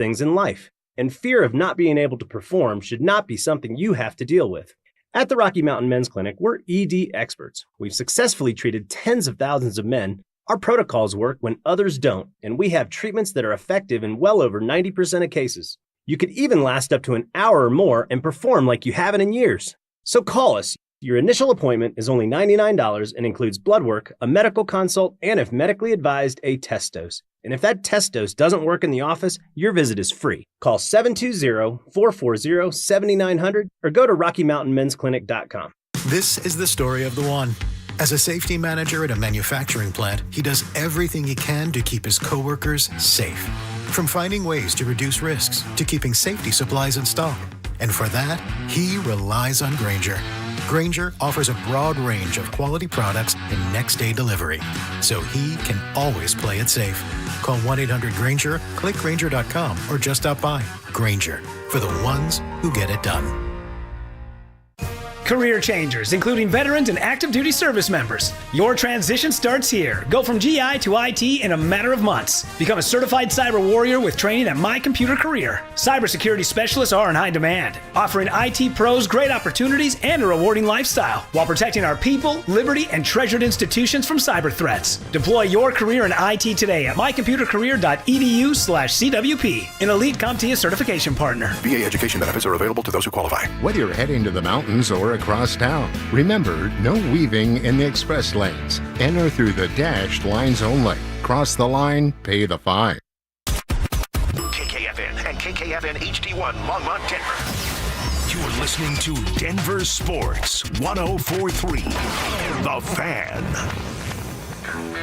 things in life, and fear of not being able to perform should not be something you have to deal with. At the Rocky Mountain Men's Clinic, we're ED experts. We've successfully treated tens of thousands of men. Our protocols work when others don't, and we have treatments that are effective in well over 90% of cases. You could even last up to an hour or more and perform like you haven't in years. So call us. Your initial appointment is only $99 and includes blood work, a medical consult, and if medically advised, a test dose. And if that test dose doesn't work in the office, your visit is free. Call 720-440-7900 or go to RockyMountainMen'sClinic.com. This is the story of the one. As a safety manager at a manufacturing plant, he does everything he can to keep his coworkers safe. From finding ways to reduce risks to keeping safety supplies in stock. And for that, he relies on Grainger. Grainger offers a broad range of quality products and next-day delivery, so he can always play it safe. Call 1-800-GRAINGER, click Grainger.com, or just stop by. Grainger, for the ones who get it done. Career changers, including veterans and active duty service members. Your transition starts here. Go from GI to IT in a matter of months. Become a certified cyber warrior with training at My Computer Career. Cybersecurity specialists are in high demand, offering IT pros great opportunities and a rewarding lifestyle while protecting our people, liberty, and treasured institutions from cyber threats. Deploy your career in IT today at mycomputercareer.edu/CWP, an elite CompTIA certification partner. VA education benefits are available to those who qualify. Whether you're heading to the mountains or across town, remember, no weaving in the express lanes. Enter through the dashed lines only. Cross the line, pay the fine. KKFN and KKFN HD1 Longmont, Denver. You're listening to Denver Sports 104.3. The Fan.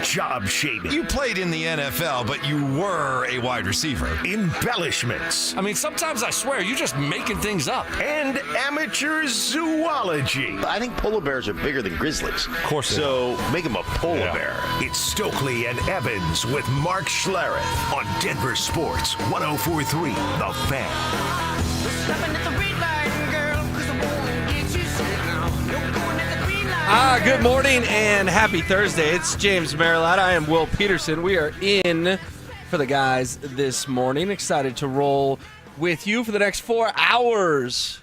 Job shaving. You played in the NFL, but you were a wide receiver. Embellishments. I mean, sometimes I swear you're just making things up. And amateur zoology. I think polar bears are bigger than grizzlies. Of course. So make them a polar bear. It's Stokley and Evans with Mark Schlereth on Denver Sports 104.3. The Fan. Good morning and happy Thursday. It's James Marilad. I am Will Peterson. We are in for the guys this morning. Excited to roll with you for the next 4 hours.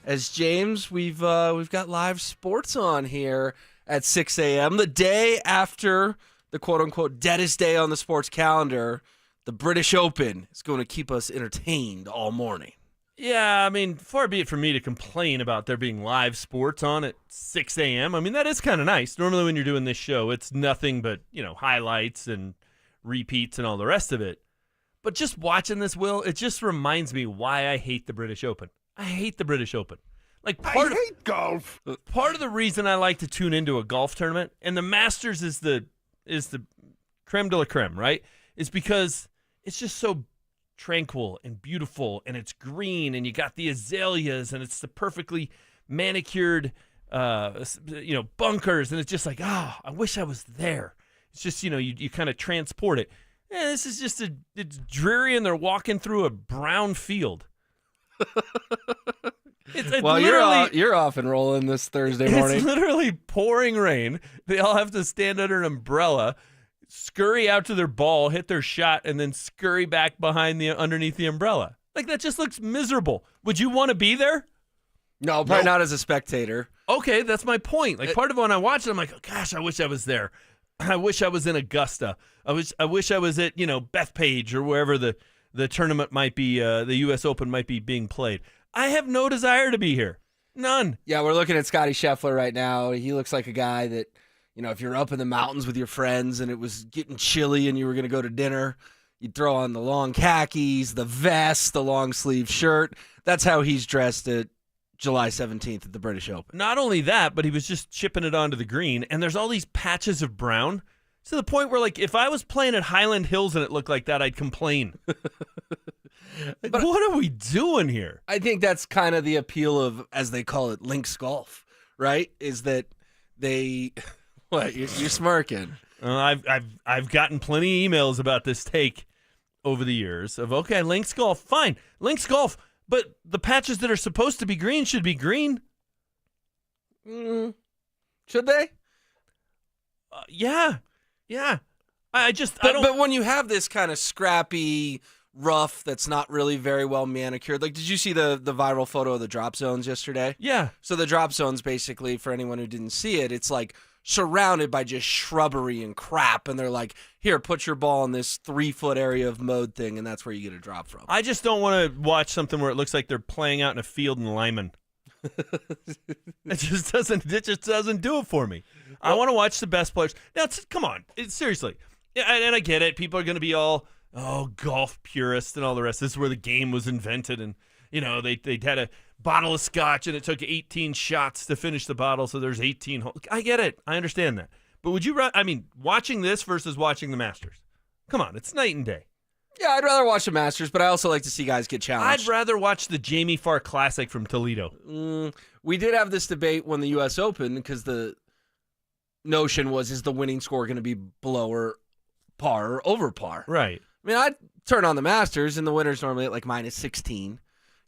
As James, we've got live sports on here at 6 a.m. The day after the quote-unquote deadest day on the sports calendar, the British Open is going to keep us entertained all morning. Yeah, I mean, far be it from me to complain about there being live sports on at 6 a.m. I mean, that is kind of nice. Normally when you're doing this show, it's nothing but, highlights and repeats and all the rest of it. But just watching this, Will, it just reminds me why I hate the British Open. I hate the British Open. I hate golf. Part of the reason I like to tune into a golf tournament, and the Masters is the creme de la creme, right, is because it's just so tranquil and beautiful, and it's green, and you got the azaleas, and it's the perfectly manicured, bunkers, and it's just like, I wish I was there. It's just, you kind of transport it. Yeah, this is just it's dreary, and they're walking through a brown field. Well, you're off and rolling this Thursday morning. It's literally pouring rain. They all have to stand under an umbrella, scurry out to their ball, hit their shot, and then scurry back underneath the umbrella. Like, that just looks miserable. Would you want to be there? No, probably not as a spectator. Okay, that's my point. Like, part of it when I watch it, I'm like, oh, gosh, I wish I was there. I wish I was in Augusta. I wish I was at, Bethpage or wherever the tournament might be, the U.S. Open might be being played. I have no desire to be here. None. Yeah, we're looking at Scotty Scheffler right now. He looks like a guy that, if you're up in the mountains with your friends and it was getting chilly and you were going to go to dinner, you'd throw on the long khakis, the vest, the long sleeve shirt. That's how he's dressed at July 17th at the British Open. Not only that, but he was just chipping it onto the green, and there's all these patches of brown to the point where, like, if I was playing at Highland Hills and it looked like that, I'd complain. But what are we doing here? I think that's kind of the appeal of, as they call it, links golf, right? Is that they... What? You're smirking. I've gotten plenty of emails about this take over the years of, okay, links golf, fine. Links golf, but the patches that are supposed to be green should be green. Should they? Yeah. I But when you have this kind of scrappy, rough, that's not really very well manicured. Like, did you see the viral photo of the drop zones yesterday? Yeah. So the drop zones, basically, for anyone who didn't see it, it's like surrounded by just shrubbery and crap, and they're like, here, put your ball in this 3-foot area of mode thing, and that's where you get a drop from. I just don't want to watch something where it looks like they're playing out in a field in Lyman. It just doesn't do it for me. I want to watch the best players. Now, come on, seriously. Yeah, and I get it. People are going to be all, golf purists and all the rest. This is where the game was invented, and they had a bottle of scotch and it took 18 shots to finish the bottle, so there's 18 holes. I get it. I understand that. But would you watching this versus watching the Masters? Come on, it's night and day. Yeah, I'd rather watch the Masters, but I also like to see guys get challenged. I'd rather watch the Jamie Farr Classic from Toledo. We did have this debate when the U.S. Open, because the notion was, is the winning score going to be below or par or over par? Right. I mean, I'd turn on the Masters, and the winner's normally at like minus 16.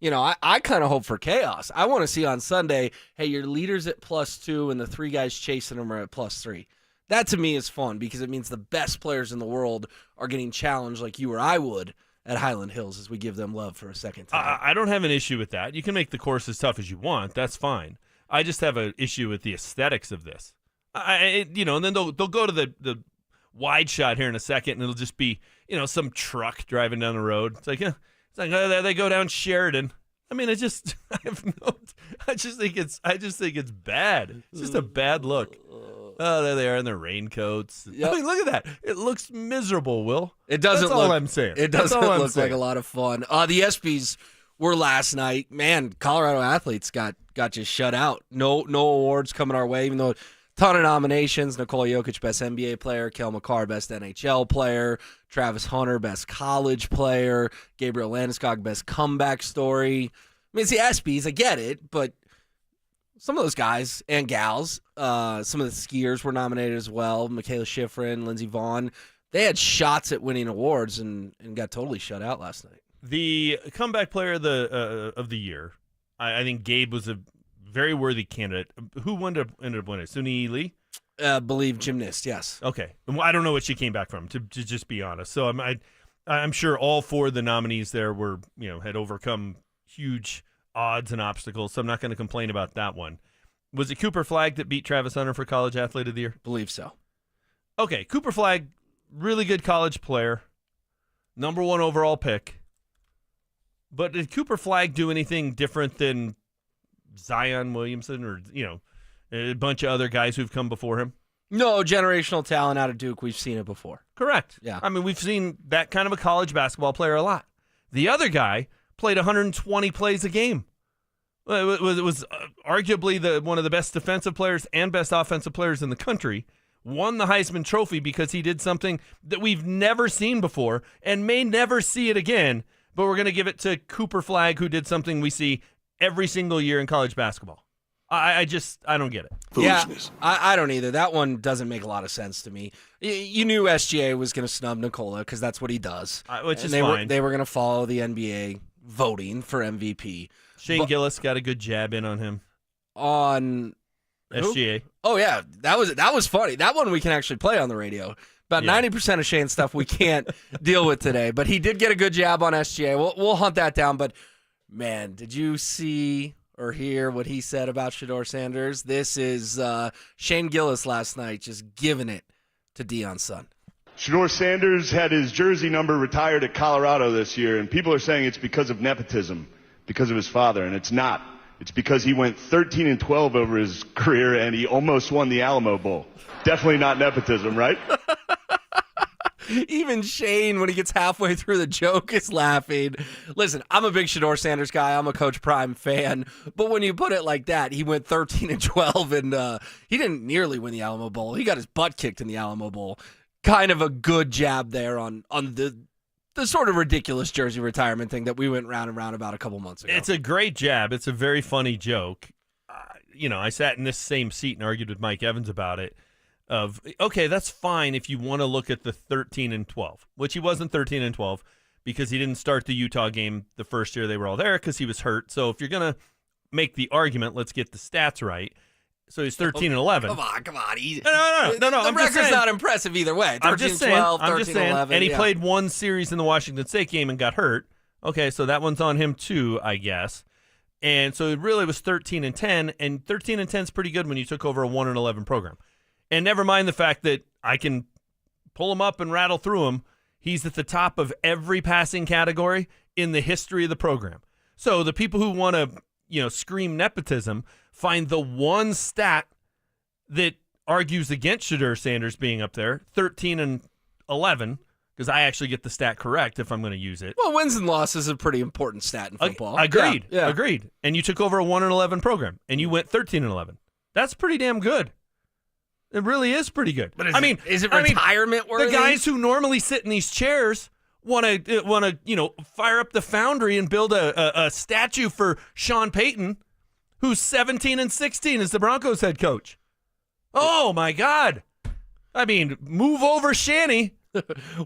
I kind of hope for chaos. I want to see on Sunday, hey, your leader's at +2, and the 3 guys chasing them are at +3. That, to me, is fun because it means the best players in the world are getting challenged like you or I would at Highland Hills as we give them love for a second time. I don't have an issue with that. You can make the course as tough as you want. That's fine. I just have an issue with the aesthetics of this. And then they'll go to the wide shot here in a second, and it'll just be, some truck driving down the road. It's like they go down Sheridan. I mean, I just think it's bad. It's just a bad look. Oh, there they are in their raincoats. Yep. I mean, look at that. It looks miserable, Will. It doesn't That's look. all I'm saying. It doesn't look like a lot of fun. The ESPYs were last night. Man, Colorado athletes got just shut out. No awards coming our way, even though a ton of nominations. Nikola Jokic, best NBA player. Cale Makar, best NHL player. Travis Hunter, best college player. Gabriel Landeskog, best comeback story. I mean, it's the ESPYs. I get it, but some of those guys and gals, some of the skiers were nominated as well. Michaela Schifrin, Lindsay Vaughn. They had shots at winning awards and got totally shut out last night. The comeback player of the year, I think Gabe was a very worthy candidate. Who ended up winning? Suni Lee? Believe gymnast, yes. Okay. Well, I don't know what she came back from, to just be honest. So I'm sure all 4 of the nominees there were, had overcome huge odds and obstacles, so I'm not going to complain about that one. Was it Cooper Flagg that beat Travis Hunter for College Athlete of the Year? Believe so. Okay, Cooper Flagg, really good college player, number 1 overall pick. But did Cooper Flagg do anything different than Zion Williamson or, a bunch of other guys who've come before him? No, generational talent out of Duke. We've seen it before. Correct. Yeah. I mean, we've seen that kind of a college basketball player a lot. The other guy played 120 plays a game. It was arguably one of the best defensive players and best offensive players in the country. Won the Heisman Trophy because he did something that we've never seen before and may never see it again. But we're going to give it to Cooper Flagg, who did something we see every single year in college basketball. I don't get it. Foolishness. Yeah, I don't either. That one doesn't make a lot of sense to me. You knew SGA was going to snub Nikola because that's what he does. Which is fine. They were going to follow the NBA voting for MVP. Shane Gillis got a good jab in on him. On SGA. Who? Oh, yeah. That was funny. That one we can actually play on the radio. About 90% of Shane's stuff we can't deal with today. But he did get a good jab on SGA. We'll hunt that down. But, man, did you see or hear what he said about Shedeur Sanders? This is Shane Gillis last night just giving it to Deion's son. Shedeur Sanders had his jersey number retired at Colorado this year, and people are saying it's because of nepotism, because of his father, and it's not. It's because he went 13-12 over his career, and he almost won the Alamo Bowl. Definitely not nepotism, right? Even Shane, when he gets halfway through the joke, is laughing. Listen, I'm a big Shedeur Sanders guy. I'm a Coach Prime fan. But when you put it like that, he went 13-12, and he didn't nearly win the Alamo Bowl. He got his butt kicked in the Alamo Bowl. Kind of a good jab there on the sort of ridiculous jersey retirement thing that we went round and round about a couple months ago. It's a great jab. It's a very funny joke. I sat in this same seat and argued with Mike Evans about it. Okay, that's fine if you want to look at the 13-12, which he wasn't 13-12 because he didn't start the Utah game the first year they were all there because he was hurt. So if you're going to make the argument, let's get the stats right. So he's 13 and 11. Come on. No. The I'm just record's saying, not impressive either way. 13 12, 13 11. And he played one series in the Washington State game and got hurt. Okay, so that one's on him too, I guess. And so it really was 13 and 10, and 13 and 10 is pretty good when you took over a 1 and 11 program. And never mind the fact that I can pull him up and rattle through him. He's at the top of every passing category in the history of the program. So the people who want to, scream nepotism find the one stat that argues against Shedeur Sanders being up there, 13 and 11, because I actually get the stat correct if I'm going to use it. Well, wins and losses is a pretty important stat in football. Agreed. Yeah. Agreed. And you took over a 1 and 11 program, and you went 13 and 11. That's pretty damn good. It really is pretty good. But is it retirement worthy? The guys who normally sit in these chairs want to fire up the foundry and build a statue for Sean Payton, who's 17 and 16 as the Broncos head coach. Oh my God! Move over, Shanny.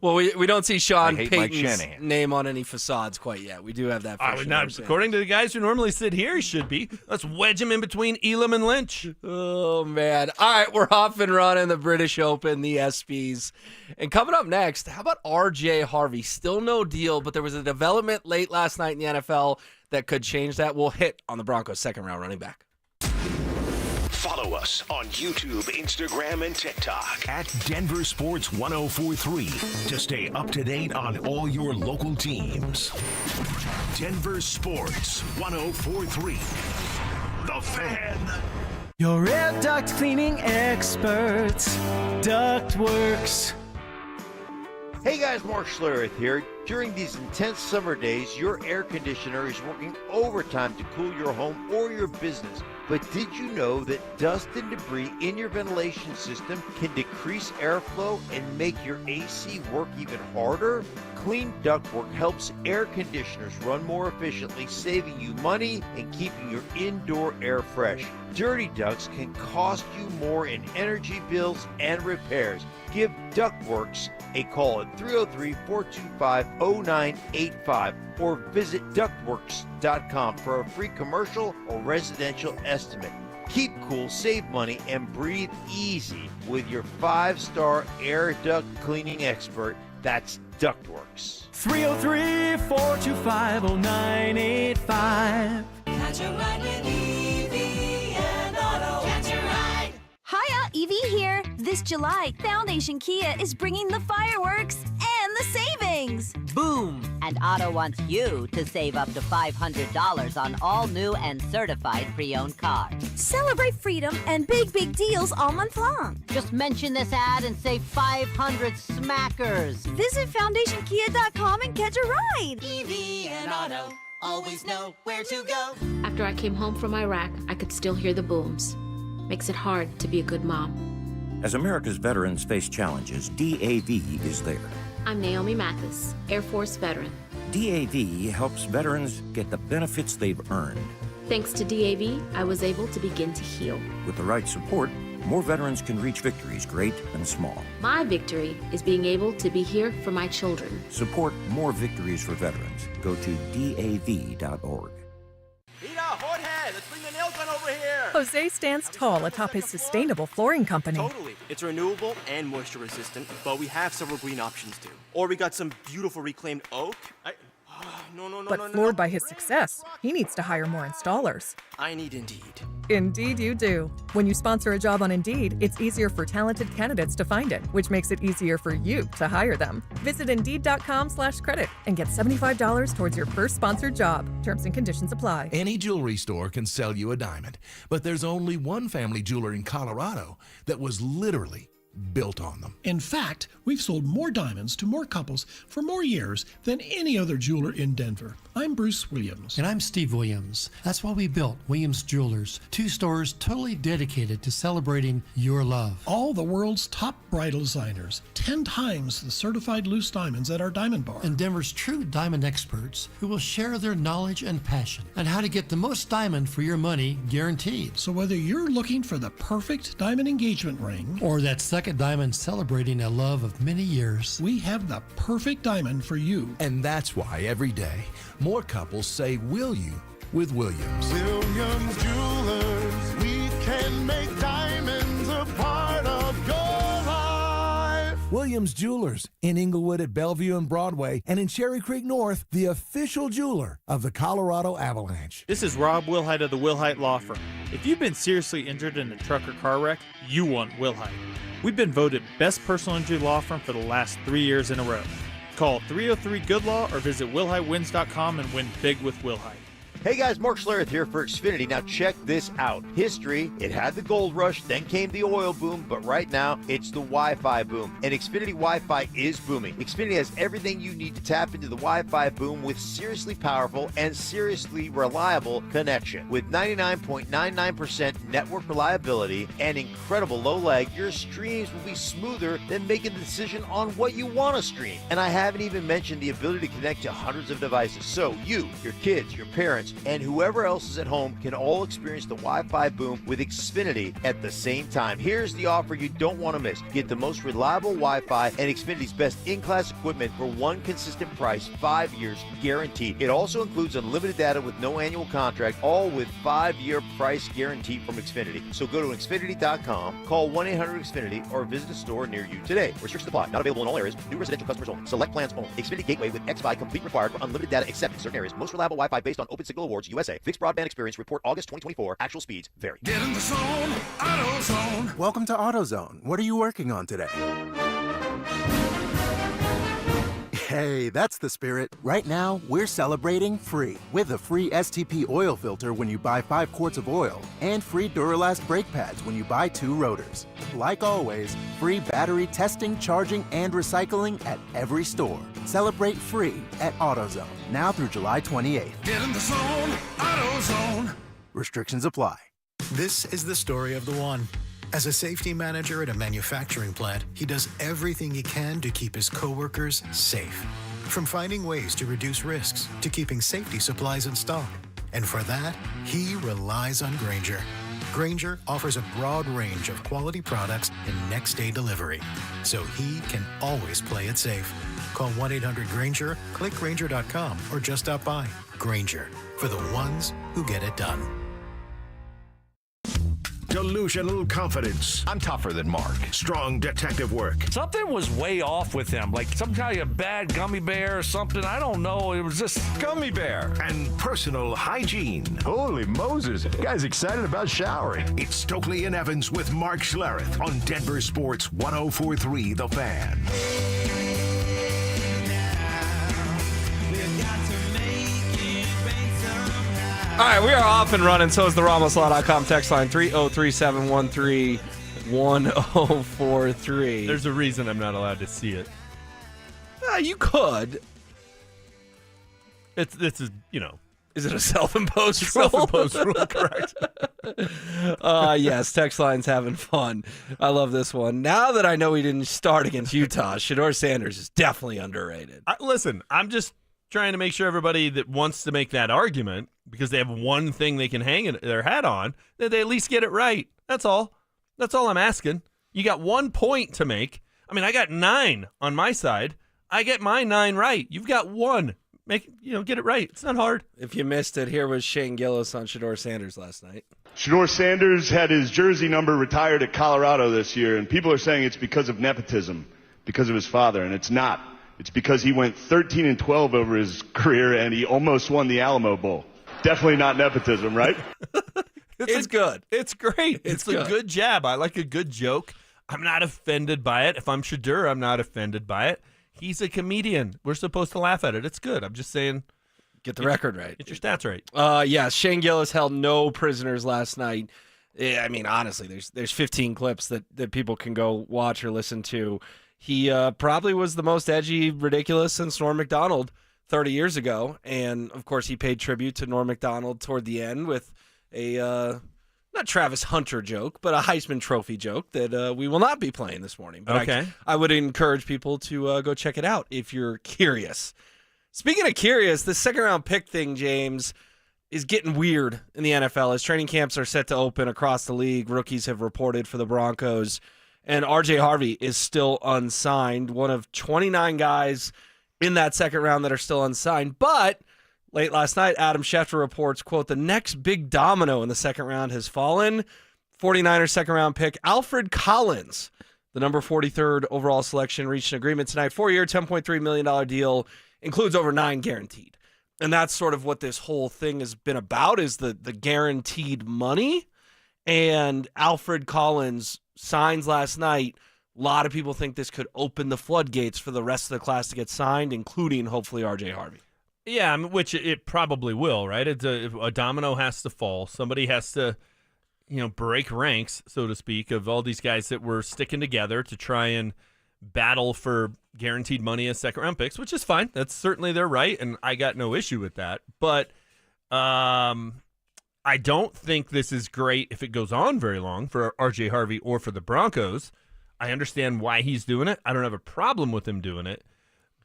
Well, we don't see Sean Payton's name on any facades quite yet. We do have that. According to the guys who normally sit here, he should be. Let's wedge him in between Elam and Lynch. Oh, man. All right, we're off and running the British Open, the ESPYs. And coming up next, how about R.J. Harvey? Still no deal, but there was a development late last night in the NFL that could change that. We'll hit on the Broncos' second-round running back. Follow us on YouTube, Instagram, and TikTok at Denver Sports 1043 to stay up to date on all your local teams. Denver Sports 1043. The Fan. Your air duct cleaning experts, Ductworks. Hey guys, Mark Schlereth here. During these intense summer days, your air conditioner is working overtime to cool your home or your business. But did you know that dust and debris in your ventilation system can decrease airflow and make your AC work even harder? Clean Ductwork helps air conditioners run more efficiently, saving you money and keeping your indoor air fresh. Dirty ducts can cost you more in energy bills and repairs. Give Ductworks a call at 303-425-0985 or visit ductworks.com for a free commercial or residential estimate. Keep cool, save money, and breathe easy with your 5-star air duct cleaning expert. That's Ductworks. 303-425-0985. Catch a ride with Evie and Auto. Catch a ride. Hiya, Evie here. This July, Foundation Kia is bringing the fireworks and the savings. Boom! And Otto wants you to save up to $500 on all new and certified pre-owned cars. Celebrate freedom and big deals all month long. Just mention this ad and save 500 smackers. Visit FoundationKia.com and catch a ride. Evie and Auto always know where to go. After I came home from Iraq, I could still hear the booms. Makes it hard to be a good mom. As America's veterans face challenges, DAV is there. I'm Naomi Mathis, Air Force veteran. DAV helps veterans get the benefits they've earned. Thanks to DAV, I was able to begin to heal. With the right support, more veterans can reach victories, great and small. My victory is being able to be here for my children. Support more victories for veterans. Go to DAV.org. Let's bring the nail gun over here. Jose stands tall atop his sustainable flooring company. Totally. It's renewable and moisture resistant, but we have several green options too. Or we got some beautiful reclaimed oak. But floored by his success, he needs to hire more installers. I need Indeed. Indeed you do. When you sponsor a job on Indeed, it's easier for talented candidates to find it, which makes it easier for you to hire them. Visit Indeed.com/credit and get $75 towards your first sponsored job. Terms and conditions apply. Any jewelry store can sell you a diamond, but there's only one family jeweler in Colorado that was literally built on them. In fact, we've sold more diamonds to more couples for more years than any other jeweler in Denver. I'm Bruce Williams. And I'm Steve Williams. That's why we built Williams Jewelers, 2 stores totally dedicated to celebrating your love. All the world's top bridal designers, 10 times the certified loose diamonds at our diamond bar. And Denver's true diamond experts who will share their knowledge and passion on how to get the most diamond for your money guaranteed. So whether you're looking for the perfect diamond engagement ring, or that second diamond celebrating a love of many years, we have the perfect diamond for you. And that's why every day more couples say will you with Williams. Williams Jewelers, we can and make diamonds a part of your life. Williams Jewelers in Inglewood at Bellevue and Broadway, and in Cherry Creek North, the official jeweler of the Colorado Avalanche. This is Rob Wilhite of the Wilhite Law Firm. If you've been seriously injured in a truck or car wreck, you want Wilhite. We've been voted best personal injury law firm for the last 3 years in a row. Call 303-GOOD-LAW or visit WilhiteWins.com and win big with Wilhite. Hey guys, Mark Schlereth here for Xfinity. Now check this out. History, it had the gold rush, then came the oil boom, but right now it's the Wi-Fi boom. And Xfinity Wi-Fi is booming. Xfinity has everything you need to tap into the Wi-Fi boom with seriously powerful and seriously reliable connection. With 99.99% network reliability and incredible low lag, your streams will be smoother than making the decision on what you want to stream. And I haven't even mentioned the ability to connect to hundreds of devices. So you, your kids, your parents, and whoever else is at home can all experience the Wi-Fi boom with Xfinity at the same time. Here's the offer you don't want to miss. Get the most reliable Wi-Fi and Xfinity's best in-class equipment for one consistent price, 5 years guaranteed. It also includes unlimited data with no annual contract, all with 5-year price guarantee from Xfinity. So go to Xfinity.com, call 1-800-XFINITY, or visit a store near you today. Restrictions apply. Not available in all areas. New residential customers only. Select plans only. Xfinity Gateway with XFi complete required for unlimited data except in certain areas. Most reliable Wi-Fi based on Open Signal Awards USA. Fixed broadband experience report August 2024. Actual speeds vary. Get in the zone, AutoZone. Welcome to AutoZone. What are you working on today? Hey, that's the spirit. Right now, we're celebrating free with a free STP oil filter when you buy 5 quarts of oil and free Duralast brake pads when you buy 2 rotors. Like always, free battery testing, charging, and recycling at every store. Celebrate free at AutoZone, now through July 28th. Get in the zone, AutoZone. Restrictions apply. This is the story of the one. As a safety manager at a manufacturing plant, he does everything he can to keep his coworkers safe. From finding ways to reduce risks to keeping safety supplies in stock. And for that, he relies on Grainger. Grainger offers a broad range of quality products and next-day delivery, so he can always play it safe. Call 1-800-GRAINGER, click Grainger.com, or just stop by. Grainger, for the ones who get it done. Delusional confidence. I'm tougher than Mark. Strong detective work. Something was way off with him, like some kind of bad gummy bear or something. I don't know. It was just Gummy bear. And personal hygiene. Holy Moses. Guy's excited about showering. It's Stokley and Evans with Mark Schlereth on Denver Sports 104.3 The Fan. All right, we are off and running. So is the RamosLaw.com text line 303-713-1043. There's a reason I'm not allowed to see it. You could. This is, Is it a self-imposed rule? Self-imposed rule, correct. Yes, text line's having fun. I love this one. Now that I know he didn't start against Utah, Shedeur Sanders is definitely underrated. Listen, I'm just trying to make sure everybody that wants to make that argument, because they have one thing they can hang their hat on, that they at least get it right. That's all. That's all I'm asking. You got 1 point to make. I mean, I got 9 on my side. I get my 9 right. You've got 1. Get it right. It's not hard. If you missed it, here was Shane Gillis on Shedeur Sanders last night. Shedeur Sanders had his jersey number retired at Colorado this year, and people are saying it's because of nepotism, because of his father, and it's not. It's because he went 13-12 over his career, and he almost won the Alamo Bowl. Definitely not nepotism, right? It's good. It's great. It's a good jab. I like a good joke. I'm not offended by it. If I'm Shedeur, I'm not offended by it. He's a comedian. We're supposed to laugh at it. It's good. I'm just saying. Get the record right. Get your stats right. Yeah, Shane Gillis held no prisoners last night. I mean, honestly, there's 15 clips that people can go watch or listen to. He probably was the most edgy, ridiculous since Norm Macdonald 30 years ago. And, of course, he paid tribute to Norm Macdonald toward the end with a, not Travis Hunter joke, but a Heisman Trophy joke that we will not be playing this morning. But okay. I would encourage people to go check it out if you're curious. Speaking of curious, the second-round pick thing, James, is getting weird in the NFL as training camps are set to open across the league. Rookies have reported for the Broncos. And R.J. Harvey is still unsigned, one of 29 guys in that second round that are still unsigned. But late last night, Adam Schefter reports, quote, the next big domino in the second round has fallen. 49ers second-round pick, Alfred Collins, the number 43rd overall selection, reached an agreement tonight. 4-year, $10.3 million deal, includes over 9 guaranteed. And that's sort of what this whole thing has been about, is the guaranteed money. And Alfred Collins signs last night. A lot of people think this could open the floodgates for the rest of the class to get signed, including hopefully R.J. Harvey. Yeah, I mean, which it probably will, right? A domino has to fall. Somebody has to, break ranks, so to speak, of all these guys that were sticking together to try and battle for guaranteed money as second-round picks, which is fine. That's certainly their right, and I got no issue with that. But I don't think this is great if it goes on very long for R.J. Harvey or for the Broncos. I understand why he's doing it. I don't have a problem with him doing it.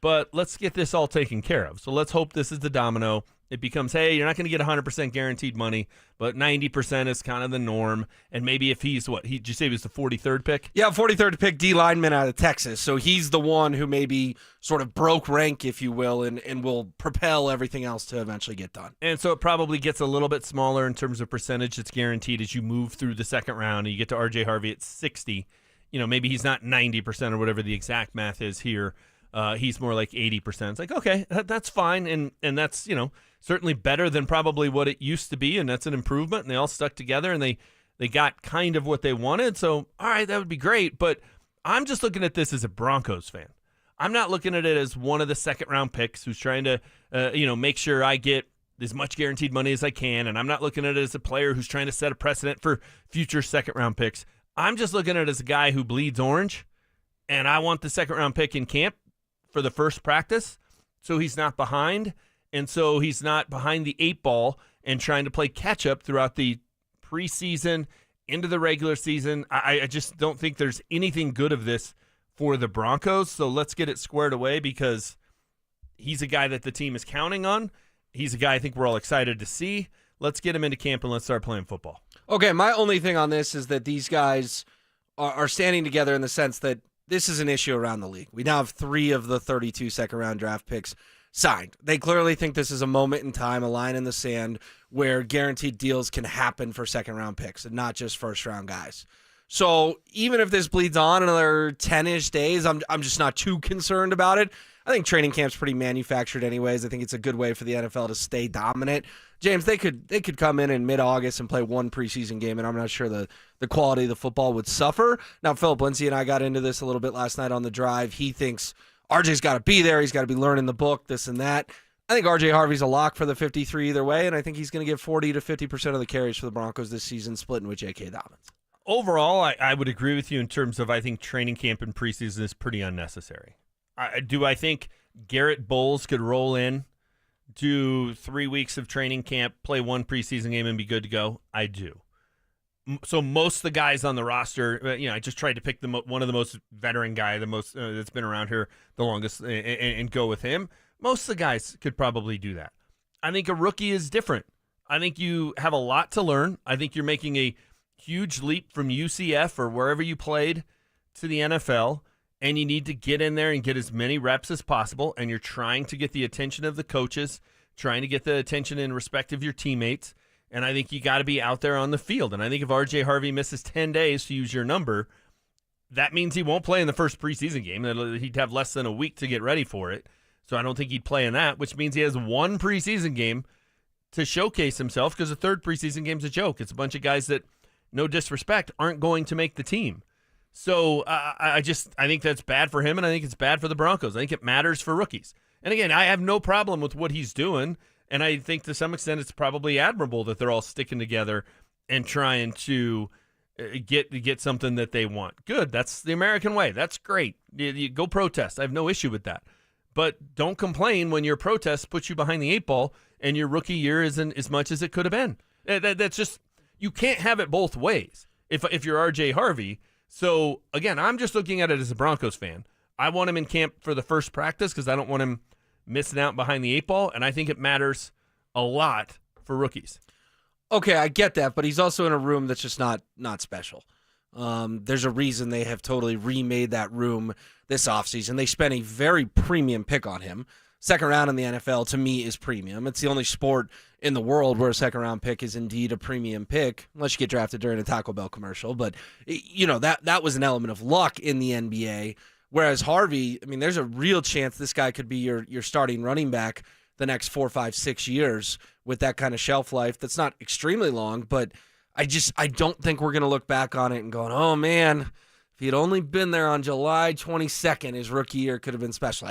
But let's get this all taken care of. So let's hope this is the domino. It becomes, hey, you're not going to get 100% guaranteed money, but 90% is kind of the norm. And maybe if he's did you say he was the 43rd pick? Yeah, 43rd pick, D lineman out of Texas. So he's the one who maybe sort of broke rank, if you will, and will propel everything else to eventually get done. And so it probably gets a little bit smaller in terms of percentage that's guaranteed as you move through the second round and you get to R.J. Harvey at 60. Maybe he's not 90% or whatever the exact math is here. He's more like 80%. It's like, okay, that's fine. And that's, certainly better than probably what it used to be. And that's an improvement. And they all stuck together and they got kind of what they wanted. So, all right, that would be great. But I'm just looking at this as a Broncos fan. I'm not looking at it as one of the second round picks who's trying to, make sure I get as much guaranteed money as I can. And I'm not looking at it as a player who's trying to set a precedent for future second round picks. I'm just looking at it as a guy who bleeds orange. And I want the second round pick in camp for the first practice, so he's not behind, and so he's not behind the 8 ball and trying to play catch-up throughout the preseason into the regular season. I just don't think there's anything good of this for the Broncos, so let's get it squared away because he's a guy that the team is counting on. He's a guy I think we're all excited to see. Let's get him into camp and let's start playing football. Okay, my only thing on this is that these guys are standing together in the sense that this is an issue around the league. We now have 3 of the 32 second-round draft picks signed. They clearly think this is a moment in time, a line in the sand, where guaranteed deals can happen for second-round picks and not just first-round guys. So even if this bleeds on another 10-ish days, I'm just not too concerned about it. I think training camp's pretty manufactured anyways. I think it's a good way for the NFL to stay dominant. James, they could come in mid-August and play one preseason game, and I'm not sure the quality of the football would suffer. Now, Phillip, Lindsay, and I got into this a little bit last night on the drive. He thinks RJ's got to be there. He's got to be learning the book, this and that. I think R.J. Harvey's a lock for the 53 either way, and I think he's going to get 40 to 50% of the carries for the Broncos this season, splitting with J.K. Dobbins. Overall, I would agree with you in terms of I think training camp and preseason is pretty unnecessary. Do I think Garrett Bowles could roll in, do 3 weeks of training camp, play one preseason game, and be good to go? I do. So most of the guys on the roster, I just tried to pick one of the most veteran guy, the most that's been around here the longest, and go with him. Most of the guys could probably do that. I think a rookie is different. I think you have a lot to learn. I think you're making a huge leap from UCF or wherever you played to the NFL, and you need to get in there and get as many reps as possible, and you're trying to get the attention of the coaches, trying to get the attention and respect of your teammates, and I think you got to be out there on the field. And I think if R.J. Harvey misses 10 days, to use your number, that means he won't play in the first preseason game. He'd have less than a week to get ready for it. So I don't think he'd play in that, which means he has one preseason game to showcase himself, because the third preseason game's a joke. It's a bunch of guys that, no disrespect, aren't going to make the team. So I think that's bad for him, and I think it's bad for the Broncos. I think it matters for rookies. And again, I have no problem with what he's doing, and I think to some extent it's probably admirable that they're all sticking together and trying to get something that they want. Good. That's the American way. That's great. You go protest. I have no issue with that. But don't complain when your protest puts you behind the 8 ball and your rookie year isn't as much as it could have been. That's just, you can't have it both ways if you're R.J. Harvey. So, again, I'm just looking at it as a Broncos fan. I want him in camp for the first practice because I don't want him missing out behind the 8 ball, and I think it matters a lot for rookies. Okay, I get that, but he's also in a room that's just not special. There's a reason they have totally remade that room this offseason. They spent a very premium pick on him. Second round in the NFL, to me, is premium. It's the only sport in the world where a second-round pick is indeed a premium pick, unless you get drafted during a Taco Bell commercial. But, that was an element of luck in the NBA. Whereas Harvey, I mean, there's a real chance this guy could be your starting running back the next 4, 5, 6 years with that kind of shelf life. That's not extremely long, but I don't think we're going to look back on it and going, oh, man, if he had only been there on July 22nd, his rookie year could have been special.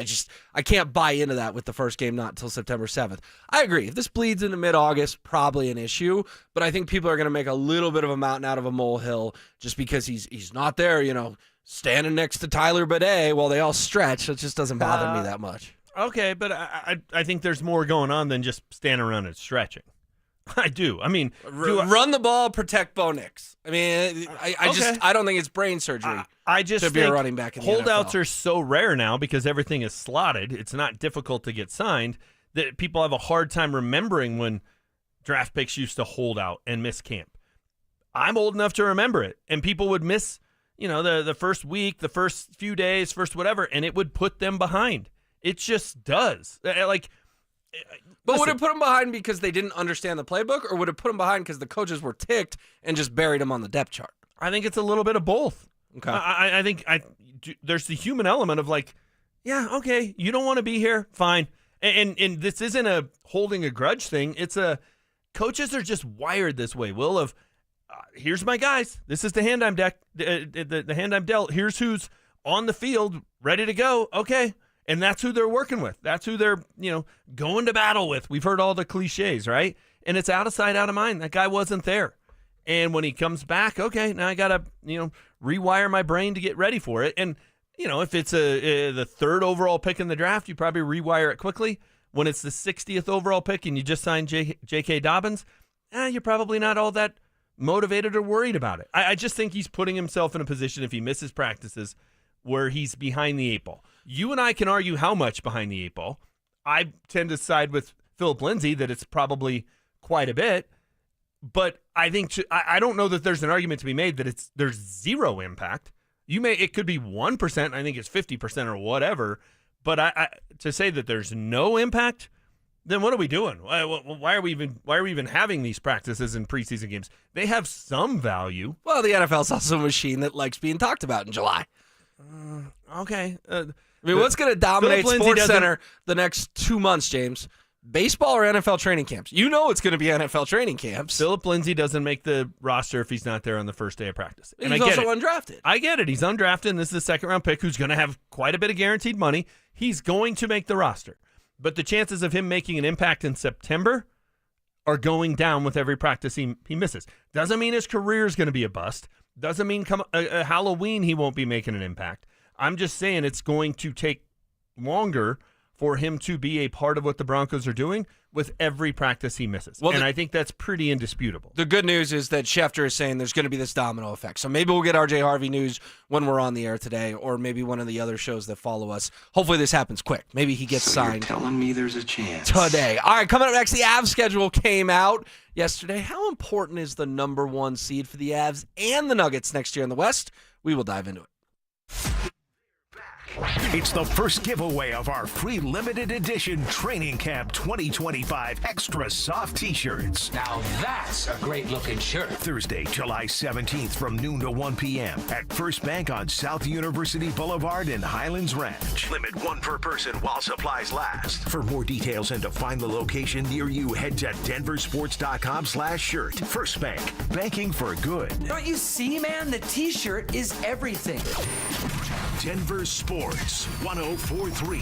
I can't buy into that with the first game not until September 7th. I agree. If this bleeds into mid-August, probably an issue, but I think people are going to make a little bit of a mountain out of a molehill just because he's not there, standing next to Tyler Bidet while they all stretch. It just doesn't bother me that much. Okay, but I think there's more going on than just standing around and stretching. I do. I mean, run the ball, protect Bo Nix. I mean, I don't think it's brain surgery. I just to be think a running back in the holdouts NFL. are so rare now because everything is slotted. It's not difficult to get signed that people have a hard time remembering when draft picks used to hold out and miss camp. I'm old enough to remember it, and people would miss, the first week, the first few days, first whatever, and it would put them behind. It just does. But would it put them behind because they didn't understand the playbook, or would it put them behind because the coaches were ticked and just buried them on the depth chart? I think it's a little bit of both. Okay. I think there's the human element of okay, you don't want to be here, fine. And this isn't a holding a grudge thing. It's coaches are just wired this way, Will, of here's my guys. This is the hand I'm the hand I'm dealt. Here's who's on the field, ready to go. Okay. And that's who they're working with. That's who they're, going to battle with. We've heard all the cliches, right? And it's out of sight, out of mind. That guy wasn't there. And when he comes back, okay, now I got to, rewire my brain to get ready for it. And, if it's the third overall pick in the draft, you probably rewire it quickly. When it's the 60th overall pick and you just signed J.K. Dobbins, you're probably not all that motivated or worried about it. I just think he's putting himself in a position, if he misses practices, where he's behind the 8 ball. You and I can argue how much behind the 8 ball. I tend to side with Phillip Lindsay that it's probably quite a bit, but I think I don't know that there's an argument to be made that there's zero impact. It could be 1%. I think it's 50% or whatever. But to say that there's no impact, then what are we doing? Why are we even having these practices in preseason games? They have some value. Well, the NFL's also a machine that likes being talked about in July. Okay. What's going to dominate SportsCenter the next 2 months, James? Baseball or NFL training camps? It's going to be NFL training camps. Phillip Lindsay doesn't make the roster if he's not there on the first day of practice. And he's also undrafted. I get it. He's undrafted, and this is a second-round pick who's going to have quite a bit of guaranteed money. He's going to make the roster. But the chances of him making an impact in September are going down with every practice he misses. Doesn't mean his career is going to be a bust. Doesn't mean come Halloween he won't be making an impact. I'm just saying it's going to take longer for him to be a part of what the Broncos are doing with every practice he misses. And I think that's pretty indisputable. The good news is that Schefter is saying there's going to be this domino effect. So maybe we'll get RJ Harvey news when we're on the air today, or maybe one of the other shows that follow us. Hopefully this happens quick. Maybe he gets signed. You're telling me there's a chance. Today. All right, coming up next, the Avs schedule came out yesterday. How important is the number 1 seed for the Avs and the Nuggets next year in the West? We will dive into it. It's the first giveaway of our free limited edition Training Camp 2025 Extra Soft T-shirts. Now that's a great looking shirt. Thursday, July 17th from noon to 1 p.m. at First Bank on South University Boulevard in Highlands Ranch. Limit 1 per person while supplies last. For more details and to find the location near you, head to denversports.com/shirt. First Bank, banking for good. Don't you see, man? The T-shirt is everything. Denver Sports 104.3.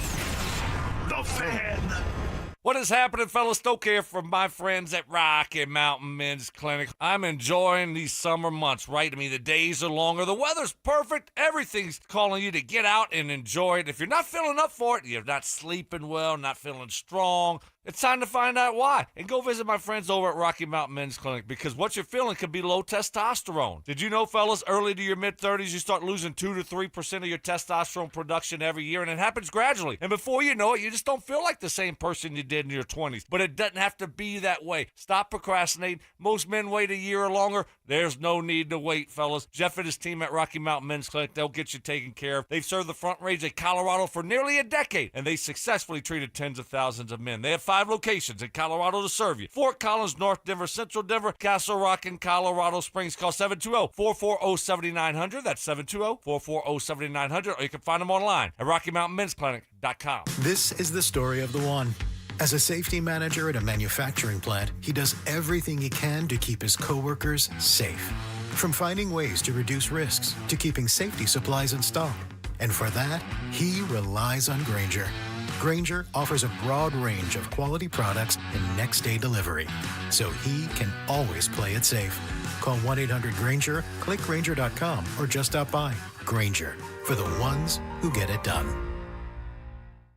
The Fan. What is happening, fellas? Stoke here from my friends at Rocky Mountain Men's Clinic. I'm enjoying these summer months, right? I mean, the days are longer, the weather's perfect, everything's calling you to get out and enjoy it. If you're not feeling up for it, you're not sleeping well, not feeling strong, it's time to find out why. And go visit my friends over at Rocky Mountain Men's Clinic, because what you're feeling could be low testosterone. Did you know, fellas, early to your mid-30s, you start losing 2 to 3% of your testosterone production every year, and it happens gradually. And before you know it, you just don't feel like the same person you did in your 20s. But it doesn't have to be that way. Stop procrastinating. Most men wait a year or longer. There's no need to wait, fellas. Jeff and his team at Rocky Mountain Men's Clinic, they'll get you taken care of. They've served the Front Range of Colorado for nearly a decade, and they successfully treated tens of thousands of men. They have 5 5 locations in Colorado to serve you. Fort Collins, North Denver, Central Denver, Castle Rock, and Colorado Springs. Call 720-440-7900. That's 720-440-7900. Or you can find them online at RockyMountainMen'sClinic.com. This is the story of the one. As a safety manager at a manufacturing plant, he does everything he can to keep his coworkers safe. From finding ways to reduce risks to keeping safety supplies in stock. And for that, he relies on Grainger. Grainger offers a broad range of quality products and next-day delivery, so he can always play it safe. Call 1-800-GRAINGER, click Grainger.com, or just stop by. Grainger, for the ones who get it done.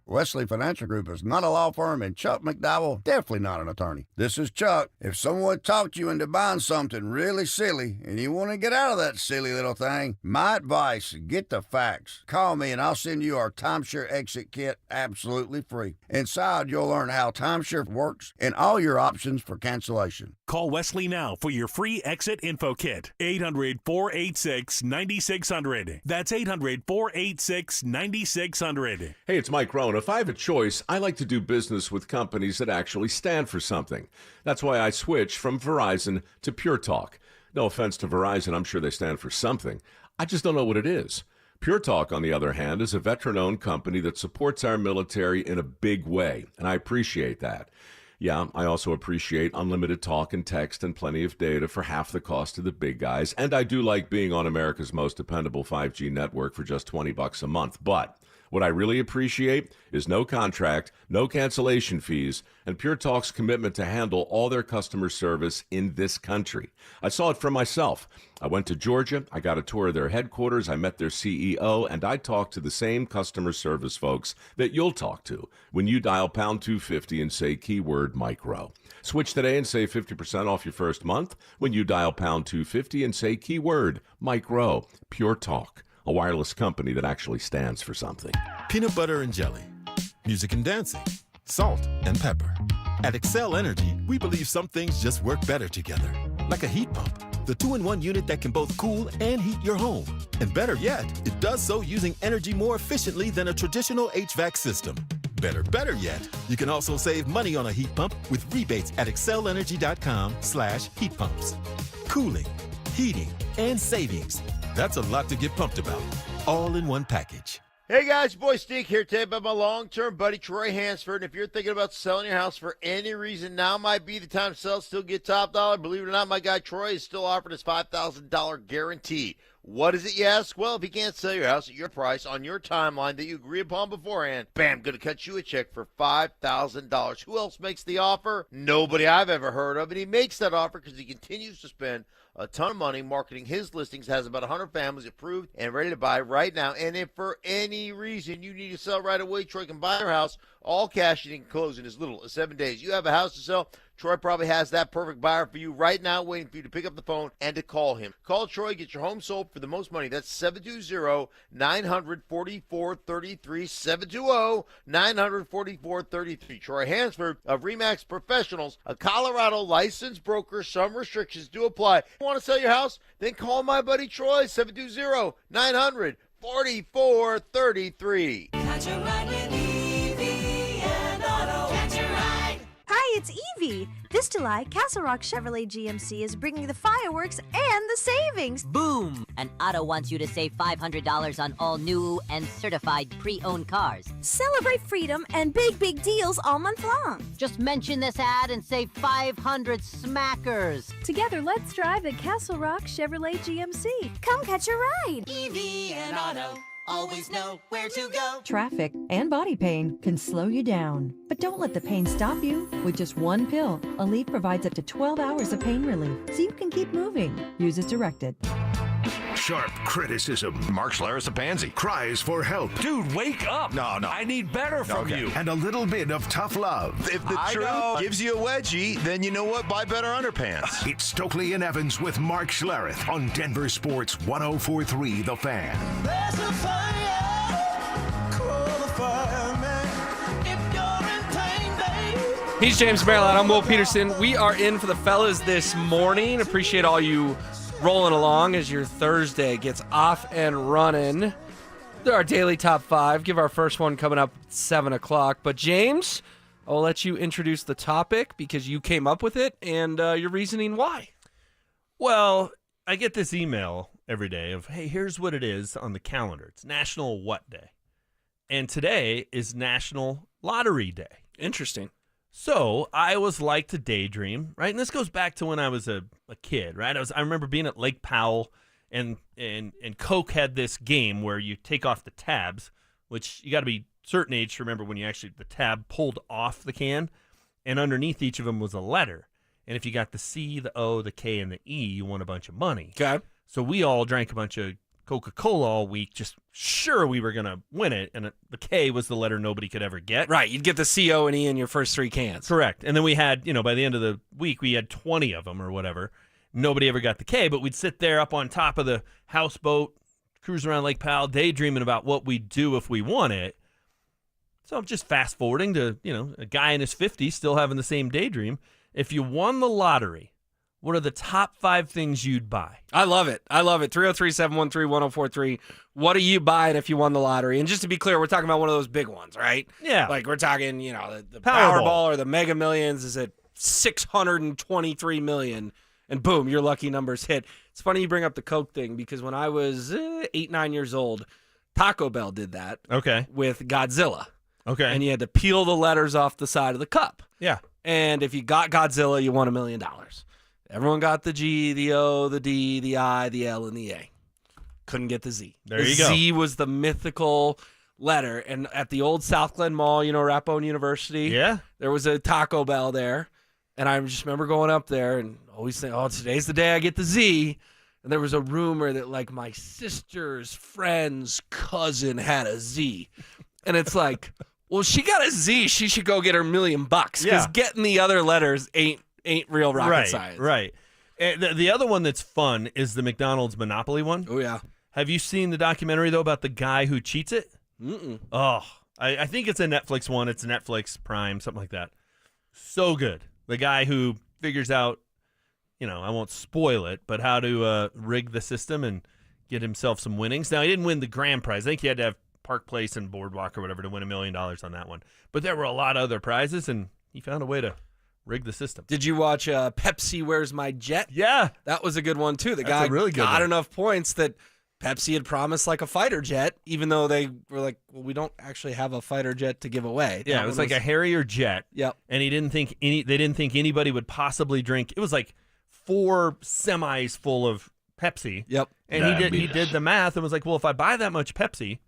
Wesley Financial Group is not a law firm, and Chuck McDowell definitely not an attorney. This is Chuck. If someone talked you into buying something really silly and you want to get out of that silly little thing, my advice, get the facts. Call me and I'll send you our timeshare exit kit absolutely free. Inside, you'll learn how timeshare works and all your options for cancellation. Call Wesley now for your free exit info kit. 800-486-9600. That's 800-486-9600. Hey, it's Mike Rohn. If I have a choice, I like to do business with companies that actually stand for something. That's why I switched from Verizon to Pure Talk. No offense to Verizon, I'm sure they stand for something. I just don't know what it is. Pure Talk, on the other hand, is a veteran-owned company that supports our military in a big way, and I appreciate that. Yeah, I also appreciate unlimited talk and text and plenty of data for half the cost of the big guys, and I do like being on America's most dependable 5G network for just $20 a month, but what I really appreciate is no contract, no cancellation fees, and Pure Talk's commitment to handle all their customer service in this country. I saw it for myself. I went to Georgia, I got a tour of their headquarters, I met their CEO, and I talked to the same customer service folks that you'll talk to when you dial pound 250 and say keyword Mike Rowe. Switch today and save 50% off your first month when you dial pound 250 and say keyword Mike Rowe. Pure Talk. A wireless company that actually stands for something. Peanut butter and jelly, music and dancing, salt and pepper. At Excel Energy, we believe some things just work better together. Like a heat pump, the 2-in-1 unit that can both cool and heat your home. And better yet, it does so using energy more efficiently than a traditional HVAC system. Better yet, you can also save money on a heat pump with rebates at excelenergy.com/heat pumps. Cooling, heating, and savings. That's a lot to get pumped about, all in one package. Hey guys, boy Steve here today about my long-term buddy Troy Hansford. And if you're thinking about selling your house for any reason, now might be the time to sell, still get top dollar. Believe it or not, my guy Troy is still offering his $5,000 guarantee. What is it, you ask? Well, if you can't sell your house at your price on your timeline that you agree upon beforehand, bam, going to cut you a check for $5,000. Who else makes the offer? Nobody I've ever heard of. And he makes that offer because he continues to spend a ton of money marketing his listings, has about 100 families approved and ready to buy right now. And if for any reason you need to sell right away, Troy can buy your house, all cash, and he can close in as little as 7 days. You have a house to sell, Troy probably has that perfect buyer for you right now, waiting for you to pick up the phone and to call him. Call Troy, get your home sold for the most money. That's 720-900-4433, 720-900-4433. Troy Hansford of RE/MAX Professionals, a Colorado licensed broker. Some restrictions do apply. Want to sell your house? Then call my buddy Troy, 720-900-4433. Catch a ride with Evie and Auto. Catch a ride. Hi, it's Evie. This July, Castle Rock Chevrolet GMC is bringing the fireworks and the savings. Boom! And Otto wants you to save $500 on all new and certified pre-owned cars. Celebrate freedom and big deals all month long. Just mention this ad and save 500 smackers. Together, let's drive the Castle Rock Chevrolet GMC. Come catch a ride. Evie and Auto. Always know where to go. Traffic and body pain can slow you down. But don't let the pain stop you. With just one pill, Aleve provides up to 12 hours of pain relief, so you can keep moving. Use as directed. Sharp criticism. Mark Schlereth a pansy. Cries for help. Dude, wake up. No. I need better from you. And a little bit of tough love. If the truth gives you a wedgie, then you know what? Buy better underpants. It's Stokley and Evans with Mark Schlereth on Denver Sports 104.3 The Fan. There's a fire. Call the fireman. If you're in pain, baby. He's James Merrill. I'm Will Peterson. We are in for the fellas this morning. Appreciate all you rolling along as your Thursday gets off and running. There are daily top 5. Give our first one coming up at 7 o'clock. But James, I'll let you introduce the topic because you came up with it and your reasoning why. Well, I get this email every day of, hey, here's what it is on the calendar. It's National What Day? And today is National Lottery Day. Interesting. So I always like to daydream, right? And this goes back to when I was a kid, right? I remember being at Lake Powell, and Coke had this game where you take off the tabs, which you got to be certain age to remember when you actually the tab pulled off the can, and underneath each of them was a letter. And if you got the C, the O, the K, and the E, you won a bunch of money. Okay. So we all drank a bunch of Coca-Cola all week, just sure we were going to win it. And the K was the letter nobody could ever get. Right. You'd get the C, O, and E in your first 3 cans. Correct. And then we had, by the end of the week, we had 20 of them or whatever. Nobody ever got the K, but we'd sit there up on top of the houseboat, cruise around Lake Powell, daydreaming about what we'd do if we won it. So I'm just fast forwarding to, a guy in his 50s still having the same daydream. If you won the lottery, what are the top 5 things you'd buy? I love it. 303-713-1043. What are you buying if you won the lottery? And just to be clear, we're talking about one of those big ones, right? Yeah. Like we're talking, the Powerball or the Mega Millions is at $623 million. And boom, your lucky numbers hit. It's funny you bring up the Coke thing because when I was 8, 9 years old, Taco Bell did that. Okay. With Godzilla. Okay. And you had to peel the letters off the side of the cup. Yeah. And if you got Godzilla, you won $1 million. Everyone got the G, the O, the D, the I, the L, and the A. Couldn't get the Z. There you go. The Z was the mythical letter. And at the old South Glen Mall, Rapone University, yeah, there was a Taco Bell there. And I just remember going up there and always saying, oh, today's the day I get the Z. And there was a rumor that, like, my sister's friend's cousin had a Z. And it's like, well, she got a Z. She should go get her $1 million because getting the other letters ain't real rocket science. Right. And the other one that's fun is the McDonald's Monopoly one. Oh, yeah. Have you seen the documentary, though, about the guy who cheats it? Mm-mm. Oh, I think it's a Netflix one. It's Netflix Prime, something like that. So good. The guy who figures out, I won't spoil it, but how to rig the system and get himself some winnings. Now, he didn't win the grand prize. I think he had to have Park Place and Boardwalk or whatever to win $1 million on that one. But there were a lot of other prizes, and he found a way to rig the system. Did you watch Pepsi Where's My Jet? Yeah. That was a good one, too. The That's guy a really good got one. enough points that Pepsi had promised like a fighter jet, even though they were like, well, we don't actually have a fighter jet to give away. Yeah, it was like a Harrier jet. Yep. And they didn't think anybody would possibly drink. It was like 4 semis full of Pepsi. Yep. And he did the math and was like, well, if I buy that much Pepsi,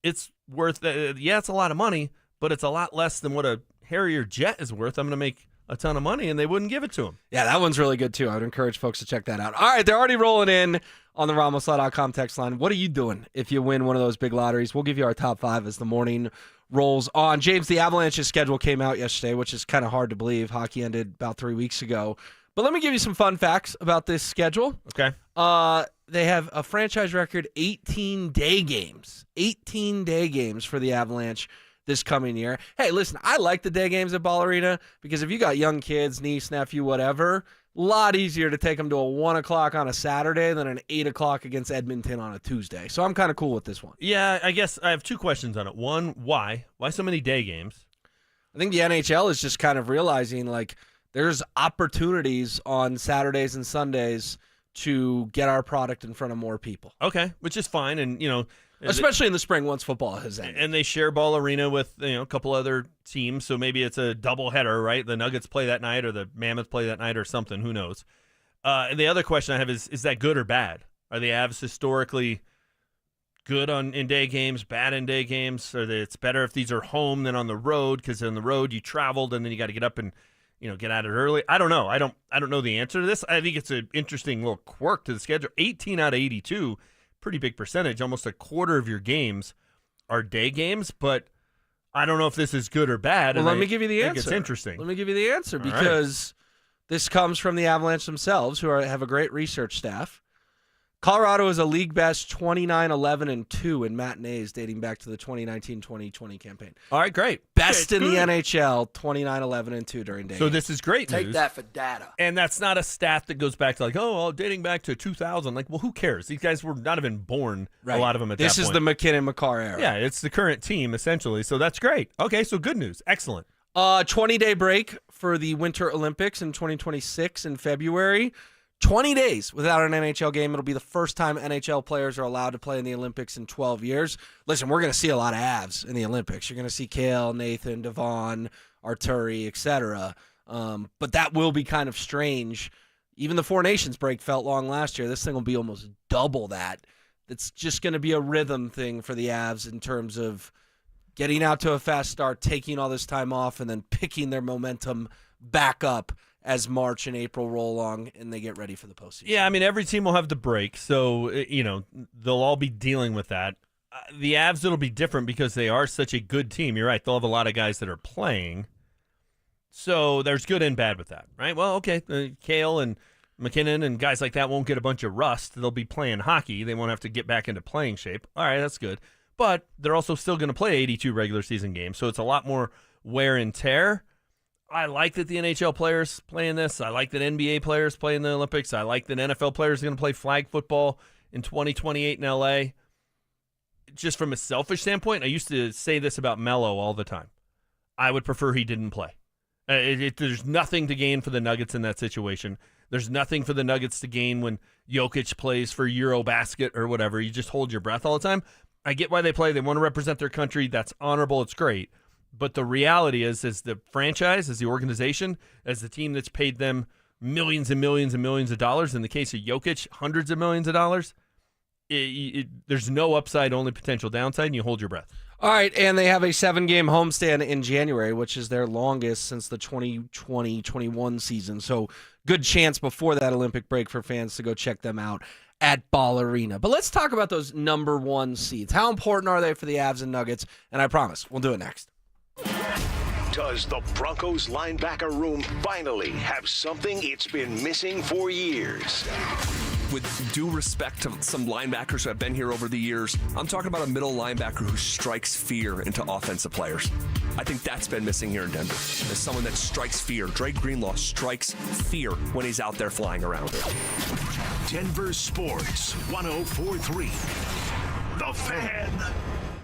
it's worth it's a lot of money, but it's a lot less than what a Harrier jet is worth. I'm going to make a ton of money, and they wouldn't give it to him. Yeah, that one's really good, too. I would encourage folks to check that out. All right, they're already rolling in on the RamosLaw.com text line. What are you doing if you win one of those big lotteries? We'll give you our top 5 as the morning rolls on. James, the Avalanche's schedule came out yesterday, which is kind of hard to believe. Hockey ended about 3 weeks ago. But let me give you some fun facts about this schedule. Okay. They have a franchise record 18 day games. 18 day games for the Avalanche this coming year. Hey, listen, I like the day games at Ball Arena because if you got young kids, niece, nephew, whatever, a lot easier to take them to a 1 o'clock on a Saturday than an 8 o'clock against Edmonton on a Tuesday. So I'm kind of cool with this one. Yeah, I guess I have 2 questions on it. One, why? Why so many day games? I think the NHL is just kind of realizing, like, there's opportunities on Saturdays and Sundays to get our product in front of more people. Okay, which is fine. And, especially in the spring once football has ended. And they share Ball Arena with a couple other teams, so maybe it's a doubleheader, right? The Nuggets play that night or the Mammoth play that night or something. Who knows? And the other question I have is that good or bad? Are the Avs historically good in day games, bad in day games? Or that it's better if these are home than on the road because on the road you traveled and then you got to get up and get at it early? I don't know. I don't know the answer to this. I think it's an interesting little quirk to the schedule. 18 out of 82. Pretty big percentage. Almost a quarter of your games are day games, but I don't know if this is good or bad. Well, let me give you the answer. It's interesting. Let me give you the answer because this comes from the Avalanche themselves, who have a great research staff. Colorado is a league best 29-11-2 in matinees dating back to the 2019-2020 campaign. All right, great. Best in the NHL, 29-11-2 during day. So this is great news. Take that for data. And that's not a stat that goes back to dating back to 2000. Like, well, who cares? These guys were not even born, a lot of them at that point. This is the McKinnon-McCarr era. Yeah, it's the current team, essentially. So that's great. Okay, so good news. Excellent. 20-day break for the Winter Olympics in 2026 in February. 20 days without an NHL game. It'll be the first time NHL players are allowed to play in the Olympics in 12 years. Listen, we're going to see a lot of Avs in the Olympics. You're going to see Kale, Nathan, Devon, Arturi, etc. But that will be kind of strange. Even the Four Nations break felt long last year. This thing will be almost double that. It's just going to be a rhythm thing for the Avs in terms of getting out to a fast start, taking all this time off, and then picking their momentum back up as March and April roll along and they get ready for the postseason. Yeah, I mean, every team will have the break, so, they'll all be dealing with that. The Avs, it'll be different because they are such a good team. You're right. They'll have a lot of guys that are playing. So there's good and bad with that, right? Well, okay, Kale and McKinnon and guys like that won't get a bunch of rust. They'll be playing hockey. They won't have to get back into playing shape. All right, that's good. But they're also still going to play 82 regular season games, so it's a lot more wear and tear. I like that the NHL players play in this. I like that NBA players play in the Olympics. I like that NFL players are going to play flag football in 2028 in LA. Just from a selfish standpoint, I used to say this about Melo all the time. I would prefer he didn't play. There's nothing to gain for the Nuggets in that situation. There's nothing for the Nuggets to gain when Jokic plays for Eurobasket or whatever. You just hold your breath all the time. I get why they play. They want to represent their country. That's honorable. It's great. But the reality is, as the franchise, as the organization, as the team that's paid them millions and millions and millions of dollars, in the case of Jokic, hundreds of millions of dollars, there's no upside, only potential downside, and you hold your breath. All right, and they have a 7-game homestand in January, which is their longest since the 2020-21 season. So good chance before that Olympic break for fans to go check them out at Ball Arena. But let's talk about those number one seeds. How important are they for the Avs and Nuggets? And I promise, we'll do it next. Does the Broncos linebacker room finally have something it's been missing for years? With due respect to some linebackers who have been here over the years, I'm talking about a middle linebacker who strikes fear into offensive players. I think that's been missing here in Denver. As someone that strikes fear. Drake Greenlaw strikes fear when he's out there flying around. Denver Sports 104.3. The Fan.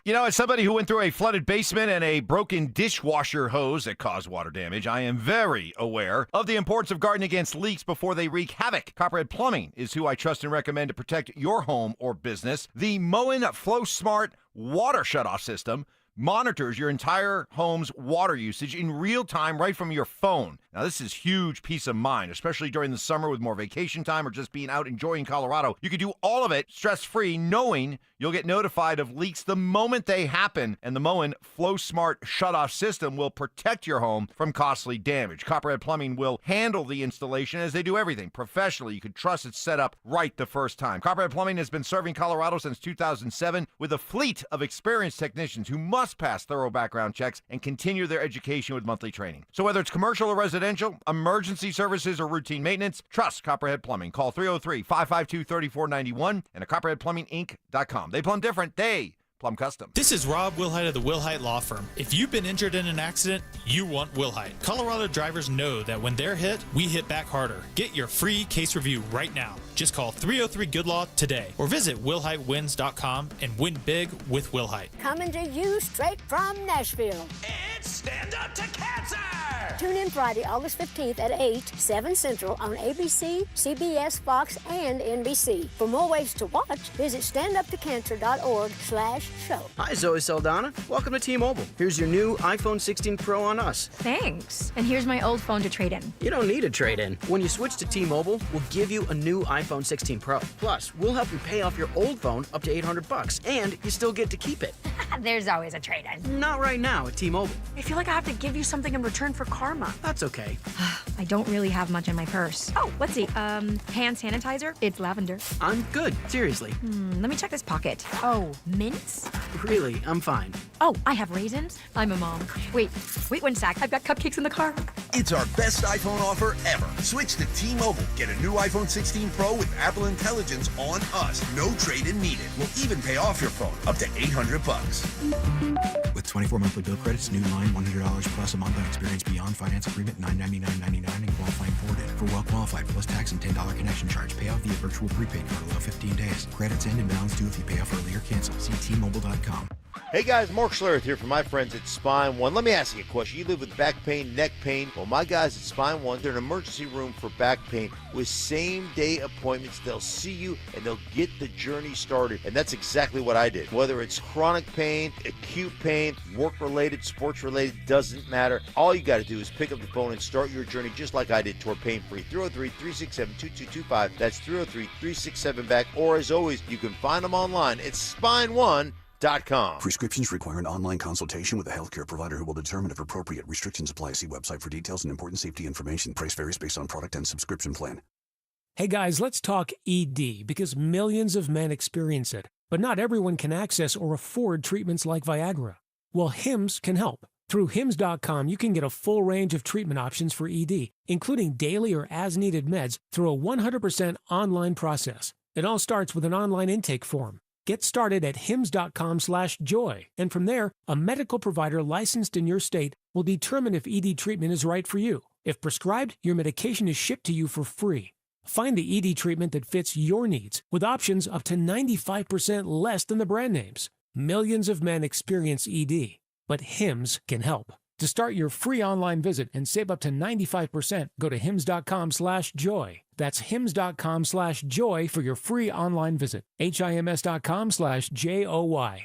You know, as somebody who went through a flooded basement and a broken dishwasher hose that caused water damage, I am very aware of the importance of guarding against leaks before they wreak havoc. Copperhead Plumbing is who I trust and recommend to protect your home or business. The Moen Flow Smart water shutoff system monitors your entire home's water usage in real time right from your phone. Now, this is huge peace of mind, especially during the summer with more vacation time or just being out enjoying Colorado. You can do all of it stress-free, knowing you'll get notified of leaks the moment they happen, and the Moen Flow Smart shutoff system will protect your home from costly damage. Copperhead Plumbing will handle the installation as they do everything professionally. You can trust it's set up right the first time. Copperhead Plumbing has been serving Colorado since 2007 with a fleet of experienced technicians who must pass thorough background checks and continue their education with monthly training. So whether it's commercial or residential, emergency services, or routine maintenance, trust Copperhead Plumbing. Call 303-552-3491 and at CopperheadPlumbingInc.com. They plumb different. They plumb custom. This is Rob Wilhite of the Wilhite Law Firm. If you've been injured in an accident, you want Wilhite. Colorado drivers know that when they're hit, we hit back harder. Get your free case review right now. Just call 303-GOOD-LAW today or visit WilhiteWins.com and win big with Wilhite. Coming to you straight from Nashville. It's Stand Up to Cancer! Tune in Friday, August 15th at 8, 7 Central on ABC, CBS, Fox, and NBC. For more ways to watch, visit standuptocancer.org/show. Hi, Zoe Saldana. Welcome to T-Mobile. Here's your new iPhone 16 Pro on us. Thanks. And here's my old phone to trade in. You don't need a trade-in. When you switch to T-Mobile, we'll give you a new iPhone 16 Pro. Plus, we'll help you pay off your old phone up to $800, and you still get to keep it. There's always a trade-in. Not right now at T-Mobile. I feel like I have to give you something in return for karma. That's okay. I don't really have much in my purse. Oh, let's see. Hand sanitizer. It's lavender. I'm good. Seriously. Let me check this pocket. Oh, mints? Really, I'm fine. Oh, I have raisins. I'm a mom. Wait 1 sec. I've got cupcakes in the car. It's our best iPhone offer ever. Switch to T-Mobile. Get a new iPhone 16 Pro with Apple Intelligence on us. No trade-in needed. We'll even pay off your phone up to $800. With 24 monthly bill credits, new line $100 plus a month on experience beyond finance agreement $999.99 and qualifying forwarded. For well qualified plus tax and $10 connection charge. Pay off via virtual prepaid card. Allow 15 days. Credits end and balance due if you pay off early or cancel. See T-Mobile.com. Hey guys, Mark Schlereth here from my friends at Spine One. Let me ask you a question. You live with back pain, neck pain? Well, my guys at Spine One, they're an emergency room for back pain with same-day appointments. They'll see you and they'll get the journey started. And that's exactly what I did. Whether it's chronic pain, acute pain, work-related, sports-related, doesn't matter. All you got to do is pick up the phone and start your journey just like I did toward pain-free. 303-367-2225. That's 303-367-BACK. Or as always, you can find them online at SpineOne.com. Prescriptions require an online consultation with a healthcare provider who will determine if appropriate. Restrictions apply. See website for details and important safety information. Price varies based on product and subscription plan. Hey guys, let's talk ED because millions of men experience it, but not everyone can access or afford treatments like Viagra. Well, Hims can help. Through Hims.com, you can get a full range of treatment options for ED, including daily or as-needed meds through a 100% online process. It all starts with an online intake form. Get started at hims.com/joy, and from there, a medical provider licensed in your state will determine if ED treatment is right for you. If prescribed, your medication is shipped to you for free. Find the ED treatment that fits your needs with options up to 95% less than the brand names. Millions of men experience ED, but Hims can help. To start your free online visit and save up to 95%, go to hims.com/joy. That's hims.com/joy for your free online visit. HIMS.com/JOY.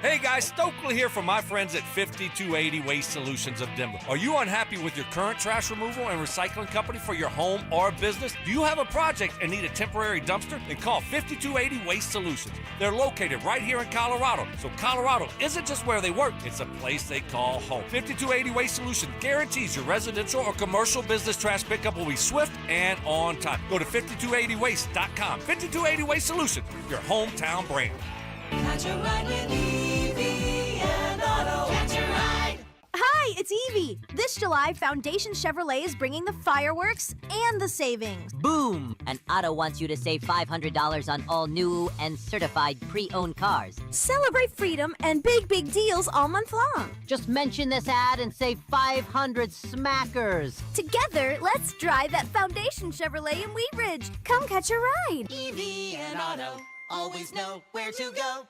Hey guys, Stokley here from my friends at 5280 Waste Solutions of Denver. Are you unhappy with your current trash removal and recycling company for your home or business? Do you have a project and need a temporary dumpster? Then call 5280 Waste Solutions. They're located right here in Colorado. So Colorado isn't just where they work, it's a place they call home. 5280 Waste Solutions guarantees your residential or commercial business trash pickup will be swift and on time. Go to 5280waste.com. 5280 Waste Solutions, your hometown brand. Catch a ride with Evie and Otto. Catch a ride. Hi, it's Evie. This July, Foundation Chevrolet is bringing the fireworks and the savings. Boom! And Otto wants you to save $500 on all new and certified pre-owned cars. Celebrate freedom and big deals all month long. Just mention this ad and save 500 smackers. Together, let's drive that Foundation Chevrolet in Wheat Ridge. Come catch a ride. Evie and Otto always know where to go.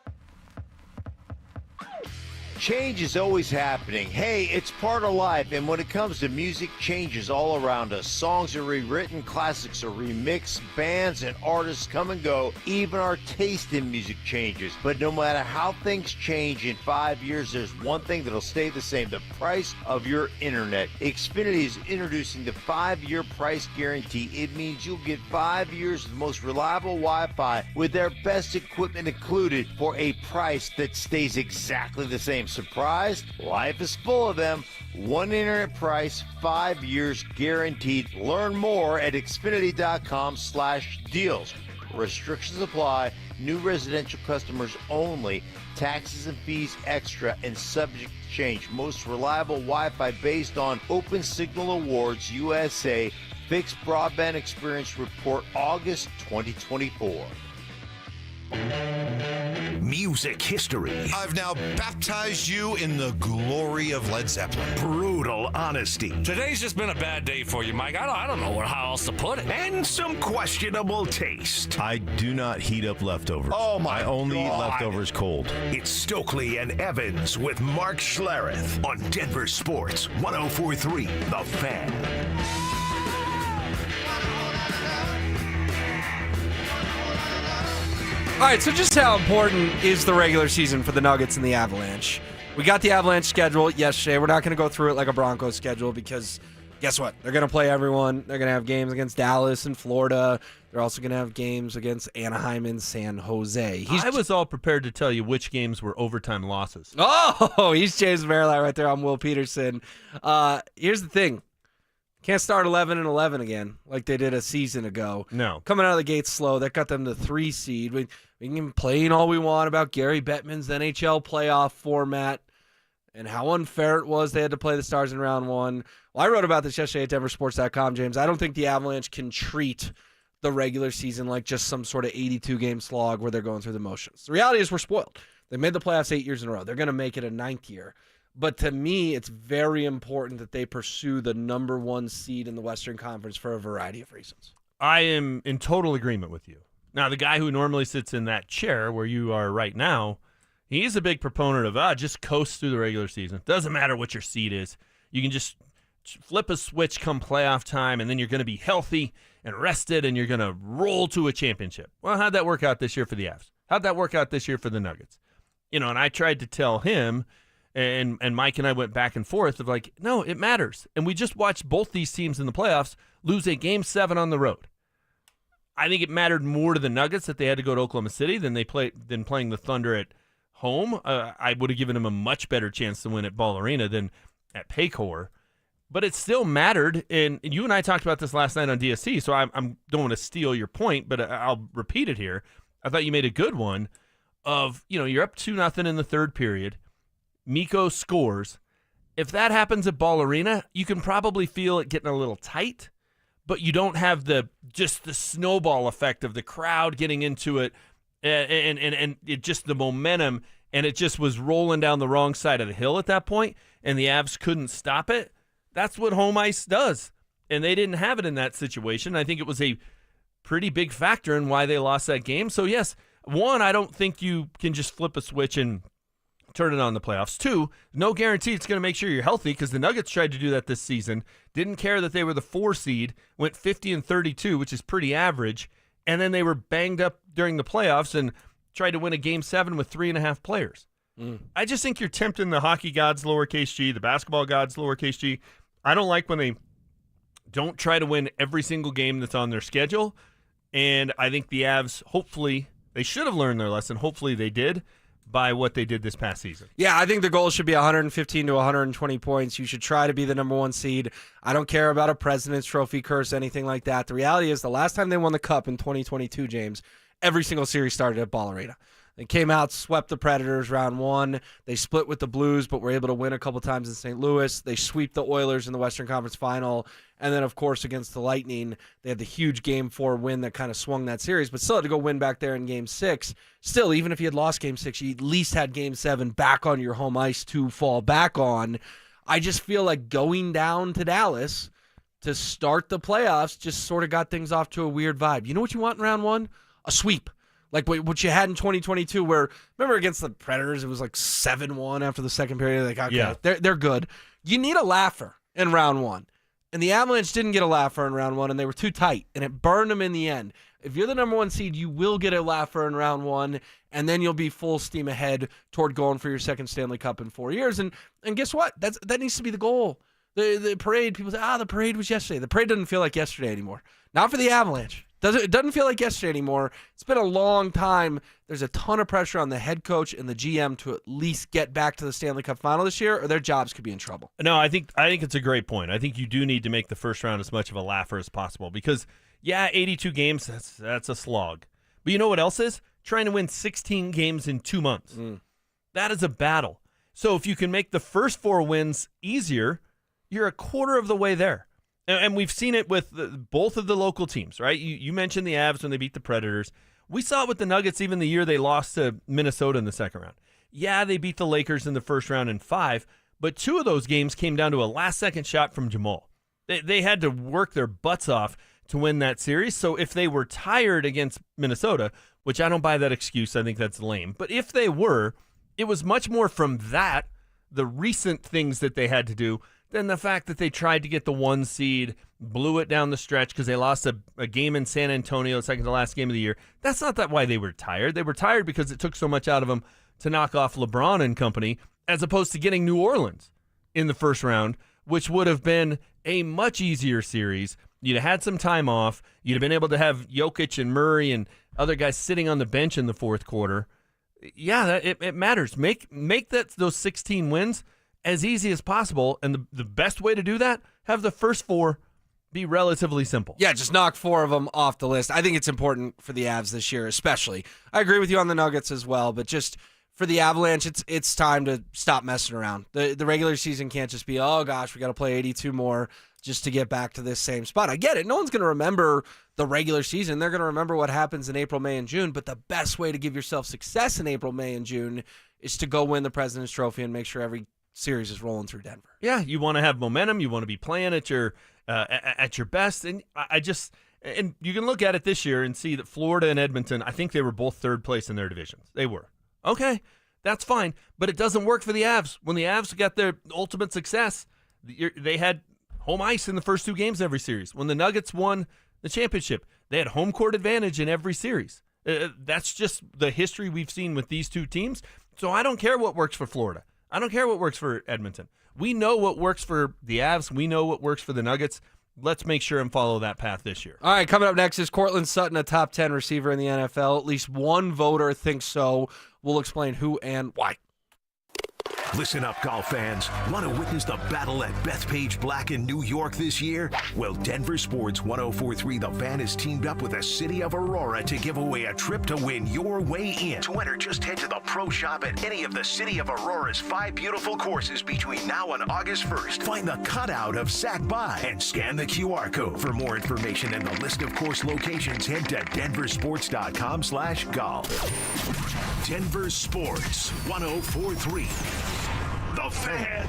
Change is always happening. Hey, it's part of life, and when it comes to music, change is all around us. Songs are rewritten, classics are remixed, bands and artists come and go. Even our taste in music changes. But no matter how things change in 5 years, there's one thing that'll stay the same: the price of your internet. Xfinity is introducing the 5-year price guarantee. It means you'll get 5 years of the most reliable Wi-Fi with their best equipment included for a price that stays exactly the same. Surprised? Life is full of them. One internet price, 5 years guaranteed. Learn more at Xfinity.com/deals. Restrictions apply. New residential customers only. Taxes and fees extra and subject to change. Most reliable Wi-Fi based on Open Signal Awards USA. Fixed Broadband Experience Report August 2024. Music history. I've now baptized you in the glory of Led Zeppelin. Brutal honesty. Today's just been a bad day for you, Mike. I don't know how else to put it. And some questionable taste. I do not heat up leftovers. Oh my I only eat God. leftovers cold. It's Stokley and Evans with Mark Schlereth on Denver Sports 104.3 The Fan. All right, so just how important is the regular season for the Nuggets and the Avalanche? We got the Avalanche schedule yesterday. We're not going to go through it like a Broncos schedule because guess what? They're going to play everyone. They're going to have games against Dallas and Florida. They're also going to have games against Anaheim and San Jose. I was all prepared to tell you which games were overtime losses. Oh, he's James Merrill right there. I'm Will Peterson. Here's the thing. Can't start 11-11 again like they did a season ago. No. Coming out of the gates slow. That got them to 3 seed. We can complain all we want about Gary Bettman's NHL playoff format and how unfair it was they had to play the Stars in round 1. Well, I wrote about this yesterday at DenverSports.com, James. I don't think the Avalanche can treat the regular season like just some sort of 82-game slog where they're going through the motions. The reality is we're spoiled. They made the playoffs 8 years in a row. They're going to make it a 9th year. But to me, it's very important that they pursue the number 1 seed in the Western Conference for a variety of reasons. I am in total agreement with you. Now, the guy who normally sits in that chair where you are right now, He's a big proponent of just coast through the regular season. Doesn't matter what your seed is. You can just flip a switch come playoff time, and then you're going to be healthy and rested, and you're going to roll to a championship. Well, how'd that work out this year for the Avs? How'd that work out this year for the Nuggets? And I tried to tell him, and Mike and I went back and forth of like, no, it matters. And we just watched both these teams in the playoffs lose a Game 7 on the road. I think it mattered more to the Nuggets that they had to go to Oklahoma City than playing the Thunder at home. I would have given them a much better chance to win at Ball Arena than at Paycor. But it still mattered, and you and I talked about this last night on DSC, so I don't want to steal your point, but I'll repeat it here. I thought you made a good one of, you're up 2-0 in the third period. Mikko scores. If that happens at Ball Arena, you can probably feel it getting a little tight, but you don't have the snowball effect of the crowd getting into it and it just the momentum, and it just was rolling down the wrong side of the hill at that point, and the Avs couldn't stop it. That's what home ice does, and they didn't have it in that situation. I think it was a pretty big factor in why they lost that game. So, yes, one, I don't think you can just flip a switch and turn it on the playoffs. Two, no guarantee it's going to make sure you're healthy, because the Nuggets tried to do that this season, didn't care that they were the 4 seed, went 50-32, which is pretty average, and then they were banged up during the playoffs and tried to win a Game 7 with 3.5 players. I just think you're tempting the hockey gods, lowercase g, the basketball gods, lowercase g. I don't like when they don't try to win every single game that's on their schedule, and I think the Avs, hopefully, they should have learned their lesson. Hopefully they did by what they did this past season. Yeah, I think the goal should be 115 to 120 points. You should try to be the number 1 seed. I don't care about a President's Trophy curse, anything like that. The reality is the last time they won the Cup in 2022, James, every single series started at Ball Arena. They came out, swept the Predators round 1. They split with the Blues, but were able to win a couple times in St. Louis. They sweep the Oilers in the Western Conference Final. And then, of course, against the Lightning, they had the huge Game 4 win that kind of swung that series, but still had to go win back there in Game 6. Still, even if you had lost Game 6, you at least had Game 7 back on your home ice to fall back on. I just feel like going down to Dallas to start the playoffs just sort of got things off to a weird vibe. You know what you want in round 1? A sweep. Like what you had in 2022 where, remember against the Predators, it was like 7-1 after the second period. Like, okay, yeah, they're good. You need a laugher in round 1. And the Avalanche didn't get a laugher in round 1, and they were too tight, and it burned them in the end. If you're the number 1 seed, you will get a laugher in round 1, and then you'll be full steam ahead toward going for your second Stanley Cup in 4 years. And guess what? That needs to be the goal. The parade, people say, the parade was yesterday. The parade doesn't feel like yesterday anymore. Not for the Avalanche. It doesn't feel like yesterday anymore. It's been a long time. There's a ton of pressure on the head coach and the GM to at least get back to the Stanley Cup final this year, or their jobs could be in trouble. No, I think it's a great point. I think you do need to make the first round as much of a laugher as possible because, 82 games, that's a slog. But you know what else is? Trying to win 16 games in 2 months. That is a battle. So if you can make the first 4 wins easier, you're a quarter of the way there. And we've seen it with both of the local teams, right? You mentioned the Avs when they beat the Predators. We saw it with the Nuggets even the year they lost to Minnesota in the second round. Yeah, they beat the Lakers in the first round in 5, but 2 of those games came down to a last-second shot from Jamal. They had to work their butts off to win that series. So if they were tired against Minnesota, which I don't buy that excuse, I think that's lame, but if they were, it was much more from that, the recent things that they had to do, than the fact that they tried to get the 1 seed, blew it down the stretch because they lost a game in San Antonio, second to last game of the year. That's not why they were tired. They were tired because it took so much out of them to knock off LeBron and company, as opposed to getting New Orleans in the first round, which would have been a much easier series. You'd have had some time off. You'd have been able to have Jokic and Murray and other guys sitting on the bench in the fourth quarter. Yeah, it matters. Make those 16 wins as easy as possible, and the best way to do that, have the first 4 be relatively simple. Yeah, just knock 4 of them off the list. I think it's important for the Avs this year, especially. I agree with you on the Nuggets as well, but just for the Avalanche, it's time to stop messing around. The regular season can't just be, oh gosh, we got to play 82 more just to get back to this same spot. I get it. No one's going to remember the regular season. They're going to remember what happens in April, May, and June, but the best way to give yourself success in April, May, and June is to go win the President's Trophy and make sure every series is rolling through Denver. Yeah, you want to have momentum. You want to be playing at your best. And and you can look at it this year and see that Florida and Edmonton, I think they were both third place in their divisions. They were. Okay, That's fine, but it doesn't work for the Avs. When the Avs got their ultimate success, they had home ice in the first 2 games every series. When the Nuggets won the championship, they had home court advantage in every series. That's just the history we've seen with these 2 teams. So I don't care what works for Florida. I don't care what works for Edmonton. We know what works for the Avs. We know what works for the Nuggets. Let's make sure and follow that path this year. All right, coming up next is Courtland Sutton, a top 10 receiver in the NFL. At least one voter thinks so. We'll explain who and why. Listen up, golf fans. Want to witness the battle at Bethpage Black in New York this year? Well, Denver Sports 104.3 The Fan has teamed up with the City of Aurora to give away a trip to win your way in. To enter, just head to the pro shop at any of the City of Aurora's 5 beautiful courses between now and August 1st. Find the cutout of Sac By and scan the QR code. For more information and the list of course locations, head to denversports.com/golf. Denver Sports 104.3 The Fan.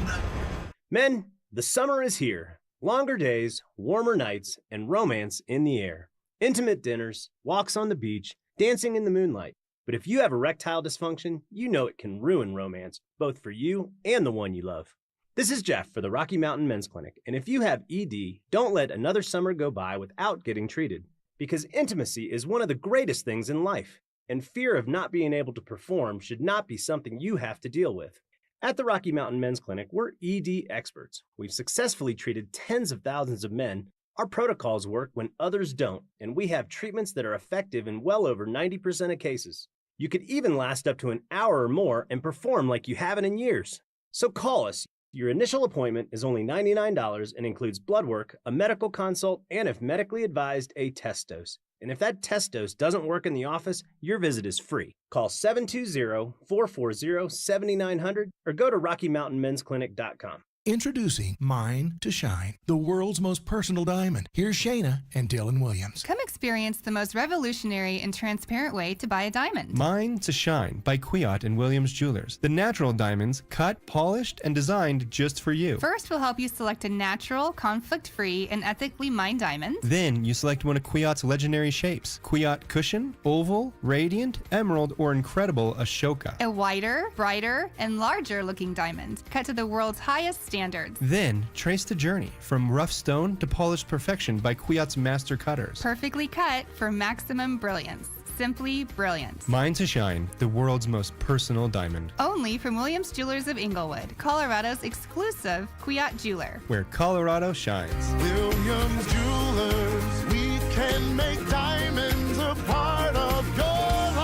Men, the summer is here. Longer days, warmer nights, and romance in the air. Intimate dinners, walks on the beach, dancing in the moonlight. But if you have erectile dysfunction, you know it can ruin romance, both for you and the one you love. This is Jeff for the Rocky Mountain Men's Clinic, and if you have ED, don't let another summer go by without getting treated. Because intimacy is one of the greatest things in life, and fear of not being able to perform should not be something you have to deal with. At the Rocky Mountain Men's Clinic, we're ED experts. We've successfully treated tens of thousands of men. Our protocols work when others don't, and we have treatments that are effective in well over 90% of cases. You could even last up to an hour or more and perform like you haven't in years. So call us. Your initial appointment is only $99 and includes blood work, a medical consult, and if medically advised, a test dose. And if that test dose doesn't work in the office, your visit is free. Call 720-440-7900 or go to RockyMountainMen'sClinic.com. Introducing Mine to Shine, the world's most personal diamond. Here's Shayna and Dylan Williams. Come experience the most revolutionary and transparent way to buy a diamond. Mine to Shine by Kwiat and Williams Jewelers. The natural diamonds cut, polished, and designed just for you. First, we'll help you select a natural, conflict-free, and ethically mined diamond. Then you select one of Kwiat's legendary shapes. Kwiat Cushion, Oval, Radiant, Emerald, or Incredible Ashoka. A wider, brighter, and larger looking diamond, cut to the world's highest standards. Then trace the journey from rough stone to polished perfection by Kwiat's master cutters. Perfectly cut for maximum brilliance. Simply brilliant. Mine to Shine, the world's most personal diamond. Only from Williams Jewelers of Inglewood, Colorado's exclusive Kwiat jeweler. Where Colorado shines. Williams Jewelers, we can make diamonds a part of your life.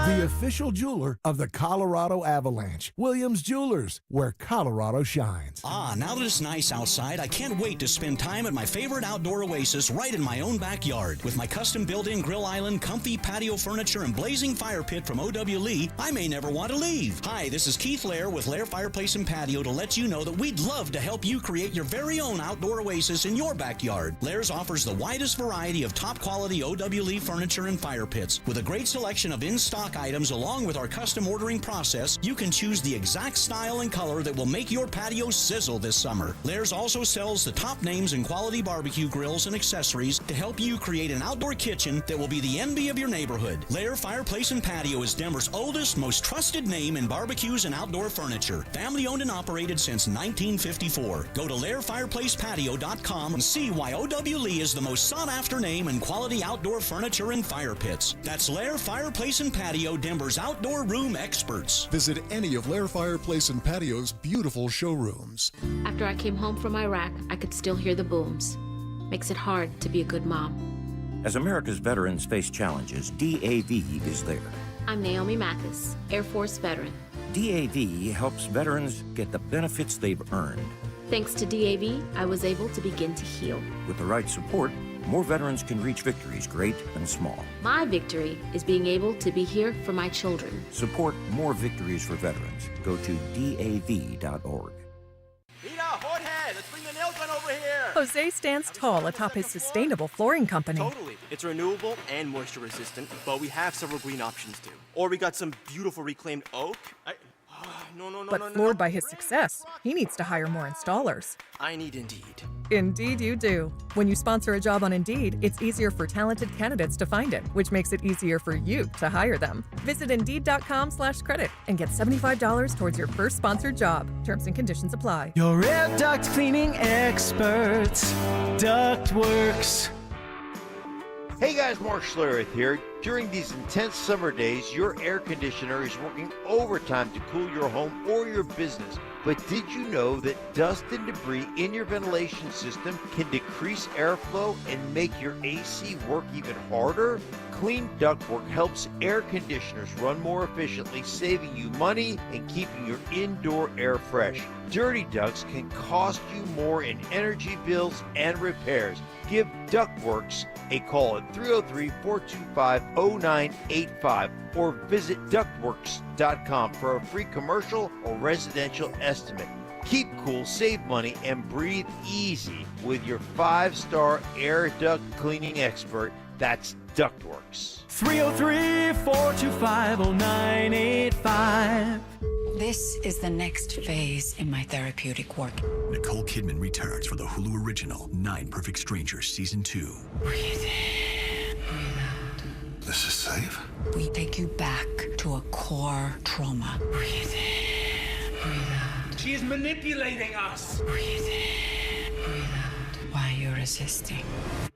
The official jeweler of the Colorado Avalanche. Williams Jewelers, where Colorado shines. Ah, now that it's nice outside, I can't wait to spend time at my favorite outdoor oasis right in my own backyard. With my custom built-in grill island, comfy patio furniture, and blazing fire pit from O.W. Lee, I may never want to leave. Hi, this is Keith Lair with Lair Fireplace and Patio to let you know that we'd love to help you create your very own outdoor oasis in your backyard. Lair's offers the widest variety of top-quality O.W. Lee furniture and fire pits. With a great selection of in-stock items along with our custom ordering process, you can choose the exact style and color that will make your patio sizzle this summer. Lair's also sells the top names in quality barbecue grills and accessories to help you create an outdoor kitchen that will be the envy of your neighborhood. Lair Fireplace and Patio is Denver's oldest, most trusted name in barbecues and outdoor furniture. Family owned and operated since 1954. Go to LairFireplacePatio.com and see why O.W. Lee is the most sought after name in quality outdoor furniture and fire pits. That's Lair Fireplace and Patio, Denver's outdoor room experts. Visit any of Lair Fireplace and Patio's beautiful showrooms. After I came home from Iraq, I could still hear the booms. Makes it hard to be a good mom. As America's veterans face challenges, DAV is there. I'm Naomi Mathis, Air Force veteran. DAV helps veterans get the benefits they've earned. Thanks to DAV, I was able to begin to heal. With the right support, more veterans can reach victories, great and small. My victory is being able to be here for my children. Support more victories for veterans. Go to DAV.org. Let's bring the nail gun over here. Jose stands tall atop his sustainable flooring company. Totally. It's renewable and moisture resistant, but we have several green options too. Or we got some beautiful reclaimed oak. But floored by his success, he needs to hire more installers. I need Indeed. Indeed you do. When you sponsor a job on Indeed, it's easier for talented candidates to find it, which makes it easier for you to hire them. Visit Indeed.com/credit and get $75 towards your first sponsored job. Terms and conditions apply. Your air duct cleaning experts, Ductworks. Hey guys, Mark Schlereth here. During these intense summer days, your air conditioner is working overtime to cool your home or your business. But did you know that dust and debris in your ventilation system can decrease airflow and make your AC work even harder? Clean ductwork helps air conditioners run more efficiently, saving you money and keeping your indoor air fresh. Dirty ducts can cost you more in energy bills and repairs. Give Ductworks a call at 303-425-0985 or visit ductworks.com for a free commercial or residential estimate. Keep cool, save money, and breathe easy with your 5-star air duct cleaning expert. That's Ductworks. 303-425-0985. This is the next phase in my therapeutic work. Nicole Kidman returns for the Hulu original 9 Perfect Strangers Season 2. Breathe in, breathe out. This is safe? We take you back to a core trauma. Breathe in, breathe out. She is manipulating us. Breathe in, breathe out. Why you're resisting.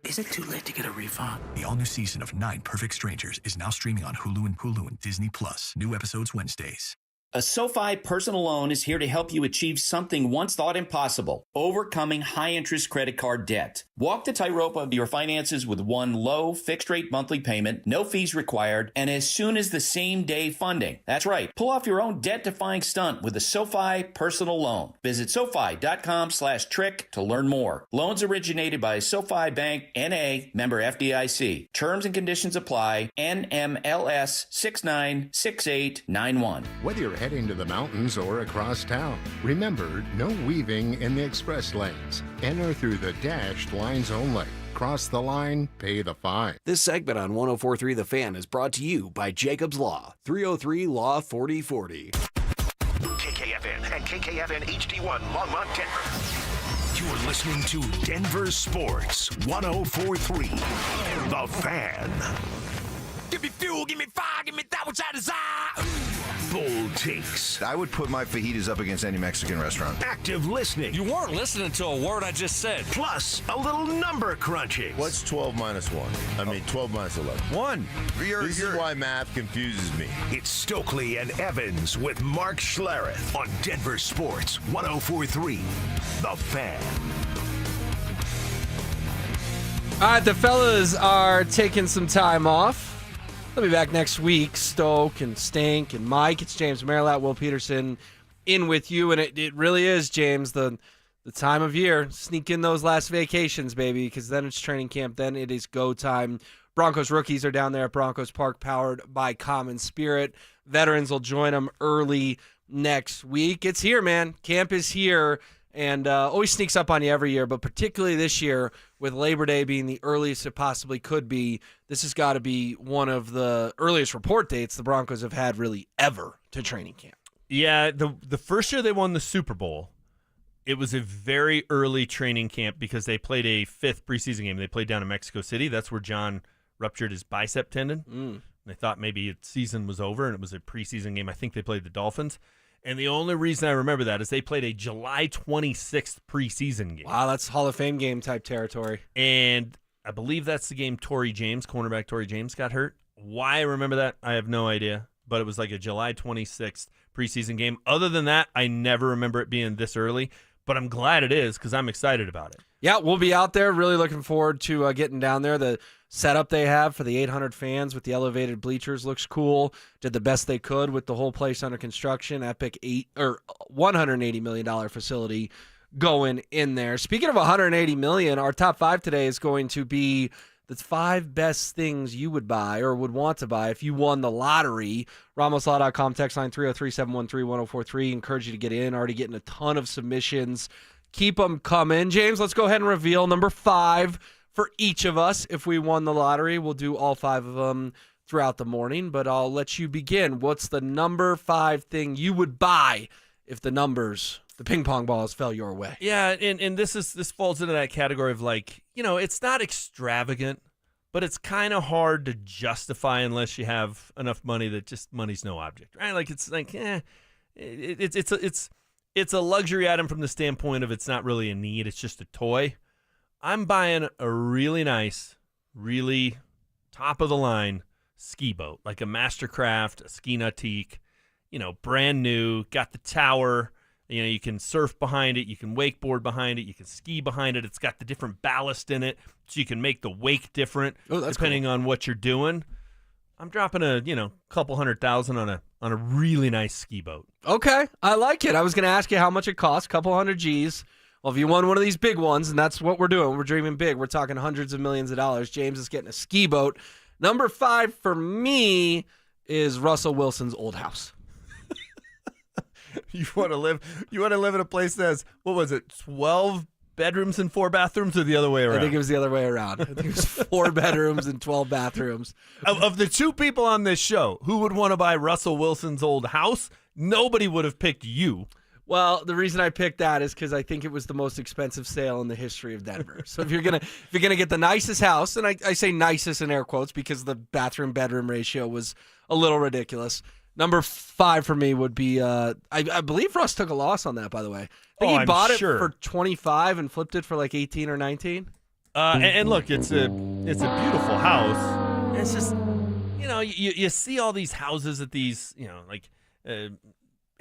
Is it too late to get a refund? The all-new season of 9 Perfect Strangers is now streaming on Hulu and Disney+. New episodes Wednesdays. A SoFi personal loan is here to help you achieve something once thought impossible: overcoming high-interest credit card debt. Walk the tightrope of your finances with one low, fixed-rate monthly payment, no fees required, and as soon as the same-day funding. That's right. Pull off your own debt-defying stunt with a SoFi personal loan. Visit SoFi.com/trick to learn more. Loans originated by SoFi Bank, N.A., member FDIC. Terms and conditions apply. NMLS 696891. Whether you're heading to the mountains or across town, remember, no weaving in the express lanes. Enter through the dashed lines only. Cross the line, pay the fine. This segment on 104.3 The Fan is brought to you by Jacob's Law, 303 Law 4040. KKFN and KKFN HD1 Longmont, Denver. You're listening to Denver Sports 104.3 The Fan. Give me fuel, give me fire, give me that which I desire. Bold takes. I would put my fajitas up against any Mexican restaurant. Active listening. You weren't listening to a word I just said. Plus, a little number crunching. What's 12 minus 1? I mean, 12 minus 11. 1. This is why math confuses me. It's Stokley and Evans with Mark Schlereth on Denver Sports 104.3 The Fan. All right, the fellas are taking some time off. They'll be back next week. Stoke and Stink and Mike. It's James Marilat, Will Peterson in with you. And it really is, James, the time of year. Sneak in those last vacations, baby, because then it's training camp. Then it is go time. Broncos rookies are down there at Broncos Park, powered by Common Spirit. Veterans will join them early next week. It's here, man. Camp is here. And always sneaks up on you every year, but particularly this year with Labor Day being the earliest it possibly could be, this has got to be one of the earliest report dates the Broncos have had really ever to training camp. Yeah, the first year they won the Super Bowl, it was a very early training camp because they played a 5th preseason game. They played down in Mexico City. That's where John ruptured his bicep tendon. They thought maybe its season was over, and it was a preseason game. I think they played the Dolphins. And the only reason I remember that is they played a July 26th preseason game. Wow, that's Hall of Fame game type territory. And I believe that's the game cornerback Torrey James got hurt. Why I remember that, I have no idea. But it was like a July 26th preseason game. Other than that, I never remember it being this early. But I'm glad it is because I'm excited about it. Yeah, we'll be out there. Really looking forward to getting down there. The setup they have for the 800 fans with the elevated bleachers looks cool. Did the best they could with the whole place under construction. Epic $180 million facility going in there. Speaking of $180 million, our top 5 today is going to be the 5 best things you would buy or would want to buy if you won the lottery. RamosLaw.com, text line 303-713-1043. Encourage you to get in. Already getting a ton of submissions. Keep them coming. James, let's go ahead and reveal number 5 for each of us. If we won the lottery, we'll do all 5 of them throughout the morning, but I'll let you begin. What's the number 5 thing you would buy if the ping pong balls fell your way? Yeah, and this falls into that category of like, it's not extravagant, but it's kind of hard to justify unless you have enough money that just money's no object, right? Like it's like, it's a luxury item from the standpoint of it's not really a need, it's just a toy. I'm buying a really nice, really top of the line ski boat, like a Mastercraft, a Ski Nautique, brand new, got the tower. You can surf behind it, you can wakeboard behind it, you can ski behind it. It's got the different ballast in it, so you can make the wake different depending on what you're doing. I'm dropping a couple $100,000 on a really nice ski boat. Okay, I like it. I was going to ask you how much it costs, couple hundred G's. Well, if you won one of these big ones, and that's what we're doing, we're dreaming big. We're talking hundreds of millions of dollars. James is getting a ski boat. Number 5 for me is Russell Wilson's old house. You want to live in a place that has, 12 bedrooms and 4 bathrooms, or the other way around? I think it was the other way around. I think it was 4 bedrooms and 12 bathrooms. Of the 2 people on this show who would want to buy Russell Wilson's old house, nobody would have picked you. Well, the reason I picked that is because I think it was the most expensive sale in the history of Denver. So if you're gonna get the nicest house, and I say nicest in air quotes because the bathroom-bedroom ratio was a little ridiculous. Number 5 for me would be, I believe Russ took a loss on that, by the way. I think he bought it for 25 and flipped it for like 18 or 19. And look, it's a beautiful house. It's just, you see all these houses that these,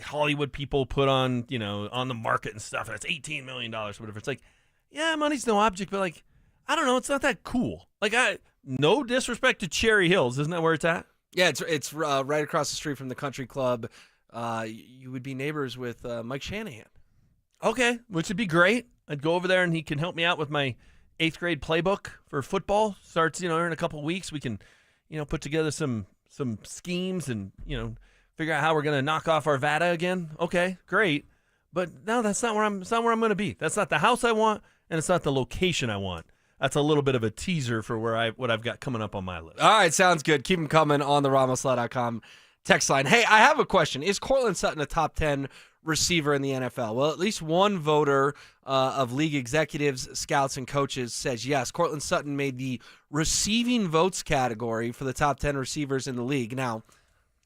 Hollywood people put on, on the market and stuff, and it's $18 million, whatever. It's like, yeah, money's no object, but like, I don't know, it's not that cool. Like, no disrespect to Cherry Hills, isn't that where it's at? Yeah, it's right across the street from the country club. You would be neighbors with Mike Shanahan. Okay, which would be great. I'd go over there and he can help me out with my 8th grade playbook for football. Starts, in a couple of weeks. We can, put together some schemes and, figure out how we're going to knock off our Vada again. Okay, great. But no, that's not where I'm going to be. That's not the house I want, and it's not the location I want. That's a little bit of a teaser for what I've got coming up on my list. All right, sounds good. Keep them coming on the RamosLaw.com text line. Hey, I have a question. Is Courtland Sutton a top 10 receiver in the NFL? Well, at least one voter of league executives, scouts, and coaches says yes. Courtland Sutton made the receiving votes category for the top 10 receivers in the league. Now,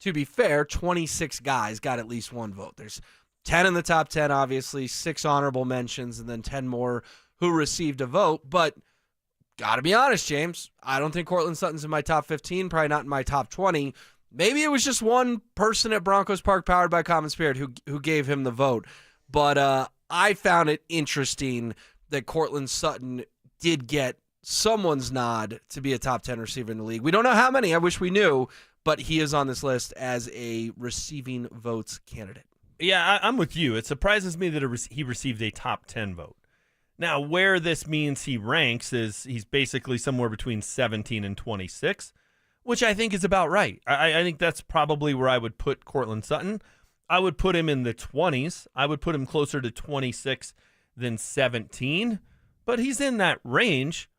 to be fair, 26 guys got at least one vote. There's 10 in the top 10, obviously, 6 honorable mentions, and then 10 more who received a vote. But got to be honest, James, I don't think Courtland Sutton's in my top 15, probably not in my top 20. Maybe it was just one person at Broncos Park powered by Common Spirit who gave him the vote. But I found it interesting that Courtland Sutton did get someone's nod to be a top 10 receiver in the league. We don't know how many. I wish we knew, but he is on this list as a receiving votes candidate. Yeah, I'm with you. It surprises me that he received a top 10 vote. Now, where this means he ranks is he's basically somewhere between 17 and 26, which I think is about right. I think that's probably where I would put Courtland Sutton. I would put him in the 20s. I would put him closer to 26 than 17, but he's in that range,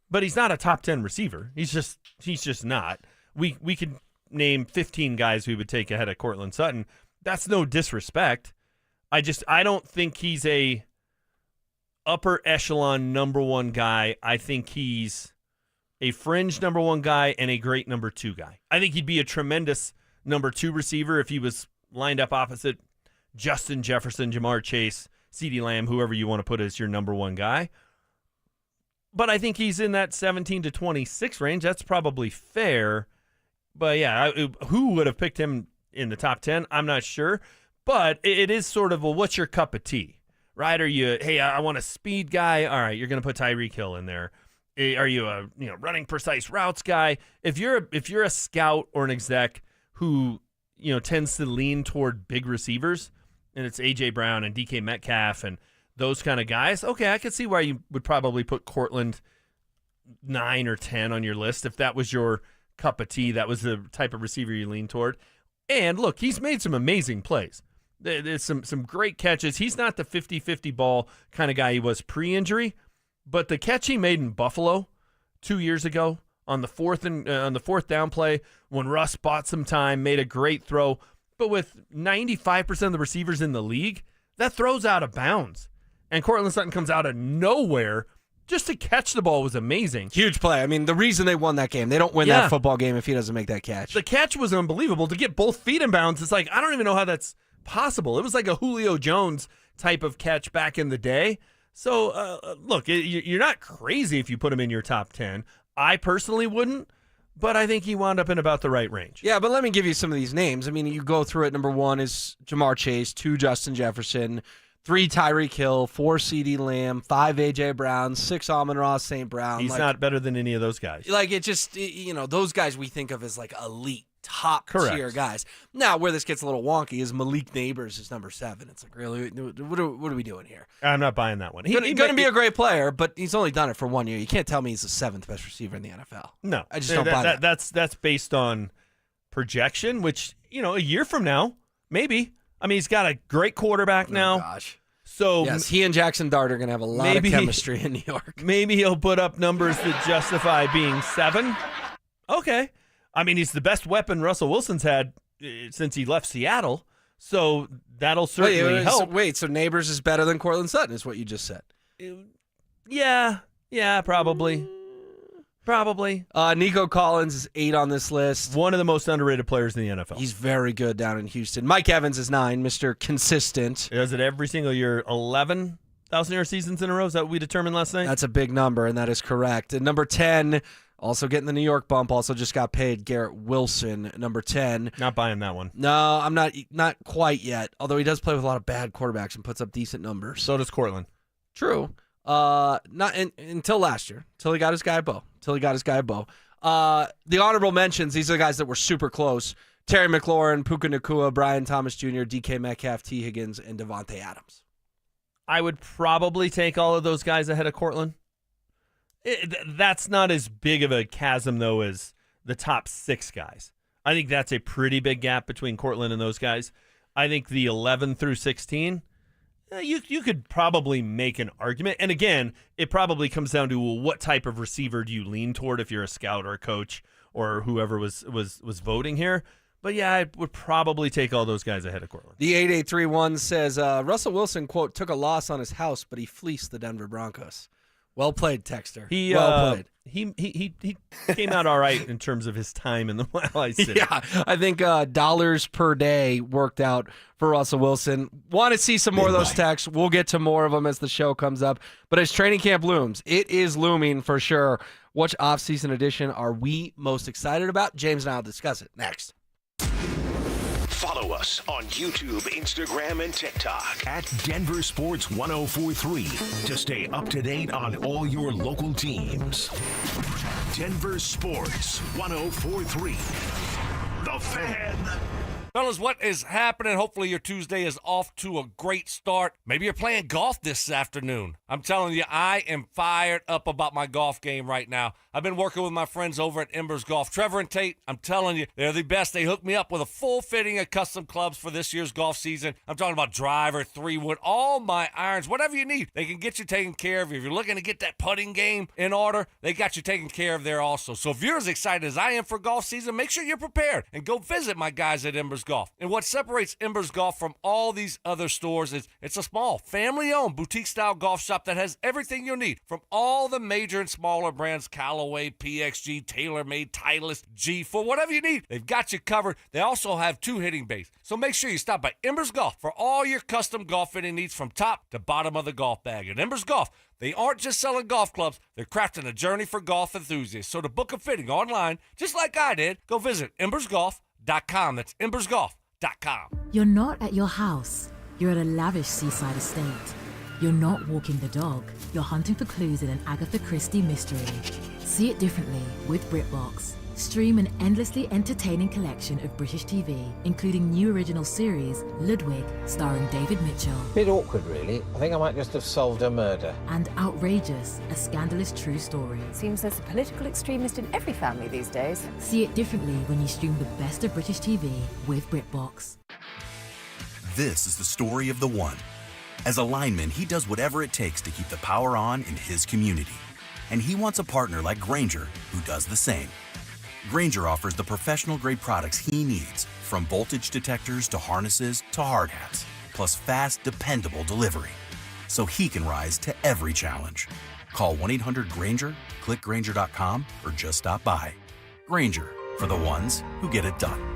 but he's not a top 10 receiver. He's just not. We could name 15 guys we would take ahead of Courtland Sutton. That's no disrespect. I don't think he's a upper echelon number 1 guy. I think he's a fringe number 1 guy and a great number 2 guy. I think he'd be a tremendous number 2 receiver if he was lined up opposite Justin Jefferson, Jamar Chase, CeeDee Lamb, whoever you want to put as your number 1 guy. But I think he's in that 17 to 26 range. That's probably fair. But yeah, who would have picked him in the top 10? I'm not sure. But it is sort of, well, what's your cup of tea? Right? Are you, hey, I want a speed guy. All right, you're going to put Tyreek Hill in there. Are you a running precise routes guy? If you're a scout or an exec who tends to lean toward big receivers, and it's AJ Brown and DK Metcalf and those kind of guys, okay, I could see why you would probably put Courtland 9 or 10 on your list if that was your cup of tea. That was the type of receiver you lean toward. And look, he's made some amazing plays. There's some great catches. He's not the 50-50 ball kind of guy he was pre-injury, but the catch he made in Buffalo 2 years ago on the fourth down play when Russ bought some time, made a great throw. But with 95% of the receivers in the league, that throw's out of bounds. And Courtland Sutton comes out of nowhere just to catch the ball was amazing. Huge play. I mean, the reason they won that game, they don't win that football game if he doesn't make that catch. The catch was unbelievable. To get both feet in bounds, it's like, I don't even know how that's possible. It was like a Julio Jones type of catch back in the day. So, look, you're not crazy if you put him in your top 10. I personally wouldn't, but I think he wound up in about the right range. Yeah, but let me give you some of these names. I mean, you go through it. Number 1 is Jamar Chase, 2 Justin Jefferson, 3 Tyreek Hill, 4 CeeDee Lamb, 5 A.J. Brown, 6 Amon-Ra St. Brown. He's not better than any of those guys. Like, it just, those guys we think of as like elite, top-tier guys. Now, where this gets a little wonky is Malik Neighbors is number 7. It's like, really, what are we doing here? I'm not buying that one. He's going to be a great player, but he's only done it for 1 year. You can't tell me he's the 7th best receiver in the NFL. No. I just don't buy that. That's based on projection, which, a year from now, maybe. I mean, he's got a great quarterback now. Oh, gosh. So yes, he and Jackson Dart are going to have a lot of chemistry in New York. Maybe he'll put up numbers that justify being 7. Okay. I mean, he's the best weapon Russell Wilson's had since he left Seattle, so that'll certainly help. So Neighbors is better than Courtland Sutton is what you just said. Yeah, probably. Nico Collins is 8 on this list. One of the most underrated players in the NFL. He's very good down in Houston. Mike Evans is 9, Mr. Consistent. He does it every single year. 11,000-yard seasons in a row. Is that what we determined last night? That's a big number, and that is correct. And number 10, also getting the New York bump, also just got paid, Garrett Wilson, number 10. Not buying that one. No, I'm not quite yet, although he does play with a lot of bad quarterbacks and puts up decent numbers. So does Courtland. True. Not until last year, until he got his guy Bo. The honorable mentions, these are the guys that were super close. Terry McLaurin, Puka Nacua, Brian Thomas Jr., DK Metcalf, T. Higgins, and Devontae Adams. I would probably take all of those guys ahead of Courtland. That's not as big of a chasm, though, as the top 6 guys. I think that's a pretty big gap between Courtland and those guys. I think the 11 through 16, you could probably make an argument. And again, it probably comes down to what type of receiver do you lean toward if you're a scout or a coach or whoever was voting here. But yeah, I would probably take all those guys ahead of Courtland. The 8831 says, Russell Wilson, quote, took a loss on his house, but he fleeced the Denver Broncos. Well played, Texter. Well played. He came out all right in terms of his time in the Mile City. Yeah, I think dollars per day worked out for Russell Wilson. Want to see some more of those texts. We'll get to more of them as the show comes up. But as training camp looms, it is looming for sure. Which offseason edition are we most excited about? James and I will discuss it next. Follow us on YouTube, Instagram, and TikTok at Denver Sports 1043 to stay up to date on all your local teams. Denver Sports 1043. The Fan. Fellas, what is happening? Hopefully your Tuesday is off to a great start. Maybe you're playing golf this afternoon. I'm telling you, I am fired up about my golf game right now. I've been working with my friends over at Embers Golf. Trevor and Tate, I'm telling you, they're the best. They hooked me up with a full fitting of custom clubs for this year's golf season. I'm talking about driver, 3-wood, all my irons, whatever you need. They can get you taken care of. If you're looking to get that putting game in order, they got you taken care of there also. So if you're as excited as I am for golf season, make sure you're prepared and go visit my guys at Embers Golf. And what separates Embers Golf from all these other stores is it's a small, family-owned, boutique-style golf shop that has everything you'll need from all the major and smaller brands, Callaway, PXG, TaylorMade, Titleist, G4, whatever you need. They've got you covered. They also have 2 hitting bays. So make sure you stop by Embers Golf for all your custom golf fitting needs from top to bottom of the golf bag. At Embers Golf, they aren't just selling golf clubs, they're crafting a journey for golf enthusiasts. So to book a fitting online, just like I did, go visit embersgolf.com. That's embersgolf.com. You're not at your house. You're at a lavish seaside estate. You're not walking the dog. You're hunting for clues in an Agatha Christie mystery. See it differently with BritBox. Stream an endlessly entertaining collection of British TV, including new original series, Ludwig, starring David Mitchell. Bit awkward, really. I think I might just have solved a murder. And Outrageous, a scandalous true story. Seems there's a political extremist in every family these days. See it differently when you stream the best of British TV with BritBox. This is the story of the one. As a lineman, he does whatever it takes to keep the power on in his community. And he wants a partner like Grainger, who does the same. Grainger offers the professional-grade products he needs, from voltage detectors to harnesses to hard hats, plus fast, dependable delivery, so he can rise to every challenge. Call 1-800-GRAINGER, click Grainger.com, or just stop by. Grainger, for the ones who get it done.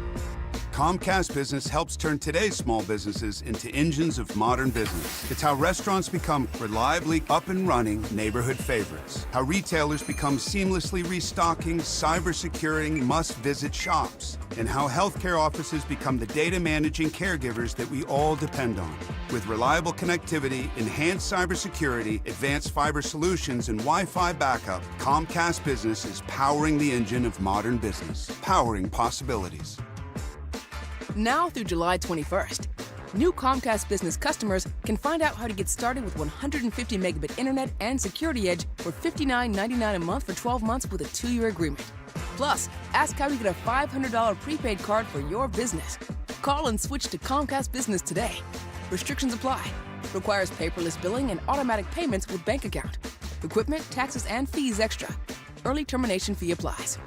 Comcast Business helps turn today's small businesses into engines of modern business. It's how restaurants become reliably up and running neighborhood favorites. How retailers become seamlessly restocking, cyber-securing, must-visit shops. And how healthcare offices become the data managing caregivers that we all depend on. With reliable connectivity, enhanced cybersecurity, advanced fiber solutions, and Wi-Fi backup, Comcast Business is powering the engine of modern business. Powering possibilities. Now through July 21st, new Comcast Business customers can find out how to get started with 150 megabit internet and Security Edge for $59.99 a month for 12 months with a 2-year agreement. Plus, ask how to get a $500 prepaid card for your business. Call and switch to Comcast Business today. Restrictions apply. Requires paperless billing and automatic payments with bank account. Equipment, taxes, and fees extra. Early termination fee applies.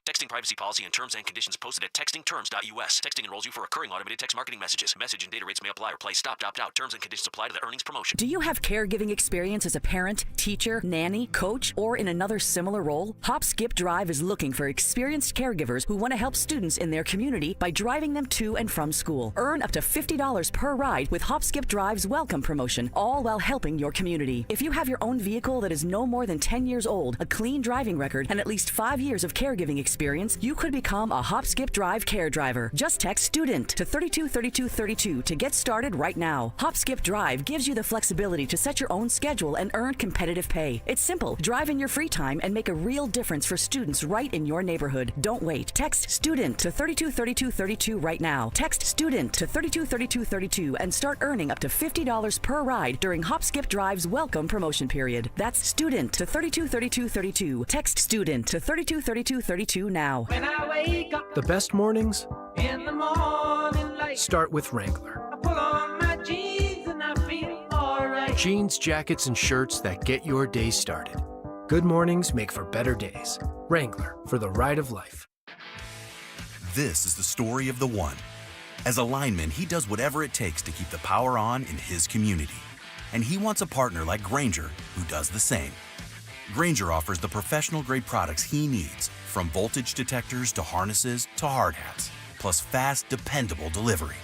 Texting privacy policy and terms and conditions posted at textingterms.us. Texting enrolls you for recurring automated text marketing messages. Message and data rates may apply or play stop, opt out. Terms and conditions apply to the earnings promotion. Do you have caregiving experience as a parent, teacher, nanny, coach, or in another similar role? Hop Skip Drive is looking for experienced caregivers who want to help students in their community by driving them to and from school. Earn up to $50 per ride with Hop Skip Drive's welcome promotion, all while helping your community. If you have your own vehicle that is no more than 10 years old, a clean driving record, and at least 5 years of caregiving experience, you could become a Hop Skip Drive care driver. Just text STUDENT to 323232 to get started right now. Hop Skip Drive gives you the flexibility to set your own schedule and earn competitive pay. It's simple. Drive in your free time and make a real difference for students right in your neighborhood. Don't wait. Text STUDENT to 323232 right now. Text STUDENT to 323232 and start earning up to $50 per ride during Hop Skip Drive's welcome promotion period. That's STUDENT to 323232. Text STUDENT to 323232 now. When I wake up, the best mornings in the morning light start with Wrangler. I pull on my jeans and I feel alright. Jeans, jackets, and shirts that get your day started. Good mornings make for better days. Wrangler, for the ride of life. This is the story of the one. As a lineman, he does whatever it takes to keep the power on in his community. And he wants a partner like Grainger who does the same. Grainger offers the professional-grade products he needs, from voltage detectors to harnesses to hard hats, plus fast, dependable delivery,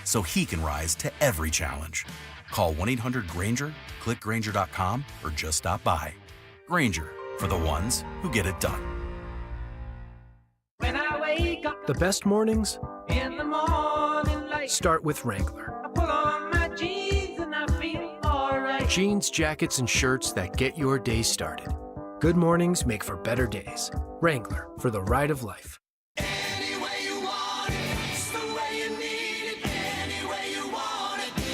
so he can rise to every challenge. Call 1-800-GRAINGER, click Grainger.com, or just stop by. Grainger, for the ones who get it done. When I wake up, the best mornings in the morning light start with Wrangler. I pull on my jeans and I feel alright. Jeans, jackets, and shirts that get your day started. Good mornings make for better days. Wrangler, for the ride of life.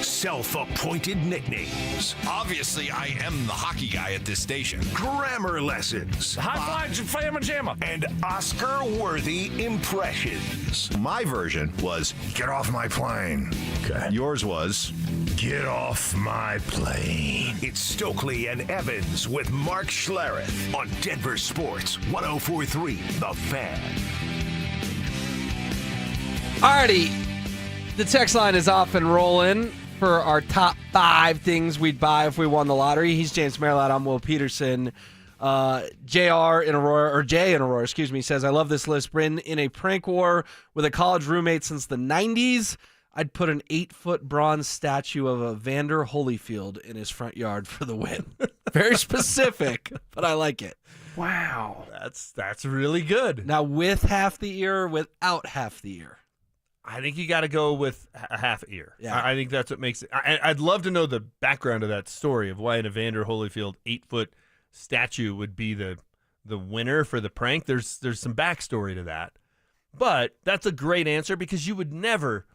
Self-appointed nicknames. Obviously, I am the hockey guy at this station. Grammar lessons. High five, Flamma Jamma. And Oscar-worthy impressions. My version was, get off my plane. Okay. Yours was, get off my plane. It's Stokley and Evans with Mark Schlereth on Denver Sports 104.3 The Fan. Alrighty, the text line is off and rolling for our top 5 things we'd buy if we won the lottery. He's James Merlot. I'm Will Peterson. Jay in Aurora, says, I love this list. Been in a prank war with a college roommate since the 90s. I'd put an 8-foot bronze statue of Evander Holyfield in his front yard for the win. Very specific, but I like it. Wow. That's really good. Now, with half the ear or without half the ear? I think you got to go with a half ear. Yeah. I think that's what makes it. I'd love to know the background of that story of why an Evander Holyfield 8-foot statue would be the winner for the prank. There's some backstory to that. But that's a great answer because you would never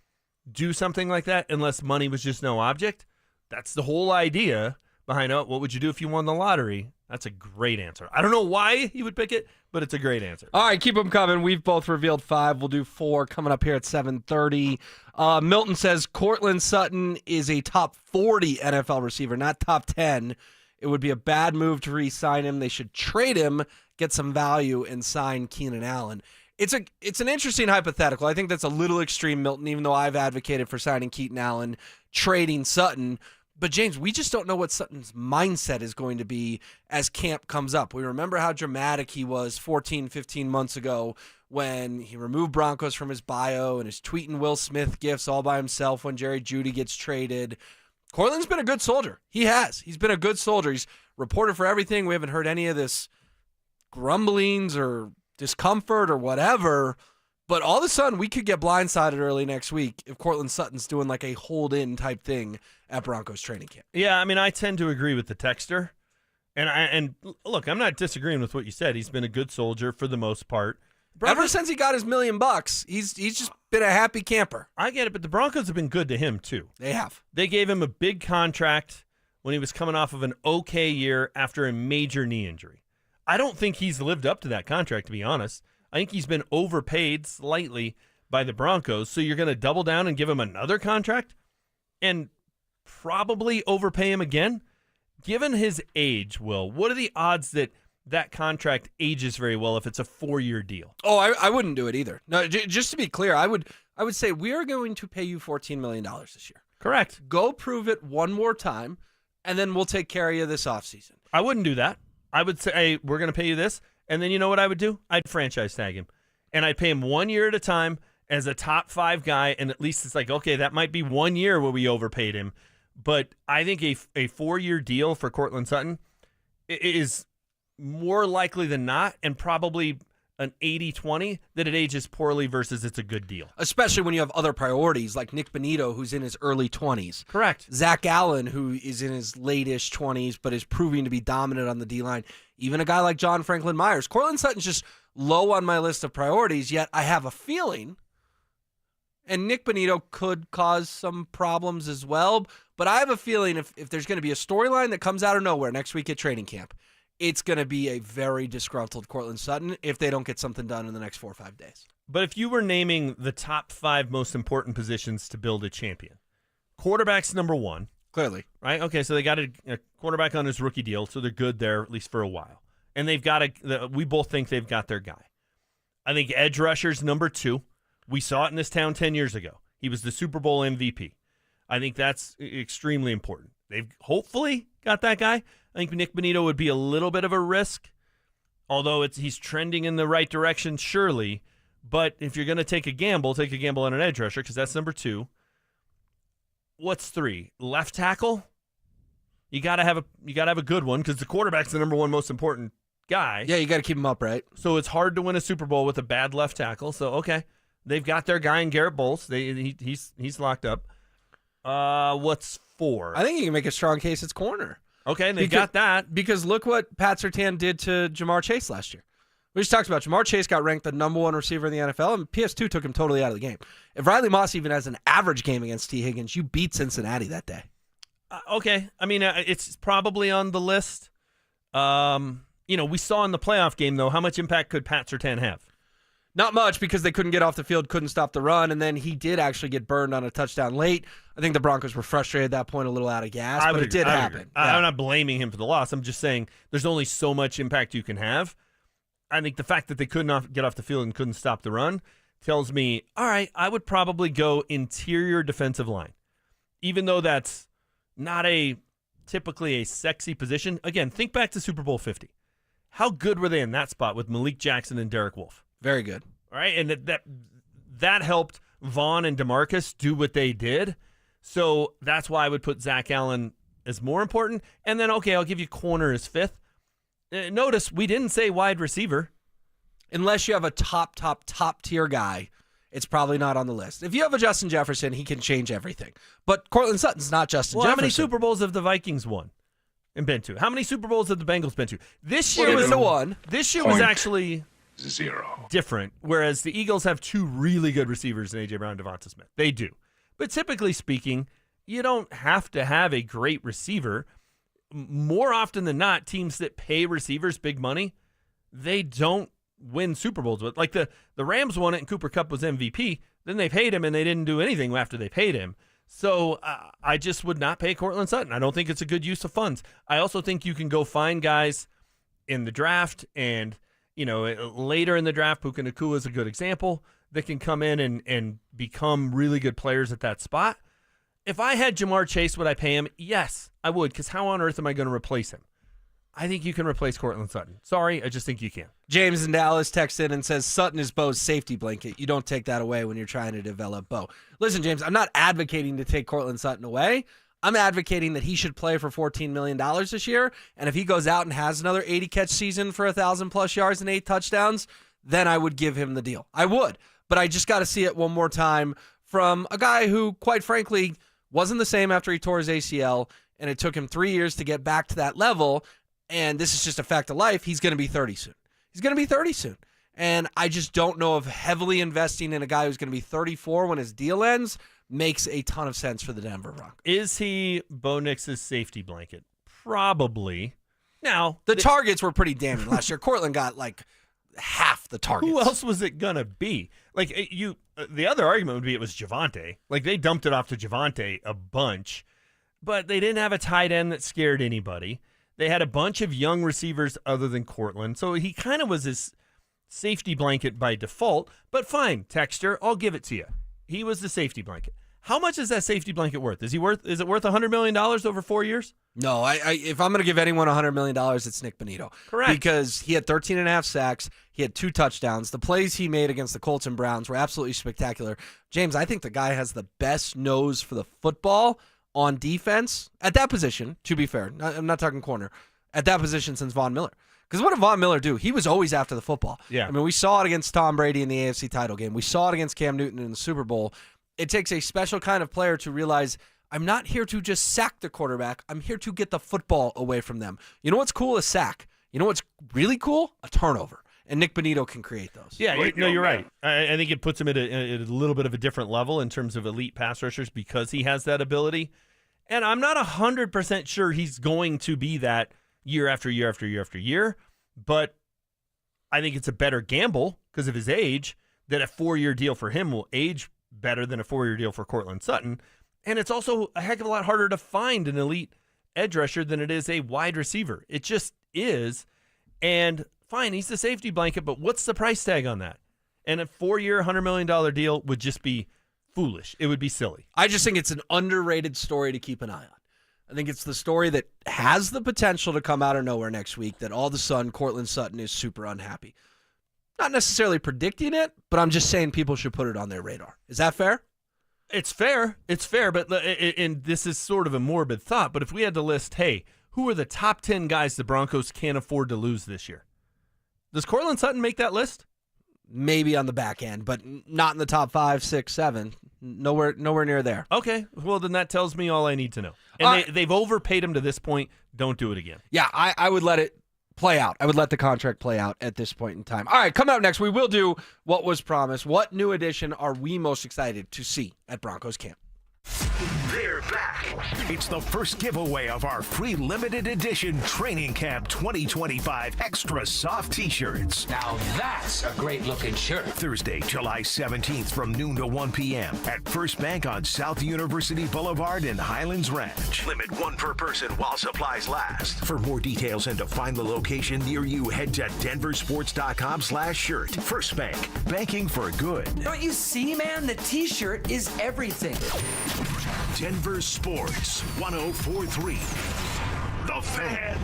do something like that unless money was just no object. That's the whole idea behind what would you do if you won the lottery? That's a great answer. I don't know why you would pick it, but it's a great answer. All right, keep them coming. We've both revealed 5. We'll do 4 coming up here at 7:30. Milton says Cortland Sutton is a top 40 NFL receiver, not top 10. It would be a bad move to re-sign him. They should trade him, get some value, and sign Keenan Allen. It's an interesting hypothetical. I think that's a little extreme, Milton, even though I've advocated for signing Keenan Allen, trading Sutton. But, James, we just don't know what Sutton's mindset is going to be as camp comes up. We remember how dramatic he was 14, 15 months ago when he removed Broncos from his bio and is tweeting Will Smith gifs all by himself when Jerry Jeudy gets traded. Courtland's been a good soldier. He has. He's been a good soldier. He's reported for everything. We haven't heard any of this grumblings or discomfort or whatever. But all of a sudden, we could get blindsided early next week if Courtland Sutton's doing like a hold-in type thing at Broncos training camp. Yeah, I mean, I tend to agree with the texter. And look, I'm not disagreeing with what you said. He's been a good soldier for the most part. Ever since he got his $1 million, he's just been a happy camper. I get it, but the Broncos have been good to him, too. They have. They gave him a big contract when he was coming off of an okay year after a major knee injury. I don't think he's lived up to that contract, to be honest. I think he's been overpaid slightly by the Broncos, so you're going to double down and give him another contract and probably overpay him again? Given his age, Will, what are the odds that that contract ages very well if it's a 4-year deal? Oh, I wouldn't do it either. No, just to be clear, I would say we are going to pay you $14 million this year. Correct. Go prove it one more time, and then we'll take care of you this offseason. I wouldn't do that. I would say, hey, we're going to pay you this, and then you know what I would do? I'd franchise tag him, and I'd pay him 1 year at a time as a top 5 guy, and at least it's like, okay, that might be 1 year where we overpaid him, but I think a 4-year deal for Courtland Sutton is more likely than not, and probably an 80-20, that it ages poorly versus it's a good deal. Especially when you have other priorities like Nick Bonito, who's in his early 20s. Correct. Zach Allen, who is in his late-ish 20s, but is proving to be dominant on the D-line. Even a guy like John Franklin Myers. Courtland Sutton's just low on my list of priorities, yet I have a feeling, and Nick Bonito could cause some problems as well, but I have a feeling if there's going to be a storyline that comes out of nowhere next week at training camp, it's going to be a very disgruntled Courtland Sutton if they don't get something done in the next 4 or 5 days. But if you were naming the top 5 most important positions to build a champion, quarterback's number 1. Clearly. Right? Okay, so they got a quarterback on his rookie deal, so they're good there, at least for a while. And they've got we both think they've got their guy. I think edge rusher's number 2. We saw it in this town 10 years ago. He was the Super Bowl MVP. I think that's extremely important. They've hopefully got that guy. I think Nick Bonito would be a little bit of a risk, although he's trending in the right direction, surely. But if you're going to take a gamble on an edge rusher, because that's number 2. What's 3? Left tackle? You got to have a good one, because the quarterback's the number 1 most important guy. Yeah, you got to keep him upright. So it's hard to win a Super Bowl with a bad left tackle. So okay, they've got their guy in Garrett Bowles. He's locked up. What's 4? I think you can make a strong case it's corner. Okay, they got that. Because look what Pat Surtain did to Jamar Chase last year. We just talked about Jamar Chase got ranked the number 1 receiver in the NFL, and PS2 took him totally out of the game. If Riley Moss even has an average game against T. Higgins, you beat Cincinnati that day. Okay. I mean, it's probably on the list. We saw in the playoff game, though, how much impact could Pat Surtain have? Not much, because they couldn't get off the field, couldn't stop the run, and then he did actually get burned on a touchdown late. I think the Broncos were frustrated at that point, a little out of gas, but it did happen. I'm not blaming him for the loss. I'm just saying there's only so much impact you can have. I think the fact that they could not get off the field and couldn't stop the run tells me, all right, I would probably go interior defensive line, even though that's not typically a sexy position. Again, think back to Super Bowl 50. How good were they in that spot with Malik Jackson and Derek Wolfe? Very good. All right, and that helped Vaughn and DeMarcus do what they did. So that's why I would put Zach Allen as more important. And then, okay, I'll give you corner as 5th. Notice we didn't say wide receiver. Unless you have a top tier guy, it's probably not on the list. If you have a Justin Jefferson, he can change everything. But Courtland Sutton's not Justin Jefferson. How many Super Bowls have the Vikings won and been to? How many Super Bowls have the Bengals been to? This year was the one. This year was actually 0 different, whereas the Eagles have 2 really good receivers in A.J. Brown and Devonta Smith. They do. But typically speaking, you don't have to have a great receiver. More often than not, teams that pay receivers big money, they don't win Super Bowls with. Like the Rams won it and Cooper Kupp was MVP. Then they paid him and they didn't do anything after they paid him. So I just would not pay Cortland Sutton. I don't think it's a good use of funds. I also think you can go find guys in the draft and, later in the draft, Puka Nacua is a good example, that can come in and become really good players at that spot. If I had Jamar Chase, would I pay him? Yes, I would, because how on earth am I going to replace him? I think you can replace Cortland Sutton. Sorry, I just think you can. James in Dallas texts in and says, Sutton is Bo's safety blanket. You don't take that away when you're trying to develop Bo. Listen, James, I'm not advocating to take Cortland Sutton away. I'm advocating that he should play for $14 million this year, and if he goes out and has another 80-catch season for 1,000-plus yards and 8 touchdowns, then I would give him the deal. I would, but I just got to see it one more time from a guy who, quite frankly, wasn't the same after he tore his ACL, and it took him 3 years to get back to that level. And this is just a fact of life. He's going to be 30 soon. And I just don't know if heavily investing in a guy who's going to be 34 when his deal ends makes a ton of sense for the Denver Broncos. Is he Bo Nix's safety blanket? Probably. Now, the targets were pretty damning last year. Cortland got like half the targets. Who else was it going to be? Like the other argument would be it was Javonte. Like they dumped it off to Javonte a bunch, but they didn't have a tight end that scared anybody. They had a bunch of young receivers other than Cortland, so he kind of was his safety blanket by default. But fine, Texter, I'll give it to you. He was the safety blanket. How much is that safety blanket worth? Is it worth $100 million over 4 years? No, if I'm going to give anyone $100 million, it's Nick Bonito. Correct. Because he had 13 and a half sacks. He had 2 touchdowns. The plays he made against the Colts and Browns were absolutely spectacular. James, I think the guy has the best nose for the football on defense at that position, to be fair. I'm not talking corner. At that position since Von Miller. Because what did Von Miller do? He was always after the football. Yeah. I mean, we saw it against Tom Brady in the AFC title game. We saw it against Cam Newton in the Super Bowl. It takes a special kind of player to realize, I'm not here to just sack the quarterback. I'm here to get the football away from them. You know what's cool? A sack. You know what's really cool? A turnover. And Nick Bonito can create those. Yeah, you're right. I think it puts him at a little bit of a different level in terms of elite pass rushers because he has that ability. And I'm not 100% sure he's going to be that year after year after year after year, but I think it's a better gamble because of his age that a 4-year deal for him will age better than a 4-year deal for Cortland Sutton. And it's also a heck of a lot harder to find an elite edge rusher than it is a wide receiver. It just is. And fine, he's the safety blanket, but what's the price tag on that? And a 4-year, $100 million deal would just be foolish. It would be silly. I just think it's an underrated story to keep an eye on. I think it's the story that has the potential to come out of nowhere next week that all of a sudden Cortland Sutton is super unhappy. Not necessarily predicting it, but I'm just saying people should put it on their radar. Is that fair? It's fair. It's fair, but and this is sort of a morbid thought, but if we had to list, hey, who are the top 10 guys the Broncos can't afford to lose this year? Does Cortland Sutton make that list? Maybe on the back end, but not in the top 5, 6, 7. Nowhere near there. Okay, well then that tells me all I need to know. And they've overpaid him to this point. Don't do it again. Yeah, I would let it play out. I would let the contract play out at this point in time. All right, coming up next, we will do what was promised. What new addition are we most excited to see at Broncos camp? They're back. It's the first giveaway of our free limited edition Training Camp 2025 Extra Soft T-shirts. Now that's a great looking shirt. Thursday, July 17th from noon to 1 p.m. at First Bank on South University Boulevard in Highlands Ranch. Limit 1 per person while supplies last. For more details and to find the location near you, head to denversports.com/shirt. First Bank, banking for good. Don't you see, man? The T-shirt is everything. Denver Sports 104.3. The Fan.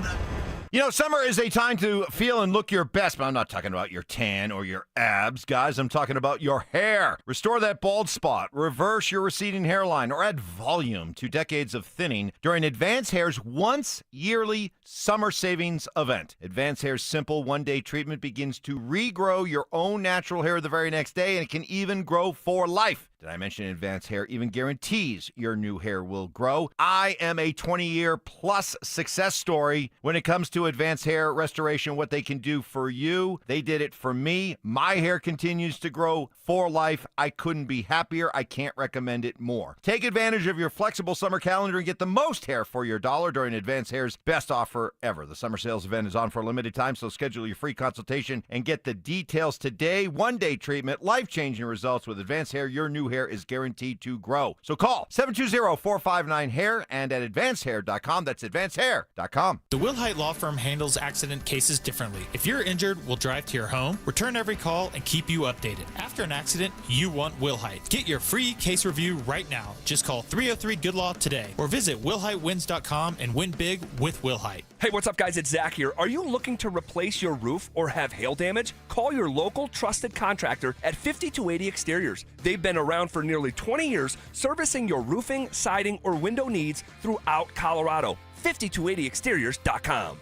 You know, summer is a time to feel and look your best, but I'm not talking about your tan or your abs, guys. I'm talking about your hair. Restore that bald spot, reverse your receding hairline, or add volume to decades of thinning during Advanced Hair's once-yearly summer savings event. Advanced Hair's simple one-day treatment begins to regrow your own natural hair the very next day, and it can even grow for life. Did I mention Advanced Hair even guarantees your new hair will grow? I am a 20-year-plus success story when it comes to Advanced Hair Restoration, what they can do for you. They did it for me. My hair continues to grow for life. I couldn't be happier. I can't recommend it more. Take advantage of your flexible summer calendar and get the most hair for your dollar during Advanced Hair's best offer ever. The summer sales event is on for a limited time, so schedule your free consultation and get the details today. One-day treatment, life-changing results with Advanced Hair. Your new hair is guaranteed to grow. So call 720-459-HAIR and at advancedhair.com. That's advancedhair.com. The Wilhite Law Firm handles accident cases differently. If you're injured, we'll drive to your home, return every call, and keep you updated. After an accident, you want Wilhite. Get your free case review right now. Just call 303-GOOD-LAW today or visit WilhiteWins.com and win big with Wilhite. Hey, what's up, guys? It's Zach here. Are you looking to replace your roof or have hail damage? Call your local trusted contractor at 5280 Exteriors. They've been around for nearly 20 years, servicing your roofing, siding, or window needs throughout Colorado. 5280exteriors.com.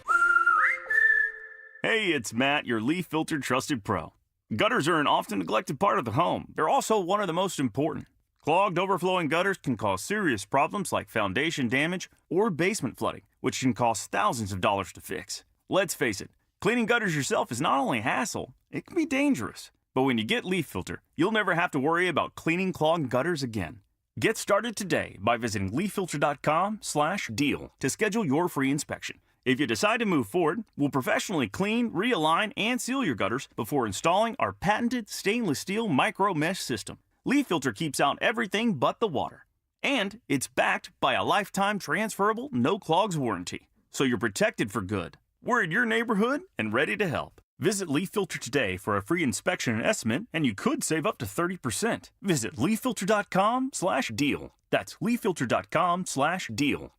Hey, it's Matt, your leaf filter trusted pro. Gutters are an often neglected part of the home. They're also one of the most important. Clogged, overflowing gutters can cause serious problems like foundation damage or basement flooding, which can cost thousands of dollars to fix. Let's face it, cleaning gutters yourself is not only a hassle, it can be dangerous. But when you get Leaf Filter, you'll never have to worry about cleaning clogged gutters again. Get started today by visiting leaffilter.com/deal to schedule your free inspection. If you decide to move forward, we'll professionally clean, realign, and seal your gutters before installing our patented stainless steel micro mesh system. Leaf Filter keeps out everything but the water. And it's backed by a lifetime transferable no clogs warranty. So you're protected for good. We're in your neighborhood and ready to help. Visit Leaf Filter today for a free inspection and estimate, and you could save up to 30%. Visit leaffilter.com/deal. That's leaffilter.com/deal.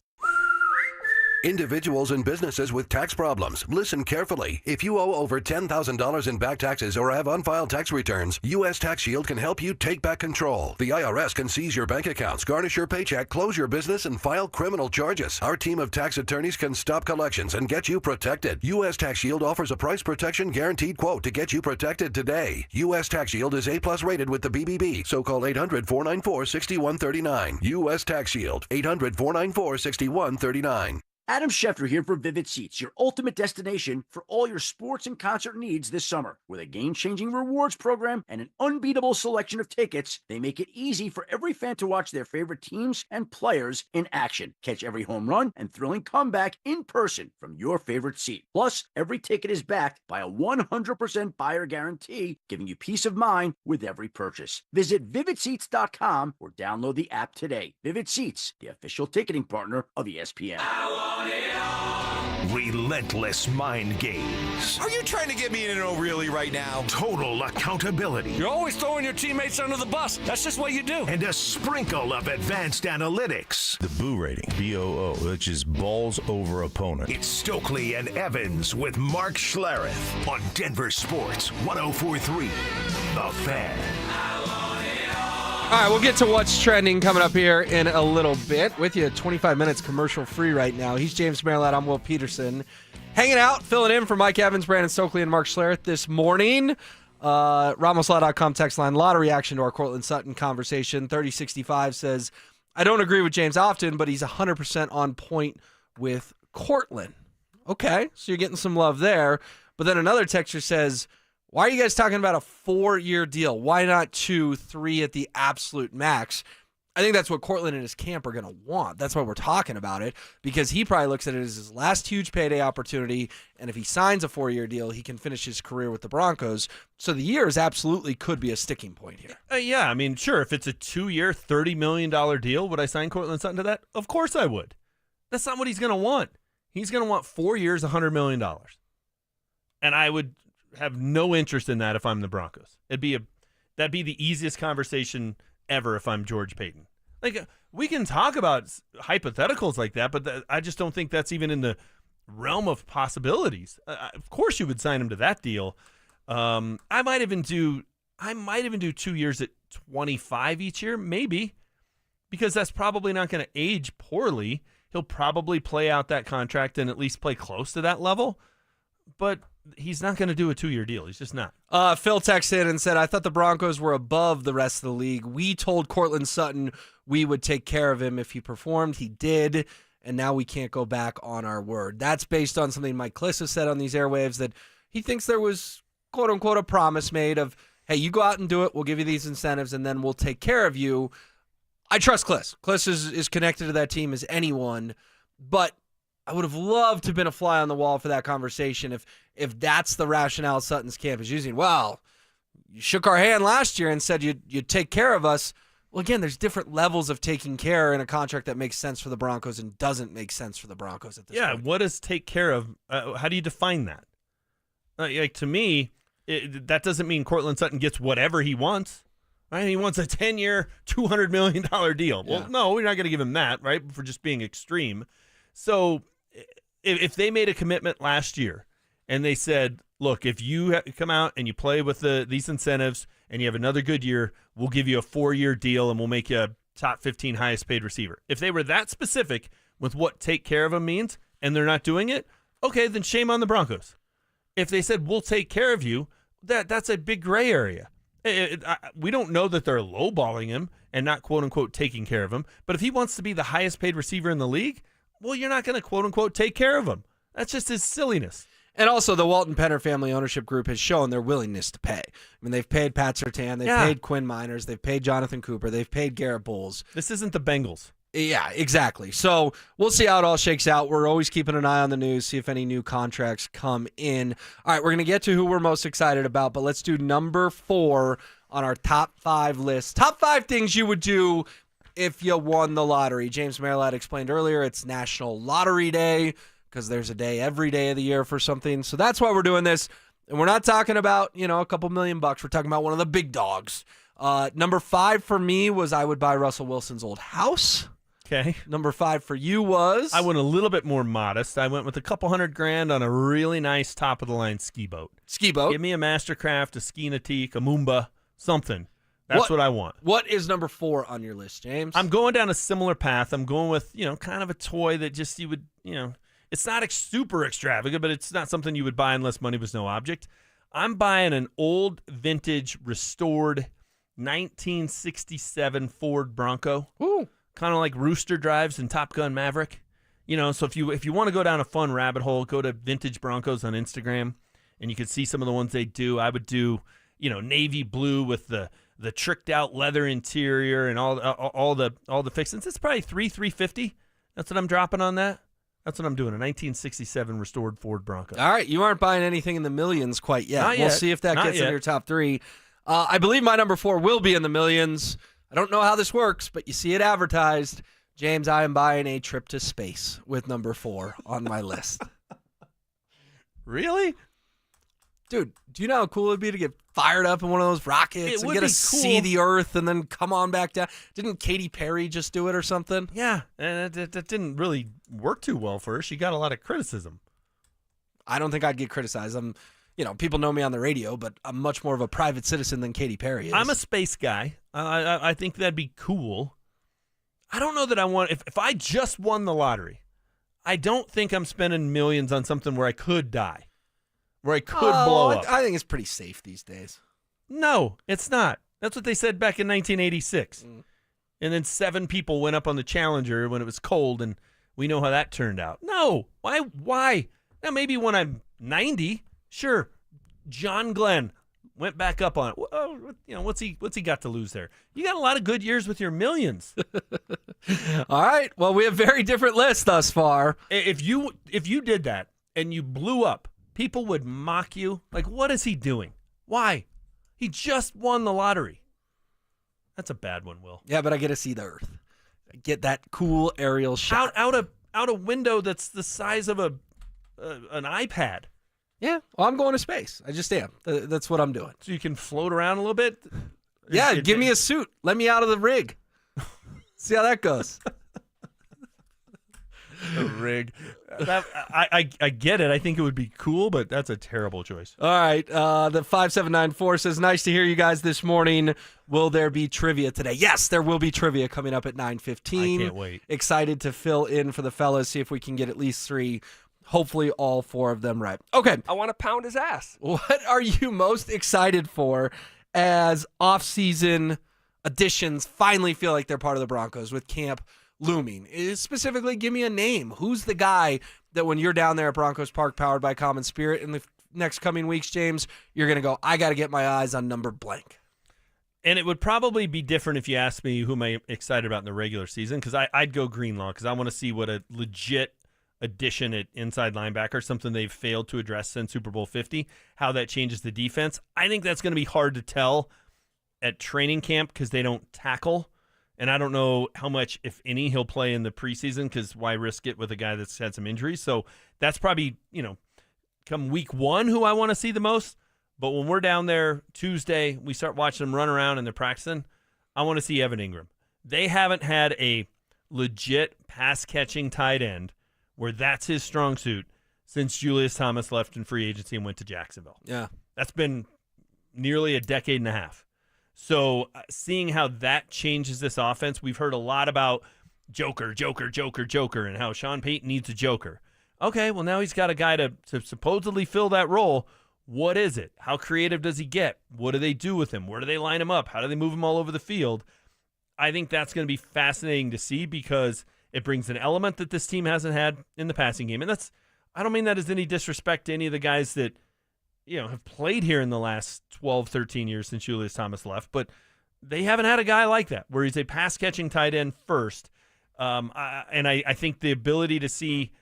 Individuals and businesses with tax problems, listen carefully. If you owe over $10,000 in back taxes or have unfiled tax returns, U.S. Tax Shield can help you take back control. The IRS can seize your bank accounts, garnish your paycheck, close your business, and file criminal charges. Our team of tax attorneys can stop collections and get you protected. U.S. Tax Shield offers a price protection guaranteed quote to get you protected today. U.S. Tax Shield is A+ rated with the BBB, so call 800-494-6139. U.S. Tax Shield, 800-494-6139. Adam Schefter here for Vivid Seats, your ultimate destination for all your sports and concert needs this summer. With a game-changing rewards program and an unbeatable selection of tickets, they make it easy for every fan to watch their favorite teams and players in action. Catch every home run and thrilling comeback in person from your favorite seat. Plus, every ticket is backed by a 100% buyer guarantee, giving you peace of mind with every purchase. Visit VividSeats.com or download the app today. Vivid Seats, the official ticketing partner of ESPN. Relentless mind games. Are you trying to get me in an really right now? Total accountability. You're always throwing your teammates under the bus. That's just what you do. And a sprinkle of advanced analytics. The Boo rating, BOO, which is balls over opponent. It's Stokley and Evans with Mark Schlereth on Denver Sports 104.3. The Fan. All right, we'll get to what's trending coming up here in a little bit. With you, 25 minutes commercial free right now. He's James Merlett. I'm Will Peterson. Hanging out, filling in for Mike Evans, Brandon Stokley, and Mark Schlereth this morning. RamosLaw.com text line. A lot of reaction to our Cortland Sutton conversation. 3065 says, I don't agree with James often, but he's 100% on point with Cortland. Okay, so you're getting some love there. But then another texter says, why are you guys talking about a 4-year deal? Why not 2, 3 at the absolute max? I think that's what Cortland and his camp are going to want. That's why we're talking about it, because he probably looks at it as his last huge payday opportunity, and if he signs a 4-year deal, he can finish his career with the Broncos. So the years absolutely could be a sticking point here. Yeah, I mean, sure, if it's a 2-year, $30 million deal, would I sign Cortland Sutton to that? Of course I would. That's not what he's going to want. He's going to want 4 years, $100 million. And I would have no interest in that if I'm the Broncos. That'd be the easiest conversation ever if I'm George Payton. Like, we can talk about hypotheticals like that, but I just don't think that's even in the realm of possibilities. Of course you would sign him to that deal. I might even do 2 years at 25 each year, maybe, because that's probably not going to age poorly. He'll probably play out that contract and at least play close to that level, but he's not going to do a 2-year deal. He's just not. Phil texted in and said, I thought the Broncos were above the rest of the league. We told Cortland Sutton we would take care of him if he performed. He did, and now we can't go back on our word. That's based on something Mike Kliss has said on these airwaves, that he thinks there was, quote-unquote, a promise made of, hey, you go out and do it, we'll give you these incentives, and then we'll take care of you. I trust Kliss. Kliss is connected to that team as anyone, but I would have loved to have been a fly on the wall for that conversation if that's the rationale Sutton's camp is using. Well, you shook our hand last year and said you'd take care of us. Well, again, there's different levels of taking care in a contract that makes sense for the Broncos and doesn't make sense for the Broncos at this point. Yeah, what does take care of? How do you define that? Like to me, that doesn't mean Courtland Sutton gets whatever he wants. Right? He wants a 10-year, $200 million deal. Well, no, we're not going to give him that, right, for just being extreme. So if they made a commitment last year and they said, look, if you come out and you play with these incentives and you have another good year, we'll give you a 4-year deal and we'll make you a top 15 highest paid receiver. If they were that specific with what take care of him means and they're not doing it, okay, then shame on the Broncos. If they said, we'll take care of you, that's a big gray area. We don't know that they're lowballing him and not quote-unquote taking care of him. But if he wants to be the highest paid receiver in the league, well, you're not going to quote-unquote take care of him. That's just his silliness. And also, the Walton Penner family ownership group has shown their willingness to pay. I mean, they've paid Pat Surtain, they've paid Quinn Miners, they've paid Jonathan Cooper, they've paid Garrett Bowles. This isn't the Bengals. Yeah, exactly. So we'll see how it all shakes out. We're always keeping an eye on the news, see if any new contracts come in. All right, we're going to get to who we're most excited about, but let's do number 4 on our top 5 list. Top 5 things you would do if you won the lottery. James Merilatt explained earlier it's National Lottery Day because there's a day every day of the year for something. So that's why we're doing this. And we're not talking about, a couple $1 million. We're talking about one of the big dogs. Number 5 for me was I would buy Russell Wilson's old house. Okay. Number 5 for you was? I went a little bit more modest. I went with a couple $100,000 on a really nice top-of-the-line ski boat. Ski boat? Give me a Mastercraft, a Ski Nautique, a Moomba, something. That's what I want. What is number 4 on your list, James? I'm going down a similar path. I'm going with, kind of a toy that just you would, it's not super extravagant, but it's not something you would buy unless money was no object. I'm buying an old, vintage, restored 1967 Ford Bronco. Ooh. Kind of like Rooster drives in Top Gun Maverick. So if you want to go down a fun rabbit hole, go to Vintage Broncos on Instagram, and you can see some of the ones they do. I would do, navy blue with the tricked out leather interior and all the fixings. It's probably $350. That's what I'm dropping on that. That's what I'm doing, a 1967 restored Ford Bronco. All right, you aren't buying anything in the millions quite yet. Not we'll yet. see if that Not gets yet. in your top 3. I believe my number 4 will be in the millions. I don't know how this works, but you see it advertised. James, I am buying a trip to space with number 4 on my list. Really? Dude, do you know how cool it would be to get fired up in one of those rockets and get to see the Earth and then come on back down? Didn't Katy Perry just do it or something? Yeah, and that didn't really work too well for her. She got a lot of criticism. I don't think I'd get criticized. People know me on the radio, but I'm much more of a private citizen than Katy Perry is. I'm a space guy. I think that'd be cool. I don't know that I want, if I just won the lottery, I don't think I'm spending millions on something where I could die, where I could blow up. I think it's pretty safe these days. No, it's not. That's what they said back in 1986. And then 7 people went up on the Challenger when it was cold, and we know how that turned out. No. Why? Now, maybe when I'm 90, sure. John Glenn went back up on it. Well, what's he got to lose there? You got a lot of good years with your millions. All right. Well, we have very different lists thus far. If you did that and you blew up, people would mock you. Like, what is he doing? Why? He just won the lottery. That's a bad one, Will. Yeah, but I get to see the Earth. I get that cool aerial shot. Out a window that's the size of an iPad. Yeah, well, I'm going to space. I just am. That's what I'm doing. So you can float around a little bit? Yeah, give me a suit. Let me out of the rig. See how that goes. The rig. I get it. I think it would be cool, but that's a terrible choice. All right. The 5794 says, nice to hear you guys this morning. Will there be trivia today? Yes, there will be trivia coming up at 9:15. I can't wait. Excited to fill in for the fellas, see if we can get at least 3. Hopefully all 4 of them right. Okay. I want to pound his ass. What are you most excited for as off-season additions finally feel like they're part of the Broncos with camp looming? Specifically, give me a name. Who's the guy that when you're down there at Broncos Park powered by Common Spirit in the next coming weeks, James, you're going to go, I got to get my eyes on number blank? And it would probably be different if you asked me who am I excited about in the regular season, because I'd go Greenlaw, because I want to see what a legit addition at inside linebacker, something they've failed to address since Super Bowl 50, how that changes the defense. I think that's going to be hard to tell at training camp because they don't tackle. And I don't know how much, if any, he'll play in the preseason because why risk it with a guy that's had some injuries? So that's probably, come week 1 who I want to see the most. But when we're down there Tuesday, we start watching them run around and they're practicing, I want to see Evan Ingram. They haven't had a legit pass-catching tight end where that's his strong suit since Julius Thomas left in free agency and went to Jacksonville. Yeah. That's been nearly a decade and a half. So seeing how that changes this offense, we've heard a lot about Joker, and how Sean Payton needs a Joker. Okay, well, now he's got a guy to supposedly fill that role. What is it? How creative does he get? What do they do with him? Where do they line him up? How do they move him all over the field? I think that's going to be fascinating to see because it brings an element that this team hasn't had in the passing game. And I don't mean that as any disrespect to any of the guys that have played here in the last 12, 13 years since Julius Thomas left, but they haven't had a guy like that where he's a pass-catching tight end first. I think the ability to see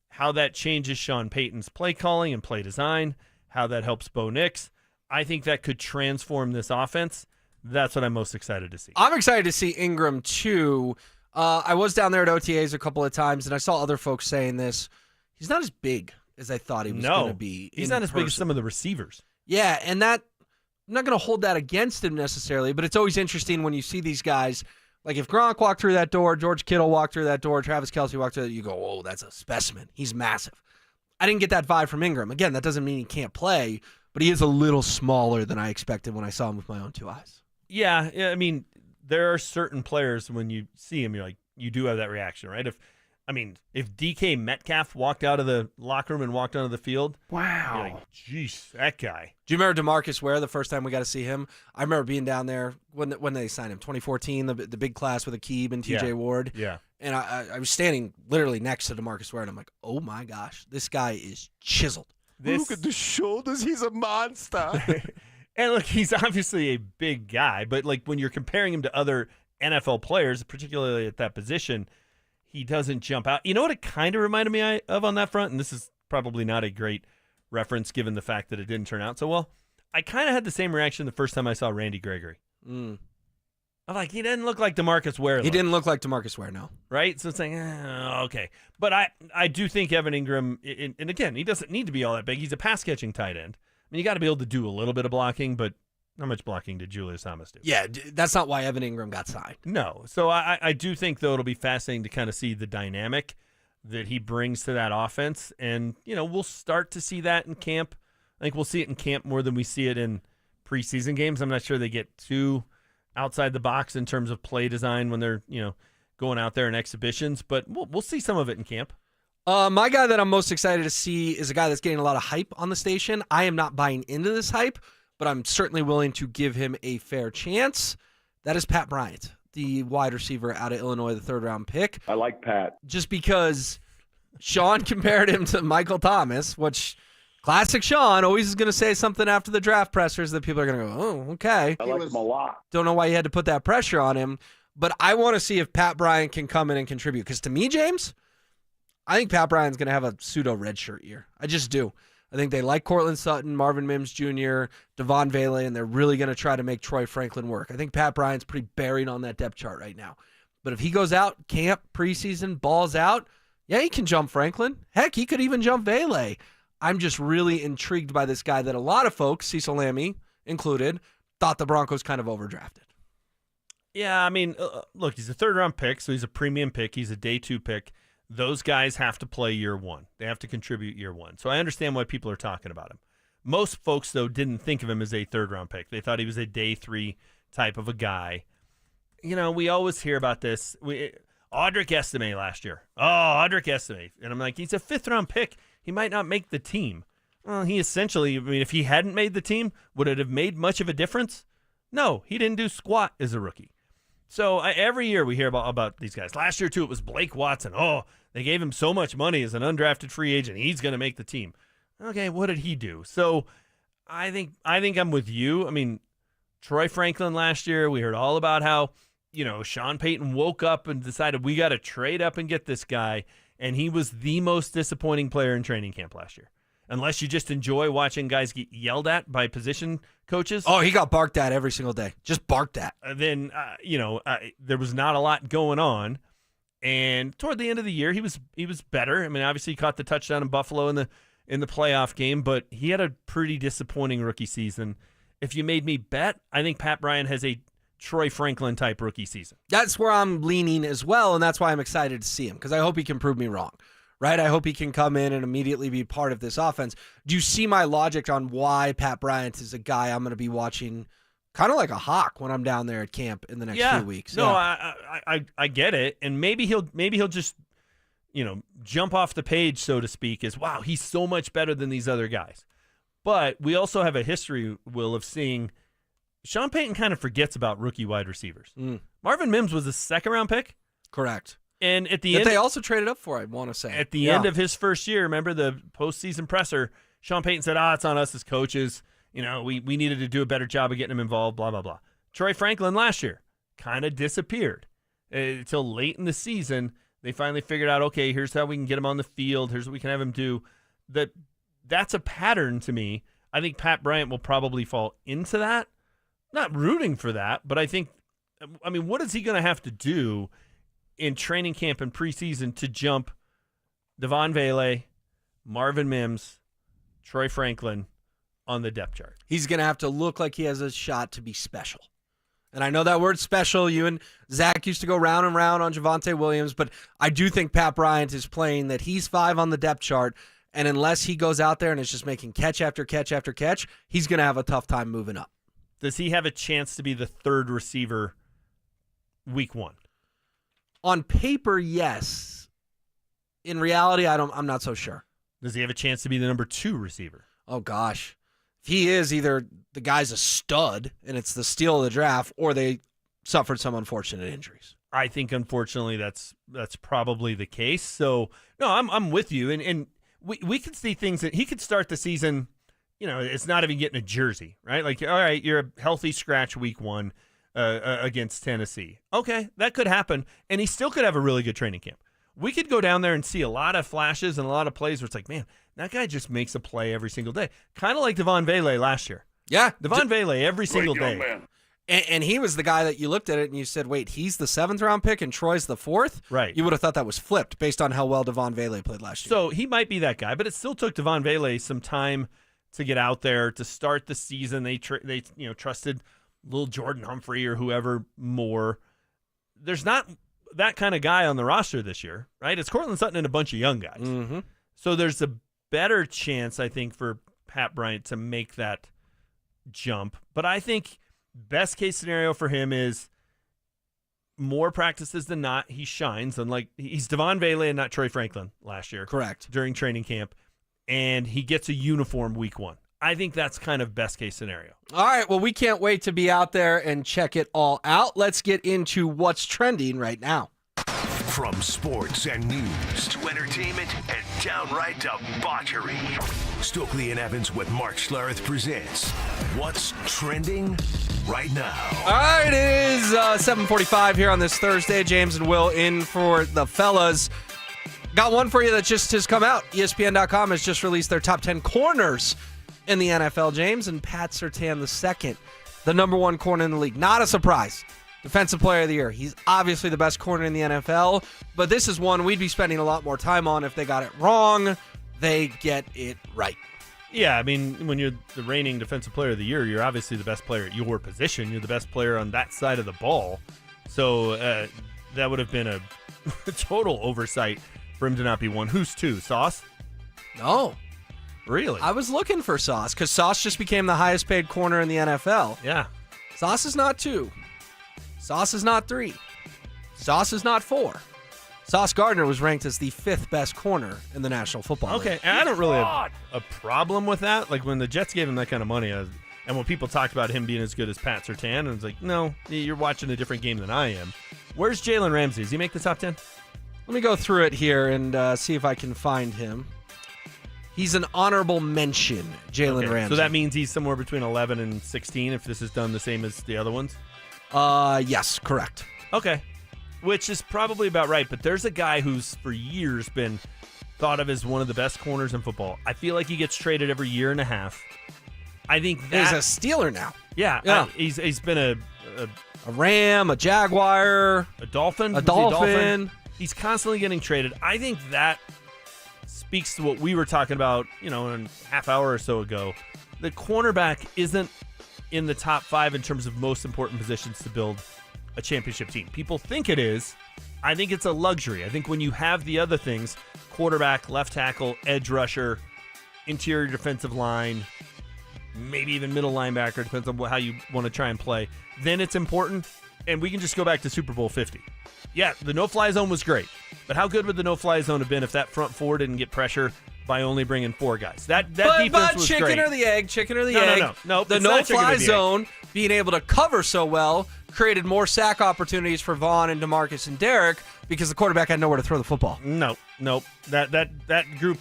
how that changes Sean Payton's play calling and play design, how that helps Bo Nix, I think that could transform this offense. That's what I'm most excited to see. I'm excited to see Ingram, too. I was down there at OTAs a couple of times, and I saw other folks saying this. He's not as big as I thought he was going to be. He's not as big as some of the receivers. Yeah, and that I'm not going to hold that against him necessarily, but it's always interesting when you see these guys. Like if Gronk walked through that door, George Kittle walked through that door, Travis Kelce walked through that, you go, oh, that's a specimen. He's massive. I didn't get that vibe from Ingram. Again, that doesn't mean he can't play, but he is a little smaller than I expected when I saw him with my own 2 eyes. Yeah, I mean, there are certain players when you see him, you do have that reaction, right? If DK Metcalf walked out of the locker room and walked onto the field, wow, you're like, jeez, that guy. Do you remember DeMarcus Ware the first time we got to see him? I remember being down there when they signed him, 2014, the big class with Akeem and TJ Ward. Yeah. And I was standing literally next to DeMarcus Ware, and I'm like, oh my gosh, this guy is chiseled. Look at the shoulders. He's a monster. And look, he's obviously a big guy, but like when you're comparing him to other NFL players, particularly at that position, he doesn't jump out. You know what it kind of reminded me of on that front? And this is probably not a great reference given the fact that it didn't turn out so well. I kind of had the same reaction the first time I saw Randy Gregory. I'm like, he didn't look like DeMarcus Ware. He didn't look like DeMarcus Ware, no. Right? So it's like, okay. But I do think Evan Ingram, and again, he doesn't need to be all that big. He's a pass-catching tight end. I mean, you got to be able to do a little bit of blocking, but how much blocking did Julius Thomas do? Yeah, that's not why Evan Ingram got signed. No. So I do think, though, it'll be fascinating to kind of see the dynamic that he brings to that offense. And, we'll start to see that in camp. I think we'll see it in camp more than we see it in preseason games. I'm not sure they get too outside the box in terms of play design when they're, going out there in exhibitions. But we'll see some of it in camp. My guy that I'm most excited to see is a guy that's getting a lot of hype on the station. I am not buying into this hype, but I'm certainly willing to give him a fair chance. That is Pat Bryant, the wide receiver out of Illinois, the 3rd-round pick. I like Pat. Just because Sean compared him to Michael Thomas, which classic Sean always is going to say something after the draft pressers that people are going to go, oh, okay. I like him a lot. Don't know why you had to put that pressure on him, but I want to see if Pat Bryant can come in and contribute. Because to me, James, I think Pat Bryant's going to have a pseudo redshirt year. I just do. I think they like Cortland Sutton, Marvin Mims Jr., Devon Vele, and they're really going to try to make Troy Franklin work. I think Pat Bryant's pretty buried on that depth chart right now. But if he goes out, camp, preseason, balls out, yeah, he can jump Franklin. Heck, he could even jump Vele. I'm just really intrigued by this guy that a lot of folks, Cecil Lammey included, thought the Broncos kind of overdrafted. Yeah, I mean, look, he's a 3rd-round pick, so he's a premium pick. He's a day 2 pick. Those guys have to play year 1. They have to contribute year 1. So I understand why people are talking about him. Most folks, though, didn't think of him as a 3rd-round pick. They thought he was a day 3 type of a guy. We always hear about this. Audric Estime last year. Oh, Audric Estime. And I'm like, he's a 5th-round pick. He might not make the team. Well, he essentially, if he hadn't made the team, would it have made much of a difference? No, he didn't do squat as a rookie. So every year we hear about these guys. Last year, too, it was Blake Watson. Oh, they gave him so much money as an undrafted free agent. He's going to make the team. Okay, what did he do? So I think I'm with you. I mean, Troy Franklin last year, we heard all about how, Sean Payton woke up and decided we got to trade up and get this guy, and he was the most disappointing player in training camp last year. unless you just enjoy watching guys get yelled at by position coaches. Oh, he got barked at every single day. Just barked at. Then, there was not a lot going on. And toward the end of the year, he was better. I mean, obviously he caught the touchdown in Buffalo in the playoff game, but he had a pretty disappointing rookie season. If you made me bet, I think Pat Bryant has a Troy Franklin type rookie season. That's where I'm leaning as well, and that's why I'm excited to see him, because I hope he can prove me wrong. Right? I hope he can come in and immediately be part of this offense. Do you see my logic on why Pat Bryant is a guy I'm going to be watching kind of like a hawk when I'm down there at camp in the next few weeks? No, I get it. And maybe he'll just, jump off the page, so to speak, as, wow, he's so much better than these other guys. But we also have a history, Will, of seeing Sean Payton kind of forgets about rookie wide receivers. Marvin Mims was a second-round pick. Correct. And at the that end, they also traded up for, I want to say. At the end of his first year, remember the postseason presser, Sean Payton said, it's on us as coaches. We needed to do a better job of getting him involved, blah, blah, blah. Troy Franklin last year kind of disappeared until late in the season. They finally figured out, okay, here's how we can get him on the field. Here's what we can have him do. That's a pattern to me. I think Pat Bryant will probably fall into that. Not rooting for that, but what is he going to have to do in training camp and preseason to jump Devon Vele, Marvin Mims, Troy Franklin on the depth chart? He's going to have to look like he has a shot to be special. And I know that word special, you and Zach used to go round and round on Javonte Williams, but I do think Pat Bryant is playing that he's 5 on the depth chart, and unless he goes out there and is just making catch after catch after catch, he's going to have a tough time moving up. Does he have a chance to be the third receiver week 1? On paper, yes. In reality, I'm not so sure. Does he have a chance to be the number 2 receiver? Oh, gosh. If he is, either the guy's a stud and it's the steal of the draft, or they suffered some unfortunate injuries. I think, unfortunately, that's probably the case. So, no, I'm with you. And we could see things that he could start the season, it's not even getting a jersey, right? Like, all right, you're a healthy scratch week 1 against Tennessee. Okay, that could happen. And he still could have a really good training camp. We could go down there and see a lot of flashes and a lot of plays where it's like, man, that guy just makes a play every single day. Kind of like Devon Vele last year. Yeah. Devon Vele every single day. And he was the guy that you looked at it and you said, wait, he's the 7th-round pick and Troy's the 4th? Right. You would have thought that was flipped based on how well Devon Vele played last year. So he might be that guy, but it still took Devon Vele some time to get out there to start the season. They trusted little Jordan Humphrey or whoever more. There's not that kind of guy on the roster this year, right? It's Cortland Sutton and a bunch of young guys. Mm-hmm. So there's a better chance, I think, for Pat Bryant to make that jump. But I think best case scenario for him is more practices than not, he shines. Unlike he's Devon Vele and not Troy Franklin last year. Correct. During training camp. And he gets a uniform week 1. I think that's kind of best case scenario. All right, well, we can't wait to be out there and check it all out. Let's get into what's trending right now. From sports and news to entertainment and downright debauchery, Stokley and Evans with Mark Schlereth presents What's Trending Right Now. All right, it is 7:45 here on this Thursday. James and Will in for the fellas. Got one for you that just has come out. ESPN.com has just released their top 10 corners in the NFL, James, and Pat Surtain II, the number 1 corner in the league. Not a surprise. Defensive Player of the Year. He's obviously the best corner in the NFL, but this is one we'd be spending a lot more time on if they got it wrong. They get it right. Yeah, I mean, when you're the reigning Defensive Player of the Year, you're obviously the best player at your position. You're the best player on that side of the ball. So that would have been a total oversight for him to not be one. Who's 2? Sauce? No. Really? I was looking for Sauce because Sauce just became the highest paid corner in the NFL. Yeah. Sauce is not 2. Sauce is not 3. Sauce is not 4. Sauce Gardner was ranked as the 5th best corner in the National Football League. Okay, and I don't really have a problem with that. Like when the Jets gave him that kind of money, and when people talked about him being as good as Pat Surtain, and it's like, no, you're watching a different game than I am. Where's Jalen Ramsey? Does he make the top 10? Let me go through it here and see if I can find him. He's an honorable mention, Jalen Ramsey. So that means he's somewhere between 11 and 16 if this is done the same as the other ones? Yes, correct. Okay. Which is probably about right, but there's a guy who's for years been thought of as one of the best corners in football. I feel like he gets traded every year and a half. I think that, he's a Steeler now. Yeah. He's been a Ram, a Jaguar, a Dolphin. A Dolphin. He's constantly getting traded. I think that speaks to what we were talking about, a half hour or so ago. The cornerback isn't in the top 5 in terms of most important positions to build a championship team. People think it is. I think it's a luxury. I think when you have the other things, quarterback, left tackle, edge rusher, interior defensive line, maybe even middle linebacker, depends on how you want to try and play, then it's important. And we can just go back to Super Bowl 50. Yeah, the no-fly zone was great, but how good would the no-fly zone have been if that front four didn't get pressure by only bringing 4 guys? That defense was chicken great. or the egg, No. The no-fly zone, being able to cover so well, created more sack opportunities for Vaughn and DeMarcus and Derek because the quarterback had nowhere to throw the football. No. That group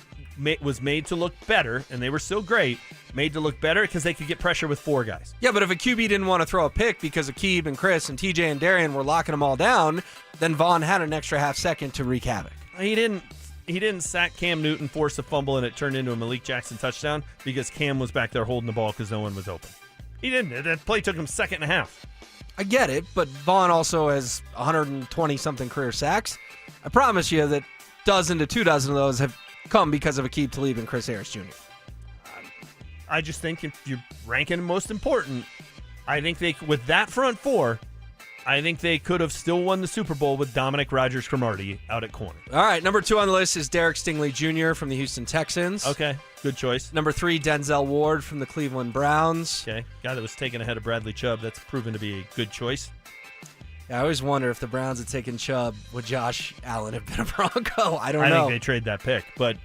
was made to look better, and they were still great, made to look better because they could get pressure with 4 guys. Yeah, but if a QB didn't want to throw a pick because Aqib and Chris and TJ and Darian were locking them all down, then Vaughn had an extra half second to wreak havoc. He didn't sack Cam Newton, force a fumble, and it turned into a Malik Jackson touchdown because Cam was back there holding the ball because no one was open. He didn't. That play took him second and a half. I get it, but Vaughn also has 120-something career sacks. I promise you that dozen to 2 dozen of those have come because of Aqib Talib and Chris Harris Jr. I just think if you're ranking most important, I think with that front four, I think they could have still won the Super Bowl with Dominic Rodgers-Cromartie out at corner. All right, number 2 on the list is Derek Stingley Jr. from the Houston Texans. Okay, good choice. Number 3, Denzel Ward from the Cleveland Browns. Okay, guy that was taken ahead of Bradley Chubb. That's proven to be a good choice. Yeah, I always wonder if the Browns had taken Chubb, would Josh Allen have been a Bronco? I don't know. I think they trade that pick, but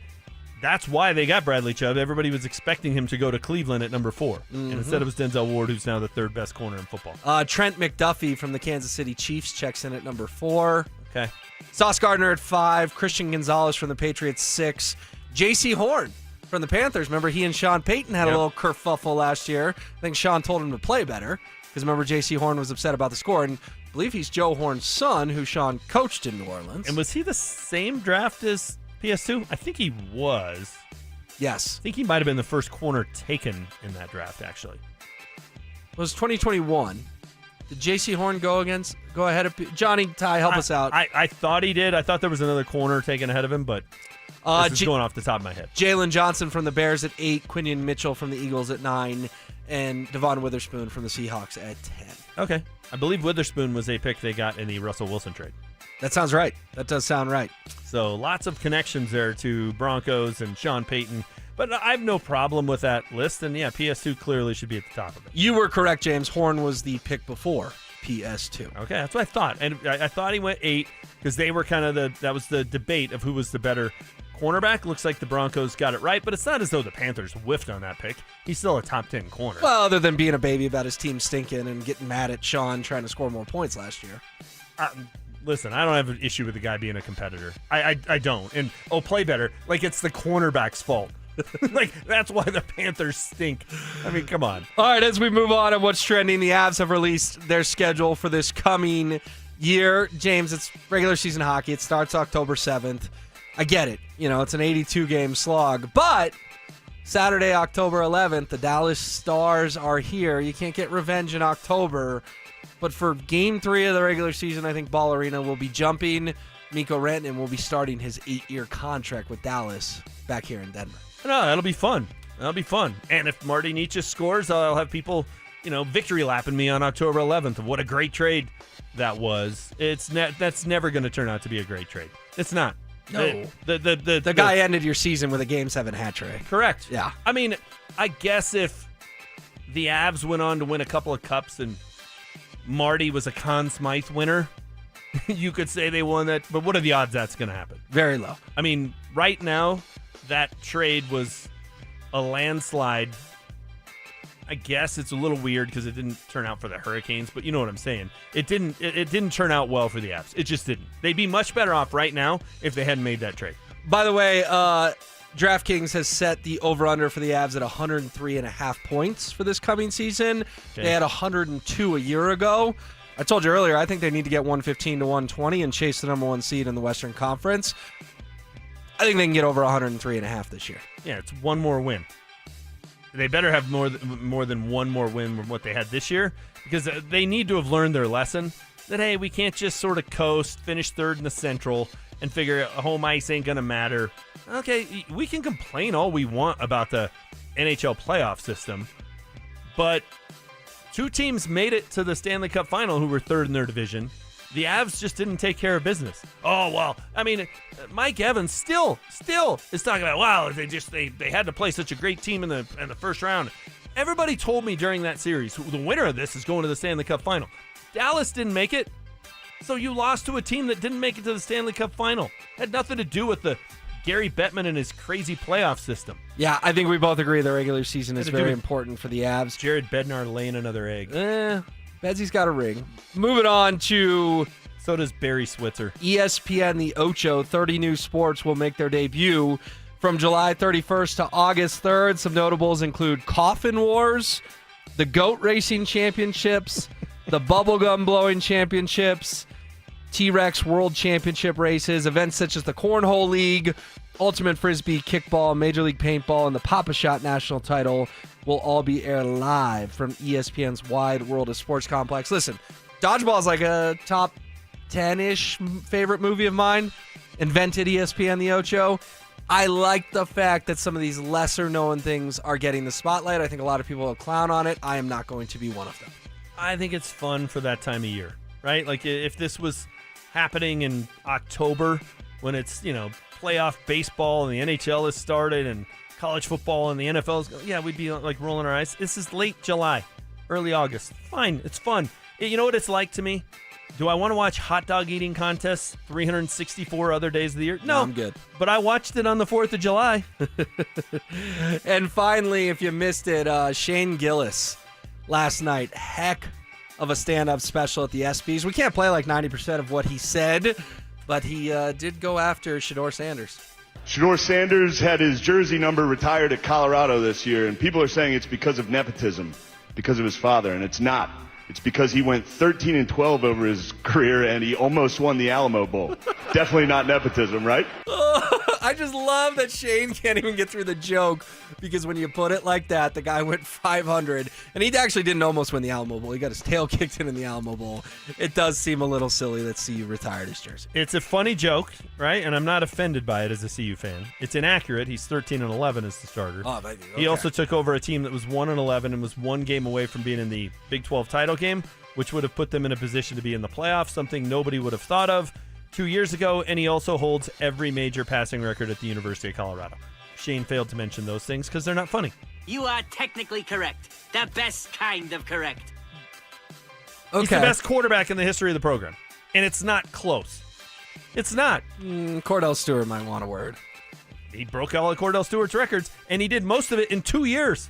that's why they got Bradley Chubb. Everybody was expecting him to go to Cleveland at number 4. And instead it was Denzel Ward, who's now the 3rd best corner in football. Trent McDuffie from the Kansas City Chiefs checks in at number 4. Okay. Sauce Gardner at 5. Christian Gonzalez from the Patriots, 6. J.C. Horn from the Panthers. Remember, he and Sean Payton had a little kerfuffle last year. I think Sean told him to play better because remember, J.C. Horn was upset about the score. And I believe he's Joe Horn's son, who Sean coached in New Orleans. And was he the same draft as PS2? I think he was. Yes. I think he might have been the first corner taken in that draft, actually. It was 2021. Did J.C. Horn go ahead of Johnny Ty? Help us out. I thought he did. I thought there was another corner taken ahead of him, but this is going off the top of my head. Jalen Johnson from the Bears at 8, Quinion Mitchell from the Eagles at 9, and Devon Witherspoon from the Seahawks at 10. Okay. I believe Witherspoon was a pick they got in the Russell Wilson trade. That sounds right. That does sound right. So lots of connections there to Broncos and Sean Payton. But I have no problem with that list. And, yeah, PS2 clearly should be at the top of it. You were correct, James. Horn was the pick before PS2. Okay, that's what I thought. And I thought he went 8 because they were kind of that was the debate of who was the better cornerback. Looks like the Broncos got it right, but it's not as though the Panthers whiffed on that pick. He's still a top 10 corner. Well, other than being a baby about his team stinking and getting mad at Sean trying to score more points last year. Listen, I don't have an issue with the guy being a competitor. I don't. And, play better. Like, it's the cornerback's fault. Like, that's why the Panthers stink. I mean, come on. All right, as we move on and what's trending, the Avs have released their schedule for this coming year. James, it's regular season hockey. It starts October 7th. I get it. It's an 82-game slog. But Saturday, October 11th, the Dallas Stars are here. You can't get revenge in October. But for Game 3 of the regular season, I think Ball Arena will be jumping. Mikko Rantanen will be starting his 8-year contract with Dallas back here in Denver. No, that'll be fun. That'll be fun. And if Marty Nietzsche scores, I'll have people, victory lapping me on October 11th of what a great trade that was. That's never going to turn out to be a great trade. It's not. No. The guy ended your season with a Game 7 hat trick. Correct. Yeah. I mean, I guess if the Avs went on to win a couple of cups and Marty was a Conn Smythe winner, you could say they won that. But what are the odds that's going to happen? Very low. I mean, right now, that trade was a landslide. I guess it's a little weird because it didn't turn out for the Hurricanes, but you know what I'm saying. It didn't turn out well for the Avs. It just didn't. They'd be much better off right now if they hadn't made that trade. By the way, DraftKings has set the over-under for the Avs at 103.5 points for this coming season. Okay. They had 102 a year ago. I told you earlier, I think they need to get 115 to 120 and chase the number 1 seed in the Western Conference. I think they can get over 103.5 this year. Yeah, it's one more win. They better have more than one more win than what they had this year, because they need to have learned their lesson that, hey, we can't just sort of coast, finish third in the Central, and figure home ice ain't going to matter. Okay, we can complain all we want about the NHL playoff system, but two teams made it to the Stanley Cup final who were third in their division. The Avs just didn't take care of business. Oh, well, I mean, Mike Evans still is talking about, wow, they had to play such a great team in the first round. Everybody told me during that series, the winner of this is going to the Stanley Cup final. Dallas didn't make it, so you lost to a team that didn't make it to the Stanley Cup final. Had nothing to do with the Gary Bettman and his crazy playoff system. Yeah, I think we both agree the regular season is very important for the Avs. Jared Bednar laying another egg. Bedsy's got a ring. Moving on to... So does Barry Switzer. ESPN The Ocho, 30 new sports will make their debut from July 31st to August 3rd. Some notables include Coffin Wars, the Goat Racing Championships, the Bubblegum Blowing Championships, T-Rex World Championship races, events such as the Cornhole League, Ultimate Frisbee Kickball, Major League Paintball, and the Pop-A-Shot National Title will all be aired live from ESPN's Wide World of Sports complex. Listen, Dodgeball is like a top 10-ish favorite movie of mine. Invented ESPN The Ocho. I like the fact that some of these lesser-known things are getting the spotlight. I think a lot of people will clown on it. I am not going to be one of them. I think it's fun for that time of year, right? Like if this was happening in October when it's, playoff baseball and the NHL has started and college football and the NFL is, we'd be like rolling our eyes. This is late July, early August. Fine, it's fun. You know what it's like to me? Do I want to watch hot dog eating contests 364 other days of the year? No, I'm good. But I watched it on the 4th of July. And finally, if you missed it, Shane Gillis last night, heck of a stand-up special at the ESPYs. We can't play like 90% of what he said, but he did go after Shedeur Sanders. Shedeur Sanders had his jersey number retired at Colorado this year, and people are saying it's because of nepotism, because of his father, and it's not. It's because he went 13-12 over his career, and he almost won the Alamo Bowl. Definitely not nepotism, right? I just love that Shane can't even get through the joke, because when you put it like that, the guy went 500, and he actually didn't almost win the Alamo Bowl. He got his tail kicked in the Alamo Bowl. It does seem a little silly that CU retired his jersey. It's a funny joke, right? And I'm not offended by it as a CU fan. It's inaccurate. He's 13-11 as the starter. Oh, okay. He also took over a team that was 1-11 and was one game away from being in the Big 12 title game, which would have put them in a position to be in the playoffs, something nobody would have thought of 2 years ago, and he also holds every major passing record at the University of Colorado. Shane failed to mention those things because they're not funny. You are technically correct. The best kind of correct. Okay. He's the best quarterback in the history of the program, and it's not close. It's not. Cordell Stewart might want a word. He broke all of Cordell Stewart's records, and he did most of it in 2 years.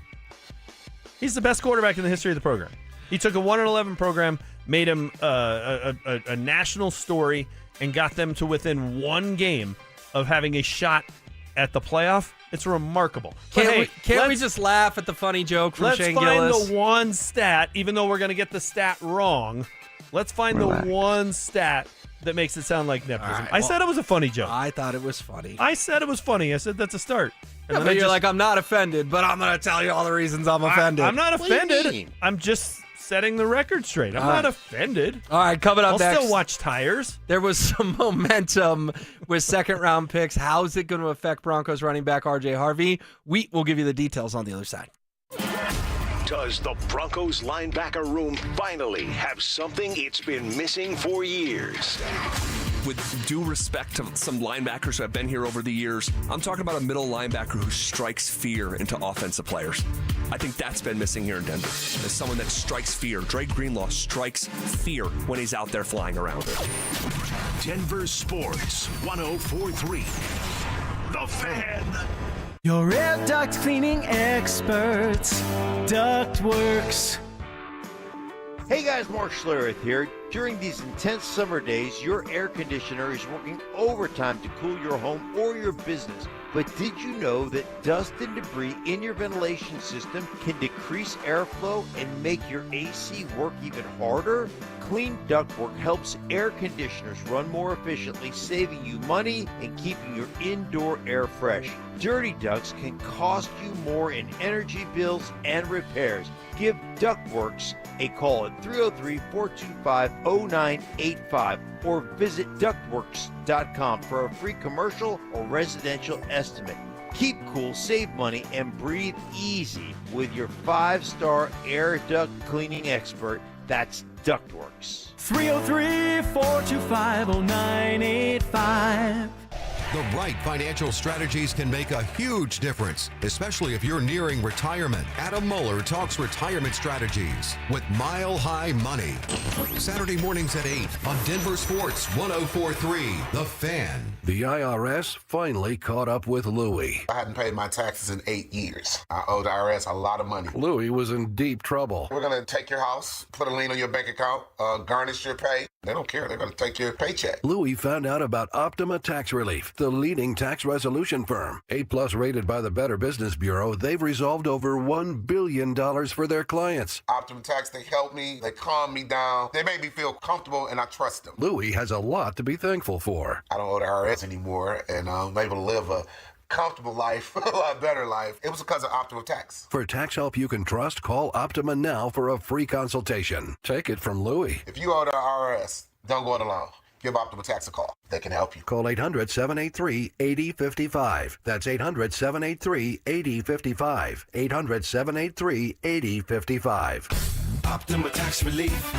He's the best quarterback in the history of the program. He took a 1-11 program, made him a national story, and got them to within one game of having a shot at the playoff. It's remarkable. Can't we just laugh at the funny joke from Shane Gillis? Let's find the one stat, even though we're going to get the stat wrong. Let's find the one stat that makes it sound like nepotism. Right, I said it was a funny joke. I thought it was funny. I said it was funny. I said that's a start. And Yeah, then but you're like, I'm not offended, but I'm going to tell you all the reasons I'm offended. I'm not What do you offended. mean? I'm just setting the record straight. I'm not offended. All right, coming up I'll next. still watch tires. There was some momentum with second-round picks. How is it going to affect Broncos running back R.J. Harvey? We will give you the details on the other side. Does the Broncos linebacker room finally have something it's been missing for years? With due respect to some linebackers who have been here over the years, I'm talking about a middle linebacker who strikes fear into offensive players. I think that's been missing here in Denver. As someone that strikes fear. Drake Greenlaw strikes fear when he's out there flying around. Denver Sports 104.3. The Fan. Your air duct cleaning experts, Ductworks. Hey guys, Mark Schlereth here. During these intense summer days, your air conditioner is working overtime to cool your home or your business. But did you know that dust and debris in your ventilation system can decrease airflow and make your AC work even harder? Clean ductwork helps air conditioners run more efficiently, saving you money and keeping your indoor air fresh. Dirty ducts can cost you more in energy bills and repairs. Give Ductworks a call at 303-425-0985 or visit ductworks.com for a free commercial or residential estimate. Keep cool, save money, and breathe easy with your 5-star air duct cleaning expert. That's Ductworks. 303-425-0985. The right financial strategies can make a huge difference, especially if you're nearing retirement. Adam Mueller talks retirement strategies with Mile High Money. Saturday mornings at 8 on Denver Sports 104.3, The Fan. The IRS finally caught up with Louie. I hadn't paid my taxes in 8 years. I owe the IRS a lot of money. Louie was in deep trouble. We're going to take your house, put a lien on your bank account, garnish your pay. They don't care. They're going to take your paycheck. Louie found out about Optima Tax Relief, the leading tax resolution firm. A+ rated by the Better Business Bureau, they've resolved over $1 billion for their clients. Optima Tax, they help me. They calm me down. They make me feel comfortable, and I trust them. Louie has a lot to be thankful for. I don't owe the IRS anymore, and I'm able to live a comfortable life, a lot better life. It was because of Optima Tax. For tax help you can trust, call Optima now for a free consultation. Take it from Louie. If you owe the IRS, don't go it alone. Give Optima Tax a call. They can help you. Call 800-783-8055. That's 800-783-8055. 800-783-8055. Optima Tax Relief.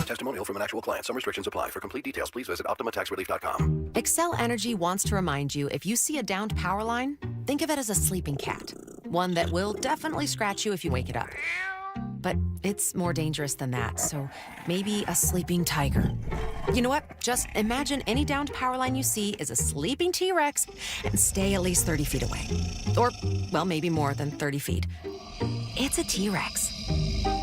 Testimonial from an actual client. Some restrictions apply. For complete details, please visit OptimaTaxRelief.com. Xcel Energy wants to remind you, if you see a downed power line, think of it as a sleeping cat. One that will definitely scratch you if you wake it up. But it's more dangerous than that, so maybe a sleeping tiger. You know what? Just imagine any downed power line you see is a sleeping T-Rex and stay at least 30 feet away. Or, well, maybe more than 30 feet. It's a T-Rex.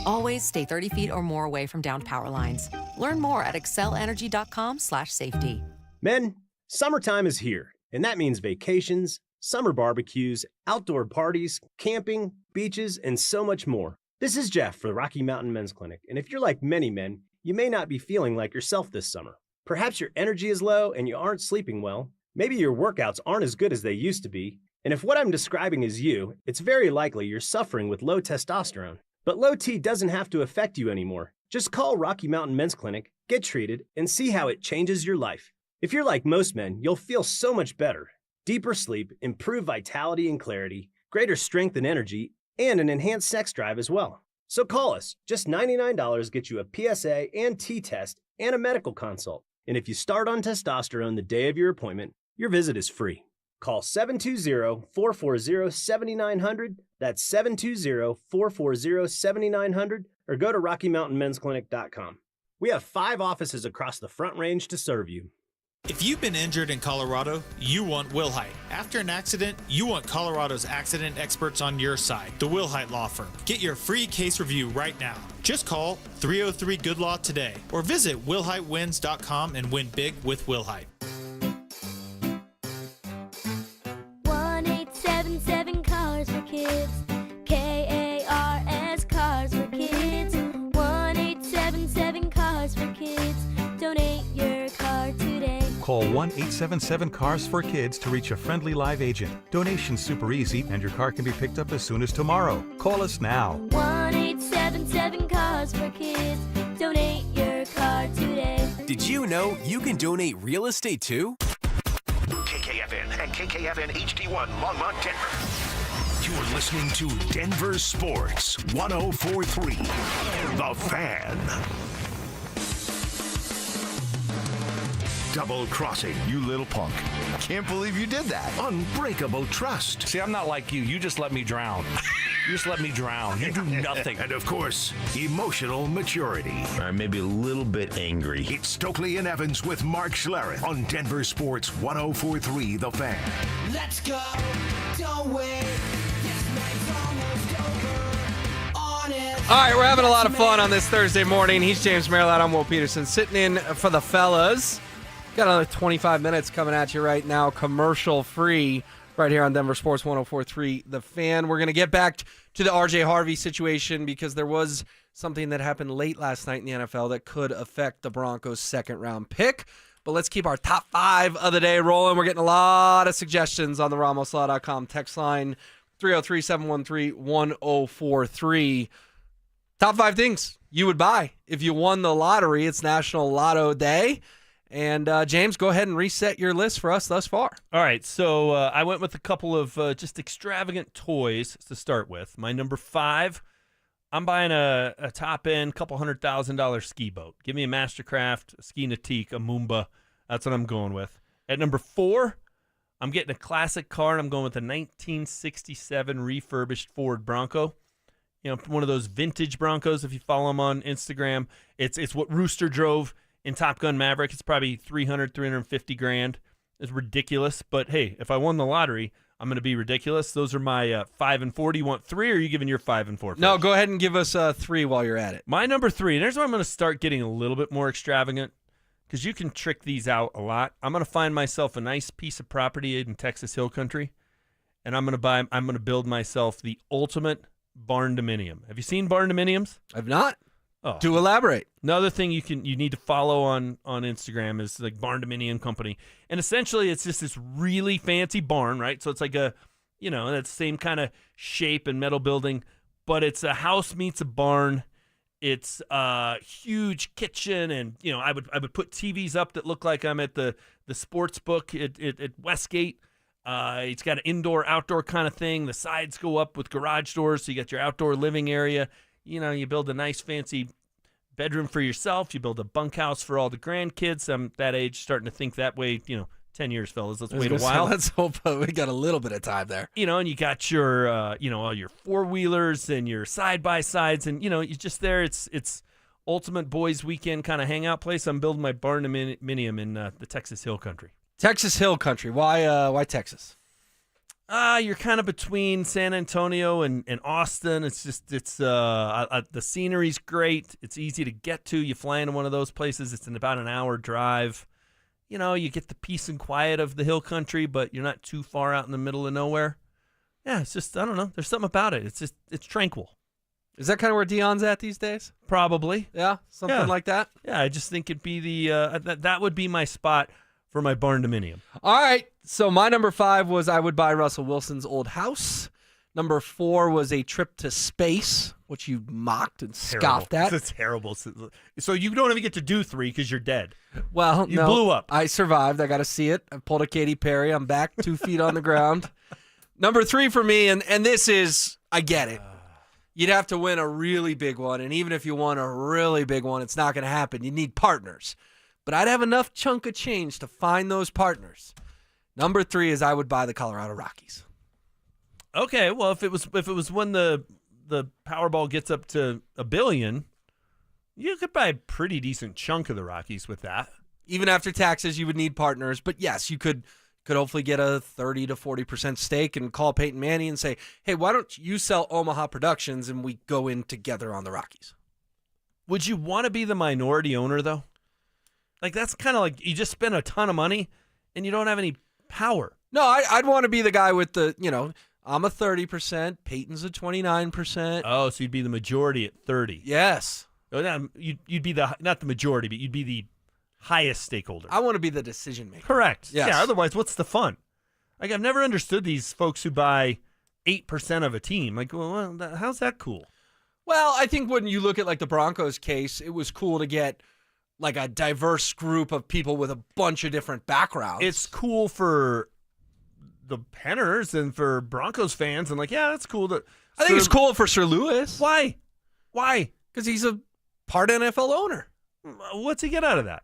Always stay 30 feet or more away from downed power lines. Learn more at excelenergy.com/safety. Men, summertime is here, and that means vacations, summer barbecues, outdoor parties, camping, beaches, and so much more. This is Jeff for the Rocky Mountain Men's Clinic, and if you're like many men, you may not be feeling like yourself this summer. Perhaps your energy is low and you aren't sleeping well. Maybe your workouts aren't as good as they used to be. And if what I'm describing is you, it's very likely you're suffering with low testosterone. But low T doesn't have to affect you anymore. Just call Rocky Mountain Men's Clinic, get treated, and see how it changes your life. If you're like most men, you'll feel so much better. Deeper sleep, improved vitality and clarity, greater strength and energy, and an enhanced sex drive as well. So call us. Just $99 gets you a PSA and T-test and a medical consult. And if you start on testosterone the day of your appointment, your visit is free. Call 720-440-7900. That's 720-440-7900. Or go to RockyMountainMen'sClinic.com. We have 5 offices across the Front Range to serve you. If you've been injured in Colorado, you want Wilhite. After an accident, you want Colorado's accident experts on your side, the Wilhite Law Firm. Get your free case review right now. Just call 303-GOOD-LAW today or visit WilhiteWins.com and win big with Wilhite. 1-877 Cars for Kids. KARS Cars for Kids. 1-877 Cars for Kids. Donate your car today. Call 1-877-CARS-FOR-KIDS to reach a friendly live agent. Donation's super easy, and your car can be picked up as soon as tomorrow. Call us now. 1-877 Cars for Kids. Donate your car today. Did you know you can donate real estate too? KKFN and KKFN HD1 Longmont, Denver. You're listening to Denver Sports 104.3, The Fan. Double crossing. You little punk. Can't believe you did that. Unbreakable trust. See, I'm not like you. You just let me drown. You just let me drown. You do nothing. And of course, emotional maturity. Maybe a little bit angry. It's Stokley and Evans with Mark Schlereth on Denver Sports 104.3, The Fan. Let's go. Don't wait. This night's almost over. Honest. All right, we're having a lot of fun on this Thursday morning. He's James Merrilat. I'm Will Peterson, sitting in for the fellas. Got another 25 minutes coming at you right now, commercial-free, Right here on Denver Sports 104.3 The Fan. We're going to get back to the R.J. Harvey situation because there was something that happened late last night in the NFL that could affect the Broncos' second-round pick. But let's keep our top 5 of the day rolling. We're getting a lot of suggestions on the RamosLaw.com text line, 303-713-1043. Top 5 things you would buy if you won the lottery. It's National Lotto Day. And, James, go ahead and reset your list for us thus far. All right, so I went with a couple of just extravagant toys to start with. My number 5, I'm buying a top-end, couple $100,000 ski boat. Give me a Mastercraft, a Ski Nautique, a Moomba. That's what I'm going with. At number 4, I'm getting a classic car, and I'm going with a 1967 refurbished Ford Bronco. You know, one of those vintage Broncos, if you follow them on Instagram. It's what Rooster drove in Top Gun Maverick. It's probably $350,000. It's ridiculous. But, hey, if I won the lottery, I'm going to be ridiculous. Those are my 5 and 4. Do you want 3, or are you giving your 5 and 4 first? No, go ahead and give us 3 while you're at it. My number 3, and there's where I'm going to start getting a little bit more extravagant because you can trick these out a lot. I'm going to find myself a nice piece of property in Texas Hill Country, and I'm going to build myself the ultimate barn dominium. Have you seen barn dominiums? I've not. Oh. To elaborate. Another thing you need to follow on Instagram is like Barn Dominion Company. And essentially it's just this really fancy barn, right? So it's like a, that same kind of shape and metal building, but it's a house meets a barn. It's a huge kitchen, and I would put TVs up that look like I'm at the sports book at Westgate. It's got an indoor-outdoor kind of thing. The sides go up with garage doors, so you got your outdoor living area. You build a nice fancy bedroom for yourself. You build a bunkhouse for all the grandkids. I'm that age, starting to think that way. 10 years, fellas. Let's wait a while. Let's hope we got a little bit of time there. And you got your, all your four-wheelers and your side-by-sides. And, you're just there. It's ultimate boys weekend kind of hangout place. I'm building my barn dominium in the Texas Hill Country. Texas Hill Country. Why Texas? You're kind of between San Antonio and Austin. It's the scenery's great. It's easy to get to. You fly into one of those places. It's in about an hour drive. You get the peace and quiet of the hill country, but you're not too far out in the middle of nowhere. Yeah, it's just, I don't know. There's something about it. It's tranquil. Is that kind of where Dion's at these days? Probably. Yeah, something like that? Yeah, I just think it'd be that would be my spot for my barn dominium. All right. So my number 5 was I would buy Russell Wilson's old house. Number 4 was a trip to space, which you mocked and scoffed at. It's terrible. So you don't even get to do 3 because you're dead. Well, you blew up. I survived. I got to see it. I pulled a Katy Perry. I'm back 2 feet on the ground. Number 3 for me, and this is, I get it. You'd have to win a really big one, and even if you won a really big one, it's not going to happen. You need partners. But I'd have enough chunk of change to find those partners. Number 3 is I would buy the Colorado Rockies. Okay, well, if it was when the Powerball gets up to $1 billion, you could buy a pretty decent chunk of the Rockies with that. Even after taxes, you would need partners. But yes, you could hopefully get a 30 to 40% stake and call Peyton Manning and say, hey, why don't you sell Omaha Productions and we go in together on the Rockies? Would you want to be the minority owner, though? Like, that's kind of like you just spend a ton of money and you don't have any power. No, I'd want to be the guy with the, I'm a 30%, Peyton's a 29%. Oh, so you'd be the majority at 30. Yes. You'd be not the majority, but you'd be the highest stakeholder. I want to be the decision maker. Correct. Yes. Yeah, otherwise, what's the fun? Like, I've never understood these folks who buy 8% of a team. Like, well, how's that cool? Well, I think when you look at, like, the Broncos case, it was cool to get like a diverse group of people with a bunch of different backgrounds. It's cool for the Penners and for Broncos fans, and like, yeah, that's cool. I think it's cool for Sir Lewis. Why? Because he's a part NFL owner. What's he get out of that?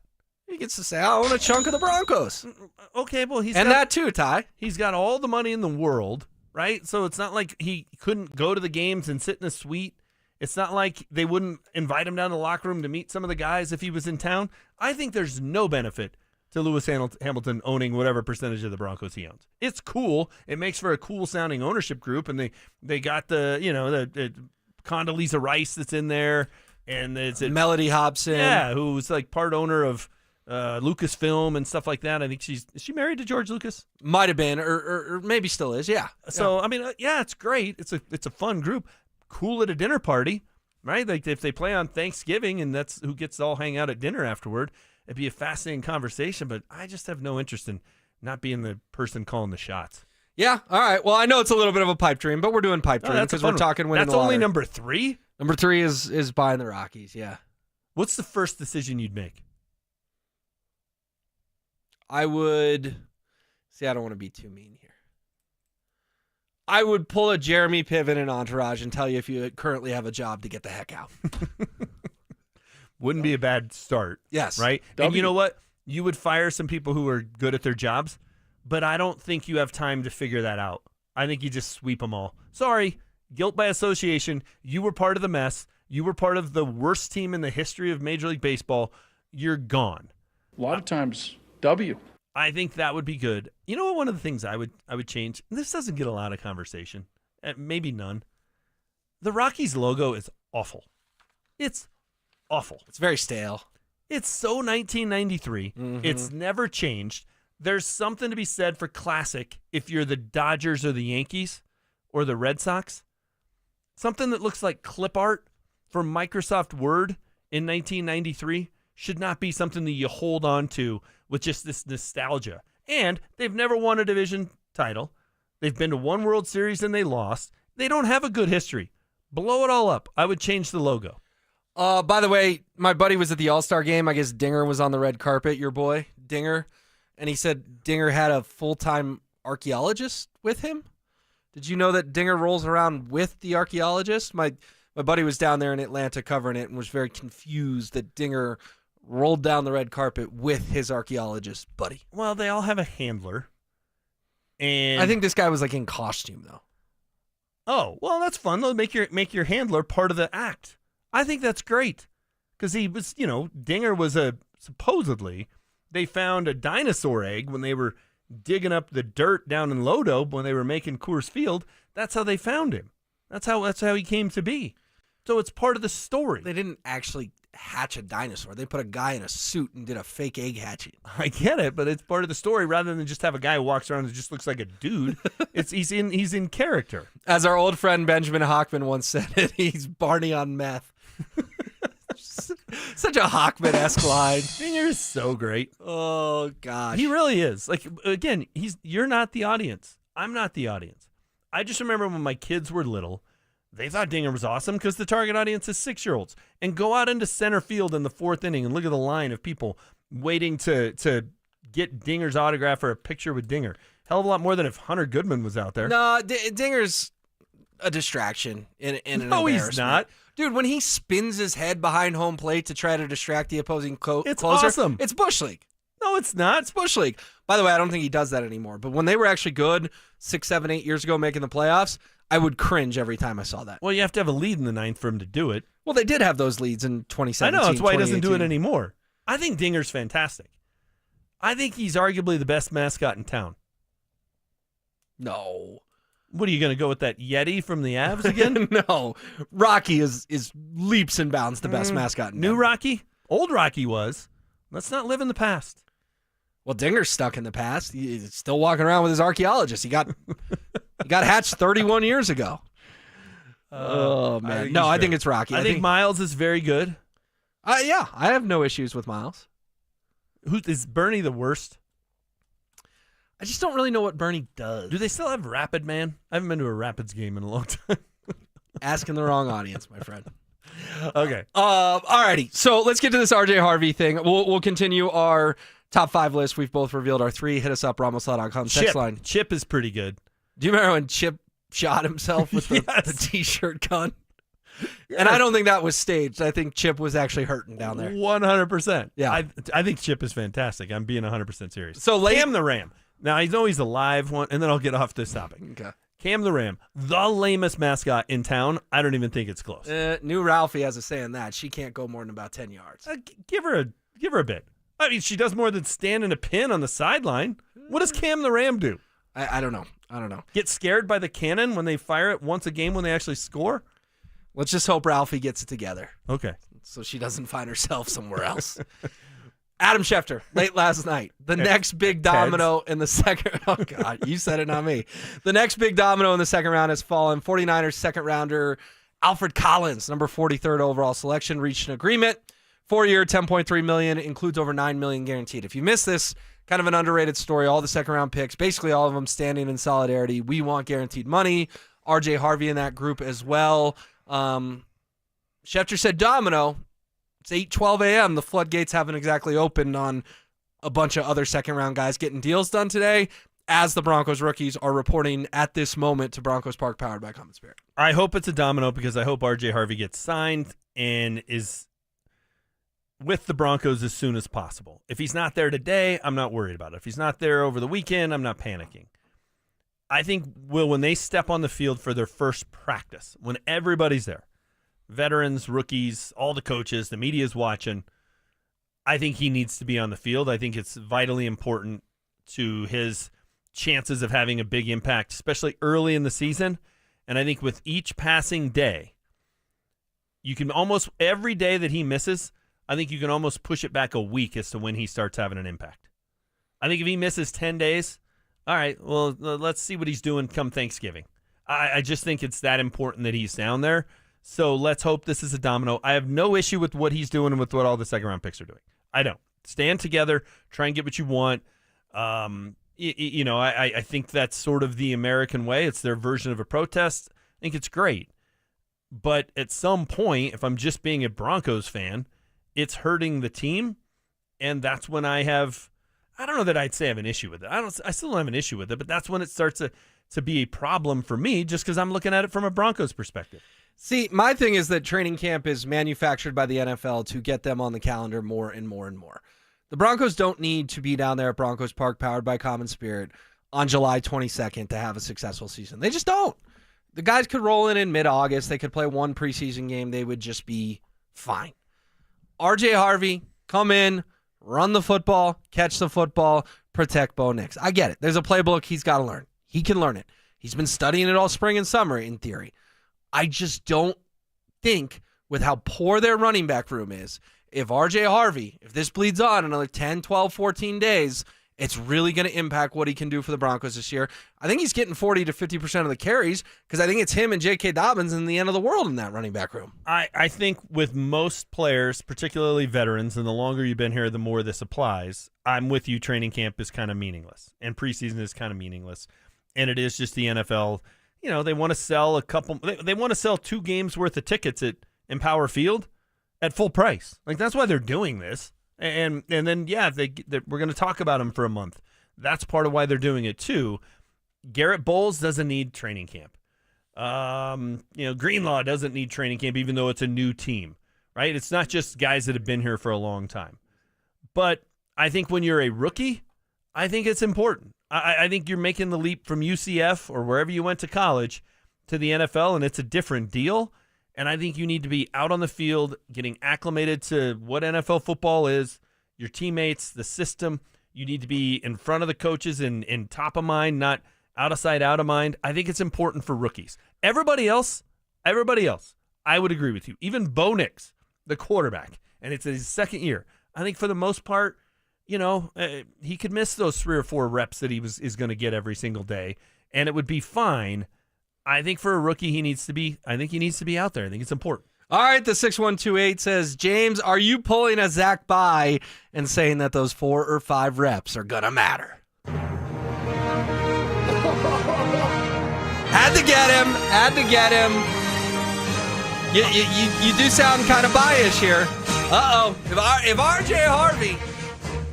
He gets to say, I own a chunk of the Broncos. Okay, well, that too, Ty. He's got all the money in the world, right? So it's not like he couldn't go to the games and sit in a suite. It's not like they wouldn't invite him down to the locker room to meet some of the guys if he was in town. I think there's no benefit to Lewis Hamilton owning whatever percentage of the Broncos he owns. It's cool. It makes for a cool-sounding ownership group, and they got the Condoleezza Rice that's in there, and it's Melody Hobson. Yeah, who's like part owner of Lucasfilm and stuff like that. I think is she married to George Lucas? Might have been, or maybe still is. Yeah. So I mean, yeah, it's great. It's a fun group. Cool at a dinner party, right? Like if they play on Thanksgiving and that's who gets to all hang out at dinner afterward, it'd be a fascinating conversation. But I just have no interest in not being the person calling the shots. Yeah. All right. Well, I know it's a little bit of a pipe dream, but we're doing pipe dream because we're talking winning. That's only number 3. Number 3 is buying the Rockies. Yeah. What's the first decision you'd make? I would see. I don't want to be too mean here. I would pull a Jeremy Piven and Entourage and tell you if you currently have a job to get the heck out. Wouldn't be a bad start. Yes. Right? And you know what? You would fire some people who are good at their jobs, but I don't think you have time to figure that out. I think you just sweep them all. Sorry, guilt by association. You were part of the mess. You were part of the worst team in the history of Major League Baseball. You're gone. A lot of times, W. I think that would be good. You know what? One of the things I would change. This doesn't get a lot of conversation, maybe none. The Rockies logo is awful. It's awful. It's very stale. It's so 1993. Mm-hmm. It's never changed. There's something to be said for classic if you're the Dodgers or the Yankees or the Red Sox. Something that looks like clip art from Microsoft Word in 1993 should not be something that you hold on to with just this nostalgia. And they've never won a division title. They've been to one World Series and they lost. They don't have a good history. Blow it all up. I would change the logo. By the way, my buddy was at the All-Star game. I guess Dinger was on the red carpet, your boy, Dinger. And he said Dinger had a full-time archaeologist with him. Did you know that Dinger rolls around with the archaeologist? My buddy was down there in Atlanta covering it and was very confused that Dinger rolled down the red carpet with his archaeologist buddy. Well, they all have a handler. And I think this guy was like in costume, though. Oh, well, that's fun. They'll make your handler part of the act. I think that's great because he was, Dinger was supposedly they found a dinosaur egg when they were digging up the dirt down in Lodo when they were making Coors Field. That's how they found him. That's how he came to be. So it's part of the story. They didn't actually hatch a dinosaur. They put a guy in a suit and did a fake egg hatching. I get it, but it's part of the story rather than just have a guy who walks around and just looks like a dude. He's in character. As our old friend Benjamin Hockman once said it, he's Barney on meth. Such a Hockman-esque line. Dinger is so great. Oh, gosh. He really is. Like, again, you're not the audience. I'm not the audience. I just remember when my kids were little, they thought Dinger was awesome because the target audience is 6-year-olds. And go out into center field in the 4th inning and look at the line of people waiting to get Dinger's autograph or a picture with Dinger. Hell of a lot more than if Hunter Goodman was out there. No, Dinger's a distraction in an No, embarrassment. he's not. Dude, when he spins his head behind home plate to try to distract the opposing it's closer, awesome. It's Bush League. No, it's not. It's Bush League. By the way, I don't think he does that anymore. But when they were actually good 6, 7, 8 years ago making the playoffs, I would cringe every time I saw that. Well, you have to have a lead in the 9th for him to do it. Well, they did have those leads in 2017. I know. That's why he doesn't do it anymore. I think Dinger's fantastic. I think he's arguably the best mascot in town. No. What are you going to go with that Yeti from the Avs again? No. Rocky is leaps and bounds the best mascot in New Denver. Rocky? Old Rocky was. Let's not live in the past. Well, Dinger's stuck in the past. He's still walking around with his archaeologist. He got hatched 31 years ago. Oh, man. I think it's Rocky. I think Miles is very good. Yeah, I have no issues with Miles. Is Bernie the worst? I just don't really know what Bernie does. Do they still have Rapid Man? I haven't been to a Rapids game in a long time. Asking the wrong audience, my friend. Okay. Alrighty. So let's get to this RJ Harvey thing. We'll continue our top 5 list. We've both revealed our 3. Hit us up, RamosLaw.com. Text line. Chip is pretty good. Do you remember when Chip shot himself with the T-shirt gun? Yeah. And I don't think that was staged. I think Chip was actually hurting down there. 100%. Yeah. I think Chip is fantastic. I'm being 100% serious. So Cam the Ram. Now, I know he's a live one, and then I'll get off this topic. Okay. Cam the Ram, the lamest mascot in town. I don't even think it's close. New Ralphie has a saying that. She can't go more than about 10 yards. Give her a bit. I mean, she does more than stand in a pin on the sideline. What does Cam the Ram do? I don't know. Get scared by the cannon when they fire it once a game when they actually score? Let's just hope Ralphie gets it together. Okay. So she doesn't find herself somewhere else. Adam Schefter, late last night. The next big domino in the second. Oh, God, you said it, not me. The next big domino in the second round has fallen. 49ers second rounder Alfred Collins, number 43rd overall selection, reached an agreement. 4-year, $10.3 million, includes over $9 million guaranteed. If you missed this, kind of an underrated story. All the second round picks, basically all of them standing in solidarity. We want guaranteed money. RJ Harvey in that group as well. Schefter said domino. It's 8:12 a.m. The floodgates haven't exactly opened on a bunch of other second-round guys getting deals done today, as the Broncos rookies are reporting at this moment to Broncos Park, powered by Common Spirit. I hope it's a domino because I hope RJ Harvey gets signed and is with the Broncos as soon as possible. If he's not there today, I'm not worried about it. If he's not there over the weekend, I'm not panicking. I think, Will, when they step on the field for their first practice, when everybody's there, veterans, rookies, all the coaches, the media's watching, I think he needs to be on the field. I think it's vitally important to his chances of having a big impact, especially early in the season. And I think with each passing day, you can almost, every day that he misses, I think you can almost push it back a week as to when he starts having an impact. I think if he misses 10 days, all right, well, let's see what he's doing come Thanksgiving. I just think it's that important that he's down there. So let's hope this is a domino. I have no issue with what he's doing and with what all the second-round picks are doing. I don't. Stand together. Try and get what you want. I think that's sort of the American way. It's their version of a protest. I think it's great. But at some point, if I'm just being a Broncos fan, it's hurting the team, and that's when I don't know that I'd say I have an issue with it. I still don't have an issue with it, but that's when it starts to be a problem for me just because I'm looking at it from a Broncos perspective. See, my thing is that training camp is manufactured by the NFL to get them on the calendar more and more and more. The Broncos don't need to be down there at Broncos Park, powered by Common Spirit, on July 22nd to have a successful season. They just don't. The guys could roll in mid-August. They could play one preseason game. They would just be fine. RJ Harvey, come in, run the football, catch the football, protect Bo Nix. I get it. There's a playbook he's got to learn. He can learn it. He's been studying it all spring and summer, in theory. I just don't think, with how poor their running back room is, if RJ Harvey, if this bleeds on another 10, 12, 14 days, it's really going to impact what he can do for the Broncos this year. I think he's getting 40 to 50% of the carries because I think it's him and J.K. Dobbins in the end of the world in that running back room. I think with most players, particularly veterans, and the longer you've been here, the more this applies, I'm with you, training camp is kind of meaningless, and preseason is kind of meaningless, and it is just the NFL. You know, they want to sell they want to sell 2 games worth of tickets at Empower Field at full price. Like, that's why they're doing this. And then, yeah, we're going to talk about them for a month. That's part of why they're doing it, too. Garrett Bowles doesn't need training camp. Greenlaw doesn't need training camp, even though it's a new team, right? It's not just guys that have been here for a long time. But I think when you're a rookie, I think it's important. I think you're making the leap from UCF or wherever you went to college to the NFL, and it's a different deal. And I think you need to be out on the field, getting acclimated to what NFL football is, your teammates, the system. You need to be in front of the coaches and top of mind, not out of sight, out of mind. I think it's important for rookies. Everybody else, I would agree with you. Even Bo Nix, the quarterback, and it's his second year. I think for the most part, he could miss those 3 or 4 reps that is going to get every single day, and it would be fine. I think for a rookie, he needs to be out there. I think it's important. All right, the 6128 says, James, are you pulling a Zach Bye and saying that those 4 or 5 reps are going to matter? Had to get him. You do sound kind of biased here. Uh-oh. If RJ Harvey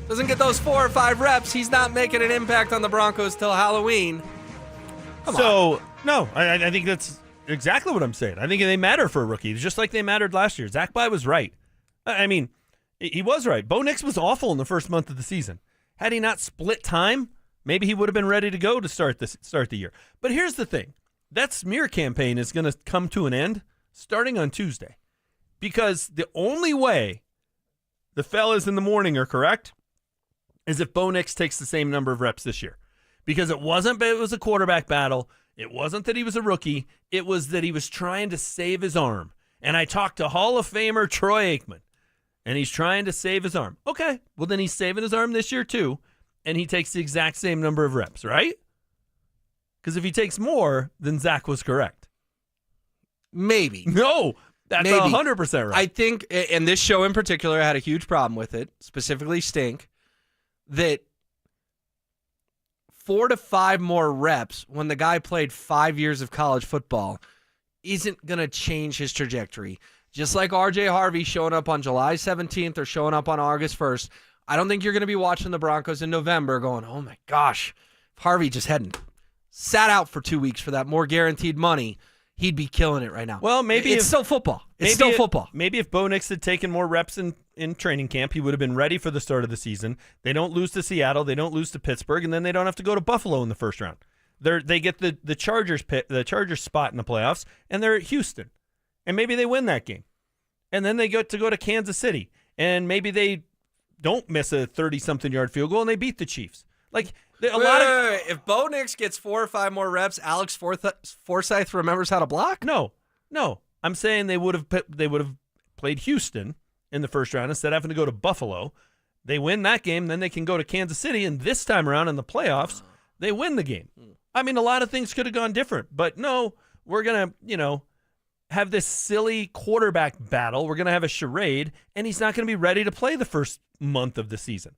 doesn't get those 4 or 5 reps, he's not making an impact on the Broncos till Halloween. Come on. No, I think that's exactly what I'm saying. I think they matter for a rookie, just like they mattered last year. Zach Bye was right. I mean, he was right. Bo Nix was awful in the first month of the season. Had he not split time, maybe he would have been ready to go to start the year. But here's the thing. That smear campaign is going to come to an end starting on Tuesday, because the only way the fellas in the morning are correct is if Bo Nix takes the same number of reps this year. Because it was a quarterback battle. It wasn't that he was a rookie. It was that he was trying to save his arm. And I talked to Hall of Famer Troy Aikman, and he's trying to save his arm. Okay, well then he's saving his arm this year too, and he takes the exact same number of reps, right? Because if he takes more, then Zach was correct. Maybe. No, that's Maybe. 100% right. I think, and this show in particular had a huge problem with it, specifically Stink, that 4 to 5 more reps when the guy played 5 years of college football isn't going to change his trajectory. Just like R.J. Harvey showing up on July 17th or showing up on August 1st, I don't think you're going to be watching the Broncos in November going, oh my gosh, if Harvey just hadn't sat out for 2 weeks for that more guaranteed money, he'd be killing it right now. Well, maybe it's still football. It's still football. Maybe if Bo Nix had taken more reps in training camp, he would have been ready for the start of the season. They don't lose to Seattle, they don't lose to Pittsburgh, and then they don't have to go to Buffalo in the first round. They get the Chargers spot in the playoffs, and they're at Houston, and maybe they win that game, and then they go to Kansas City, and maybe they don't miss a 30-something yard field goal, and they beat the Chiefs. Like if Bo Nix gets 4 or 5 more reps, Alex Forsythe remembers how to block? No. I'm saying they would have played Houston in the first round instead of having to go to Buffalo. They win that game, then they can go to Kansas City, and this time around in the playoffs, they win the game. I mean, a lot of things could have gone different, but no, we're going to, have this silly quarterback battle. We're going to have a charade, and he's not going to be ready to play the first month of the season.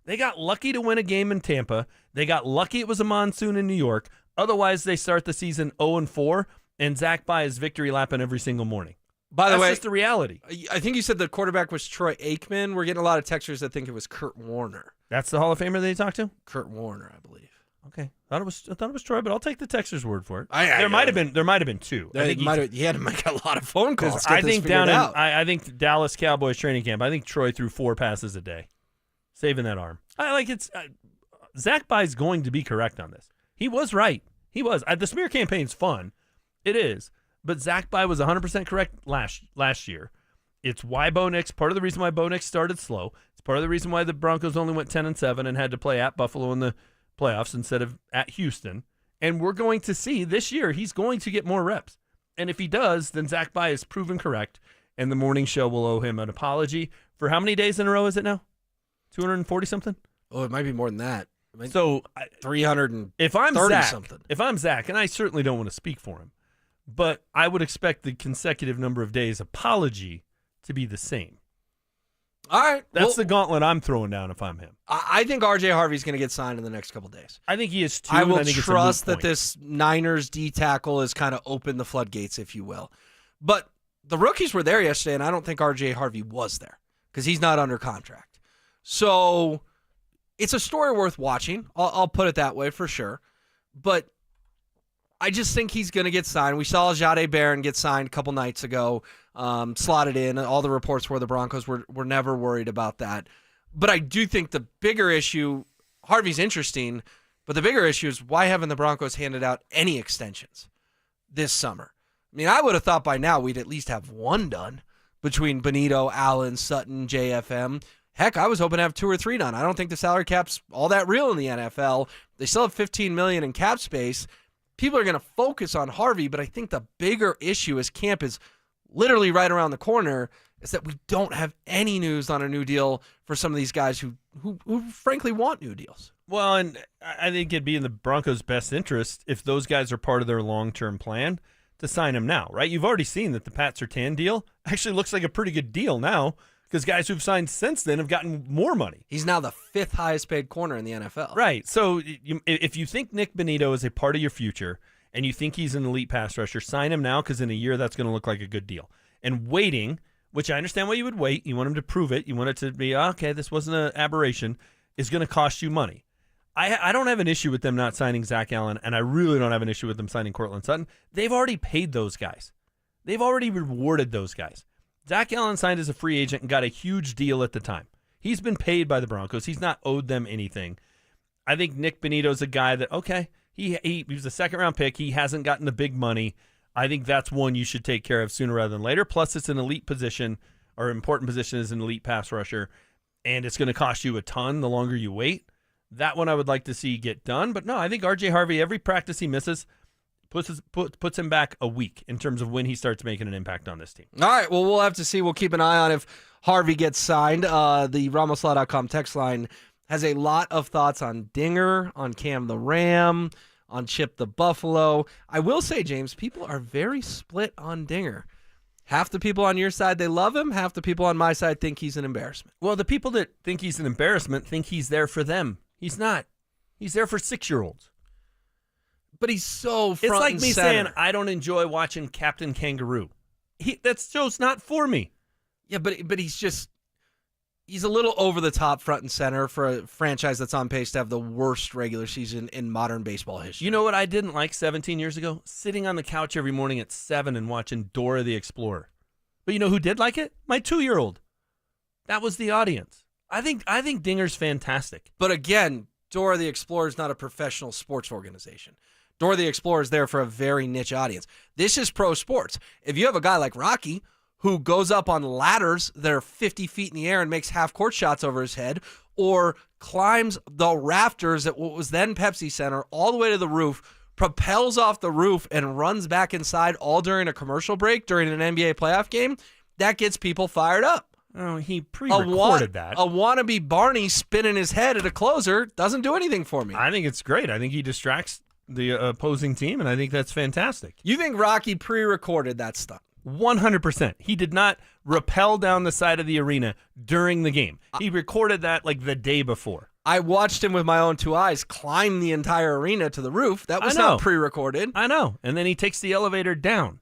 They got lucky to win a game in Tampa. They got lucky it was a monsoon in New York. Otherwise, they start the season 0-4, and Zach By is victory lapping every single morning. By the way, that's just the reality. I think you said the quarterback was Troy Aikman. We're getting a lot of texters that think it was Kurt Warner. That's the Hall of Famer that you talked to? Kurt Warner, I believe. Okay, I thought it was Troy, but I'll take the texter's word for it. There might have been two. He had to make a lot of phone calls. I think I think Dallas Cowboys training camp. I think Troy threw 4 passes a day, saving that arm. Zach By's going to be correct on this. He was right. He was. The smear campaign's fun. It is. But Zach By was 100% correct last year. It's why Bo Nix, part of the reason why Bo Nix started slow. It's part of the reason why the Broncos only went 10-7 and had to play at Buffalo in the playoffs instead of at Houston. And we're going to see this year he's going to get more reps. And if he does, then Zach By is proven correct, and the morning show will owe him an apology for how many days in a row is it now? 240-something? Oh, it might be more than that. So 330 if I'm something. If I'm Zach, and I certainly don't want to speak for him, but I would expect the consecutive number of days apology to be the same. All right. That's the gauntlet I'm throwing down if I'm him. I think R.J. Harvey's going to get signed in the next couple days. I think he is too. I will think trust it's a moot that point. this Niners D tackle has kind of opened the floodgates, if you will. But the rookies were there yesterday, and I don't think R.J. Harvey was there because he's not under contract. So it's a story worth watching. I'll put it that way for sure. But I just think he's going to get signed. We saw Jahdae Barron get signed a couple nights ago, slotted in. All the reports were the Broncos were never worried about that. But I do think the bigger issue, Harvey's interesting, but the bigger issue is why haven't the Broncos handed out any extensions this summer? I mean, I would have thought by now we'd at least have one done between Benito, Allen, Sutton, JFM. Heck, I was hoping to have 2 or 3 done. I don't think the salary cap's all that real in the NFL. They still have $15 million in cap space. People are going to focus on Harvey, but I think the bigger issue as camp is literally right around the corner is that we don't have any news on a new deal for some of these guys who frankly want new deals. Well, and I think it'd be in the Broncos' best interest if those guys are part of their long-term plan to sign him now, right? You've already seen that the Pat Surtain deal actually looks like a pretty good deal now because guys who've signed since then have gotten more money. He's now the 5th highest paid corner in the NFL. Right. So if you think Nick Benito is a part of your future and you think he's an elite pass rusher, sign him now because in a year that's going to look like a good deal. And waiting, which I understand why you would wait, you want him to prove it, you want it to be, okay, this wasn't an aberration, is going to cost you money. I don't have an issue with them not signing Zach Allen, and I really don't have an issue with them signing Courtland Sutton. They've already paid those guys. They've already rewarded those guys. Zach Allen signed as a free agent and got a huge deal at the time. He's been paid by the Broncos. He's not owed them anything. I think Nick Benito's a guy that, okay, he was a second-round pick. He hasn't gotten the big money. I think that's one you should take care of sooner rather than later. Plus, it's an elite position or important position as an elite pass rusher, and it's going to cost you a ton the longer you wait. That one I would like to see get done. But no, I think R.J. Harvey, every practice he misses, puts him back a week in terms of when he starts making an impact on this team. All right, well, we'll have to see. We'll keep an eye on if Harvey gets signed. The RamosLaw.com text line has a lot of thoughts on Dinger, on Cam the Ram, on Chip the Buffalo. I will say, James, people are very split on Dinger. Half the people on your side, they love him. Half the people on my side think he's an embarrassment. Well, the people that think he's an embarrassment think he's there for them. He's not. He's there for 6-year-olds. But he's so front It's like and me center. saying I don't enjoy watching Captain Kangaroo. That show's not for me. Yeah, but he's a little over the top front and center for a franchise that's on pace to have the worst regular season in modern baseball history. You know what I didn't like 17 years ago? Sitting on the couch every morning at 7 and watching Dora the Explorer. But you know who did like it? My 2-year-old. That was the audience. I think Dinger's fantastic. But again, Dora the Explorer is not a professional sports organization. Dora the Explorer is there for a very niche audience. This is pro sports. If you have a guy like Rocky who goes up on ladders that are 50 feet in the air and makes half-court shots over his head, or climbs the rafters at what was then Pepsi Center all the way to the roof, propels off the roof, and runs back inside all during a commercial break during an NBA playoff game, that gets people fired up. Oh, he pre-recorded that. A wannabe Barney spinning his head at a closer doesn't do anything for me. I think it's great. I think he distracts the opposing team, and I think that's fantastic. You think Rocky pre-recorded that stuff? 100%. He did not rappel down the side of the arena during the game. He recorded that like the day before. I watched him with my own 2 eyes climb the entire arena to the roof. That was not pre-recorded. I know. And then he takes the elevator down.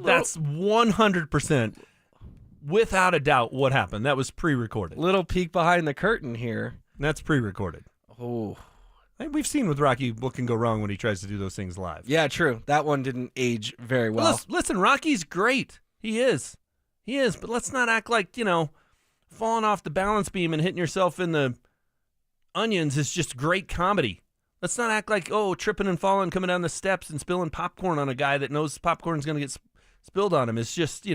That's 100%, without a doubt, what happened. That was pre-recorded. Little peek behind the curtain here. That's pre-recorded. Oh. We've seen with Rocky what can go wrong when he tries to do those things live. Yeah, true. That one didn't age very well. Listen, Rocky's great. He is. But let's not act like, falling off the balance beam and hitting yourself in the onions is just great comedy. Let's not act like, tripping and falling, coming down the steps and spilling popcorn on a guy that knows popcorn's going to get spilled on him is just,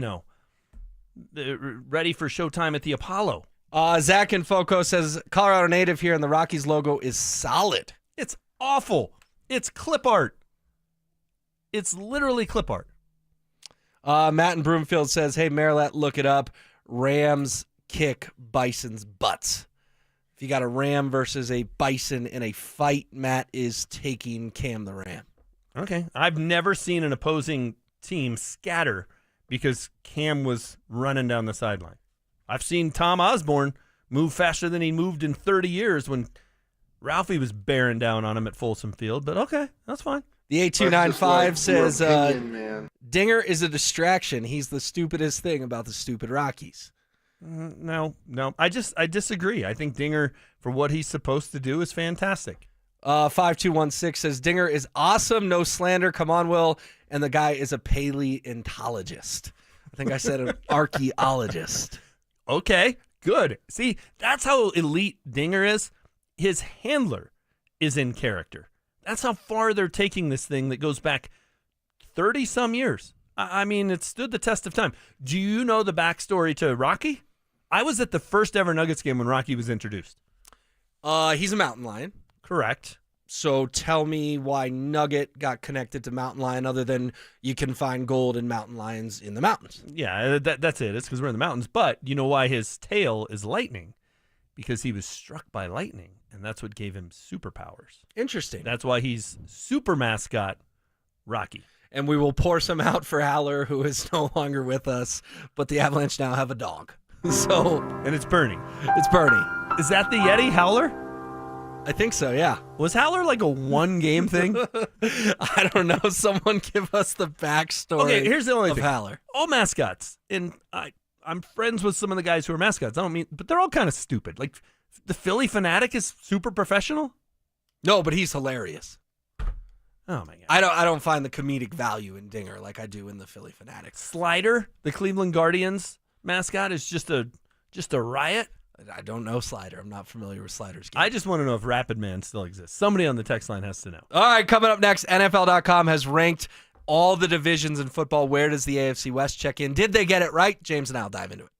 ready for showtime at the Apollo. Zach in Foco says, Colorado native here, and the Rockies logo is solid. It's awful. It's clip art. It's literally clip art. Matt in Broomfield says, hey, Maryland, look it up. Rams kick Bison's butts. If you got a Ram versus a Bison in a fight, Matt is taking Cam the Ram. Okay. I've never seen an opposing team scatter because Cam was running down the sideline. I've seen Tom Osborne move faster than he moved in 30 years when Ralphie was bearing down on him at Folsom Field, but okay, that's fine. The 8295 says, Dinger is a distraction. He's the stupidest thing about the stupid Rockies. No. I disagree. I think Dinger, for what he's supposed to do, is fantastic. 5216 says, Dinger is awesome. No slander. Come on, Will. And the guy is a paleontologist. I think I said an archaeologist. Okay, good. See, that's how elite Dinger is. His handler is in character. That's how far they're taking this thing that goes back 30-some years. I mean, it stood the test of time. Do you know the backstory to Rocky? I was at the first ever Nuggets game when Rocky was introduced. He's a mountain lion. Correct. So tell me why Nugget got connected to mountain lion other than you can find gold and mountain lions in the mountains. Yeah, that's it. It's because we're in the mountains. But you know why his tail is lightning? Because he was struck by lightning, and that's what gave him superpowers. Interesting. That's why he's super mascot Rocky. And we will pour some out for Haller, who is no longer with us, but the Avalanche now have a dog. And it's Bernie. It's Bernie. Is that the Yeti Howler? I think so, yeah. Was Howler like a one-game thing? I don't know. Someone give us the backstory. Okay, here's the only of thing. Howler. All mascots, and I'm friends with some of the guys who are mascots. But they're all kind of stupid. Like the Philly Fanatic is super professional. No, but he's hilarious. Oh my god! I don't find the comedic value in Dinger like I do in the Philly Fanatic. Slider, the Cleveland Guardians mascot, is just a riot. I don't know Slider. I'm not familiar with Slider's game. I just want to know if Rapid Man still exists. Somebody on the text line has to know. All right, coming up next, NFL.com has ranked all the divisions in football. Where does the AFC West check in? Did they get it right? James and I will dive into it.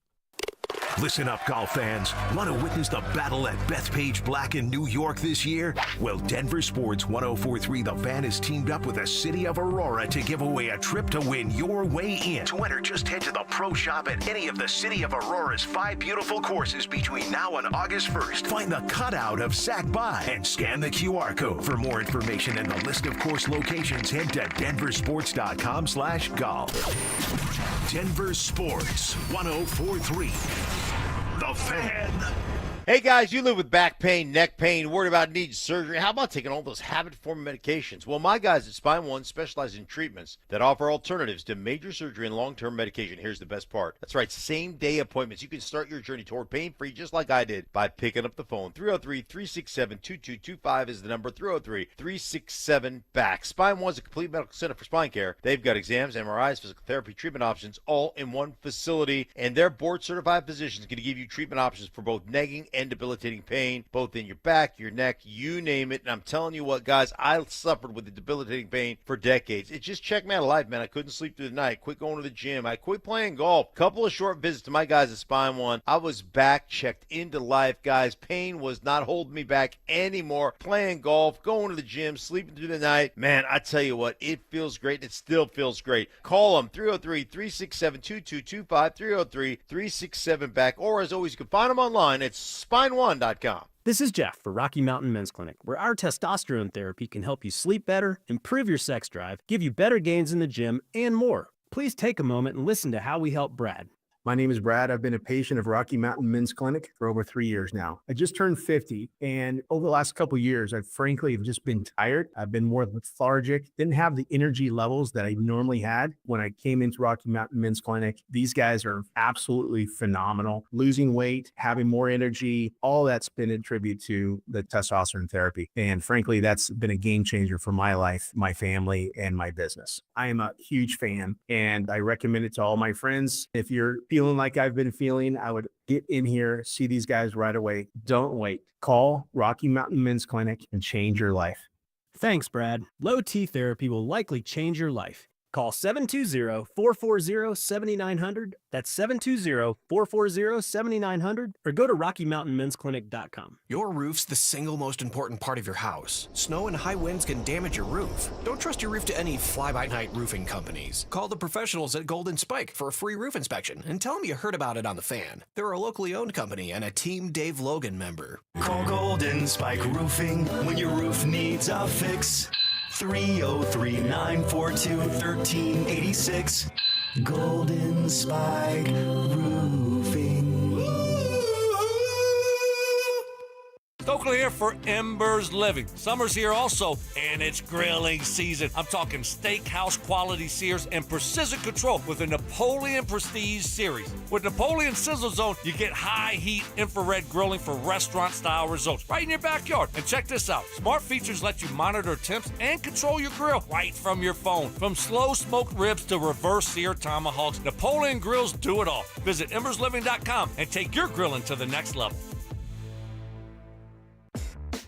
Listen up, golf fans. Want to witness the battle at Bethpage Black in New York this year? Well, Denver Sports 1043 The Fan is teamed up with the City of Aurora to give away a trip to win your way in. To enter, just head to the pro shop at any of the City of Aurora's 5 beautiful courses between now and August 1st. Find the cutout of Sac By and scan the QR code. For more information and the list of course locations, head to denversports.com/golf. Denver Sports 1043. The Fan. Hey guys, you live with back pain, neck pain, worried about needing surgery. How about taking all those habit-forming medications? Well, my guys at Spine One specialize in treatments that offer alternatives to major surgery and long-term medication. Here's the best part. That's right, same-day appointments. You can start your journey toward pain-free just like I did by picking up the phone. 303-367-2225 is the number, 303-367-BACK. Spine One's a complete medical center for spine care. They've got exams, MRIs, physical therapy, treatment options, all in one facility. And their board-certified physicians can give you treatment options for both nagging and debilitating pain, both in your back, your neck, you name it. And I'm telling you what, guys, I suffered with the debilitating pain for decades. It just checked me out of life, man. I couldn't sleep through the night, quit going to the gym, I quit playing golf. Couple of short visits to my guys at Spine One. I was back, checked into life, guys. Pain was not holding me back anymore. Playing golf, going to the gym, sleeping through the night. Man, I tell you what, it feels great. It still feels great. Call them, 303-367-2225, 303-367-BACK, or as always, you can find them online at spine1.com. This is Jeff for Rocky Mountain Men's Clinic, where our testosterone therapy can help you sleep better, improve your sex drive, give you better gains in the gym, and more. Please take a moment and listen to how we help Brad. My name is Brad. I've been a patient of Rocky Mountain Men's Clinic for over 3 years now. I just turned 50, and over the last couple of years, I've frankly just been tired. I've been more lethargic, didn't have the energy levels that I normally had when I came into Rocky Mountain Men's Clinic. These guys are absolutely phenomenal. Losing weight, having more energy, all that's been a tribute to the testosterone therapy. And frankly, that's been a game changer for my life, my family, and my business. I am a huge fan, and I recommend it to all my friends. If you're feeling like I've been feeling, I would get in here, see these guys right away. Don't wait. Call Rocky Mountain Men's Clinic and change your life. Thanks, Brad. Low T therapy will likely change your life. Call 720-440-7900. That's 720-440-7900. Or go to RockyMountainMen'sClinic.com. Your roof's the single most important part of your house. Snow and high winds can damage your roof. Don't trust your roof to any fly-by-night roofing companies. Call the professionals at Golden Spike for a free roof inspection and tell them you heard about it on The Fan. They're a locally owned company and a Team Dave Logan member. Call Golden Spike Roofing when your roof needs a fix. 303-942-1386. Golden Spike Roofing. Stokley here for Embers Living. Summer's here also, and it's grilling season. I'm talking steakhouse quality sears and precision control with the Napoleon Prestige series. With Napoleon Sizzle Zone, you get high heat infrared grilling for restaurant style results right in your backyard. And check this out. Smart features let you monitor temps and control your grill right from your phone. From slow smoked ribs to reverse sear tomahawks, Napoleon grills do it all. Visit embersliving.com and take your grilling to the next level.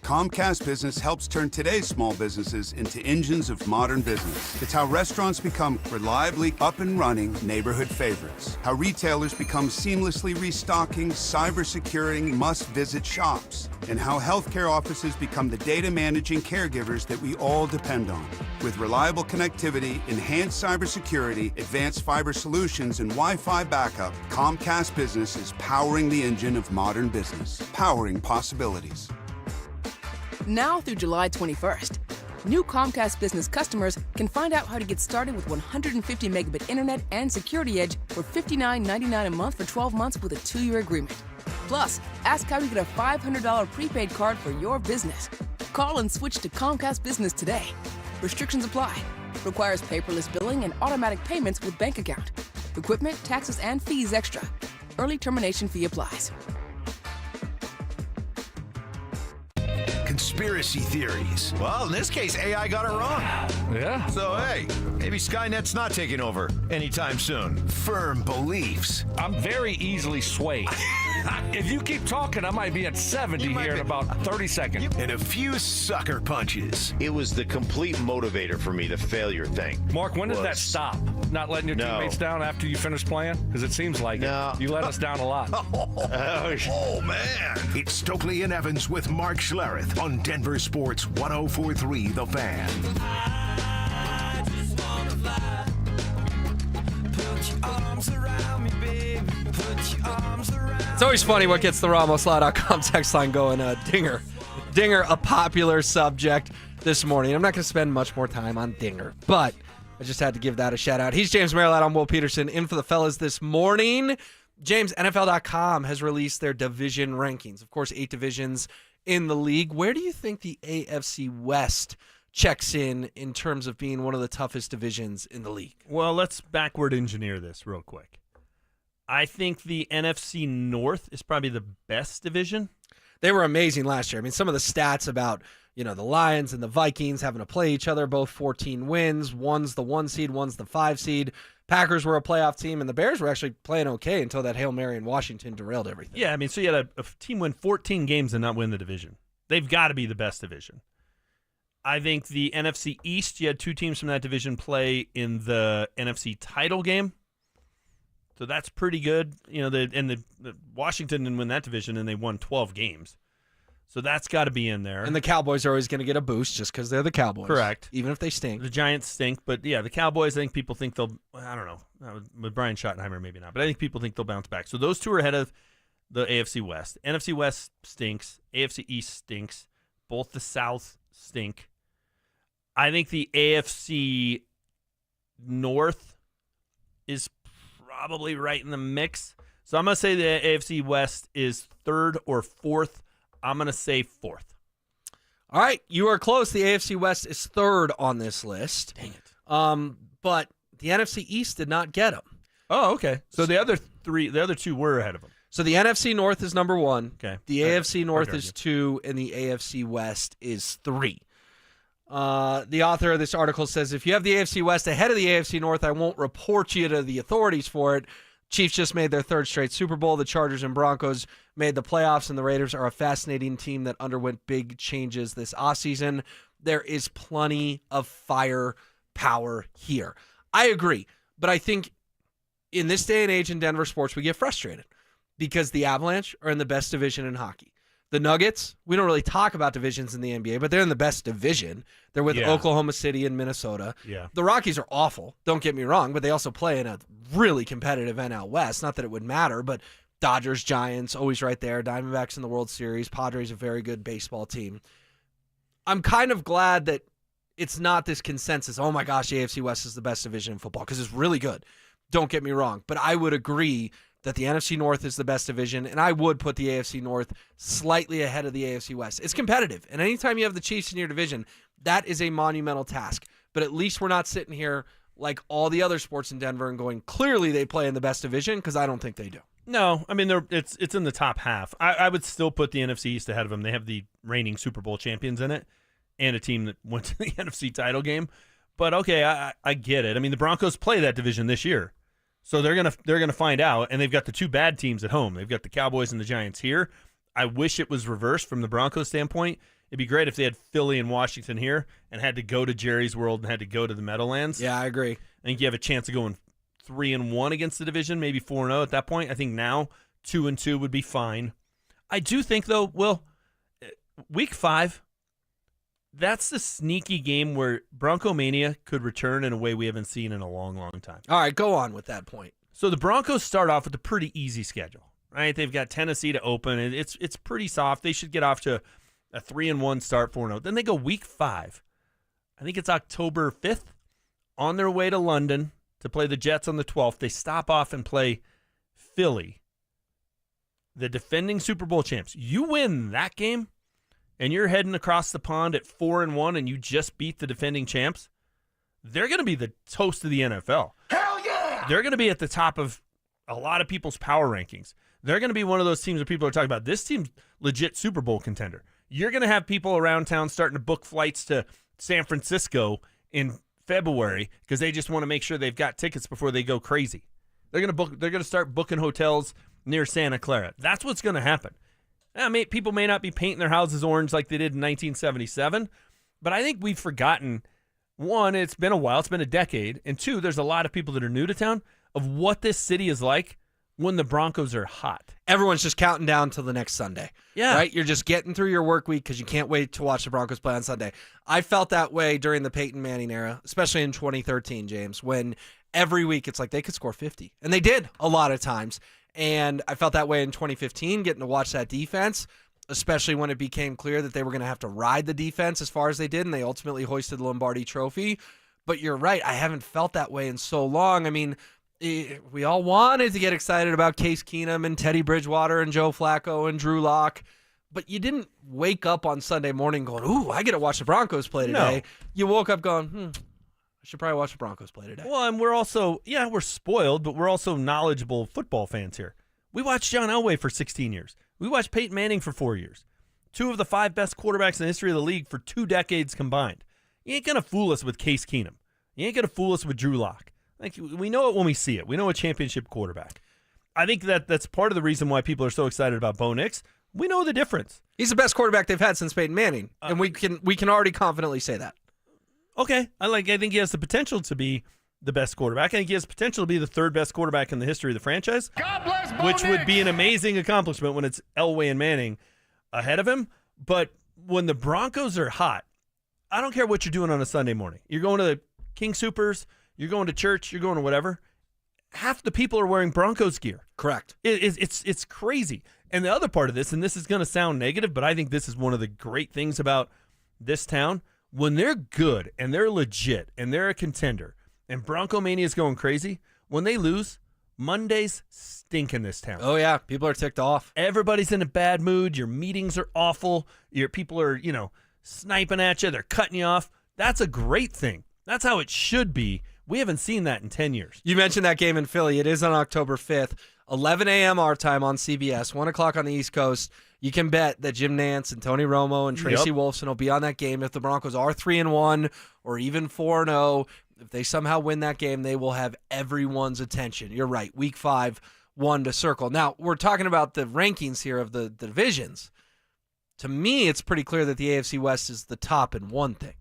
Comcast Business helps turn today's small businesses into engines of modern business. It's how restaurants become reliably up and running neighborhood favorites. How retailers become seamlessly restocking, cyber-securing, must-visit shops. And how healthcare offices become the data managing caregivers that we all depend on. With reliable connectivity, enhanced cybersecurity, advanced fiber solutions, and Wi-Fi backup, Comcast Business is powering the engine of modern business. Powering possibilities. Now through July 21st, new Comcast Business customers can find out how to get started with 150 megabit internet and Security Edge for $59.99 a month for 12 months with a 2-year agreement. Plus, ask how you get a $500 prepaid card for your business. Call and switch to Comcast Business today. Restrictions apply. Requires paperless billing and automatic payments with bank account. Equipment, taxes, and fees extra. Early termination fee applies. Conspiracy theories. Well, in this case, AI got it wrong. Yeah. So, hey, maybe Skynet's not taking over anytime soon. Firm beliefs. I'm very easily swayed. If you keep talking, I might be at 70 here in about 30 seconds. And a few sucker punches. It was the complete motivator for me, the failure thing. Mark, when did that stop? Not letting your teammates down after you finish playing? Because it seems like it. You let us down a lot. Oh, man. It's Stokley and Evans with Mark Schlereth on Denver Sports 1043 The Fan. I just wanna fly. Put your arms around me, babe. Put your arms around me. It's always funny what gets the RamosLaw.com text line going. Dinger. Dinger, a popular subject this morning. I'm not going to spend much more time on Dinger, but I just had to give that a shout out. He's James Merrilat. I'm Will Peterson. In for the fellas this morning. James, NFL.com has released their division rankings. Of course, 8 divisions in the league. Where do you think the AFC West checks in terms of being one of the toughest divisions in the league? Well, let's backward engineer this real quick. I think the NFC North is probably the best division. They were amazing last year. I mean, some of the stats about, the Lions and the Vikings having to play each other, both 14 wins. One's the 1 seed, one's the 5 seed. Packers were a playoff team, and the Bears were actually playing okay until that Hail Mary in Washington derailed everything. Yeah, I mean, so you had a team win 14 games and not win the division. They've got to be the best division. I think the NFC East, you had 2 teams from that division play in the NFC title game. So that's pretty good. The Washington didn't win that division, and they won 12 games. So that's got to be in there. And the Cowboys are always going to get a boost just because they're the Cowboys. Correct. Even if they stink. The Giants stink, but yeah, the Cowboys, I think people think they'll, I don't know, with Brian Schottenheimer, maybe not, but I think people think they'll bounce back. So those 2 are ahead of the AFC West. NFC West stinks. AFC East stinks. Both the South stink. I think the AFC North is probably right in the mix. So I'm going to say the AFC West is 3rd or 4th. I'm going to say 4th. All right, you are close. The AFC West is 3rd on this list. Dang it. But the NFC East did not get them. Oh, okay. So the other 2 were ahead of them. So the NFC North is number 1. Okay. The AFC North is 2, and the AFC West is 3. The author of this article says, if you have the AFC West ahead of the AFC North, I won't report you to the authorities for it. Chiefs just made their 3rd straight Super Bowl. The Chargers and Broncos made the playoffs, and the Raiders are a fascinating team that underwent big changes this offseason. There is plenty of firepower here. I agree, but I think in this day and age in Denver sports, we get frustrated because the Avalanche are in the best division in hockey. The Nuggets, we don't really talk about divisions in the NBA, but they're in the best division. They're with Oklahoma City and Minnesota. Yeah. The Rockies are awful, don't get me wrong, but they also play in a really competitive NL West. Not that it would matter, but Dodgers, Giants, always right there. Diamondbacks in the World Series. Padres, a very good baseball team. I'm kind of glad that it's not this consensus, oh my gosh, the AFC West is the best division in football, because it's really good. Don't get me wrong, but I would agree that the NFC North is the best division, and I would put the AFC North slightly ahead of the AFC West. It's competitive, and anytime you have the Chiefs in your division, that is a monumental task. But at least we're not sitting here like all the other sports in Denver and going, clearly they play in the best division, because I don't think they do. No, I mean, it's in the top half. I would still put the NFC East ahead of them. They have the reigning Super Bowl champions in it and a team that went to the NFC title game. But, okay, I get it. I mean, the Broncos play that division this year. So they're gonna find out, and they've got the 2 bad teams at home. They've got the Cowboys and the Giants here. I wish it was reversed from the Broncos standpoint. It'd be great if they had Philly and Washington here and had to go to Jerry's World and had to go to the Meadowlands. Yeah, I agree. I think you have a chance of going 3-1 against the division, maybe 4-0 at that point. I think now 2-2 would be fine. I do think, though, Week 5, that's the sneaky game where Bronco Mania could return in a way we haven't seen in a long, long time. All right, go on with that point. So the Broncos start off with a pretty easy schedule, right? They've got Tennessee to open, and it's pretty soft. They should get off to a 3-1 start, 4-0. Then they go Week 5. I think it's October 5th, on their way to London to play the Jets on the 12th. They stop off and play Philly, the defending Super Bowl champs. You win that game, and you're heading across the pond at 4-1, and you just beat the defending champs, they're going to be the toast of the NFL. Hell yeah! They're going to be at the top of a lot of people's power rankings. They're going to be one of those teams that people are talking about. This team's legit Super Bowl contender. You're going to have people around town starting to book flights to San Francisco in February because they just want to make sure they've got tickets before they go crazy. They're going to start booking hotels near Santa Clara. That's what's going to happen. People may not be painting their houses orange like they did in 1977, but I think we've forgotten, one, it's been a while, it's been a decade, and two, there's a lot of people that are new to town of what this city is like when the Broncos are hot. Everyone's just counting down till the next Sunday. Yeah. Right? You're just getting through your work week because you can't wait to watch the Broncos play on Sunday. I felt that way during the Payton Manning era, especially in 2013, James, when every week it's like they could score 50. And they did a lot of times. And I felt that way in 2015, getting to watch that defense, especially when it became clear that they were going to have to ride the defense as far as they did, and they ultimately hoisted the Lombardi Trophy. But you're right, I haven't felt that way in so long. I mean, we all wanted to get excited about Case Keenum and Teddy Bridgewater and Joe Flacco and Drew Lock, but you didn't wake up on Sunday morning going, ooh, I get to watch the Broncos play today. No. You woke up going, I should probably watch the Broncos play today. Well, and we're also, we're spoiled, but we're also knowledgeable football fans here. We watched John Elway for 16 years. We watched Peyton Manning for 4 years. 2 of the 5 best quarterbacks in the history of the league for 2 decades combined. You ain't going to fool us with Case Keenum. You ain't going to fool us with Drew Lock. Like, we know it when we see it. We know a championship quarterback. I think that's part of the reason why people are so excited about Bo Nix. We know the difference. He's the best quarterback they've had since Peyton Manning, and we can already confidently say that. Okay, I think he has the potential to be the best quarterback. I think he has the potential to be the 3rd best quarterback in the history of the franchise. God bless Bo which Nix! Would be an amazing accomplishment when it's Elway and Manning ahead of him. But when the Broncos are hot, I don't care what you're doing on a Sunday morning. You're going to the King Supers, you're going to church, you're going to whatever. Half the people are wearing Broncos gear. Correct. It's crazy. And the other part of this, and this is going to sound negative, but I think this is one of the great things about this town. When they're good and they're legit and they're a contender and Bronco Mania is going crazy, when they lose, Mondays stink in this town. Oh, yeah. People are ticked off. Everybody's in a bad mood. Your meetings are awful. Your people are, sniping at you. They're cutting you off. That's a great thing. That's how it should be. We haven't seen that in 10 years. You mentioned that game in Philly. It is on October 5th, 11 a.m. our time on CBS, 1 o'clock on the East Coast. You can bet that Jim Nantz and Tony Romo and Tracy Wolfson will be on that game. If the Broncos are 3-1 or even 4-0, if they somehow win that game, they will have everyone's attention. You're right. Week 5, 1 to circle. Now, we're talking about the rankings here of the divisions. To me, it's pretty clear that the AFC West is the top in one thing,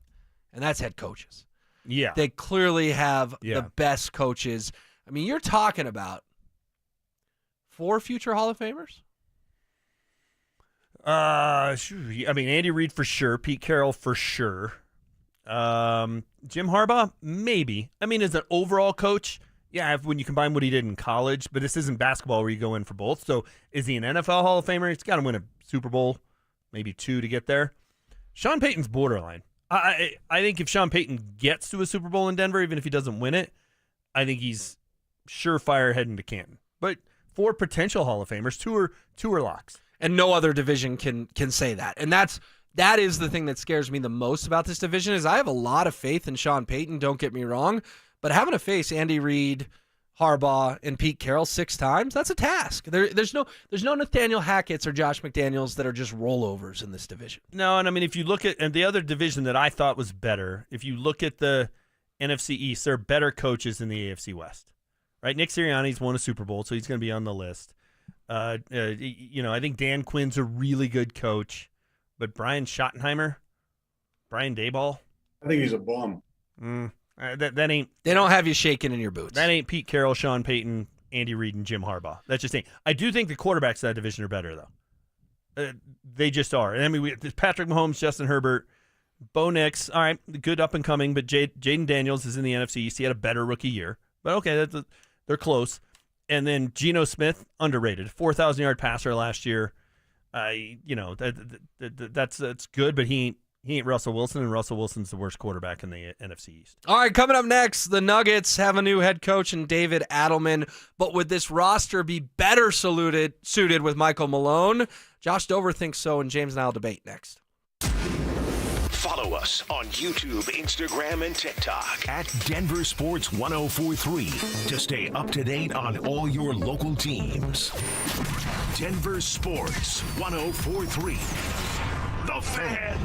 and that's head coaches. Yeah. They clearly have the best coaches. I mean, you're talking about 4 future Hall of Famers? Andy Reid for sure. Pete Carroll for sure. Jim Harbaugh, maybe. As an overall coach, when you combine what he did in college, but this isn't basketball where you go in for both. So is he an NFL Hall of Famer? He's got to win a Super Bowl, maybe 2 to get there. Sean Payton's borderline. I think if Sean Payton gets to a Super Bowl in Denver, even if he doesn't win it, I think he's surefire heading to Canton. But 4 potential Hall of Famers, two are locks. And no other division can say that. And that is the thing that scares me the most about this division is I have a lot of faith in Sean Payton, don't get me wrong, but having to face Andy Reid, Harbaugh, and Pete Carroll 6 times, that's a task. There's no Nathaniel Hackett's or Josh McDaniels that are just rollovers in this division. No, and if you look at the other division that I thought was better, if you look at the NFC East, there are better coaches in the AFC West. Right? Nick Sirianni's won a Super Bowl, so he's going to be on the list. I think Dan Quinn's a really good coach, but Brian Schottenheimer, Brian Daboll, I think he's a bum. That ain't. They don't have you shaking in your boots. That ain't Pete Carroll, Sean Payton, Andy Reid, and Jim Harbaugh. That's just ain't. I do think the quarterbacks of that division are better though. They just are. And Patrick Mahomes, Justin Herbert, Bo Nix. All right, good up and coming, but Jaden Daniels is in the NFC East. He had a better rookie year, but okay, they're close. And then Geno Smith, underrated, 4,000-yard passer last year. That's good, but he ain't Russell Wilson, and Russell Wilson's the worst quarterback in the NFC East. All right, coming up next, the Nuggets have a new head coach in David Adelman, but would this roster be better suited with Michael Malone? Josh Dover thinks so, and James and I will debate next. Follow us on YouTube, Instagram, and TikTok at Denver Sports 1043 to stay up to date on all your local teams. Denver Sports 1043. The Fan.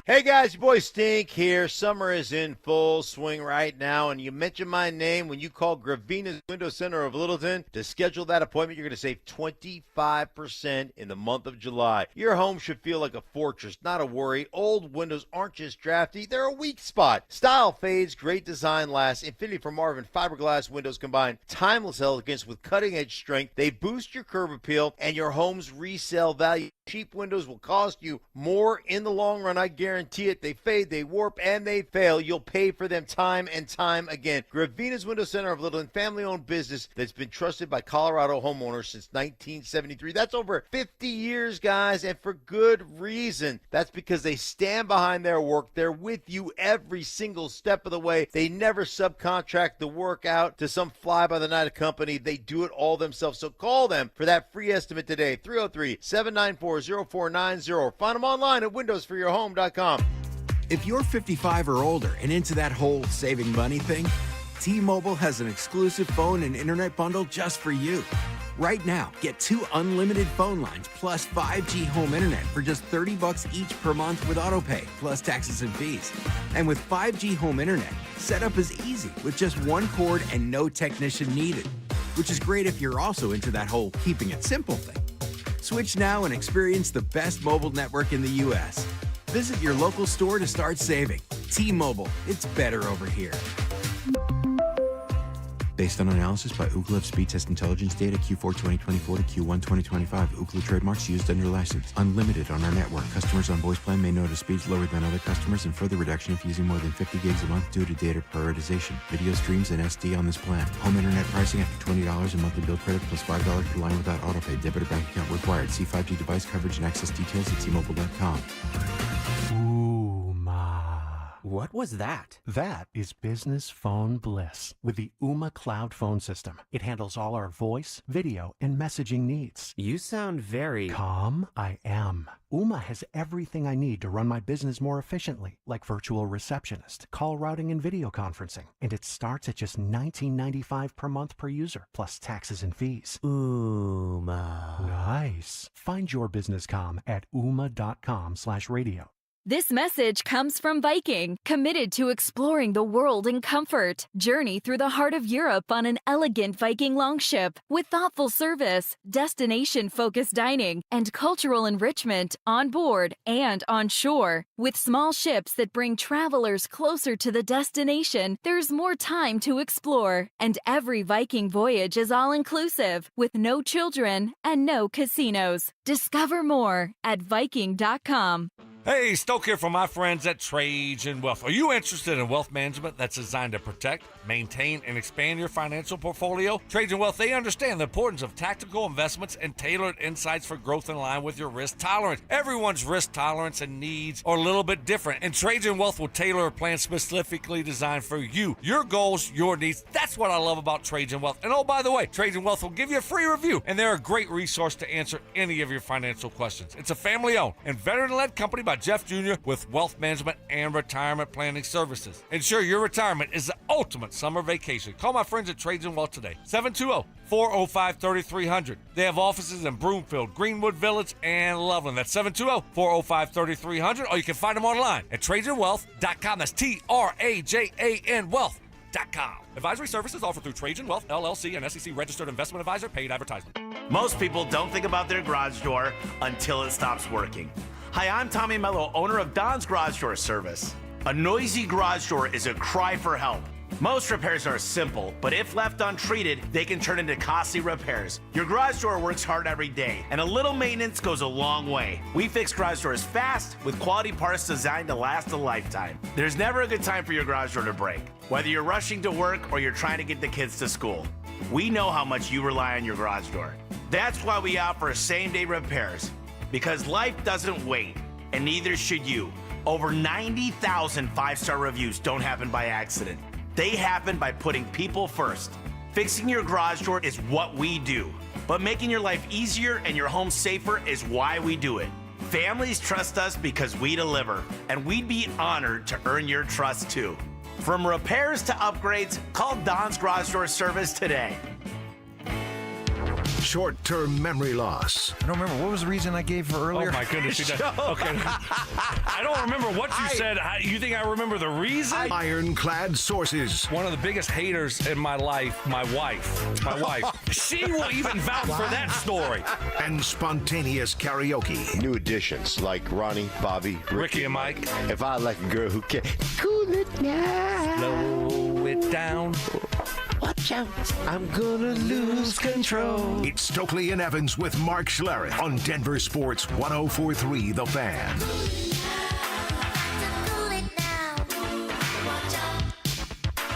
Hey guys, your boy Stink here. Summer is in full swing right now, and you mention my name when you call Gravina's Window Center of Littleton to schedule that appointment. You're going to save 25% in the month of July. Your home should feel like a fortress, not a worry. Old windows aren't just drafty, they're a weak spot. Style fades, great design lasts. Infinity from Marvin fiberglass windows combine timeless elegance with cutting-edge strength. They boost your curb appeal and your home's resale value. Cheap windows will cost you more in the long run, I guarantee it. They fade, they warp, and they fail. You'll pay for them time and time again. Gravina's Window Center of Littleton, family-owned business that's been trusted by Colorado homeowners since 1973. That's over 50 years, guys, and for good reason. That's because they stand behind their work. They're with you every single step of the way. They never subcontract the work out to some fly-by-the-night company. They do it all themselves. So call them for that free estimate today, 303-794-0490. Find them online at windowsforyourhome.com. If you're 55 or older and into that whole saving money thing, T-Mobile has an exclusive phone and internet bundle just for you. Right now, get 2 unlimited phone lines plus 5G home internet for just $30 each per month with autopay, plus taxes and fees. And with 5G home internet, setup is easy with just 1 cord and no technician needed, which is great if you're also into that whole keeping it simple thing. Switch now and experience the best mobile network in the U.S. Visit your local store to start saving. T-Mobile, it's better over here. Based on analysis by Ookla of speed test intelligence data Q4 2024 to Q1 2025. Ookla trademarks used under license. Unlimited on our network. Customers on voice plan may notice speeds lower than other customers and further reduction if using more than 50 gigs a month due to data prioritization. Video streams and SD on this plan. Home internet pricing after $20 in monthly bill credit plus $5 per line without autopay. Debit or bank account required. See 5G device coverage and access details at T-Mobile.com. What was that? That is business phone bliss with the Ooma Cloud Phone System. It handles all our voice, video, and messaging needs. You sound very... Calm? I am. Ooma has everything I need to run my business more efficiently, like virtual receptionist, call routing, and video conferencing. And it starts at just $19.95 per month per user, plus taxes and fees. Ooma. Nice. Find your business calm at ooma.com/radio. This message comes from Viking, committed to exploring the world in comfort. Journey through the heart of Europe on an elegant Viking longship with thoughtful service, destination-focused dining, and cultural enrichment on board and on shore. With small ships that bring travelers closer to the destination, there's more time to explore. And every Viking voyage is all-inclusive, with no children and no casinos. Discover more at Viking.com. Hey, Stoke here from my friends at Trajan Wealth. Are you interested in wealth management that's designed to protect, maintain, and expand your financial portfolio? Trajan Wealth, they understand the importance of tactical investments and tailored insights for growth in line with your risk tolerance. Everyone's risk tolerance and needs are a little bit different, and Trajan Wealth will tailor a plan specifically designed for you, your goals, your needs. That's what I love about Trajan Wealth. And oh, by the way, Trajan Wealth will give you a free review, and they're a great resource to answer any of your financial questions. It's a family-owned and veteran-led company by Jeff Jr. with wealth management and retirement planning services. Ensure your retirement is the ultimate summer vacation. Call my friends at Trajan Wealth today, 720-405-3300. They have offices in Broomfield, Greenwood Village, and Loveland. That's 720-405-3300, or you can find them online at TrajanWealth.com. That's TRAJAN Wealth.com. Advisory services offered through Trajan Wealth, LLC, an SEC registered investment advisor, paid advertisement. Most people don't think about their garage door until it stops working. Hi, I'm Tommy Mello, owner of Don's Garage Door Service. A noisy garage door is a cry for help. Most repairs are simple, but if left untreated, they can turn into costly repairs. Your garage door works hard every day, and a little maintenance goes a long way. We fix garage doors fast with quality parts designed to last a lifetime. There's never a good time for your garage door to break, whether you're rushing to work or you're trying to get the kids to school. We know how much you rely on your garage door. That's why we offer same-day repairs. Because life doesn't wait, and neither should you. Over 90,000 five-star reviews don't happen by accident. They happen by putting people first. Fixing your garage door is what we do, but making your life easier and your home safer is why we do it. Families trust us because we deliver, and we'd be honored to earn your trust too. From repairs to upgrades, call Don's Garage Door Service today. short-term memory loss. I don't remember. What was the reason I gave for earlier? Oh, my goodness. You don't. Okay. I don't remember what you said. You think I remember the reason? Ironclad sources. One of the biggest haters in my life, my wife. My wife. She will even vouch for that story. And spontaneous karaoke. New additions like Ronnie, Bobby, Ricky and Mike. If I like a girl who can cool it down. Slow it down. Watch out, I'm gonna lose control. It's Stokley and Evans with Mark Schlereth on Denver Sports 104.3 The Fan.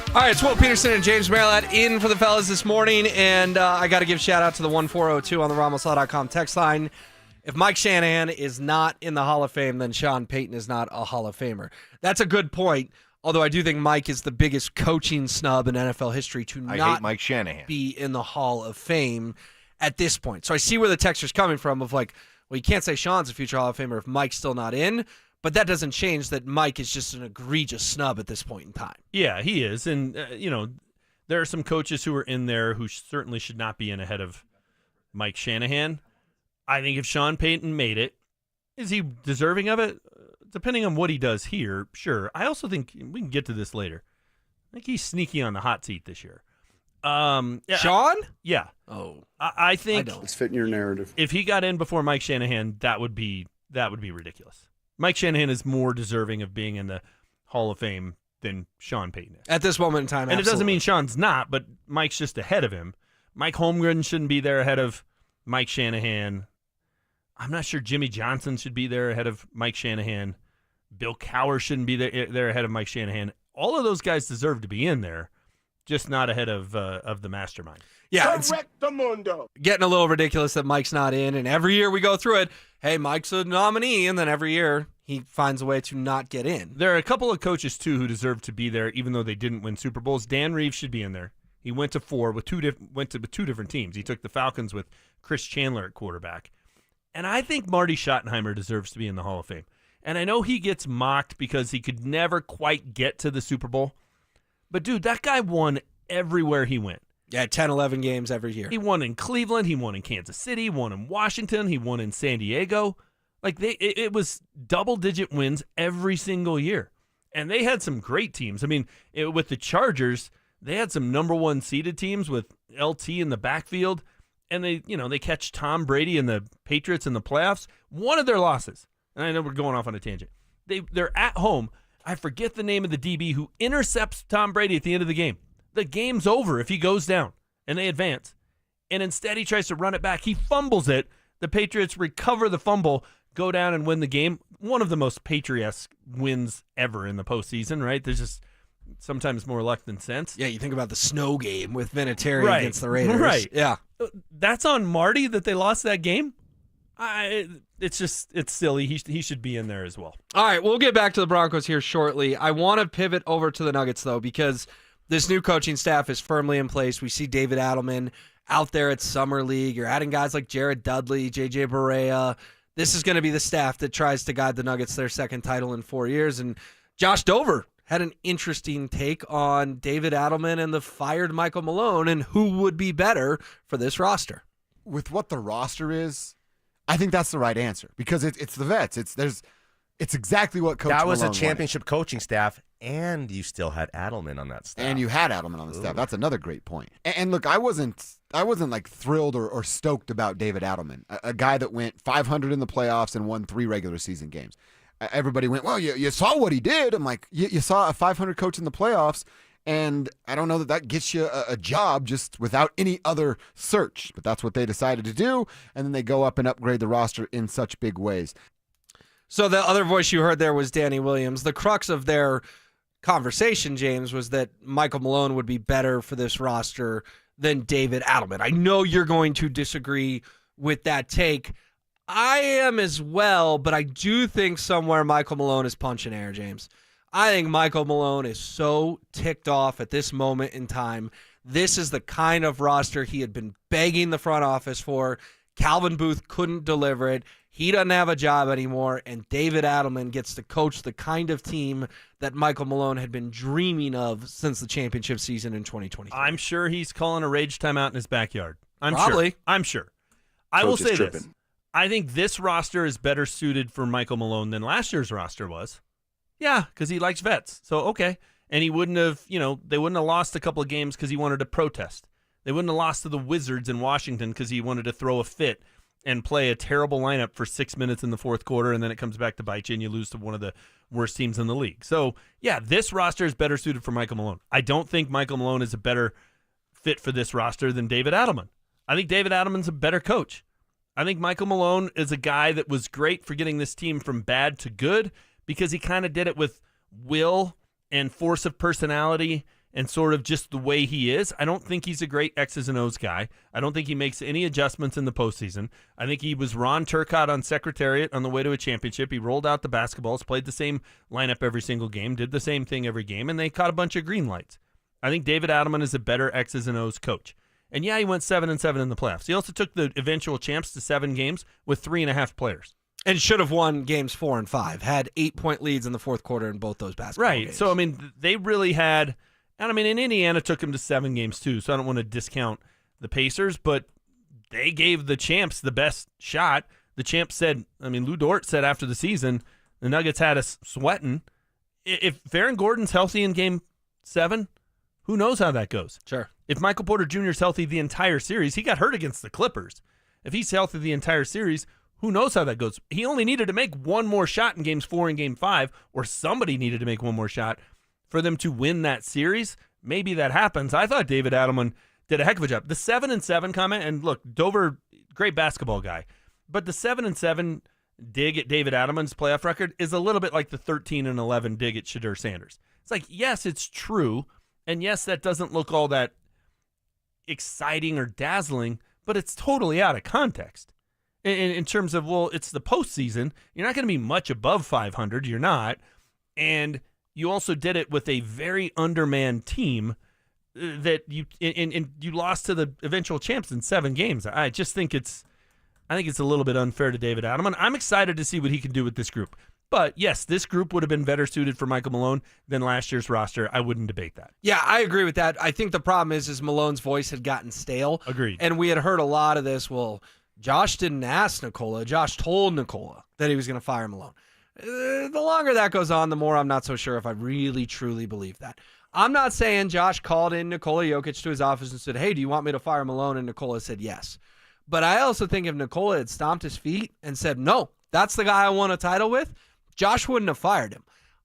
All right, it's Will Peterson and James Merrilat in for the fellas this morning, and I got to give shout out to the 1402 on the RamosLaw.com text line. If Mike Shanahan is not in the Hall of Fame, then Sean Payton is not a Hall of Famer. That's a good point, although I do think Mike is the biggest coaching snub in NFL history to I not hate Mike Shanahan. be in the Hall of Fame at this point. So I see where the texter's coming from of like, well, you can't say Sean's a future Hall of Famer if Mike's still not in. But that doesn't change that Mike is just an egregious snub at this point in time. Yeah, he is. And, there are some coaches who are in there who certainly should not be in ahead of Mike Shanahan. I think if Sean Payton made it, is he deserving of it? Depending on what he does here, sure. I also think we can get to this later. I think he's sneaky on the hot seat this year. Sean? Yeah. Oh. I think It's fitting your narrative. if he got in before Mike Shanahan, that would be ridiculous. Mike Shanahan is more deserving of being in the Hall of Fame than Sean Payton is. At this moment in time, And absolutely. it doesn't mean Sean's not, but Mike's just ahead of him. Mike Holmgren shouldn't be there ahead of Mike Shanahan. I'm not sure Jimmy Johnson should be there ahead of Mike Shanahan. Bill Cowher shouldn't be there ahead of Mike Shanahan. All of those guys deserve to be in there, just not ahead of the mastermind. Yeah, it's getting a little ridiculous that Mike's not in, and every year we go through it. Hey, Mike's a nominee, and then every year he finds a way to not get in. There are a couple of coaches, too, who deserve to be there, even though they didn't win Super Bowls. Dan Reeves should be in there. He went to four with two different teams. He took the Falcons with Chris Chandler at quarterback. And I think Marty Schottenheimer deserves to be in the Hall of Fame. And I know he gets mocked because he could never quite get to the Super Bowl. But, dude, that guy won everywhere he went. Yeah, 10, 11 games every year. He won in Cleveland. He won in Kansas City. He won in Washington. He won in San Diego. Like, it was double-digit wins every single year. And they had some great teams. I mean, with the Chargers, they had some number one seeded teams with LT in the backfield. And they catch Tom Brady and the Patriots in the playoffs. One of their losses, and I know we're going off on a tangent, they're at home. I forget the name of the DB who intercepts Tom Brady at the end of the game. The game's over if he goes down, and they advance. And instead he tries to run it back. He fumbles it. The Patriots recover the fumble, go down and win the game. One of the most Patriots wins ever in the postseason, right? There's just sometimes more luck than sense. Yeah, you think about the snow game with Vinatieri against the Raiders. Right. Yeah. That's on Marty that they lost that game? It's silly. He should be in there as well. All right, we'll get back to the Broncos here shortly. I want to pivot over to the Nuggets, though, because this new coaching staff is firmly in place. We see David Adelman out there at Summer League. You're adding guys like Jared Dudley, J.J. Barea. This is going to be the staff that tries to guide the Nuggets to their second title in 4 years. And Josh Dover had an interesting take on David Adelman and the fired Michael Malone and who would be better for this roster. With what the roster is, I think that's the right answer because it's the vets. It's exactly what Coach That was Malone a championship coaching staff, and you still had Adelman on that staff. And you had Adelman on the staff. That's another great point. And look, I wasn't like thrilled or stoked about David Adelman, a guy that went 500 in the playoffs and won 3 regular season games. Everybody went, well, you saw what he did. I'm like, you saw a 500 coach in the playoffs, and I don't know that gets you a job just without any other search. But that's what they decided to do, and then they go up and upgrade the roster in such big ways. So the other voice you heard there was Danny Williams. The crux of their conversation, James, was that Michael Malone would be better for this roster than David Adelman. I know you're going to disagree with that take. I am as well, but I do think somewhere Michael Malone is punching air, James. I think Michael Malone is so ticked off at this moment in time. This is the kind of roster he had been begging the front office for. Calvin Booth couldn't deliver it. He doesn't have a job anymore, and David Adelman gets to coach the kind of team that Michael Malone had been dreaming of since the championship season in 2020. I'm sure he's calling a rage timeout in his backyard. I'm sure. I will Coach is say this. tripping. I think this roster is better suited for Michael Malone than last year's roster was. Yeah, because he likes vets. So, okay. And he wouldn't have, they wouldn't have lost a couple of games because he wanted to protest. They wouldn't have lost to the Wizards in Washington because he wanted to throw a fit and play a terrible lineup for 6 minutes in the fourth quarter, and then it comes back to bite you and you lose to one of the worst teams in the league. So, yeah, this roster is better suited for Michael Malone. I don't think Michael Malone is a better fit for this roster than David Adelman. I think David Adelman's a better coach. I think Michael Malone is a guy that was great for getting this team from bad to good because he kind of did it with will and force of personality and sort of just the way he is. I don't think he's a great X's and O's guy. I don't think he makes any adjustments in the postseason. I think he was Ron Turcotte on Secretariat on the way to a championship. He rolled out the basketballs, played the same lineup every single game, did the same thing every game, and they caught a bunch of green lights. I think David Adelman is a better X's and O's coach. And yeah, he went 7-7 in the playoffs. He also took the eventual champs to 7 games with 3.5 players. And should have won games 4 and 5. Had 8-point leads in the fourth quarter in both those basketball games. Right. So, I mean, they really had, and I mean, in Indiana took him to 7 games too, so I don't want to discount the Pacers, but they gave the champs the best shot. The champs said, I mean, Lou Dort said after the season, the Nuggets had us sweating. If Aaron Gordon's healthy in game 7, who knows how that goes? Sure. If Michael Porter Jr. is healthy the entire series, he got hurt against the Clippers. If he's healthy the entire series, who knows how that goes? He only needed to make one more shot in games 4 and game 5, or somebody needed to make one more shot for them to win that series. Maybe that happens. I thought David Adelman did a heck of a job. The 7-7 comment, and look, Dover, great basketball guy, but the 7-7 dig at David Adelman's playoff record is a little bit like the 13-11 dig at Shedeur Sanders. It's like, yes, it's true, and yes, that doesn't look all that exciting or dazzling, but it's totally out of context. In terms of, well, it's the postseason. You're not going to be much above 500. You're not. And you also did it with a very undermanned team that you lost to the eventual champs in 7 games. I think it's a little bit unfair to David Adelman. I'm excited to see what he can do with this group. But, yes, this group would have been better suited for Michael Malone than last year's roster. I wouldn't debate that. Yeah, I agree with that. I think the problem is Malone's voice had gotten stale. Agreed. And we had heard a lot of this, well, Josh didn't ask Nikola. Josh told Nikola that he was going to fire Malone. The longer that goes on, the more I'm not so sure if I really, truly believe that. I'm not saying Josh called in Nikola Jokic to his office and said, hey, do you want me to fire Malone? And Nikola said yes. But I also think if Nikola had stomped his feet and said, no, that's the guy I won a title with, Josh wouldn't have fired him.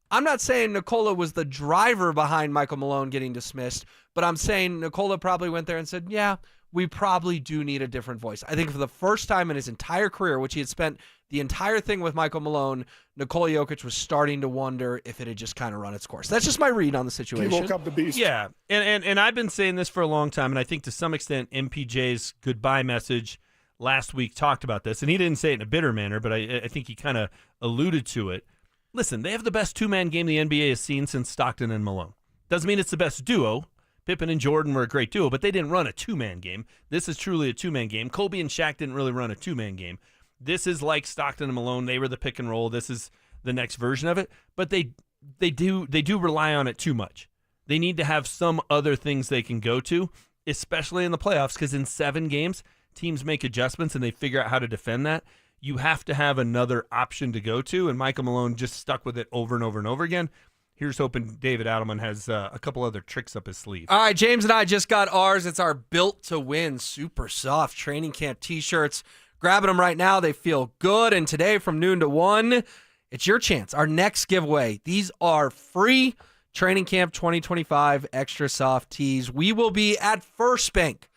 I'm not saying Nikola was the driver behind Michael Malone getting dismissed, but I'm saying Nikola probably went there and said, yeah, we probably do need a different voice. I think for the first time in his entire career, which he had spent the entire thing with Michael Malone, Nikola Jokic was starting to wonder if it had just kind of run its course. That's just my read on the situation. He woke up the beast. Yeah, and I've been saying this for a long time, and I think to some extent MPJ's goodbye message last week talked about this, and he didn't say it in a bitter manner, but I think he kind of alluded to it. Listen, they have the best two-man game the NBA has seen since Stockton and Malone. Doesn't mean it's the best duo. Pippen and Jordan were a great duo, but they didn't run a two-man game. This is truly a two-man game. Kobe and Shaq didn't really run a two-man game. This is like Stockton and Malone. They were the pick and roll. This is the next version of it, but they do rely on it too much. They need to have some other things they can go to, especially in the playoffs, because in 7 games, teams make adjustments and they figure out how to defend that. You have to have another option to go to, and Michael Malone just stuck with it over and over and over again. Here's hoping David Adelman has a couple other tricks up his sleeve. All right, James and I just got ours. It's our Built to Win super soft training camp t-shirts. Grabbing them right now. They feel good. And today from noon to 1, it's your chance. Our next giveaway. These are free training camp 2025 extra soft tees. We will be at First Bank,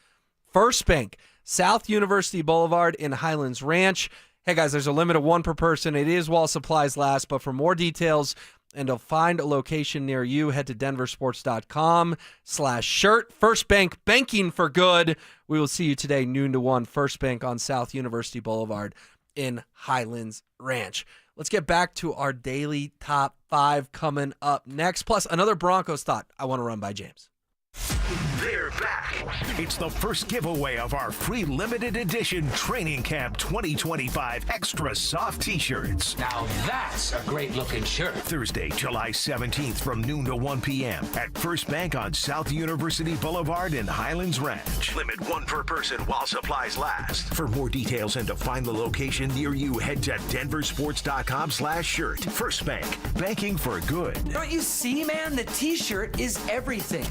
South University Boulevard in Highlands Ranch. Hey, guys, there's a limit of 1 per person. It is while supplies last, but for more details and to find a location near you, head to denversports.com/shirt. First Bank, banking for good. We will see you today, noon to 1, First Bank on South University Boulevard in Highlands Ranch. Let's get back to our daily top 5 coming up next, plus another Broncos thought I want to run by James. They're back. It's the first giveaway of our free limited edition Training Camp 2025 Extra Soft T-shirts. Now that's a great looking shirt. Thursday, July 17th from noon to 1 p.m. at First Bank on South University Boulevard in Highlands Ranch. Limit 1 per person while supplies last. For more details and to find the location near you, head to DenverSports.com/shirt. First Bank, banking for good. Don't you see, man? The T-shirt is everything.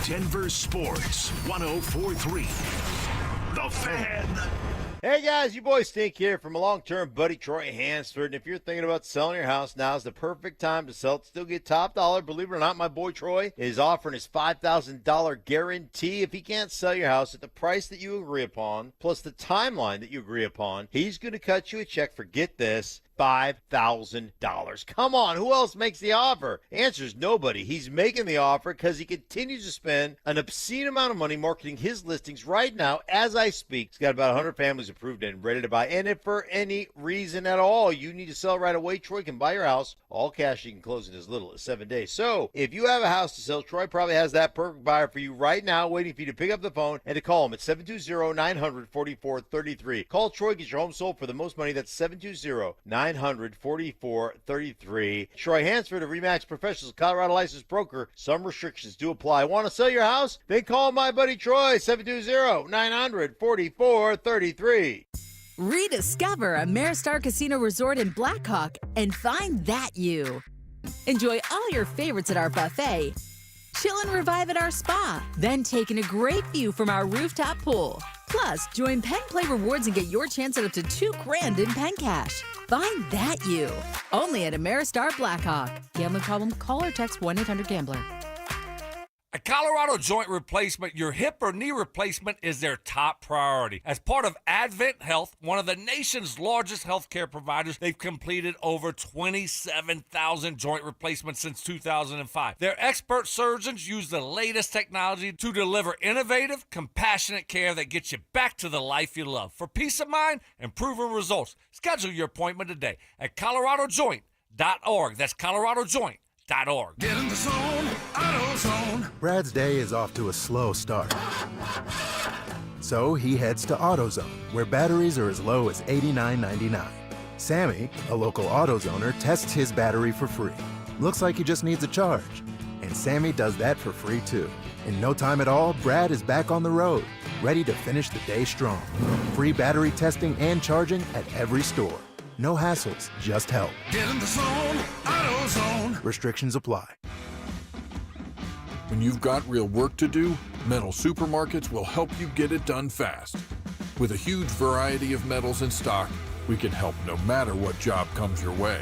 Denver Sports 1043. The Fan. Hey guys, you boys Stink here from a long-term buddy Troy Hansford. And if you're thinking about selling your house, now's the perfect time to sell it. Still get top dollar. Believe it or not, my boy Troy is offering his $5,000 guarantee. If he can't sell your house at the price that you agree upon, plus the timeline that you agree upon, he's going to cut you a check for, get this, $5,000. Come on, who else makes the offer? Answer is nobody. He's making the offer because he continues to spend an obscene amount of money marketing his listings right now as I speak. He's got about 100 families approved and ready to buy. And if for any reason at all you need to sell right away, Troy can buy your house all cash. You can close in as little as 7 days. So if you have a house to sell, Troy probably has that perfect buyer for you right now, waiting for you to pick up the phone and to call him at 720-900-4433. Call Troy, get your home sold for the most money. That's 720-900-4433. Troy Hansford of Remax Professionals, Colorado licensed broker. Some restrictions do apply. Want to sell your house? Then call my buddy Troy, 720-900-4433. Rediscover Ameristar Casino Resort in Blackhawk and find that you. Enjoy all your favorites at our buffet. Chill and revive at our spa. Then take in a great view from our rooftop pool. Plus, join Penn Play Rewards and get your chance at up to $2,000 in Penn Cash. Find that you. Only at Ameristar Blackhawk. Gambling problem? Call or text 1-800-GAMBLER. A Colorado joint replacement, your hip or knee replacement is their top priority. As part of Advent Health, one of the nation's largest healthcare providers, they've completed over 27,000 joint replacements since 2005. Their expert surgeons use the latest technology to deliver innovative, compassionate care that gets you back to the life you love. For peace of mind and proven results, schedule your appointment today at coloradojoint.org. That's coloradojoint.org. Get in the zone, AutoZone. Brad's day is off to a slow start. So he heads to AutoZone, where batteries are as low as $89.99. Sammy, a local AutoZoner, tests his battery for free. Looks like he just needs a charge. And Sammy does that for free too. In no time at all, Brad is back on the road, ready to finish the day strong. Free battery testing and charging at every store. No hassles, just help. Get in the zone, AutoZone. Restrictions apply. When you've got real work to do, Metal Supermarkets will help you get it done fast. With a huge variety of metals in stock, we can help no matter what job comes your way.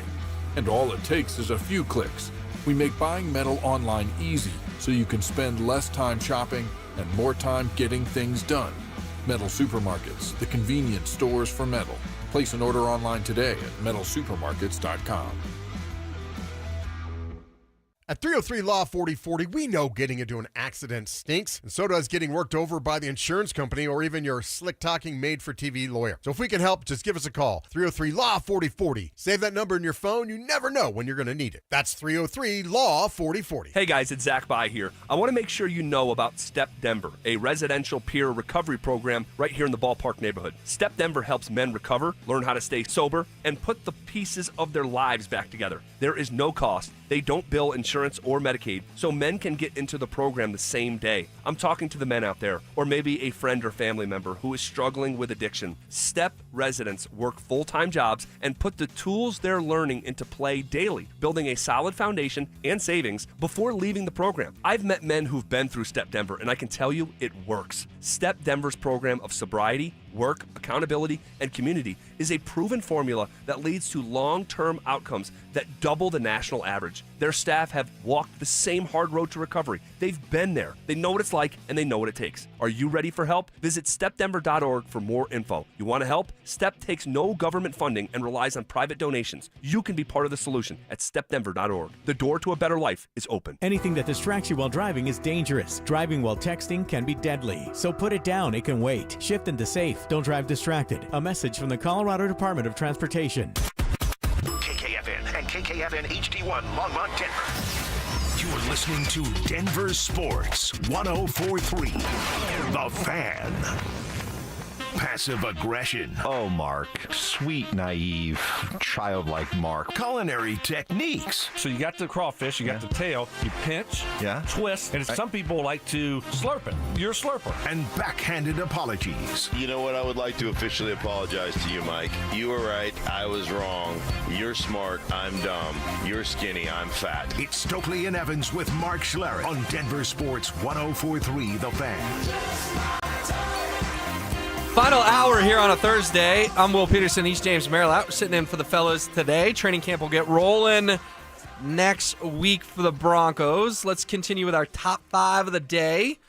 And all it takes is a few clicks. We make buying metal online easy so you can spend less time shopping and more time getting things done. Metal Supermarkets, the convenience stores for metal. Place an order online today at metalsupermarkets.com. At 303 Law 4040, we know getting into an accident stinks, and so does getting worked over by the insurance company or even your slick-talking made-for-TV lawyer. So if we can help, just give us a call. 303 Law 4040. Save that number in your phone. You never know when you're going to need it. That's 303 Law 4040. Hey guys, it's Zach By here. I want to make sure you know about Step Denver, a residential peer recovery program right here in the Ballpark neighborhood. Step Denver helps men recover, learn how to stay sober, and put the pieces of their lives back together. There is no cost. They don't bill insurance or Medicaid, so men can get into the program the same day. I'm talking to the men out there, or maybe a friend or family member who is struggling with addiction. Step residents work full-time jobs and put the tools they're learning into play daily, building a solid foundation and savings before leaving the program. I've met men who've been through Step Denver, and I can tell you it works. Step Denver's program of sobriety, work, accountability, and community is a proven formula that leads to long-term outcomes that double the national average. Their staff have walked the same hard road to recovery. They've been there. They know what it's like, and they know what it takes. Are you ready for help? Visit stepdenver.org for more info. You want to help? Step takes no government funding and relies on private donations. You can be part of the solution at stepdenver.org. The door to a better life is open. Anything that distracts you while driving is dangerous. Driving while texting can be deadly. So put it down. It can wait. Shift into safe. Don't drive distracted. A message from the Colorado Department of Transportation. KKFN and KKFN HD1 Longmont, Denver. You You're listening to Denver Sports 104.3. The Fan. Passive aggression. Oh, Mark. Sweet, naive, childlike Mark. Culinary techniques. So you got the crawfish, you got the tail, you pinch, twist, and some people like to slurp it. You're a slurper. And backhanded apologies. You know what? I would like to officially apologize to you, Mike. You were right. I was wrong. You're smart. I'm dumb. You're skinny. I'm fat. It's Stokley and Evans with Mark Schlereth on Denver Sports 104.3 The Fan. Final hour here on a Thursday. I'm Will Peterson. He's James Merrill. We're sitting in for the fellas today. Training camp will get rolling next week for the Broncos. Let's continue with our top 5 of the day.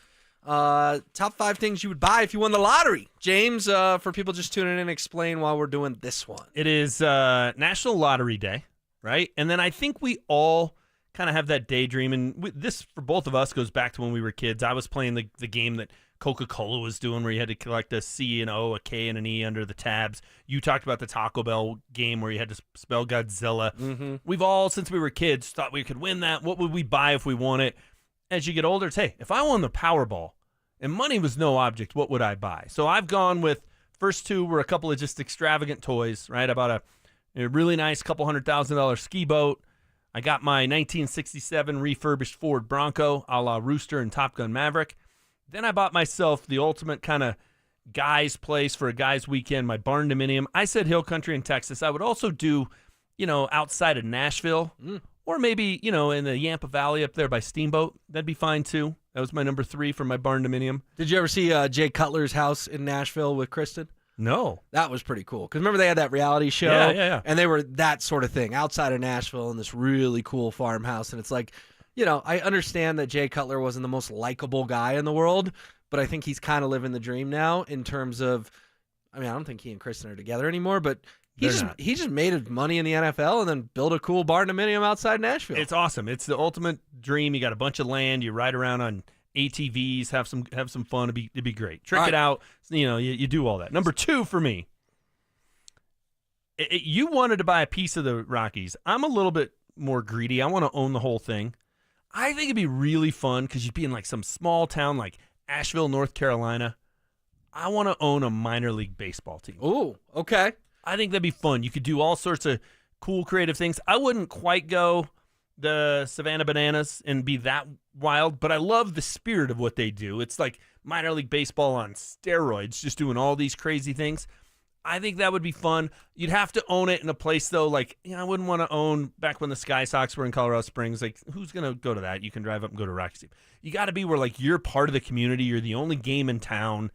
Top 5 things you would buy if you won the lottery. James, for people just tuning in, explain why we're doing this one. It is National Lottery Day, right? And then I think we all kind of have that daydream. And this, for both of us, goes back to when we were kids. I was playing the game that Coca-Cola was doing where you had to collect a C and O, a K and an E under the tabs. You talked about the Taco Bell game where you had to spell Godzilla. Mm-hmm. We've all, since we were kids, thought we could win that. What would we buy if we won it? As you get older, it's, hey, if I won the Powerball and money was no object, what would I buy? So I've gone with, first 2 were a couple of just extravagant toys, right? I bought a really nice couple $100,000 ski boat. I got my 1967 refurbished Ford Bronco a la Rooster and Top Gun Maverick. Then I bought myself the ultimate kind of guy's place for a guy's weekend, my barn dominium. I said Hill Country in Texas. I would also do, outside of Nashville or maybe, in the Yampa Valley up there by Steamboat. That'd be fine too. That was my number 3 for my barn dominium. Did you ever see Jay Cutler's house in Nashville with Kristen? No. That was pretty cool. Because remember they had that reality show? Yeah. And they were that sort of thing outside of Nashville in this really cool farmhouse. And it's like, I understand that Jay Cutler wasn't the most likable guy in the world, but I think he's kind of living the dream now in terms of, I don't think he and Kristen are together anymore, but he just made his money in the NFL and then built a cool barn dominium outside Nashville. It's awesome. It's the ultimate dream. You got a bunch of land. You ride around on ATVs, have some fun. It'd be great. Trick it out. You do all that. Number 2 for me. You wanted to buy a piece of the Rockies. I'm a little bit more greedy. I want to own the whole thing. I think it'd be really fun because you'd be in like some small town like Asheville, North Carolina. I want to own a minor league baseball team. Ooh, okay. I think that'd be fun. You could do all sorts of cool, creative things. I wouldn't quite go the Savannah Bananas and be that wild, but I love the spirit of what they do. It's like minor league baseball on steroids, just doing all these crazy things. I think that would be fun. You'd have to own it in a place, though, like, I wouldn't want to own back when the Sky Sox were in Colorado Springs. Like, who's going to go to that? You can drive up and go to Rockies. You got to be where, like, you're part of the community. You're the only game in town.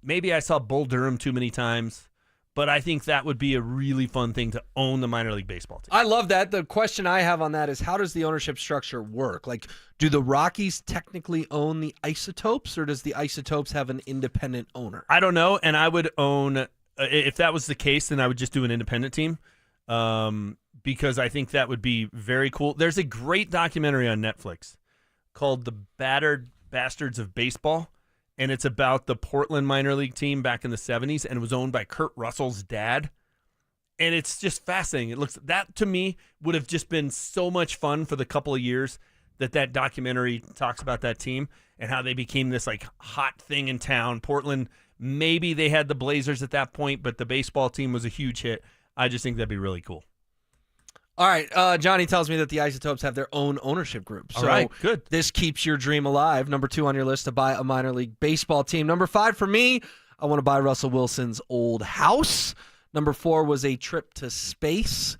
Maybe I saw Bull Durham too many times, but I think that would be a really fun thing to own the minor league baseball team. I love that. The question I have on that is, how does the ownership structure work? Like, do the Rockies technically own the Isotopes, or does the Isotopes have an independent owner? I don't know, and I would own... if that was the case, then I would just do an independent team because I think that would be very cool. There's a great documentary on Netflix called The Battered Bastards of Baseball, and it's about the Portland minor league team back in the 70s, and it was owned by Kurt Russell's dad. And it's just fascinating. That to me would have just been so much fun for the couple of years that documentary talks about that team and how they became this like hot thing in town. Portland, maybe they had the Blazers at that point, but the baseball team was a huge hit. I just think that'd be really cool. All right. Johnny tells me that the Isotopes have their own ownership group. So all right, good. This keeps your dream alive. Number 2 on your list to buy a minor league baseball team. Number 5 for me, I want to buy Russell Wilson's old house. Number 4 was a trip to space.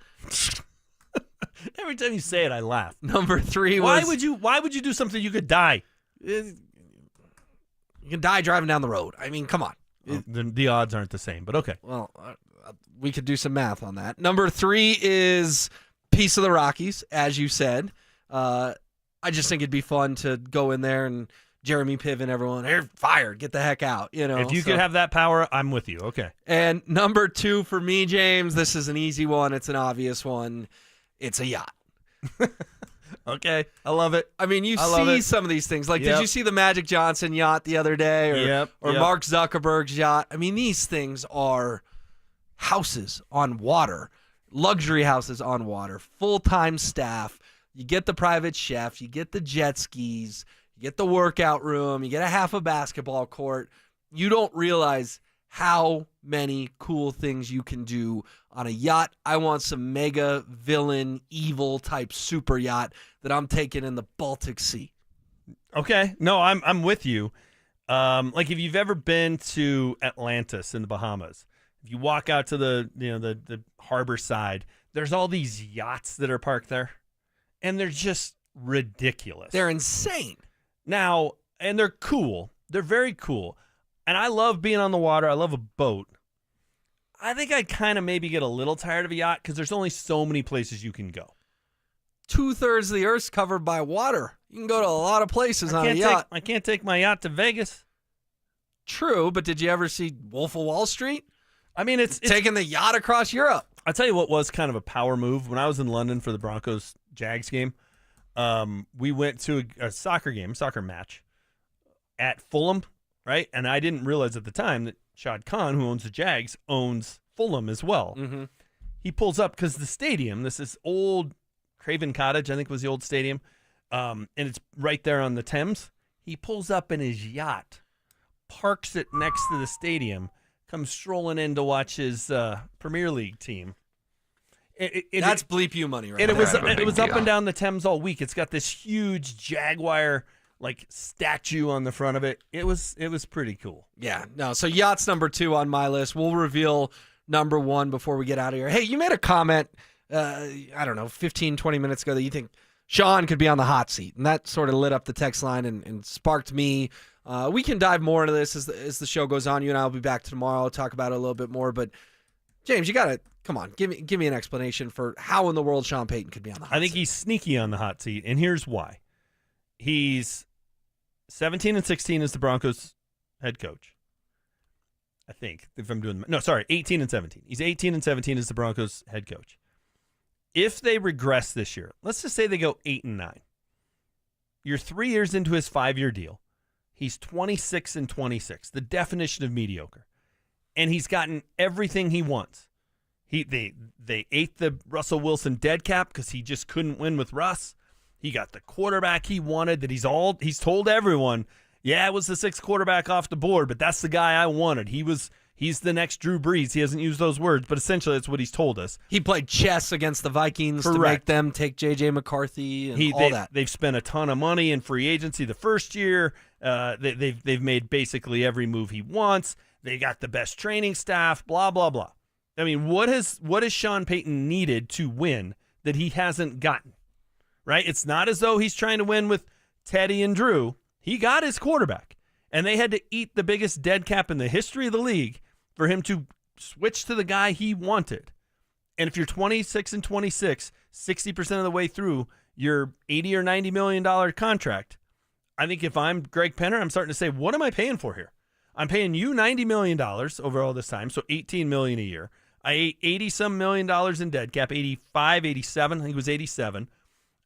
Every time you say it, I laugh. Number 3 Why was... Why would you do something you could die? You can die driving down the road. I mean, come on. The odds aren't the same, but okay. Well, we could do some math on that. Number 3 is piece of the Rockies, as you said. I just think it'd be fun to go in there and Jeremy Piven, everyone, they're fired. Get the heck out. If you could have that power, I'm with you. Okay. And number 2 for me, James, this is an easy one. It's an obvious one. It's a yacht. Okay, I love it. I mean, you see some of these things. Like, did you see the Magic Johnson yacht the other day? Or Mark Zuckerberg's yacht? I mean, these things are houses on water, luxury houses on water, full-time staff. You get the private chef, you get the jet skis, you get the workout room, you get a half a basketball court. You don't realize how many cool things you can do on a yacht. I want some mega villain, evil type super yacht that I'm taking in the Baltic Sea. Okay. No, I'm with you. Like if you've ever been to Atlantis in the Bahamas, if you walk out to the harbor side, there's all these yachts that are parked there, and they're just ridiculous. They're insane. Now, and they're cool. They're very cool. And I love being on the water. I love a boat. I think I'd kind of maybe get a little tired of a yacht because there's only so many places you can go. 2/3 of the Earth's covered by water. You can go to a lot of places on a yacht. I can't take my yacht to Vegas. True, but did you ever see Wolf of Wall Street? I mean, it's taking the yacht across Europe. I'll tell you what was kind of a power move. When I was in London for the Broncos-Jags game, we went to a soccer match at Fulham, right? And I didn't realize at the time that Shad Khan, who owns the Jags, owns Fulham as well. Mm-hmm. He pulls up because the stadium, this is old Craven Cottage, I think was the old stadium, and it's right there on the Thames. He pulls up in his yacht, parks it next to the stadium, comes strolling in to watch his Premier League team. That's bleep you money, right? And there. it was up and down the Thames all week. It's got this huge Jaguar statue on the front of it. It was pretty cool. Yeah. No. So yacht's number 2 on my list. We'll reveal number 1 before we get out of here. Hey, you made a comment. I don't know, 15, 20 minutes ago that you think Sean could be on the hot seat, and that sort of lit up the text line and sparked me. We can dive more into this as the show goes on. You and I will be back tomorrow. I'll talk about it a little bit more. But James, you gotta come on, give me an explanation for how in the world Sean Payton could be on the hot seat. I think he's sneaky on the hot seat, and here's why. He's 17-16 as the Broncos head coach. I think, if I'm doing 18-17. He's 18-17 as the Broncos head coach. If they regress this year, let's just say they go 8-9. You're 3 years into his 5-year deal. He's 26-26, the definition of mediocre. And he's gotten everything he wants. They ate the Russell Wilson dead cap because he just couldn't win with Russ. He got the quarterback he wanted that he's told everyone, yeah, it was the 6th quarterback off the board, but that's the guy I wanted. He's the next Drew Brees. He hasn't used those words, but essentially that's what he's told us. He played chess against the Vikings to make them take J.J. McCarthy and all that. They've spent a ton of money in free agency the first year. They've made basically every move he wants. They got the best training staff, blah, blah, blah. I mean, what has Sean Payton needed to win that he hasn't gotten? Right? It's not as though he's trying to win with Teddy and Drew. He got his quarterback, and they had to eat the biggest dead cap in the history of the league for him to switch to the guy he wanted. And if you're 26-26, 60% of the way through your $80 or $90 million contract, I think if I'm Greg Penner, I'm starting to say, what am I paying for here? I'm paying you $90 million over all this time, so $18 million a year. I ate $80-some million in dead cap, 85, 87, I think it was 87.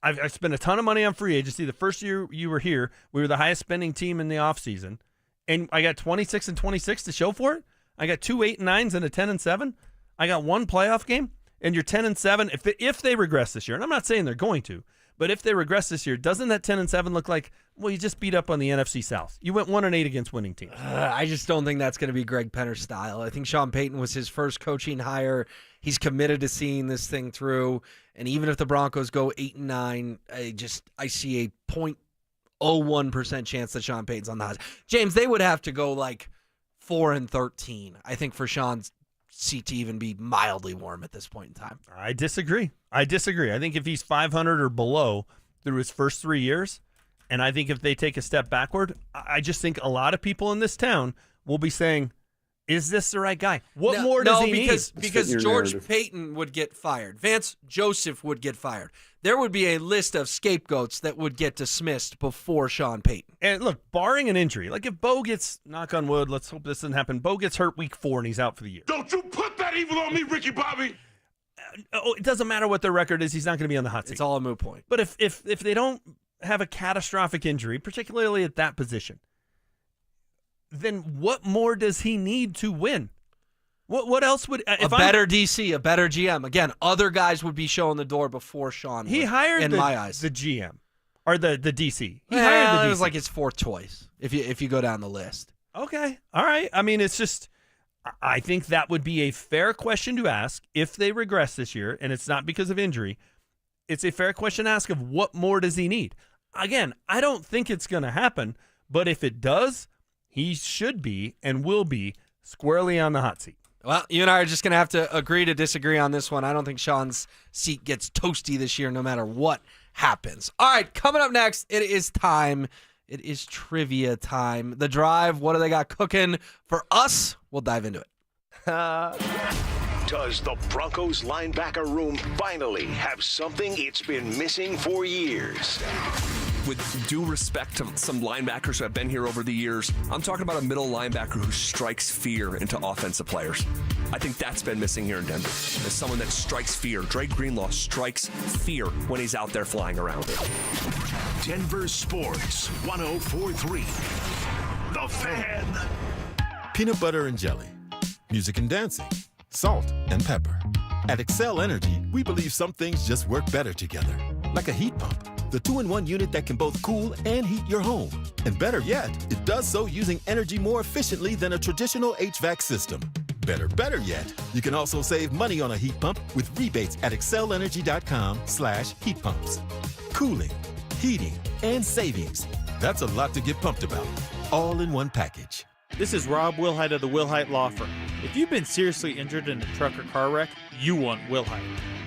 I've spent a ton of money on free agency. The first year you were here, we were the highest spending team in the offseason, and I got 26-26 to show for it. I got 2 8-9s and a 10-7. I got 1 playoff game, and you're 10-7. If they regress this year, and I'm not saying they're going to, but if they regress this year, doesn't that 10-7 look like, well, you just beat up on the NFC South? You went 1-8 against winning teams. I just don't think that's going to be Greg Penner's style. I think Sean Payton was his first coaching hire. He's committed to seeing this thing through. And even if the Broncos go 8-9, I see a 0.01% chance that Sean Payton's on the hot. James, they would have to go 4-13, I think, for Sean's seat to even be mildly warm at this point in time. I disagree. I think if he's 500 or below through his first 3 years, and I think if they take a step backward, I just think a lot of people in this town will be saying, is this the right guy? What more does he need? Because George Payton would get fired. Vance Joseph would get fired. There would be a list of scapegoats that would get dismissed before Sean Payton. And look, barring an injury, like if Bo gets, knock on wood, let's hope this doesn't happen, Bo gets hurt week 4 and he's out for the year. Don't you put that evil on me, Ricky Bobby. It doesn't matter what their record is. He's not going to be on the hot seat. It's all a moot point. But if they don't have a catastrophic injury, particularly at that position, then what more does he need to win? What else would a better DC, a better GM? Again, other guys would be showing the door before Sean. He would, hired in my eyes the GM or the DC. He hired hired the DC. It was like his fourth choice if you go down the list. Okay, all right. I mean, it's just I think that would be a fair question to ask if they regress this year, and it's not because of injury. It's a fair question to ask of what more does he need. Again, I don't think it's going to happen, but if it does, he should be and will be squarely on the hot seat. Well, you and I are just going to have to agree to disagree on this one. I don't think Sean's seat gets toasty this year no matter what happens. All right, coming up next, it is time. It is trivia time. The Drive, what do they got cooking for us? We'll dive into it. Does the Broncos linebacker room finally have something it's been missing for years? With due respect to some linebackers who have been here over the years, I'm talking about a middle linebacker who strikes fear into offensive players. I think that's been missing here in Denver. As someone that strikes fear. Dre Greenlaw strikes fear when he's out there flying around. Denver Sports 104.3. The Fan. Peanut butter and jelly, music and dancing, salt and pepper. At Excel Energy, we believe some things just work better together. Like a heat pump, the 2-in-1 unit that can both cool and heat your home. And better yet, it does so using energy more efficiently than a traditional HVAC system. Better yet, you can also save money on a heat pump with rebates at excelenergy.com/heat pumps. Cooling, heating, and savings. That's a lot to get pumped about. All in one package. This is Rob Wilhite of the Wilhite Law Firm. If you've been seriously injured in a truck or car wreck, you want Wilhite.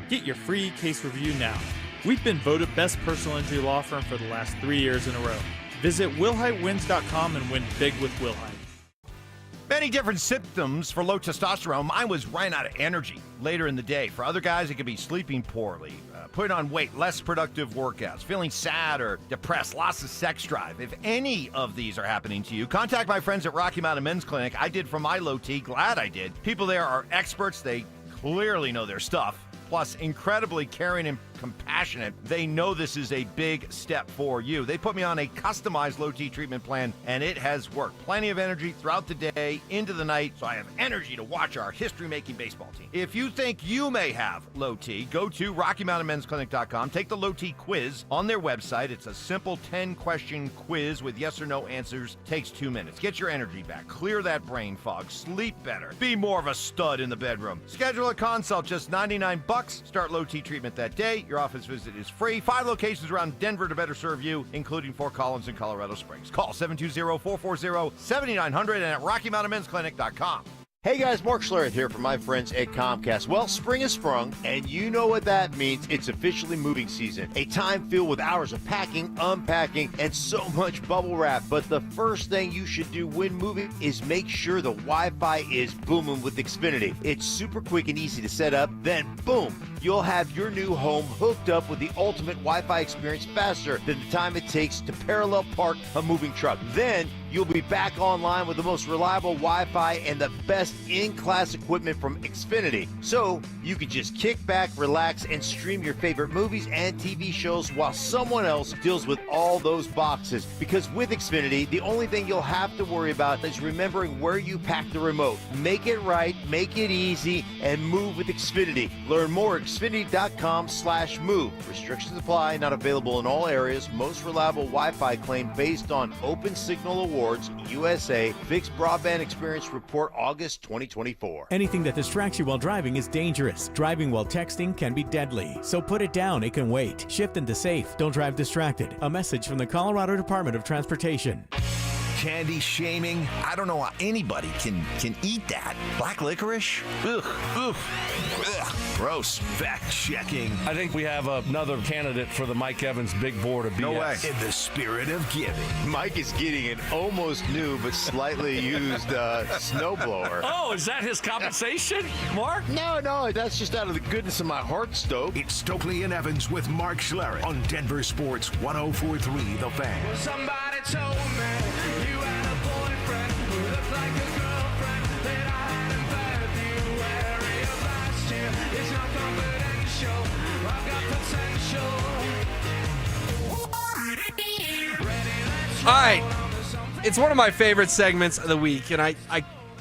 Get your free case review now. We've been voted best personal injury law firm for the last 3 years in a row. Visit WilhiteWins.com and win big with Wilhite. Many different symptoms for low testosterone. Mine was running out of energy later in the day. For other guys, it could be sleeping poorly, putting on weight, less productive workouts, feeling sad or depressed, loss of sex drive. If any of these are happening to you, contact my friends at Rocky Mountain Men's Clinic. I did for my low T. Glad I did. People there are experts. They clearly know their stuff. Plus, incredibly caring and compassionate. They know this is a big step for you. They put me on a customized low T treatment plan, and it has worked. Plenty of energy throughout the day, into the night, so I have energy to watch our history-making baseball team. If you think you may have low T, go to RockyMountainMen'sClinic.com. Take the low T quiz on their website. It's a simple 10-question quiz with yes or no answers. Takes 2 minutes. Get your energy back. Clear that brain fog. Sleep better. Be more of a stud in the bedroom. Schedule a consult, just $99. Start low T treatment that day. Your office visit is free. 5 locations around Denver to better serve you, including Fort Collins and Colorado Springs. Call 720-440-7900 and at RockyMountainMen'sClinic.com. Hey guys, Mark Schlereth here from my friends at Comcast. Well, spring has sprung, and you know what that means. It's officially moving season. A time filled with hours of packing, unpacking, and so much bubble wrap. But the first thing you should do when moving is make sure the Wi-Fi is booming with Xfinity. It's super quick and easy to set up. Then, boom, you'll have your new home hooked up with the ultimate Wi-Fi experience faster than the time it takes to parallel park a moving truck. Then, you'll be back online with the most reliable Wi-Fi and the best in-class equipment from Xfinity. So you can just kick back, relax, and stream your favorite movies and TV shows while someone else deals with all those boxes. Because with Xfinity, the only thing you'll have to worry about is remembering where you pack the remote. Make it right, make it easy, and move with Xfinity. Learn more at Xfinity.com/move. Restrictions apply, not available in all areas. Most reliable Wi-Fi claim based on Open Signal Awards, USA, Fixed Broadband Experience Report, August 2024. Anything that distracts you while driving is dangerous. Driving while texting can be deadly. So put it down, it can wait. Shift into safe. Don't drive distracted. A message from the Colorado Department of Transportation. Candy shaming. I don't know how anybody can eat that. Black licorice? Ugh. Ugh. Gross. Fact checking. I think we have another candidate for the Mike Evans big board of BS. No way. In the spirit of giving. Mike is getting an almost new but slightly used snowblower. Oh, is that his compensation, Mark? No, that's just out of the goodness of my heart, Stoke. It's Stokley and Evans with Mark Schlereth on Denver Sports 104.3 The Fan. Well, somebody told me you had a boyfriend who looked like a girlfriend that I had in February of last year. It's not confidential. I've got potential. All right. It's one of my favorite segments of the week, and I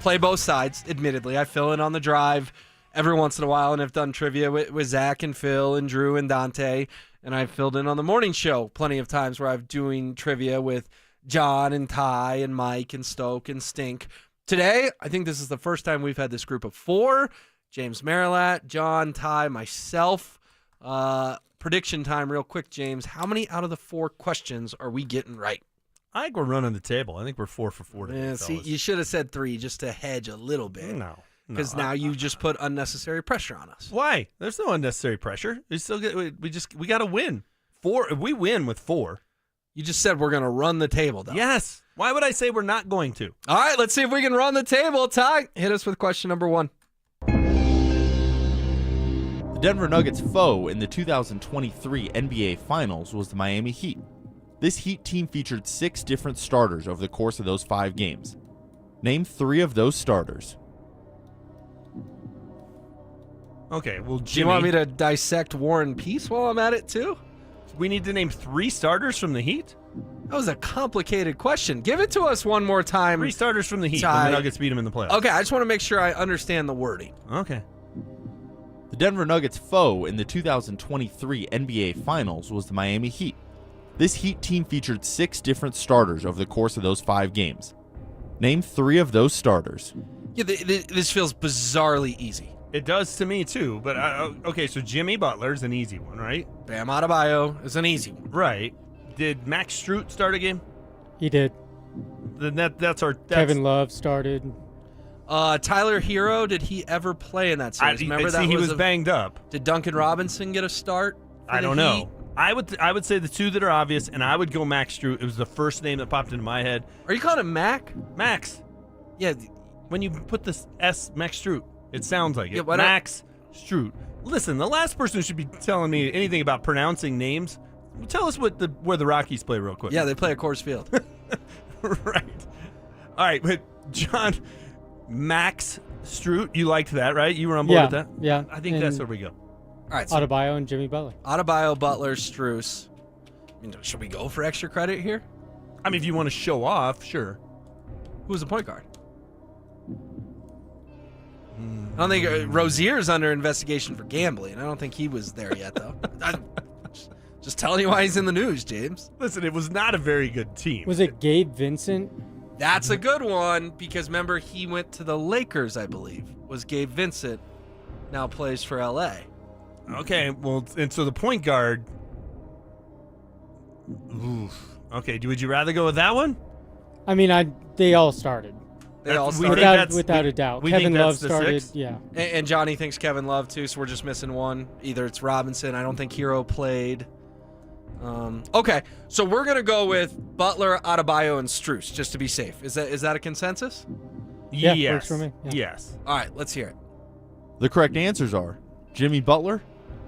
play both sides, admittedly. I fill in on the drive every once in a while, and I've done trivia with Zach and Phil and Drew and Dante, and I've filled in on the morning show plenty of times where I'm doing trivia with John and Ty and Mike and Stoke and Stink. Today, I think this is the first time we've had this group of 4. James Marilat, John, Ty, myself. Prediction time real quick, James. How many out of the 4 questions are we getting right? I think we're running the table. I think we're 4 for 4 today. Yeah, see, you should have said 3 just to hedge a little bit. No. Because now you just put unnecessary pressure on us. Why? There's no unnecessary pressure. We still get. We got to win. 4. If we win with 4. You just said we're going to run the table, though. Yes. Why would I say we're not going to? All right, let's see if we can run the table. Ty, hit us with question number 1. The Denver Nuggets' foe in the 2023 NBA Finals was the Miami Heat. This Heat team featured 6 different starters over the course of those 5 games. Name 3 of those starters. Okay, well, Jimmy. Do you want me to dissect War and Peace while I'm at it, too? We need to name 3 starters from the Heat? That was a complicated question. Give it to us one more time. 3 starters from the Heat when the Nuggets beat them in the playoffs. Okay, I just want to make sure I understand the wording. Okay. The Denver Nuggets' foe in the 2023 NBA Finals was the Miami Heat. This Heat team featured 6 different starters over the course of those 5 games. Name 3 of those starters. Yeah, this feels bizarrely easy. It does to me, too. But, okay, so Jimmy Butler's an easy one, right? Bam Adebayo is an easy one. Right. Did Max Strus start a game? He did. Then that's Kevin Love started. Tyler Hero, did he ever play in that series? Remember that he was banged up. Did Duncan Robinson get a start? I don't know. I would say the 2 that are obvious, and I would go Max Strus. It was the first name that popped into my head. Are you calling him Mac? Max. Yeah, when you put this S, Max Strus, it sounds like it. Yeah, Max Strus. Listen, the last person who should be telling me anything about pronouncing names, tell us where the Rockies play real quick. Yeah, they play at Coors Field. Right. All right, but John, Max Strus, you liked that, right? You were on board with that? Yeah. I think that's where we go. All right. So Adebayo and Jimmy Butler. Adebayo, Butler, Strus. I mean, should we go for extra credit here? I mean, if you want to show off, sure. Who's the point guard? I don't think Rozier's under investigation for gambling. I don't think he was there yet, though. Just telling you why he's in the news, James. Listen, it was not a very good team. Was it Gabe Vincent? That's a good one because remember he went to the Lakers, I believe. Was Gabe Vincent now plays for LA. Okay, well, and so the point guard. Oof. Okay, would you rather go with that one? I mean, they all started. They all started without a doubt. We Kevin think Love that's the started. 6? Yeah. And Johnny thinks Kevin Love too, so we're just missing one. Either it's Robinson. I don't think Hero played. Okay, so we're gonna go with Butler, Adebayo, and Strus just to be safe. Is that a consensus? Yeah, yes. works for me. Yeah. Yes. All right, let's hear it. The correct answers are Jimmy Butler,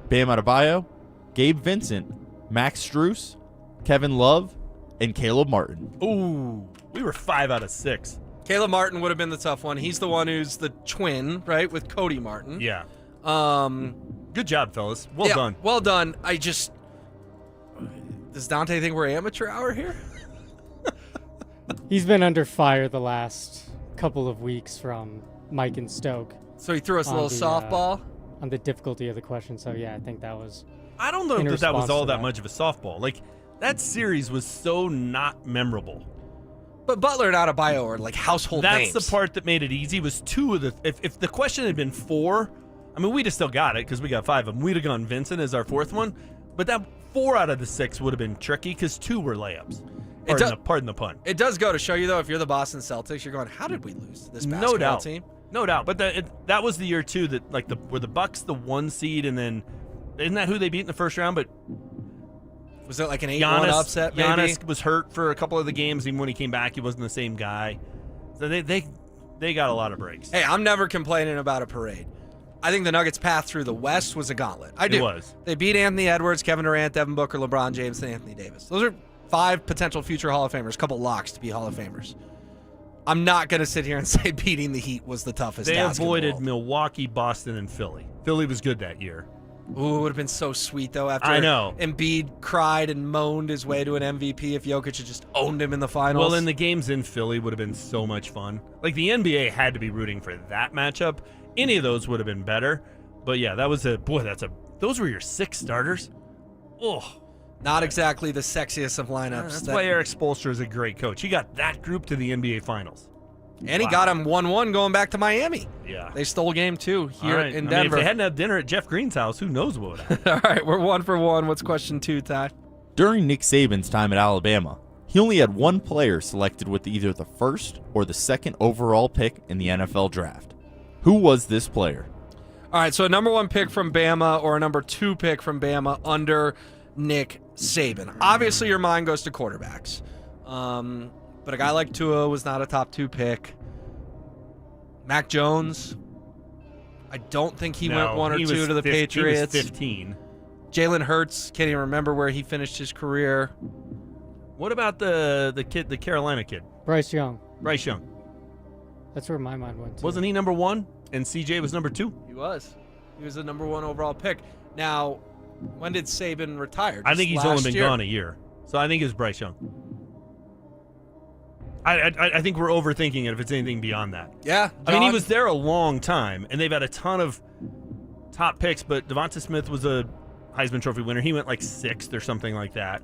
Bam Adebayo, Gabe Vincent, Max Strus, Kevin Love, and Caleb Martin. Ooh, we were 5 out of 6. Caleb Martin would have been the tough one. He's the one who's the twin, right, with Cody Martin. Yeah. Good job, fellas. Well done. Well done. Does Dante think we're amateur hour here? He's been under fire the last couple of weeks from Mike and Stoke. So he threw us a little softball? On the difficulty of the question. So, yeah, I think that was... I don't know if that was all that much of a softball. Like, that series was so not memorable. But Butler and Adebayo are like household names. That's the part that made it easy was 2 of the... If the question had been 4, I mean, we'd have still got it because we got 5 of them. We'd have gone Vincent as our 4th one. But that 4 out of the 6 would have been tricky because 2 were layups. Pardon the pun. It does go to show you, though, if you're the Boston Celtics, you're going, how did we lose to this basketball team? No doubt. But that was the year, too, that were the Bucks the 1 seed and then... Isn't that who they beat in the first round? But was it like an 8-1 upset, maybe? Giannis was hurt for a couple of the games. Even when he came back, he wasn't the same guy. So they got a lot of breaks. Hey, I'm never complaining about a parade. I think the Nuggets' path through the West was a gauntlet. I do. It was. They beat Anthony Edwards, Kevin Durant, Devin Booker, LeBron James, and Anthony Davis. Those are 5 potential future Hall of Famers, a couple locks to be Hall of Famers. I'm not going to sit here and say beating the Heat was the toughest task. They avoided Milwaukee, Boston, and Philly. Philly was good that year. Ooh, it would have been so sweet, though, after I know. Embiid cried and moaned his way to an MVP if Jokic had just owned him in the finals. Well, and the games in Philly would have been so much fun. Like, the NBA had to be rooting for that matchup. Any of those would have been better. But, yeah, that was those were your 6 starters? Oh. Not exactly the sexiest of lineups. That's why Eric Spoelstra is a great coach. He got that group to the NBA Finals. And he got him 1-1 going back to Miami. Yeah. They stole game 2 here in if Denver. they hadn't had dinner at Jeff Green's house, who knows what would happen. All right, we're 1 for 1. What's question 2, Ty? During Nick Saban's time at Alabama, he only had one player selected with either the first or the second overall pick in the NFL draft. Who was this player? All right, so a number 1 pick from Bama or a number 2 pick from Bama under Nick Saban. Obviously, your mind goes to quarterbacks. But a guy like Tua was not a top 2 pick. Mac Jones, I don't think he went 1 or 2 to the Patriots. He was 15. Jalen Hurts, can't even remember where he finished his career. What about the kid, the Carolina kid? Bryce Young. Bryce Young. That's where my mind went to. Wasn't he number 1 and CJ was number 2? He was. He was the number 1 overall pick. Now, when did Saban retire? I think he's Just only last been year? gone a year. So I think it's Bryce Young. I think we're overthinking it if it's anything beyond that. Yeah. I mean, he was there a long time, and they've had a ton of top picks, but Devonta Smith was a Heisman Trophy winner. He went like 6th or something like that.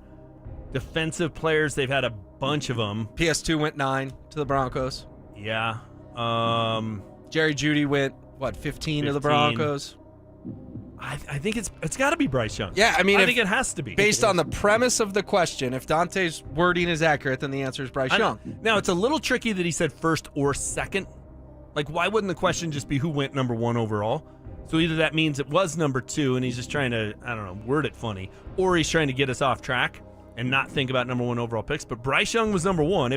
Defensive players, they've had a bunch of them. PS2 went 9 to the Broncos. Yeah. Jerry Jeudy went, 15 to the Broncos? I think it's got to be Bryce Young. Yeah, I mean, I think it has to be. Based on the premise of the question, if Dante's wording is accurate, then the answer is Bryce Young. Now, it's a little tricky that he said first or second. Like, why wouldn't the question just be who went number 1 overall? So either that means it was number 2 and he's just trying to, I don't know, word it funny, or he's trying to get us off track and not think about number 1 overall picks. But Bryce Young was number 1.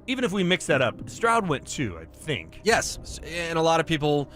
Even if we mix that up, Stroud went 2, I think. Yes, and a lot of people,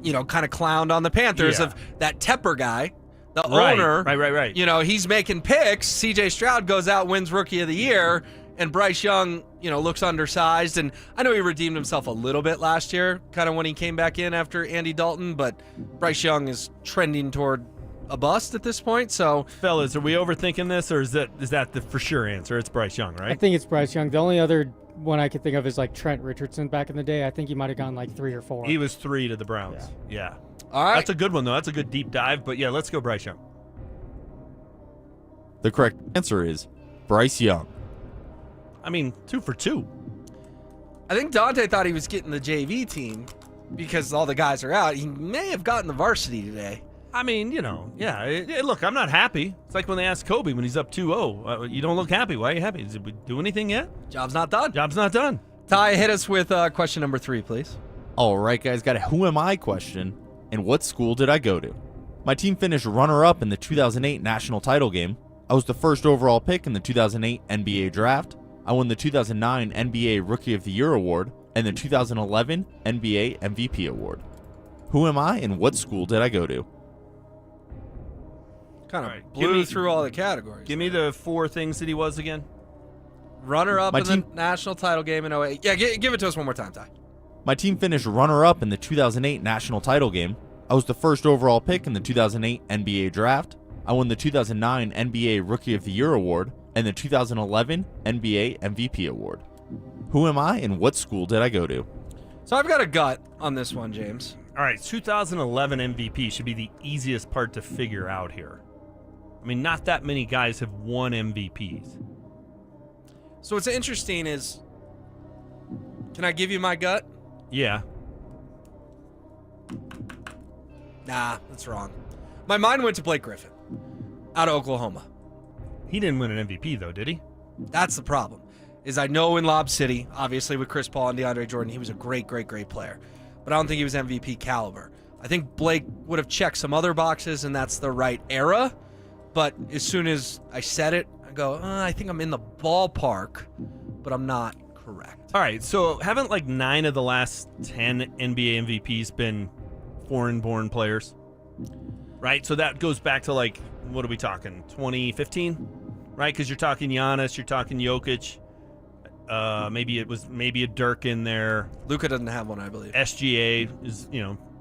kind of clowned on the Panthers of that Tepper guy, the owner. Right. He's making picks. C.J. Stroud goes out, wins Rookie of the Year, and Bryce Young, looks undersized. And I know he redeemed himself a little bit last year, kind of when he came back in after Andy Dalton, but Bryce Young is trending toward a bust at this point. So, fellas, are we overthinking this, or is that the for sure answer? It's Bryce Young, right? I think it's Bryce Young. The only other one I could think of is like Trent Richardson back in the day. I think he might have gone like 3 or 4. He was 3 to the Browns. Yeah. All right. That's a good one, though. That's a good deep dive. But, yeah, let's go Bryce Young. The correct answer is Bryce Young. I mean, 2 for 2. I think Dante thought he was getting the JV team because all the guys are out. He may have gotten the varsity today. I mean, look, I'm not happy. It's like when they ask Kobe when he's up 2-0, you don't look happy. Why are you happy? Did we do anything yet? Job's not done. Job's not done. Ty, hit us with question number 3, please. All right, guys, got a who am I question, and what school did I go to? My team finished runner-up in the 2008 national title game. I was the first overall pick in the 2008 NBA draft. I won the 2009 NBA Rookie of the Year award and the 2011 NBA MVP award. Who am I, and what school did I go to? Kind of blew through all the categories. Give me the 4 things that he was again. Runner-up in the national title game in 08. Yeah, give it to us one more time, Ty. My team finished runner-up in the 2008 national title game. I was the first overall pick in the 2008 NBA draft. I won the 2009 NBA Rookie of the Year award and the 2011 NBA MVP award. Who am I, and what school did I go to? So I've got a gut on this one, James. All right, 2011 MVP should be the easiest part to figure out here. I mean, not that many guys have won MVPs. So what's interesting is, can I give you my gut? Yeah. Nah, that's wrong. My mind went to Blake Griffin out of Oklahoma. He didn't win an MVP, though, did he? That's the problem. Is I know in Lob City, obviously with Chris Paul and DeAndre Jordan, he was a great, great, great player. But I don't think he was MVP caliber. I think Blake would have checked some other boxes, and that's the right era. But as soon as I said it, I go, I think I'm in the ballpark, but I'm not correct. All right, so haven't like 9 of the last 10 NBA MVPs been foreign-born players? Right, so that goes back to like, what are we talking, 2015? Right, because you're talking Giannis, you're talking Jokic. Maybe a Dirk in there. Luka doesn't have one, I believe. SGA is,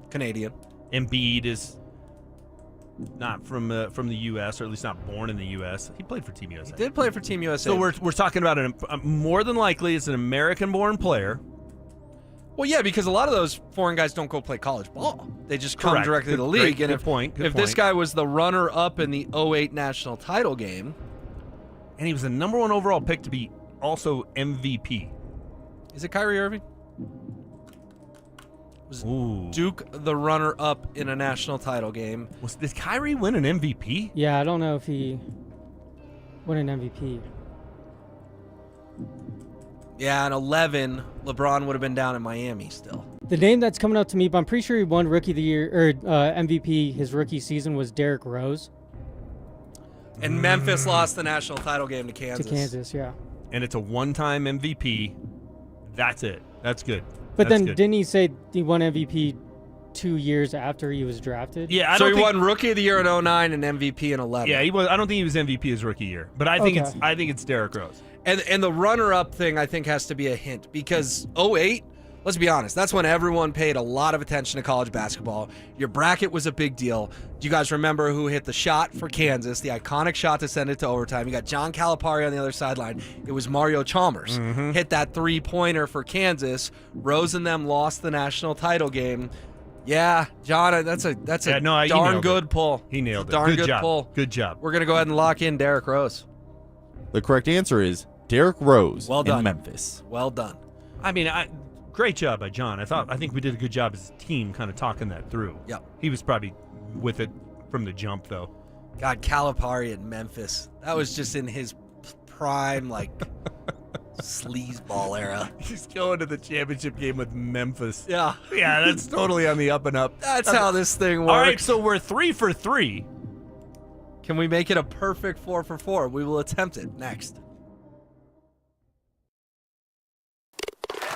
Canadian. Embiid is not from the U.S., or at least not born in the U.S. He played for Team USA. He did play for Team USA. So we're talking about more than likely it's an American-born player. Well, yeah, because a lot of those foreign guys don't go play college ball. They just come Correct. directly to the Good- league. great- And good point, good if this point. guy was the runner-up in the 2008 national title game, and he was the number 1 overall pick to be also MVP. Is it Kyrie Irving? Was Duke the runner-up in a national title game? Did Kyrie win an MVP? Yeah, I don't know if he won an MVP. Yeah, in 11, LeBron would have been down in Miami still. The name that's coming up to me, but I'm pretty sure he won Rookie of the Year or MVP his rookie season was Derrick Rose. And Memphis lost the national title game to Kansas. To Kansas, yeah. And it's a one-time MVP. That's it. That's good. But That's then good. didn't he say he won MVP 2 years after he was drafted? Yeah, So he won Rookie of the Year in 2009 and MVP in 11. Yeah, he was. I don't think he was MVP his rookie year, but I think it's Derrick Rose. And the runner-up thing, I think, has to be a hint because 2008, let's be honest, that's when everyone paid a lot of attention to college basketball. Your bracket was a big deal. Do you guys remember who hit the shot for Kansas, the iconic shot to send it to overtime? You got John Calipari on the other sideline. It was Mario Chalmers. Hit that three-pointer for Kansas. Rose and them lost the national title game. Yeah, John, that's a He darn nailed good it. pull. He nailed it. Darn Good good job. pull. Good job. We're going to go ahead and lock in Derrick Rose. The correct answer is Derrick Rose Well done. in Memphis. Well done. I mean, great job by John. I think we did a good job as a team kind of talking that through. Yep. He was probably with it from the jump, though. God, Calipari in Memphis. That was just in his prime, sleazeball era. He's going to the championship game with Memphis. Yeah. Yeah, that's totally on the up and up. That's how this thing works. All right, so we're 3 for 3. Can we make it a perfect 4 for 4? We will attempt it next.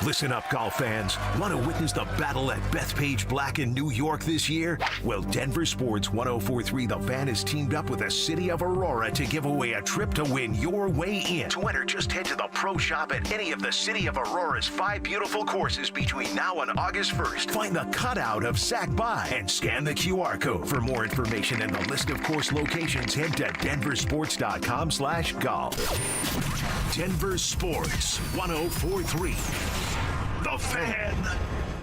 Listen up, golf fans. Want to witness the battle at Bethpage Black in New York this year? Well, Denver Sports 1043 The Fan has teamed up with the city of Aurora to give away a trip to win your way in. To enter, just head to the pro shop at any of the city of Aurora's 5 beautiful courses between now and August 1st. Find the cutout of Sac By and scan the QR code. For more information and the list of course locations, head to denversports.com/golf. Denver Sports 1043. The Fan.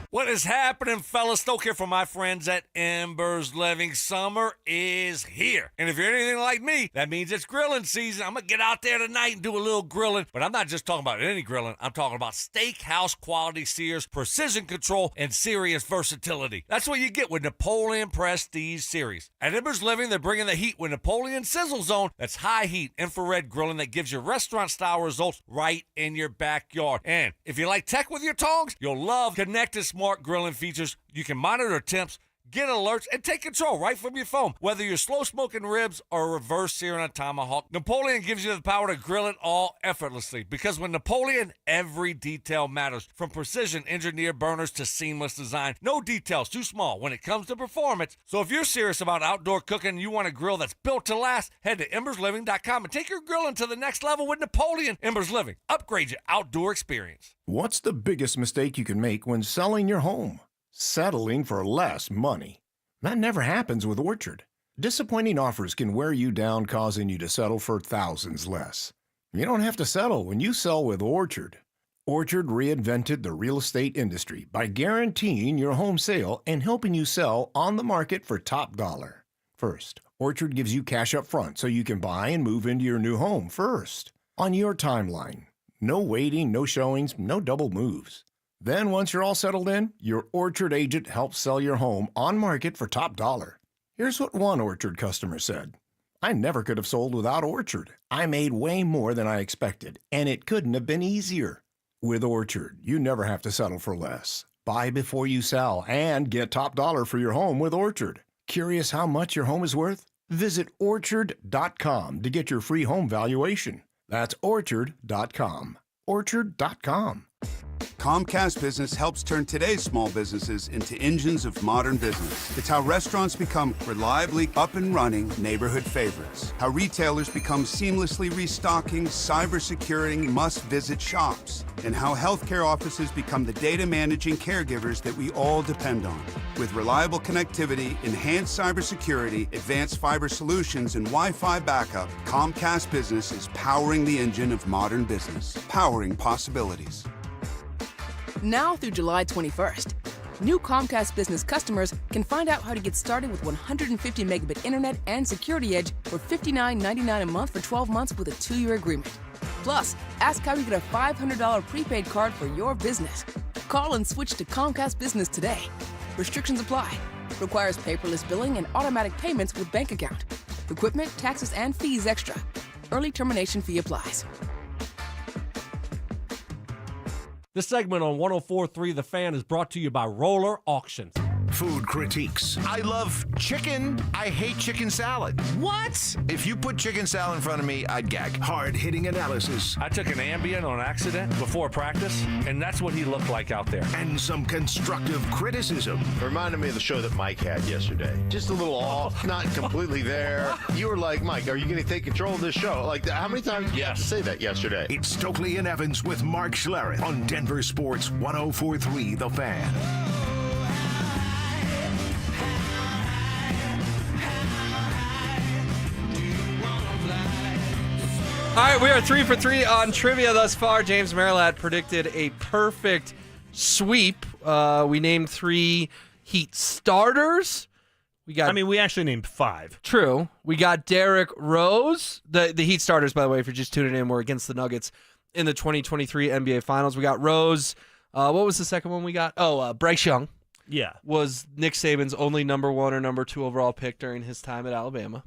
What is happening, fellas? Stoke here for my friends at Embers Living. Summer is here. And if you're anything like me, that means it's grilling season. I'm going to get out there tonight and do a little grilling. But I'm not just talking about any grilling. I'm talking about steakhouse quality sears, precision control, and serious versatility. That's what you get with Napoleon Prestige Series. At Embers Living, they're bringing the heat with Napoleon Sizzle Zone. That's high heat infrared grilling that gives you restaurant-style results right in your backyard. And if you like tech with your tongs, you'll love Connected Smart grilling features. You can monitor temps, get alerts, and take control right from your phone. Whether you're slow smoking ribs or reverse searing a tomahawk, Napoleon gives you the power to grill it all effortlessly. Because with Napoleon, every detail matters. From precision engineered burners to seamless design, no detail's too small when it comes to performance. So if you're serious about outdoor cooking and you want a grill that's built to last, head to embersliving.com and take your grilling to the next level with Napoleon. Embers Living. Upgrade your outdoor experience. What's the biggest mistake you can make when selling your home? Settling for less money. That never happens with Orchard. Disappointing offers can wear you down, causing you to settle for thousands less. You don't have to settle when you sell with Orchard. Orchard reinvented the real estate industry by guaranteeing your home sale and helping you sell on the market for top dollar. First, Orchard gives you cash up front so you can buy and move into your new home first, on your timeline. No waiting, no showings, no double moves. Then once you're all settled in, your Orchard agent helps sell your home on market for top dollar. Here's what one Orchard customer said. I never could have sold without Orchard. I made way more than I expected, and it couldn't have been easier. With Orchard, you never have to settle for less. Buy before you sell and get top dollar for your home with Orchard. Curious how much your home is worth? Visit Orchard.com to get your free home valuation. That's Orchard.com. Orchard.com. Comcast Business helps turn today's small businesses into engines of modern business. It's how restaurants become reliably up and running neighborhood favorites. How retailers become seamlessly restocking, cyber-securing, must-visit shops. And how healthcare offices become the data managing caregivers that we all depend on. With reliable connectivity, enhanced cybersecurity, advanced fiber solutions, and Wi-Fi backup, Comcast Business is powering the engine of modern business. Powering possibilities. Now through July 21st, new Comcast Business customers can find out how to get started with 150 megabit internet and Security Edge for $59.99 a month for 12 months with a 2-year agreement. Plus, ask how you get a $500 prepaid card for your business. Call and switch to Comcast Business today. Restrictions apply. Requires paperless billing and automatic payments with bank account. Equipment, taxes, and fees extra. Early termination fee applies. This segment on 104.3 The Fan is brought to you by Roller Auctions. Food critiques. I love chicken. I hate chicken salad. What? If you put chicken salad in front of me, I'd gag. Hard-hitting analysis. I took an Ambien on accident before practice, and that's what he looked like out there. And some constructive criticism. It reminded me of the show that Mike had yesterday. Just a little off, not completely there. You were like, Mike, are you going to take control of this show? Like, how many times did you have to say that yesterday? It's Stokley and Evans with Mark Schlereth on Denver Sports 104.3 The Fan. All right, we are 3 for 3 on trivia thus far. James Merilatt predicted a perfect sweep. We named 3 Heat starters. We actually named 5. True. We got Derrick Rose. The Heat starters, by the way, if you're just tuning in, were against the Nuggets in the 2023 NBA Finals. We got Rose. What was the second one we got? Bryce Young. Yeah. Was Nick Saban's only number 1 or number 2 overall pick during his time at Alabama.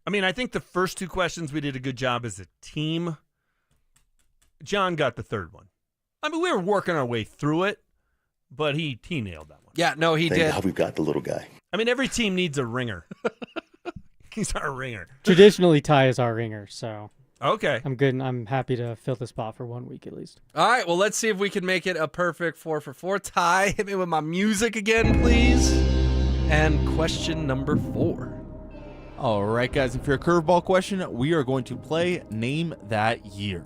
I think the first 2 questions we did a good job as a team. John got the third one. We were working our way through it, but he nailed that one. Yeah, no, he did. Now we've got the little guy. Every team needs a ringer. He's our ringer. Traditionally, Ty is our ringer, so okay. I'm good. I'm happy to fill the spot for 1 week at least. All right, well, let's see if we can make it a perfect 4 for 4. Ty, hit me with my music again, please. And question number 4. All right, guys, and for your curveball question, we are going to play Name That Year.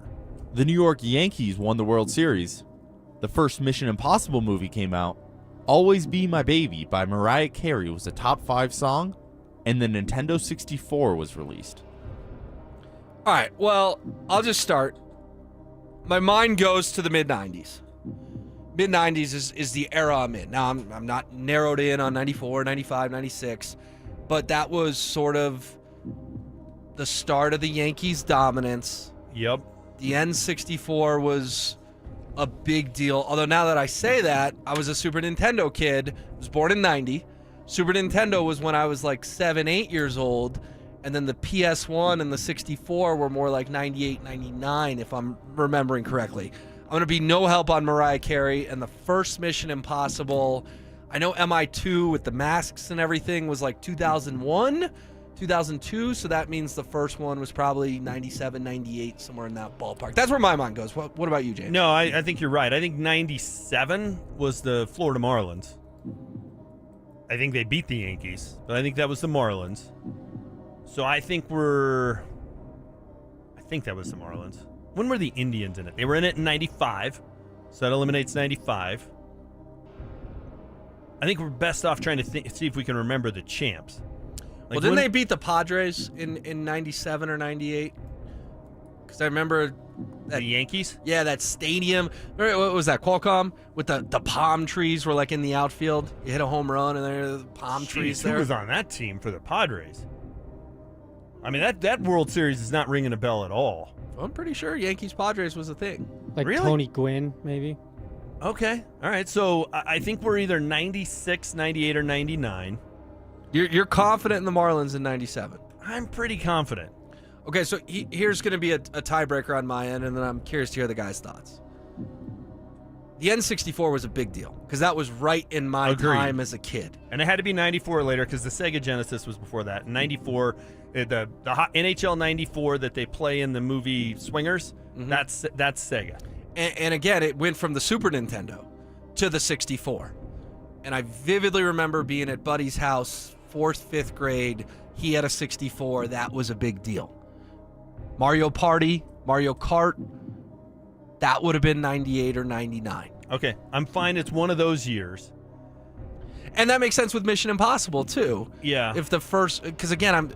The New York Yankees won the World Series. The first Mission Impossible movie came out. Always Be My Baby by Mariah Carey was a top 5 song, and the Nintendo 64 was released. All right, well, I'll just start. My mind goes to the mid-'90s. Mid-'90s is the era I'm in. Now, I'm not narrowed in on 94, 95, 96, but that was sort of the start of the Yankees' dominance. Yep. The N64 was a big deal. Although now that I say that, I was a Super Nintendo kid. I was born in 90. Super Nintendo was when I was like 7, 8 years old. And then the PS1 and the 64 were more like 98, 99, if I'm remembering correctly. I'm going to be no help on Mariah Carey. And the first Mission Impossible, I know MI2 with the masks and everything was like 2001, 2002. So that means the first one was probably 97, 98, somewhere in that ballpark. That's where my mind goes. What about you, James? No, I think you're right. I think 97 was the Florida Marlins. I think they beat the Yankees, but I think that was the Marlins. So I think that was the Marlins. When were the Indians in it? They were in it in 95, so that eliminates 95. I think we're best off trying to see if we can remember the champs. Well, didn't they beat the Padres in 97 or 98? Because I remember the Yankees? Yeah, that stadium. What was that, Qualcomm? With the palm trees were like in the outfield. You hit a home run and there are the palm trees there. Who was on that team for the Padres? That World Series is not ringing a bell at all. I'm pretty sure Yankees-Padres was a thing. Like really? Tony Gwynn, maybe? Okay. All right. So I think we're either 96, 98, or 99. You're confident in the Marlins in 97? I'm pretty confident. Okay, so here's going to be a tiebreaker on my end, and then I'm curious to hear the guys' thoughts. The N64 was a big deal because that was right in my time as a kid. And it had to be 94 or later because the Sega Genesis was before that. 94, the NHL 94 that they play in the movie Swingers, that's Sega. And again, it went from the Super Nintendo to the 64. And I vividly remember being at Buddy's house, 4th, 5th grade. He had a 64. That was a big deal. Mario Party, Mario Kart, that would have been 98 or 99. Okay, I'm fine. It's one of those years. And that makes sense with Mission Impossible, too. Yeah. If the first, because again, I'm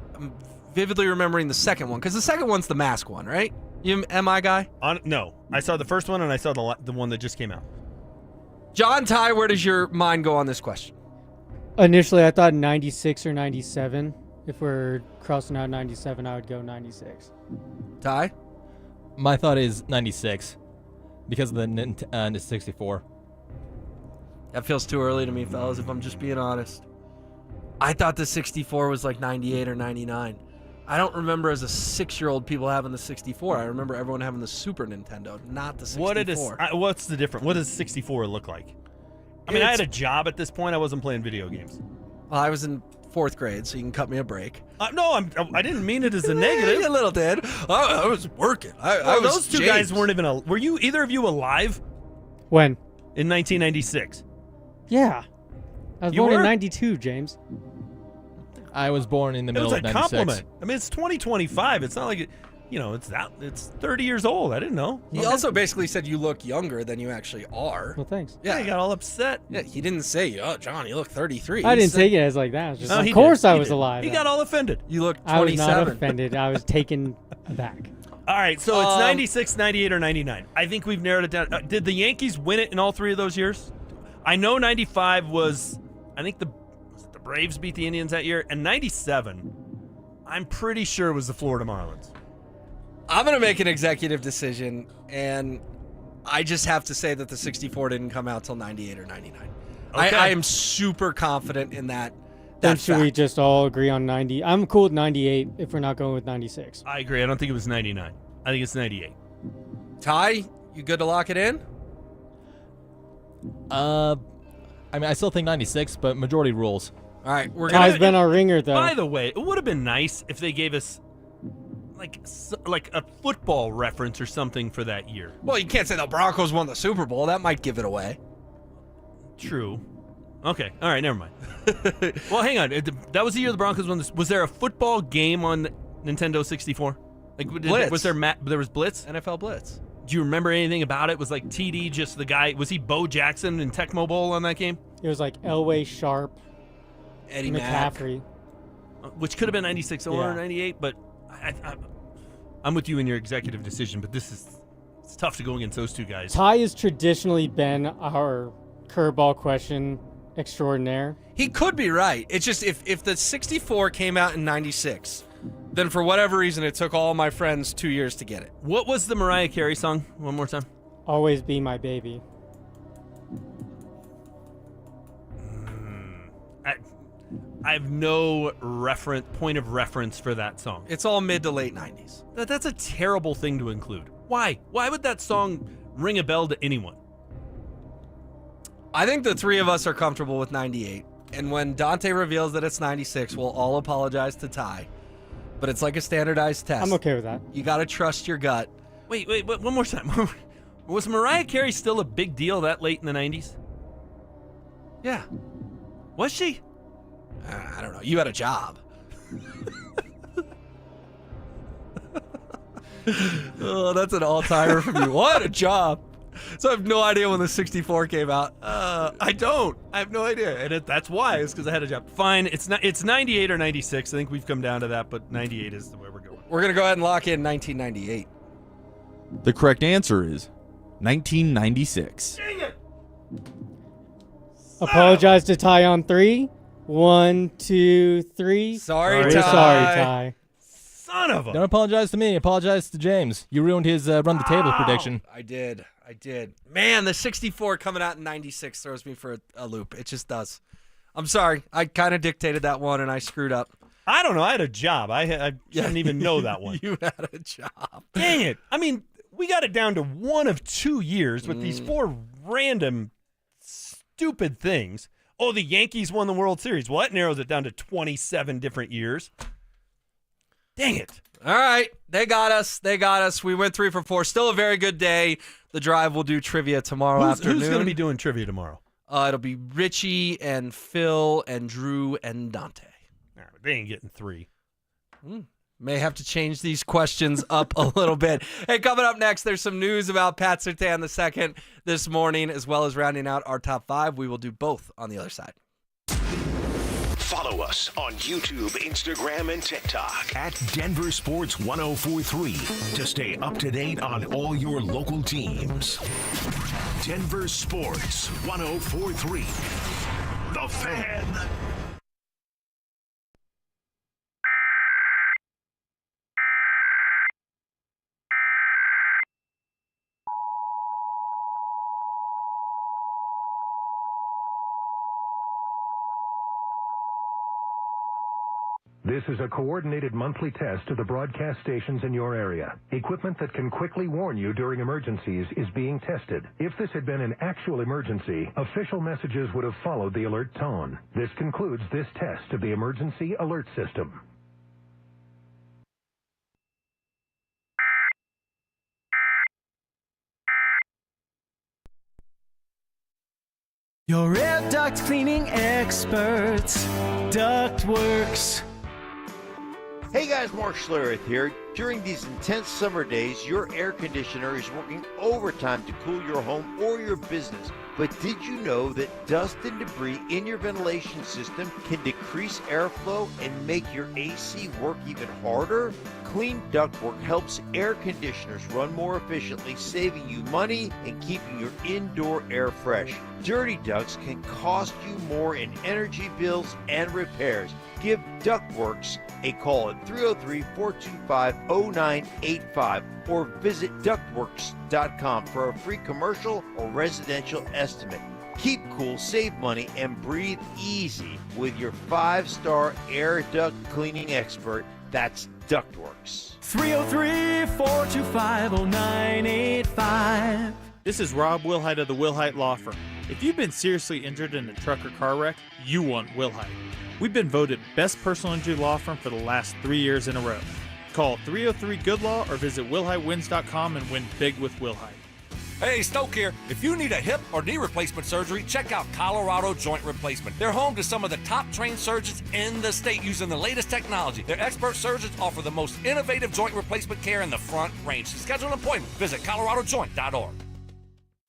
vividly remembering the second one, because the second one's the mask one, right? You MI guy? No, I saw the first one and I saw the one that just came out. John Ty, where does your mind go on this question? Initially, I thought 96 or 97. If we're crossing out 97, I would go 96. Ty? My thought is 96 because of the 64. That feels too early to me, fellas, if I'm just being honest. I thought the 64 was like 98 or 99. I don't remember as a 6-year-old people having the 64. I remember everyone having the Super Nintendo, not the 64. What's the difference? What does 64 look like? I mean, I had a job at this point. I wasn't playing video games. Well, I was in 4th grade, so you can cut me a break. No, I didn't mean it as a negative. You little did. I was working. Those two guys weren't even. Were you either of you alive? When? In 1996. Yeah. I was born in 92, James. I was born in the middle of 96. It was a compliment. I mean, it's 2025. It's not like it's 30 years old. I didn't know. He also basically said you look younger than you actually are. Well, thanks. Yeah, he got all upset. Yeah, he didn't say, "Oh, John, you look 33." I didn't take it as like that. It's just, No, of course I was did. alive. He got all offended. You look 27. I was not offended. I was taken aback. All right, so it's 96, 98, or 99. I think we've narrowed it down. Did the Yankees win it in all three of those years? I know 95 was, I think the Braves beat the Indians that year, and 97, I'm pretty sure was the Florida Marlins. I'm going to make an executive decision, and I just have to say that the 64 didn't come out till 98 or 99. Okay. I am super confident in that. Then should we just all agree on 90? I'm cool with 98 if we're not going with 96. I agree. I don't think it was 99. I think it's 98. Ty, you good to lock it in? I mean, I still think 96, but majority rules. All right, Ty's been our ringer, though. By the way, it would have been nice if they gave us like a football reference or something for that year. Well, you can't say the Broncos won the Super Bowl. That might give it away. True. Okay. All right. Never mind. Well, hang on. That was the year the Broncos won this. Was there a football game on Nintendo 64? Like, Blitz. Was there there was Blitz? NFL Blitz. Do you remember anything about it? Was like TD just the guy? Was he Bo Jackson in Tecmo Bowl on that game? It was like Elway, Sharp, Eddie McCaffrey. Which could have been 96 or 98, but I'm with you in your executive decision, but it's tough to go against those two guys. Ty has traditionally been our curveball question extraordinaire. He could be right. It's just if the 64 came out in 96, then for whatever reason it took all my friends 2 years to get it. What was the Mariah Carey song? One more time. Always Be My Baby. I have no point of reference for that song. It's all mid to late 90s. That's a terrible thing to include. Why? Why would that song ring a bell to anyone? I think the three of us are comfortable with 98. And when Dante reveals that it's 96, we'll all apologize to Ty. But it's like a standardized test. I'm okay with that. You got to trust your gut. Wait, one more time. Was Mariah Carey still a big deal that late in the 90s? Yeah. Was she? I don't know. You had a job. Oh, that's an all-timer from you. What a job. So I have no idea when the 64 came out. I don't. I have no idea. And that's why. It's because I had a job. Fine. It's 98 or 96. I think we've come down to that, but 98 is the way we're going. We're going to go ahead and lock in 1998. The correct answer is 1996. Dang it! Apologize to Ty on 3. 1, 2, 3. Sorry, Ty. Sorry, Ty. Son of a. Don't apologize to me. Apologize to James. You ruined his run the table prediction. I did. Man, the 64 coming out in 96 throws me for a loop. It just does. I'm sorry. I kind of dictated that one, and I screwed up. I don't know. I had a job. I didn't even know that one. You had a job. Dang it. I mean, we got it down to one of 2 years with these 4 random stupid things. Oh, the Yankees won the World Series. Well, that narrows it down to 27 different years. Dang it. All right. They got us. We went 3 for 4. Still a very good day. The Drive will do trivia tomorrow afternoon. Who's going to be doing trivia tomorrow? It'll be Richie and Phil and Drew and Dante. All right, they ain't getting 3. May have to change these questions up a little bit. Hey, coming up next, there's some news about Pat Surtain II this morning, as well as rounding out our top 5. We will do both on the other side. Follow us on YouTube, Instagram, and TikTok at Denver Sports 1043 to stay up to date on all your local teams. Denver Sports 1043. The Fan. This is a coordinated monthly test of the broadcast stations in your area. Equipment that can quickly warn you during emergencies is being tested. If this had been an actual emergency, official messages would have followed the alert tone. This concludes this test of the emergency alert system. Your air duct cleaning experts, Ductworks. Hey guys, Mark Schlereth here. During these intense summer days, your air conditioner is working overtime to cool your home or your business. But did you know that dust and debris in your ventilation system can decrease airflow and make your AC work even harder? Clean ductwork helps air conditioners run more efficiently, saving you money and keeping your indoor air fresh. Dirty ducts can cost you more in energy bills and repairs. Give Ductworks a call at 303-425-0985 or visit ductworks.com for a free commercial or residential estimate. Keep cool, save money, and breathe easy with your 5-star air duct cleaning expert. That's Ductworks. 303-425-0985. This is Rob Wilhite of the Wilhite Law Firm. If you've been seriously injured in a truck or car wreck, you want Wilhite. We've been voted best personal injury law firm for the last 3 years in a row. Call 303-GOOD-LAW or visit WilhiteWins.com and win big with Wilhite. Hey, Stoke here. If you need a hip or knee replacement surgery, check out Colorado Joint Replacement. They're home to some of the top trained surgeons in the state using the latest technology. Their expert surgeons offer the most innovative joint replacement care in the Front Range. To schedule an appointment, visit coloradojoint.org.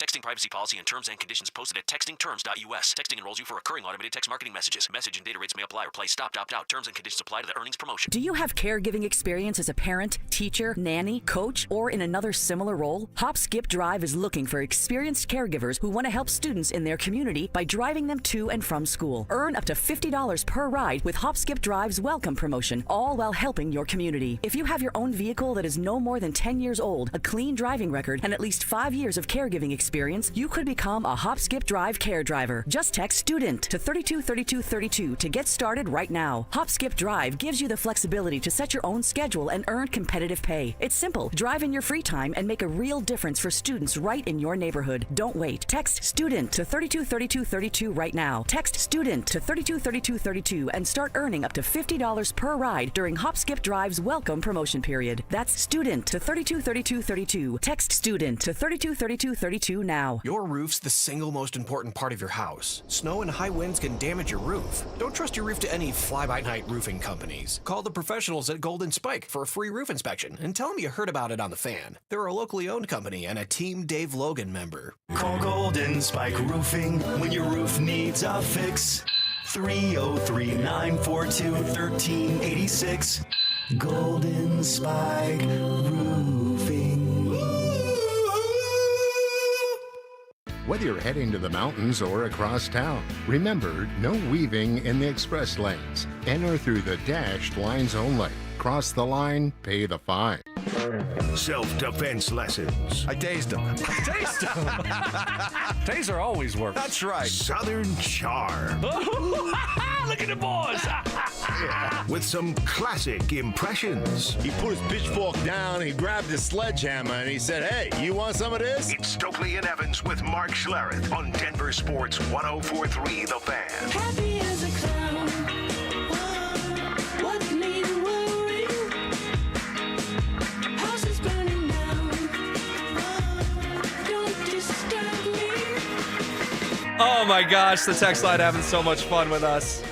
Texting privacy policy and terms and conditions posted at textingterms.us. Texting enrolls you for recurring automated text marketing messages. Message and data rates may apply. Reply stop, opt out. Terms and conditions apply to the earnings promotion. Do you have caregiving experience as a parent, teacher, nanny, coach, or in another similar role? Hop Skip Drive is looking for experienced caregivers who want to help students in their community by driving them to and from school. Earn up to $50 per ride with Hop Skip Drive's welcome promotion, all while helping your community. If you have your own vehicle that is no more than 10 years old, a clean driving record, and at least 5 years of caregiving experience, you could become a Hop Skip Drive care driver. Just text STUDENT to 323232 to get started right now. Hop Skip Drive gives you the flexibility to set your own schedule and earn competitive pay. It's simple. Drive in your free time and make a real difference for students right in your neighborhood. Don't wait. Text STUDENT to 323232 right now. Text STUDENT to 323232 and start earning up to $50 per ride during Hop Skip Drive's welcome promotion period. That's STUDENT to 323232. Text STUDENT to 323232 now. Your roof's the single most important part of your house. Snow and high winds can damage your roof. Don't trust your roof to any fly-by-night roofing companies. Call the professionals at Golden Spike for a free roof inspection and tell them you heard about it on The Fan. They're a locally owned company and a Team Dave Logan member. Call Golden Spike Roofing when your roof needs a fix. 303-942-1386. Golden Spike Roofing. Whether you're heading to the mountains or across town, remember, no weaving in the express lanes. Enter through the dashed lines only. Cross the line, pay the fine. Self-defense lessons. I tased him. Taste him. Taser always works. That's right. Southern charm. Look at the boys. With some classic impressions. He put his pitchfork down, he grabbed his sledgehammer, and he said, "Hey, you want some of this?" It's Stokley and Evans with Mark Schlereth on Denver Sports 1043 The Fan. Happy as a clown. What need to worry? Oh my gosh, the text line having so much fun with us.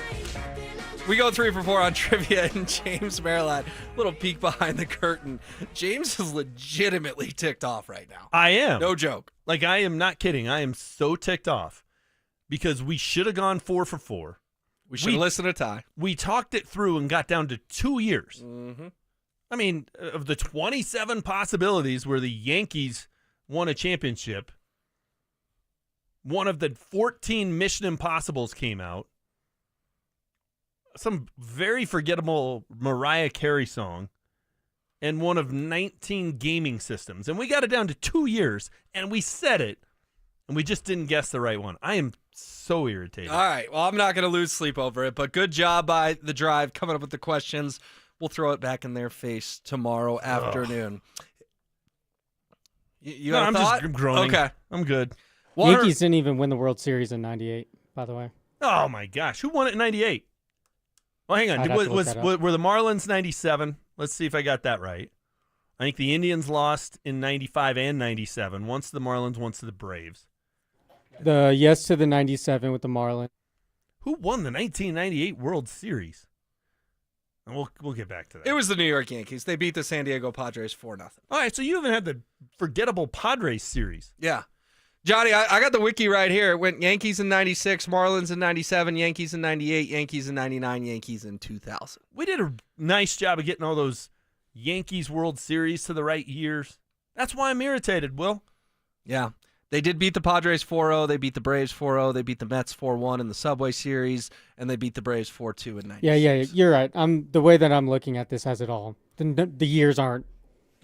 We go 3 for 4 on trivia, and James Merrilat, little peek behind the curtain. James is legitimately ticked off right now. I am. No joke. Like, I am not kidding. I am so ticked off because we should have gone 4 for 4. We should have listened to Ty. We talked it through and got down to 2 years. Mm-hmm. I mean, of the 27 possibilities where the Yankees won a championship, one of the 14 Mission Impossibles came out. Some very forgettable Mariah Carey song, and one of 19 gaming systems. And we got it down to 2 years, and we said it, and we just didn't guess the right one. I am so irritated. All right. Well, I'm not going to lose sleep over it, but good job by the Drive coming up with the questions. We'll throw it back in their face tomorrow afternoon. You got I'm a thought? just groaning. Okay. I'm good. Yankees didn't even win the World Series in '98, by the way. Oh, my gosh. Who won it in 98? Well, hang on. I'd have to look that up. Were the Marlins 97? Let's see if I got that right. I think the Indians lost in 95 and 97. Once to the Marlins, once to the Braves. Yes to the 97 with the Marlins. Who won the 1998 World Series? And we'll get back to that. It was the New York Yankees. They beat the San Diego Padres 4-0. All right, so you even had the forgettable Padres series. Yeah. Johnny, I got the wiki right here. It went Yankees in 96, Marlins in 97, Yankees in 98, Yankees in 99, Yankees in 2000. We did a nice job of getting all those Yankees World Series to the right years. That's why I'm irritated, Will. Yeah. They did beat the Padres 4-0. They beat the Braves 4-0. They beat the Mets 4-1 in the Subway Series, and they beat the Braves 4-2 in 96. Yeah, you're right. The way that I'm looking at this has it all. The years aren't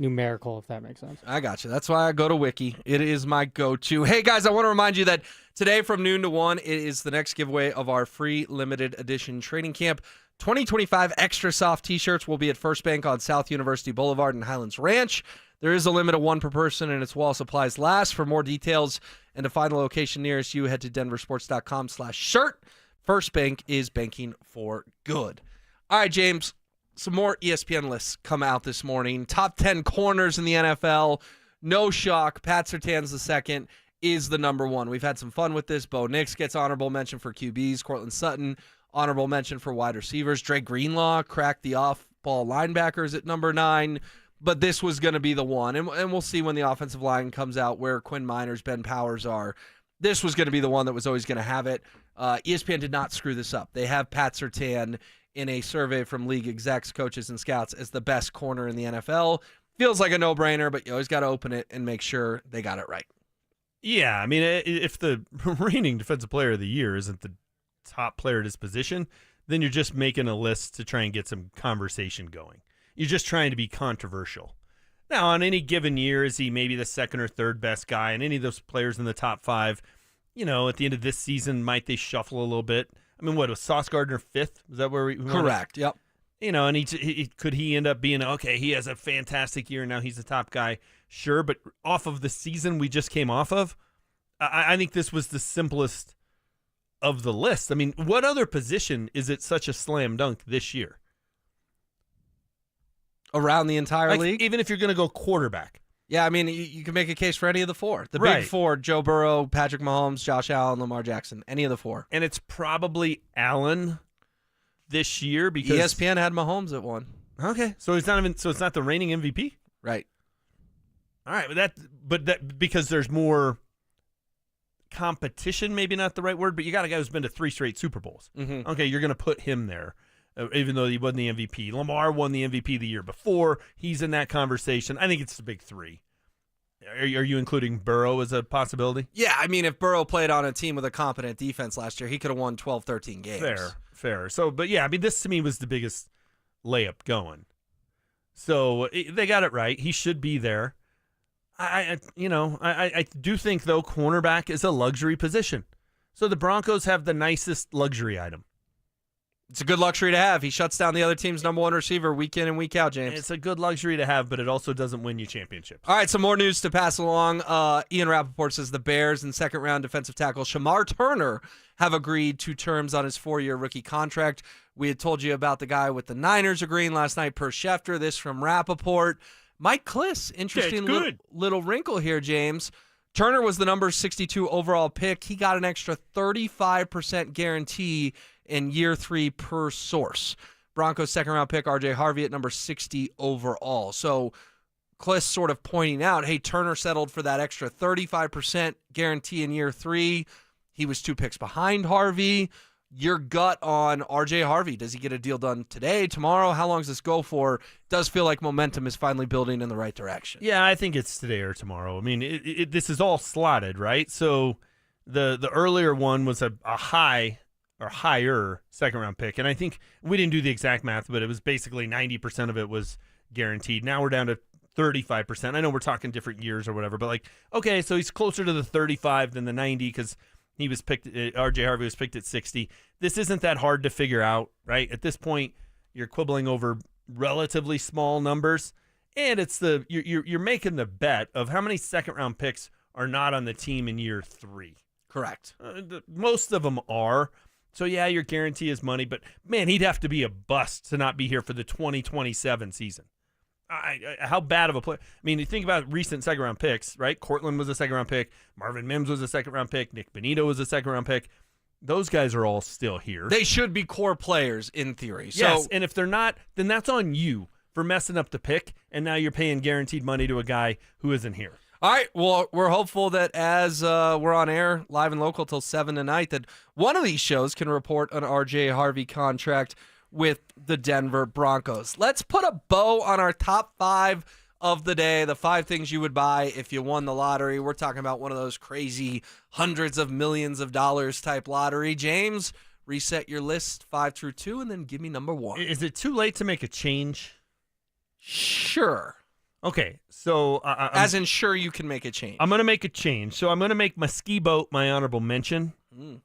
numerical, if that makes sense. I got you. That's why I go to Wiki. It is my go-to. Hey, guys, I want to remind you that today from noon to 1, it is the next giveaway of our free limited edition training camp. 2025 Extra Soft T-shirts will be at First Bank on South University Boulevard in Highlands Ranch. There is a limit of 1 per person, and it's while supplies last. For more details and to find the location nearest you, head to denversports.com/shirt. First Bank is banking for good. All right, James. Some more ESPN lists come out this morning. Top 10 corners in the NFL. No shock. Pat Surtain's the second, is the number one. We've had some fun with this. Bo Nix gets honorable mention for QBs. Cortland Sutton, honorable mention for wide receivers. Dre Greenlaw cracked the off-ball linebackers at number 9. But this was going to be the one. And we'll see when the offensive line comes out where Quinn Miners, Ben Powers are. This was going to be the one that was always going to have it. ESPN did not screw this up. They have Pat Surtain in a survey from league execs, coaches, and scouts as the best corner in the NFL. Feels like a no-brainer, but you always got to open it and make sure they got it right. Yeah, I mean, if the reigning defensive player of the year isn't the top player at his position, then you're just making a list to try and get some conversation going. You're just trying to be controversial. Now, on any given year, is he maybe the second or third best guy? And any of those players in the top 5, at the end of this season, might they shuffle a little bit? I mean, what was Sauce Gardner 5th? Is that where we Correct. Yep. And could he end up being he has a fantastic year and now he's the top guy? Sure, but off of the season we just came off of, I think this was the simplest of the list. I mean, what other position is it such a slam dunk this year? Around the entire league? Even if you're going to go quarterback. Yeah, I mean, you can make a case for any of the 4. The Right. big 4, Joe Burrow, Patrick Mahomes, Josh Allen, Lamar Jackson, any of the 4. And it's probably Allen this year because ESPN had Mahomes at 1. Okay, so it's not the reigning MVP? Right. All right, but that because there's more competition, maybe not the right word, but you got a guy who's been to 3 straight Super Bowls. Mm-hmm. Okay, you're going to put him there. Even though he wasn't the MVP. Lamar won the MVP the year before. He's in that conversation. I think it's the big 3. Are you including Burrow as a possibility? Yeah, I mean, if Burrow played on a team with a competent defense last year, he could have won 12, 13 games. Fair. So, but yeah, I mean, this to me was the biggest layup going. So they got it right. He should be there. I do think, though, cornerback is a luxury position. So the Broncos have the nicest luxury item. It's a good luxury to have. He shuts down the other team's number 1 receiver week in and week out, James. It's a good luxury to have, but it also doesn't win you championships. All right, some more news to pass along. Ian Rappaport says the Bears and second-round defensive tackle Shamar Turner have agreed to terms on his 4-year rookie contract. We had told you about the guy with the Niners agreeing last night per Schefter. This from Rappaport. Mike Kliss, interesting little wrinkle here, James. Turner was the number 62 overall pick. He got an extra 35% guarantee in year 3 per source. Broncos second-round pick R.J. Harvey at number 60 overall. So Kliss sort of pointing out, hey, Turner settled for that extra 35% guarantee in year 3. He was 2 picks behind Harvey. Your gut on R.J. Harvey. Does he get a deal done today, tomorrow? How long does this go for? It does feel like momentum is finally building in the right direction. Yeah, I think it's today or tomorrow. I mean, this is all slotted, right? So the earlier one was a high or higher second-round pick, and I think we didn't do the exact math, but it was basically 90% of it was guaranteed. Now we're down to 35%. I know we're talking different years or whatever, but okay, so he's closer to the 35 than the 90 because he was picked. R.J. Harvey was picked at 60. This isn't that hard to figure out, right? At this point, you're quibbling over relatively small numbers, and it's you're making the bet of how many second-round picks are not on the team in year 3. Correct. Most of them are. So yeah, your guarantee is money, but man, he'd have to be a bust to not be here for the 2027 season. How bad of a player? I mean, you think about recent second-round picks, right? Cortland was a second-round pick. Marvin Mims was a second-round pick. Nick Bonito was a second-round pick. Those guys are all still here. They should be core players in theory. Yes, So, and if they're not, then that's on you for messing up the pick, and now you're paying guaranteed money to a guy who isn't here. all right, well, we're hopeful that as we're on air, live and local till 7 tonight, that one of these shows can report an R.J. Harvey contract with the Denver Broncos. Let's put a bow on our top 5 of the day, the 5 things you would buy if you won the lottery. We're talking about one of those crazy hundreds of millions of dollars type lottery. James, reset your list 5 through 2 and then give me number 1. Is it too late to make a change? Sure. Okay, so as in sure you can make a change. I'm going to make a change. So I'm going to make my ski boat my honorable mention. I'm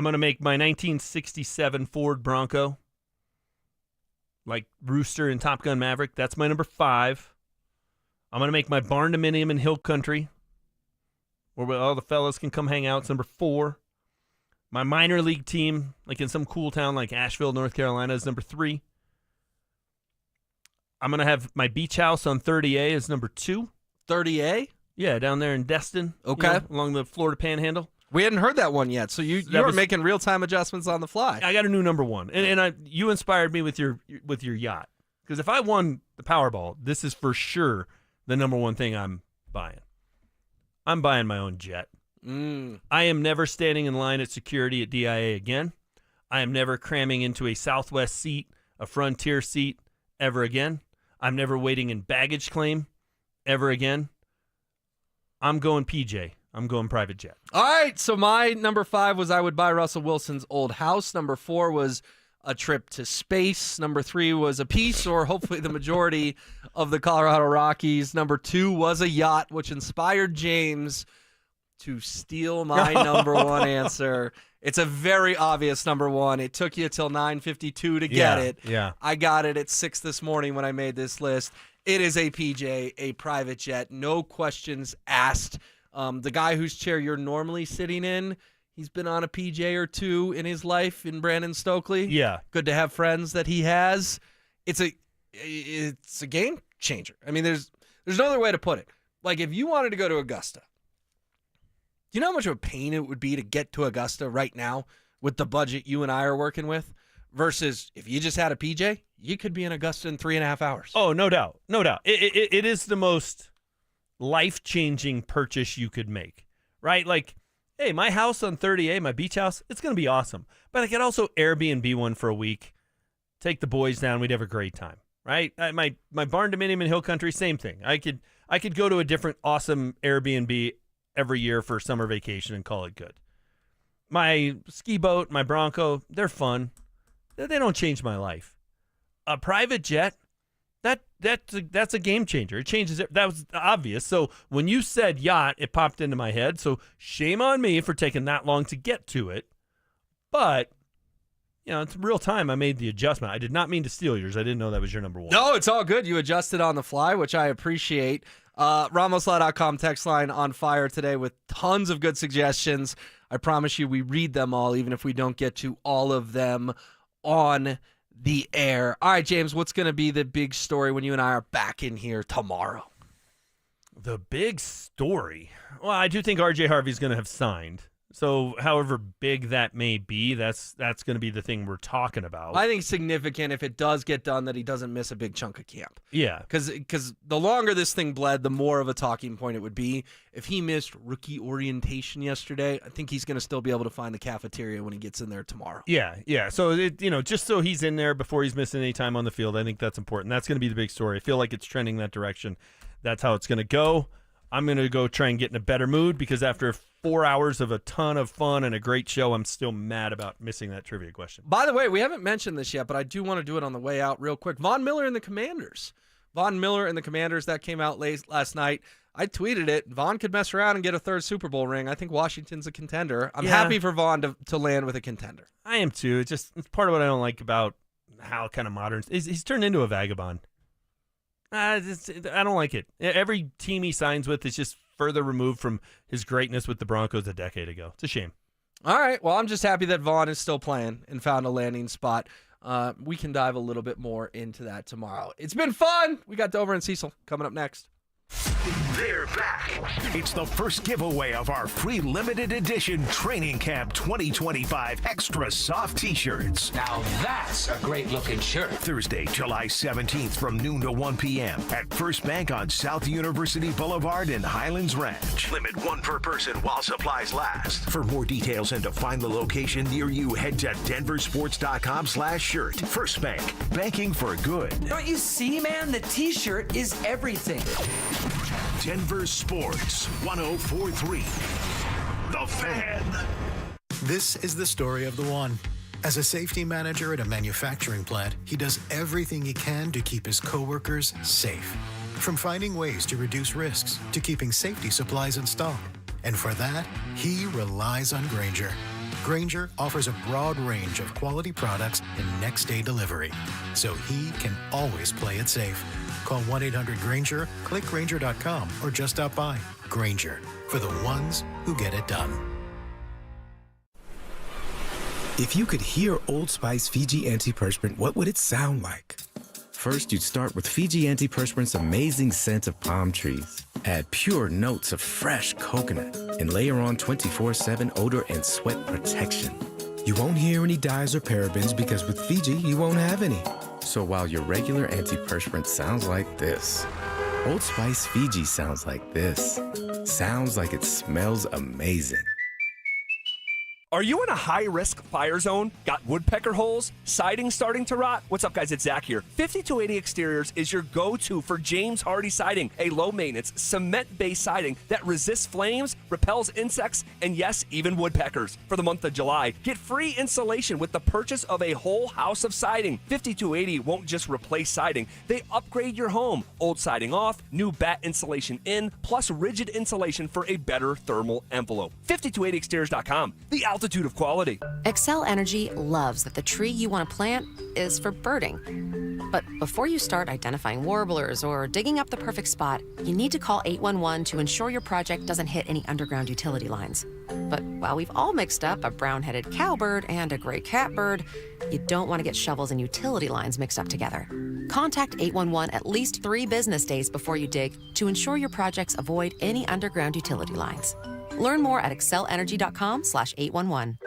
going to make my 1967 Ford Bronco, like Rooster in Top Gun Maverick. That's my number 5. I'm going to make my barn dominium in Hill Country, where all the fellas can come hang out. It's number 4. My minor league team, like in some cool town like Asheville, North Carolina, is number 3. I'm going to have my beach house on 30A as number 2. 30A? Yeah, down there in Destin. Okay. Along the Florida Panhandle. We hadn't heard that one yet, so you were making real-time adjustments on the fly. I got a new number 1, and you inspired me with your yacht. Because if I won the Powerball, this is for sure the number 1 thing I'm buying. I'm buying my own jet. I am never standing in line at security at DIA again. I am never cramming into a Southwest seat, a Frontier seat, ever again. I'm never waiting in baggage claim ever again. I'm going PJ. I'm going private jet. All right, so my number 5 was I would buy Russell Wilson's old house. Number 4 was a trip to space. Number 3 was a piece or hopefully the majority of the Colorado Rockies. Number 2 was a yacht, which inspired James to steal my number 1 answer. It's a very obvious number 1. It took you till 9:52 to get it. Yeah. I got it at 6 this morning when I made this list. It is a PJ, a private jet, no questions asked. The guy whose chair you're normally sitting in, he's been on a PJ or 2 in his life in Brandon Stokley. Yeah. Good to have friends that he has. It's a game changer. I mean, there's no other way to put it. Like, if you wanted to go to Augusta, do you know how much of a pain it would be to get to Augusta right now with the budget you and I are working with? Versus if you just had a PJ, you could be in Augusta in 3.5 hours. Oh, no doubt. No doubt. It is the most life-changing purchase you could make, right? Like, hey, my house on 30A, my beach house, it's going to be awesome. But I could also Airbnb one for a week, take the boys down, we'd have a great time, right? My barn dominium in Hill Country, same thing. I could go to a different awesome Airbnb every year for summer vacation and call it good. My ski boat, my Bronco, they're fun. They don't change my life. A private jet, that's a game changer. It changes it. That was obvious. So when you said yacht, it popped into my head. So shame on me for taking that long to get to it. But, it's real time. I made the adjustment. I did not mean to steal yours. I didn't know that was your number 1. No, it's all good. You adjusted on the fly, which I appreciate. RamosLaw.com text line on fire today with tons of good suggestions. I promise you we read them all, even if we don't get to all of them on the air. All right, James, what's going to be the big story when you and I are back in here tomorrow? The big story. Well, I do think R.J. Harvey's going to have signed. So, however big that may be, that's going to be the thing we're talking about. I think it's significant if it does get done that he doesn't miss a big chunk of camp. Yeah. Because the longer this thing bled, the more of a talking point it would be. If he missed rookie orientation yesterday, I think he's going to still be able to find the cafeteria when he gets in there tomorrow. Yeah. So, just so he's in there before he's missing any time on the field, I think that's important. That's going to be the big story. I feel like it's trending that direction. That's how it's going to go. I'm going to go try and get in a better mood because after 4 hours of a ton of fun and a great show, I'm still mad about missing that trivia question. By the way, we haven't mentioned this yet, but I do want to do it on the way out real quick. Von Miller and the Commanders. That came out last night. I tweeted it. Von could mess around and get a third Super Bowl ring. I think Washington's a contender. I'm happy for Von to land with a contender. I am too. It's part of what I don't like about how kind of modern. He's turned into a vagabond. I don't like it. Every team he signs with is just further removed from his greatness with the Broncos a decade ago. It's a shame. All right. Well, I'm just happy that Vaughn is still playing and found a landing spot. We can dive a little bit more into that tomorrow. It's been fun. We got Dover and Cecil coming up next. They're back. It's the first giveaway of our free limited edition Training Camp 2025 Extra Soft T-shirts. Now that's a great looking shirt. Thursday, July 17th from noon to 1 p.m. at First Bank on South University Boulevard in Highlands Ranch. Limit 1 per person while supplies last. For more details and to find the location near you, head to denversports.com/shirt. First Bank, banking for good. Don't you see, man? The T-shirt is everything. Denver Sports 1043. The Fan. This is the story of the one. As a safety manager at a manufacturing plant, he does everything he can to keep his coworkers safe. From finding ways to reduce risks to keeping safety supplies in stock. And for that, he relies on Grainger. Grainger offers a broad range of quality products and next-day delivery, so he can always play it safe. Call 1-800-GRAINGER, click Grainger.com, or just stop by. Grainger, for the ones who get it done. If you could hear Old Spice Fiji Antiperspirant, what would it sound like? First, you'd start with Fiji Antiperspirant's amazing scent of palm trees. Add pure notes of fresh coconut, and layer on 24/7 odor and sweat protection. You won't hear any dyes or parabens because with Fiji, you won't have any. So while your regular antiperspirant sounds like this, Old Spice Fiji sounds like this. Sounds like it smells amazing. Are you in a high-risk fire zone? Got woodpecker holes? Siding starting to rot? What's up, guys? It's Zach here. 5280 Exteriors is your go-to for James Hardy Siding, a low-maintenance, cement-based siding that resists flames, repels insects, and yes, even woodpeckers. For the month of July, get free installation with the purchase of a whole house of siding. 5280 won't just replace siding. They upgrade your home. Old siding off, new bat insulation in, plus rigid insulation for a better thermal envelope. 5280exteriors.com. The altitude of quality. Excel Energy loves that the tree you want to plant is for birding. But before you start identifying warblers or digging up the perfect spot, you need to call 811 to ensure your project doesn't hit any underground utility lines. But while we've all mixed up a brown-headed cowbird and a gray catbird, you don't want to get shovels and utility lines mixed up together. Contact 811 at least 3 business days before you dig to ensure your projects avoid any underground utility lines. Learn more at excelenergy.com/811.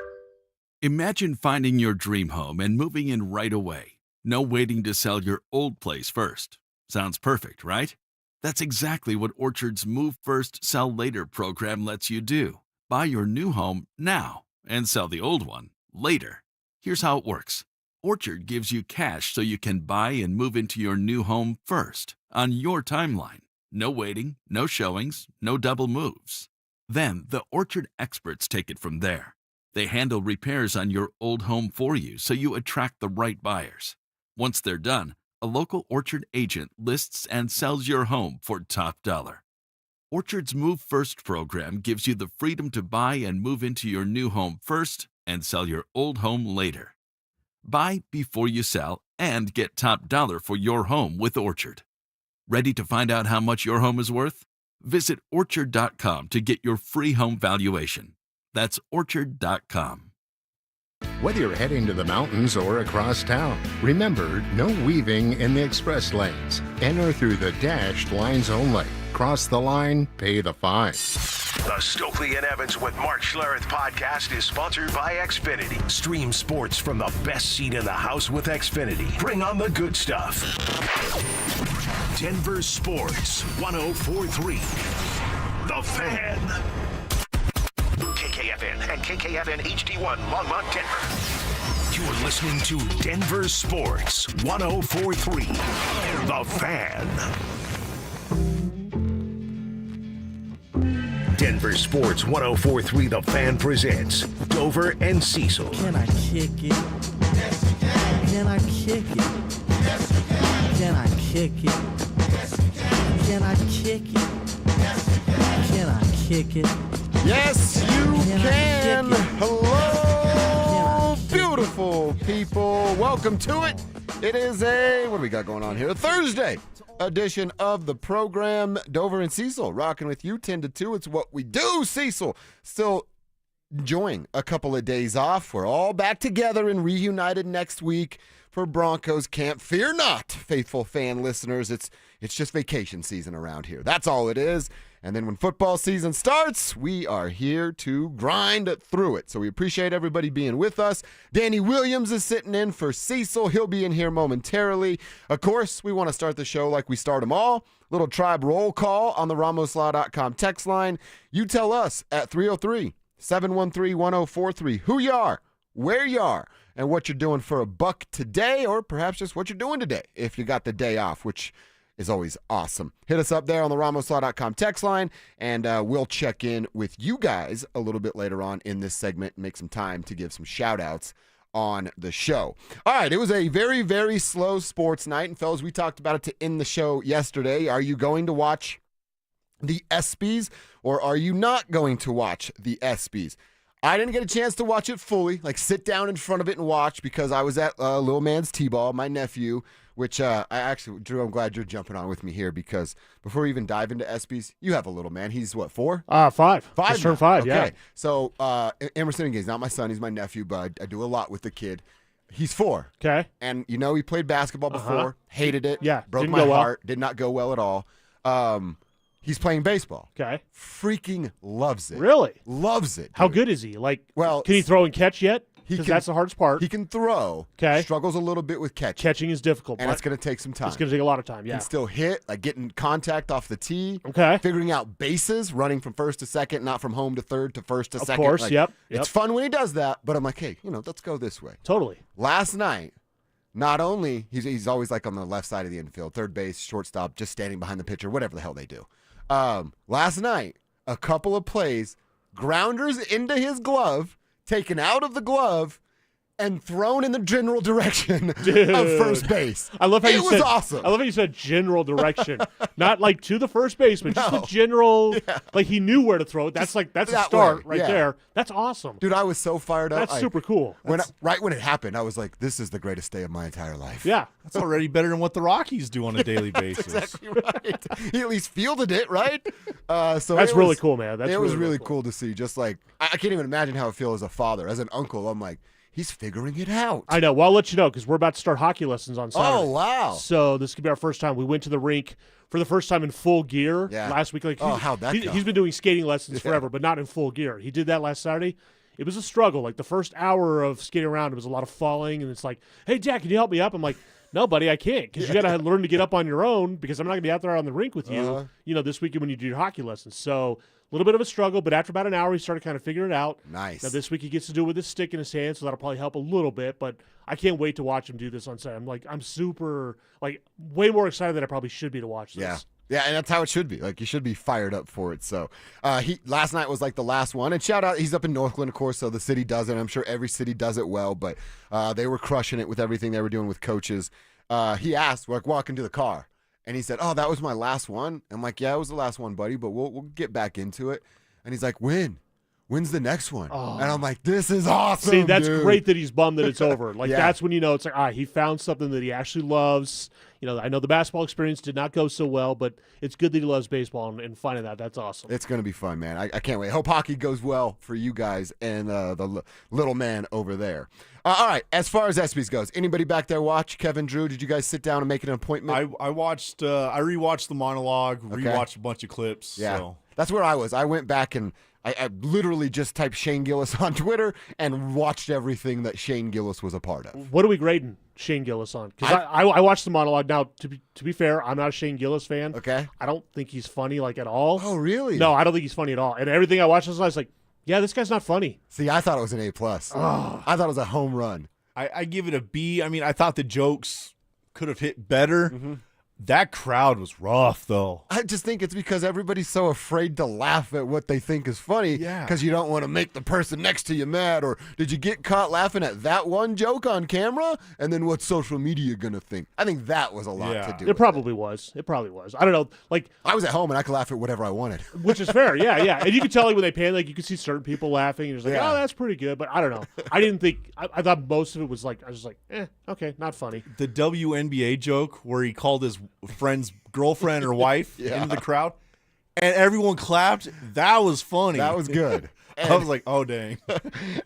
Imagine finding your dream home and moving in right away. No waiting to sell your old place first. Sounds perfect, right? That's exactly what Orchard's Move First, Sell Later program lets you do. Buy your new home now and sell the old one later. Here's how it works. Orchard gives you cash so you can buy and move into your new home first on your timeline. No waiting, no showings, no double moves. Then the Orchard experts take it from there. They handle repairs on your old home for you so you attract the right buyers. Once they're done, a local Orchard agent lists and sells your home for top dollar. Orchard's Move First program gives you the freedom to buy and move into your new home first and sell your old home later. Buy before you sell and get top dollar for your home with Orchard. Ready to find out how much your home is worth? Visit Orchard.com to get your free home valuation. That's Orchard.com. Whether you're heading to the mountains or across town, remember, no weaving in the express lanes. Enter through the dashed lines only. cross the line, pay the fine. The Stokley and Evans with Mark Schlereth podcast is sponsored by Xfinity. Stream sports from the best seat in the house with Xfinity. Bring on the good stuff. Denver Sports 104.3. The Fan. KKFN and KKFN HD1 Longmont, Denver. You're listening to Denver Sports 104.3. The Fan. Denver Sports 104.3 The Fan presents Dover and Cecil. Can I kick it? Yes, you can. Can I kick it? Yes, you can. Can I kick it? Yes, you can. Can I kick it? Yes, you can. Can I kick it? Yes, you can. Hello, beautiful people. Welcome to it. It is what do we got going on here? A Thursday edition of the program. Dover and Cecil rocking with you 10 to 2. It's what we do. Cecil still enjoying a couple of days off. We're all back together and reunited next week for Broncos camp. Fear not, faithful fan listeners. It's just vacation season around here. That's all it is. And then when football season starts, we are here to grind through it. So we appreciate everybody being with us. Danny Williams is sitting in for Cecil. He'll be in here momentarily. Of course, we want to start the show like we start them all. Little tribe roll call on the RamosLaw.com text line. You tell us at 303-713-1043 who you are, where you are, and what you're doing for a buck today, or perhaps just what you're doing today if you got the day off, which is always awesome. Hit us up there on the RamosLaw.com text line, and we'll check in with you guys a little bit later on in this segment and make some time to give some shout-outs on the show. All right, it was a very, very slow sports night, and fellas, we talked about it to end the show yesterday. Are you going to watch the ESPYs, or are you not going to watch the ESPYs? I didn't get a chance to watch it fully, like sit down in front of it and watch, because I was at Little Man's T-Ball, my nephew, which Drew, I'm glad you're jumping on with me here, because before we even dive into ESPYs, you have a little man. He's what, 4? 5. 5 Just turned 5, okay. yeah. So Emerson, again, he's not my son, he's my nephew, but I do a lot with the kid. He's 4. Okay. And, you know, he played basketball before, hated it, yeah, broke my heart, did not go well at all. He's playing baseball. Okay. Freaking loves it. Really? Loves it. How good is he? Like, well, can he throw and catch yet? Because that's the hardest part. He can throw. Okay. Struggles a little bit with catching. Catching is difficult. And it's going to take some time. It's going to take a lot of time, yeah. Can still hit, like getting contact off the tee. Okay. Figuring out bases, running from first to second, not from home to third to first to second. Of course, like, yep. It's fun when he does that, but I'm like, hey, let's go this way. Totally. Last night, not only, he's always like on the left side of the infield, third base, shortstop, just standing behind the pitcher, whatever the hell they do. Last night, a couple of plays, grounders into his glove, taken out of the glove, and thrown in the general direction of first base. I love how it was awesome. I love how you said general direction, not like to the first baseman, just the general. Yeah. Like he knew where to throw it. That's a start right there. That's awesome, dude. I was so fired up. That's super cool. Right when it happened, I was like, "This is the greatest day of my entire life." Yeah, that's already better than what the Rockies do on a daily basis. That's exactly right. He at least fielded it right. So that's really cool, man. It was really cool to see. Just like I can't even imagine how it feels as a father, as an uncle. I'm like, he's figuring it out. I know. Well, I'll let you know because we're about to start hockey lessons on Saturday. Oh, wow. So this could be our first time. We went to the rink for the first time in full gear last week. Like, how'd that go? He's been doing skating lessons forever, but not in full gear. He did that last Saturday. It was a struggle. Like the first hour of skating around, it was a lot of falling, and it's like, hey, Jack, can you help me up? I'm like, no, buddy, I can't, because you got to learn to get up on your own, because I'm not going to be out there on the rink with you, this weekend when you do your hockey lessons. So a little bit of a struggle, but after about an hour, he started kind of figuring it out. Nice. Now this week he gets to do it with his stick in his hand, so that'll probably help a little bit, but I can't wait to watch him do this on Saturday. I'm super, way more excited than I probably should be to watch this. Yeah. Yeah, and that's how it should be. Like, you should be fired up for it. So, last night was like the last one. And shout out, he's up in Northland, of course, so the city does it. I'm sure every city does it well, but they were crushing it with everything they were doing with coaches. He asked, walking to the car, and he said, "Oh, that was my last one." I'm like, "Yeah, it was the last one, buddy, but we'll get back into it." And he's like, "When when's the next one? And I'm like, this is awesome. See, that's dude. great that he's bummed that it's over. Like, Yeah. that's when you know it's like, he found something that he actually loves. You know, I know the basketball experience did not go so well, but it's good that he loves baseball, and finding that's awesome. It's going to be fun, man. I can't wait. Hope hockey goes well for you guys and the little man over there. All right, as far as ESPYs goes, anybody back there watch? Kevin, Drew, did you guys sit down and make an appointment? I watched. I rewatched the monologue. Rewatched a bunch of clips. Yeah, So. that's where I was. I went back and I literally just typed Shane Gillis on Twitter and watched everything that Shane Gillis was a part of. What are we grading Shane Gillis on? Because I watched the monologue. Now, to be fair, I'm not a Shane Gillis fan. Okay. I don't think he's funny, like, at all. Oh, really? No, I don't think he's funny at all. And everything I watched, I was like, yeah, this guy's not funny. See, I thought it was an A+. Oh. I thought it was a home run. I give it a B. I mean, I thought the jokes could have hit better. Mm-hmm. That crowd was rough, though. I just think it's because everybody's so afraid to laugh at what they think is funny because you don't want to make the person next to you mad. Or did you get caught laughing at that one joke on camera? And then what's social media going to think? I think that was a lot to do. It probably was. It probably was. I don't know. Like, I was at home and I could laugh at whatever I wanted. Which is fair. Yeah. And you could tell, like, when they pan, like, you could see certain people laughing. And you're just like, Yeah. oh, that's pretty good. But I don't know. I didn't think, I thought most of it was like, I was just like, okay, not funny. The WNBA joke where he called his friend's girlfriend or wife into the crowd, and everyone clapped. That was funny. That was good. I was like, oh, dang.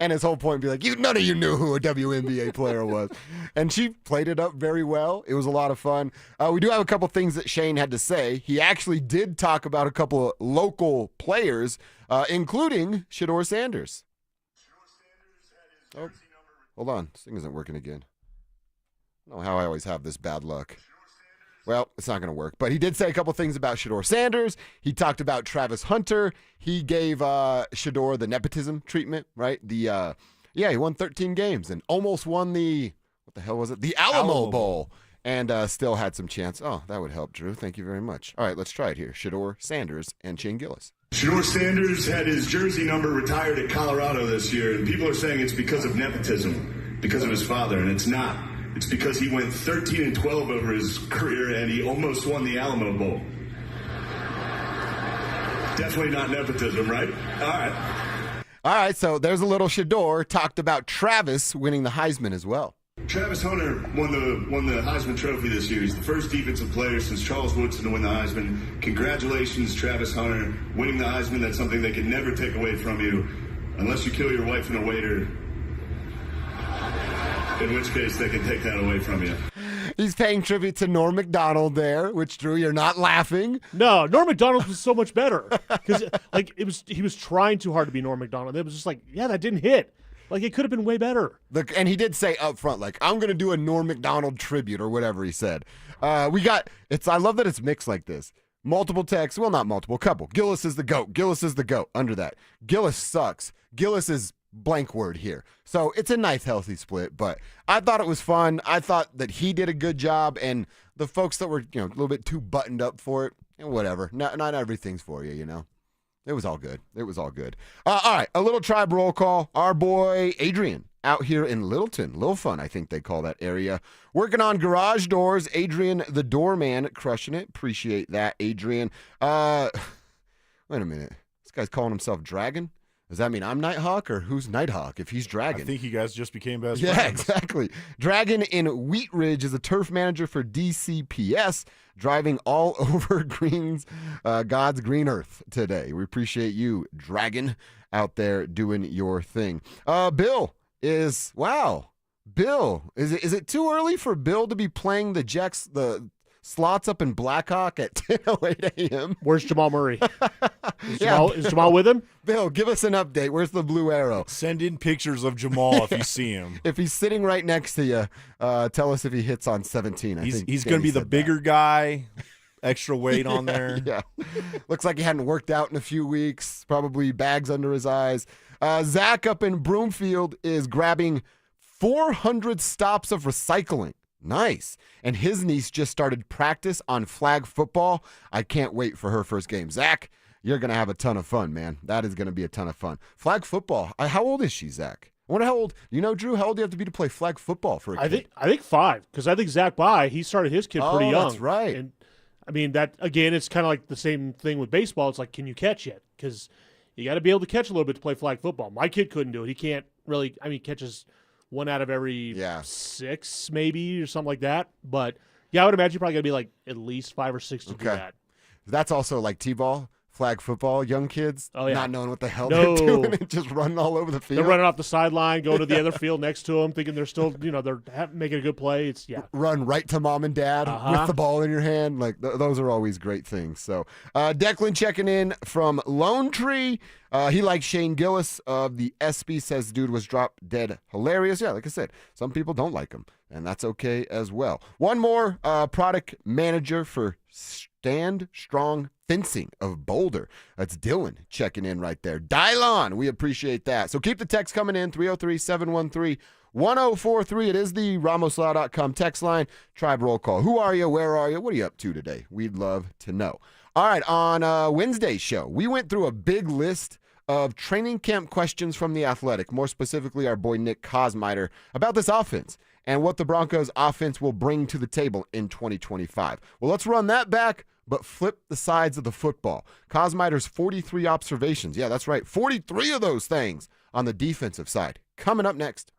And his whole point would be like, none of you knew who a WNBA player was. And she played it up very well. It was a lot of fun. We do have a couple things that Shane had to say. He actually did talk about a couple of local players, including Shedeur Sanders. Oh, hold on. This thing isn't working again. I don't know how I always have this bad luck. Well, it's not going to work. But he did say a couple things about Shedeur Sanders. He talked about Travis Hunter. He gave Shedeur the nepotism treatment, right? He won 13 games and almost won the, what the hell was it? The Alamo Bowl. And still had some chance. Oh, that would help, Drew. Thank you very much. All right, let's try it here. Shedeur Sanders and Shane Gillis. Shedeur Sanders had his jersey number retired at Colorado this year, and people are saying it's because of nepotism, because of his father, and it's not. It's because he went 13-12 over his career, and he almost won the Alamo Bowl. Definitely not nepotism, right? All right, so there's a little Shedeur talked about Travis winning the Heisman as well. Travis Hunter won the Heisman Trophy this year. He's the first defensive player since Charles Woodson to win the Heisman. Congratulations, Travis Hunter, winning the Heisman. That's something they can never take away from you, unless you kill your wife and a waiter, in which case they can take that away from you. He's paying tribute to Norm Macdonald there, which, Drew, you're not laughing. No, Norm Macdonald was so much better. Because he was trying too hard to be Norm Macdonald. It was just like, yeah, that didn't hit. Like, it could have been way better. And he did say up front, like, I'm going to do a Norm Macdonald tribute or whatever he said. I love that it's mixed like this. Multiple texts. Well, not multiple. Couple. Gillis is the GOAT. Gillis is the GOAT. Under that. Gillis sucks. Gillis is blank word here. So it's a nice, healthy split. But I thought it was fun. I thought that he did a good job. And the folks that were, a little bit too buttoned up for it, whatever. Not everything's for you, It was all good. All right, a little tribe roll call. Our boy Adrian out here in Littleton. Little Fun, I think they call that area. Working on garage doors. Adrian, the doorman, crushing it. Appreciate that, Adrian. Wait a minute. This guy's calling himself Dragon? Does that mean I'm Nighthawk or who's Nighthawk if he's Dragon? I think you guys just became best friends. Yeah, exactly. Dragon in Wheat Ridge is a turf manager for DCPS, driving all over God's green earth today. We appreciate you, Dragon, out there doing your thing. Bill, is it too early for Bill to be playing the slots up in Blackhawk at 10:08 a.m.? Where's Jamal Murray? Is Jamal with him? Bill, give us an update. Where's the blue arrow? Send in pictures of Jamal if you see him. If he's sitting right next to you, tell us if he hits on 17. He's going to be the bigger guy, extra weight on there. Yeah. Looks like he hadn't worked out in a few weeks, probably bags under his eyes. Zach up in Broomfield is grabbing 400 stops of recycling. Nice. And his niece just started practice on flag football. I can't wait for her first game. Zach, you're going to have a ton of fun, man. That is going to be a ton of fun. Flag football. How old is she, Zach? I wonder how old, Drew, how old do you have to be to play flag football for a kid? I think 5, because I think Zach he started his kid pretty young. That's right. And I mean, that, again, it's kind of like the same thing with baseball. It's like, can you catch it? Because, You got to be able to catch a little bit to play flag football. My kid couldn't do it. He can't really. I mean, catches 1 out of every 6 maybe or something like that. But yeah, I would imagine you're probably gonna be like at least 5 or 6 to do that. That's also like T-ball, flag football, young kids not knowing what the hell No. they're doing and just running all over the field. They're running off the sideline, going to the other field next to them, thinking they're still, they're making a good play. It's Run right to mom and dad with the ball in your hand. Like those are always great things. So Declan checking in from Lone Tree. He likes Shane Gillis of the SB, says dude was drop dead hilarious. Yeah, like I said, some people don't like him, and that's okay as well. One more product manager for Stand Strong Fencing of Boulder. That's Dylan checking in right there. Dylon, we appreciate that. So keep the text coming in, 303-713-1043. It is the RamosLaw.com text line. Tribe roll call. Who are you? Where are you? What are you up to today? We'd love to know. All right, on Wednesday's show, we went through a big list of training camp questions from The Athletic, more specifically our boy Nick Kosmider, about this offense and what the Broncos offense will bring to the table in 2025. Well, let's run that back, but flip the sides of the football. Kosmider's 43 observations. Yeah, that's right. 43 of those things on the defensive side. Coming up next.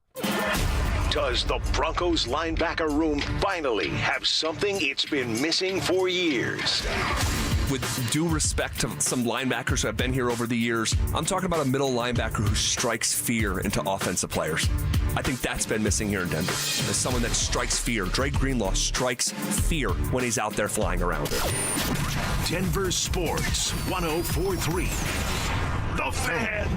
Does the Broncos linebacker room finally have something it's been missing for years? With due respect to some linebackers who have been here over the years, I'm talking about a middle linebacker who strikes fear into offensive players. I think that's been missing here in Denver. As someone that strikes fear. Dre Greenlaw strikes fear when he's out there flying around. Denver Sports 104.3. The Fan.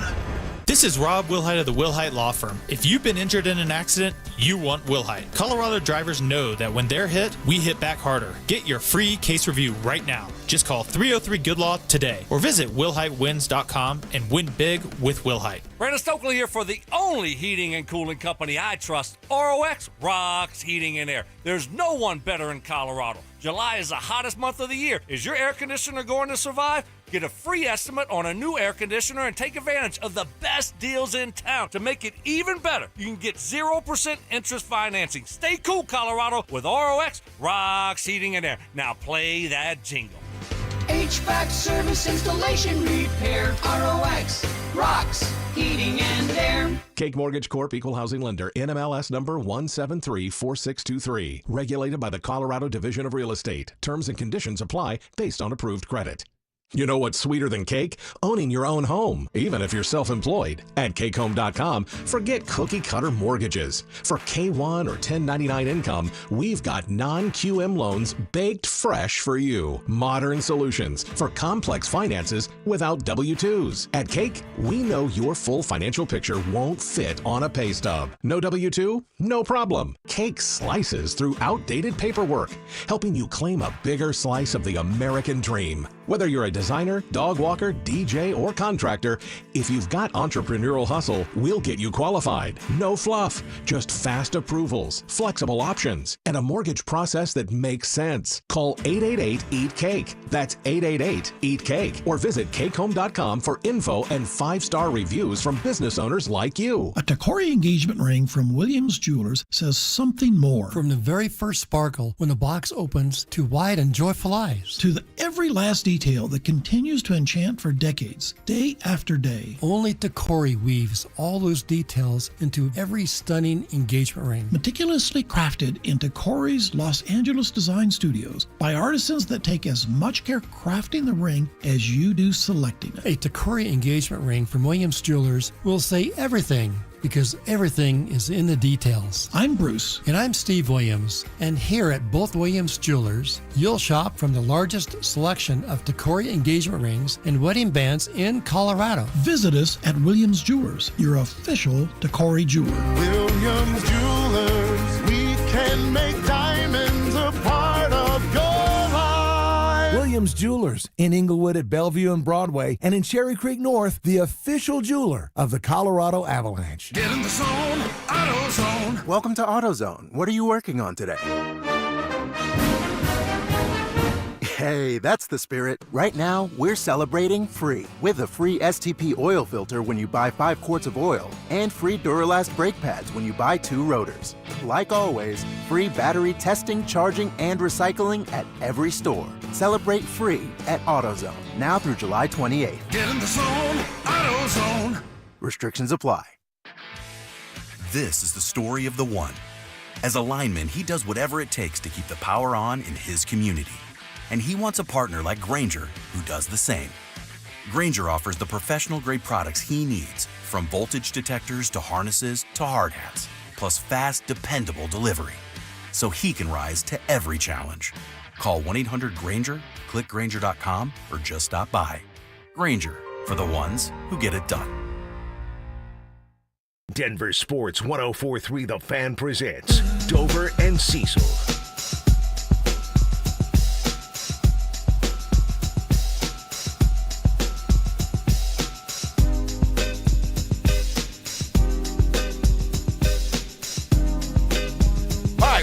This is Rob Wilhite of the Wilhite Law Firm. If you've been injured in an accident, you want Wilhite. Colorado drivers know that when they're hit, we hit back harder. Get your free case review right now. Just call 303-GOOD-LAW today or visit WilhiteWins.com and win big with Wilhite. Brandon Stokley here for the only heating and cooling company I trust. ROX rocks heating and air. There's no one better in Colorado. July is the hottest month of the year. Is your air conditioner going to survive? Get a free estimate on a new air conditioner and take advantage of the best deals in town. To make it even better, you can get 0% interest financing. Stay cool, Colorado, with ROX rocks heating and air. Now play that jingle. HVAC service, installation, repair. ROX rocks heating and air. Cake Mortgage Corp. Equal Housing Lender. NMLS number 1734623. Regulated by the Colorado Division of Real Estate. Terms and conditions apply based on approved credit. You know what's sweeter than cake? Owning your own home, even if you're self-employed. At cakehome.com, forget cookie-cutter mortgages. For K-1 or 1099 income, we've got non-QM loans baked fresh for you. Modern solutions for complex finances without W-2s. At Cake, we know your full financial picture won't fit on a pay stub. No W-2? No problem. Cake slices through outdated paperwork, helping you claim a bigger slice of the American dream. Whether you're a designer, dog walker, DJ, or contractor, if you've got entrepreneurial hustle, we'll get you qualified. No fluff, just fast approvals, flexible options, and a mortgage process that makes sense. Call 888-EAT-CAKE. That's 888-EAT-CAKE. Or visit cakehome.com for info and 5-star reviews from business owners like you. A Tacori engagement ring from Williams Jewelers says something more. From the very first sparkle when the box opens to wide and joyful eyes. To the every last detail that continues to enchant for decades, day after day. Only Tacori weaves all those details into every stunning engagement ring. Meticulously crafted in Tacori's Los Angeles design studios by artisans that take as much care crafting the ring as you do selecting it. A Tacori engagement ring from Williams Jewelers will say everything, because everything is in the details. I'm Bruce. And I'm Steve Williams. And here at both Williams Jewelers, you'll shop from the largest selection of Tacori engagement rings and wedding bands in Colorado. Visit us at Williams Jewelers, your official Tacori jeweler. Williams Jewelers, we can make diamonds a part of your life. Williams Jewelers in Inglewood at Bellevue and Broadway, and in Cherry Creek North, the official jeweler of the Colorado Avalanche. Get in the zone, AutoZone. Welcome to AutoZone. What are you working on today? Hey, that's the spirit. Right now, we're celebrating free with a free STP oil filter when you buy 5 quarts of oil and free Duralast brake pads when you buy 2 rotors. Like always, free battery testing, charging, and recycling at every store. Celebrate free at AutoZone, now through July 28th. Get in the zone, AutoZone. Restrictions apply. This is the story of the one. As a lineman, he does whatever it takes to keep the power on in his community. And he wants a partner like Grainger who does the same. Grainger offers the professional-grade products he needs, from voltage detectors to harnesses to hard hats, plus fast, dependable delivery, so he can rise to every challenge. Call 1-800-GRAINGER, click Grainger.com, or just stop by. Grainger, for the ones who get it done. Denver Sports 104.3 The Fan presents Dover and Cecil.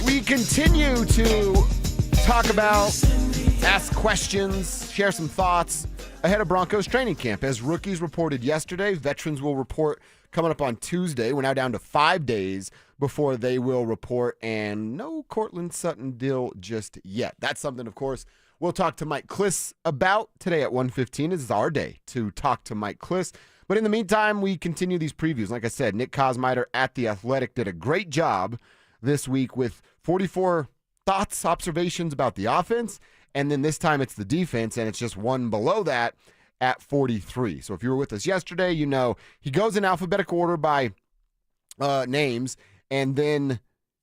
We continue to talk about, ask questions, share some thoughts ahead of Broncos training camp. As rookies reported yesterday, veterans will report coming up on Tuesday. We're now down to 5 days before they will report, and no Cortland Sutton deal just yet. That's something, of course, we'll talk to Mike Kliss about today at 1:15. This is our day to talk to Mike Kliss. But in the meantime, we continue these previews. Like I said, Nick Kosmider at The Athletic did a great job this week with 44 thoughts, observations about the offense, and then this time it's the defense, and it's just one below that at 43. So if you were with us yesterday, you know he goes in alphabetical order by names and then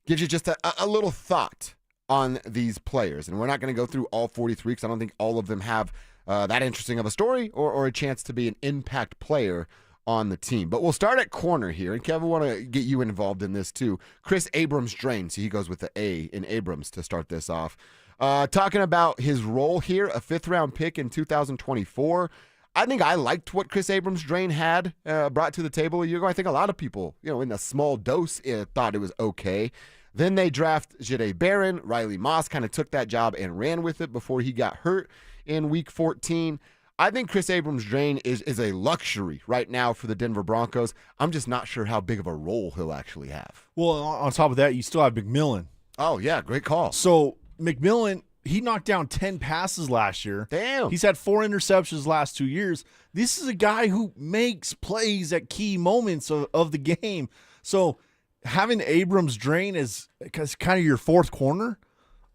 gives you just a little thought on these players. And we're not going to go through all 43 because I don't think all of them have that interesting of a story or a chance to be an impact player on the team. But we'll start at corner here. And Kevin, want to get you involved in this too. Chris Abrams-Drain, so he goes with the A in Abrams to start this off. Talking about his role here, a 5th-round pick in 2024. I think I liked what Chris Abrams-Drain had brought to the table a year ago. I think a lot of people, in a small dose, thought it was okay. Then they draft Jahdae Barron. Riley Moss kind of took that job and ran with it before he got hurt in Week 14. I think Chris Abrams-Drain is a luxury right now for the Denver Broncos. I'm just not sure how big of a role he'll actually have. Well, on top of that, you still have McMillan. Oh, yeah, great call. So McMillan, he knocked down 10 passes last year. Damn. He's had 4 interceptions last 2 years. This is a guy who makes plays at key moments of the game. So having Abrams-Drain as kind of your 4th corner,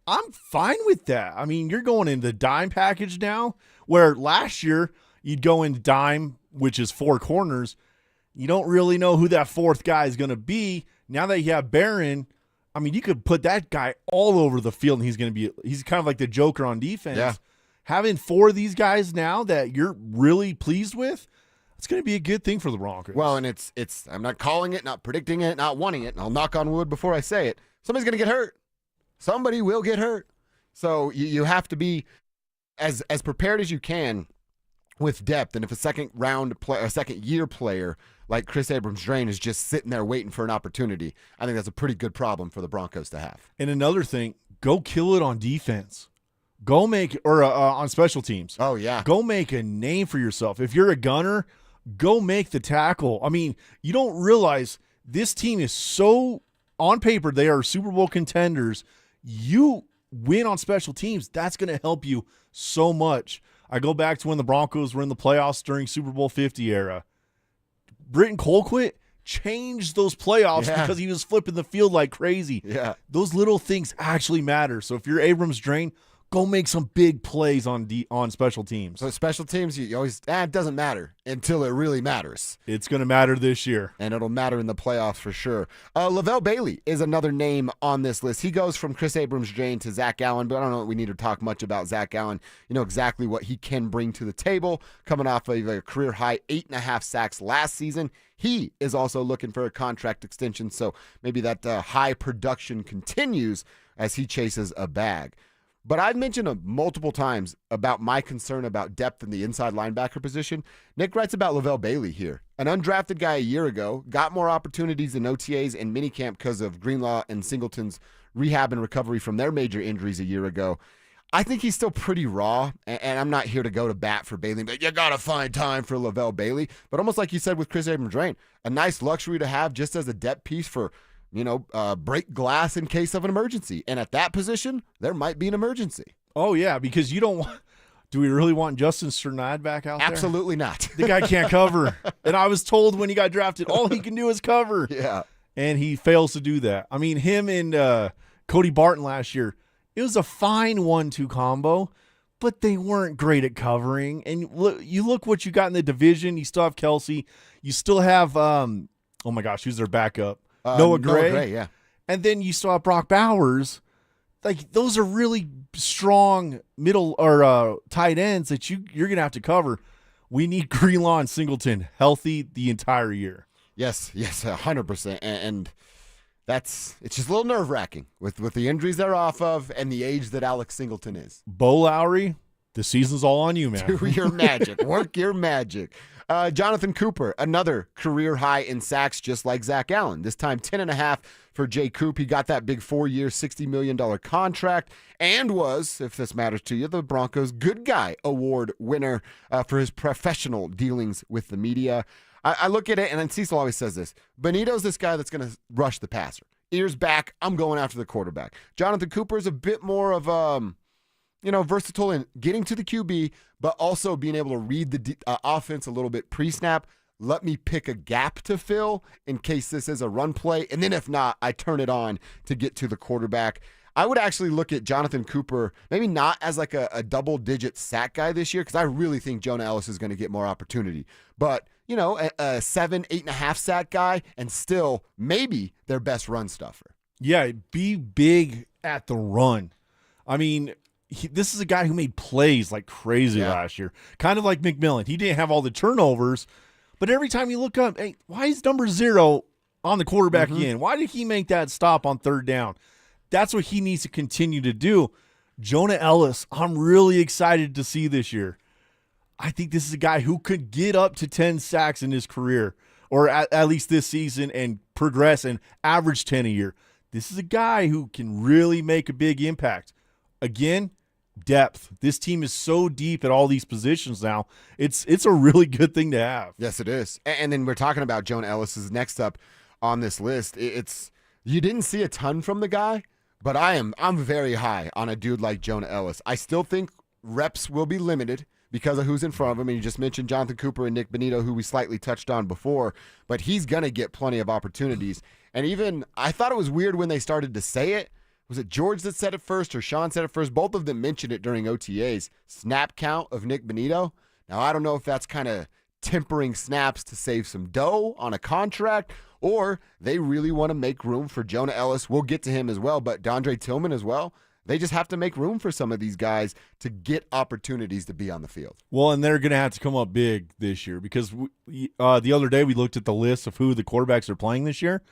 I'm fine with that. I mean, you're going in the dime package now, where last year you'd go in dime, which is 4 corners. You don't really know who that 4th guy is going to be. Now that you have Barron, I mean, you could put that guy all over the field, and he's kind of like the Joker on defense. Yeah. Having 4 of these guys now that you're really pleased with, it's going to be a good thing for the Broncos. Well, and it's I'm not calling it, not predicting it, not wanting it, and I'll knock on wood before I say it. Somebody's going to get hurt. Somebody will get hurt. So you have to be as prepared as you can with depth. And if a second-year player like Chris Abrams-Drain is just sitting there waiting for an opportunity, I think that's a pretty good problem for the Broncos to have. And another thing, go kill it on defense. Go make on special teams. Oh, yeah. Go make a name for yourself. If you're a gunner, go make the tackle. I mean, you don't realize this team is so, on paper, they are Super Bowl contenders. You win on special teams, that's going to help you so much. I go back to when the Broncos were in the playoffs during Super Bowl 50 era. Britton Colquitt changed those playoffs because he was flipping the field like crazy. Yeah. Those little things actually matter. So if you're Abrams-Drain, go make some big plays on special teams. So special teams, you always, it doesn't matter until it really matters. It's going to matter this year. And it'll matter in the playoffs for sure. Lavelle Bailey is another name on this list. He goes from Chris Abrams-Drain to Zach Allen, but I don't know that we need to talk much about Zach Allen. You know exactly what he can bring to the table. Coming off of a career-high 8.5 sacks last season. He is also looking for a contract extension, so maybe that high production continues as he chases a bag. But I've mentioned multiple times about my concern about depth in the inside linebacker position. Nick writes about Lavelle Bailey here. An undrafted guy a year ago, got more opportunities in OTAs and minicamp because of Greenlaw and Singleton's rehab and recovery from their major injuries a year ago. I think he's still pretty raw, and I'm not here to go to bat for Bailey, but you got to find time for Lavelle Bailey. But almost like you said with Chris Abrams-Drain, a nice luxury to have just as a depth piece for, break glass in case of an emergency. And at that position, there might be an emergency. Oh, yeah, because you don't want – do we really want Justin Strnad back out there? Absolutely not. The guy can't cover. And I was told when he got drafted, all he can do is cover. Yeah. And he fails to do that. I mean, him and Cody Barton last year, it was a fine 1-2 combo, but they weren't great at covering. And you look what you got in the division. You still have Kelsey. You still have, oh my gosh, who's their backup? Noah Gray. Noah Gray, yeah. And then you still have Brock Bowers. Like, those are really strong middle or tight ends that you're going to have to cover. We need Greenlaw and Singleton healthy the entire year. Yes, 100%. And it's just a little nerve-wracking with the injuries they're off of and the age that Alex Singleton is. Bo Lowry, the season's all on you, man. Do your magic. Work your magic. Jonathan Cooper, another career high in sacks just like Zach Allen. This time 10.5 for Jay Coop. He got that big 4-year, $60 million contract and was, if this matters to you, the Broncos Good Guy Award winner for his professional dealings with the media. I look at it, and then Cecil always says this. Benito's this guy that's going to rush the passer. Ears back, I'm going after the quarterback. Jonathan Cooper is a bit more of versatile in getting to the QB, but also being able to read the offense a little bit pre-snap. Let me pick a gap to fill in case this is a run play, and then if not, I turn it on to get to the quarterback. I would actually look at Jonathan Cooper, maybe not as like a double-digit sack guy this year, because I really think Jonah Ellis is going to get more opportunity. But, a 7, 8.5 sack guy, and still maybe their best run stuffer. Yeah, be big at the run. I mean, this is a guy who made plays like crazy last year. Kind of like McMillan. He didn't have all the turnovers, but every time you look up, hey, why is number 0 on the quarterback end? Why did he make that stop on 3rd down? That's what he needs to continue to do. Jonah Ellis, I'm really excited to see this year. I think this is a guy who could get up to 10 sacks in his career, or at least this season, and progress and average 10 a year. This is a guy who can really make a big impact. Again, depth. This team is so deep at all these positions now. It's a really good thing to have. Yes, it is. And then we're talking about Jonah Ellis is next up on this list. You didn't see a ton from the guy, but I'm very high on a dude like Jonah Ellis. I still think reps will be limited because of who's in front of him. And you just mentioned Jonathan Cooper and Nick Benito, who we slightly touched on before, but he's going to get plenty of opportunities. And even I thought it was weird when they started to say it. Was it George that said it first or Sean said it first? Both of them mentioned it during OTAs. Snap count of Nick Benito. Now, I don't know if that's kind of tempering snaps to save some dough on a contract, or they really want to make room for Jonah Ellis. We'll get to him as well, but DeAndre Tillman as well. They just have to make room for some of these guys to get opportunities to be on the field. Well, and they're going to have to come up big this year because the other day we looked at the list of who the quarterbacks are playing this year.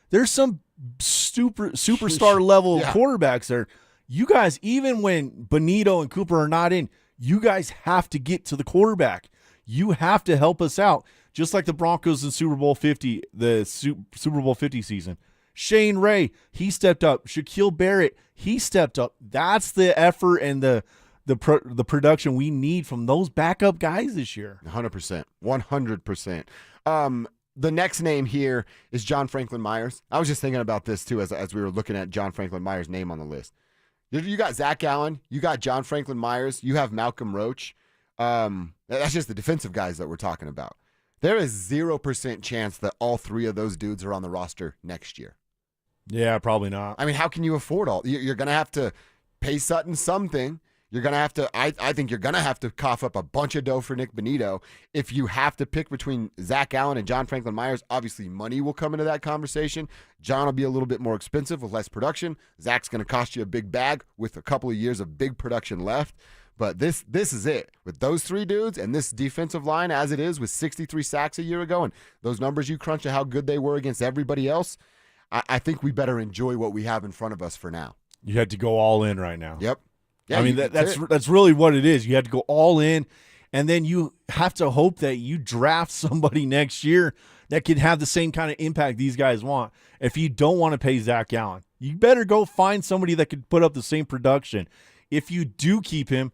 There's some superstar level quarterbacks there. You guys, even when Benito and Cooper are not in, you guys have to get to the quarterback. You have to help us out, just like the Broncos in Super Bowl 50, the Super Bowl 50 season. Shane Ray, he stepped up. Shaquille Barrett, he stepped up. That's the effort and the production we need from those backup guys this year. 100%. 100%. The next name here is John Franklin Myers. I was just thinking about this, too, as we were looking at John Franklin Myers' name on the list. You got Zach Allen. You got John Franklin Myers. You have Malcolm Roach. That's just the defensive guys that we're talking about. There is 0% chance that all 3 of those dudes are on the roster next year. Yeah, probably not. I mean, how can you afford all? You're going to have to pay Sutton something. You're going to have to, I think you're going to have to cough up a bunch of dough for Nick Benito. If you have to pick between Zach Allen and John Franklin Myers, obviously money will come into that conversation. John will be a little bit more expensive with less production. Zach's going to cost you a big bag with a couple of years of big production left. But this is it. With those 3 dudes and this defensive line as it is with 63 sacks a year ago and those numbers you crunch of how good they were against everybody else, I think we better enjoy what we have in front of us for now. You had to go all in right now. Yep. Yeah, I mean, that's really what it is. You had to go all in, and then you have to hope that you draft somebody next year that can have the same kind of impact these guys want. If you don't want to pay Zach Allen, you better go find somebody that could put up the same production. if you do keep him,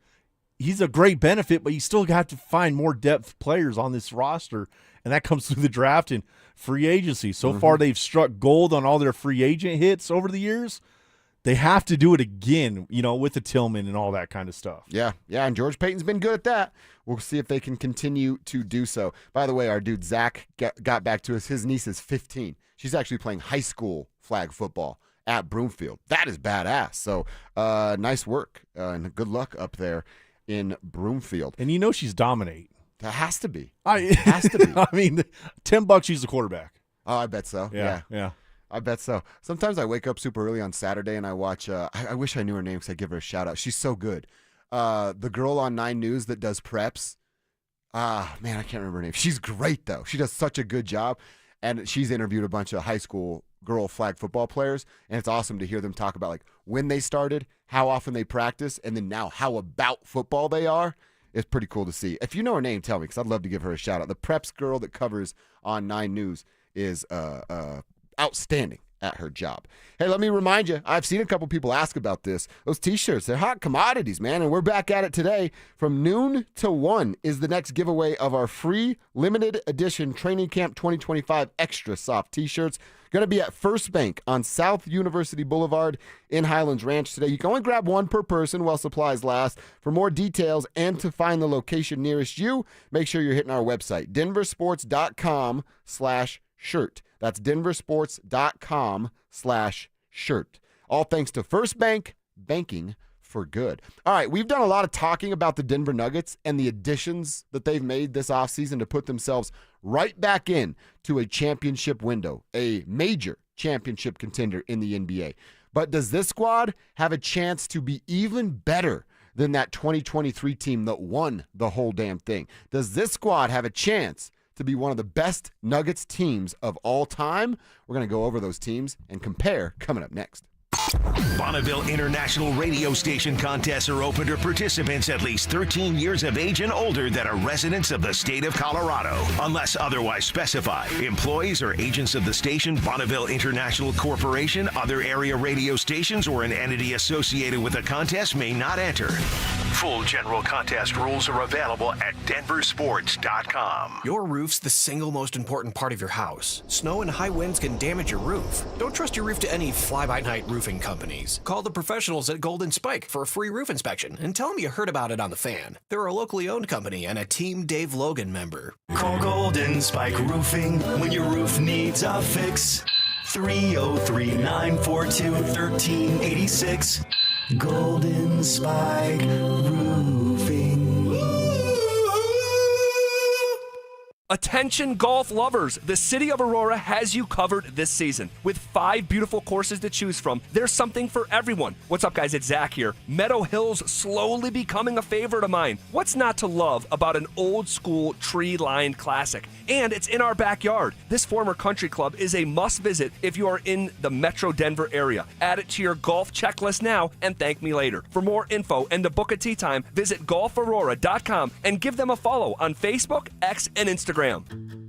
he's a great benefit, but you still got to find more depth players on this roster, and that comes through the draft and free agency. So far, they've struck gold on all their free agent hits over the years. They have to do it again, with the Tillman and all that kind of stuff. Yeah, and George Payton's been good at that. We'll see if they can continue to do so. By the way, our dude Zach got back to us. His niece is 15. She's actually playing high school flag football at Broomfield. That is badass. So nice work and good luck up there in Broomfield. And she's dominate. That has to be. It has to be. I mean, $10 she's the quarterback. Oh, I bet so. Yeah. I bet so. Sometimes I wake up super early on Saturday and I watch, I wish I knew her name because I'd give her a shout out. She's so good. The girl on 9 News that does preps. Man, I can't remember her name. She's great though. She does such a good job. And she's interviewed a bunch of high school girl flag football players. And it's awesome to hear them talk about like when they started, how often they practice, and then now how about football they are. It's pretty cool to see. If you know her name, tell me because I'd love to give her a shout out. The preps girl that covers on 9 News is outstanding at her job. Hey, let me remind you, I've seen a couple people ask about this. Those T-shirts, they're hot commodities, man, and we're back at it today. From noon to 1 is the next giveaway of our free limited edition Training Camp 2025 Extra Soft T-shirts. Going to be at First Bank on South University Boulevard in Highlands Ranch today. You can only grab one per person while supplies last. For more details and to find the location nearest you, make sure you're hitting our website, DenverSports.com/shirt. That's DenverSports.com/shirt. All thanks to First Bank, banking for good. All right, we've done a lot of talking about the Denver Nuggets and the additions that they've made this offseason to put themselves right back in to a championship window, a major championship contender in the NBA. But does this squad have a chance to be even better than that 2023 team that won the whole damn thing? Does this squad have a chance to be one of the best Nuggets teams of all time? We're going to go over those teams and compare coming up next. Bonneville International Radio Station contests are open to participants at least 13 years of age and older that are residents of the state of Colorado. Unless otherwise specified, employees or agents of the station, Bonneville International Corporation, other area radio stations, or an entity associated with the contest may not enter. Full general contest rules are available at DenverSports.com. Your roof's the single most important part of your house. Snow and high winds can damage your roof. Don't trust your roof to any fly-by-night roofing companies. Call the professionals at Golden Spike for a free roof inspection and tell them you heard about it on the Fan. They're a locally owned company and a Team Dave Logan member. Call Golden Spike Roofing when your roof needs a fix. 303-942-1386. Golden Spike Roofing. Attention golf lovers, the city of Aurora has you covered this season. With 5 beautiful courses to choose from, there's something for everyone. What's up, guys? It's Zach here. Meadow Hill's slowly becoming a favorite of mine. What's not to love about an old school tree-lined classic? And it's in our backyard. This former country club is a must visit if you are in the Metro Denver area. Add it to your golf checklist now and thank me later. For more info and to book a tee time, visit golfaurora.com and give them a follow on Facebook, X, and Instagram.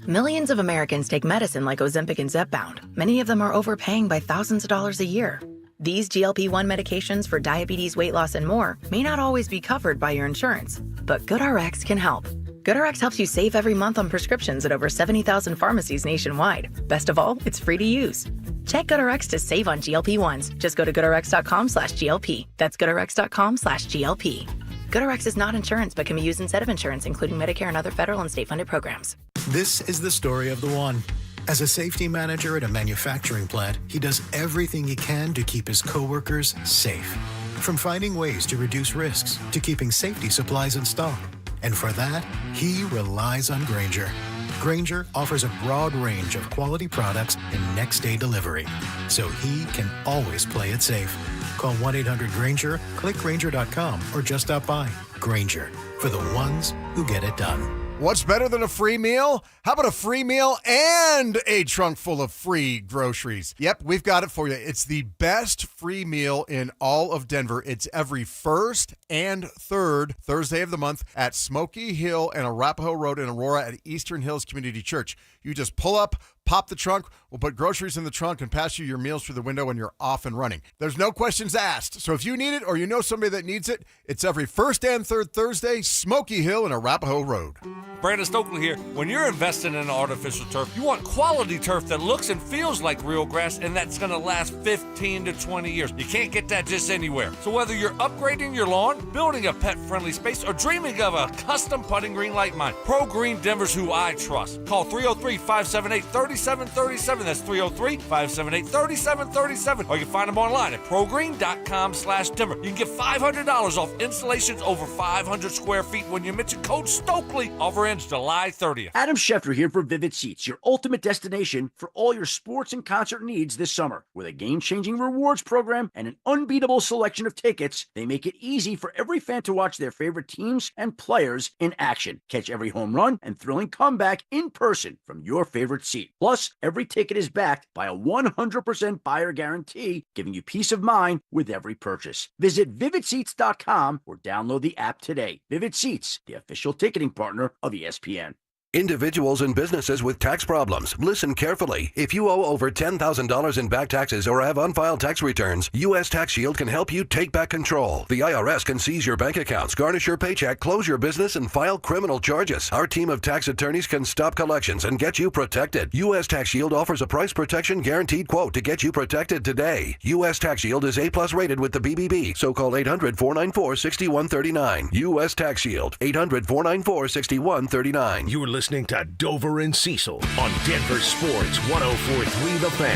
Millions of Americans take medicine like Ozempic and Zepbound. Many of them are overpaying by thousands of dollars a year. These GLP-1 medications for diabetes, weight loss, and more may not always be covered by your insurance, but GoodRx can help. GoodRx helps you save every month on prescriptions at over 70,000 pharmacies nationwide. Best of all, it's free to use. Check GoodRx to save on GLP-1s. Just go to GoodRx.com/GLP. That's GoodRx.com/GLP. GoodRx is not insurance but can be used instead of insurance, including Medicare and other federal and state-funded programs. This is the story of the one. As a safety manager at a manufacturing plant, he does everything he can to keep his coworkers safe. From finding ways to reduce risks to keeping safety supplies in stock. And for that, he relies on Grainger. Grainger offers a broad range of quality products and next-day delivery, so he can always play it safe. Call 1-800-GRAINGER, click Grainger.com, or just stop by. Grainger, for the ones who get it done. What's better than a free meal? How about a free meal and a trunk full of free groceries? Yep, we've got it for you. It's the best free meal in all of Denver. It's every first and third Thursday of the month at Smoky Hill and Arapahoe Road in Aurora at Eastern Hills Community Church. You just pull up, pop the trunk, we'll put groceries in the trunk and pass you your meals through the window when you're off and running. There's no questions asked. So if you need it or you know somebody that needs it, it's every first and third Thursday, Smoky Hill and Arapahoe Road. Brandon Stokley here. When you're investing in artificial turf, you want quality turf that looks and feels like real grass and that's going to last 15 to 20 years. You can't get that just anywhere. So whether you're upgrading your lawn, building a pet-friendly space, or dreaming of a custom putting green like mine, Pro Green Denver's who I trust. Call 303-578-3737. That's 303-578-3737. Or you can find them online at progreen.com/Denver. You can get $500 off installations over 500 square feet when you mention code Stokley. Offer ends July 30th. Adam Schefter here for Vivid Seats, your ultimate destination for all your sports and concert needs this summer. With a game-changing rewards program and an unbeatable selection of tickets, they make it easy for every fan to watch their favorite teams and players in action. Catch every home run and thrilling comeback in person from your favorite seat. Plus, every ticket is backed by a 100% buyer guarantee, giving you peace of mind with every purchase. Visit VividSeats.com or download the app today. Vivid Seats, the official ticketing partner of ESPN. Individuals and businesses with tax problems, listen carefully. If you owe over $10,000 in back taxes or have unfiled tax returns, U.S. Tax Shield can help you take back control. The IRS can seize your bank accounts, garnish your paycheck, close your business, and file criminal charges. Our team of tax attorneys can stop collections and get you protected. U.S. Tax Shield offers a price protection guaranteed quote to get you protected today. U.S. Tax Shield is A+ rated with the BBB, so call 800-494-6139. U.S. Tax Shield, 800-494-6139. You're listening to Dover and Cecil on Denver Sports 104.3 The Fan.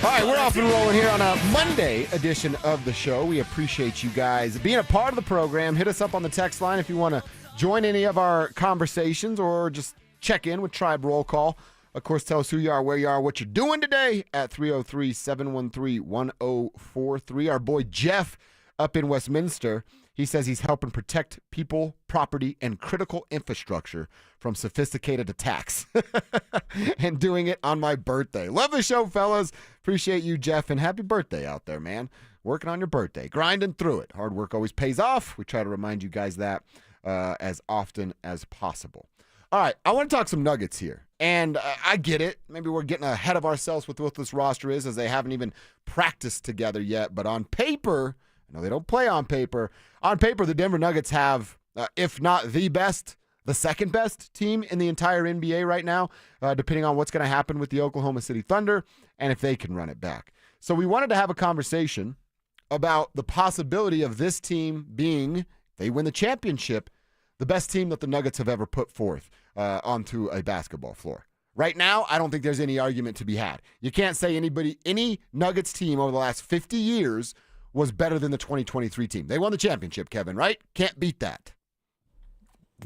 All right, we're off and rolling here on a Monday edition of the show. We appreciate you guys being a part of the program. Hit us up on the text line if you want to join any of our conversations or just check in with Tribe Roll Call. Of course, tell us who you are, where you are, what you're doing today at 303-713-1043. Our boy Jeff up in Westminster, he says he's helping protect people, property, and critical infrastructure from sophisticated attacks and doing it on my birthday. Love the show, fellas. Appreciate you, Jeff, and happy birthday out there, man. Working on your birthday, grinding through it. Hard work always pays off. We try to remind you guys that as often as possible. All right, I want to talk some Nuggets here. And I get it. Maybe we're getting ahead of ourselves with what this roster is, as they haven't even practiced together yet. But on paper, I know they don't play on paper. On paper, the Denver Nuggets have, if not the best, the second best team in the entire NBA right now, depending on what's going to happen with the Oklahoma City Thunder and if they can run it back. So we wanted to have a conversation about the possibility of this team being, if they win the championship, the best team that the Nuggets have ever put forth onto a basketball floor. Right now, I don't think there's any argument to be had. You can't say any Nuggets team over the last 50 years was better than the 2023 team. They won the championship, Kevin, right? Can't beat that.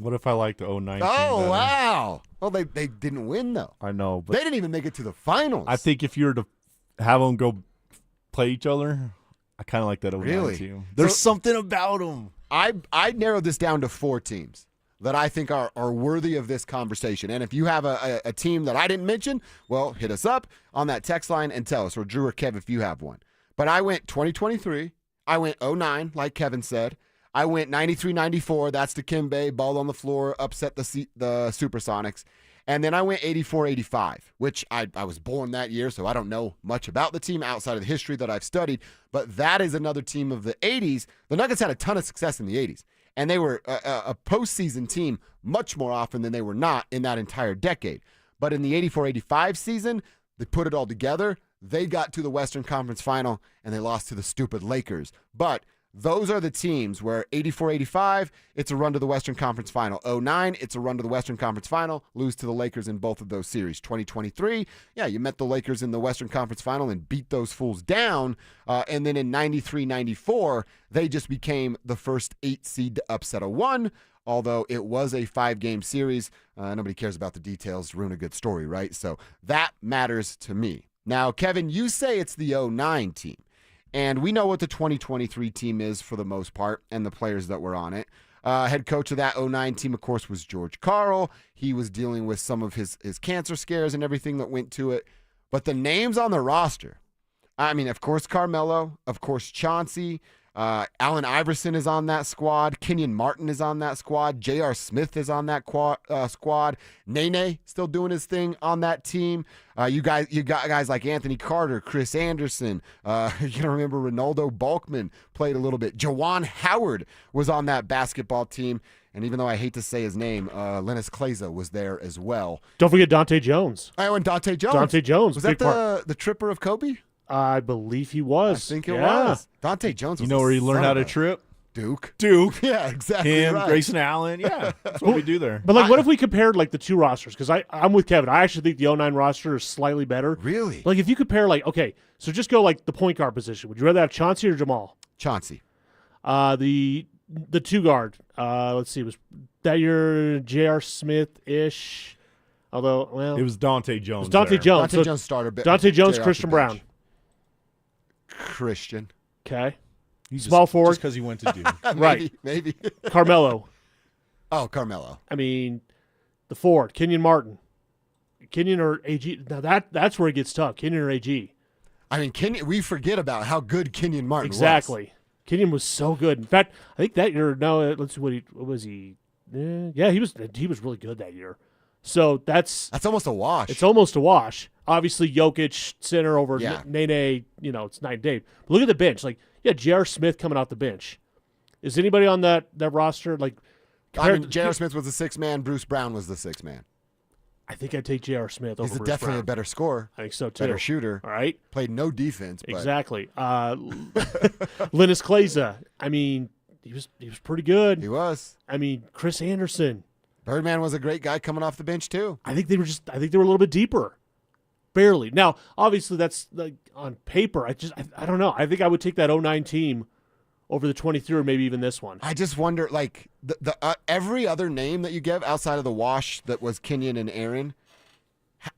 What if I like the 09 team Oh, better? wow. Well, they didn't win, though. I know. But They didn't even make it to the finals. I think if you were to have them go play each other, I kind of like that 09 Really? team. There's something about them. I narrowed this down to 4 teams that I think are worthy of this conversation. And if you have a team that I didn't mention, well, hit us up on that text line and tell us, or Drew or Kev if you have one. But I went 2023. I went 09, like Kevin said. I went 93-94. That's Dikembe, ball on the floor, upset the Supersonics. And then I went 84-85, which I was born that year, so I don't know much about the team outside of the history that I've studied. But that is another team of the 80s. The Nuggets had a ton of success in the 80s, and they were a postseason team much more often than they were not in that entire decade. But in the 84-85 season, they put it all together. They got to the Western Conference Final, and they lost to the stupid Lakers. But those are the teams where 84-85, it's a run to the Western Conference Final. 09, it's a run to the Western Conference Final, lose to the Lakers in both of those series. 2023, yeah, you met the Lakers in the Western Conference Final and beat those fools down. And then in 93-94, they just became the first 8 seed to upset a 1, although it was a 5-game series. Nobody cares about the details, ruin a good story, right? So that matters to me. Now, Kevin, you say it's the 09 team. And we know what the 2023 team is for the most part and the players that were on it. Head coach of that 09 team, of course, was George Karl. He was dealing with some of his cancer scares and everything that went to it. But the names on the roster, I mean, of course, Carmelo, of course, Chauncey, Allen Iverson is on that squad. Kenyon Martin is on that squad. J.R. Smith is on that squad. Nene still doing his thing on that team. You got guys like Anthony Carter, Chris Anderson. You can remember Ronaldo Balkman played a little bit. Jawan Howard was on that basketball team. And even though I hate to say his name, Linus Kleza was there as well. Don't forget Dante Jones. Oh, and Dante Jones. Dante Jones. Was that the tripper of Kobe? I believe he was. I think it was. Dante Jones was You know where he learned how to trip? Duke. Yeah, exactly. Him, right. Grayson Allen. Yeah, that's what we do there. But, like, what if we compared, like, the two rosters? Because I'm with Kevin. I actually think the 09 roster is slightly better. Really? Like, if you compare, like, okay, so just go, like, the point guard position. Would you rather have Chauncey or Jamal? Chauncey. The two guard, let's see, was that your J.R. Smith-ish? Although, well. It was Dante Jones. It was Dante Jones. Dante Jones started. Dante Jones, JR Christian Brown. Christian. Okay. Just, Small forward. Just because he went to Duke. Right. Maybe. Carmelo. Oh, Carmelo. I mean, the forward, Kenyon Martin. Kenyon or AG. Now, that's where it gets tough. Kenyon or AG. I mean, we forget about how good Kenyon Martin was. Exactly. Kenyon was so good. In fact, I think that year, let's see, what was he? Yeah, he was really good that year. So that's almost a wash. It's almost a wash. Obviously, Jokic center over Yeah. Nene. It's night and day. But look at the bench. Like, yeah, J.R. Smith coming off the bench. Is anybody on that roster like? I mean, J.R. Smith was the sixth man. Bruce Brown was the sixth man. I think I'd take J.R. Smith over He's Bruce definitely Brown. a better scorer. I think so too. Better shooter. All right. Played no defense. But. Exactly. Linus Kleza. I mean, he was pretty good. He was. I mean, Chris Anderson. Birdman was a great guy coming off the bench too. I think they were a little bit deeper. Barely. Now, obviously, that's like on paper. I don't know. I think I would take that 09 team over the 23 or maybe even this one. I just wonder, like, the every other name that you give outside of the wash that was Kenyon and Aaron,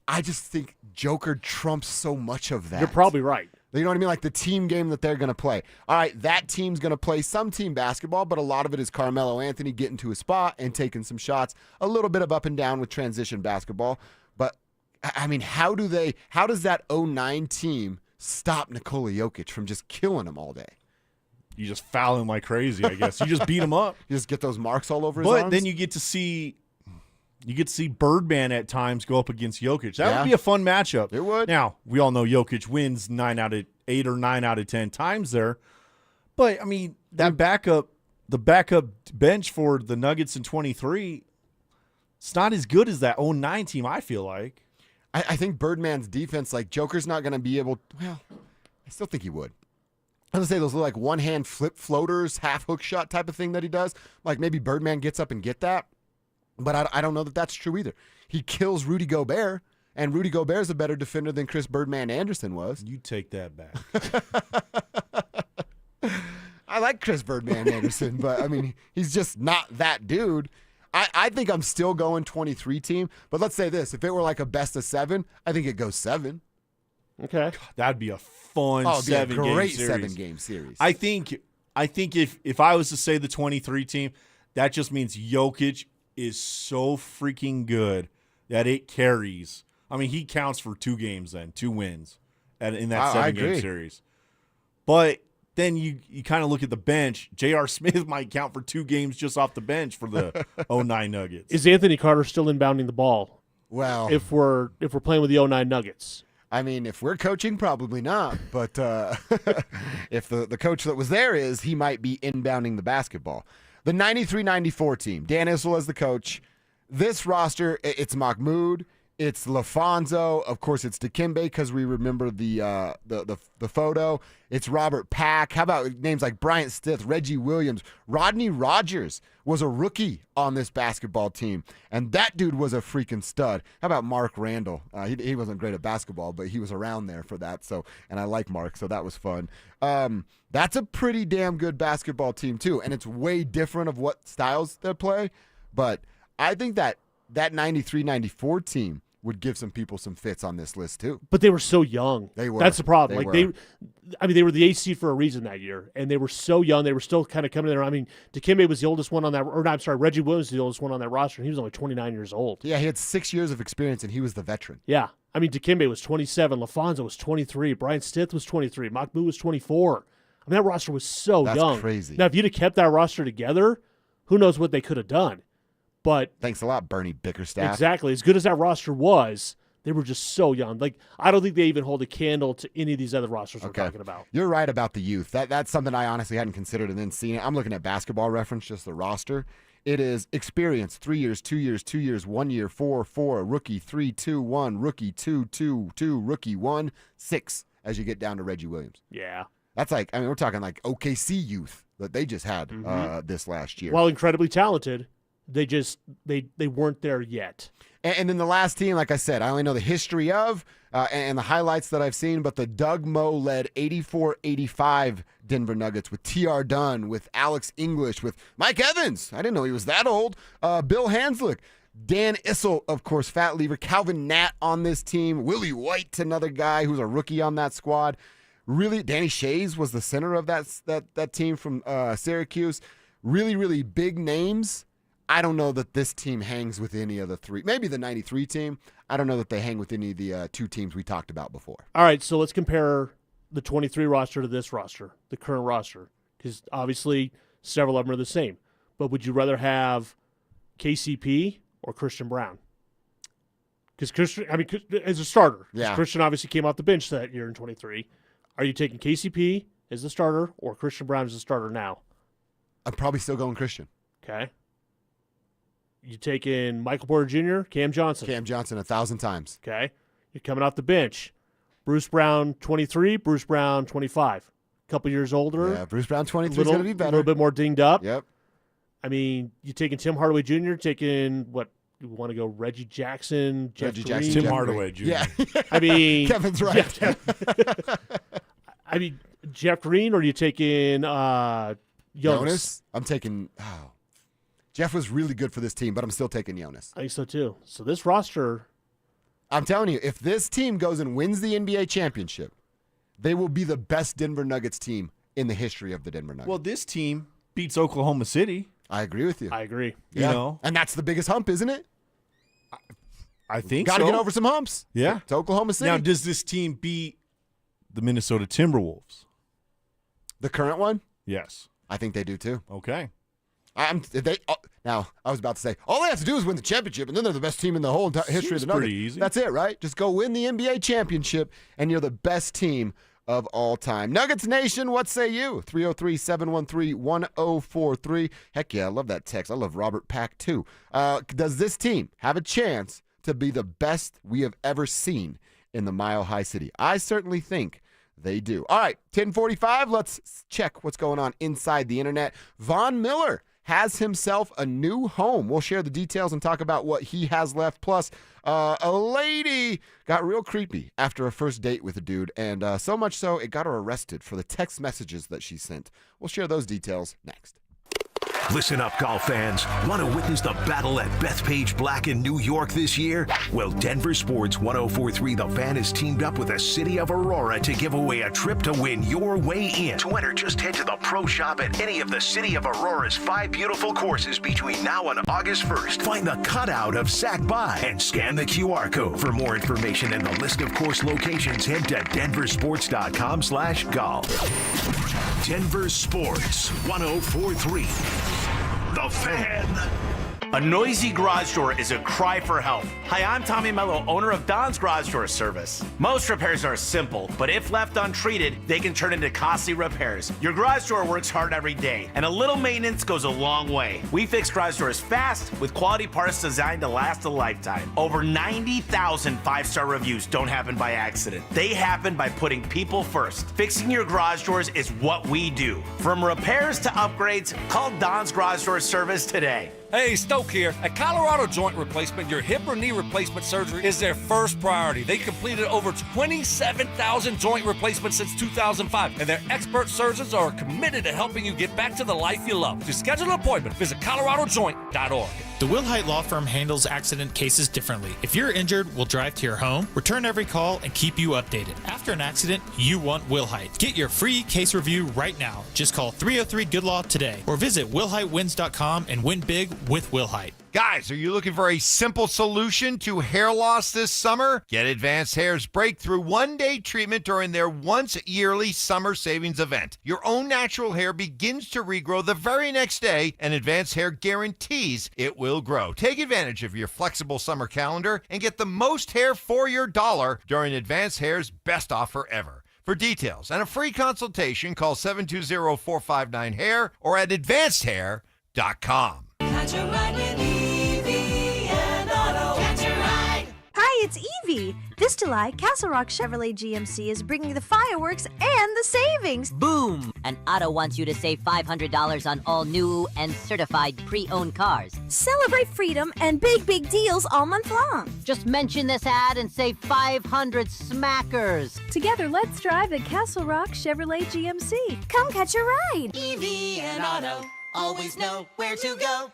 I just think Joker trumps so much of that. You're probably right. You know what I mean? Like the team game that they're going to play. All right, that team's going to play some team basketball, but a lot of it is Carmelo Anthony getting to his spot and taking some shots, a little bit of up and down with transition basketball. But, I mean, how does that 09 team stop Nikola Jokic from just killing him all day? You just foul him like crazy, I guess. You just beat him up. You just get those marks all over his arms? But then you get to see Birdman at times go up against Jokic. That would be a fun matchup. It would. Now, we all know Jokic wins 8 or 9 out of 10 times there. But, I mean, the backup bench for the Nuggets in 23, it's not as good as that 09 team, I feel like. I think Birdman's defense, like, Joker's not going to be able – well, I still think he would. I was going to say those little, like, one-hand flip floaters, half-hook shot type of thing that he does. Like, maybe Birdman gets up and get that. But I don't know that that's true either. He kills Rudy Gobert, and Rudy Gobert's a better defender than Chris Birdman Anderson was. You take that back. I like Chris Birdman Anderson, but, I mean, he's just not that dude. I think I'm still going 23 team, but let's say this. If it were like a best of 7, I think it goes 7. Okay. That'd be a fun it'd be a 7-game great series. 7-game series. I think if I was to say the 23 team, that just means Jokic is so freaking good that it carries. I mean, he counts for 2 games then, 2 wins in that 7-game series. But then you kind of look at the bench. J.R. Smith might count for 2 games just off the bench for the 09 Nuggets. Is Anthony Carter still inbounding the ball? Well, if we're playing with the 09 Nuggets. I mean, if we're coaching, probably not. But if the coach that was there is, he might be inbounding the basketball. The 93-94 team, Dan Issel as the coach. This roster, it's Mahmoud, it's LaFonso, of course it's Dikembe because we remember the photo. It's Robert Pack. How about names like Bryant Stith, Reggie Williams, Rodney Rogers was a rookie on this basketball team, and that dude was a freaking stud. How about Mark Randall? He wasn't great at basketball, but he was around there for that. So, and I like Mark, so that was fun. That's a pretty damn good basketball team too, and it's way different of what styles they play. But I think that 93-94 team would give some people some fits on this list too. But they were so young. They were. That's the problem. They They were the AC for a reason that year, and they were so young. They were still kind of coming there. I mean, Dikembe was the oldest one on that, or no, I'm sorry, Reggie Williams was the oldest one on that roster, and he was only 29 years old. Yeah, he had 6 years of experience, and he was the veteran. Yeah. I mean, Dikembe was 27, LaFonso was 23, Brian Stith was 23, Makbu was 24. I mean, that roster was so That's young. crazy. Now, if you'd have kept that roster together, who knows what they could have done. But thanks a lot, Bernie Bickerstaff. Exactly. As good as that roster was, they were just so young. Like, I don't think they even hold a candle to any of these other rosters we're talking about. You're right about the youth. That's something I honestly hadn't considered and then seen it. I'm looking at Basketball Reference, just the roster. It is experience, 3 years, 2 years, 2 years, 1 year, 4, 4, rookie, 3, 2, 1, rookie, 2, 2, 2, rookie, 1, 6, as you get down to Reggie Williams. Yeah. That's like, I mean, we're talking like OKC youth that they just had this last year. While incredibly talented, they weren't there yet. And then the last team, like I said, I only know the history of and the highlights that I've seen, but the Doug Moe-led 84-85 Denver Nuggets with T.R. Dunn, with Alex English, with Mike Evans. I didn't know he was that old. Bill Hanslick, Dan Issel, of course, Fat Lever, Calvin Nat on this team, Willie White, another guy who's a rookie on that squad. Really, Danny Shays was the center of that team from Syracuse. Really, really big names. I don't know that this team hangs with any of the three. Maybe the 93 team. I don't know that they hang with any of the two teams we talked about before. All right, so let's compare the 23 roster to this roster, the current roster, because obviously several of them are the same. But would you rather have KCP or Christian Brown? Because Christian, I mean, as a starter, yeah. Christian obviously came off the bench that year in 23. Are you taking KCP as the starter or Christian Brown as the starter now? I'm probably still going Christian. Okay. You taking Michael Porter Jr., Cam Johnson? Cam Johnson 1,000 times. Okay. You're coming off the bench. Bruce Brown 23, Bruce Brown 25. A couple years older. Yeah, Bruce Brown 23 is going to be better. A little bit more dinged up. Yep. I mean, you taking Tim Hardaway Jr., taking what? You want to go Reggie Jackson, Jeff Green? Tim Hardaway Jr. Yeah. I mean, Kevin's right. I mean, Jeff Green, or are you taking Jonas? I'm taking. Oh, Jeff was really good for this team, but I'm still taking Jonas. I think so too. So this roster, I'm telling you, if this team goes and wins the NBA championship, they will be the best Denver Nuggets team in the history of the Denver Nuggets. Well, this team beats Oklahoma City. I agree with you. I agree. Yeah. You know, and that's the biggest hump, isn't it? I think Got to so. get over some humps. Yeah. To Oklahoma City. Now, does this team beat the Minnesota Timberwolves? The current one? Yes. I think they do too. Okay. Now, I was about to say, all they have to do is win the championship, and then they're the best team in the whole entire history of the Nuggets. Pretty easy. That's it, right? Just go win the NBA championship, and you're the best team of all time. Nuggets Nation, what say you? 303-713-1043. Heck yeah, I love that text. I love Robert Pack too. Does this team have a chance to be the best we have ever seen in the Mile High City? I certainly think they do. All right, 10:45. Let's check what's going on inside the internet. Von Miller has himself a new home. We'll share the details and talk about what he has left. Plus, a lady got real creepy after a first date with a dude, and so much so it got her arrested for the text messages that she sent. We'll share those details next. Listen up, golf fans. Want to witness the battle at Bethpage Black in New York this year? Well, Denver Sports 104.3 The Fan has teamed up with the City of Aurora to give away a trip to win your way in. To enter, just head to the pro shop at any of the City of Aurora's 5 beautiful courses between now and August 1st. Find the cutout of Sac By and scan the QR code. For more information and the list of course locations, head to denversports.com/golf. Denver Sports 104.3 The Fan. A noisy garage door is a cry for help. Hi, I'm Tommy Mello, owner of Don's Garage Door Service. Most repairs are simple, but if left untreated, they can turn into costly repairs. Your garage door works hard every day, and a little maintenance goes a long way. We fix garage doors fast with quality parts designed to last a lifetime. Over 90,000 5-star reviews don't happen by accident. They happen by putting people first. Fixing your garage doors is what we do. From repairs to upgrades, call Don's Garage Door Service today. Hey, Stoke here. At Colorado Joint Replacement, your hip or knee replacement surgery is their first priority. They completed over 27,000 joint replacements since 2005, and their expert surgeons are committed to helping you get back to the life you love. To schedule an appointment, visit coloradojoint.org. The Wilhite Law Firm handles accident cases differently. If you're injured, we'll drive to your home, return every call, and keep you updated. After an accident, you want Wilhite. Get your free case review right now. Just call 303-GOOD-LAW today or visit WilhiteWins.com and win big with Wilhite. Guys, are you looking for a simple solution to hair loss this summer? Get Advanced Hair's breakthrough one-day treatment during their once-yearly summer savings event. Your own natural hair begins to regrow the very next day, and Advanced Hair guarantees it will grow. Take advantage of your flexible summer calendar and get the most hair for your dollar during Advanced Hair's best offer ever. For details and a free consultation, call 720-459-HAIR or at advancedhair.com. Catch a ride with Evie and Auto. Catch a ride. Hi, it's Evie. This July, Castle Rock Chevrolet GMC is bringing the fireworks and the savings. Boom! And Otto wants you to save $500 on all new and certified pre-owned cars. Celebrate freedom and big, big deals all month long. Just mention this ad and save 500 smackers. Together, let's drive the Castle Rock Chevrolet GMC. Come catch a ride. Evie and Auto always know where to go.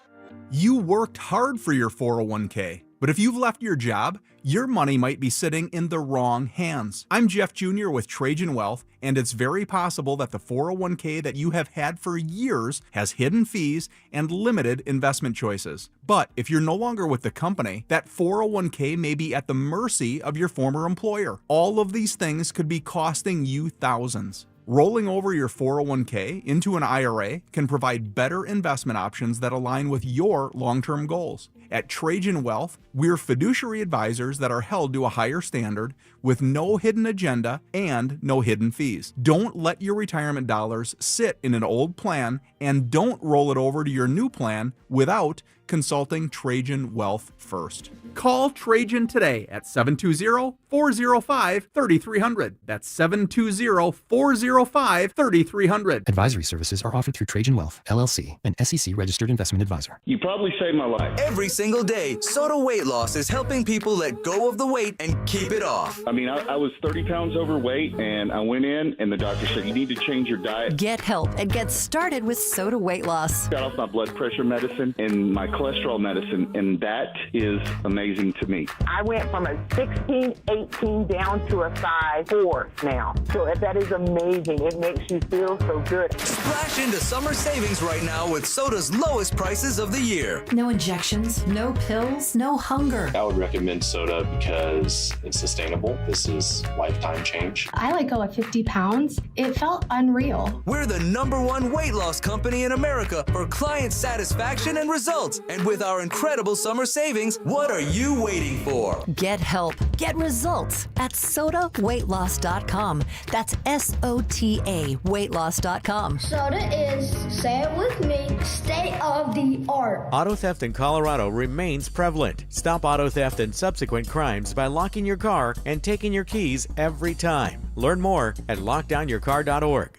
You worked hard for your 401k, but if you've left your job, your money might be sitting in the wrong hands. I'm Jeff Jr. with Trajan Wealth, and it's very possible that the 401k that you have had for years has hidden fees and limited investment choices. But if you're no longer with the company, that 401k may be at the mercy of your former employer. All of these things could be costing you thousands. Rolling over your 401k into an IRA can provide better investment options that align with your long-term goals. At Trajan Wealth, we're fiduciary advisors that are held to a higher standard with no hidden agenda and no hidden fees. Don't let your retirement dollars sit in an old plan, and don't roll it over to your new plan without consulting Trajan Wealth first. Call Trajan today at 720-405-3300. That's 720-405-3300. Advisory services are offered through Trajan Wealth, LLC, an SEC-registered investment advisor. You probably saved my life. Every single day, Soda Weight Loss is helping people let go of the weight and keep it off. I mean, I was 30 pounds overweight, and I went in, and the doctor said, you need to change your diet. Get help and get started with Soda Weight Loss. Got off my blood pressure medicine and my cholesterol medicine, and that is amazing to me. I went from a 16, 18 down to a size 4 now. So that is amazing. It makes you feel so good. Splash into summer savings right now with Soda's lowest prices of the year. No injections, no pills, no hunger. I would recommend Soda because it's sustainable. This is lifetime change. I let go of 50 pounds. It felt unreal. We're the #1 weight loss company in America for client satisfaction and results. And with our incredible summer savings, what are you waiting for? Get help, get results at sodaweightloss.com. That's SOTA weightloss.com. Soda is, say it with me, state of the art. Auto theft in Colorado remains prevalent. Stop auto theft and subsequent crimes by locking your car and taking your keys every time. Learn more at lockdownyourcar.org.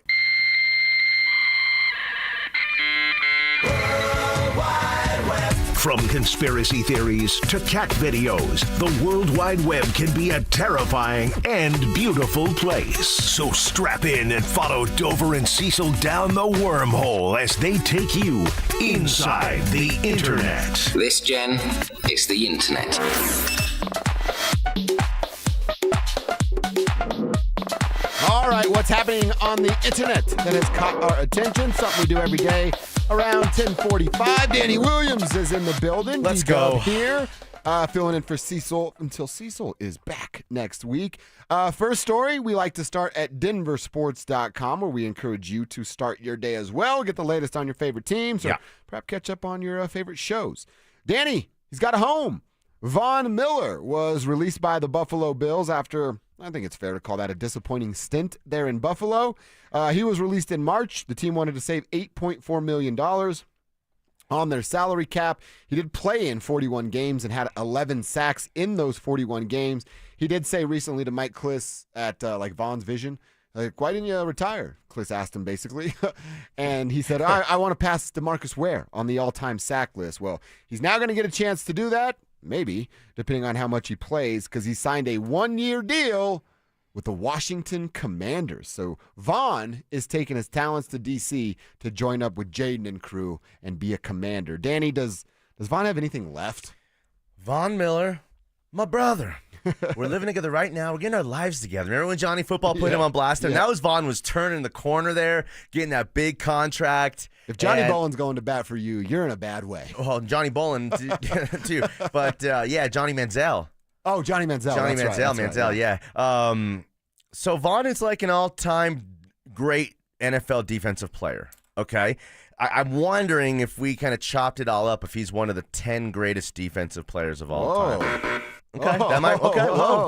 From conspiracy theories to cat videos, the World Wide Web can be a terrifying and beautiful place. So strap in and follow Dover and Cecil down the wormhole as they take you inside the internet. This, Jen, is the internet. All right, what's happening on the internet that has caught our attention? Something we do every day around 10:45. Danny Williams is in the building. Let's go. Here, filling in for Cecil until Cecil is back next week. First story, we like to start at DenverSports.com, where we encourage you to start your day as well. Get the latest on your favorite teams, or perhaps catch up on your favorite shows. Danny, he's got a home. Von Miller was released by the Buffalo Bills after, I think it's fair to call that a disappointing stint there in Buffalo. He was released in March. The team wanted to save $8.4 million on their salary cap. He did play in 41 games and had 11 sacks in those 41 games. He did say recently to Mike Kliss at Von's Vision, why didn't you retire? Kliss asked him basically. And he said, I want to pass DeMarcus Ware on the all-time sack list. Well, he's now going to get a chance to do that. Maybe, depending on how much he plays, because he signed a 1-year deal with the Washington Commanders. So Von is taking his talents to D.C. to join up with Jaden and crew and be a Commander. Danny, does Does Vaughn have anything left? Von Miller, my brother. We're living together right now. We're getting our lives together. Remember when Johnny Football put him on blast? And that was Vaughn was turning the corner there, getting that big contract. If Johnny Bolen's going to bat for you, you're in a bad way. Well, Johnny Bolen, too. But, Johnny Manziel. Oh, Johnny Manziel. Manziel, yeah. So Vaughn is like an all-time great NFL defensive player, okay? I'm wondering if we kind of chopped it all up, if he's one of the 10 greatest defensive players of all time. Okay,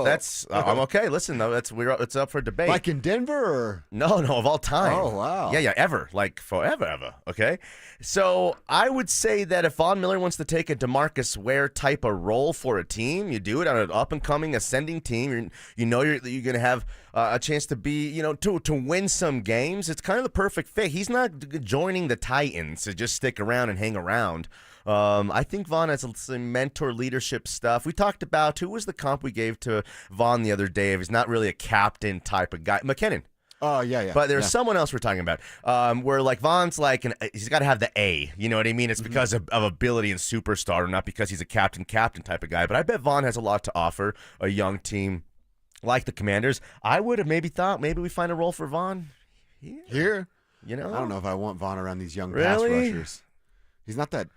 that's I'm okay. Listen, though, it's up for debate. Like in Denver, or no, of all time. Oh, wow. Yeah, ever, like forever, ever. Okay, so I would say that if Von Miller wants to take a DeMarcus Ware type of role for a team, you do it on an up and coming ascending team. You're going to have a chance to be, to win some games. It's kind of the perfect fit. He's not joining the Titans to just stick around and hang around. I think Vaughn has some mentor leadership stuff. We talked about who was the comp we gave to Vaughn the other day. He's not really a captain type of guy. McKinnon. Oh, yeah. But there's someone else we're talking about where like Vaughn's like, he's got to have the A. You know what I mean? It's because of ability and superstar, not because he's a captain type of guy. But I bet Vaughn has a lot to offer a young team like the Commanders. I would have maybe thought maybe we find a role for Vaughn here. I don't know if I want Vaughn around these young pass rushers. He's not that.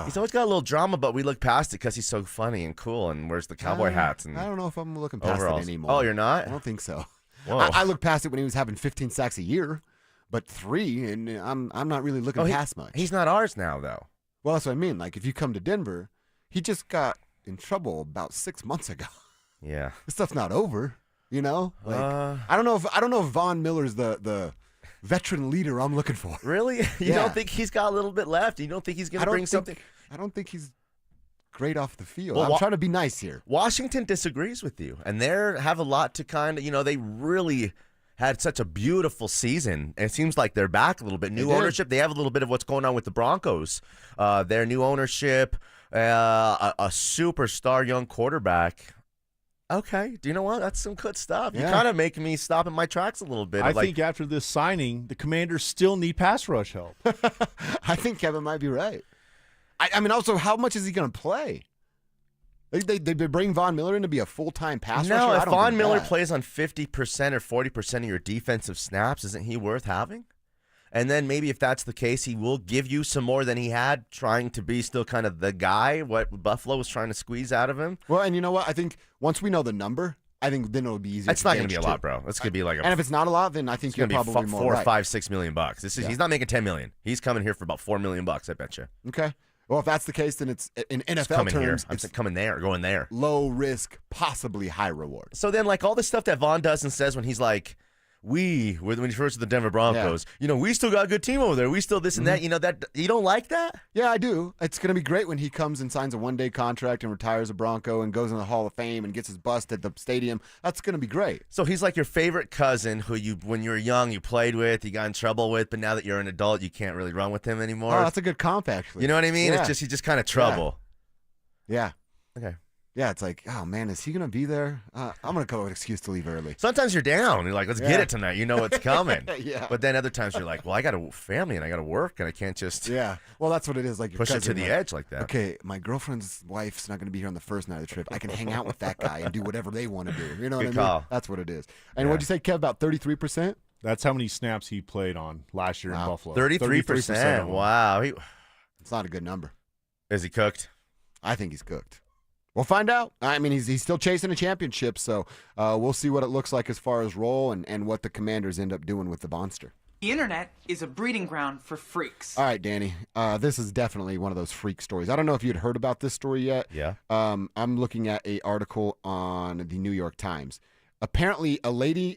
He's always got a little drama, but we look past it because he's so funny and cool and wears the cowboy hats. And I don't know if I'm looking past overalls. it anymore. Oh, you're not? I don't think so. Whoa. I looked past it when he was having 15 sacks a year, but 3, and I'm not really looking past much. He's not ours now, though. Well, that's what I mean. Like, if you come to Denver, he just got in trouble about 6 months ago. Yeah. This stuff's not over, Like, I don't know if Von Miller's the veteran leader I'm looking for. Really? You don't think he's got a little bit left? You don't think he's going to bring something? I don't think he's great off the field. Well, I'm trying to be nice here. Washington disagrees with you, and they have a lot to kind of, they really had such a beautiful season. And it seems like they're back a little bit. New ownership. They have a little bit of what's going on with the Broncos. Their new ownership, a superstar young quarterback. Okay, do you know what? That's some good stuff. Yeah. You're kind of making me stop in my tracks a little bit. I think after this signing, the Commanders still need pass rush help. I think Kevin might be right. I mean, also, how much is he going to play? They bring Von Miller in to be a full-time pass rusher? No, if Von Miller plays on 50% or 40% of your defensive snaps, isn't he worth having? And then maybe if that's the case, he will give you some more than he had, trying to be still kind of the guy, what Buffalo was trying to squeeze out of him. Well, and you know what? I think once we know the number, I think then it'll be easier. It's not going to be a lot, bro. It's going to be like and if it's not a lot, then I think you're probably more $4, $5, $6 million. He's not making $10 million. He's coming here for about $4 million, I bet you. Okay. Well, if that's the case, then it's in NFL terms. I'm coming there, going there. Low risk, possibly high reward. So then, like all the stuff that Vaughn does and says when he's like, when he first to the Denver Broncos, we still got a good team over there. We still this and that. That you don't like that? Yeah, I do. It's going to be great when he comes and signs a one-day contract and retires a Bronco and goes in the Hall of Fame and gets his bust at the stadium. That's going to be great. So he's like your favorite cousin who when you were young, you played with, you got in trouble with, but now that you're an adult, you can't really run with him anymore. Oh, that's a good comp, actually. You know what I mean? Yeah. It's just he's just kind of trouble. Yeah. Okay. Yeah, it's like, oh, man, is he going to be there? I'm going to come up with an excuse to leave early. Sometimes you're down. You're like, let's get it tonight. You know what's coming. Yeah. But then other times you're like, well, I got a family and I got to work and I can't just Well, that's what it is. Like your push it cousin, to the edge like that. Okay, my girlfriend's wife's not going to be here on the first night of the trip. I can hang out with that guy and do whatever they want to do. You know what I mean? Call. That's what it is. And what'd you say, Kev, about 33%? That's how many snaps he played on last year in Buffalo. 33%. Wow. It's not a good number. Is he cooked? I think he's cooked. We'll find out. I mean, he's still chasing a championship, so we'll see what it looks like as far as role and what the Commanders end up doing with the monster. The internet is a breeding ground for freaks. All right, Danny. This is definitely one of those freak stories. I don't know if you'd heard about this story yet. Yeah. I'm looking at an article on the New York Times. Apparently, a lady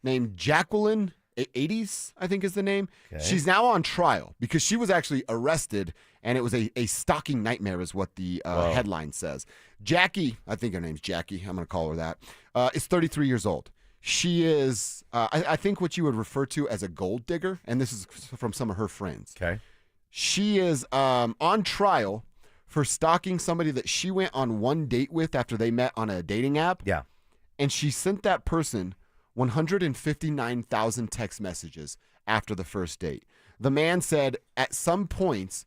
named Jacqueline 80s, I think is the name. Okay. She's now on trial because she was actually arrested, and it was a stalking nightmare is what the headline says. Jackie, I think her name's Jackie. I'm going to call her that, is 33 years old. She is, I think, what you would refer to as a gold digger, and this is from some of her friends. Okay. She is on trial for stalking somebody that she went on one date with after they met on a dating app. Yeah. And she sent that person 159,000 text messages after the first date. The man said at some points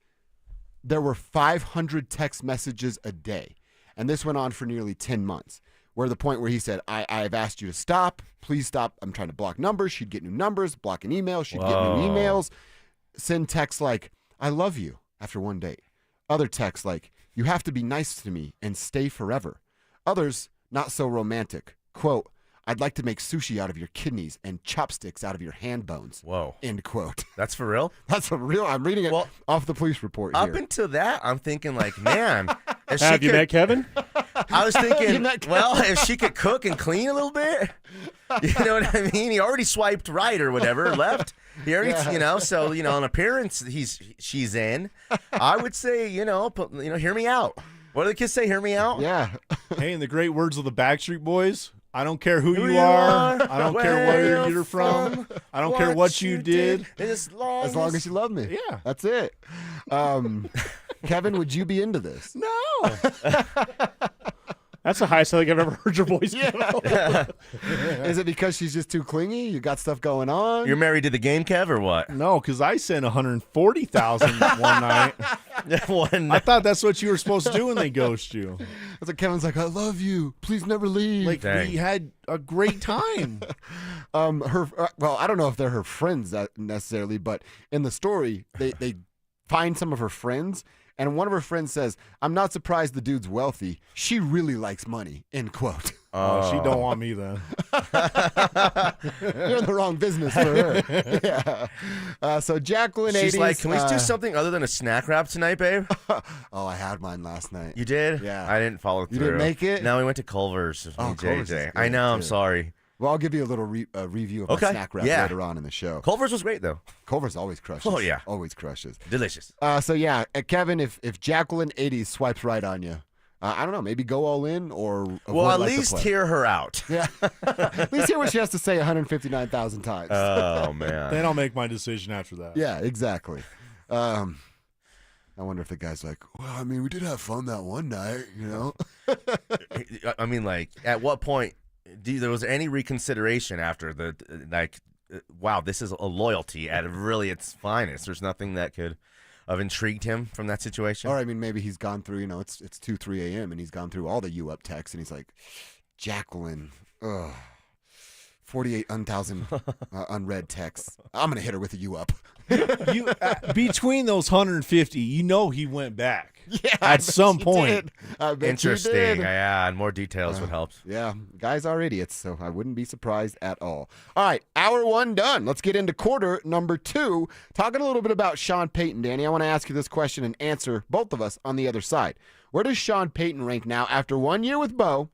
there were 500 text messages a day. And this went on for nearly 10 months, where the point where he said, I've asked you to stop. Please stop. I'm trying to block numbers. She'd get new numbers, block an email. She'd get new emails. Send texts like, I love you after one date. Other texts like, you have to be nice to me and stay forever. Others, not so romantic. Quote, I'd like to make sushi out of your kidneys and chopsticks out of your hand bones. Whoa. End quote. That's for real? That's for real. I'm reading it off the police report here. Up until that, I'm thinking like, man. Have you met Kevin? I was thinking, well, if she could cook and clean a little bit, you know what I mean? He already swiped right or whatever, left. He already, so, on appearance, she's in. I would say, hear me out. What do the kids say? Hear me out? Yeah. Hey, in the great words of the Backstreet Boys, I don't care who you are. I don't care where you're from. I don't care what you did. As long as you love me. Yeah. That's it. Kevin, would you be into this? No. That's the highest I think I've ever heard your voice. Is it because she's just too clingy? You got stuff going on? You're married to the game, Kev, or what? No, because I sent 140,000 one night. I thought that's what you were supposed to do when they ghost you. That's like Kevin's like, I love you. Please never leave. Like, we had a great time. Well, I don't know if they're her friends necessarily, but in the story, they find some of her friends. And one of her friends says, I'm not surprised the dude's wealthy. She really likes money, end quote. Oh, she don't want me then. You're in the wrong business for her. Yeah. So Jacqueline 80s. She's like, can we do something other than a snack wrap tonight, babe? Oh, I had mine last night. You did? Yeah. I didn't follow through. You didn't make it? No, we went to Culver's. Culver's JJ. is I know, I'm too. sorry. Well, I'll give you a little review of my snack wrap later on in the show. Culver's was great, though. Culver's always crushes. Oh, yeah. Always crushes. Delicious. So, yeah, Kevin, if Jacqueline 80s swipes right on you, I don't know, maybe go all in or avoid at like the least play. hear her out. Yeah. At least hear what she has to say 159,000 times. Oh, man. Then I'll make my decision after that. Yeah, exactly. I wonder if the guy's like, well, I mean, we did have fun that one night, I mean, like, at what point there was any reconsideration after wow, this is a loyalty at really its finest. There's nothing that could have intrigued him from that situation. Or, I mean, maybe he's gone through, it's 2, 3 a.m. and he's gone through all the you-up texts and he's like, Jacqueline, 48,000 unread texts. I'm going to hit her with a you-up. Between those 150, he went back. Yeah, at some point. Interesting. Yeah, and more details would help. Yeah, guys are idiots, so I wouldn't be surprised at all. All right, hour one done. Let's get into quarter number 2. Talking a little bit about Sean Payton, Danny. I want to ask you this question and answer both of us on the other side. Where does Sean Payton rank now after 1 year with Bo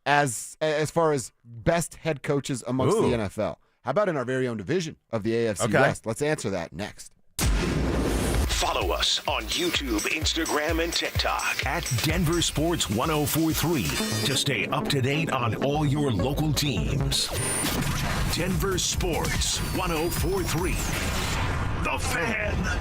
as far as best head coaches amongst the NFL? How about in our very own division of the AFC West? Let's answer that next. Follow us on YouTube, Instagram, and TikTok at Denver Sports 1043 to stay up to date on all your local teams. Denver Sports 1043. The Fan.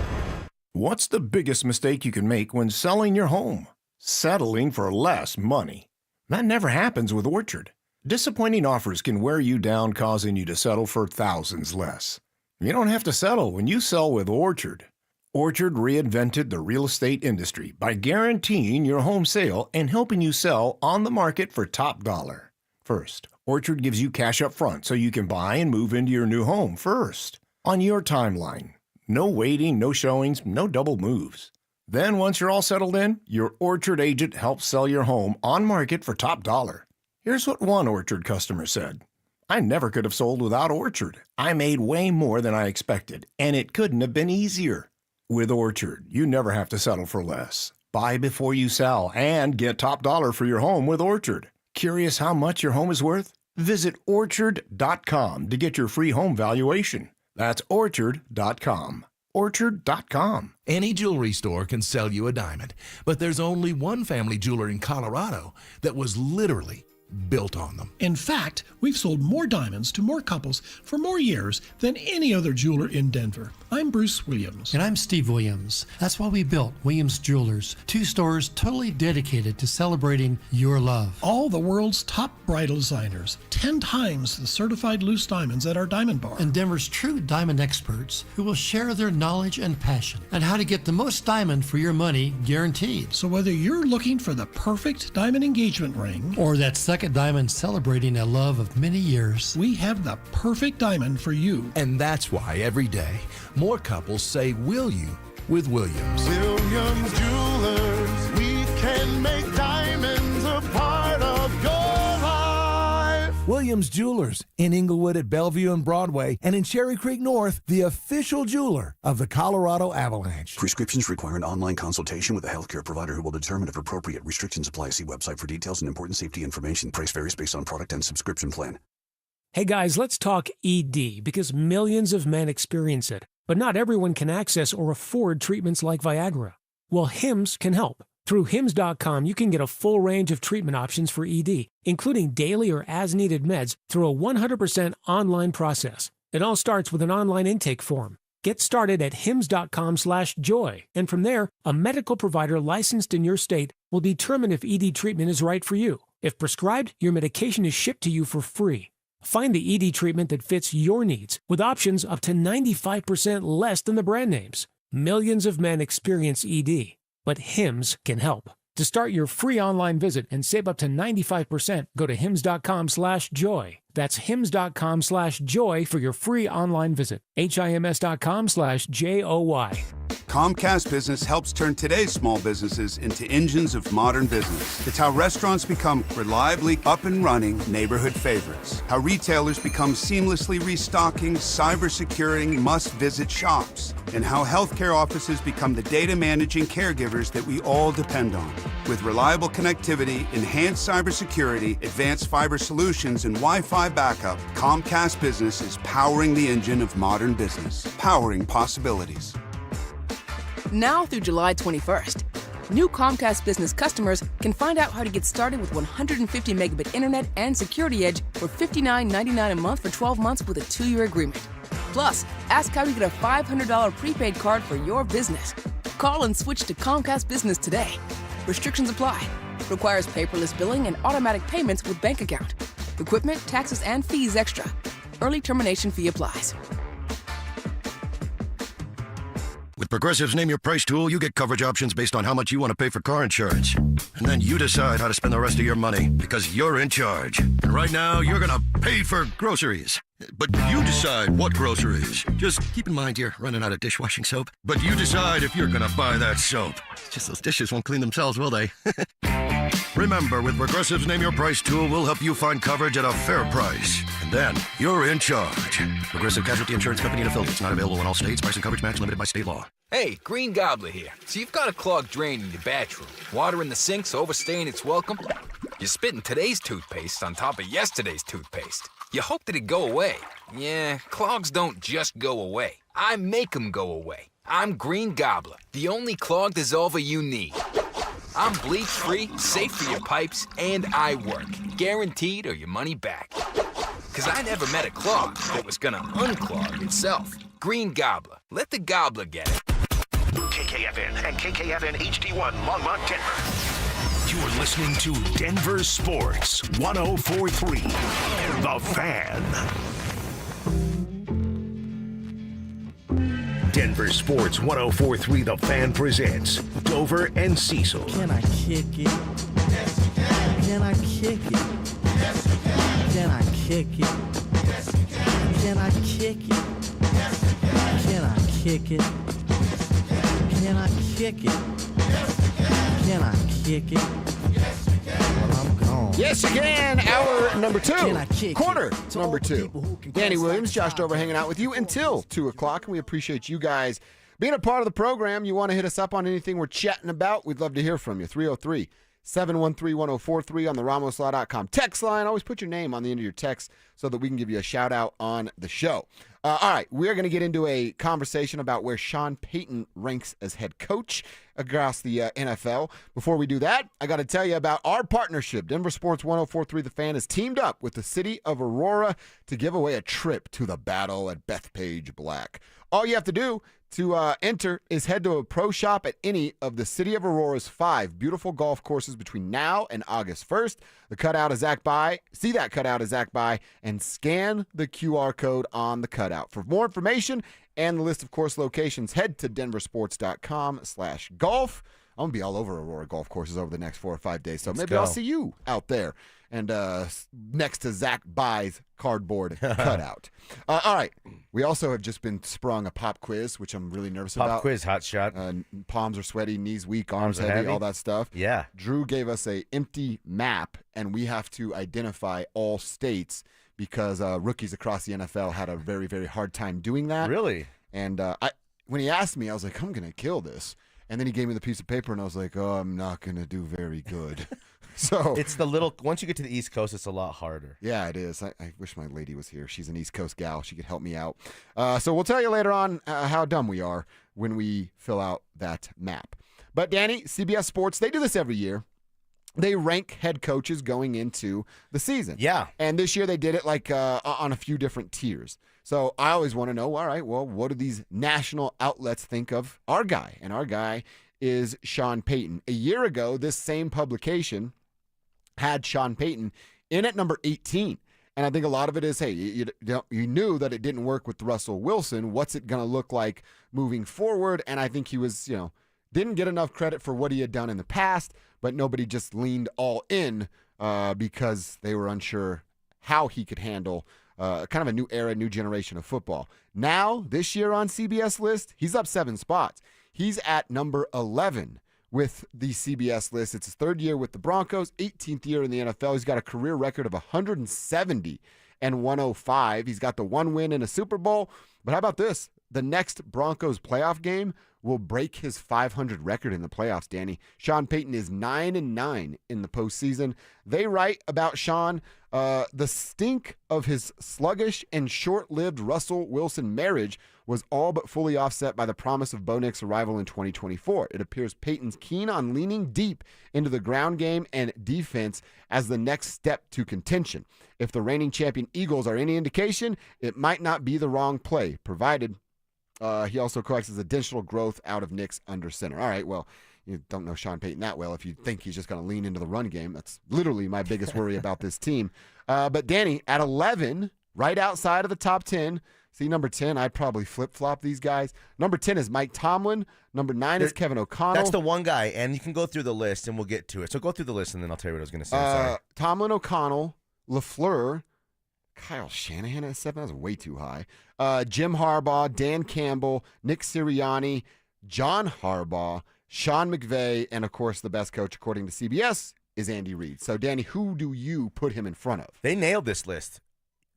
What's the biggest mistake you can make when selling your home? Settling for less money. That never happens with Orchard. Disappointing offers can wear you down, causing you to settle for thousands less. You don't have to settle when you sell with Orchard. Orchard reinvented the real estate industry by guaranteeing your home sale and helping you sell on the market for top dollar. First, Orchard gives you cash up front so you can buy and move into your new home first, on your timeline. No waiting, no showings, no double moves. Then once you're all settled in, your Orchard agent helps sell your home on market for top dollar. Here's what one Orchard customer said. I never could have sold without Orchard. I made way more than I expected, and it couldn't have been easier. With Orchard, you never have to settle for less. Buy before you sell and get top dollar for your home with Orchard. Curious how much your home is worth? Visit Orchard.com to get your free home valuation. That's Orchard.com. Orchard.com. Any jewelry store can sell you a diamond, but there's only one family jeweler in Colorado that was literally built on them. In fact, we've sold more diamonds to more couples for more years than any other jeweler in Denver. I'm Bruce Williams. And I'm Steve Williams. That's why we built Williams Jewelers, 2 stores totally dedicated to celebrating your love. All the world's top bridal designers, 10 times the certified loose diamonds at our diamond bar. And Denver's true diamond experts who will share their knowledge and passion on how to get the most diamond for your money guaranteed. So whether you're looking for the perfect diamond engagement ring or that second diamond celebrating a love of many years, we have the perfect diamond for you. And that's why every day more couples say will you with Williams. Williams Jewelers, we can make diamonds a part of your life. Williams Jewelers in Inglewood at Bellevue and Broadway, and in Cherry Creek North, the official jeweler of the Colorado Avalanche. Prescriptions require an online consultation with a healthcare provider who will determine if appropriate. Restrictions apply. See website for details and important safety information. Price varies based on product and subscription plan. Hey guys, let's talk ED, because millions of men experience it, but not everyone can access or afford treatments like Viagra. Well, Hims can help. Through Hims.com, you can get a full range of treatment options for ED, including daily or as-needed meds through a 100% online process. It all starts with an online intake form. Get started at hims.com/joy, and from there, a medical provider licensed in your state will determine if ED treatment is right for you. If prescribed, your medication is shipped to you for free. Find the ED treatment that fits your needs, with options up to 95% less than the brand names. Millions of men experience ED, but Hims can help. To start your free online visit and save up to 95%, go to hims.com/joy. That's hims.com/joy for your free online visit. HIMS.com/JOY. Comcast Business helps turn today's small businesses into engines of modern business. It's how restaurants become reliably up and running neighborhood favorites. How retailers become seamlessly restocking, cyber-securing, must-visit shops. And how healthcare offices become the data managing caregivers that we all depend on. With reliable connectivity, enhanced cybersecurity, advanced fiber solutions, and Wi-Fi backup, Comcast Business is powering the engine of modern business. Powering possibilities. Now through July 21st, new Comcast Business customers can find out how to get started with 150 megabit internet and Security Edge for $59.99 a month for 12 months with a 2-year agreement. Plus, ask how to get a $500 prepaid card for your business. Call and switch to Comcast Business today. Restrictions apply. Requires paperless billing and automatic payments with bank account. Equipment, taxes, and fees extra. Early termination fee applies. With Progressive's Name Your Price tool, you get coverage options based on how much you want to pay for car insurance. And then you decide how to spend the rest of your money, because you're in charge. And right now, you're going to pay for groceries. But you decide what groceries. Just keep in mind you're running out of dishwashing soap. But you decide if you're going to buy that soap. It's just those dishes won't clean themselves, will they? Remember, with Progressive's Name Your Price tool, we'll help you find coverage at a fair price. And then you're in charge. Progressive Casualty Insurance Company and affiliates. Not available in all states. Price and coverage match limited by state law. Hey, Green Gobbler here. So you've got a clogged drain in your bathroom. Water in the sink's overstaying its welcome. You're spitting today's toothpaste on top of yesterday's toothpaste. You hope that it go away. Yeah, clogs don't just go away. I make them go away. I'm Green Gobbler, the only clog dissolver you need. I'm bleach-free, safe for your pipes, and I work. Guaranteed or your money back. Because I never met a clog that was gonna unclog itself. Green Gobbler. Let the gobbler get it. KKFN and KKFN HD1 Longmont, Denver. You're listening to Denver Sports 104.3. The Fan. Denver Sports 104.3 The Fan presents Dover and Cecil. Can I kick it? Yes, you can. Can I kick it? Yes, you can. Can I kick it? Yes, you can. Can I kick it? Yes, you can. Can I kick it? Can I kick it? Yes, you can. Can I kick it? Yes, you can. Well, I'm gone. Yes, you can. Hour number 2. Can I kick Quarter it? number 2. Danny Williams, Josh Dover hanging out with you until 2 o'clock, and we appreciate you guys being a part of the program. You want to hit us up on anything we're chatting about, we'd love to hear from you. 303-713-1043 on the RamosLaw.com text line. Always put your name on the end of your text so that we can give you a shout out on the show. All right, we're going to get into a conversation about where Sean Payton ranks as head coach across the NFL. Before we do that, I got to tell you about our partnership. Denver Sports 104.3 The Fan has teamed up with the city of Aurora to give away a trip to the battle at Bethpage Black. All you have to do to enter is head to a pro shop at any of the City of Aurora's 5 beautiful golf courses between now and August 1st. The cutout is Zach By. See that cutout is Zach By and scan the QR code on the cutout. For more information and the list of course locations, head to denversports.com/golf. I'm going to be all over Aurora golf courses over the next 4 or 5 days, so maybe I'll see you out there and next to Zach By's cardboard cutout. All right. We also have just been sprung a pop quiz, which I'm really nervous about. Pop quiz, hot shot. Palms are sweaty, knees weak, arms heavy, all that stuff. Yeah. Drew gave us a empty map, and we have to identify all states because rookies across the NFL had a very, very hard time doing that. Really? And when he asked me, I was like, I'm going to kill this. And then he gave me the piece of paper, and I was like, oh, I'm not going to do very good. So it's once you get to the East Coast, it's a lot harder. Yeah, it is. I wish my lady was here. She's an East Coast gal. She could help me out. So we'll tell you later on how dumb we are when we fill out that map. But Danny, CBS Sports, they do this every year. They rank head coaches going into the season. Yeah. And this year they did it like on a few different tiers. So I always want to know, all right, well, what do these national outlets think of our guy? And our guy is Sean Payton. A year ago, this same publication had Sean Payton in at number 18. And I think a lot of it is, hey, you knew that it didn't work with Russell Wilson. What's it going to look like moving forward? And I think he was, didn't get enough credit for what he had done in the past, but nobody just leaned all in because they were unsure how he could handle kind of a new era, new generation of football. Now, this year on CBS list, he's up 7 spots. He's at number 11 with the CBS list. It's his 3rd year with the Broncos, 18th year in the NFL. He's got a career record of 170 and 105. He's got the 1 win in a Super Bowl. But how about this? The next Broncos playoff game will break his 500 record in the playoffs, Danny. Sean Payton is 9-9 in the postseason. They write about Sean, the stink of his sluggish and short-lived Russell Wilson marriage was all but fully offset by the promise of Bo Nix's arrival in 2024. It appears Payton's keen on leaning deep into the ground game and defense as the next step to contention. If the reigning champion Eagles are any indication, it might not be the wrong play, provided he also collects his additional growth out of Nix under center. All right, well, you don't know Sean Payton that well if you think he's just going to lean into the run game. That's literally my biggest worry about this team. But Danny, at 11, right outside of the top 10, see number 10, I'd probably flip-flop these guys. Number 10 is Mike Tomlin. Number 9 is Kevin O'Connell. That's the one guy, and you can go through the list, and we'll get to it. So go through the list, and then I'll tell you what I was going to say. Sorry. Tomlin, O'Connell, LaFleur, Kyle Shanahan at 7. That was way too high. Jim Harbaugh, Dan Campbell, Nick Sirianni, John Harbaugh, Sean McVay, and, of course, the best coach, according to CBS, is Andy Reid. So, Danny, who do you put him in front of? They nailed this list.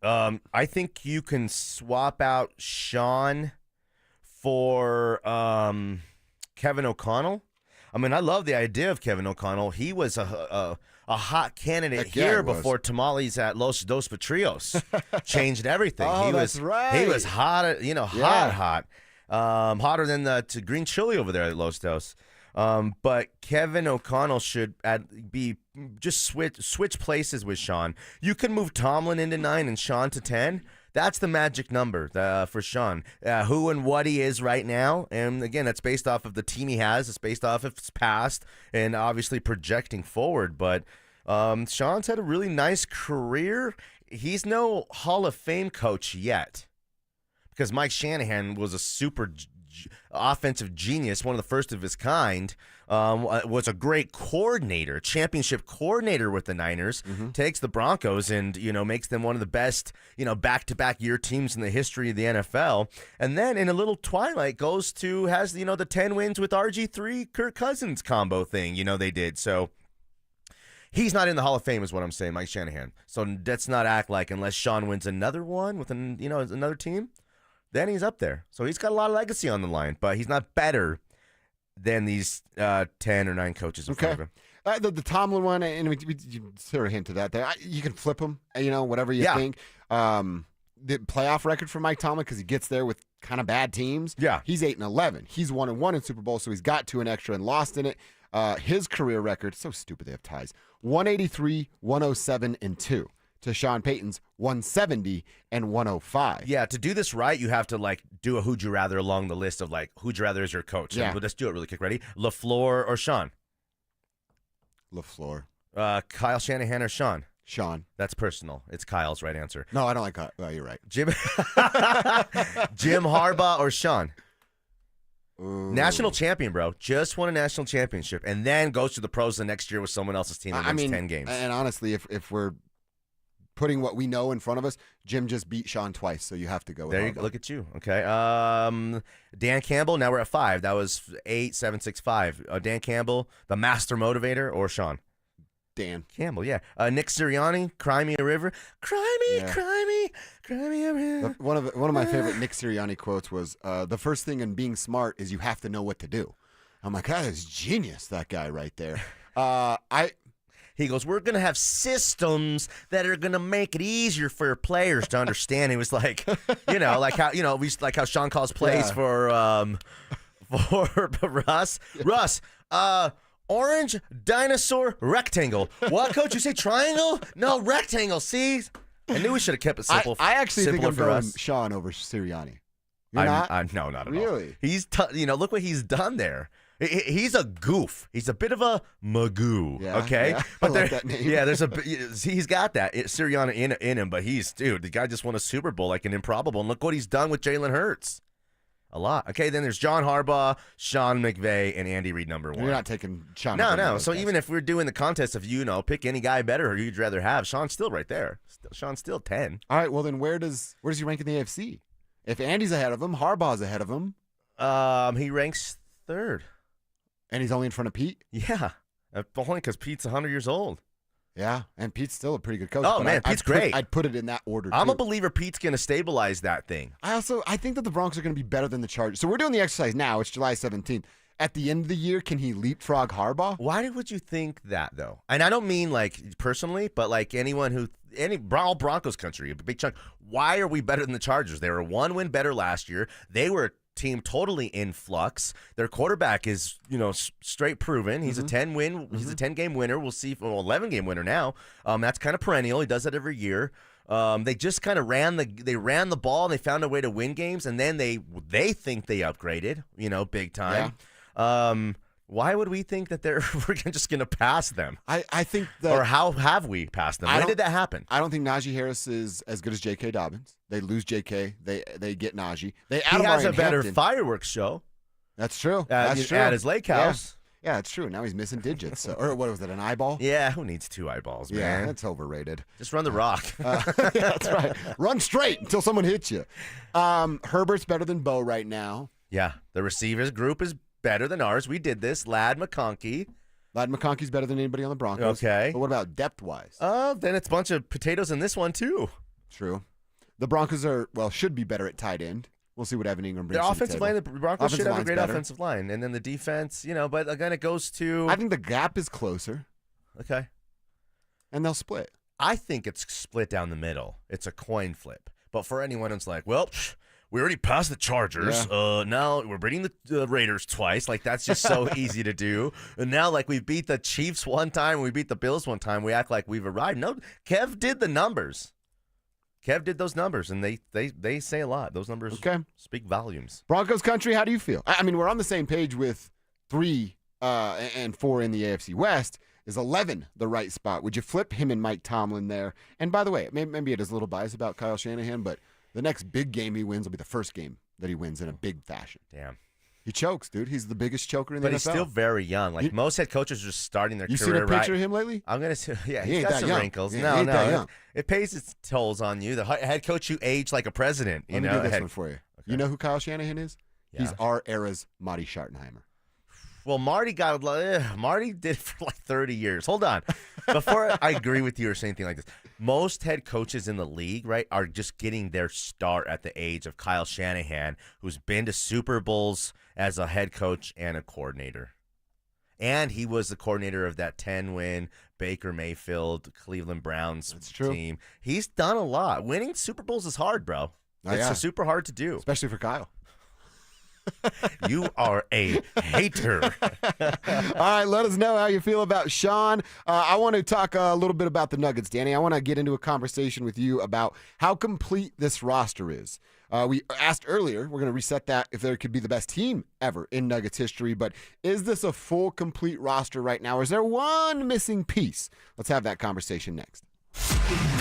I think you can swap out Sean for Kevin O'Connell. I mean, I love the idea of Kevin O'Connell. He was a hot candidate here before tamales at Los Dos Patrios changed everything. Oh, that's right. He was hot, hot. Hotter than the green chili over there at Los Dos. But Kevin O'Connell should just switch places with Sean. You can move Tomlin into 9 and Sean to 10. That's the magic number for Sean. Who and what he is right now. And again, that's based off of the team he has. It's based off of his past and obviously projecting forward. But Sean's had a really nice career. He's no Hall of Fame coach yet because Mike Shanahan was a super offensive genius, one of the first of his kind, was a great coordinator, championship coordinator with the Niners, takes the Broncos and, makes them one of the best, back-to-back year teams in the history of the NFL. And then in a little twilight has the 10 wins with RG3 Kirk Cousins combo thing, they did. So he's not in the Hall of Fame is what I'm saying, Mike Shanahan. So let's not act like unless Sean wins another one with another team, then he's up there. So he's got a lot of legacy on the line, but he's not better than these 10 or 9 coaches in front of him. The Tomlin one, and we sort of hinted at that. You can flip him, whatever you think. the playoff record for Mike Tomlin because he gets there with kind of bad teams. Yeah. He's 8-11. He's 1-1 in Super Bowl, so he's got 2 in extra and lost in it. His career record, so stupid they have ties, 183, 107, and 2. To Sean Payton's 170 and 105. Yeah, to do this right, you have to like do a who'd you rather along the list of like who'd you rather is your coach. Yeah. And we'll just do it really quick. Ready? LaFleur or Sean? LaFleur. Kyle Shanahan or Sean? Sean. That's personal. It's Kyle's right answer. No, I don't like Kyle. Well, you're right. Jim Harbaugh or Sean? Ooh. National champion, bro. Just won a national championship and then goes to the pros the next year with someone else's team and wins 10 games. And honestly, if we're putting what we know in front of us, Jim just beat Sean twice, so you have to go with There you Harbaugh. go. Look at you. Okay. Dan Campbell, now we're at 5. That was 8, 7, 6, 5. Dan Campbell, the master motivator, or Sean? Dan Campbell, yeah. Nick Sirianni, Cry Me a River. Cry me, Yeah. cry me, cry me a river. One of my favorite Nick Sirianni quotes was, the first thing in being smart is you have to know what to do. I'm like, that is genius, that guy right there. He goes, we're going to have systems that are going to make it easier for players to understand. He was like, like how Sean calls plays Yeah. for Russ. Russ, orange, dinosaur, rectangle. What, coach? You say triangle? No, rectangle. See? I knew we should have kept it simple. I actually think simpler I'm for going us. Sean over Sirianni. You're not? No, not at all. Really? He's look what he's done there. He's a goof. He's a bit of a magoo. Yeah, okay, yeah. but I like that name. yeah, he's got that Sirianni in him, but the guy just won a Super Bowl like an improbable, and look what he's done with Jalen Hurts. A lot. Okay, then there's John Harbaugh, Sean McVay, and Andy Reid number 1. You're not taking Sean. No. So even if we're doing the contest of pick any guy better who you'd rather have, Sean's still right there. Sean's still 10. All right, well then where does he rank in the AFC? If Andy's ahead of him, Harbaugh's ahead of him. He ranks 3rd. And he's only in front of Pete? Yeah. Only because Pete's 100 years old. Yeah, and Pete's still a pretty good coach. Oh, but man, Pete's great. I'd put it in that order, I'm too. a believer Pete's going to stabilize that thing. I think that the Broncos are going to be better than the Chargers. So we're doing the exercise now. It's July 17th. At the end of the year, can he leapfrog Harbaugh? Why would you think that, though? And I don't mean, personally, but, all Broncos country, a big chunk. Why are we better than the Chargers? They were 1 win better last year. They were a team totally in flux. Their quarterback is, straight proven. He's a 10-win. He's a 10-game winner. We'll see. 11-game winner now. That's kind of perennial. He does that every year. They just kind of ran the ball. And they found a way to win games, and then they think they upgraded, big time. Yeah. Why would we think that we're just going to pass them? I think that. Or how have we passed them? When did that happen? I don't think Najee Harris is as good as J.K. Dobbins. They lose J.K. They get Najee. They add He has Ryan a better Hampton. fireworks show. That's true. At his lake house. Yeah, it's true. Now he's missing digits. Or what was it, an eyeball? Yeah, who needs 2 eyeballs, man? Yeah, that's overrated. Just run the rock. Yeah, that's right. Run straight until someone hits you. Herbert's better than Bo right now. Yeah, the receivers group is better than ours. We did this. Ladd McConkey. Ladd McConkey's better than anybody on the Broncos. Okay. But what about depth-wise? Then it's a bunch of potatoes in this one, too. True. The Broncos should be better at tight end. We'll see what Evan Ingram brings The to offensive the line, table. the Broncos should have a great better. offensive line. And then the defense, but again, it goes to... I think the gap is closer. Okay. And they'll split. I think it's split down the middle. It's a coin flip. But for anyone who's like, well, we already passed the Chargers. Yeah. Now we're beating the Raiders twice. That's just so easy to do. And now, we beat the Chiefs one time, we beat the Bills one time. We act like we've arrived. No, Kev did the numbers. Kev did those numbers, and they say a lot. Those numbers speak volumes. Broncos country, how do you feel? I mean, we're on the same page with 3 and 4 in the AFC West. Is 11 the right spot? Would you flip him and Mike Tomlin there? And by the way, maybe it is a little biased about Kyle Shanahan, but the next big game he wins will be the first game that he wins in a big fashion. Damn. He chokes, dude. He's the biggest choker in the NFL. But he's still very young. Most head coaches are just starting their you career. You seen a picture right. of him lately? I'm going to say, yeah, he he's ain't got that some young. wrinkles. Yeah, he ain't no, that young. It pays its tolls on you. The head coach, you age like a president. Let me do this one for you. Okay. You know who Kyle Shanahan is? Yeah. He's our era's Marty Schottenheimer. Well, Marty did it for 30 years. Hold on. Before I agree with you or say anything like this, most head coaches in the league, right, are just getting their start at the age of Kyle Shanahan, who's been to Super Bowls as a head coach and a coordinator. And he was the coordinator of that 10-win Baker Mayfield Cleveland Browns team. He's done a lot. Winning Super Bowls is hard, bro. It's super hard to do. Especially for Kyle. You are a hater. All right, let us know how you feel about Sean. I want to talk a little bit about the Nuggets, Danny. I want to get into a conversation with you about how complete this roster is. We asked earlier, we're going to reset that, if there could be the best team ever in Nuggets history, but is this a full, complete roster right now, or is there one missing piece? Let's have that conversation next.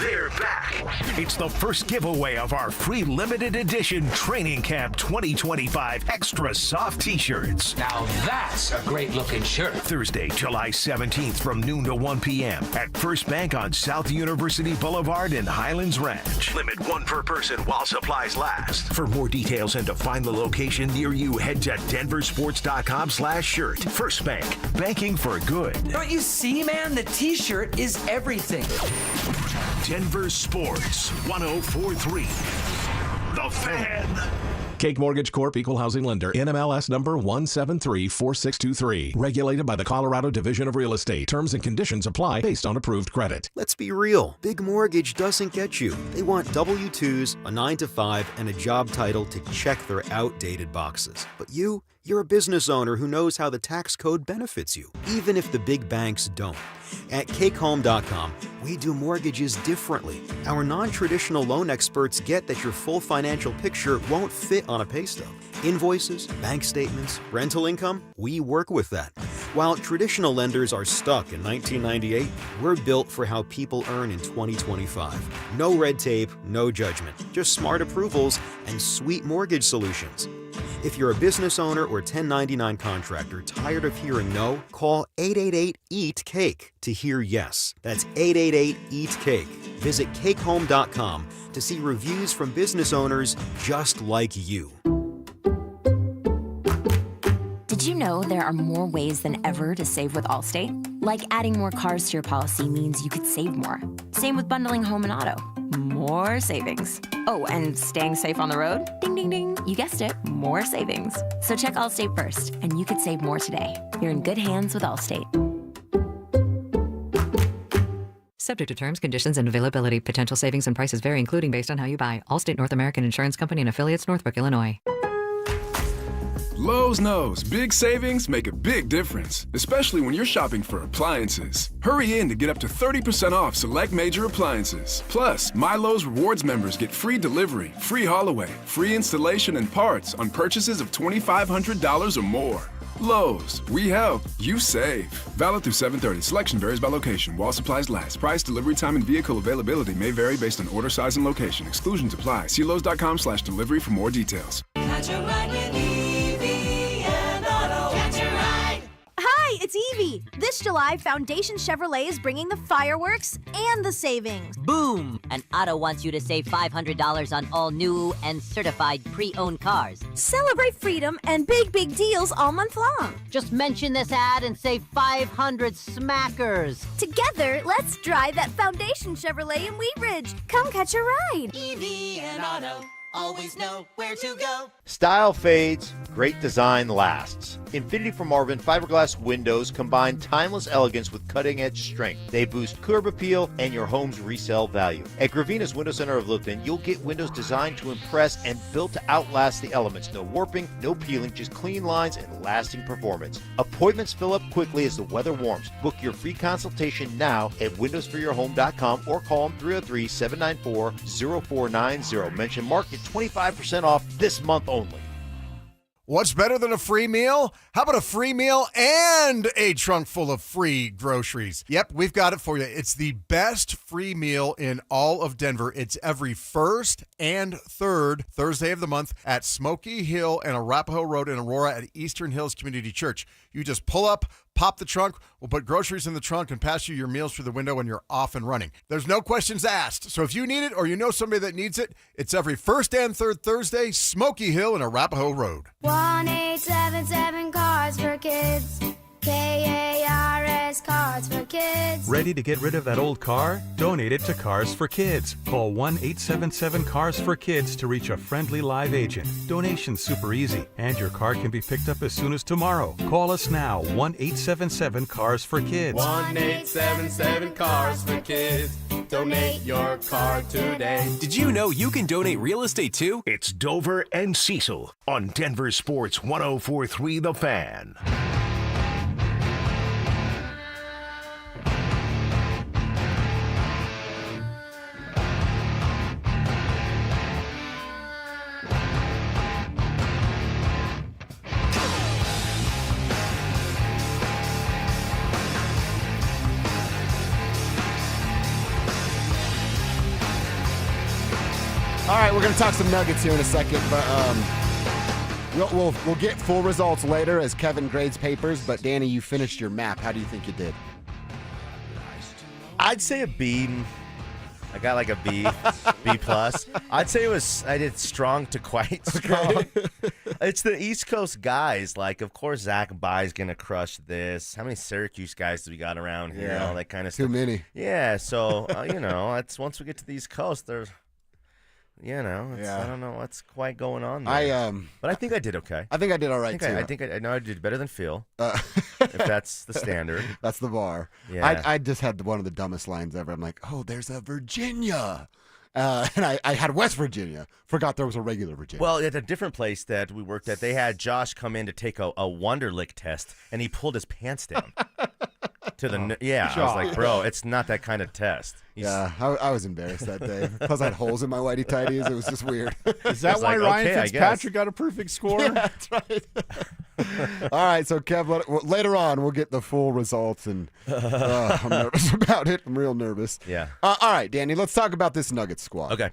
They're back. It's the first giveaway of our free limited edition Training Camp 2025 Extra Soft T-shirts. Now that's a great looking shirt. Thursday, July 17th from noon to 1 p.m. at First Bank on South University Boulevard in Highlands Ranch. Limit 1 per person while supplies last. For more details and to find the location near you, head to DenverSports.com/shirt. First Bank, banking for good. Don't you see, man? The T-shirt is everything. Denver Sports 1043. The Fan. Cake Mortgage Corp. Equal Housing Lender. NMLS number 1734623. Regulated by the Colorado Division of Real Estate. Terms and conditions apply based on approved credit. Let's be real. Big Mortgage doesn't get you. They want W-2s, a 9-to-5, and a job title to check their outdated boxes. But you're a business owner who knows how the tax code benefits you, even if the big banks don't. At CakeHome.com, we do mortgages differently. Our non-traditional loan experts get that your full financial picture won't fit on a pay stub. Invoices, bank statements, rental income, we work with that. While traditional lenders are stuck in 1998, we're built for how people earn in 2025. No red tape, no judgment, just smart approvals and sweet mortgage solutions. If you're a business owner or 1099 contractor tired of hearing no, call 888-EAT-CAKE to hear yes. That's 888-EAT-CAKE. Visit CakeHome.com to see reviews from business owners just like you. Did you know there are more ways than ever to save with Allstate? Like adding more cars to your policy means you could save more. Same with bundling home and auto. More savings. Oh, and staying safe on the road? Ding, ding, ding. You guessed it, more savings. So check Allstate first, and you could save more today. You're in good hands with Allstate. Subject to terms, conditions, and availability. Potential savings and prices vary, including based on how you buy. Allstate North American Insurance Company and affiliates, Northbrook, Illinois. Lowe's knows big savings make a big difference, especially when you're shopping for appliances. Hurry in to get up to 30% off select major appliances. Plus, My Lowe's Rewards members get free delivery, free haul away, free installation and parts on purchases of $2,500 or more. Lowe's, we help, you save. Valid through 7/30. Selection varies by location. While supplies last. Price, delivery time, and vehicle availability may vary based on order size and location. Exclusions apply. See Lowe's.com/delivery for more details. Catch a ride with Evie and Auto. Catch a ride. Hi, it's Evie. This July, Foundation Chevrolet is bringing the fireworks and the savings. Boom! And Otto wants you to save $500 on all new and certified pre-owned cars. Celebrate freedom and big, big deals all month long. Just mention this ad and save 500 smackers. Together, let's drive that Foundation Chevrolet in Wheat Ridge. Come catch a ride. Evie and Auto. Always know where to go. Style fades, great design lasts. Infinity from Marvin fiberglass windows combine timeless elegance with cutting-edge strength. They boost curb appeal and your home's resale value. At Gravina's Window Center of Littleton, you'll get windows designed to impress and built to outlast the elements. No warping, no peeling, just clean lines and lasting performance. Appointments fill up quickly as the weather warms. Book your free consultation now at windowsforyourhome.com or call them 303-794-0490. Mention Mark, get 25% off this month only. What's better than a free meal? How about a free meal and a trunk full of free groceries? Yep, we've got it for you. It's the best free meal in all of Denver. It's every first and third Thursday of the month at Smoky Hill and Arapahoe Road in Aurora at Eastern Hills Community Church. You just pull up, pop the trunk, we'll put groceries in the trunk and pass you your meals through the window and you're off and running. There's no questions asked. So if you need it or you know somebody that needs it, it's every first and third Thursday, Smoky Hill and Arapahoe Road. 1-877 Cards for Kids. KARS Cards for Kids. Ready to get rid of that old car? Donate it to Cars for Kids. Call 1-877-CARS-FOR-KIDS to reach a friendly live agent. Donation's super easy, and your car can be picked up as soon as tomorrow. Call us now, 1-877-CARS-FOR-KIDS. 1-877-CARS-FOR-KIDS. Donate your car today. Did you know you can donate real estate too? It's Dover and Cecil on Denver Sports 104.3 The Fan. All right, we're going to talk some Nuggets here in a second, but we'll get full results later as Kevin grades papers. But Danny, you finished your map. How do you think you did? I'd say a B. I got like a B, B plus. I'd say I did strong to quite strong. It's the East Coast guys. Like, of course, Zach Bye's gonna crush this. How many Syracuse guys do we got around here? Yeah, all that kind of too stuff. many. Yeah, so it's once we get to the East Coast, there's. I don't know what's quite going on there. But I think I did okay. I think I did all right too. I think I know I did better than Phil. If that's the standard. That's the bar. Yeah. I just had one of the dumbest lines ever. I'm like, oh, there's a Virginia. And I had West Virginia. Forgot there was a regular Virginia. Well, at a different place that we worked at, they had Josh come in to take a Wonderlic test, and he pulled his pants down. I was like, bro, it's not that kind of test. I was embarrassed that day. Plus, I had holes in my whitey tighties. It was just weird. Is that why Ryan Fitzpatrick got a perfect score? Yeah, that's right. All right, so Kev, later on we'll get the full results, and I'm nervous about it. I'm real nervous. Yeah. All right, Danny, let's talk about this Nuggets squad. Okay.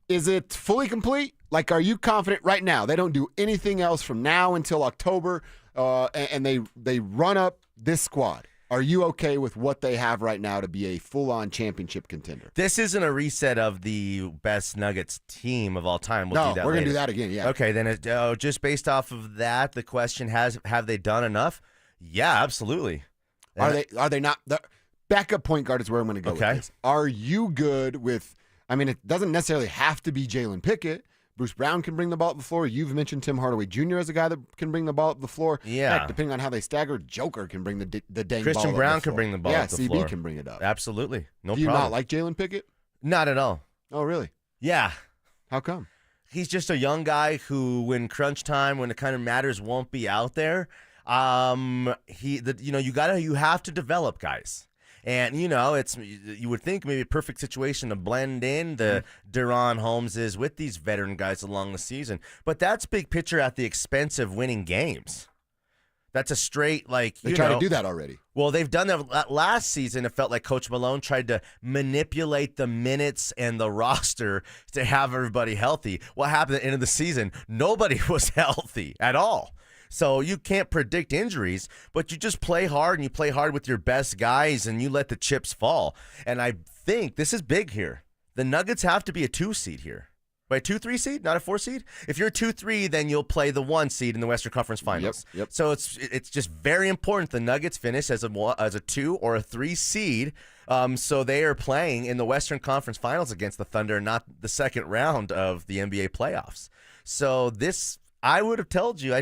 Is it fully complete? Like, are you confident right now? They don't do anything else from now until October, and they run up this squad. Are you okay with what they have right now to be a full-on championship contender? This isn't a reset of the best Nuggets team of all time. We'll do that we're going later. to do that again, yeah. Okay, then just based off of that, the question have they done enough? Yeah, absolutely. Are they not? The backup point guard is where I'm going to go with this. Are you good with, it doesn't necessarily have to be Jalen Pickett. Bruce Brown can bring the ball up the floor. You've mentioned Tim Hardaway Jr. as a guy that can bring the ball up the floor. Yeah. Heck, depending on how they stagger, Joker can bring the dang ball Christian up Brown the can floor. bring the ball up the floor. Yeah, CB can bring it up. Absolutely. No Do you problem. not like Jalen Pickett? Not at all. Oh, really? Yeah. How come? He's just a young guy who, when crunch time, when it kind of matters, won't be out there. You have to develop guys. And, you would think maybe a perfect situation to blend in the Deron Holmeses with these veteran guys along the season. But that's big picture at the expense of winning games. That's a straight, They tried to do that already. Well, they've done that last season. It felt like Coach Malone tried to manipulate the minutes and the roster to have everybody healthy. What happened at the end of the season? Nobody was healthy at all. So you can't predict injuries, but you just play hard, and you play hard with your best guys, and you let the chips fall. And I think this is big here. The Nuggets have to be a 2 seed here. Right, 2-3 seed, not a 4 seed? If you're a 2-3, then you'll play the 1 seed in the Western Conference Finals. Yep. So it's just very important the Nuggets finish as a 2 or a 3 seed. So they are playing in the Western Conference Finals against the Thunder, not the second round of the NBA playoffs. So this, I would have told you.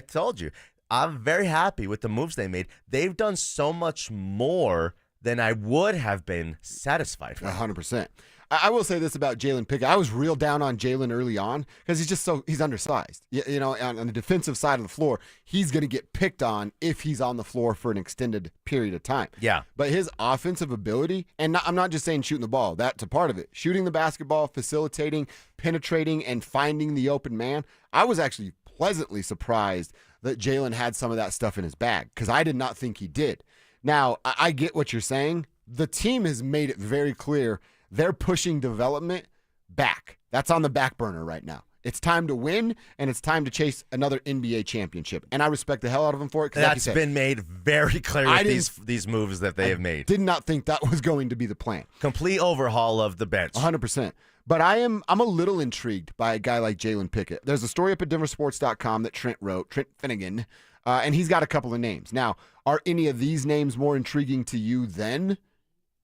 I'm very happy with the moves they made. They've done so much more than I would have been satisfied with. 100%. I will say this about Jalen Pickett. I was real down on Jalen early on because he's undersized. On the defensive side of the floor, he's going to get picked on if he's on the floor for an extended period of time. Yeah. But his offensive ability, and I'm not just saying shooting the ball, that's a part of it. Shooting the basketball, facilitating, penetrating, and finding the open man. I was actually pleasantly surprised that Jalen had some of that stuff in his bag because I did not think he did. Now, I get what you're saying. The team has made it very clear they're pushing development back. That's on the back burner right now. It's time to win, and it's time to chase another NBA championship. And I respect the hell out of them for it. That's been made very clear with these moves that they have made. Did not think that was going to be the plan. Complete overhaul of the bench. 100%. But I'm a little intrigued by a guy like Jalen Pickett. There's a story up at DenverSports.com that Trent wrote, Trent Finnegan, and he's got a couple of names. Now, are any of these names more intriguing to you than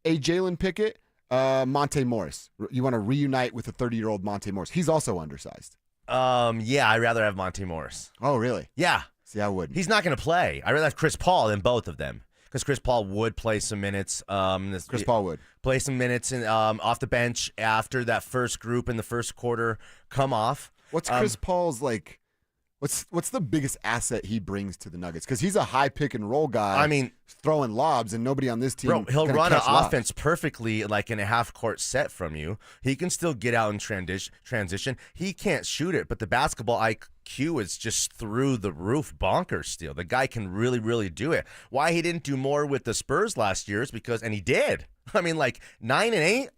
a Jalen Pickett, Monte Morris. You want to reunite with a 30-year-old Monte Morris. He's also undersized. Yeah, I'd rather have Monte Morris. Oh, really? Yeah. See, I wouldn't. He's not going to play. I'd rather have Chris Paul than both of them. Because Chris Paul would play some minutes. Chris Paul would play some minutes off the bench after that first group in the first quarter come off. What's Chris Paul's like? What's the biggest asset he brings to the Nuggets? Because he's a high pick and roll guy. I mean, throwing lobs, and nobody on this team. Bro, he'll run an lobs. offense perfectly, like in a half court set from you. He can still get out and transition. He can't shoot it, but the basketball IQ is just through the roof, bonkers. Still, the guy can really, really do it. Why he didn't do more with the Spurs last year is because, and he did. I mean, like 9 and 8.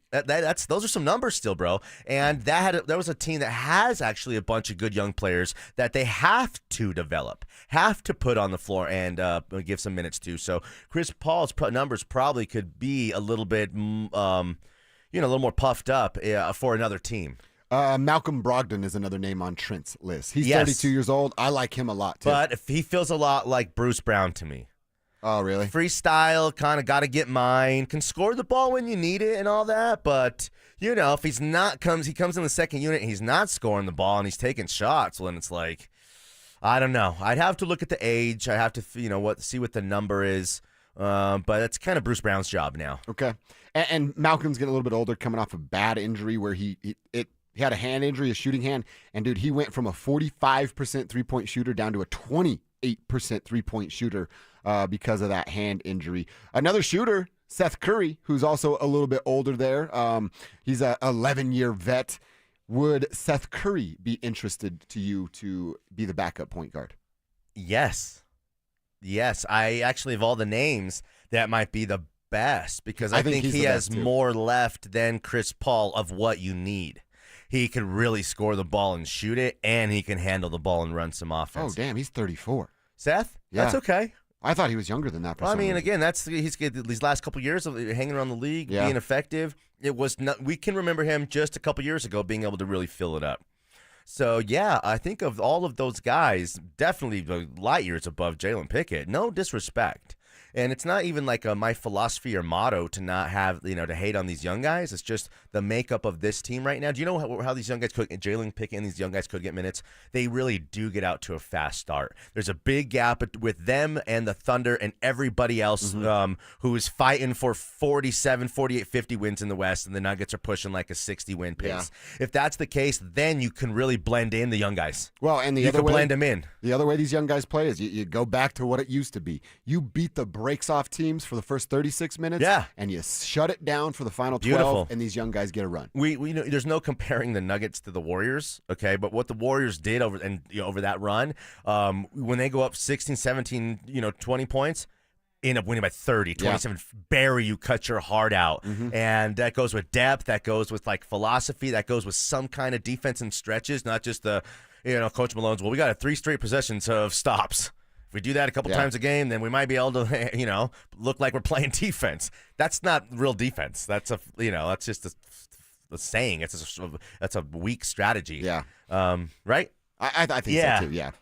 Those are some numbers still, bro. And that was a team that has actually a bunch of good young players that they have to develop, have to put on the floor and give some minutes to. So Chris Paul's numbers probably could be a little bit, a little more puffed up for another team. Malcolm Brogdon is another name on Trent's list. He's 32 years old. I like him a lot too. But he feels a lot like Bruce Brown to me. Oh, really? Freestyle, kind of got to get mine. Can score the ball when you need it and all that. But, if he comes in the second unit and he's not scoring the ball and he's taking shots, well, then it's like, I don't know. I'd have to look at the age. I have to, see what the number is. But it's kind of Bruce Brown's job now. Okay. And Malcolm's getting a little bit older, coming off a bad injury where he had a hand injury, a shooting hand. And, dude, he went from a 45% three-point shooter down to a 28% three-point shooter because of that hand injury. Another shooter, Seth Curry, who's also a little bit older there. He's a 11-year vet. Would Seth Curry be interested to you to be the backup point guard? Yes. I actually, of all the names, that might be the best because I think he has more left than Chris Paul of what you need. He can really score the ball and shoot it, and he can handle the ball and run some offense. Oh, damn, he's 34. Seth? Yeah. That's okay. I thought he was younger than that. Well, I mean, again, he's these last couple years of hanging around the league, being effective. It was not. We can remember him just a couple years ago being able to really fill it up. So yeah, I think of all of those guys, definitely light years above Jalen Pickett. No disrespect. And it's not even like my philosophy or motto to not have, to hate on these young guys. It's just the makeup of this team right now. Do you know how these young guys Jalen Pickett and these young guys could get minutes? They really do get out to a fast start. There's a big gap with them and the Thunder and everybody else who is fighting for 47, 48, 50 wins in the West, and the Nuggets are pushing like a 60-win pace. Yeah. If that's the case, then you can really blend in the young guys. Well, and you can blend them in. The other way these young guys play is you go back to what it used to be. You beat the breaks off teams for the first 36 minutes, and you shut it down for the final 12, and these young guys get a run. We there's no comparing the Nuggets to the Warriors, okay? But what the Warriors did over that run, when they go up 16, 17, 20 points, end up winning by 30, 27. Bury you, cut your heart out. And that goes with depth, that goes with like philosophy, that goes with some kind of defense and stretches, not just the, Coach Malone's, well, we got 3 straight possessions of stops. If we do that a couple times a game, then we might be able to, look like we're playing defense. That's not real defense. That's that's just a saying. That's a weak strategy. Yeah. Right? I think so too. Yeah.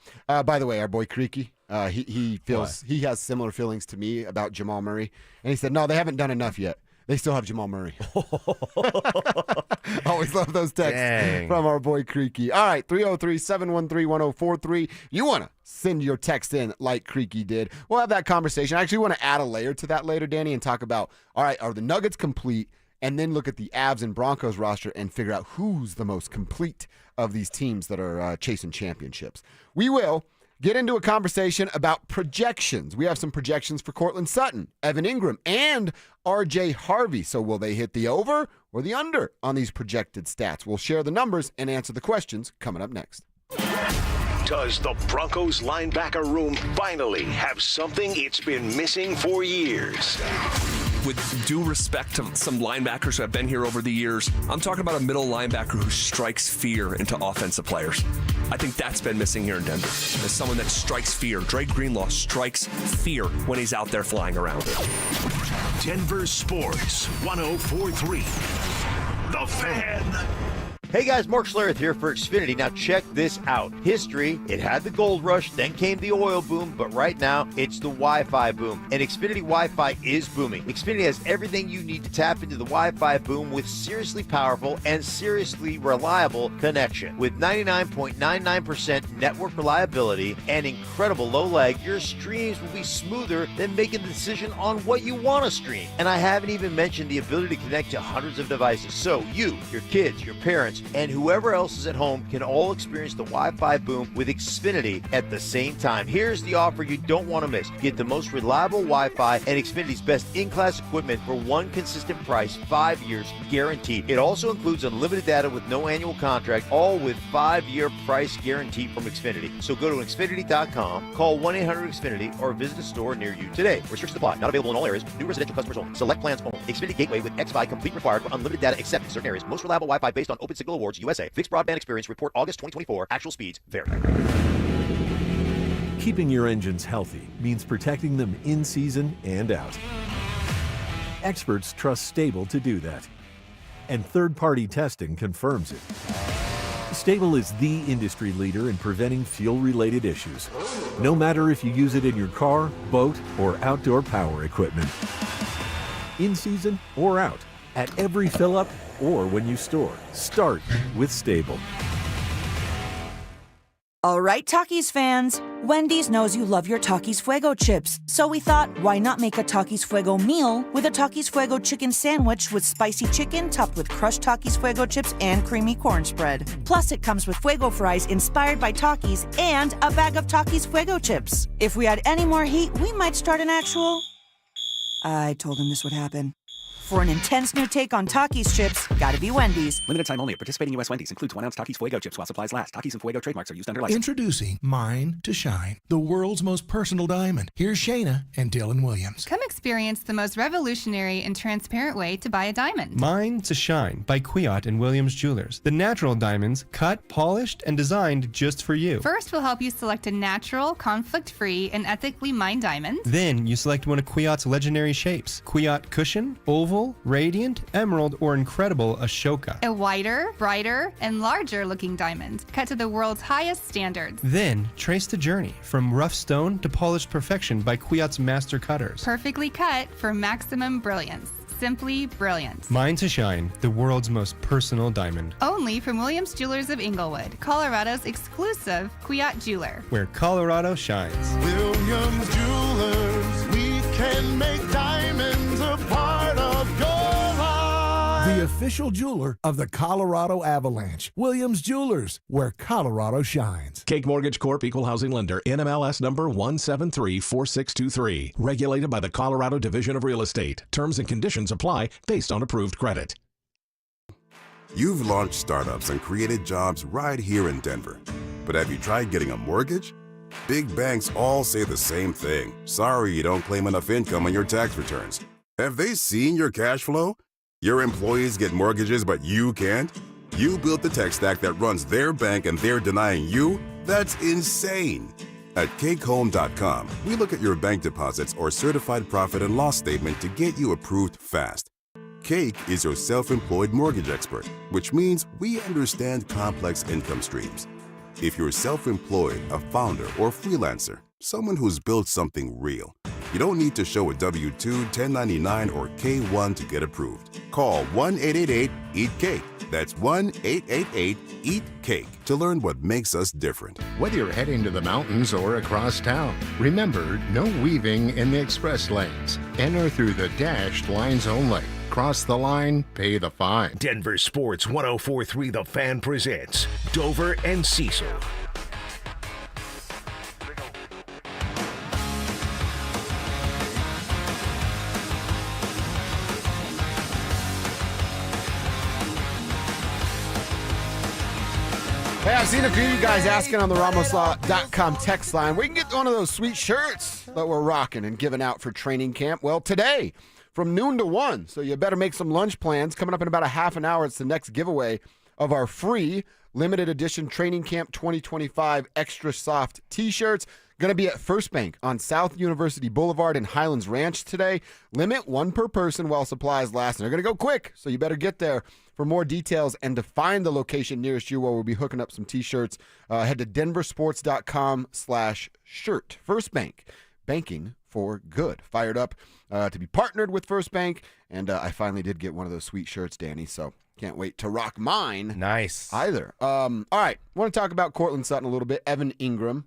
By the way, our boy Creaky, he feels he has similar feelings to me about Jamal Murray, and he said, no, they haven't done enough yet. They still have Jamal Murray. Always love those texts from our boy Creaky. All right, 303-713-1043. You want to send your text in like Creaky did. We'll have that conversation. I actually want to add a layer to that later, Danny, and talk about, all right, are the Nuggets complete? And then look at the Avs and Broncos roster and figure out who's the most complete of these teams that are chasing championships. We will get into a conversation about projections. We have some projections for Cortland Sutton, Evan Ingram, and RJ Harvey. So will they hit the over or the under on these projected stats? We'll share the numbers and answer the questions coming up next. Does the Broncos linebacker room finally have something it's been missing for years? With due respect to some linebackers who have been here over the years, I'm talking about a middle linebacker who strikes fear into offensive players. I think that's been missing here in Denver. As someone that strikes fear. Dre Greenlaw strikes fear when he's out there flying around. Denver Sports 104.3. The Fan. Hey guys, Mark Schlereth here for Xfinity. Now check this out. History, it had the gold rush, then came the oil boom, but right now it's the Wi-Fi boom. And Xfinity Wi-Fi is booming. Xfinity has everything you need to tap into the Wi-Fi boom with seriously powerful and seriously reliable connection. With 99.99% network reliability and incredible low lag, your streams will be smoother than making the decision on what you want to stream. And I haven't even mentioned the ability to connect to hundreds of devices. So you, your kids, your parents, and whoever else is at home can all experience the Wi-Fi boom with Xfinity at the same time. Here's the offer you don't want to miss. Get the most reliable Wi-Fi and Xfinity's best in-class equipment for one consistent price, 5 years guaranteed. It also includes unlimited data with no annual contract, all with 5-year price guarantee from Xfinity. So go to Xfinity.com, call 1-800-XFINITY, or visit a store near you today. Restrictions apply. Not available in all areas. New residential customers only. Select plans only. Xfinity Gateway with XFi complete required for unlimited data except in certain areas. Most reliable Wi-Fi based on Open Signal Awards USA. Fixed broadband experience report August 2024. Actual speeds vary. Keeping your engines healthy means protecting them in season and out. Experts trust Stable to do that. And third-party testing confirms it. Stable is the industry leader in preventing fuel-related issues, no matter if you use it in your car, boat, or outdoor power equipment. In season or out, at every fill-up or when you store, start with Stable. All right, Takis fans. Wendy's knows you love your Takis Fuego chips. So we thought, why not make a Takis Fuego meal with a Takis Fuego chicken sandwich with spicy chicken topped with crushed Takis Fuego chips and creamy corn spread. Plus, it comes with Fuego fries inspired by Takis and a bag of Takis Fuego chips. If we had any more heat, we might start an actual... I told him this would happen. For an intense new take on Takis chips, gotta be Wendy's. Limited time only at participating U.S. Wendy's. Includes 1 ounce Takis Fuego chips while supplies last. Takis and Fuego trademarks are used under license. Introducing Mine to Shine, the world's most personal diamond. Here's Shayna and Dylan Williams. Come experience the most revolutionary and transparent way to buy a diamond. Mine to Shine by Kwiat and Williams Jewelers. The natural diamonds cut, polished, and designed just for you. First, we'll help you select a natural, conflict-free, and ethically mined diamond. Then you select one of Kwiat's legendary shapes. Kwiat Cushion, Oval, Radiant, Emerald, or Incredible Ashoka. A wider, brighter, and larger looking diamond, cut to the world's highest standards. Then trace the journey from rough stone to polished perfection by Kwiat's master cutters. Perfectly cut for maximum brilliance. Simply brilliant. Mine to Shine, the world's most personal diamond. Only from Williams Jewelers of Inglewood, Colorado's exclusive Kwiat jeweler. Where Colorado shines. Williams Jewelers, we can make diamonds a part of your life. The official jeweler of the Colorado Avalanche. Williams Jewelers, where Colorado shines. Cake Mortgage Corp. Equal Housing Lender. NMLS number 1734623. Regulated by the Colorado Division of Real Estate. Terms and conditions apply based on approved credit. You've launched startups and created jobs right here in Denver. But have you tried getting a mortgage? Big banks all say the same thing. Sorry you don't claim enough income on your tax returns. Have they seen your cash flow? Your employees get mortgages, but you can't? You built the tech stack that runs their bank and they're denying you? That's insane. At cakehome.com, we look at your bank deposits or certified profit and loss statement to get you approved fast. Cake is your self-employed mortgage expert, which means we understand complex income streams. If you're self-employed, a founder, or freelancer, someone who's built something real, you don't need to show a W-2, 1099, or K-1 to get approved. Call 1-888-EAT-CAKE. That's 1-888-EAT-CAKE to learn what makes us different. Whether you're heading to the mountains or across town, remember, no weaving in the express lanes. Enter through the dashed lines only. Cross the line, pay the fine. Denver Sports 104.3 The Fan presents Dover and Cecil. Hey, I've seen a few of you guys asking on the RamosLaw.com text line. We can get one of those sweet shirts that we're rocking and giving out for training camp. Well, today, from noon to 1, so you better make some lunch plans. Coming up in about a half an hour, it's the next giveaway of our free limited edition Training Camp 2025 Extra Soft T-shirts. Going to be at First Bank on South University Boulevard in Highlands Ranch today. Limit 1 per person while supplies last. And they're going to go quick, so you better get there. For more details and to find the location nearest you where we'll be hooking up some T-shirts, head to denversports.com/shirt. First Bank, banking for good. Fired up to be partnered with First Bank, and I finally did get one of those sweet shirts, Danny, so can't wait to rock mine. Nice. Either. All right, want to talk about Cortland Sutton a little bit. Evan Ingram.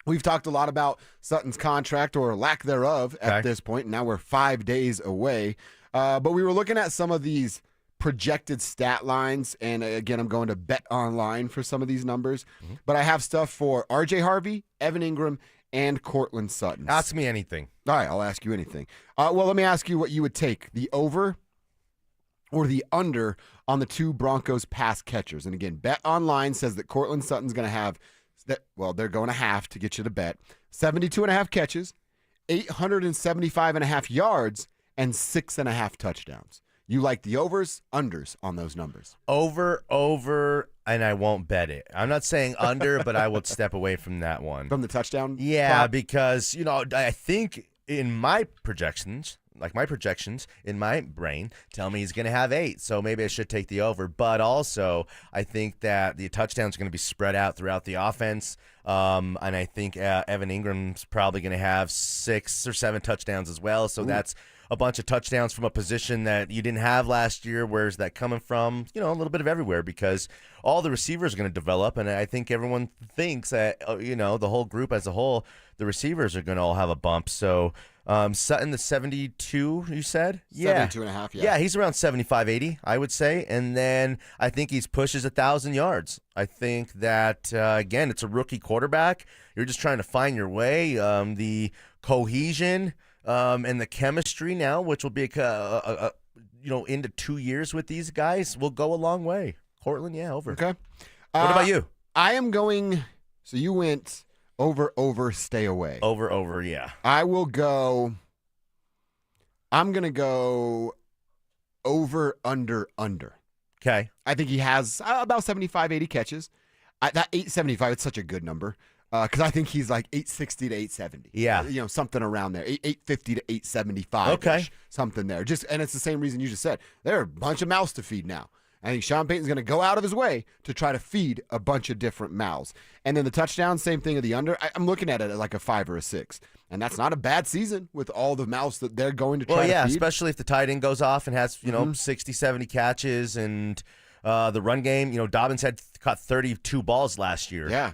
We've talked a lot about Sutton's contract or lack thereof at this point, and now we're 5 days away. But we were looking at some of these projected stat lines, and again, I'm going to bet online for some of these numbers. But I have stuff for RJ Harvey, Evan Ingram, and Cortland Sutton. Ask me anything. All right, I'll ask you anything. Well, let me ask you what you would take, the over or the under on the 2 Broncos pass catchers. And again, bet online says that Cortland Sutton's going to have they're going to have to get you to bet 72.5 catches, 875.5 yards, and 6.5 touchdowns. You like the overs, unders on those numbers? Over, and I won't bet it. I'm not saying under, but I would step away from that one. From the touchdown? Yeah, prop? because, I think in my projections in my brain tell me he's going to have 8, so maybe I should take the over. But also, I think that the touchdowns are going to be spread out throughout the offense, and I think Evan Ingram's probably going to have 6 or 7 touchdowns as well, so that's a bunch of touchdowns from a position that you didn't have last year. Where's that coming from? A little bit of everywhere, because all the receivers are going to develop, and I think everyone thinks that, the whole group as a whole, the receivers are going to all have a bump. So Sutton, the 72, you said? 72.5, yeah. Yeah, he's around 75, 80, I would say. And then I think he pushes 1,000 yards. I think that, again, it's a rookie quarterback. You're just trying to find your way. The cohesion and the chemistry now, which will be into 2 years with these guys, will go a long way. Cortland, yeah, over. Okay. What about you? I am going. So you went over, stay away. Over, yeah. I'm going to go over, under. Okay. I think he has about 75, 80 catches. That 875, it's such a good number. Because I think he's like 860 to 870. Yeah. Something around there. 850 to 875. Okay. Something there. And it's the same reason you just said. There are a bunch of mouths to feed now. I think Sean Payton's going to go out of his way to try to feed a bunch of different mouths. And then the touchdown, same thing of the under. I'm looking at it at like a 5 or a 6. And that's not a bad season with all the mouths that they're going to try to feed. Well, yeah, especially if the tight end goes off and has, 60, 70 catches and the run game. Dobbins had caught 32 balls last year. Yeah.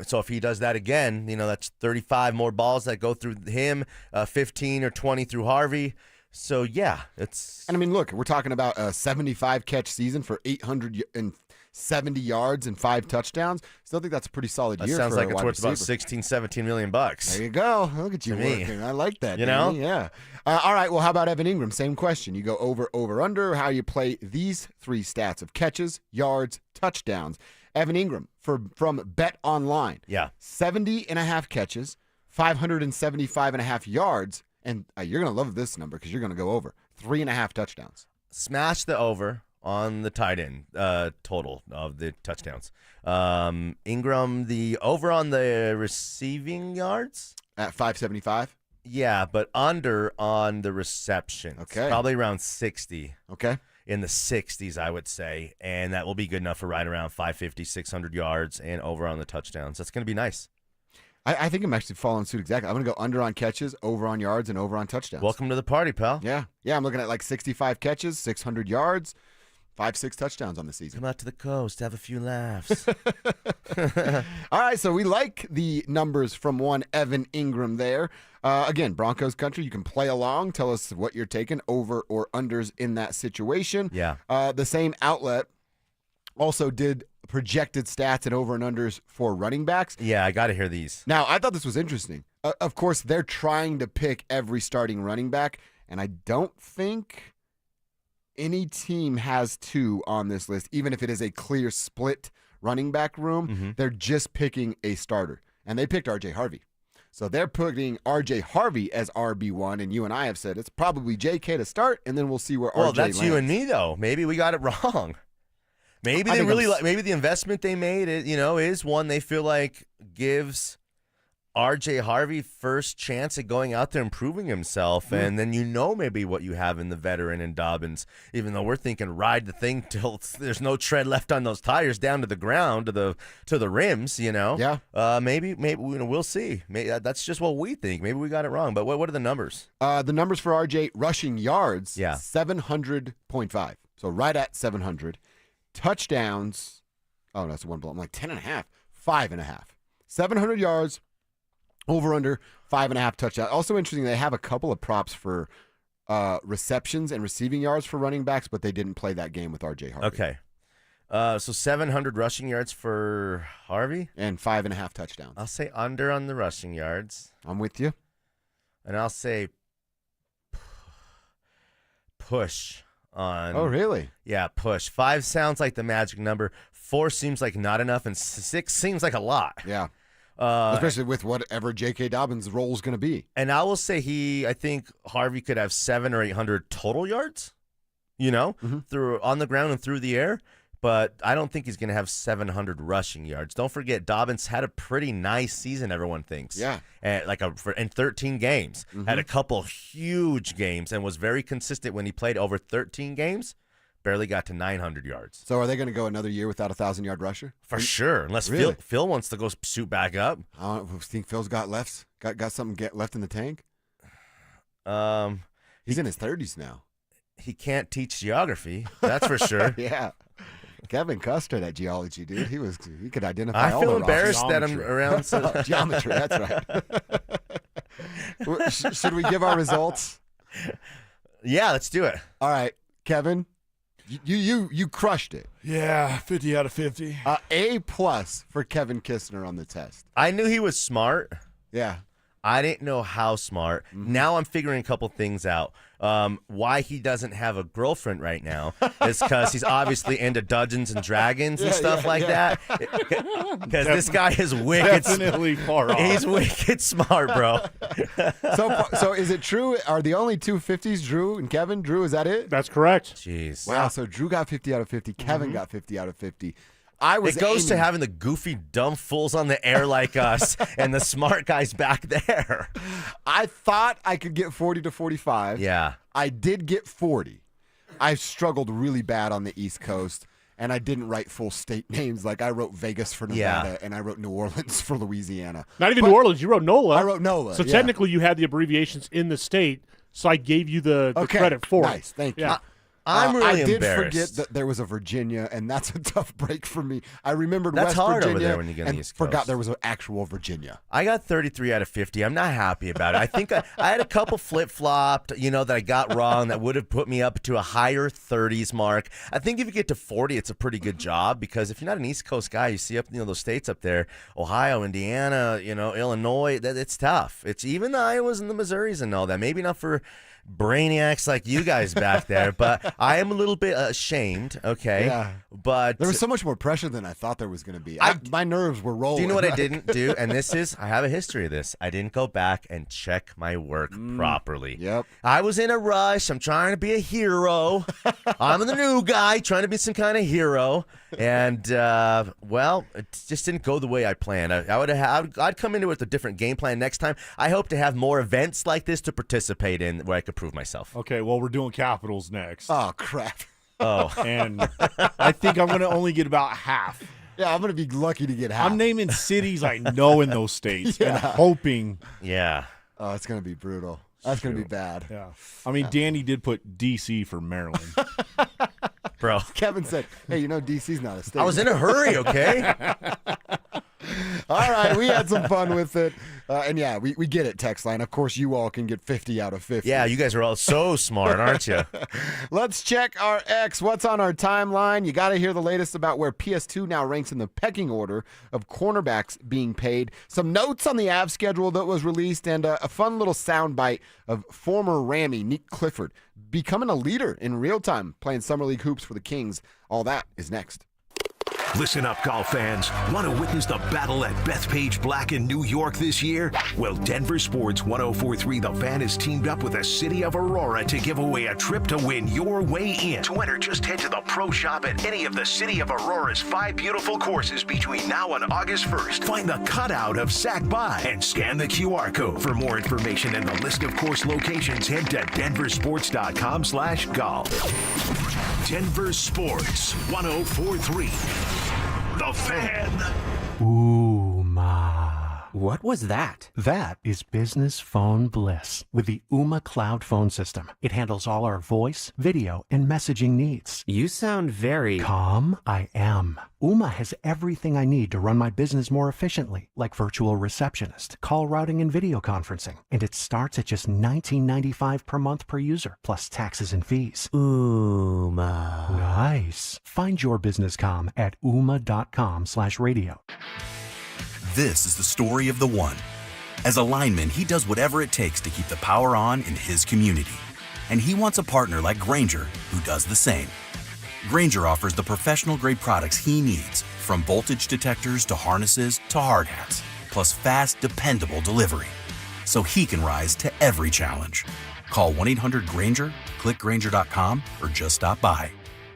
So if he does that again, that's 35 more balls that go through him, 15 or 20 through Harvey. So, yeah, it's... And, I mean, look, we're talking about a 75-catch season for 870 yards and 5 touchdowns. Still think that's a pretty solid year for a wide receiver. Sounds like it's worth about 16, 17 million bucks. There you go. Look at you working. I like that. Yeah. All right, well, how about Evan Ingram? Same question. You go over, under. How you play these 3 stats of catches, yards, touchdowns. Evan Ingram from Bet Online. Yeah. 70.5 catches, 575.5 yards. And you're going to love this number because you're going to go over 3.5 touchdowns. Smash the over on the tight end total of the touchdowns. Ingram, the over on the receiving yards? At 575? Yeah, but under on the receptions. Okay. Probably around 60. Okay. In the 60s, I would say. And that will be good enough for right around 550, 600 yards and over on the touchdowns. That's going to be nice. I think I'm actually following suit exactly. I'm going to go under on catches, over on yards, and over on touchdowns. Welcome to the party, pal. Yeah, I'm looking at like 65 catches, 600 yards, 5-6 touchdowns on the season. Come out to the coast, have a few laughs. All right, so we like the numbers from one Evan Ingram there. Again, Broncos country, you can play along. Tell us what you're taking, over or unders in that situation. Yeah. The same outlet also did projected stats and over and unders for running backs. Yeah, I got to hear these. Now, I thought this was interesting. Of course, they're trying to pick every starting running back, and I don't think any team has 2 on this list, even if it is a clear split running back room. Mm-hmm. They're just picking a starter, and they picked RJ Harvey. So they're putting RJ Harvey as RB1, and you and I have said it's probably JK to start, and then we'll see where RJ lands. Well, that's you and me, though. Maybe we got it wrong. Maybe they really maybe the investment they made, is one they feel like gives R.J. Harvey first chance at going out there and proving himself, and then maybe what you have in the veteran and Dobbins, even though we're thinking ride the thing till there's no tread left on those tires down to the ground, to the rims, Yeah. Maybe we'll see. Maybe that's just what we think. Maybe we got it wrong. But what are the numbers? The numbers for RJ rushing yards, 700.5. So right at 700. Touchdowns, oh, that's one below. I'm like 10.5, 5.5. 700 yards, over under 5.5 touchdowns. Also interesting, they have a couple of props for receptions and receiving yards for running backs, but they didn't play that game with RJ Harvey. Okay. So 700 rushing yards for Harvey? And 5.5 touchdowns. I'll say under on the rushing yards. I'm with you. And I'll say push on. Oh, really? Yeah, push. 5 sounds like the magic number. 4 seems like not enough, and 6 seems like a lot. Yeah. Especially with whatever J.K. Dobbins' role is going to be. And I will say I think Harvey could have 700 or 800 total yards, through on the ground and through the air. But I don't think he's going to have 700 rushing yards. Don't forget, Dobbins had a pretty nice season, everyone thinks. Yeah. In 13 games. Had a couple huge games and was very consistent when he played over 13 games. Barely got to 900 yards. So are they going to go another year without a 1,000-yard rusher? For sure, unless Really? Phil wants to go suit back up. I don't think Phil's got something left in the tank. He's in his 30s now. He can't teach geography, that's for sure. Yeah. Kevin Custer, that geology dude, he could identify all I feel the embarrassed that I'm around. Geometry, that's right. Should we give our results? Yeah, let's do it. All right, Kevin, you crushed it. Yeah, 50 out of 50. A+ for Kevin Kistner on the test. I knew he was smart. Yeah. I didn't know how smart. Now I'm figuring a couple things out. Why he doesn't have a girlfriend right now is because he's obviously into Dungeons and Dragons and stuff like that. Because this guy is wicked. Definitely far off. He's wicked smart, bro. So is it true? Are the only two 50s Drew and Kevin? Drew, is that it? That's correct. Jeez. Wow. So Drew got 50 out of 50. Kevin got 50 out of 50. It goes to having the goofy, dumb fools on the air like us and the smart guys back there. I thought I could get 40 to 45. Yeah. I did get 40. I struggled really bad on the East Coast, and I didn't write full state names. Like I wrote Vegas for Nevada, and I wrote New Orleans for Louisiana. Not even New Orleans. You wrote NOLA. I wrote NOLA. So technically you had the abbreviations in the state, so I gave you the credit for it. Nice. Thank you. Yeah. I'm really I did embarrassed. forget that there was a Virginia, and that's a tough break for me. I remembered That's West hard Virginia over there when you get on and the East forgot Coast. there was an actual Virginia. I got 33 out of 50. I'm not happy about it. I think I had a couple flip-flopped, that I got wrong that would have put me up to a higher 30s mark. I think if you get to 40, it's a pretty good job because if you're not an East Coast guy, you see up those states up there, Ohio, Indiana, Illinois, it's tough. It's even the Iowas and the Missouris and all that. Maybe not for brainiacs like you guys back there, but I am a little bit ashamed, okay? Yeah. But There was so much more pressure than I thought there was going to be. My nerves were rolling. do you know what I didn't do? And I have a history of this. I didn't go back and check my work properly. Yep. I was in a rush. I'm trying to be a hero. I'm the new guy trying to be some kind of hero. And, it just didn't go the way I planned. I'd come into it with a different game plan next time. I hope to have more events like this to participate in where I could prove myself. Okay, well, we're doing Capitals next. Oh, crap. Oh. And I think I'm going to only get about half. Yeah, I'm going to be lucky to get half. I'm naming cities I know in those states and hoping. Yeah. Oh, it's going to be brutal. That's going to be bad. Yeah. I mean, Danny did put D.C. for Maryland. Bro. Kevin said, hey, D.C.'s not a state. I was in a hurry, okay? All right, we had some fun with it. And yeah, we get it, text line. Of course, you all can get 50 out of 50. Yeah, you guys are all so smart, aren't you? Let's check our X. What's on our timeline? You got to hear the latest about where PS2 now ranks in the pecking order of cornerbacks being paid. Some notes on the Avs schedule that was released, and a fun little soundbite of former Rammy Nick Clifford becoming a leader in real time, playing Summer League hoops for the Kings. All that is next. Listen up, golf fans. Want to witness the battle at Bethpage Black in New York this year? Well, Denver Sports 1043 The Fan is teamed up with the City of Aurora to give away a trip to win your way in. To enter, just head to the pro shop at any of the City of Aurora's 5 beautiful courses between now and August 1st. Find the cutout of Sac By and scan the QR code. For more information and the list of course locations, head to denversports.com/golf. Denver Sports 1043 The Fan. Ooh, ma. What was that? That is business phone bliss with the Ooma Cloud phone system. It handles all our voice, video, and messaging needs. You sound very calm. I am. Ooma has everything I need to run my business more efficiently, like virtual receptionist, call routing, and video conferencing. And it starts at just $19.95 per month per user, plus taxes and fees. Ooma. Nice. Find your business comm at ooma.com/radio. This is the story of the one. As a lineman, he does whatever it takes to keep the power on in his community. And he wants a partner like Grainger who does the same. Grainger offers the professional-grade products he needs, from voltage detectors to harnesses to hard hats, plus fast, dependable delivery, so he can rise to every challenge. Call 1-800-GRAINGER, click Grainger.com, or just stop by.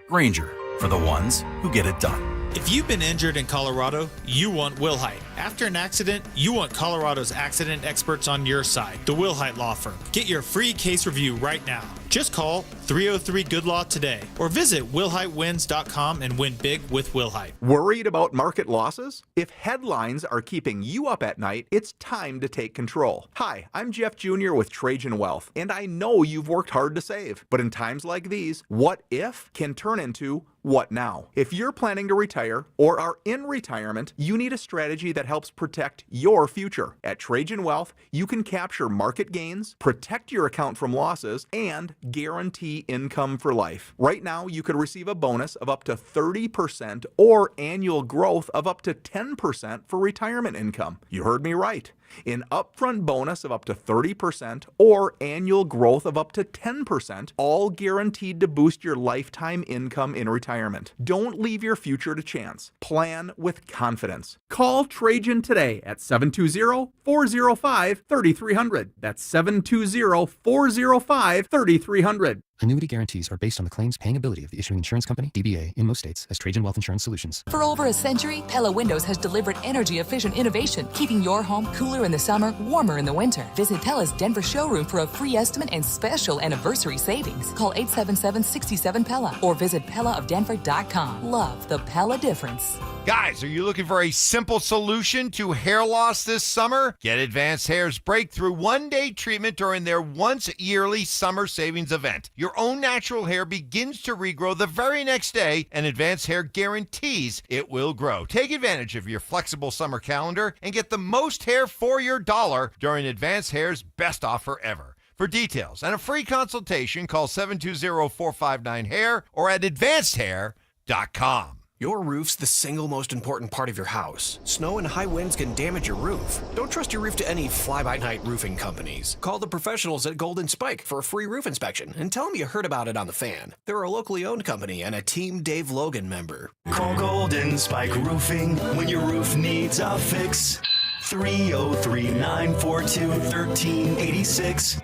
Grainger, for the ones who get it done. If you've been injured in Colorado, you want Wilhite. After an accident, you want Colorado's accident experts on your side, the Wilhite Law Firm. Get your free case review right now. Just call 303-GOOD-LAW today or visit WilhiteWins.com and win big with Wilhite. Worried about market losses? If headlines are keeping you up at night, it's time to take control. Hi, I'm Jeff Jr. with Trajan Wealth, and I know you've worked hard to save. But in times like these, what if can turn into what now? If you're planning to retire or are in retirement, you need a strategy that helps protect your future. At Trajan Wealth, you can capture market gains, protect your account from losses, and guarantee income for life. Right now, you could receive a bonus of up to 30% or annual growth of up to 10% for retirement income. You heard me right. An upfront bonus of up to 30% or annual growth of up to 10%, all guaranteed to boost your lifetime income in retirement. Don't leave your future to chance. Plan with confidence. Call Trajan today at 720-405-3300. That's 720-405-3300. Annuity guarantees are based on the claims paying ability of the issuing insurance company, DBA, in most states as Trajan Wealth Insurance Solutions. For over a century, Pella Windows has delivered energy-efficient innovation, keeping your home cooler in the summer, warmer in the winter. Visit Pella's Denver showroom for a free estimate and special anniversary savings. Call 877-67-PELLA or visit PellaofDenver.com. Love the Pella difference. Guys, are you looking for a simple solution to hair loss this summer? Get Advanced Hair's breakthrough one-day treatment during their once-yearly summer savings event. Your own natural hair begins to regrow the very next day, and Advanced Hair guarantees it will grow. Take advantage of your flexible summer calendar and get the most hair for your dollar during Advanced Hair's best offer ever. For details and a free consultation, call 720-459-HAIR or at advancedhair.com. Your roof's the single most important part of your house. Snow and high winds can damage your roof. Don't trust your roof to any fly-by-night roofing companies. Call the professionals at Golden Spike for a free roof inspection and tell them you heard about it on The Fan. They're a locally owned company and a Team Dave Logan member. Call Golden Spike Roofing when your roof needs a fix. 303-942-1386.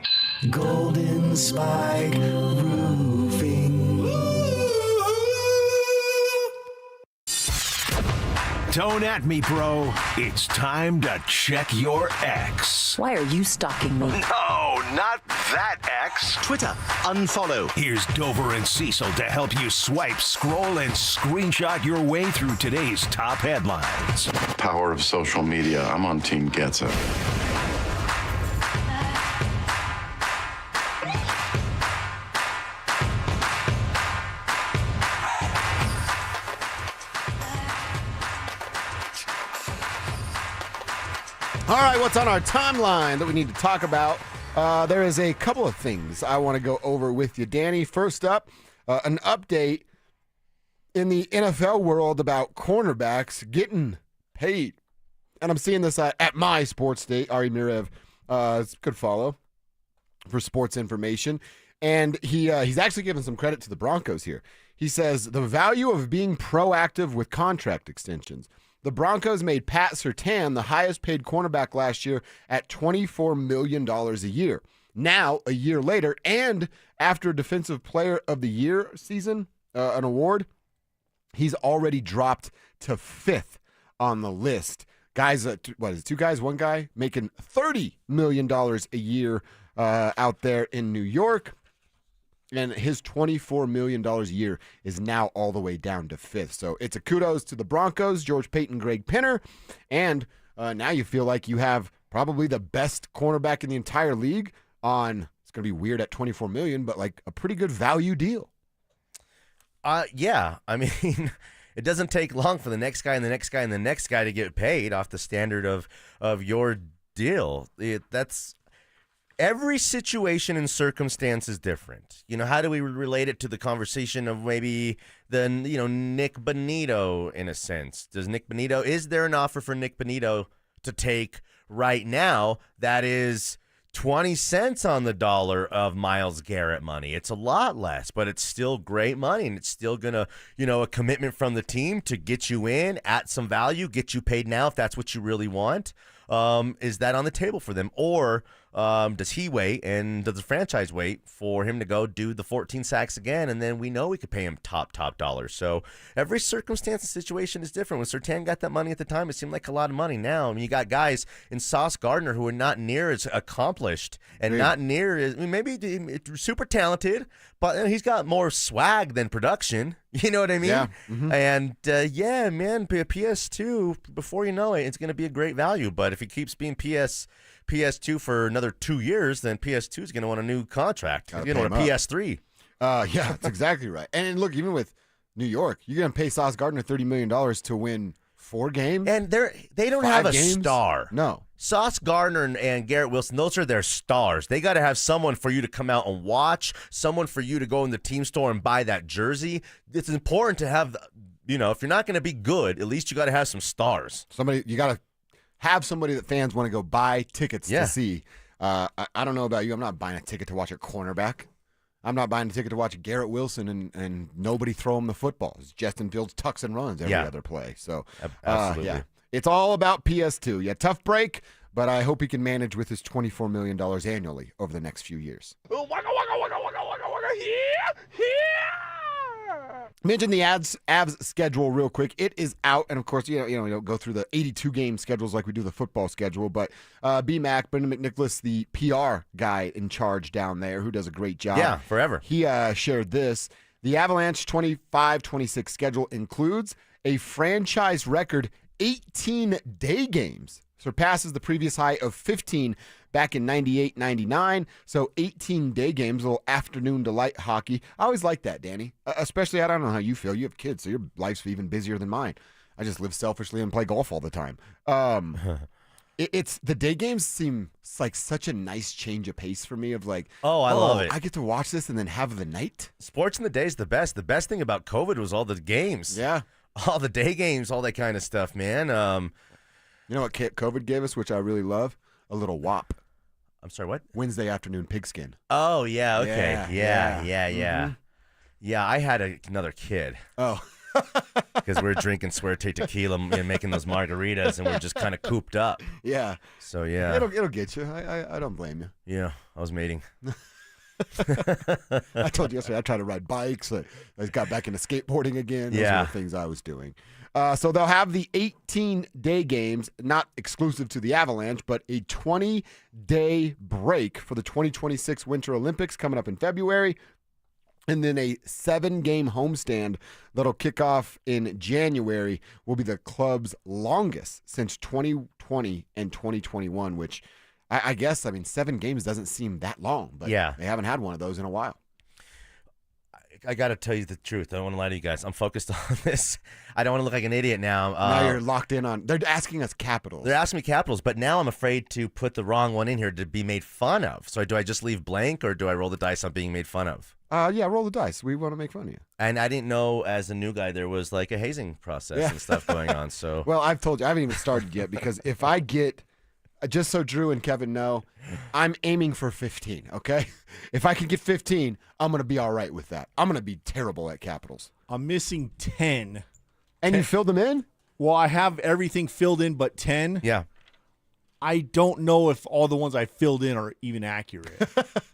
Golden Spike Roofing. Don't at me, bro. It's time to check your ex. Why are you stalking me? No, not that ex. Twitter, unfollow. Here's Dover and Cecil to help you swipe, scroll, and screenshot your way through today's top headlines. Power of social media. I'm on Team Gets It. All right, what's on our timeline that we need to talk about? There is a couple of things I want to go over with you, Danny. First up, an update in the NFL world about cornerbacks getting paid. And I'm seeing this at my sports date, Ari Mirev. It's a good follow for sports information. And he's actually given some credit to the Broncos here. He says, the value of being proactive with contract extensions. The Broncos made Pat Surtain the highest paid cornerback last year at $24 million a year. Now, a year later, and after Defensive Player of the Year season, an award, he's already dropped to 5th on the list. Guys, what is it, 2 guys, 1 guy, making $30 million a year out there in New York. And his $24 million a year is now all the way down to 5th. So it's a kudos to the Broncos, George Payton, Greg Pinner. And now you feel like you have probably the best cornerback in the entire league on, it's going to be weird at $24 million, but like a pretty good value deal. Yeah. I mean, it doesn't take long for the next guy and the next guy and the next guy to get paid off the standard of your deal. That's... Every situation and circumstance is different. You know, how do we relate it to the conversation of maybe Nick Bonito in a sense? Is there an offer for Nick Bonito to take right now that is 20 cents on the dollar of Myles Garrett money? It's a lot less, but it's still great money, and it's still going to, a commitment from the team to get you in at some value, get you paid now if that's what you really want. Is that on the table for them? Or does he wait, and does the franchise wait for him to go do the 14 sacks again, and then we know we could pay him top dollars? So every circumstance and situation is different. When Surtain got that money at the time, it seemed like a lot of money. Now, I mean, you got guys in Sauce Gardner who are not near as accomplished and not near as, maybe super talented, but he's got more swag than production. You know what I mean? Yeah. Mm-hmm. And, man, PS2, before you know it, it's going to be a great value. But if he keeps being PS2 for another 2 years, then PS2 is going to want a new contract. He's going to want a PS3. Yeah, that's exactly right. And look, even with New York, you're going to pay Sauce Gardner $30 million to win 4 games? And they don't have a star. No. Sauce Gardner and Garrett Wilson, those are their stars. They got to have someone for you to come out and watch, someone for you to go in the team store and buy that jersey. It's important to have, if you're not going to be good, at least you got to have some stars. You got to have somebody that fans want to go buy tickets to see. I don't know about you. I'm not buying a ticket to watch a cornerback. I'm not buying a ticket to watch Garrett Wilson and nobody throw him the football. Justin Fields tucks and runs every other play. So, absolutely. Yeah. It's all about PS2. Yeah, tough break, but I hope he can manage with his $24 million annually over the next few years. Mention the Avs schedule real quick. It is out, and of course, you don't go through the 82 game schedules like we do the football schedule. But BMac, Brendan McNicholas, the PR guy in charge down there, who does a great job. Yeah, forever. He shared this. The Avalanche 25-26 schedule includes a franchise record 18 day games, surpasses the previous high of 15 back in 98-99. So 18 day games, a little afternoon delight hockey. I always like that, Danny. Especially, I don't know how you feel. You have kids, so your life's even busier than mine. I just live selfishly and play golf all the time. It's the day games seem like such a nice change of pace for me. Of like, I love it. I get to watch this and then have the night. Sports in the day is the best. The best thing about COVID was all the games. Yeah. All the day games, all that kind of stuff, man. You know what COVID gave us, which I really love? A little WAP. I'm sorry, what? Wednesday afternoon pigskin. Oh, yeah, okay. Yeah. Mm-hmm. Yeah, I had another kid. Oh. Because we're drinking Suerte tequila and making those margaritas, and we're just kind of cooped up. Yeah. So, yeah. It'll get you. I don't blame you. Yeah, I was mating. I told you yesterday I tried to ride bikes. I got back into skateboarding again. Those were the things I was doing. So they'll have the 18-day games, not exclusive to the Avalanche, but a 20-day break for the 2026 Winter Olympics coming up in February. And then a 7-game homestand that'll kick off in January will be the club's longest since 2020 and 2021, which I guess, 7 games doesn't seem that long, but they haven't had one of those in a while. I got to tell you the truth. I don't want to lie to you guys. I'm focused on this. I don't want to look like an idiot now. Now you're locked in on – they're asking us Capitals. They're asking me Capitals, but now I'm afraid to put the wrong one in here to be made fun of. So do I just leave blank, or do I roll the dice on being made fun of? Yeah, roll the dice. We want to make fun of you. And I didn't know, as a new guy, there was like a hazing process and stuff going on. So well, I've told you. I haven't even started yet, because if I get – just so Drew and Kevin know, I'm aiming for 15, okay? If I can get 15, I'm going to be all right with that. I'm going to be terrible at capitals. I'm missing 10. And you filled them in? Well, I have everything filled in but 10. Yeah. I don't know if all the ones I filled in are even accurate.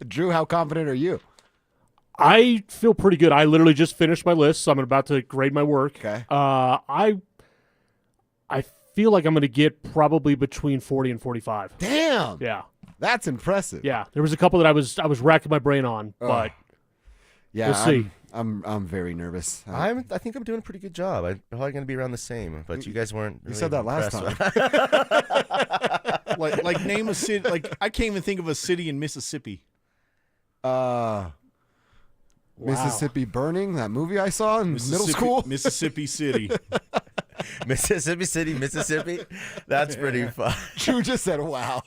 Drew, how confident are you? I feel pretty good. I literally just finished my list, so I'm about to grade my work. Okay. I feel like I'm going to get probably between 40 and 45. Damn. Yeah. That's impressive. Yeah. There was a couple that I was racking my brain on, but yeah, we'll see. I'm very nervous. I think I'm doing a pretty good job. I'm probably going to be around the same, but you guys weren't. You said that last time. like name a city. Like I can't even think of a city in Mississippi. Mississippi Burning, that movie I saw in middle school. Mississippi City. Mississippi City, Mississippi. That's pretty fun. Drew just said, "Wow."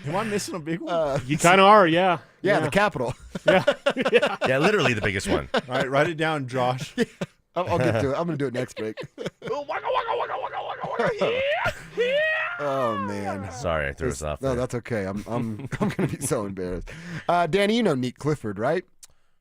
Am I missing a big one? You kind of are, yeah. Yeah, the capital. Yeah. Yeah, literally the biggest one. All right, write it down, Josh. I'll get to it. I'm going to do it next break. Oh man. Sorry, I threw us off. No, there. that's okay. I'm going to be so embarrassed. Danny, you know Nick Clifford, right?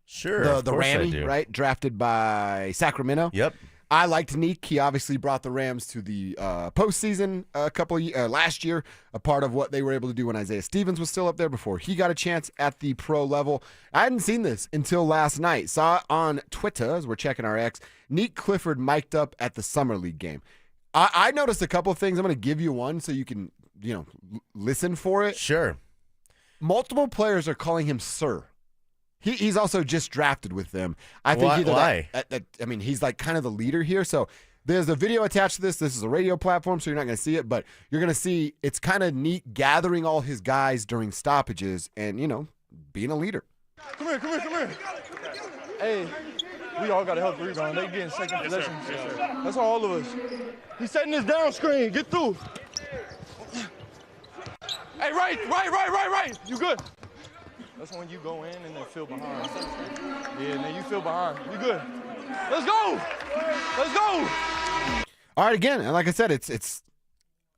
Sure. The of course I Rammy, do. right? Drafted by Sacramento. Yep. I liked Neek. He obviously brought the Rams to the postseason last year, a part of what they were able to do when Isaiah Stevens was still up there before he got a chance at the pro level. I hadn't seen this until last night. Saw it on Twitter as we're checking our X. Neek Clifford mic'd up at the Summer League game. I noticed a couple of things. I'm going to give you one so you can, listen for it. Sure. Multiple players are calling him sir. He's also just drafted with them. I think Why? He's like kind of the leader here. So there's a video attached to this. This is a radio platform, so you're not going to see it, but you're going to see it's kind of neat gathering all his guys during stoppages and, being a leader. Come here. Hey, we all got a help rebound. They getting second possession. That's all of us. He's setting this down screen. Get through. Hey, right. You good? That's when you go in and then feel behind. Yeah, and then you feel behind. You good. Let's go. All right, again, and like I said, it's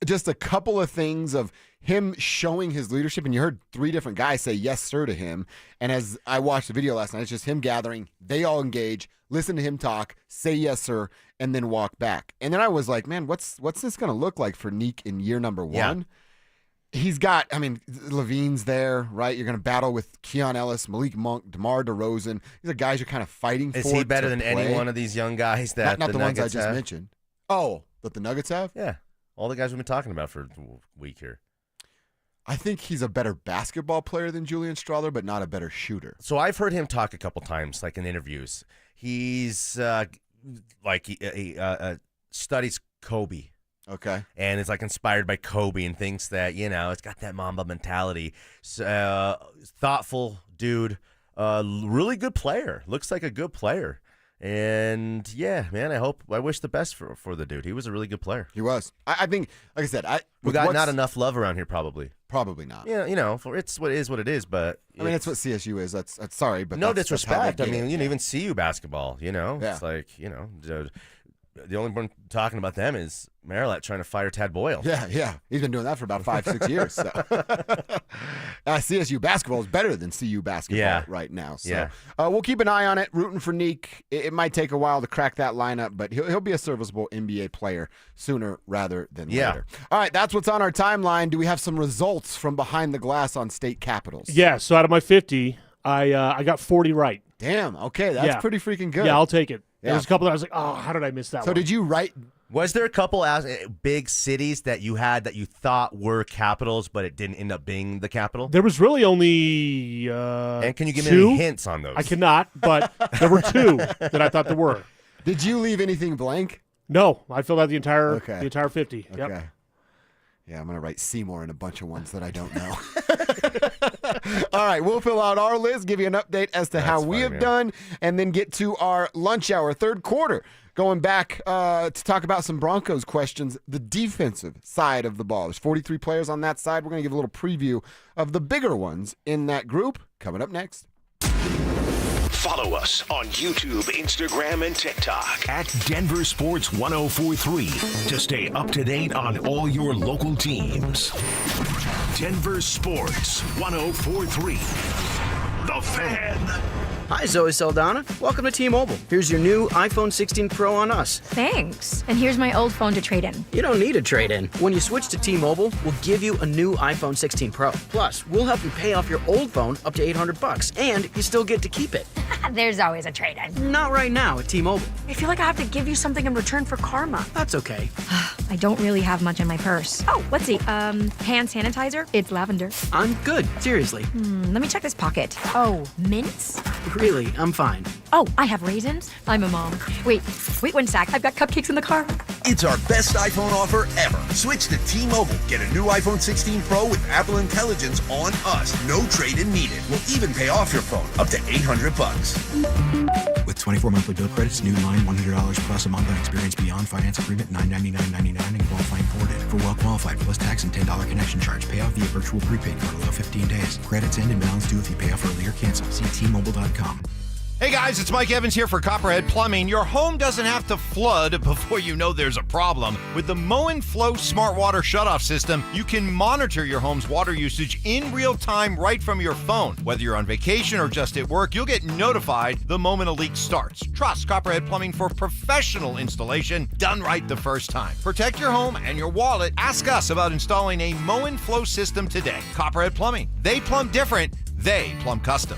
just a couple of things of him showing his leadership, and you heard 3 different guys say yes, sir, to him. And as I watched the video last night, it's just him gathering. They all engage, listen to him talk, say yes, sir, and then walk back. And then I was like, man, what's this going to look like for Neek in year number 1? Yeah. He's got, Levine's there, right? You're going to battle with Keon Ellis, Malik Monk, DeMar DeRozan. These are guys you're kind of fighting for. Is he better to than any play. one of these young guys that Not the ones I Nuggets just have? mentioned. Oh, that the Nuggets have? Yeah. All the guys we've been talking about for a week here. I think he's a better basketball player than Julian Strawther, but not a better shooter. So I've heard him talk a couple times, like in interviews. He's he studies Kobe. Okay. And it's like inspired by Kobe and thinks that, it's got that Mamba mentality. Thoughtful dude, really good player. Looks like a good player. And yeah, man, I wish the best for the dude. He was a really good player. He was. I think, like I said, we got not enough love around here, probably. Probably not. Yeah, for it's what it is, but it's what CSU is. That's sorry, but no that's disrespect. That's how they get it. Even CU basketball. Yeah. It's like the only one talking about them is Maryland trying to fire Tad Boyle. Yeah. He's been doing that for about 5-6 years. So. CSU basketball is better than CU basketball right now. So we'll keep an eye on it, rooting for Neek. It might take a while to crack that lineup, but he'll be a serviceable NBA player sooner rather than later. All right, that's what's on our timeline. Do we have some results from behind the glass on state capitals? Yeah, so out of my 50, I got 40 right. Damn, okay, that's pretty freaking good. Yeah, I'll take it. Yeah. There's a couple that I was like, oh, how did I miss that one? So did you write? Was there a couple big cities that you had that you thought were capitals, but it didn't end up being the capital? There was really only and can you give 2? me any hints on those? I cannot, but there were 2 that I thought there were. Did you leave anything blank? No, I filled out the entire 50. Okay. Yep. Yeah, I'm going to write Seymour in a bunch of ones that I don't know. All right, we'll fill out our list, give you an update as to how we have done, and then get to our lunch hour, third quarter. Going back to talk about some Broncos questions, the defensive side of the ball. There's 43 players on that side. We're going to give a little preview of the bigger ones in that group coming up next. Follow us on YouTube, Instagram, and TikTok at Denver Sports 1043 to stay up to date on all your local teams. Denver Sports 1043. The Fan. Hi, Zoe Saldana. Welcome to T-Mobile. Here's your new iPhone 16 Pro on us. Thanks. And here's my old phone to trade in. You don't need a trade-in. When you switch to T-Mobile, we'll give you a new iPhone 16 Pro. Plus, we'll help you pay off your old phone up to $800, and you still get to keep it. There's always a trade-in. Not right now at T-Mobile. I feel like I have to give you something in return for karma. That's okay. I don't really have much in my purse. Oh, let's see. Hand sanitizer. It's lavender. I'm good. Seriously. Let me check this pocket. Oh, mints? Really, I'm fine. Oh, I have raisins. I'm a mom. Wait one sec. I've got cupcakes in the car. It's our best iPhone offer ever. Switch to T-Mobile. Get a new iPhone 16 Pro with Apple Intelligence on us. No trade-in needed. We'll even pay off your phone up to $800. With 24 monthly bill credits, new line $100 plus a month on experience beyond finance agreement, $999.99 and qualifying ported. For well qualified plus tax and $10 connection charge. Pay off via virtual prepaid card below 15 days. Credits end and balance due if you pay off early or cancel. See T-Mobile.com. Hey guys, it's Mike Evans here for Copperhead Plumbing. Your home doesn't have to flood before you know there's a problem. With the Mow & Flow Smart Water Shutoff System, you can monitor your home's water usage in real time right from your phone. Whether you're on vacation or just at work, you'll get notified the moment a leak starts. Trust Copperhead Plumbing for professional installation done right the first time. Protect your home and your wallet. Ask us about installing a Mow & Flow system today. Copperhead Plumbing. They plumb different. They plumb custom.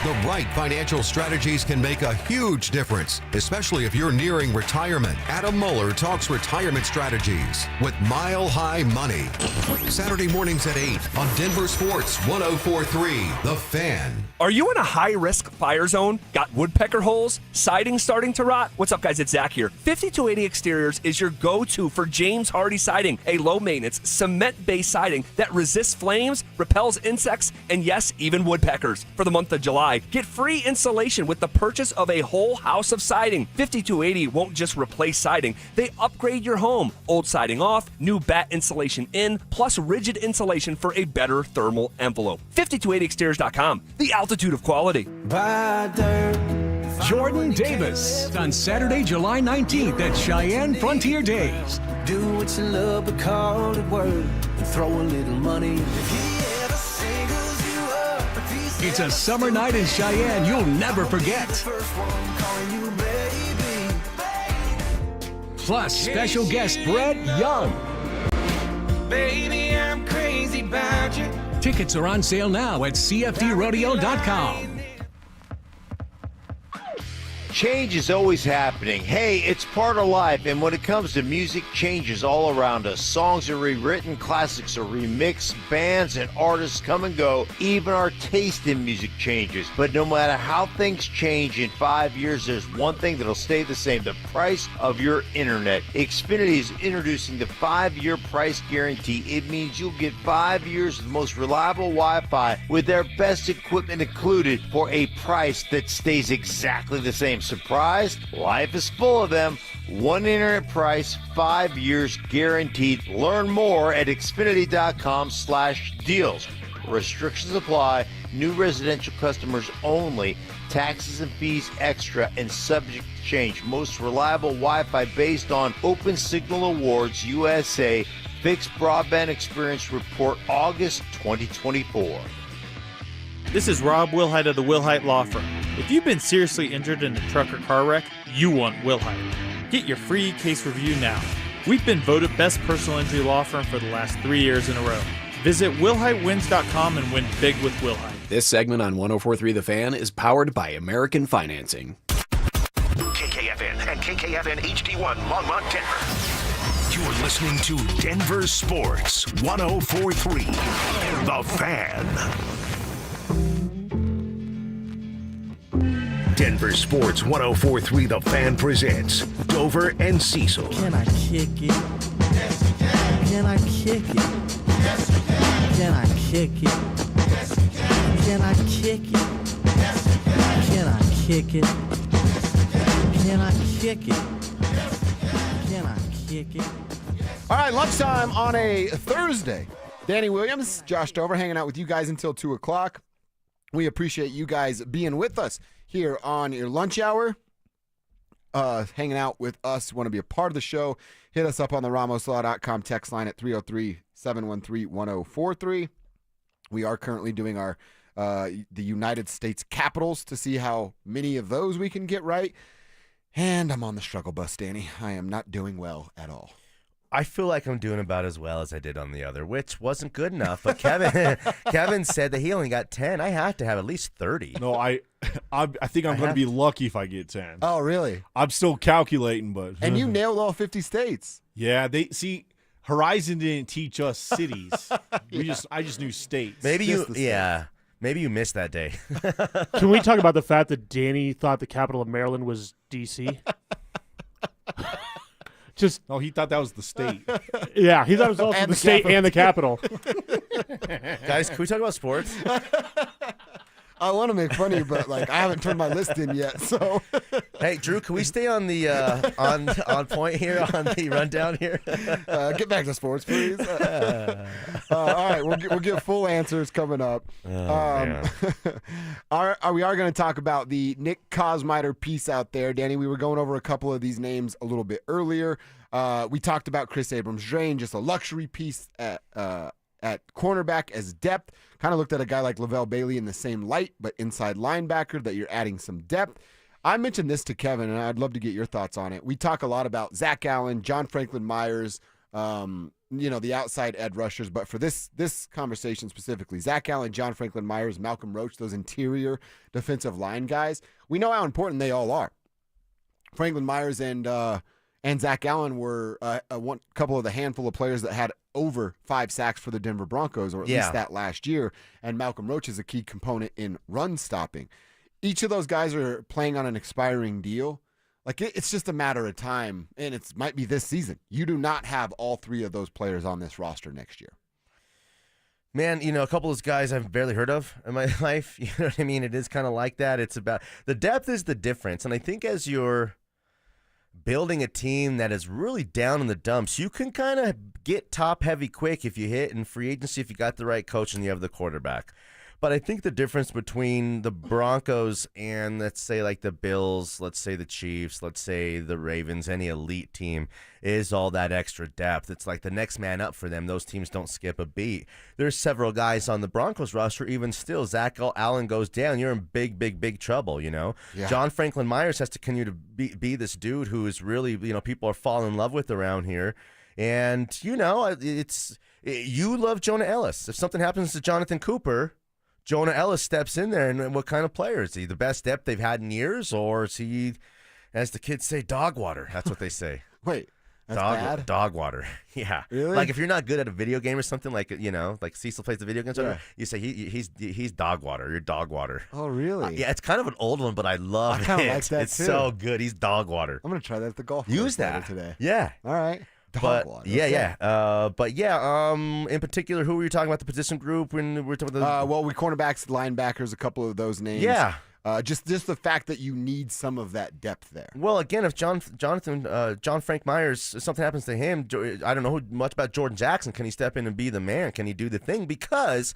The right financial strategies can make a huge difference, especially if you're nearing retirement. Adam Mueller talks retirement strategies with Mile High Money. Saturday mornings at 8 on Denver Sports 1043, The Fan. Are you in a high-risk fire zone? Got woodpecker holes? Siding starting to rot? What's up, guys? It's Zach here. 5280 Exteriors is your go-to for James Hardy siding, a low-maintenance, cement-based siding that resists flames, repels insects, and yes, even woodpeckers. For the month of July, get free insulation with the purchase of a whole house of siding. 5280 won't just replace siding, they upgrade your home. Old siding off, new bat insulation in, plus rigid insulation for a better thermal envelope. 5280exteriors.com, the altitude of quality. Jordan Davis on Saturday, July 19th at Cheyenne Frontier Days. Do what you love, but call it work and throw a little money. It's a summer night in Cheyenne you'll never forget. Plus, special guest Brett Young. Baby, I'm crazy about you. Tickets are on sale now at cfdrodeo.com. Change is always happening. Hey, it's part of life, and when it comes to music, change is all around us. Songs are rewritten, classics are remixed, bands and artists come and go. Even our taste in music changes. But no matter how things change in 5 years, there's one thing that'll stay the same: the price of your internet. Xfinity is introducing the 5-year price guarantee. It means you'll get 5 years of the most reliable Wi-Fi with their best equipment included for a price that stays exactly the same. Surprised? Life is full of them. One internet price, 5 years guaranteed. Learn more at Xfinity.com/deals. Restrictions apply. New residential customers only. Taxes and fees extra and subject to change. Most reliable Wi-Fi based on Open Signal Awards USA. Fixed Broadband Experience Report, August 2024. This is Rob Wilhite of the Wilhite Law Firm. If you've been seriously injured in a truck or car wreck, you want Wilhite. Get your free case review now. We've been voted best personal injury law firm for the last 3 years in a row. Visit WilhiteWins.com and win big with Wilhite. This segment on 1043 The Fan is powered by American Financing. KKFN and KKFN HD1 Longmont, Denver. You're listening to Denver Sports 1043, The Fan. Denver Sports 1043 The Fan presents Dover and Cecil. Can I kick it? Yes, you can. Can I kick it? Yes, you can. Can I kick it? Yes, you can. Can I kick it? Yes, you can. Can I kick it? Can I kick it? Can I kick it? All right, lunchtime on a Thursday. Danny Williams, Josh Dover, hanging out with you guys until 2 o'clock. We appreciate you guys being with us here on your lunch hour, hanging out with us. Want to be a part of the show? Hit us up on the RamosLaw.com text line at 303-713-1043. We are currently doing our the United States Capitals to see how many of those we can get right. And I'm on the struggle bus, Danny. I am not doing well at all. I feel like I'm doing about as well as I did on the other, which wasn't good enough. But Kevin said that he only got 10. I have to have at least 30. No, I think I'm going to be lucky if I get 10. Oh, really? I'm still calculating, but And you nailed all 50 states. Yeah, Horizon didn't teach us cities. I just knew states. Maybe you missed that day. Can we talk about the fact that Danny thought the capital of Maryland was D.C.? No, he thought that was the state. Yeah, he thought it was also the state and the capital. Guys, can we talk about sports? I want to make fun of you, but I haven't turned my list in yet. So, hey, Drew, can we stay on the on point here on the rundown here? Get back to sports, please. All right, we'll get full answers coming up. We are going to talk about the Nick Kosmider piece out there, Danny. We were going over a couple of these names a little bit earlier. We talked about Chris Abrams-Drain, just a luxury piece at cornerback as depth. Kind of looked at a guy like Lavelle Bailey in the same light, but inside linebacker that you're adding some depth. I mentioned this to Kevin, and I'd love to get your thoughts on it. We talk a lot about Zach Allen, John Franklin Myers, the outside edge rushers, but for this conversation specifically, Zach Allen, John Franklin Myers, Malcolm Roach, those interior defensive line guys, we know how important they all are. Franklin Myers and Zach Allen were one couple of the handful of players that had over 5 sacks for the Denver Broncos, or at least that last year. And Malcolm Roach is a key component in run stopping. Each of those guys are playing on an expiring deal. It's just a matter of time, and it might be this season. You do not have all 3 of those players on this roster next year. Man, a couple of those guys I've barely heard of in my life. You know what I mean? It is kind of like that. It's about the depth is the difference. And I think as you're building a team that is really down in the dumps, you can kind of get top heavy quick if you hit in free agency, if you got the right coach and you have the quarterback. But I think the difference between the Broncos and, let's say, the Bills, let's say the Chiefs, let's say the Ravens, any elite team, is all that extra depth. It's like the next man up for them. Those teams don't skip a beat. There's several guys on the Broncos roster, even still. Zach Allen goes down, you're in big, big, big trouble, Yeah. John Franklin Myers has to continue to be this dude who is really, people are falling in love with around here. And, you love Jonah Ellis. If something happens to Jonathan Cooper, Jonah Ellis steps in there, and what kind of player? Is he the best depth they've had in years, or is he, as the kids say, dog water? That's what they say. Wait, that's bad? Dog water. Yeah. Really? If you're not good at a video game or something, like Cecil plays the video game, you say he's dog water. You're dog water. Oh, really? Yeah, it's kind of an old one, but I love it. I kind of like that, it's too. so good. He's dog water. I'm going to try that at the golf Use course that today. Yeah. All right. But water. in particular, who were you talking about the position group when we're talking about we cornerbacks, linebackers, a couple of those names. Yeah. Just the fact that you need some of that depth there. Well, again, if John Frank Myers, if something happens to him, I don't know much about Jordan Jackson. Can he step in and be the man? Can he do the thing? Because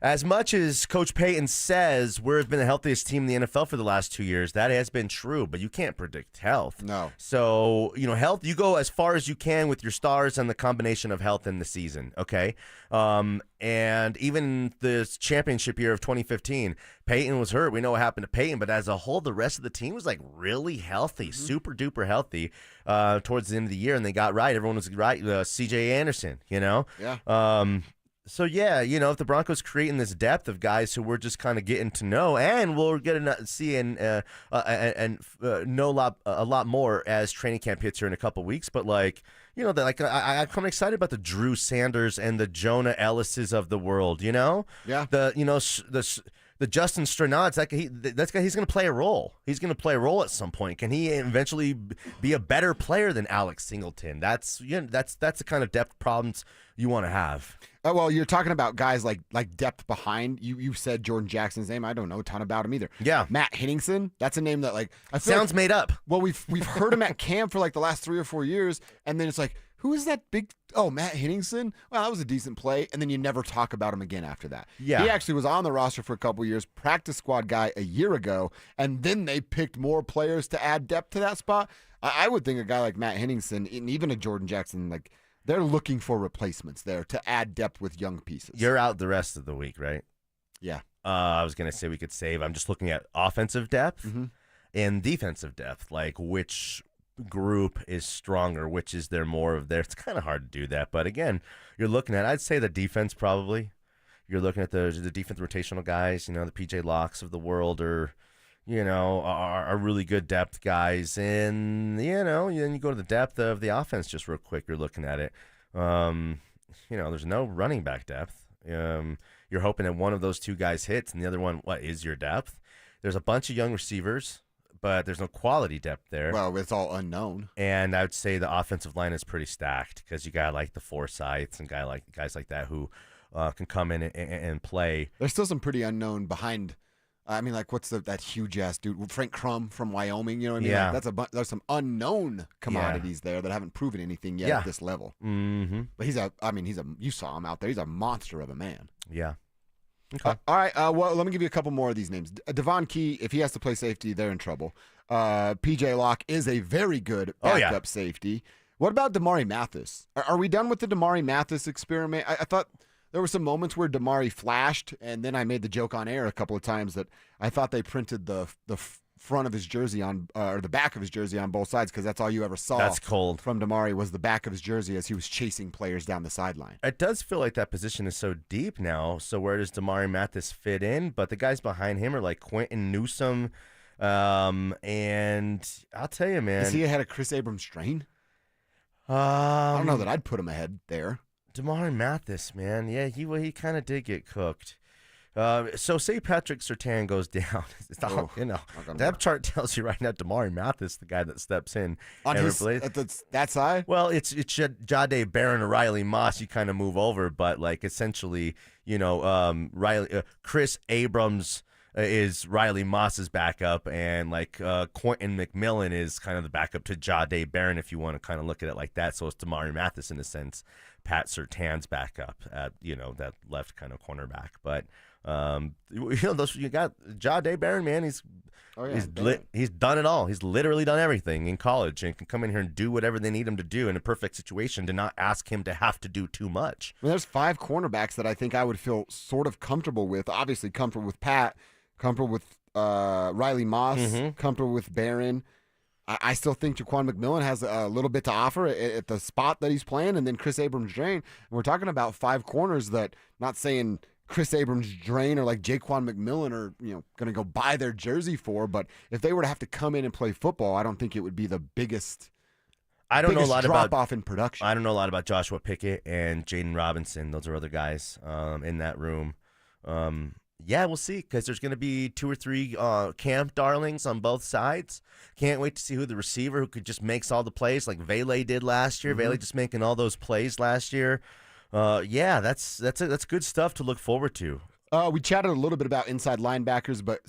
as much as Coach Payton says we've been the healthiest team in the NFL for the last 2 years, that has been true, but you can't predict health. No. So, health, you go as far as you can with your stars and the combination of health in the season, okay? And even the championship year of 2015, Payton was hurt. We know what happened to Payton, but as a whole, the rest of the team was really healthy, super duper healthy towards the end of the year, and they got right. Everyone was right. C.J. Anderson, Yeah. So, if the Broncos creating this depth of guys who we're just kind of getting to know, and we'll get to see and know a lot more as training camp hits here in a couple weeks. But, I'm kind of excited about the Drew Sanders and the Jonah Ellises of the world, Yeah. The Justin Stranads, he's going to play a role. He's going to play a role at some point. Can he eventually be a better player than Alex Singleton? That's the kind of depth problems you want to have. Well, you're talking about guys like depth behind. You said Jordan Jackson's name. I don't know a ton about him either. Yeah. Matt Henningsen, that's a name that I feel sounds made up. Well, we've heard him at camp for the last 3 or 4 years, and then it's who is that big? Oh, Matt Henningsen. Well, that was a decent play, and then you never talk about him again after that. Yeah. He actually was on the roster for a couple years, practice squad guy a year ago, and then they picked more players to add depth to that spot. I would think a guy like Matt Henningsen, and even a Jordan Jackson, like they're looking for replacements there to add depth with young pieces. You're out the rest of the week, right? Yeah. I was going to say we could save. I'm just looking at offensive depth and defensive depth, like which group is stronger, which is there more of there. It's kind of hard to do that. But again, you're looking at, I'd say the defense probably. You're looking at the defense rotational guys, the PJ Locks of the world are really good depth guys. And, then you go to the depth of the offense just real quick. You're looking at it. There's no running back depth. You're hoping that one of those two guys hits, and the other one, what is your depth? There's a bunch of young receivers, but there's no quality depth there. Well, it's all unknown. And I would say the offensive line is pretty stacked because you got like the Forsyths and guys like that who can come in and play. There's still some pretty unknown behind. I mean, like, what's that huge ass dude, Frank Crum from Wyoming? You know what I mean? Yeah. Like, there's some unknown commodities there that haven't proven anything yet at this level. Mm-hmm. But you saw him out there. He's a monster of a man. Yeah. Okay. All right. Well, let me give you a couple more of these names. Devon Key, if he has to play safety, they're in trouble. PJ Locke is a very good backup safety. What about Damari Mathis? Are we done with the Damari Mathis experiment? I thought there were some moments where Damari flashed, and then I made the joke on air a couple of times that I thought they printed the front of his jersey on or the back of his jersey on both sides because that's all you ever saw. That's cold. From Damari was the back of his jersey as he was chasing players down the sideline. It does feel like that position is so deep now. So where does Damari Mathis fit in? But the guys behind him are like Quentin Newsome, and I'll tell you, man, Is he ahead of Chris Abrams-Strain? I don't know that I'd put him ahead there. Damari Mathis, man, yeah, he kind of did get cooked. So say Patrick Surtain goes down. It's all, depth chart tells you right now Damari Mathis, the guy that steps in on and his, replaces. that side. Well, it's Jade Barron or Riley Moss. You kind of move over, but like essentially, Chris Abrams is Riley Moss's backup, and like Quentin McMillan is kind of the backup to Jade Barron, if you want to kind of look at it like that. So it's Damari Mathis in a sense, Pat Surtain's backup at that left kind of cornerback, but. You got Jade Barron, man. He's done it all. He's literally done everything in college and can come in here and do whatever they need him to do in a perfect situation to not ask him to have to do too much. I mean, there's 5 cornerbacks that I think I would feel sort of comfortable with. Obviously, comfortable with Pat, comfortable with Riley Moss, comfortable with Barron. I still think Jaquan McMillan has a little bit to offer at the spot that he's playing, and then Chris Abrams-Drain. We're talking about 5 corners that, not saying Chris Abrams-Drain or like Jaquan McMillan are going to go buy their jersey for, but if they were to have to come in and play football, I don't think it would be the biggest. I don't know a lot drop off in production. I don't know a lot about Joshua Pickett and Jaden Robinson. Those are other guys in that room. Yeah, we'll see, because there's going to be 2 or 3 camp darlings on both sides. Can't wait to see who the receiver who could just makes all the plays like Vele did last year. Vele just making all those plays last year. Yeah, that's good stuff to look forward to. We chatted a little bit about inside linebackers, but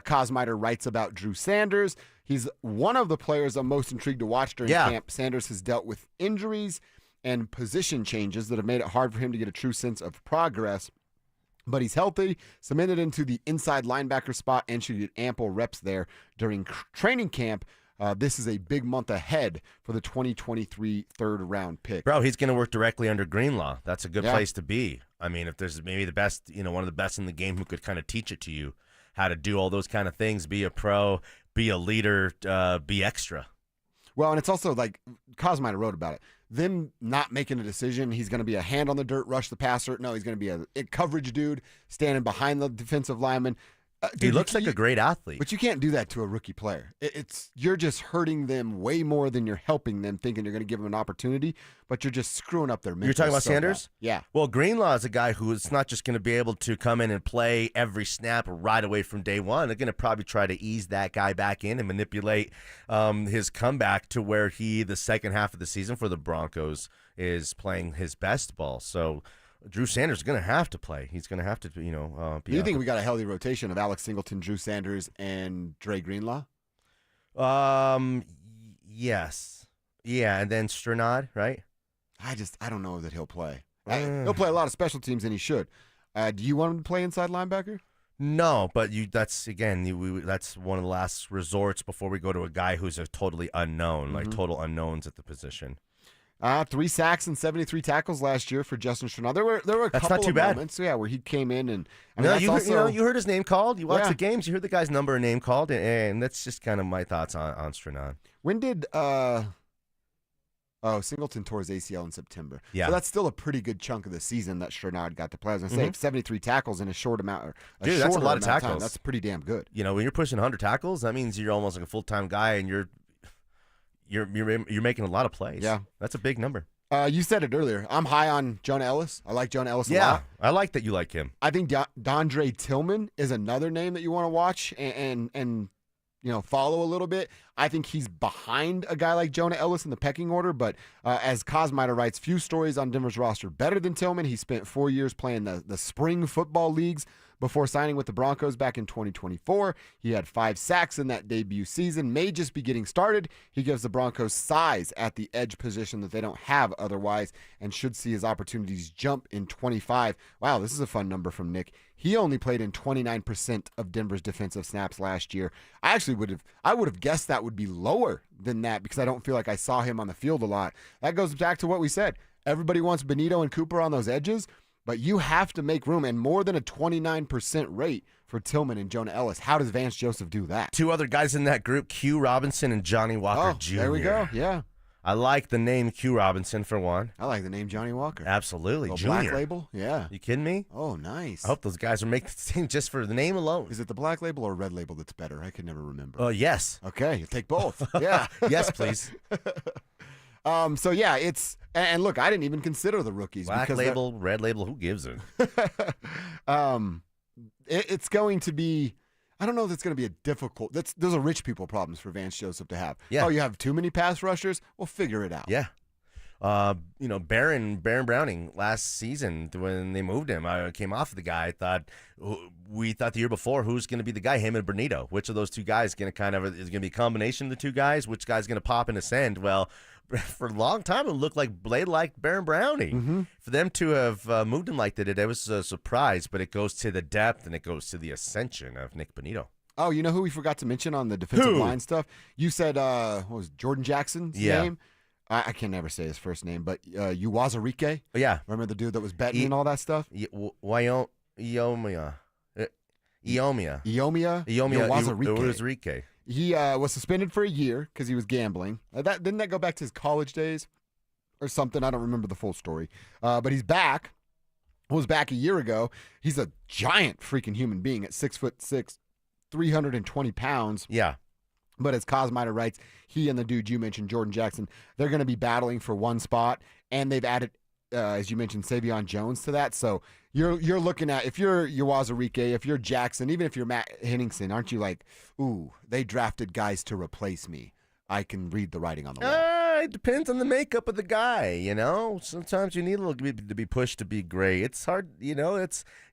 Cosmiter writes about Drew Sanders. He's one of the players I'm most intrigued to watch during camp. Sanders has dealt with injuries and position changes that have made it hard for him to get a true sense of progress. But he's healthy, cemented into the inside linebacker spot, and should get ample reps there during training camp. This is a big month ahead for the 2023 third-round pick. Bro, he's going to work directly under Greenlaw. That's a good place to be. I mean, if there's maybe the best, one of the best in the game who could kind of teach it to you, how to do all those kind of things, be a pro, be a leader, be extra. Well, and it's also like Cosmiter wrote about it. Them not making a decision, he's going to be a hand on the dirt, rush the passer. No, he's going to be a coverage dude standing behind the defensive lineman. Dude, he looks like a great athlete. But you can't do that to a rookie player. You're just hurting them way more than you're helping them, thinking you're going to give them an opportunity, but you're just screwing up their mental. You're talking about Sanders? Yeah. Well, Greenlaw is a guy who is not just going to be able to come in and play every snap right away from day one. They're going to probably try to ease that guy back in and manipulate his comeback to where the second half of the season for the Broncos, is playing his best ball. So Drew Sanders is going to have to play. He's going to have to, be. Do you think we got a healthy rotation of Alex Singleton, Drew Sanders, and Dre Greenlaw? Yes. Yeah, and then Strnad, right? I don't know that he'll play. He'll play a lot of special teams, and he should. Do you want him to play inside linebacker? No, but that's one of the last resorts before we go to a guy who's a totally unknown, like total unknowns at the position. 3 sacks and 73 tackles last year for Justin Strnad. There were a That's couple not too of bad. moments, where he came in and you heard his name called. You watch Yeah. the games, you heard the guy's number and name called, and that's just kind of my thoughts on Strnad. When did Singleton tore his ACL in September. Yeah. So that's still a pretty good chunk of the season that Strnad got to play. I was going to say, 73 tackles in a short amount. Dude, that's a lot of time. tackles. That's pretty damn good. You know, when you're pushing 100 tackles, that means you're almost like a full-time guy, and you're making a lot of plays. Yeah. That's a big number. You said it earlier. I'm high on Jonah Ellis. I like Jonah Ellis a Yeah, lot. I like that you like him. I think Dondre Tillman is another name that you want to watch and follow a little bit. I think he's behind a guy like Jonah Ellis in the pecking order, but as Cosmiter writes, few stories on Denver's roster better than Tillman. He spent 4 years playing the spring football leagues before signing with the Broncos back in 2024. He had 5 sacks in that debut season, may just be getting started. He gives the Broncos size at the edge position that they don't have otherwise and should see his opportunities jump in 25. Wow, this is a fun number from Nick. He only played in 29% of Denver's defensive snaps last year. I would have guessed that would be lower than that because I don't feel like I saw him on the field a lot. That goes back to what we said. Everybody wants Benito and Cooper on those edges, but you have to make room, and more than a 29% rate for Tillman and Jonah Ellis. How does Vance Joseph do that? 2 other guys in that group, Q Robinson and Johnny Walker Jr. There we go. Yeah. I like the name Q Robinson for one. I like the name Johnny Walker. Absolutely. Little Junior. Black Label? Yeah. You kidding me? Oh, nice. I hope those guys are making the team just for the name alone. Is it the Black Label or Red Label that's better? I can never remember. Yes. Okay, you take both. Yeah. Yes, please. So yeah, and look, I didn't even consider the rookies. Black because Label, Red Label, who gives it? It's going to be. I don't know if it's going to be a difficult. Those are rich people problems for Vance Joseph to have. Yeah. Oh, you have too many pass rushers? Well, figure it out. Yeah. Baron Browning last season when they moved him, I came off of the guy. We thought the year before, who's going to be the guy? Him and Benito. Which of those two guys is going to be a combination of the two guys? Which guy's going to pop and ascend? Well, for a long time it looked like Blade liked Baron Browning. Mm-hmm. For them to have moved him like they did, it was a surprise. But it goes to the depth and it goes to the ascension of Nick Benito. Oh, you know who we forgot to mention on the defensive Who? line stuff? You said what was it, Jordan Jackson's name? I can never say his first name, but Uwazurike. Yeah. Remember the dude that was betting and all that stuff? Iomia. Uwazurike. He was suspended for a year because he was gambling. Didn't that go back to his college days or something? I don't remember the full story. But he's back. Was back a year ago. He's a giant freaking human being at 6'6", 320 pounds. Yeah. But as Cosmiter writes, he and the dude you mentioned, Jordan Jackson, they're going to be battling for one spot, and they've added, as you mentioned, Savion Jones to that. So you're looking at, if you're Uwazurike, if you're Jackson, even if you're Matt Henningsen, aren't you like, ooh, they drafted guys to replace me? I can read the writing on the wall. It depends on the makeup of the guy, you know. Sometimes you need a little bit to be pushed to be great. It's hard, you know. You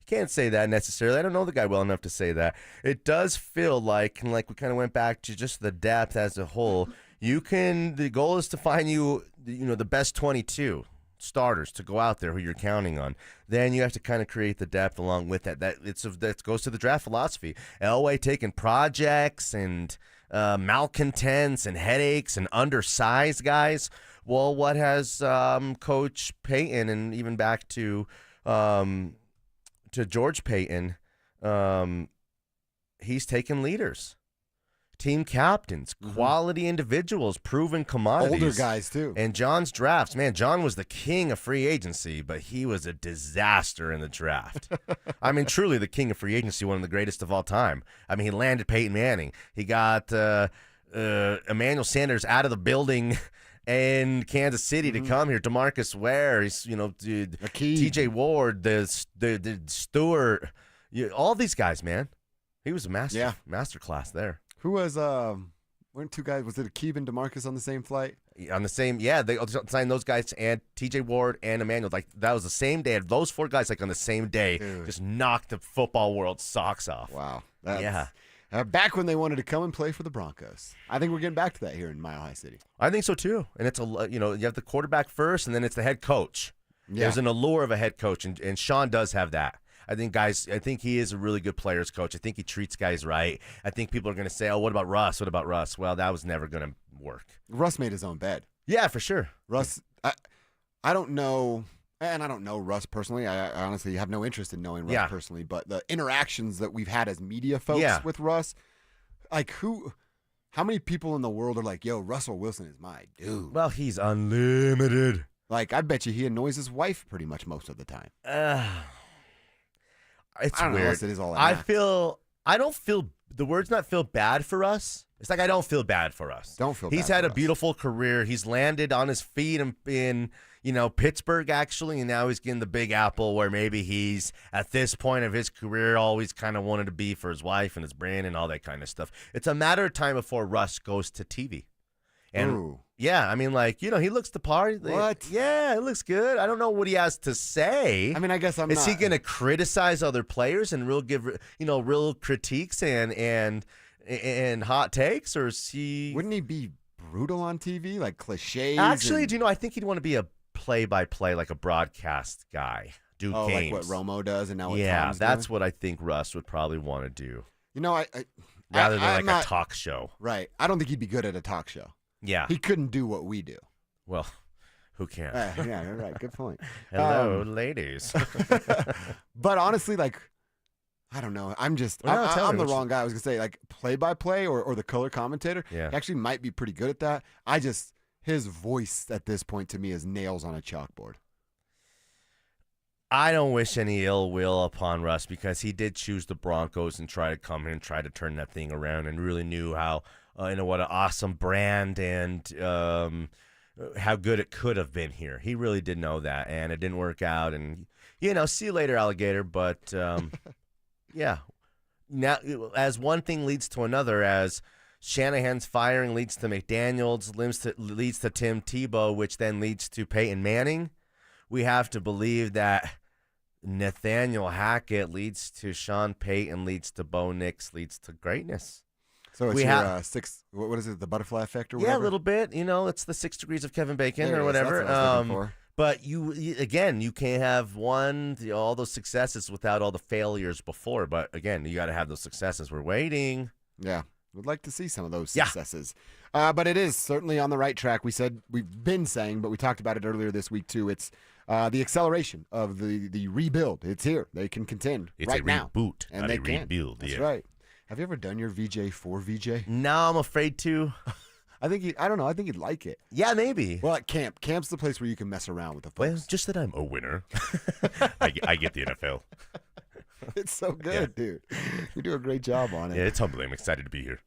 can't say that necessarily. I don't know the guy well enough to say that. It does feel like we kind of went back to just the depth as a whole. The goal is to find the best 22 starters to go out there who you're counting on. Then you have to kind of create the depth along with that. That goes to the draft philosophy. Elway taking projects and malcontents and headaches and undersized guys. Well, what has Coach Payton, and even back to George Payton, he's taken leaders, team captains, quality individuals, proven commodities. Older guys, too. And John's drafts, man, John was the king of free agency, but he was a disaster in the draft. I mean, truly the king of free agency, one of the greatest of all time. I mean, he landed Peyton Manning. He got Emmanuel Sanders out of the building in Kansas City to come here. DeMarcus Ware, he's, TJ Ward, the Stewart, all these guys, man. He was a master class there. Who was weren't two guys? Was it Akeem and DeMarcus on the same flight? On the same, yeah. They signed those guys and TJ Ward and Emmanuel. Like that was the same day. Those 4 guys on the same day just knocked the football world's socks off. Wow. Back when they wanted to come and play for the Broncos. I think we're getting back to that here in Mile High City. I think so too. And it's you have the quarterback first, and then it's the head coach. Yeah. There's an allure of a head coach, and Sean does have that. I think he is a really good players coach. I think he treats guys right. I think people are going to say, "Oh, what about Russ? What about Russ?" Well, that was never going to work. Russ made his own bed. Yeah, for sure. Russ, I don't know, and I don't know Russ personally. I honestly have no interest in knowing Russ personally. But the interactions that we've had as media folks with Russ, like how many people in the world are like, "Yo, Russell Wilson is my dude." Well, he's unlimited. Like, I bet you he annoys his wife pretty much most of the time. It's I don't know, weird. unless it is all I don't feel the word's not feel bad for us. It's like I don't feel bad for us. Don't feel bad. He's had for a us. beautiful career. He's landed on his feet in Pittsburgh actually, and now he's getting the Big Apple, where maybe he's at this point of his career always kind of wanted to be for his wife and his brand and all that kind of stuff. It's a matter of time before Russ goes to TV. And Ooh. yeah, I mean, like, he looks the part. What? Yeah, it looks good. I don't know what he has to say. I mean, I guess Is he going to criticize other players and real critiques and hot takes, or is he? Wouldn't he be brutal on TV, like cliches? Actually, do you know? I think he'd want to be a play-by-play, like a broadcast guy. Do games like what Romo does, and now what yeah, Tom's that's doing? what I think Russ would probably want to do. I'm Rather than not- a talk show. Right. I don't think he'd be good at a talk show. Yeah. He couldn't do what we do. Well, who can? Yeah, you're right. Good point. Hello, ladies. But honestly, like, I don't know. I'm the wrong guy. I was going to say, like, play-by-play or the color commentator. Yeah. He actually might be pretty good at that. His voice at this point to me is nails on a chalkboard. I don't wish any ill will upon Russ, because he did choose the Broncos and try to come here and try to turn that thing around, and really knew how, what an awesome brand and how good it could have been here. He really did know that, and it didn't work out. And, see you later, alligator. But, yeah. Now, as one thing leads to another, as Shanahan's firing leads to McDaniels, leads to Tim Tebow, which then leads to Peyton Manning, we have to believe that Nathaniel Hackett leads to Sean Payton, leads to Bo Nix, leads to greatness. So it's what is it, the butterfly effect or whatever? Yeah, a little bit. It's the 6 degrees of Kevin Bacon There or it is. whatever. That's what I was looking for. But you can't have all those successes without all the failures before. But again, you got to have those successes. We're waiting. Yeah. Would like to see some of those successes. But it is certainly on the right track. We've been saying, but we talked about it earlier this week too. It's the acceleration of the rebuild. It's here. They can contend right now. Reboot, And not they a can. rebuild. That's yeah. right. Have you ever done your VJ for VJ? No, I'm afraid to. I don't know. I think you'd like it. Yeah, maybe. Well, at camp. Camp's the place where you can mess around with the folks. Well, just that I'm a winner. I get the NFL. It's so good, dude. You do a great job on it. Yeah, it's humbling. I'm excited to be here.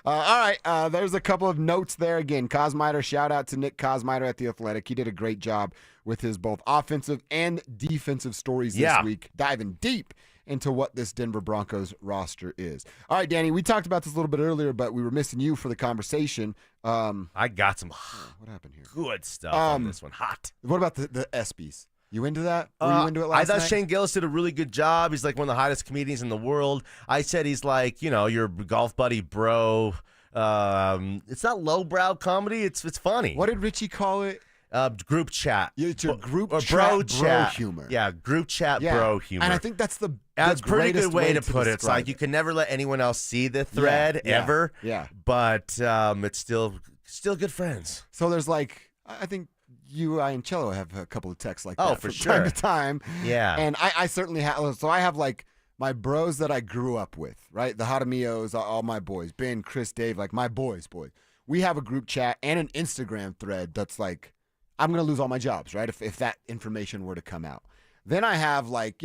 All right. There's a couple of notes there. Again, Cosmiter, shout out to Nick Cosmiter at The Athletic. He did a great job with his both offensive and defensive stories this week, diving deep into what this Denver Broncos roster is. All right, Danny, we talked about this a little bit earlier, but we were missing you for the conversation. I got some what happened here? Good stuff on this one. Hot. What about the ESPYs? You into that? Were you into it last I thought night? Shane Gillis did a really good job. He's like one of the hottest comedians in the world. I said he's like, your golf buddy bro. It's not lowbrow comedy. It's funny. What did Richie call it? Group chat. It's your group or chat bro humor. Yeah, group chat bro humor. And I think that's that's a pretty good way to put it. It's describe like you can never let anyone else see the thread ever. Yeah. But it's still good friends. So there's like, I think you, I, and Cello have a couple of texts like that for from sure. time to time. Yeah. And I certainly have. So I have like my bros that I grew up with, right? The Hadamios, all my boys, Ben, Chris, Dave, like my boys. We have a group chat and an Instagram thread that's like, I'm going to lose all my jobs, right? If that information were to come out. Then I have like,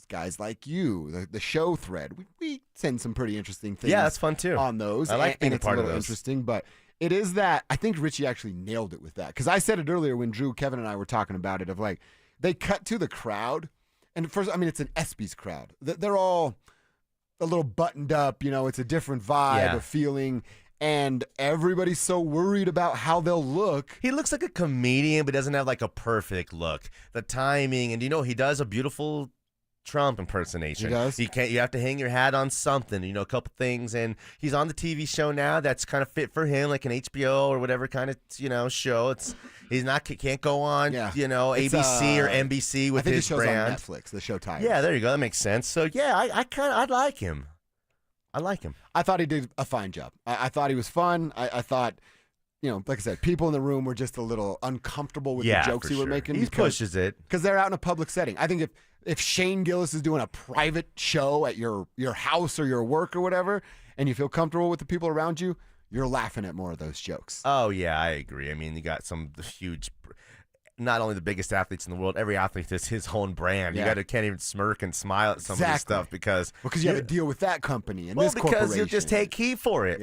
guys like you, the show thread. We send some pretty interesting things. Yeah, that's fun too. On those. I like being and a part it's a of little those. interesting, but it is that I think Richie actually nailed it with that. Because I said it earlier when Drew, Kevin, and I were talking about it of like, they cut to the crowd. And first, it's an ESPYs crowd. They're all a little buttoned up, it's a different vibe, a feeling. And everybody's so worried about how they'll look. He looks like a comedian, but doesn't have like a perfect look. The timing, and he does a beautiful Trump impersonation. He does? You have to hang your hat on something, a couple things. And he's on the TV show now that's kind of fit for him, like an HBO or whatever kind of, show. Can't go on, ABC or NBC with his brand. On Netflix, the show title. Yeah, there you go. That makes sense. So, yeah, I like him. I thought he did a fine job. I thought he was fun. I thought, like I said, people in the room were just a little uncomfortable with the jokes he was making. He pushes it. Because they're out in a public setting. I think if Shane Gillis is doing a private show at your house or your work or whatever, and you feel comfortable with the people around you, you're laughing at more of those jokes. Oh, yeah, I agree. I mean, you got some huge, not only the biggest athletes in the world, every athlete is his own brand. Yeah. You can't even smirk and smile at some of this stuff because you have to deal with that company and this corporation. Because you'll just take heat for it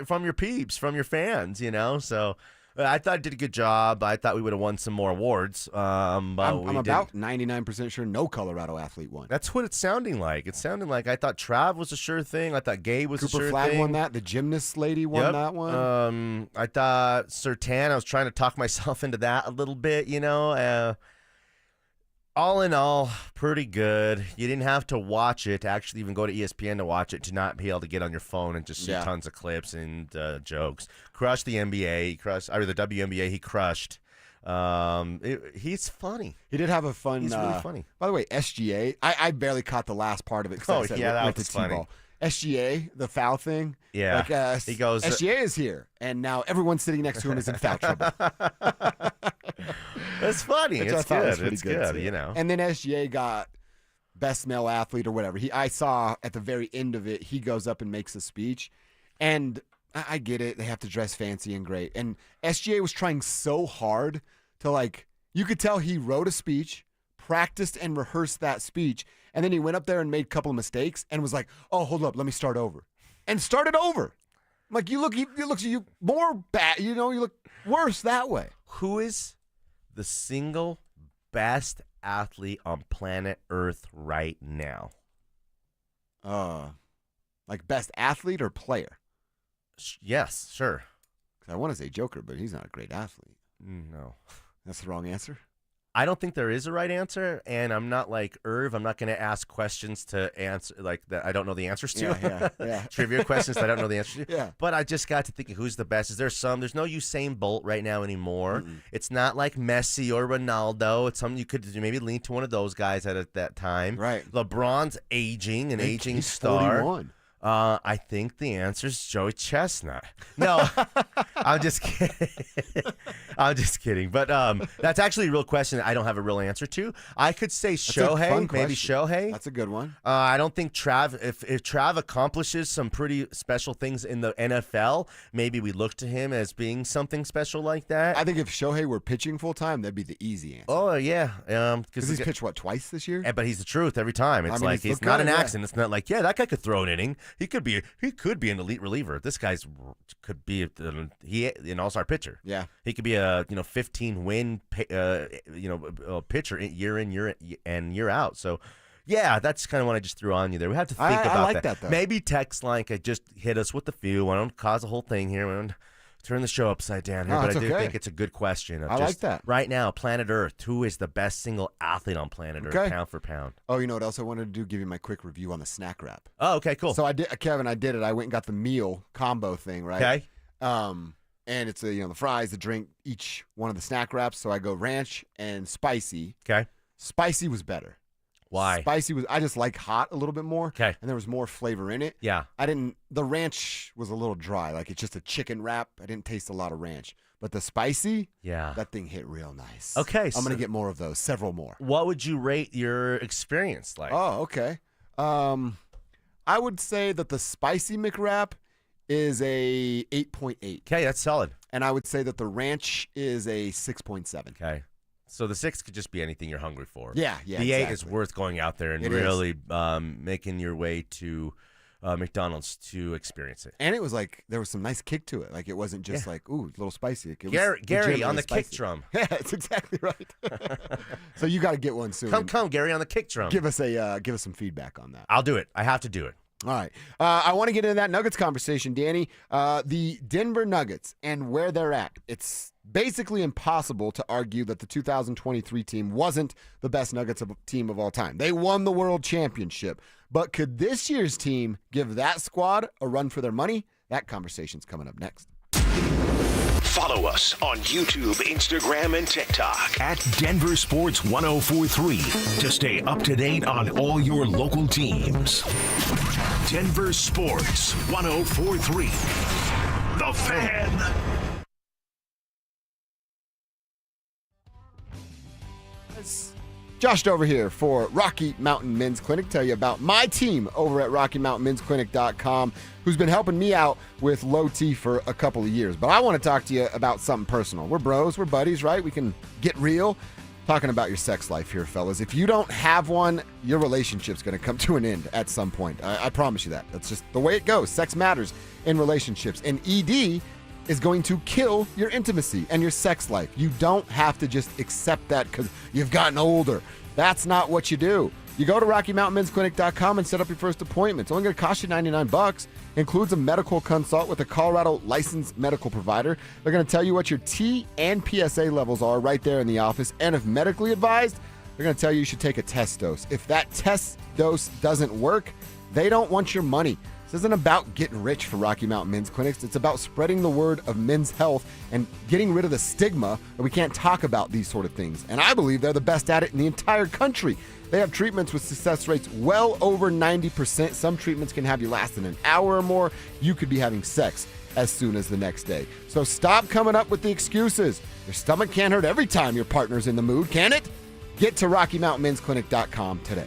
from your peeps, from your fans, So I thought I did a good job. I thought we would have won some more awards. But I'm about 99% sure no Colorado athlete won. That's what it's sounding like. It's sounding like I thought Trav was a sure thing. I thought Gabe was a sure Flag thing. won that. The gymnast lady won that one. I thought Sertan, I was trying to talk myself into that a little bit, all in all, pretty good. You didn't have to watch it to actually even go to ESPN to watch it, to not be able to get on your phone and just see tons of clips and jokes. Crushed the NBA. The WNBA. He crushed. He's funny. He did have a fun. He's really funny. By the way, SGA. I barely caught the last part of it. That was funny. T-ball. SGA, the foul thing. Yeah. He goes, SGA is here, and now everyone sitting next to him is in foul trouble. That's funny. It's good. It's good, And then SGA got best male athlete or whatever. I saw at the very end of it, he goes up and makes a speech, and I get it. They have to dress fancy and great. And SGA was trying so hard to you could tell he wrote a speech, practiced and rehearsed that speech, and then he went up there and made a couple of mistakes and was like, "Oh, hold up, let me start over," and started over. You look more bad. You look worse that way. Who is the single best athlete on planet Earth right now? Best athlete or player? Yes, sure. I want to say Joker, but he's not a great athlete. No. That's the wrong answer? I don't think there is a right answer, and I'm not like Irv. I'm not going to ask questions to answer that I don't know the answers to. Yeah. Trivia questions that I don't know the answers to. Yeah. But I just got to thinking, who's the best? There's no Usain Bolt right now anymore. Mm-mm. It's not like Messi or Ronaldo. It's something you could maybe lean to one of those guys at that time. Right. LeBron's aging, He's star. 41. I think the answer is Joey Chestnut. No, I'm just kidding. I'm just kidding. But that's actually a real question that I don't have a real answer to. I could say Shohei, maybe Shohei. That's a good one. I don't think Trav, if Trav accomplishes some pretty special things in the NFL, maybe we look to him as being something special like that. I think if Shohei were pitching full time, that'd be the easy answer. Oh, yeah. Because he's pitched, twice this year? But he's the truth every time. It's he's not an accident. It's not like, that guy could throw an inning. He could be an elite reliever. This guy's could be an all-star pitcher. Yeah. He could be a 15-win pitcher year in year out. So yeah, that's kind of what I just threw on you there. We have to think about I like that though. Maybe text line could just hit us with a few. I don't cause a whole thing here. I don't turn the show upside down here, but I do think it's a good question. I like that. Right now, planet Earth, who is the best single athlete on planet Earth, pound for pound? Oh, you know what else I wanted to do? Give you my quick review on the snack wrap. Oh, okay, cool. So I did, Kevin. I did it. I went and got the meal combo thing, right? Okay. And it's the fries, the drink, each one of the snack wraps. So I go ranch and spicy. Okay. Spicy was better. Why? Spicy was, I just like hot a little bit more. Okay. And there was more flavor in it. Yeah. The ranch was a little dry. Like it's just a chicken wrap. I didn't taste a lot of ranch. But the spicy, that thing hit real nice. Okay. I'm going to get more of those, several more. What would you rate your experience like? Oh, okay. I would say that the spicy McWrap is a 8.8. Okay, that's solid. And I would say that the ranch is a 6.7. Okay. So the 6 could just be anything you're hungry for. Yeah. The 8 is worth going out there and really making your way to McDonald's to experience it. And it was like there was some nice kick to it. Like it wasn't just like, ooh, a little spicy. It was Gary on the spicy. kick drum. Yeah, that's exactly right. So you got to get one soon. Come, Gary on the kick drum. Give us some feedback on that. I'll do it. I have to do it. All right. I want to get into that Nuggets conversation, Danny. The Denver Nuggets and where they're at. It's basically impossible to argue that the 2023 team wasn't the best Nuggets team of all time. They won the world championship. But could this year's team give that squad a run for their money? That conversation's coming up next. Follow us on YouTube, Instagram, and TikTok at Denver Sports 1043 to stay up to date on all your local teams. Denver Sports 1043. The Fan. Josh Dover here for Rocky Mountain Men's Clinic. Tell you about my team over at RockyMountainMen'sClinic.com, who's been helping me out with low T for a couple of years. But I want to talk to you about something personal. We're bros, we're buddies, right? We can get real. Talking about your sex life here, fellas. If you don't have one, your relationship's going to come to an end at some point. I promise you that. That's just the way it goes. Sex matters in relationships. And ED is going to kill your intimacy and your sex life. You don't have to just accept that because you've gotten older. That's not what you do. You go to RockyMountainMen'sClinic.com and set up your first appointment. It's only going to cost you $99. Includes a medical consult with a Colorado licensed medical provider. They're going to tell you what your T and PSA levels are right there in the office. And if medically advised, they're going to tell you should take a test dose. If that test dose doesn't work, they don't want your money. This isn't about getting rich for Rocky Mountain Men's Clinics. It's about spreading the word of men's health and getting rid of the stigma that we can't talk about these sort of things. And I believe they're the best at it in the entire country. They have treatments with success rates well over 90%. Some treatments can have you lasting an hour or more. You could be having sex as soon as the next day. So stop coming up with the excuses. Your stomach can't hurt every time your partner's in the mood, can it? Get to RockyMountainMen'sClinic.com today.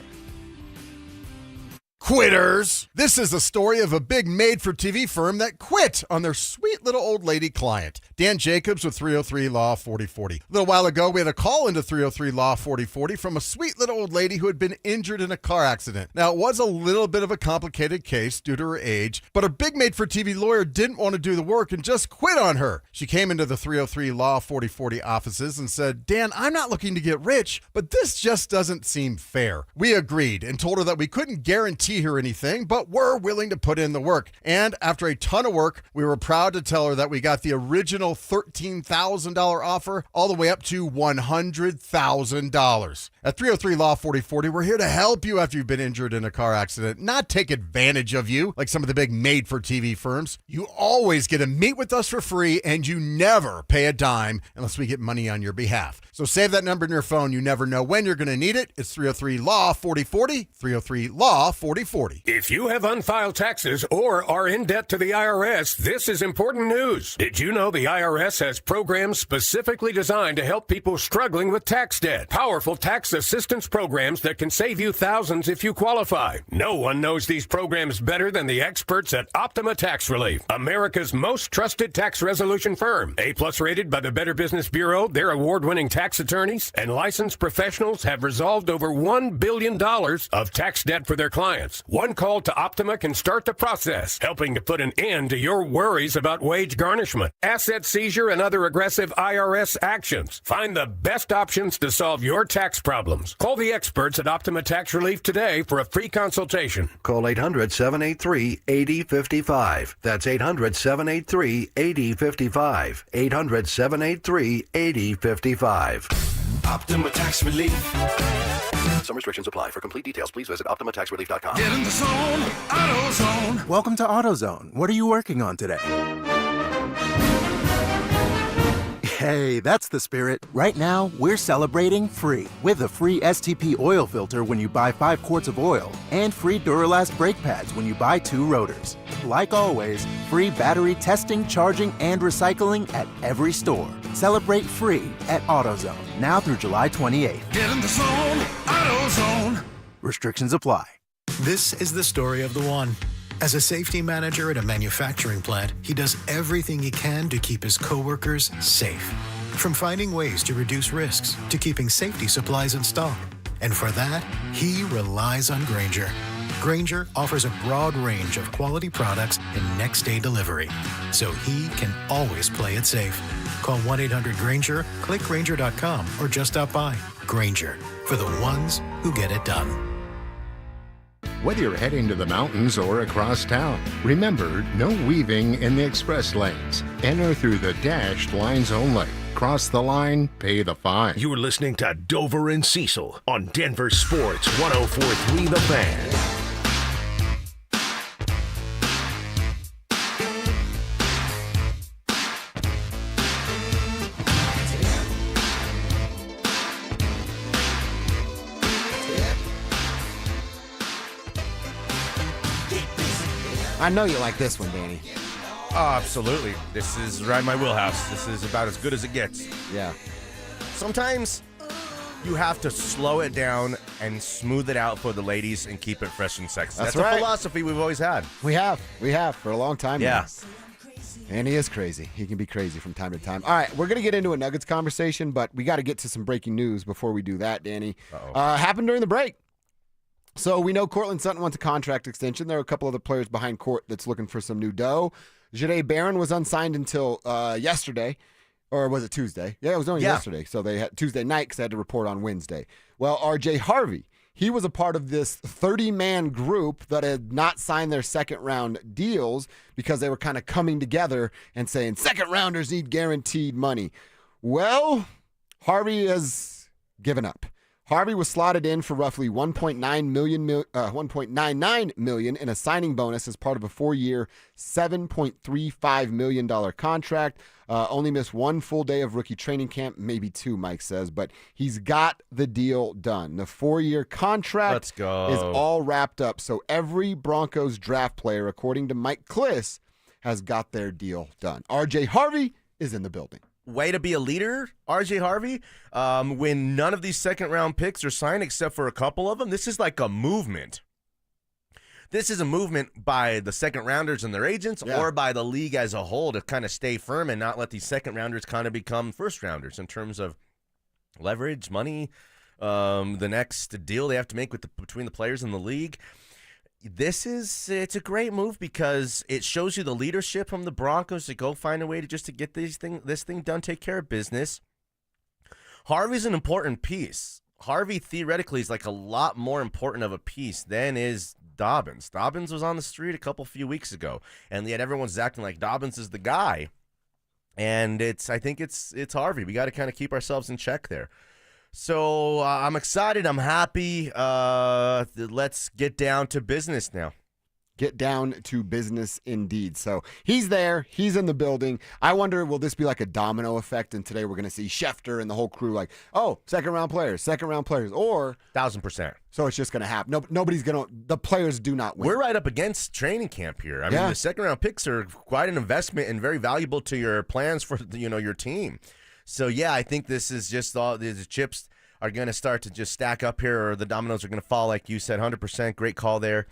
Quitters! This is the story of a big made-for-TV firm that quit on their sweet little old lady client. Dan Jacobs with 303 Law 4040. A little while ago, we had a call into 303 Law 4040 from a sweet little old lady who had been injured in a car accident. Now, it was a little bit of a complicated case due to her age, but her big made-for-TV lawyer didn't want to do the work and just quit on her. She came into the 303 Law 4040 offices and said, Dan, I'm not looking to get rich, but this just doesn't seem fair. We agreed and told her that we couldn't guarantee her anything, but we're willing to put in the work. And after a ton of work, we were proud to tell her that we got the original $13,000 offer all the way up to $100,000. At 303 Law 4040, we're here to help you after you've been injured in a car accident, not take advantage of you like some of the big made-for-TV firms. You always get to meet with us for free, and you never pay a dime unless we get money on your behalf. So save that number in your phone. You never know when you're going to need it. It's 303 Law 4040, 303 Law 4040. If you have unfiled taxes or are in debt to the IRS, this is important news. Did you know the IRS has programs specifically designed to help people struggling with tax debt? Powerful tax assistance programs that can save you thousands if you qualify. No one knows these programs better than the experts at Optima Tax Relief, America's most trusted tax resolution firm. A-plus rated by the Better Business Bureau, their award-winning tax attorneys and licensed professionals have resolved over $1 billion of tax debt for their clients. One call to Optima can start the process, helping to put an end to your worries about wage garnishment, asset seizure, and other aggressive IRS actions. Find the best options to solve your tax problems. Call the experts at Optima Tax Relief today for a free consultation. Call 800-783-8055. That's 800-783-8055. 800-783-8055. Optima Tax Relief. Some restrictions apply. For complete details, please visit OptimaTaxRelief.com. Get in the zone, AutoZone. Welcome to AutoZone. What are you working on today? Hey, that's the spirit. Right now, we're celebrating free with a free STP oil filter when you buy 5 quarts of oil and free Duralast brake pads when you buy 2 rotors. Like always, free battery testing, charging, and recycling at every store. Celebrate free at AutoZone, now through July 28th. Get in the zone, AutoZone. Restrictions apply. This is the story of the one. As a safety manager at a manufacturing plant, he does everything he can to keep his coworkers safe. From finding ways to reduce risks to keeping safety supplies in stock. And for that, he relies on Grainger. Grainger offers a broad range of quality products and next-day delivery, so he can always play it safe. Call 1-800-GRAINGER, click Grainger.com, or just stop by. Grainger, for the ones who get it done. whether you're heading to the mountains or across town. Remember, no weaving in the express lanes. Enter through the dashed lines only. Cross the line, pay the fine. You're listening to Dover and Cecil on Denver Sports 104.3 The Fan. I know you like this one, Danny. Oh, absolutely. This is right in my wheelhouse. This is about as good as it gets. Yeah. Sometimes you have to slow it down and smooth it out for the ladies and keep it fresh and sexy. That's That's right. a philosophy we've always had. We have for a long time Yeah. now. And he is crazy. He can be crazy from time to time. All right, we're going to get into a Nuggets conversation, but we got to get to some breaking news before we do that, Danny. Happened during the break. So we know Cortland Sutton wants a contract extension. There are a couple other players behind court that's looking for some new dough. Jade Barron was unsigned until yesterday, or was it Tuesday? Yeah, it was only yesterday. So they had Tuesday night because they had to report on Wednesday. Well, RJ Harvey, he was a part of this 30-man group that had not signed their second-round deals because they were kind of coming together and saying second-rounders need guaranteed money. Well, Harvey has given up. Harvey was slotted in for roughly $1.99 million in a signing bonus as part of a 4-year, $7.35 million contract. Only missed one full day of rookie training camp, maybe two, Mike says, but he's got the deal done. The 4-year contract is all wrapped up. So every Broncos draft player, according to Mike Kliss, has got their deal done. RJ Harvey is in the building. Way to be a leader, RJ Harvey. When none of these second-round picks are signed except for a couple of them, this is like a movement. This is a movement by the second-rounders and their agents or by the league as a whole to kind of stay firm and not let these second-rounders kind of become first-rounders in terms of leverage, money, the next deal they have to make between the players and the league. It's a great move because it shows you the leadership from the Broncos to go find a way to get this thing done, take care of business. Harvey's an important piece. Harvey theoretically is like a lot more important of a piece than is Dobbins. Dobbins was on the street a few weeks ago, and yet everyone's acting like Dobbins is the guy. And I think it's Harvey. We got to kind of keep ourselves in check there. So I'm excited. I'm happy. Let's get down to business now. Get down to business indeed. So he's there. He's in the building. I wonder, will this be like a domino effect? And today we're going to see Schefter and the whole crew like, oh, second-round players, or 1,000%. So it's just going to happen. Nobody's going to – the players do not win. We're right up against training camp here. I mean, the second-round picks are quite an investment and very valuable to your plans for, your team. So, yeah, I think this is just all the chips are going to start to just stack up here, or the dominoes are going to fall, like you said. 100%, great call there.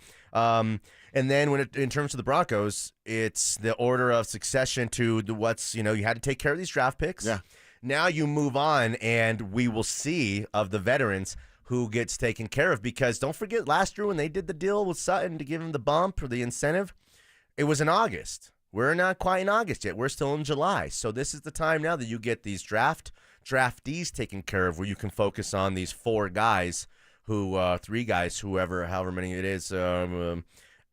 And then in terms of the Broncos, it's the order of succession to you had to take care of these draft picks. Yeah. Now you move on, and we will see of the veterans who gets taken care of. Because don't forget, last year when they did the deal with Sutton to give him the bump or the incentive, it was in August. We're not quite in August yet. We're still in July. So this is the time now that you get these draftees taken care of, where you can focus on these 4 guys three guys, however many it is,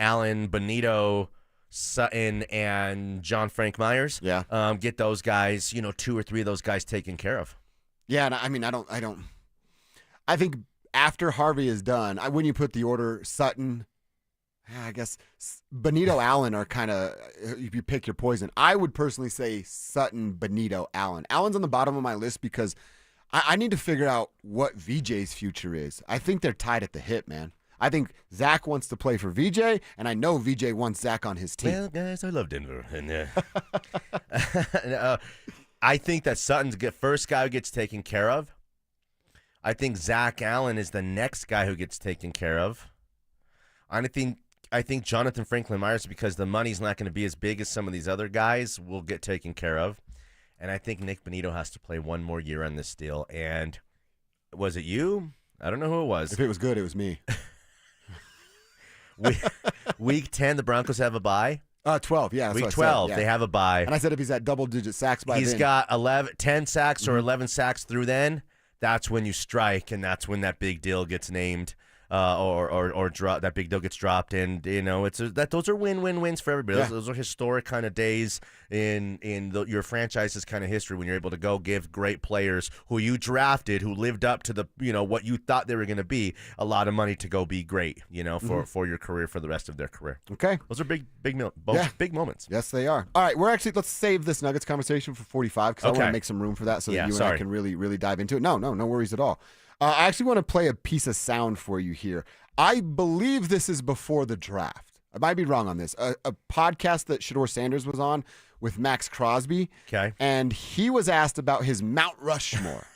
Allen, Benito, Sutton, and John Frank Myers. Yeah. Get those guys, 2 or 3 of those guys taken care of. Yeah, and I think after Harvey is done, when you put the order, Sutton, I guess Benito, Allen are kind of, if you pick your poison. I would personally say Sutton, Benito, Allen. Allen's on the bottom of my list because I need to figure out what VJ's future is. I think they're tied at the hip, man. I think Zach wants to play for VJ, and I know VJ wants Zach on his team. Well, guys, I love Denver. And I think that Sutton's the first guy who gets taken care of. I think Zach Allen is the next guy who gets taken care of. I think Jonathan Franklin Myers, because the money's not going to be as big as some of these other guys, will get taken care of. And I think Nick Benito has to play one more year on this deal. And was it you? I don't know who it was. If it was good, it was me. Week 10, the Broncos have a bye. 12, yeah. Week 12, they have a bye. And I said if he's at double-digit sacks by he's then. got 10 sacks or 11 sacks through then. That's when you strike, and that's when that big deal gets named. or drop that big deal gets dropped, and those are wins for everybody. Yeah. Those are historic kind of days in your franchise's kind of history when you're able to go give great players who you drafted, who lived up to the what you thought they were going to be, a lot of money to go be great, for your career, for the rest of their career. Okay, those are big moments. Yes, they are. All right, let's save this Nuggets conversation for 45 because I want to make some room for that so that you and I can really dive into it. No worries at all. I actually want to play a piece of sound for you here. I believe this is before the draft. I might be wrong on this. A podcast that Shedeur Sanders was on with Max Crosby. Okay. And he was asked about his Mount Rushmore.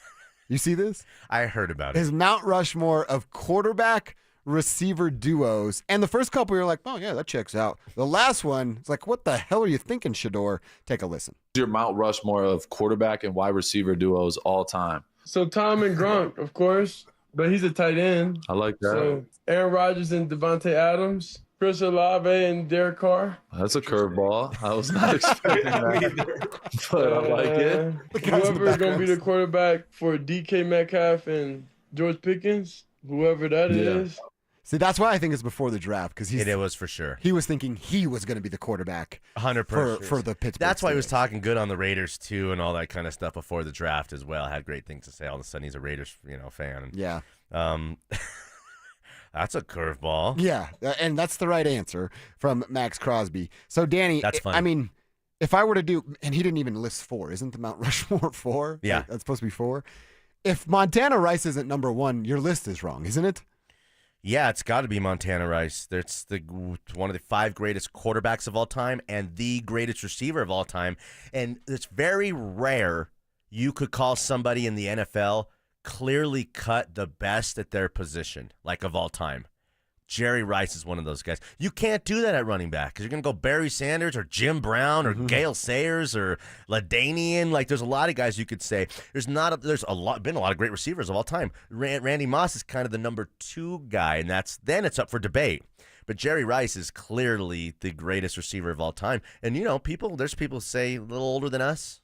You see this? I heard about it. His Mount Rushmore of quarterback receiver duos. And the first couple, you're like, oh, yeah, that checks out. The last one, it's like, what the hell are you thinking, Shedeur? Take a listen. Your Mount Rushmore of quarterback and wide receiver duos all time. So Tom and Gronk, of course, but he's a tight end. I like that. So Aaron Rodgers and Devontae Adams, Chris Olave and Derek Carr. That's a curveball. I was not expecting that, but I like it. Whoever's going to be the quarterback for DK Metcalf and George Pickens, whoever that is. See, that's why I think it's before the draft because it was for sure. He was thinking he was going to be the quarterback 100% for the Pittsburgh. That's why he was Steelers. talking good on the Raiders too, and all that kind of stuff before the draft as well. Had great things to say. All of a sudden, he's a Raiders, fan. Yeah. That's a curveball. Yeah, and that's the right answer from Max Crosby. So, Danny, That's funny. I mean, if I were to do, and he didn't even list 4, isn't the Mount Rushmore 4? Yeah. Like, that's supposed to be 4. If Montana Rice isn't number 1, your list is wrong, isn't it? Yeah, it's got to be Montana Rice. It's one of the 5 greatest quarterbacks of all time and the greatest receiver of all time. And it's very rare you could call somebody in the NFL clearly cut the best at their position, like of all time. Jerry Rice is one of those guys. You can't do that at running back because you're going to go Barry Sanders or Jim Brown or Gale Sayers or LaDainian. Like, there's a lot of guys you could say. There's been a lot of great receivers of all time. Randy Moss is kind of the number 2 guy, and then it's up for debate. But Jerry Rice is clearly the greatest receiver of all time. And, there's people say a little older than us,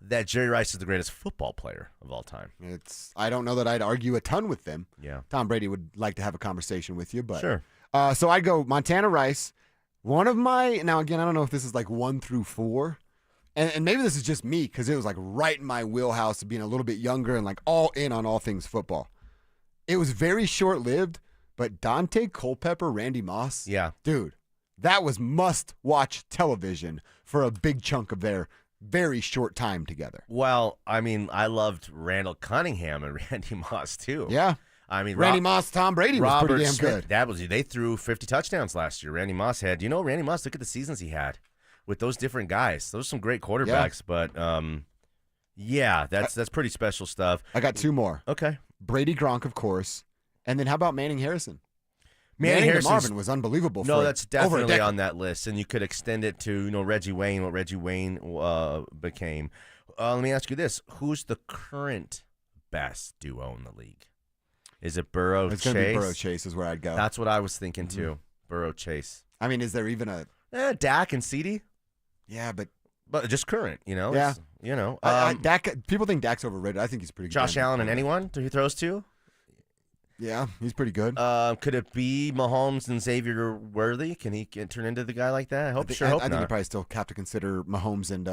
that Jerry Rice is the greatest football player of all time. I don't know that I'd argue a ton with them. Yeah. Tom Brady would like to have a conversation with you, but sure. So I'd go Montana Rice. One of now again, I don't know if this is like 1 through 4, and maybe this is just me because it was like right in my wheelhouse of being a little bit younger and like all in on all things football. It was very short lived, but Dante Culpepper, Randy Moss, yeah, dude, that was must watch television for a big chunk of their very short time together. Well, I mean, I loved Randall Cunningham and Randy Moss too. Yeah. I mean, Randy Moss, Tom Brady was pretty damn good. They threw 50 touchdowns last year. Randy Moss had, Randy Moss, look at the seasons he had with those different guys. Those are some great quarterbacks, but that's pretty special stuff. I got 2 more. Okay. Brady Gronk, of course. And then how about Manning Harrison? Manning Harrison Marvin was unbelievable. No, that's definitely over on that list, and you could extend it to Reggie Wayne, what Reggie Wayne became. Let me ask you this: who's the current best duo in the league? Is it Burrow Chase? It's going to be Burrow Chase is where I'd go. That's what I was thinking too. Burrow Chase. I mean, is there even a Dak and CeeDee? Yeah, but just current, Yeah, Dak. People think Dak's overrated. I think he's pretty good. Josh Allen and anyone who he throws to. Yeah, he's pretty good. Could it be Mahomes and Xavier Worthy? Can he turn into the guy like that? I hope I not. think you probably still have to consider Mahomes and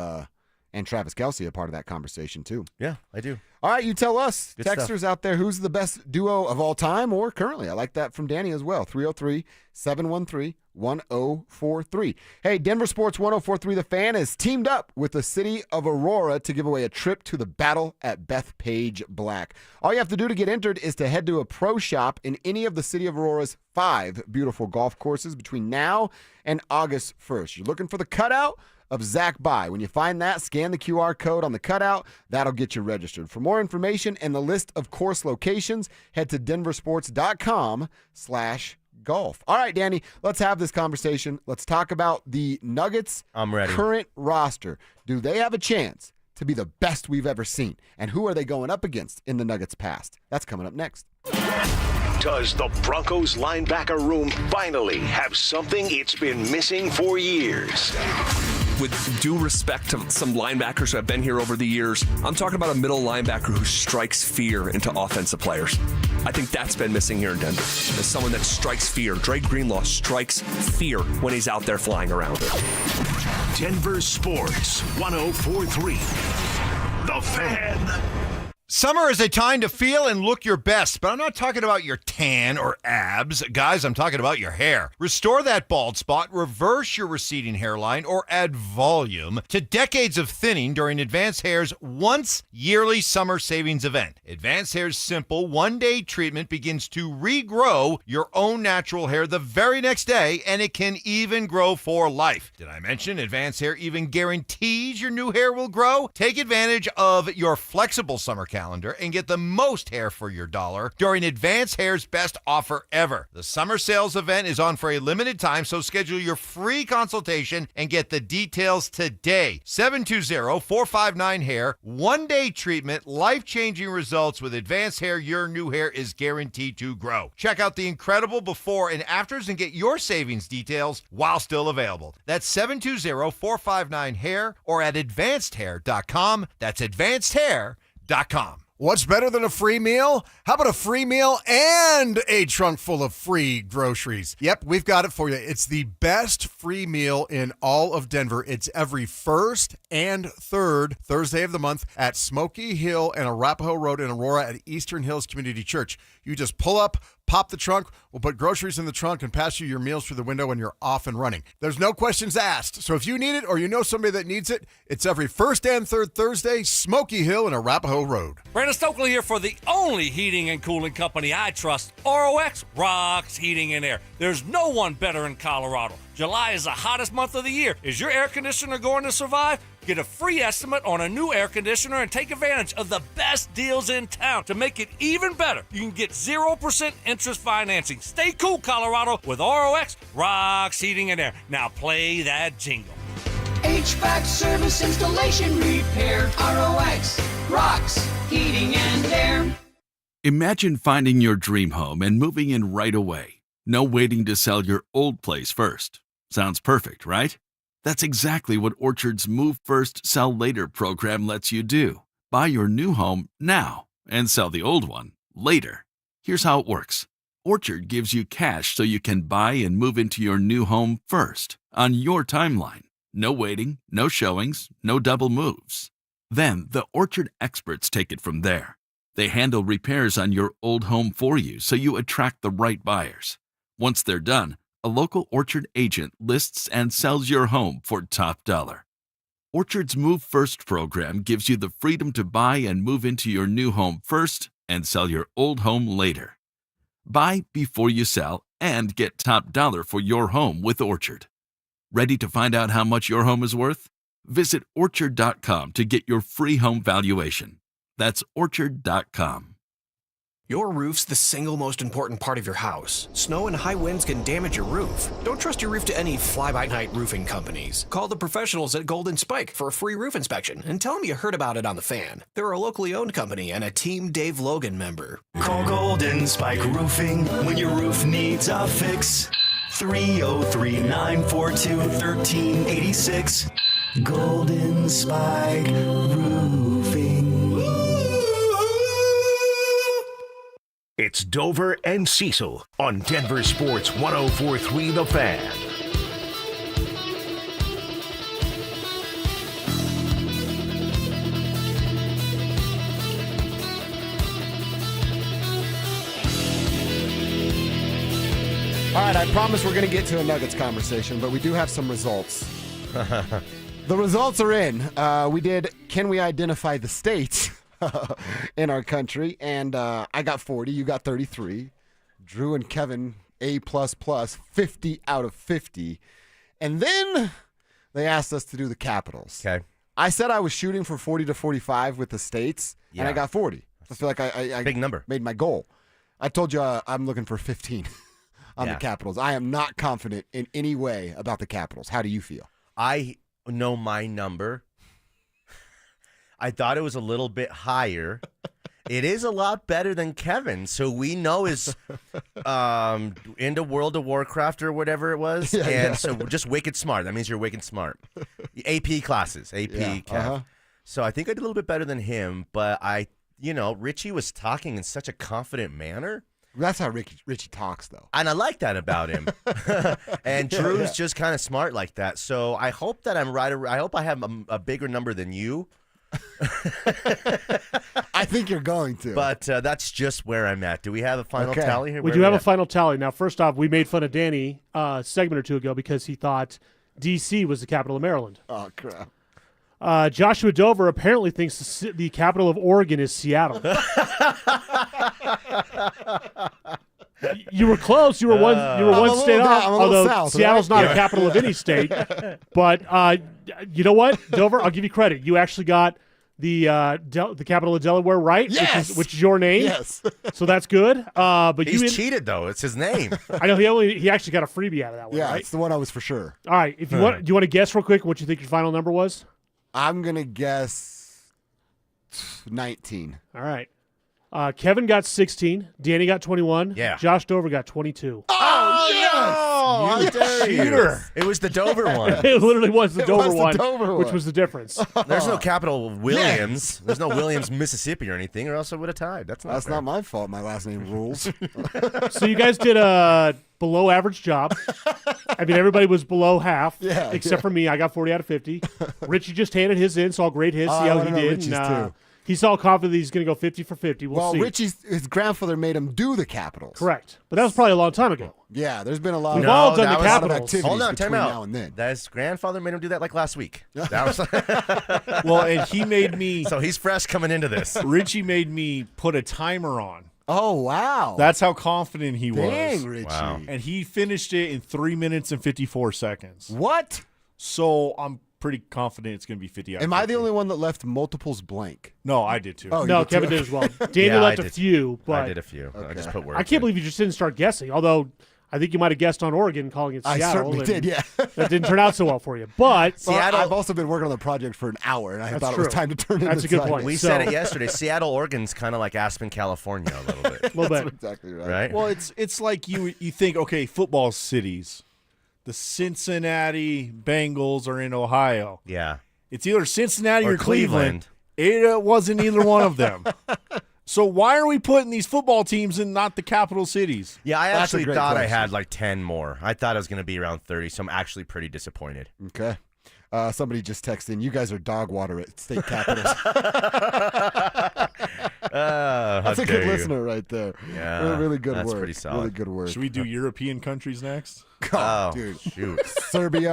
Travis Kelce a part of that conversation too. Yeah, I do. All right, you tell us, Good texters out there, who's the best duo of all time or currently? I like that from Danny as well. 303-713-1043. Hey, Denver Sports 1043 The Fan is teamed up with the city of Aurora to give away a trip to the Battle at Bethpage Black. All you have to do to get entered is to head to a pro shop in any of the city of Aurora's 5 beautiful golf courses between now and August 1st. You're looking for the cutout of Zach By. When you find that, scan the QR code on the cutout. That'll get you registered. For more information and the list of course locations, head to denversports.com/golf. All right, Danny, let's have this conversation. Let's talk about the Nuggets' I'm ready. current roster. Do they have a chance to be the best we've ever seen? And who are they going up against in the Nuggets' past? That's coming up next. Does the Broncos linebacker room finally have something it's been missing for years? with due respect to some linebackers who have been here over the years, I'm talking about a middle linebacker who strikes fear into offensive players. I think that's been missing here in Denver. As someone that strikes fear. Dre Greenlaw strikes fear when he's out there flying around. Denver Sports 104.3. The Fan. Summer is a time to feel and look your best, but I'm not talking about your tan or abs. Guys, I'm talking about your hair. Restore that bald spot, reverse your receding hairline, or add volume to decades of thinning during Advanced Hair's once yearly summer savings event. Advanced Hair's simple one-day treatment begins to regrow your own natural hair the very next day, and it can even grow for life. Did I mention Advanced Hair even guarantees your new hair will grow? Take advantage of your flexible summer calendar and get the most hair for your dollar during Advanced Hair's best offer ever. The summer sales event is on for a limited time, so schedule your free consultation and get the details today. 720-459-HAIR. One-day treatment, life-changing results with Advanced Hair. Your new hair is guaranteed to grow. Check out the incredible before and afters and get your savings details while still available. That's 720-459-HAIR or at advancedhair.com. That's advancedhair.com. What's better than a free meal? How about a free meal and a trunk full of free groceries? Yep, we've got it for you. It's the best free meal in all of Denver. It's every first and third Thursday of the month at Smoky Hill and Arapahoe Road in Aurora at Eastern Hills Community Church. You just pull up, pop the trunk, we'll put groceries in the trunk and pass you your meals through the window and you're off and running. There's no questions asked. So if you need it or you know somebody that needs it, it's every first and third Thursday, Smoky Hill and Arapahoe Road. Brandon Stokley here for the only heating and cooling company I trust. ROX rocks heating and air. There's no one better in Colorado. July is the hottest month of the year. Is your air conditioner going to survive? Get a free estimate on a new air conditioner and take advantage of the best deals in town. To make it even better, you can get 0% interest financing. Stay cool, Colorado, with ROX Rocks Heating and Air. Now play that jingle. HVAC service, installation, repair. ROX rocks heating and air. Imagine finding your dream home and moving in right away. No waiting to sell your old place first. Sounds perfect, right? That's exactly what Orchard's Move First, Sell Later program lets you do. Buy your new home now and sell the old one later. Here's how it works. Orchard gives you cash so you can buy and move into your new home first, on your timeline. No waiting, no showings, no double moves. Then the Orchard experts take it from there. They handle repairs on your old home for you so you attract the right buyers. Once they're done, a local Orchard agent lists and sells your home for top dollar. Orchard's Move First program gives you the freedom to buy and move into your new home first and sell your old home later. Buy before you sell and get top dollar for your home with Orchard. Ready to find out how much your home is worth? Visit Orchard.com to get your free home valuation. That's Orchard.com. Your roof's the single most important part of your house. Snow and high winds can damage your roof. Don't trust your roof to any fly-by-night roofing companies. Call the professionals at Golden Spike for a free roof inspection and tell them you heard about it on The Fan. They're a locally owned company and a Team Dave Logan member. Call Golden Spike Roofing when your roof needs a fix. 303-942-1386. Golden Spike Roofing. It's Dover and Cecil on Denver Sports 104.3 The Fan. All right, I promise we're going to get to a Nuggets conversation, but we do have some results. The results are in. We did Can We Identify the States in our country, and I got 40, you got 33. Drew and Kevin, A++, 50 out of 50. And then they asked us to do the Capitals. Okay. I said I was shooting for 40 to 45 with the states, and I got 40. I feel like I big number. Made my goal. I told you I'm looking for 15 on the Capitals. I am not confident in any way about the Capitals. How do you feel? I know my number. I thought it was a little bit higher, It is a lot better than Kevin, so we know is into World of Warcraft or whatever it was, so we're just wicked smart. That means you're wicked smart. AP classes, AP. Kev. So I think I did a little bit better than him, but Richie was talking in such a confident manner. That's how Richie talks, though. And I like that about him. And Drew's just kind of smart like that. So I hope that I'm right. I hope I have a bigger number than you. I think you're going to. But that's just where I'm at. Do we have a final tally here? We do have a final tally. Now, first off, we made fun of Danny a segment or two ago because he thought D.C. was the capital of Maryland. Oh, crap. Joshua Dover apparently thinks the capital of Oregon is Seattle. You were close. You were one state off. Although Seattle's not a capital of any state. But you know what, Dover? I'll give you credit. You actually got the capital of Delaware right, which is your name. Yes. So that's good. But he's cheated though. It's his name. I know he actually got a freebie out of that one. Yeah, right? it's the one I was for sure. All right. If you want, do you want to guess real quick what you think your final number was? I'm gonna guess 19. All right. Kevin got 16. Danny got 21. Yeah. Josh Dover got 22. Oh, yes! You cheater. It was the Dover one. It literally was the Dover one, which was the difference. There's no capital Williams. There's no Williams, Mississippi or anything, or else I would have tied. That's not my fault. My last name rules. So you guys did a below average job. I mean, everybody was below half, except for me. I got 40 out of 50. Richie just handed his in, saw great hits, see how he did. Richie's too. He's all confident he's going to go 50 for 50. We'll see. His grandfather made him do the Capitals. Correct. But that was probably a long time ago. Yeah, there's been a lot We've all done the Capitals. Capitals. Hold on, time now out. and then. His grandfather made him do that like last week. That was Well, and he made me. So he's fresh coming into this. Richie made me put a timer on. Oh, wow. That's how confident he was. Dang, Richie. Wow. And he finished it in 3 minutes and 54 seconds. What? So I'm pretty confident it's going to be 50 out of 50. Am I the only one that left multiples blank? No, I did too. Oh, No, did Kevin too? did as well. Daniel left a few, but I did a few. I just put words. I can't believe you just didn't start guessing. Although I think you might have guessed on Oregon, calling it Seattle. I certainly did, yeah. That didn't turn out so well for you. But Seattle. I've also been working on the project for an hour, and I thought it was time to turn it That's into a good point. We said it yesterday. Seattle, Oregon's kind of like Aspen, California, a little bit. A little bit. That's exactly right. Right? Well, it's like you think, okay, football cities. The Cincinnati Bengals are in Ohio. Yeah. It's either Cincinnati Or or Cleveland. Cleveland. It wasn't either one of them. So why are we putting these football teams in not the capital cities? Yeah, I That's a actually great thought I question. had like 10 more. I thought it was going to be around 30, so I'm actually pretty disappointed. Okay. Somebody just texted in, you guys are dog water at state capitals. That's a good listener right there. Yeah, really good that's work. pretty solid. Really good work. Should we do European countries next? God, Oh, dude. shoot. Serbia.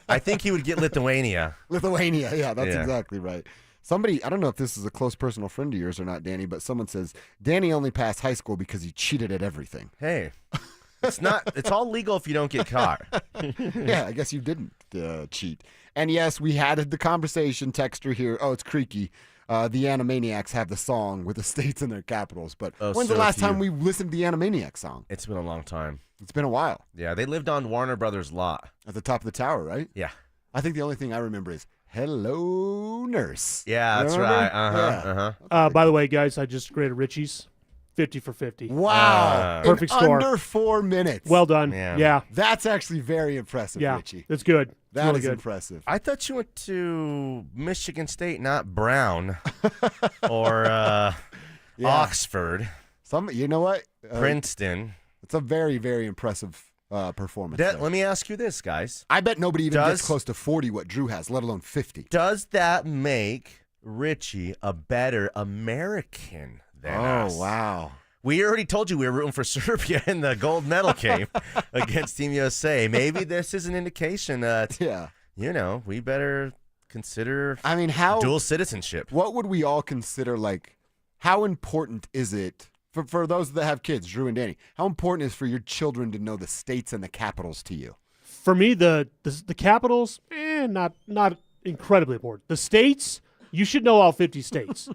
I think he would get Lithuania. Lithuania. Yeah, that's Yeah. exactly right. Somebody, I don't know if this is a close personal friend of yours or not, Danny, but someone says, Danny only passed high school because he cheated at everything. Hey, it's all legal if you don't get caught. Yeah, I guess you didn't cheat. And yes, we had the conversation, texter here. Oh, it's creaky. The Animaniacs have the song with the states and their capitals. But when's the last time we listened to the Animaniacs song? It's been a long time. It's been a while. Yeah, they lived on Warner Brothers' lot. At the top of the tower, right? Yeah. I think the only thing I remember is Hello Nurse. Yeah, that's Remember? right. by the way, guys, I just graded Richie's 50 for 50. Wow. Perfect In score. Under 4 minutes. Well done. Yeah. That's actually very impressive, Yeah. Richie. That's good. It's That really is good. impressive. I thought you went to Michigan State, not Brown or Oxford. You know what? Princeton. It's a very, very impressive performance. Let me ask you this, guys. I bet nobody even gets close to 40 what Drew has, let alone 50. Does that make Richie a better American than us? Oh, wow. We already told you we were rooting for Serbia in the gold medal game against Team USA. Maybe this is an indication that, we better consider dual citizenship. What would we all consider, how important is it, for those that have kids, Drew and Danny, how important is it for your children to know the states and the capitals to you? For me, the capitals, not incredibly important. The states, you should know all 50 states.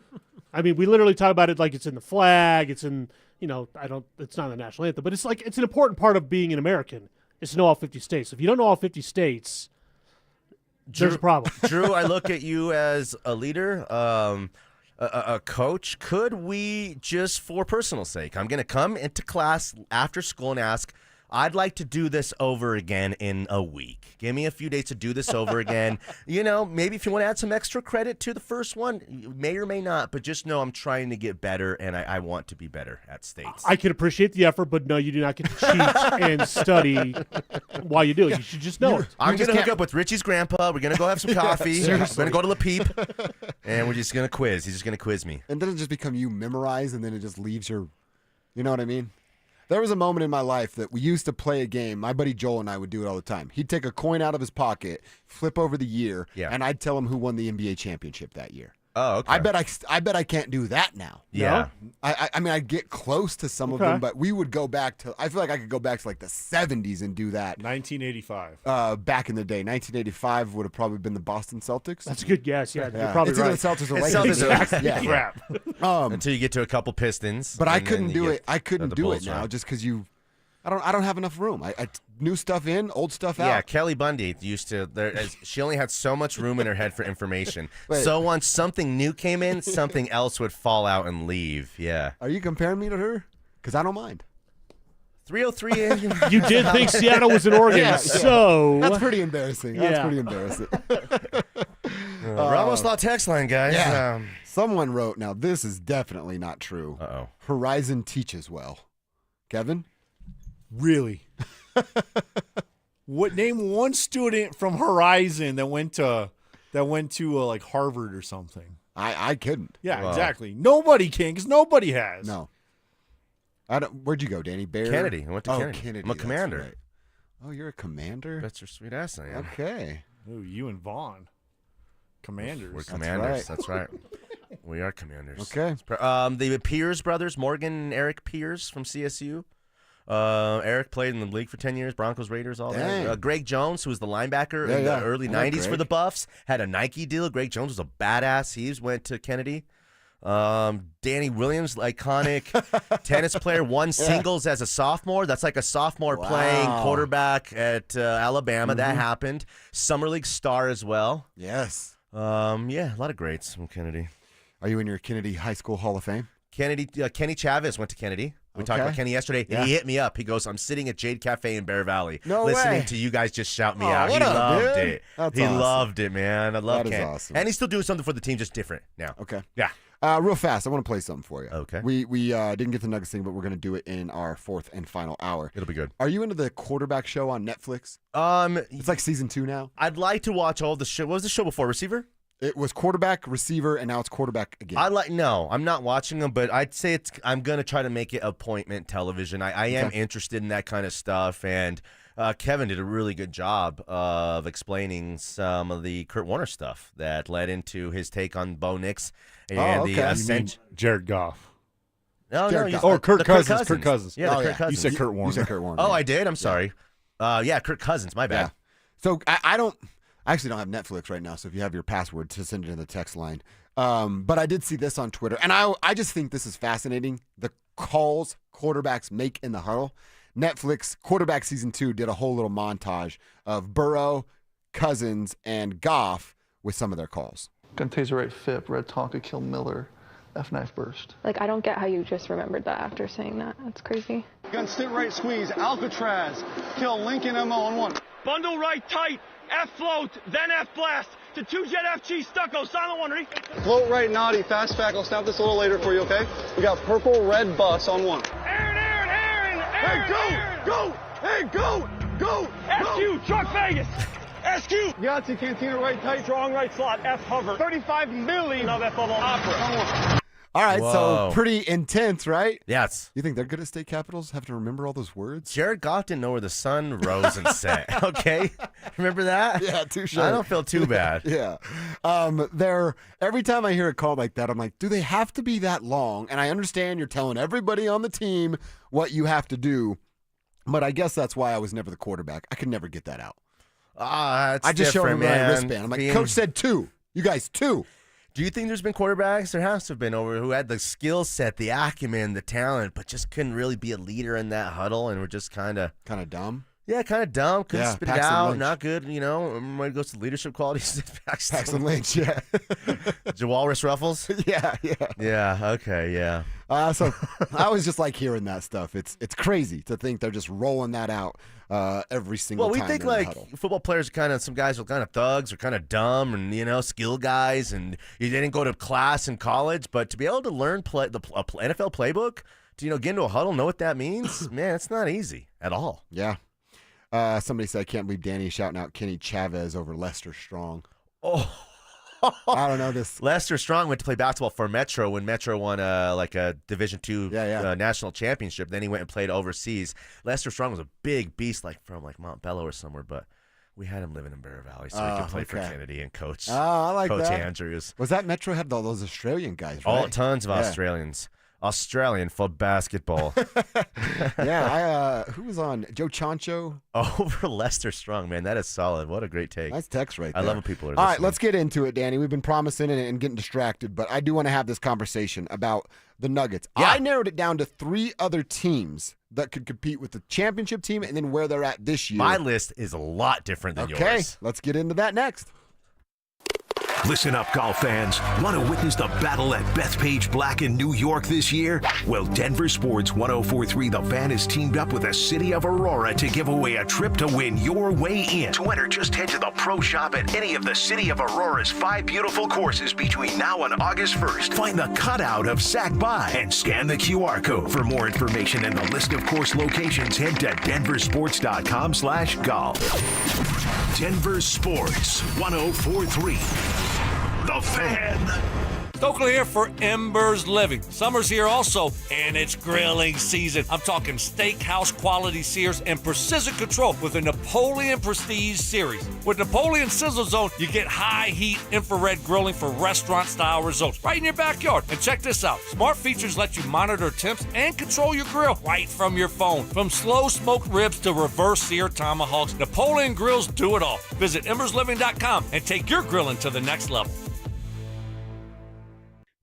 I mean, we literally talk about it like it's in the flag. It's in, it's not in the national anthem, but it's an important part of being an American is to know all 50 states. If you don't know all 50 states, there's a problem. Drew, I look at you as a leader. Coach, could we just, for personal sake, I'm going to come into class after school and ask, I'd like to do this over again in a week. Give me a few days to do this over again. Maybe if you want to add some extra credit to the first one, you may or may not, but just know I'm trying to get better, and I want to be better at states. I can appreciate the effort, but no, you do not get to cheat and study while you do it. You should just know it. I'm going to hook up with Richie's grandpa. We're going to go have some coffee. We're going to go to La Peep, and we're just going to quiz. He's just going to quiz me. And then it just become you memorize, and then it just leaves your, you know what I mean? There was a moment in my life that we used to play a game. My buddy Joel and I would do it all the time. He'd take a coin out of his pocket, flip over the year, and I'd tell him who won the NBA championship that year. Oh, okay. I bet I can't do that now. Yeah. No? I mean, I'd get close to some of them, but we would go back to, I feel like I could go back to like the 70s and do that. 1985. Back in the day. 1985 would have probably been the Boston Celtics. That's a good guess. Yeah, you're probably it's right. It's either the Celtics or It's Lakers. Celtics. Yeah. Crap. Until you get to a couple Pistons. But I and couldn't then you do get it. I couldn't the do Bulls, it now right? just because I don't have enough room. I new stuff in, old stuff out. Yeah, Kelly Bundy used to. She only had so much room in her head for information. Wait. So once something new came in, something else would fall out and leave. Yeah. Are you comparing me to her? Because I don't mind. 303. You did think Seattle was in Oregon, so that's pretty embarrassing. That's Yeah. pretty embarrassing. We're almost not text line, guys. Yeah. Someone wrote. Now this is definitely not true. Uh-oh. Horizon teaches well. Kevin. Really? Name one student from Horizon that went to like Harvard or something. I couldn't. Yeah, Wow. exactly. Nobody can because nobody has. No. I don't. Where'd you go, Danny? Bear. Kennedy. I went to Kennedy. Kennedy. I'm a that's commander. right. Oh, you're a commander. That's your sweet ass. I am. Okay. Oh, you and Vaughn, commanders. We're That's commanders. right. That's right. We are commanders. Okay. The Pierce brothers, Morgan and Eric Pierce from CSU. Eric played in the league for 10 years, Broncos, Raiders, all Dang. that. Greg Jones, who was the linebacker in the early I like 90s for Greg. the Buffs, had a Nike deal. Greg Jones was a badass. He went to Kennedy. Danny Williams, iconic tennis player, won singles as a sophomore. That's like a sophomore playing quarterback at Alabama. That happened. Summer League star as well. Yes. Yeah, a lot of greats from Kennedy. Are you in your Kennedy High School Hall of Fame? Kenny Chavez went to Kennedy. We talked about Kenny yesterday. Yeah. He hit me up. He goes, I'm sitting at Jade Cafe in Bear Valley No listening way. to you guys just shout me Oh, out. He what up, loved dude? it. That's he awesome. loved it, man. I love That is Ken. awesome. And he's still doing something for the team, just different now. Okay. Yeah. Real fast, I want to play something for you. Okay. We didn't get the Nuggets thing, but we're going to do it in our fourth and final hour. It'll be good. Are you into the quarterback show on Netflix? It's like season 2 now. I'd like to watch all the show. What was the show before? Receiver? It was quarterback, receiver, and now it's quarterback again. No, I'm not watching them, but I'd say I'm going to try to make it appointment television. I am interested in that kind of stuff, and Kevin did a really good job of explaining some of the Kurt Warner stuff that led into his take on Bo Nix and the ascension. Jared Goff. No, Jared no, Goff. Oh, Kirk the Cousins. Kirk Cousins. Yeah, the Oh, Kirk yeah. Cousins. You said Kurt Warner. You said Kurt Warner. Oh, yeah. I did? I'm sorry. Yeah, Kirk Cousins. My bad. Yeah. So I actually don't have Netflix right now, so if you have your password, to send it in the text line. But I did see this on Twitter, and I just think this is fascinating. The calls quarterbacks make in the huddle. Netflix Quarterback Season 2 did a whole little montage of Burrow, Cousins, and Goff with some of their calls. Gun taser right FIP, red Tonka, kill Miller, F knife burst. Like, I don't get how you just remembered that after saying that. That's crazy. Gun sit right squeeze, Alcatraz, kill Lincoln MO on 1. Bundle right tight, F float, then F blast, to 2 jet FG stucco, silent one, ready? Float right naughty, fast fact, I'll snap this a little later for you, okay? We got purple, red bus on 1. Hey, go! Hey, go! SQ, truck Vegas! SQ! Yahtzee Cantina right tight. Strong right slot, F hover, 35 milli of F bubble opera. All right, Whoa. so pretty intense, right? Yes. You think they're good at state capitals? Have to remember all those words? Jared Goff didn't know where the sun rose and set. Okay, remember that? Yeah, touche. I don't feel too bad. Yeah. Every time I hear a call like that, I'm like, do they have to be that long? And I understand you're telling everybody on the team what you have to do, but I guess that's why I was never the quarterback. I could never get that out. It's I just showed him different, my man. wristband. I'm like, Coach said 2. You guys 2. Do you think there's been quarterbacks? There has to have been over who had the skill set, the acumen, the talent, but just couldn't really be a leader in that huddle, and were just kind of dumb. Yeah, kind of dumb. Couldn't spit it Paxton out. Lynch. Not good. When it goes to leadership qualities, Paxton Lynch, yeah. Walrus Ruffles. Yeah. Yeah. Okay. Yeah. So I always just like hearing that stuff. It's crazy to think they're just rolling that out every single time. Well, we think they're in the like huddle. football players are some guys are kind of thugs or kind of dumb and skill guys, and you didn't go to class in college, but to be able to learn the NFL playbook, to get into a huddle, know what that means, man, it's not easy at all. Yeah. Somebody said, I can't believe Danny is shouting out Kenny Chavez over Lester Strong. Oh. I don't know this. Lester Strong went to play basketball for Metro when Metro won a Division II national championship. Then he went and played overseas. Lester Strong was a big beast, from Mount Bello or somewhere, but we had him living in Bear Valley so he could play for Kennedy and coach. I like Coach that. Andrews. Was that Metro had all those Australian guys, right? All tons of Australians. Australian for basketball. Who was on? Joe Chancho? Over Lester Strong, man. That is solid. What a great take. Nice text right there. I love when people are All right, listening. let's get into it, Danny. We've been promising and getting distracted, but I do want to have this conversation about the Nuggets. Yeah. I narrowed it down to 3 other teams that could compete with the championship team and then where they're at this year. My list is a lot different than yours. Okay, let's get into that next. Listen up, golf fans. Want to witness the battle at Bethpage Black in New York this year? Well, Denver Sports 104.3 The Fan is teamed up with the City of Aurora to give away a trip to win your way in. To enter, just head to the pro shop at any of the City of Aurora's 5 beautiful courses between now and August 1st. Find the cutout of Sac By and scan the QR code. For more information and the list of course locations, head to denversports.com/golf. Denver Sports 104.3 The Fan. Stokley here for Embers Living. Summer's here also, and it's grilling season. I'm talking steakhouse quality sears and precision control with the Napoleon Prestige series. With Napoleon Sizzle Zone, you get high heat infrared grilling for restaurant style results right in your backyard. And check this out. Smart features let you monitor temps and control your grill right from your phone. From slow smoked ribs to reverse sear tomahawks, Napoleon grills do it all. Visit embersliving.com and take your grilling to the next level.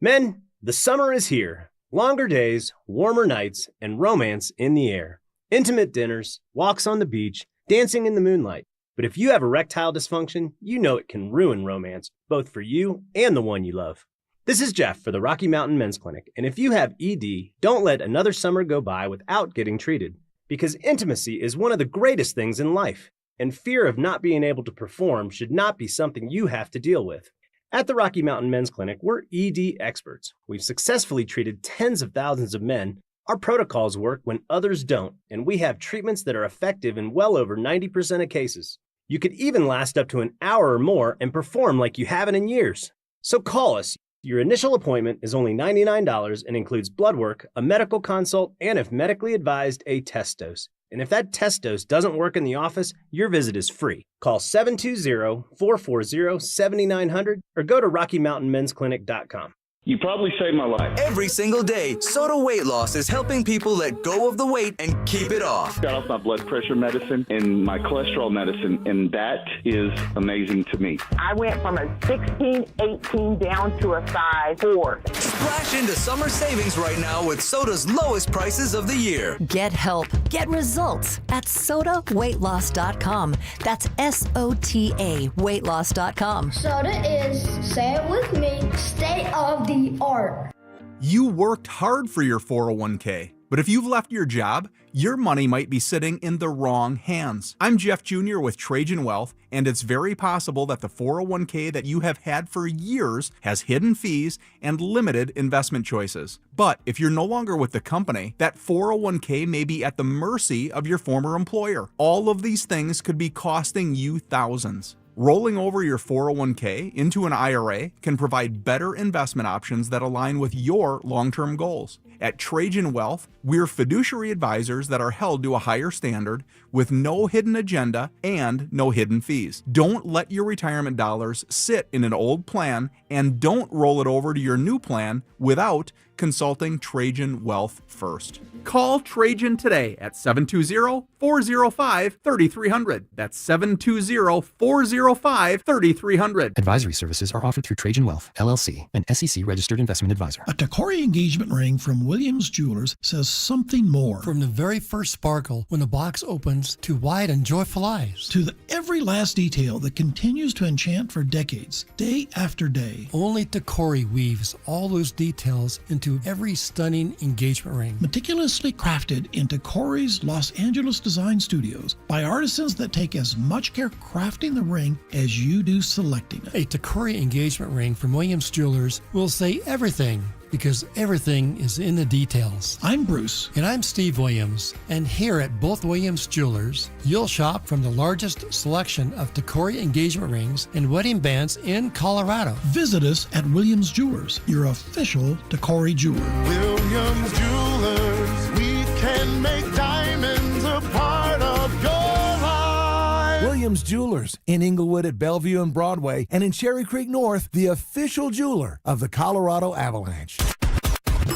Men, the summer is here. Longer days, warmer nights, and romance in the air. Intimate dinners, walks on the beach, dancing in the moonlight. But if you have erectile dysfunction, you know it can ruin romance, both for you and the one you love. This is Jeff for the Rocky Mountain Men's Clinic, and if you have ED, don't let another summer go by without getting treated. Because intimacy is one of the greatest things in life, and fear of not being able to perform should not be something you have to deal with. At the Rocky Mountain Men's Clinic, we're ED experts. We've successfully treated tens of thousands of men. Our protocols work when others don't, and we have treatments that are effective in well over 90% of cases. You could even last up to an hour or more and perform like you haven't in years. So call us. Your initial appointment is only $99 and includes blood work, a medical consult, and if medically advised, a test dose. And if that test dose doesn't work in the office, your visit is free. Call 720-440-7900 or go to RockyMountainMen'sClinic.com. You probably saved my life. Every single day, Soda Weight Loss is helping people let go of the weight and keep it off. Got off my blood pressure medicine and my cholesterol medicine, and that is amazing to me. I went from a 16, 18 down to a size 4. Splash into summer savings right now with Soda's lowest prices of the year. Get help. Get results at SodaWeightLoss.com. That's SOTA weightloss.com. Soda is, say it with me, state of the art. You worked hard for your 401k, but if you've left your job, your money might be sitting in the wrong hands. I'm Jeff Jr. with Trajan Wealth, and it's very possible that the 401k that you have had for years has hidden fees and limited investment choices. But if you're no longer with the company, that 401k may be at the mercy of your former employer. All of these things could be costing you thousands. Rolling over your 401k into an IRA can provide better investment options that align with your long-term goals. At Trajan Wealth, we're fiduciary advisors that are held to a higher standard with no hidden agenda and no hidden fees. Don't let your retirement dollars sit in an old plan, and don't roll it over to your new plan without consulting Trajan Wealth first. Call Trajan today at 720-405-3300. That's 720-405-3300. Advisory services are offered through Trajan Wealth, LLC, an SEC-registered investment advisor. A Tacori engagement ring from Williams Jewelers says something more. From the very first sparkle when the box opens to wide and joyful eyes. To the every last detail that continues to enchant for decades, day after day. Only Tacori weaves all those details into every stunning engagement ring. Meticulously crafted in Tacori's Los Angeles design studios by artisans that take as much care crafting the ring as you do selecting it. A Tacori engagement ring from Williams Jewelers will say everything, because everything is in the details. I'm Bruce. And I'm Steve Williams. And here at both Williams Jewelers, you'll shop from the largest selection of Tacori engagement rings and wedding bands in Colorado. Visit us at Williams Jewelers, your official Tacori jeweler. Williams Jewelers, we can make diamonds a part of your life. Williams Jewelers in Inglewood at Bellevue and Broadway, and in Cherry Creek North, the official jeweler of the Colorado Avalanche.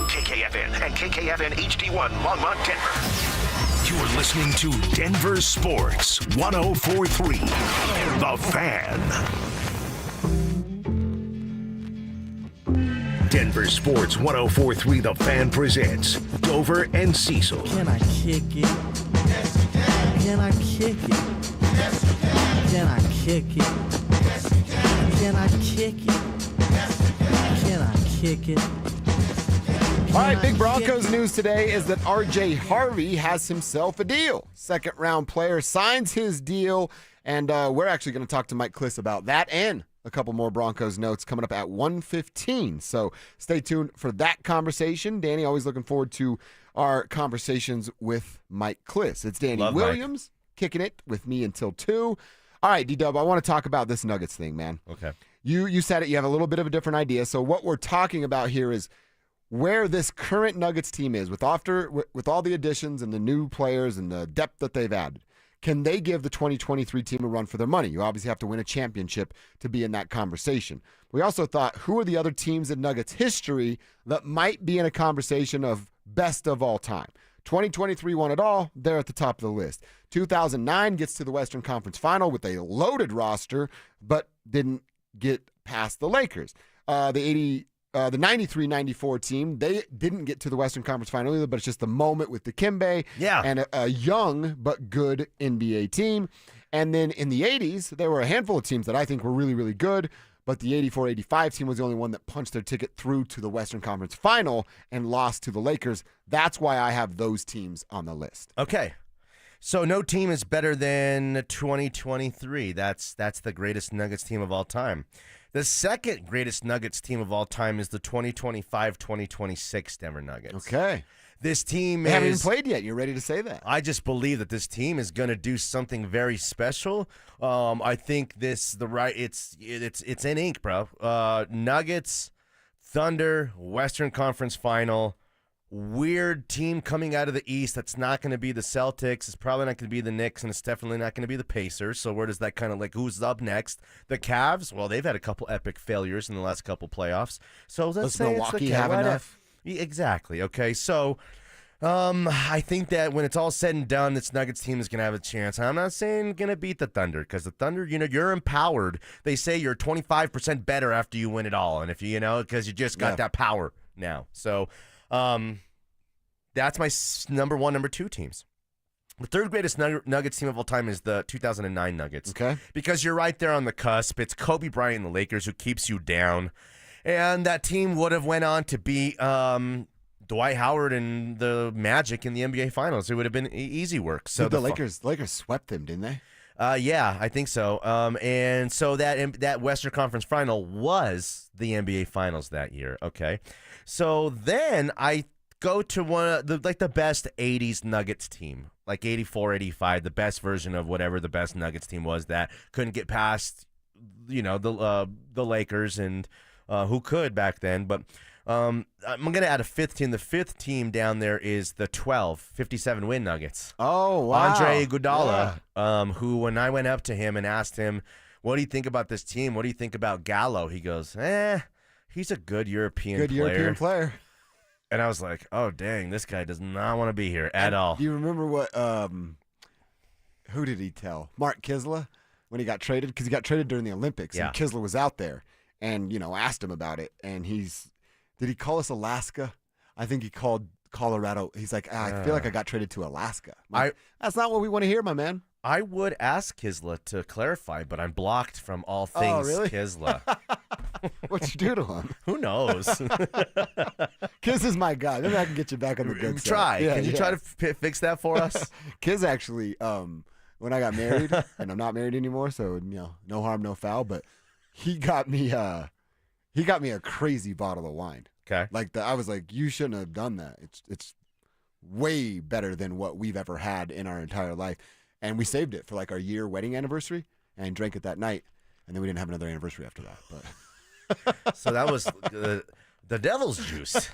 KKFN and KKFN HD1 Longmont, Denver. You're listening to Denver Sports 104.3 The Fan. Denver Sports 104.3 The Fan presents Dover and Cecil. Can I kick it? Yes, you can. Can I kick it? Yes, you can. Can I kick it? Yes, you can. Can I kick it? Yes, you can. Can I kick it? All right, big Broncos news today is that R.J. Harvey has himself a deal. Second-round player signs his deal, and we're actually going to talk to Mike Kliss about that and a couple more Broncos notes coming up at 1:15. So stay tuned for that conversation. Danny, always looking forward to our conversations with Mike Kliss. It's Danny Love Williams kicking it with me until 2. All right, D-Dub, I want to talk about this Nuggets thing, man. Okay. You said it. You have a little bit of a different idea. So what we're talking about here is where this current Nuggets team is with all the additions and the new players and the depth that they've added. Can they give the 2023 team a run for their money? You obviously have to win a championship to be in that conversation. We also thought, who are the other teams in Nuggets history that might be in a conversation of best of all time? 2023 won it all. They're at the top of the list. 2009 gets to the Western Conference Final with a loaded roster, but didn't get past the Lakers. The 93-94 team, they didn't get to the Western Conference Final either, but it's just the moment with Dikembe and a young but good NBA team. And then in the 80s, there were a handful of teams that I think were really, really good, but the 84-85 team was the only one that punched their ticket through to the Western Conference Final and lost to the Lakers. That's why I have those teams on the list. Okay. So no team is better than 2023. That's the greatest Nuggets team of all time. The second greatest Nuggets team of all time is the 2025-2026 Denver Nuggets. Okay. This team they haven't even played yet. You're ready to say that. I just believe that this team is going to do something very special. I think it's in ink, bro. Nuggets, Thunder, Western Conference Final. Weird team coming out of the East that's not going to be the Celtics. It's probably not going to be the Knicks, and it's definitely not going to be the Pacers. So where does that kind of who's up next? The Cavs? Well, they've had a couple epic failures in the last couple playoffs. So let's say Milwaukee it's the have enough? Exactly. Okay. So I think that when it's all said and done, this Nuggets team is going to have a chance. I'm not saying going to beat the Thunder because the Thunder, you're empowered. They say you're 25% better after you win it all, and if because you just got that power now. So. That's my number one, number two teams. The third greatest Nuggets team of all time is the 2009 Nuggets. Okay. Because you're right there on the cusp. It's Kobe Bryant and the Lakers who keeps you down. And that team would have went on to beat Dwight Howard and the Magic in the NBA Finals. It would have been easy work. So the Lakers swept them, didn't they? Yeah, I think so. And so that Western Conference Final was the NBA Finals that year. Okay. So then I go to one of the best 80s Nuggets team, like 84, 85, the best version of whatever the best Nuggets team was that couldn't get past, the Lakers and who could back then. But I'm going to add a fifth team. The fifth team down there is the 57-win Nuggets. Oh, wow. Andre Iguodala, who when I went up to him and asked him, what do you think about this team? What do you think about Gallo? He goes, he's a good European player. And I was like, oh, dang, this guy does not want to be here at all. Do you remember what, who did he tell? Mark Kisla when he got traded? Because he got traded during the Olympics. Yeah. And Kisla was out there and, asked him about it. And did he call us Alaska? I think he called Colorado. He's like, I feel like I got traded to Alaska. That's not what we want to hear, my man. I would ask Kisla to clarify, but I'm blocked from all things really? Kisla. What'd you do to him? Who knows? Kiz is my guy. Maybe I can get you back on the good side. Try. Yeah, Can you try to fix that for us? Kiz actually, when I got married, and I'm not married anymore, so no harm, no foul. But he got me a crazy bottle of wine. Okay. I was like, you shouldn't have done that. It's way better than what we've ever had in our entire life. And we saved it for our year wedding anniversary and drank it that night. And then we didn't have another anniversary after that. But So that was the devil's juice.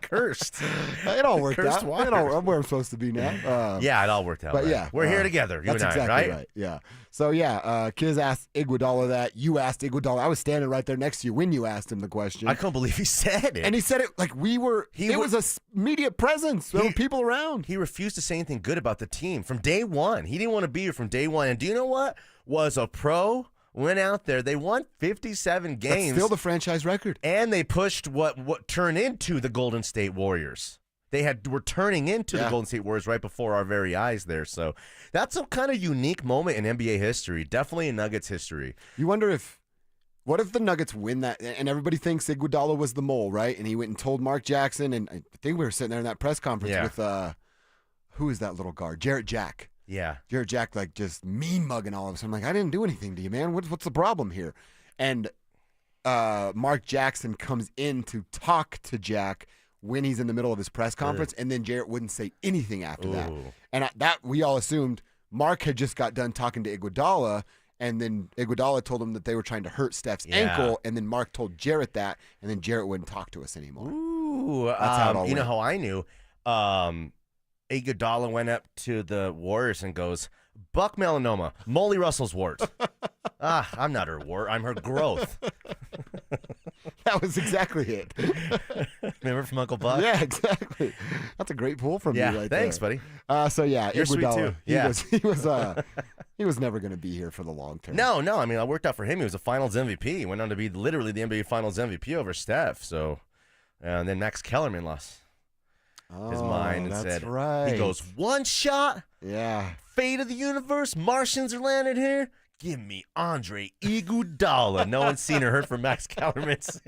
Cursed. It all worked Cursed out. water. I'm where I'm supposed to be now. Yeah, it all worked out. But right. yeah, We're here together, you that's and I, exactly right? Yeah. So yeah, Kiz asked Iguodala that. You asked Iguodala. I was standing right there next to you when you asked him the question. I couldn't believe he said it. And he said it like we were. It was a immediate presence. There were people around. He refused to say anything good about the team from day one. He didn't want to be here from day one. And do you know what? Was a pro. Went out there. They won 57 games. That's still the franchise record. And they pushed what turned into the Golden State Warriors. Were turning into the Golden State Warriors right before our very eyes there. So that's a kind of unique moment in NBA history. Definitely in Nuggets history. You wonder what if the Nuggets win that, and everybody thinks Iguodala was the mole, right? And he went and told Mark Jackson, and I think we were sitting there in that press conference with, who is that little guard? Jarrett Jack. Yeah. Jarrett Jack, just mean mugging all of us. I'm like, I didn't do anything to you, man. What's the problem here? And Mark Jackson comes in to talk to Jack when he's in the middle of his press conference, and then Jarrett wouldn't say anything after that. And that we all assumed Mark had just got done talking to Iguodala, and then Iguodala told him that they were trying to hurt Steph's ankle, and then Mark told Jarrett that, and then Jarrett wouldn't talk to us anymore. Ooh, that's how it all you know went. how I knew? Iguodala went up to the Warriors and goes, "Buck melanoma, Molly Russell's wart." I'm not her wart. I'm her growth. That was exactly it. Remember from Uncle Buck? Yeah, exactly. That's a great pull from you right thanks, there. buddy. So yeah, You're sweet, Iguodala, too. Yeah. he was never going to be here for the long term. No. I mean, I worked out for him. He was a Finals MVP. He went on to be literally the NBA Finals MVP over Steph. So, and then Max Kellerman lost his mind and that's said, right. He goes, "One shot, yeah, fate of the universe, Martians are landed here. Give me Andre Iguodala." No one's seen or heard from Max Kellerman since.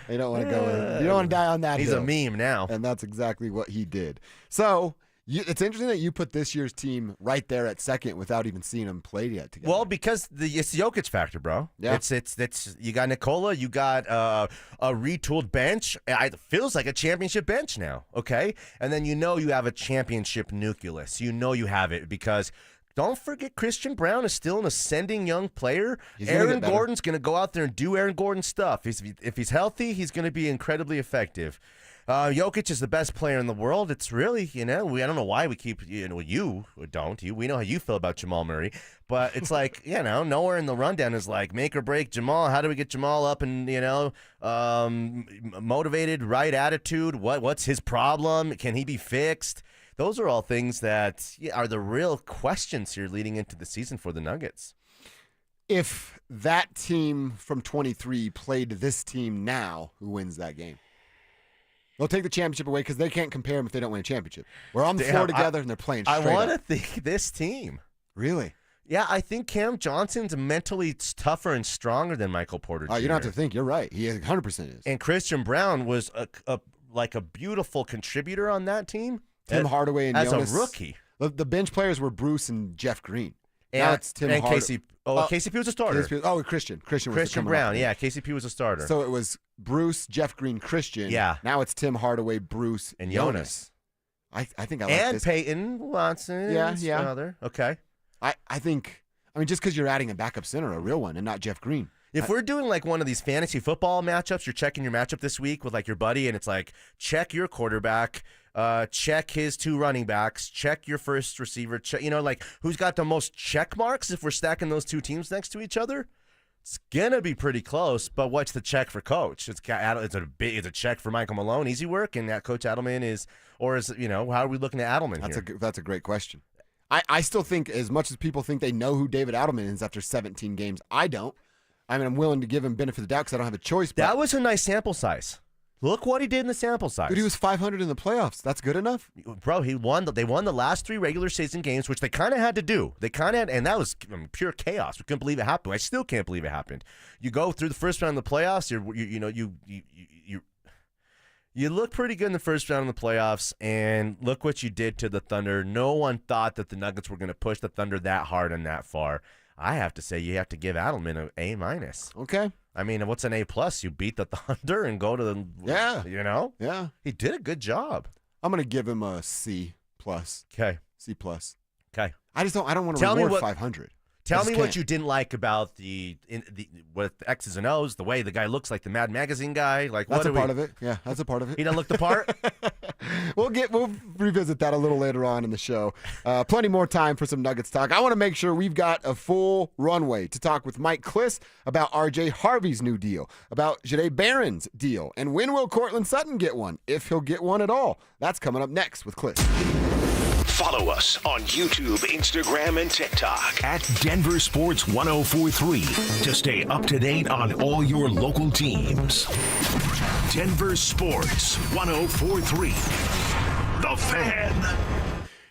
They don't want to go in. You don't want to die on that He's hill. a meme now. And that's exactly what he did. So it's interesting that you put this year's team right there at second without even seeing them play yet together. Well, because it's the Jokic factor, bro. Yeah. It's you got Nikola, you got a retooled bench. It feels like a championship bench now, okay? And then you have a championship nucleus. You know you have it because don't forget Christian Brown is still an ascending young player. Aaron Gordon's going to go out there and do Aaron Gordon stuff. If he's healthy, he's going to be incredibly effective. Jokic is the best player in the world. It's really, I don't know why we keep, we know how you feel about Jamal Murray, but it's like, nowhere in the rundown is like make or break Jamal. How do we get Jamal up and, motivated, right attitude? What's his problem? Can he be fixed? Those are all things that are the real questions here leading into the season for the Nuggets. If that team from 23 played this team now, who wins that game? They'll take the championship away because they can't compare them if they don't win a championship. We're on the floor together and they're playing straight I want to up. think this team. Really? Yeah, I think Cam Johnson's mentally tougher and stronger than Michael Porter Jr. You don't have to think. You're right. He 100% is. And Christian Brown was a beautiful contributor on that team. Tim Hardaway and as Jonas. a rookie. The bench players were Bruce and Jeff Green. Now it's Tim and Hardaway. KCP was a starter. Christian was Christian Brown. Yeah, KCP was a starter. So it was Bruce, Jeff Green, Christian. Yeah. Now it's Tim Hardaway, Bruce, and Jonas. I think I like and this. Payton Watson. Yeah. Brother. Okay. I think just because you're adding a backup center, a real one, and not Jeff Green. If we're doing like one of these fantasy football matchups, you're checking your matchup this week with like your buddy, and it's like check your quarterback, check his two running backs, check your first receiver, check, like who's got the most check marks if we're stacking those two teams next to each other. It's gonna be pretty close, but what's the check for Coach? It's a check for Michael Malone, easy work, and that Coach Adelman is how are we looking at Adelman here? That's a great question. I still think, as much as people think they know who David Adelman is after 17 games, I don't. I mean, I'm willing to give him benefit of the doubt because I don't have a choice. But that was a nice sample size. Look what he did in the sample size. Dude, he was 500 in the playoffs. That's good enough? Bro, they won the last 3 regular season games, which they kind of had to do. And that was pure chaos. We couldn't believe it happened. I still can't believe it happened. You go through the first round of the playoffs, you look pretty good in the first round of the playoffs, and look what you did to the Thunder. No one thought that the Nuggets were going to push the Thunder that hard and that far. I have to say, you have to give Adelman an A-. Okay. I mean, what's an A+? You beat the Thunder and go to the Yeah. He did a good job. I'm going to give him a C+. Okay. C+. Okay. I don't want to reward 500. Tell me what you didn't like about with the X's and O's, the way the guy looks like the Mad Magazine guy. Like That's a part of it. Yeah, that's a part of it. He doesn't look the part? We'll revisit that a little later on in the show. Plenty more time for some Nuggets talk. I want to make sure we've got a full runway to talk with Mike Kliss about R.J. Harvey's new deal, about Jahdae Barron's deal, and when will Cortland Sutton get one, if he'll get one at all. That's coming up next with Kliss. Follow us on YouTube, Instagram, and TikTok at Denver Sports 1043 to stay up to date on all your local teams. Denver Sports 1043. The Fan.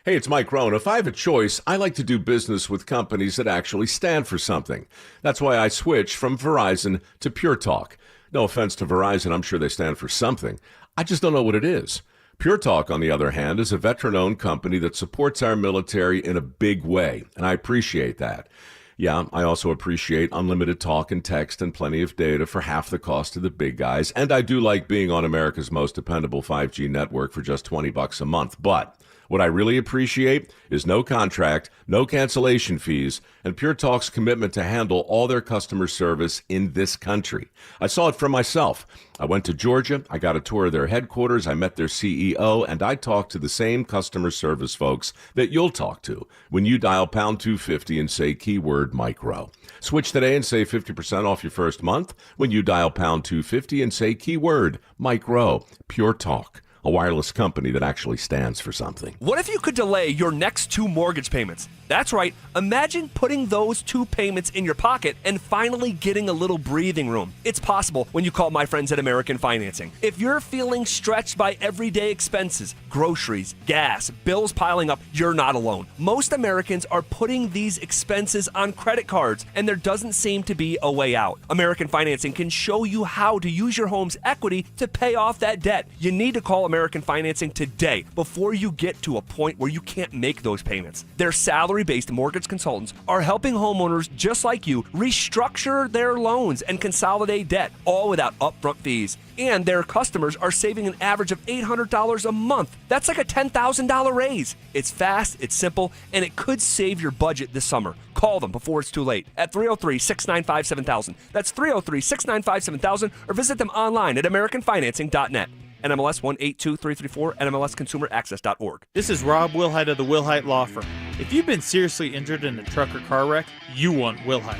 Hey, it's Mike Rohn. If I have a choice, I like to do business with companies that actually stand for something. That's why I switched from Verizon to Pure Talk. No offense to Verizon, I'm sure they stand for something. I just don't know what it is. Pure Talk, on the other hand, is a veteran-owned company that supports our military in a big way, and I appreciate that. Yeah, I also appreciate unlimited talk and text and plenty of data for half the cost of the big guys, and I do like being on America's most dependable 5G network for just $20 a month. But what I really appreciate is no contract, no cancellation fees, and Pure Talk's commitment to handle all their customer service in this country. I saw it for myself. I went to Georgia, I got a tour of their headquarters, I met their CEO, and I talked to the same customer service folks that you'll talk to when you dial pound 250 and say keyword micro. Switch today and save 50% off your first month when you dial pound 250 and say keyword micro. Pure Talk. A wireless company that actually stands for something. What if you could delay your next 2 mortgage payments? That's right. Imagine putting those 2 payments in your pocket and finally getting a little breathing room. It's possible when you call my friends at American Financing. If you're feeling stretched by everyday expenses, groceries, gas, bills piling up, you're not alone. Most Americans are putting these expenses on credit cards, and there doesn't seem to be a way out. American Financing can show you how to use your home's equity to pay off that debt. You need to call American Financing today before you get to a point where you can't make those payments. Their salary-based mortgage consultants are helping homeowners just like you restructure their loans and consolidate debt, all without upfront fees. And their customers are saving an average of $800 a month. That's like a $10,000 raise. It's fast, it's simple, and it could save your budget this summer. Call them before it's too late at 303-695-7000. That's 303-695-7000, or visit them online at AmericanFinancing.net. NMLS 182334, NMLSConsumerAccess.org. This is Rob Wilhite of the Wilhite Law Firm. If you've been seriously injured in a truck or car wreck, you want Wilhite.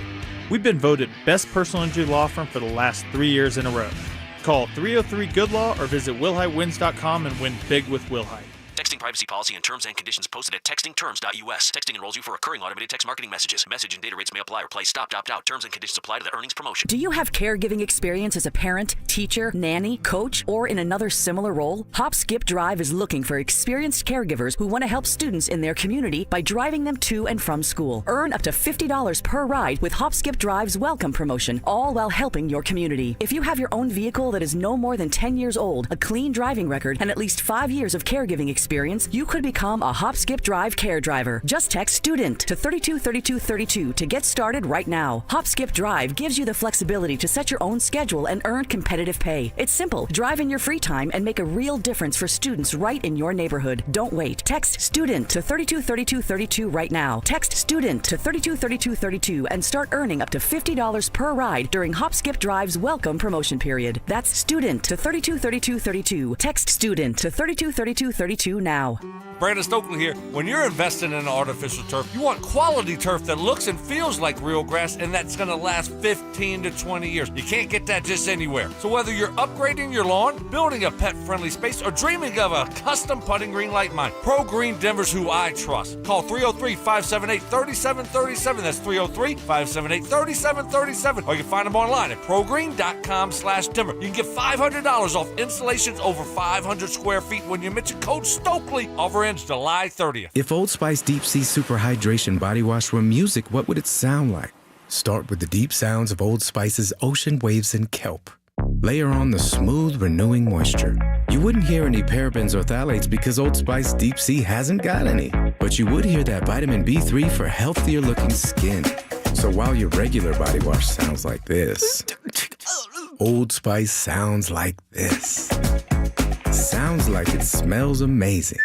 We've been voted Best Personal Injury Law Firm for the last 3 years in a row. Call 303-GOOD-LAW or visit WilhiteWins.com and win big with Wilhite. Texting privacy policy and terms and conditions posted at textingterms.us. Texting enrolls you for recurring automated text marketing messages. Message and data rates may apply or place stop, opt out. Terms and conditions apply to the earnings promotion. Do you have caregiving experience as a parent, teacher, nanny, coach, or in another similar role? Hop Skip Drive is looking for experienced caregivers who want to help students in their community by driving them to and from school. Earn up to $50 per ride with Hop Skip Drive's welcome promotion, all while helping your community. If you have your own vehicle that is no more than 10 years old, a clean driving record, and at least 5 years of caregiving experience, you could become a Hop Skip Drive care driver. Just text STUDENT to 323232 to get started right now. Hop Skip Drive gives you the flexibility to set your own schedule and earn competitive pay. It's simple. Drive in your free time and make a real difference for students right in your neighborhood. Don't wait. Text STUDENT to 323232 right now. Text STUDENT to 323232 and start earning up to $50 per ride during Hop Skip Drive's welcome promotion period. That's STUDENT to 323232. Text STUDENT to 323232 now. Brandon Stokley here. When you're investing in artificial turf, you want quality turf that looks and feels like real grass and that's going to last 15 to 20 years. You can't get that just anywhere. So whether you're upgrading your lawn, building a pet-friendly space, or dreaming of a custom putting green like mine, Pro Green Denver's who I trust. Call 303-578-3737. That's 303-578-3737. Or you can find them online at progreen.com/Denver. You can get $500 off installations over 500 square feet when you mention code Stokley. Offer ends July 30th. If Old Spice Deep Sea Super Hydration Body Wash were music, what would it sound like? Start with the deep sounds of Old Spice's ocean waves and kelp. Layer on the smooth, renewing moisture. You wouldn't hear any parabens or phthalates because Old Spice Deep Sea hasn't got any. But you would hear that vitamin B3 for healthier looking skin. So while your regular body wash sounds like this, Old Spice sounds like this. Sounds like it smells amazing.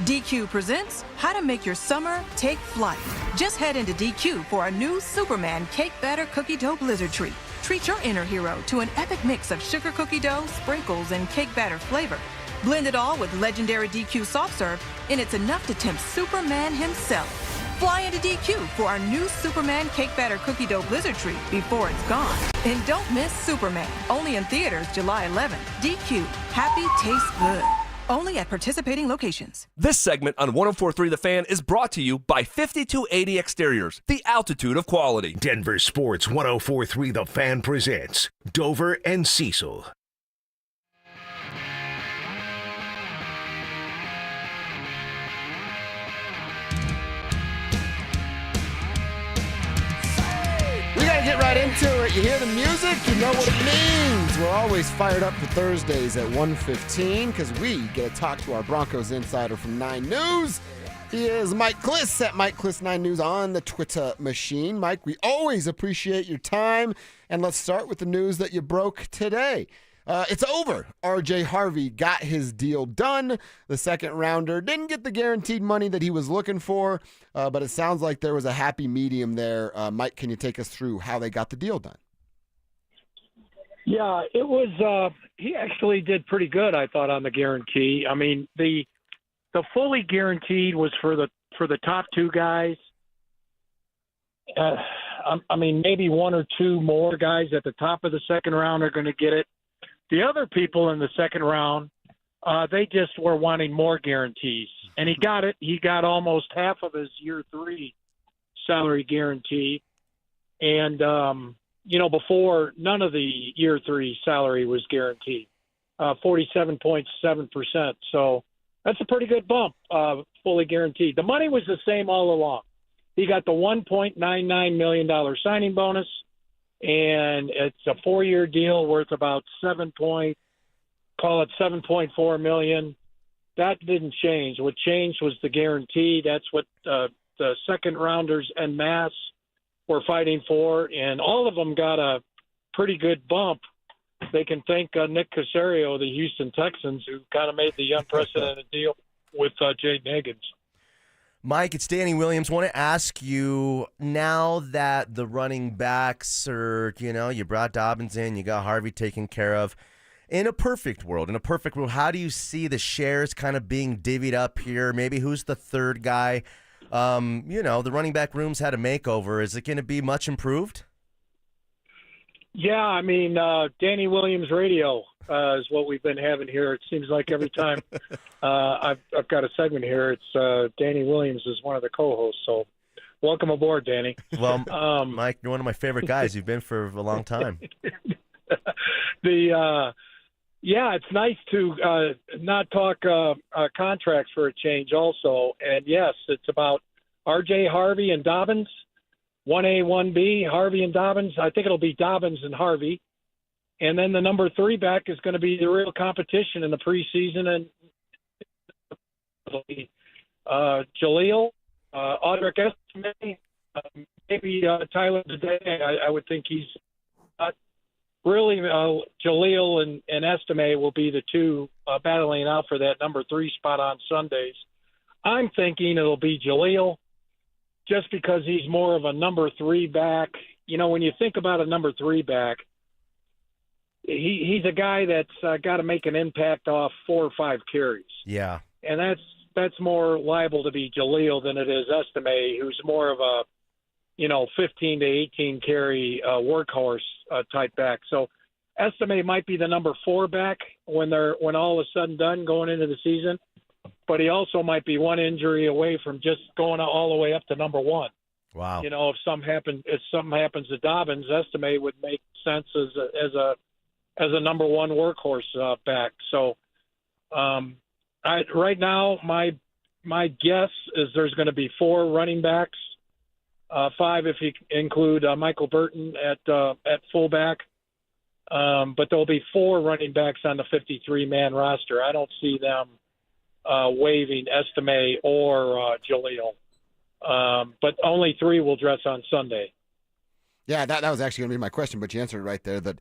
DQ presents How to Make Your Summer Take Flight. Just head into DQ for our new Superman Cake Batter Cookie Dough Blizzard Treat. Treat your inner hero to an epic mix of sugar cookie dough, sprinkles, and cake batter flavor. Blend it all with legendary DQ soft serve, and it's enough to tempt Superman himself. Fly into DQ for our new Superman Cake Batter Cookie Dough Blizzard Treat before it's gone. And don't miss Superman, only in theaters July 11th. DQ, happy tastes good. Only at participating locations. This segment on 104.3 The Fan is brought to you by 5280 Exteriors, the altitude of quality. Denver Sports 104.3 The Fan presents Dover and Cecil. We gotta get right into it. You hear the music, you know what it means. We're always fired up for Thursdays at 1:15 because we get to talk to our Broncos insider from 9 News. He is Mike Kliss at Mike Kliss 9 News on the Twitter machine. Mike, we always appreciate your time. And let's start with the news that you broke today. It's over. RJ Harvey got his deal done. The second rounder didn't get the guaranteed money that he was looking for, but it sounds like there was a happy medium there. Mike, can you take us through how they got the deal done? Yeah, it was. He actually did pretty good, I thought, on the guarantee. I mean, the fully guaranteed was for the top two guys. I mean, maybe one or two more guys at the top of the second round are going to get it. The other people in the second round, they just were wanting more guarantees, and he got it. He got almost half of his year 3 salary guarantee, and before none of the year 3 salary was guaranteed, 47.7%. So that's a pretty good bump, fully guaranteed. The money was the same all along. He got the $1.99 million signing bonus. And it's a 4-year deal worth about $7.4 million. That didn't change. What changed was the guarantee. That's what the second rounders en masse were fighting for, and all of them got a pretty good bump. They can thank Nick Caserio, the Houston Texans, who kind of made the unprecedented deal with Jaden Higgins. Mike, it's Danny Williams. Want to ask you, now that the running backs are, you brought Dobbins in, you got Harvey taken care of. In a perfect world, how do you see the shares kind of being divvied up here? Maybe who's the third guy? The running back room's had a makeover. Is it going to be much improved? Yeah, I mean, Danny Williams Radio is what we've been having here. It seems like every time I've got a segment here, it's Danny Williams is one of the co-hosts. So welcome aboard, Danny. Well, Mike, you're one of my favorite guys. You've been for a long time. It's nice to not talk contracts for a change also. And, yes, it's about R.J. Harvey and Dobbins. 1A, 1B, Harvey and Dobbins. I think it'll be Dobbins and Harvey. And then the number 3 back is going to be the real competition in the preseason. And it'll be Jaleel, Audric Estime, maybe Tyler today. I would think he's really Jaleel and Estime will be the two battling out for that number 3 spot on Sundays. I'm thinking it'll be Jaleel, just because he's more of a number 3 back. When you think about a number 3 back, he's a guy that's got to make an impact off 4 or 5 carries. Yeah. And that's more liable to be Jaleel than it is Estime, who's more of a, 15 to 18 carry workhorse type back. So Estime might be the number 4 back when all is said and done going into the season, but he also might be one injury away from just going all the way up to number 1. Wow. If something happens to Dobbins, Estime would make sense as a number 1 workhorse back. So right now my guess is there's going to be 4 running backs, 5 if you include Michael Burton at fullback. But there'll be 4 running backs on the 53-man roster. I don't see them waiving Estime or Jaleel. But only 3 will dress on Sunday. Yeah, that was actually going to be my question, but you answered it right there, that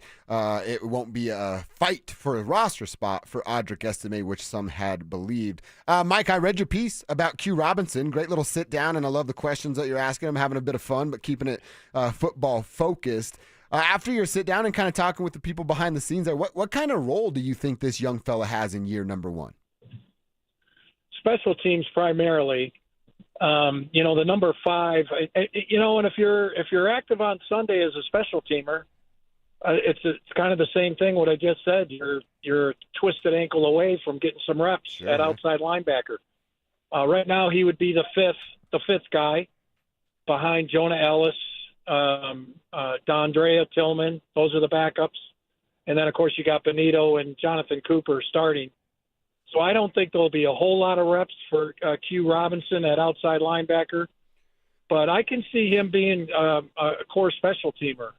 it won't be a fight for a roster spot for Audric Estime, which some had believed. Mike, I read your piece about Q Robinson. Great little sit down, and I love the questions that you're asking. I'm having a bit of fun, but keeping it football focused. After your sit down and kind of talking with the people behind the scenes there, what kind of role do you think this young fella has in year number 1? Special teams primarily. The number 5, and if you're active on Sunday as a special teamer, it's kind of the same thing what I just said. You're a twisted ankle away from getting some reps at outside linebacker. Right now he would be the fifth guy behind Jonah Ellis, Dondrea Tillman. Those are the backups. And then of course you got Benito and Jonathan Cooper starting. So I don't think there'll be a whole lot of reps for Q Robinson at outside linebacker, but I can see him being a core special teamer.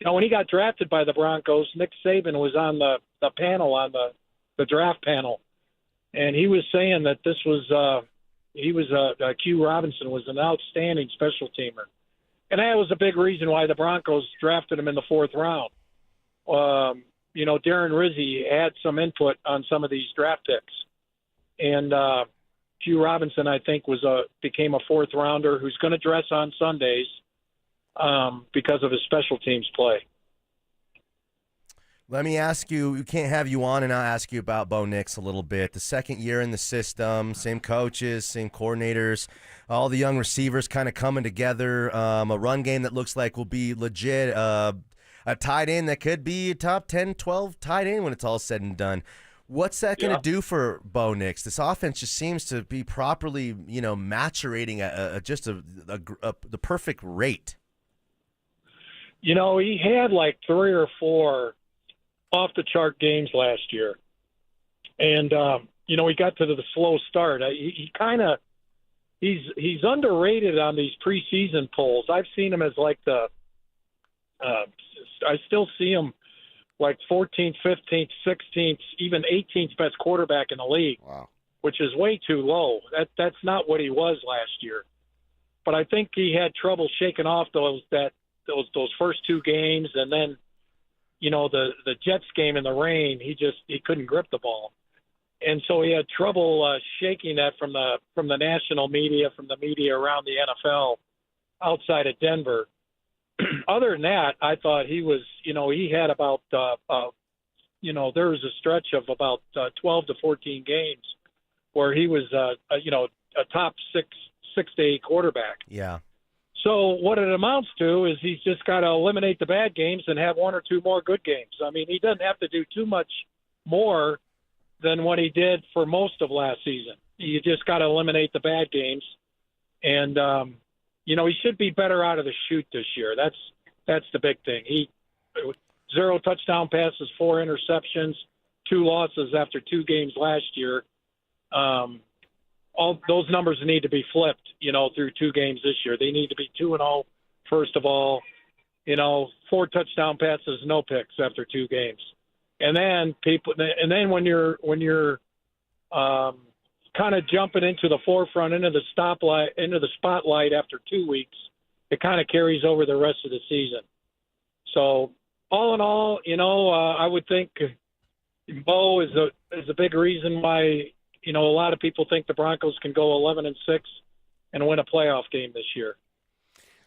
When he got drafted by the Broncos, Nick Saban was on the panel, on the draft panel, and he was saying that this was Q Robinson was an outstanding special teamer, and that was a big reason why the Broncos drafted him in the 4th round. Darren Rizzi had some input on some of these draft picks. And Q Robinson, I think, became a 4th rounder who's going to dress on Sundays because of his special teams play. Let me ask you, we can't have you on and not ask you about Bo Nix a little bit. The second year in the system, same coaches, same coordinators, all the young receivers kind of coming together, a run game that looks like will be legit, a tight end that could be a top 10, 12 tight end when it's all said and done. What's that going to do for Bo Nix? This offense just seems to be properly, maturating at just the perfect rate. He had like 3 or 4 off-the-chart games last year. And, he got to the slow start. He's underrated on these preseason polls. I've seen him as like I still see him like 14th, 15th, 16th, even 18th best quarterback in the league. Wow. Which is way too low. That's not what he was last year. But I think he had trouble shaking off those first 2 games, and then the Jets game in the rain, he couldn't grip the ball. And so he had trouble shaking that from the national media, from the media around the NFL outside of Denver. Other than that, I thought he was, he had about, there was a stretch of about 12 to 14 games where he was, a top 6 to 8 quarterback. Yeah. So what it amounts to is he's just got to eliminate the bad games and have 1 or 2 more good games. I mean, he doesn't have to do too much more than what he did for most of last season. You just got to eliminate the bad games. And, he should be better out of the chute this year. That's the big thing. 0 touchdown passes, 4 interceptions, 2 losses after 2 games last year. All those numbers need to be flipped, through 2 games this year. They need to be 2-0, first of all. 4 touchdown passes, no picks after 2 games. And then when you're kind of jumping into the forefront, into the spotlight after 2 weeks, it kind of carries over the rest of the season. So all in all, I would think Bo is a big reason why, a lot of people think the Broncos can go 11-6 and win a playoff game this year.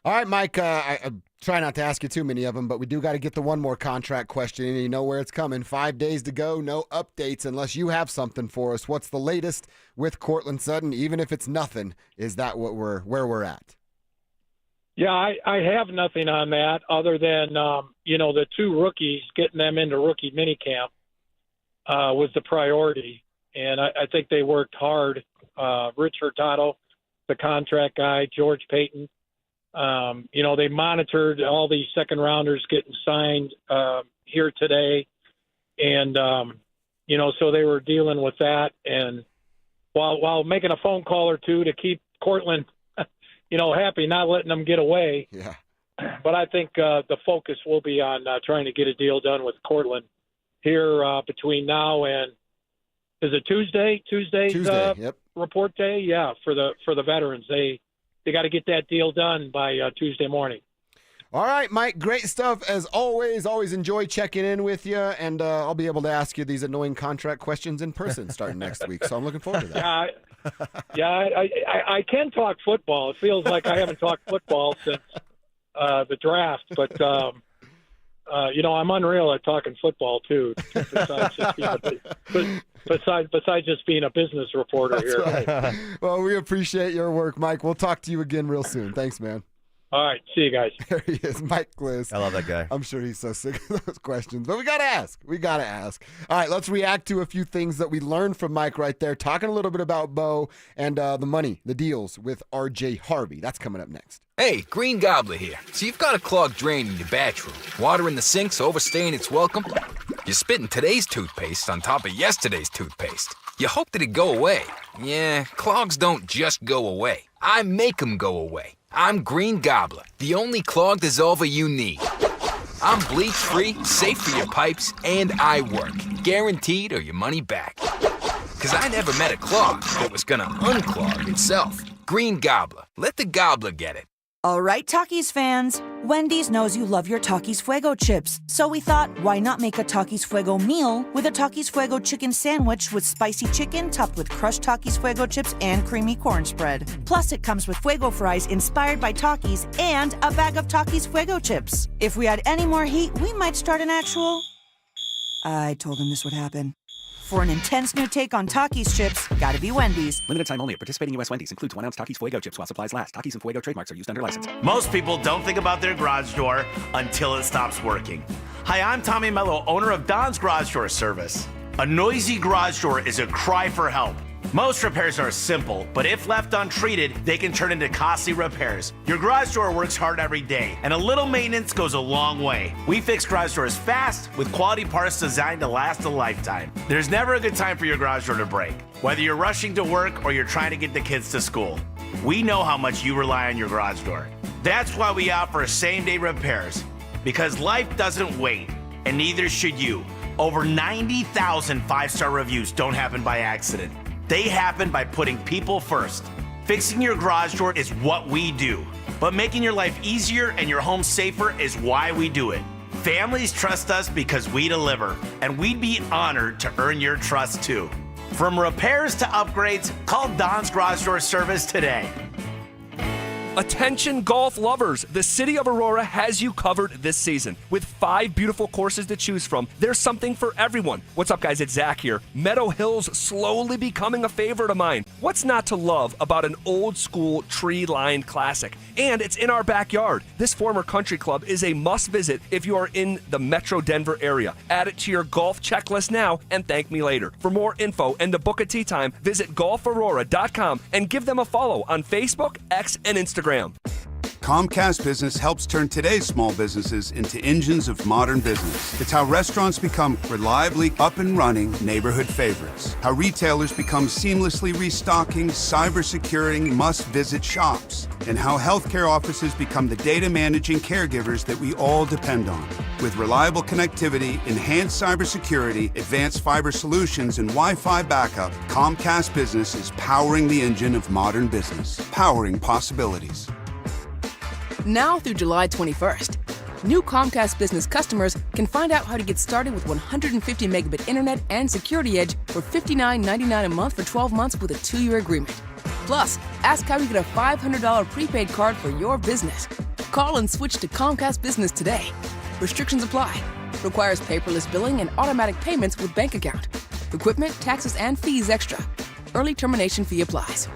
All right, Mike, I try not to ask you too many of them, but we do got to get the one more contract question in. You know where it's coming. 5 days to go, no updates unless you have something for us. What's the latest with Courtland Sutton? Even if it's nothing, is that where we're at? Yeah, I have nothing on that other than, the two rookies, getting them into rookie minicamp was the priority. And I think they worked hard. Rich Hurtado, the contract guy, George Payton. They monitored all these second-rounders getting signed here today. And, so they were dealing with that. And while making a phone call or two to keep Courtland, happy, not letting them get away. Yeah. But I think the focus will be on trying to get a deal done with Courtland here between now and is it Tuesday? Tuesday, yep. Report day. Yeah, for the veterans, they got to get that deal done by Tuesday morning. All right, Mike, great stuff as always. Always enjoy checking in with you, and I'll be able to ask you these annoying contract questions in person starting next week. So I'm looking forward to that. I can talk football. It feels like I haven't talked football since the draft, but I'm unreal at talking football too. Besides just being a business reporter here. Right. Well, we appreciate your work, Mike. We'll talk to you again real soon. Thanks, man. All right. See you guys. There he is, Mike Gliss. I love that guy. I'm sure he's so sick of those questions, but we got to ask. All right, let's react to a few things that we learned from Mike right there, talking a little bit about Bo and the money, the deals with R.J. Harvey. That's coming up next. Hey, Green Gobbler here. So you've got a clogged drain in your bathroom. Water in the sink's overstaying its welcome. You're spitting today's toothpaste on top of yesterday's toothpaste. You hope that it'd go away. Yeah, clogs don't just go away. I make them go away. I'm Green Gobbler, the only clog dissolver you need. I'm bleach-free, safe for your pipes, and I work. Guaranteed or your money back. Because I never met a clog that was gonna unclog itself. Green Gobbler. Let the gobbler get it. All right, Takis fans. Wendy's knows you love your Takis Fuego chips. So we thought, why not make a Takis Fuego meal with a Takis Fuego chicken sandwich with spicy chicken topped with crushed Takis Fuego chips and creamy corn spread. Plus, it comes with Fuego fries inspired by Takis and a bag of Takis Fuego chips. If we had any more heat, we might start an actual... I told him this would happen. For an intense new take on Takis chips, gotta be Wendy's. Limited time only at participating U.S. Wendy's. Includes 1 ounce Takis Fuego chips while supplies last. Takis and Fuego trademarks are used under license. Most people don't think about their garage door until it stops working. Hi, I'm Tommy Mello, owner of Don's Garage Door Service. A noisy garage door is a cry for help. Most repairs are simple, but if left untreated, they can turn into costly repairs. Your garage door works hard every day, and a little maintenance goes a long way. We fix garage doors fast with quality parts designed to last a lifetime. There's never a good time for your garage door to break, whether you're rushing to work or you're trying to get the kids to school. We know how much you rely on your garage door. That's why we offer same-day repairs, because life doesn't wait, and neither should you. Over 90,000 five-star reviews don't happen by accident. They happen by putting people first. Fixing your garage door is what we do, but making your life easier and your home safer is why we do it. Families trust us because we deliver, and we'd be honored to earn your trust too. From repairs to upgrades, call Don's Garage Door Service today. Attention golf lovers, the city of Aurora has you covered this season. With 5 beautiful courses to choose from, there's something for everyone. What's up, guys? It's Zach here. Meadow Hill's slowly becoming a favorite of mine. What's not to love about an old school tree-lined classic? And it's in our backyard. This former country club is a must visit if you are in the Metro Denver area. Add it to your golf checklist now and thank me later. For more info and to book a tee time, visit golfaurora.com and give them a follow on Facebook, X, and Instagram. Comcast Business helps turn today's small businesses into engines of modern business. It's how restaurants become reliably up and running neighborhood favorites. How retailers become seamlessly restocking, cyber-securing, must-visit shops. And how healthcare offices become the data managing caregivers that we all depend on. With reliable connectivity, enhanced cybersecurity, advanced fiber solutions, and Wi-Fi backup, Comcast Business is powering the engine of modern business. Powering possibilities. Now through July 21st, new Comcast Business customers can find out how to get started with 150 megabit internet and Security Edge for $59.99 a month for 12 months with a 2-year agreement. Plus, Ask how you get a $500 prepaid card for your business. Call and switch to Comcast Business today. Restrictions apply. Requires paperless billing and automatic payments with bank account. Equipment, taxes, and fees extra. Early termination fee applies.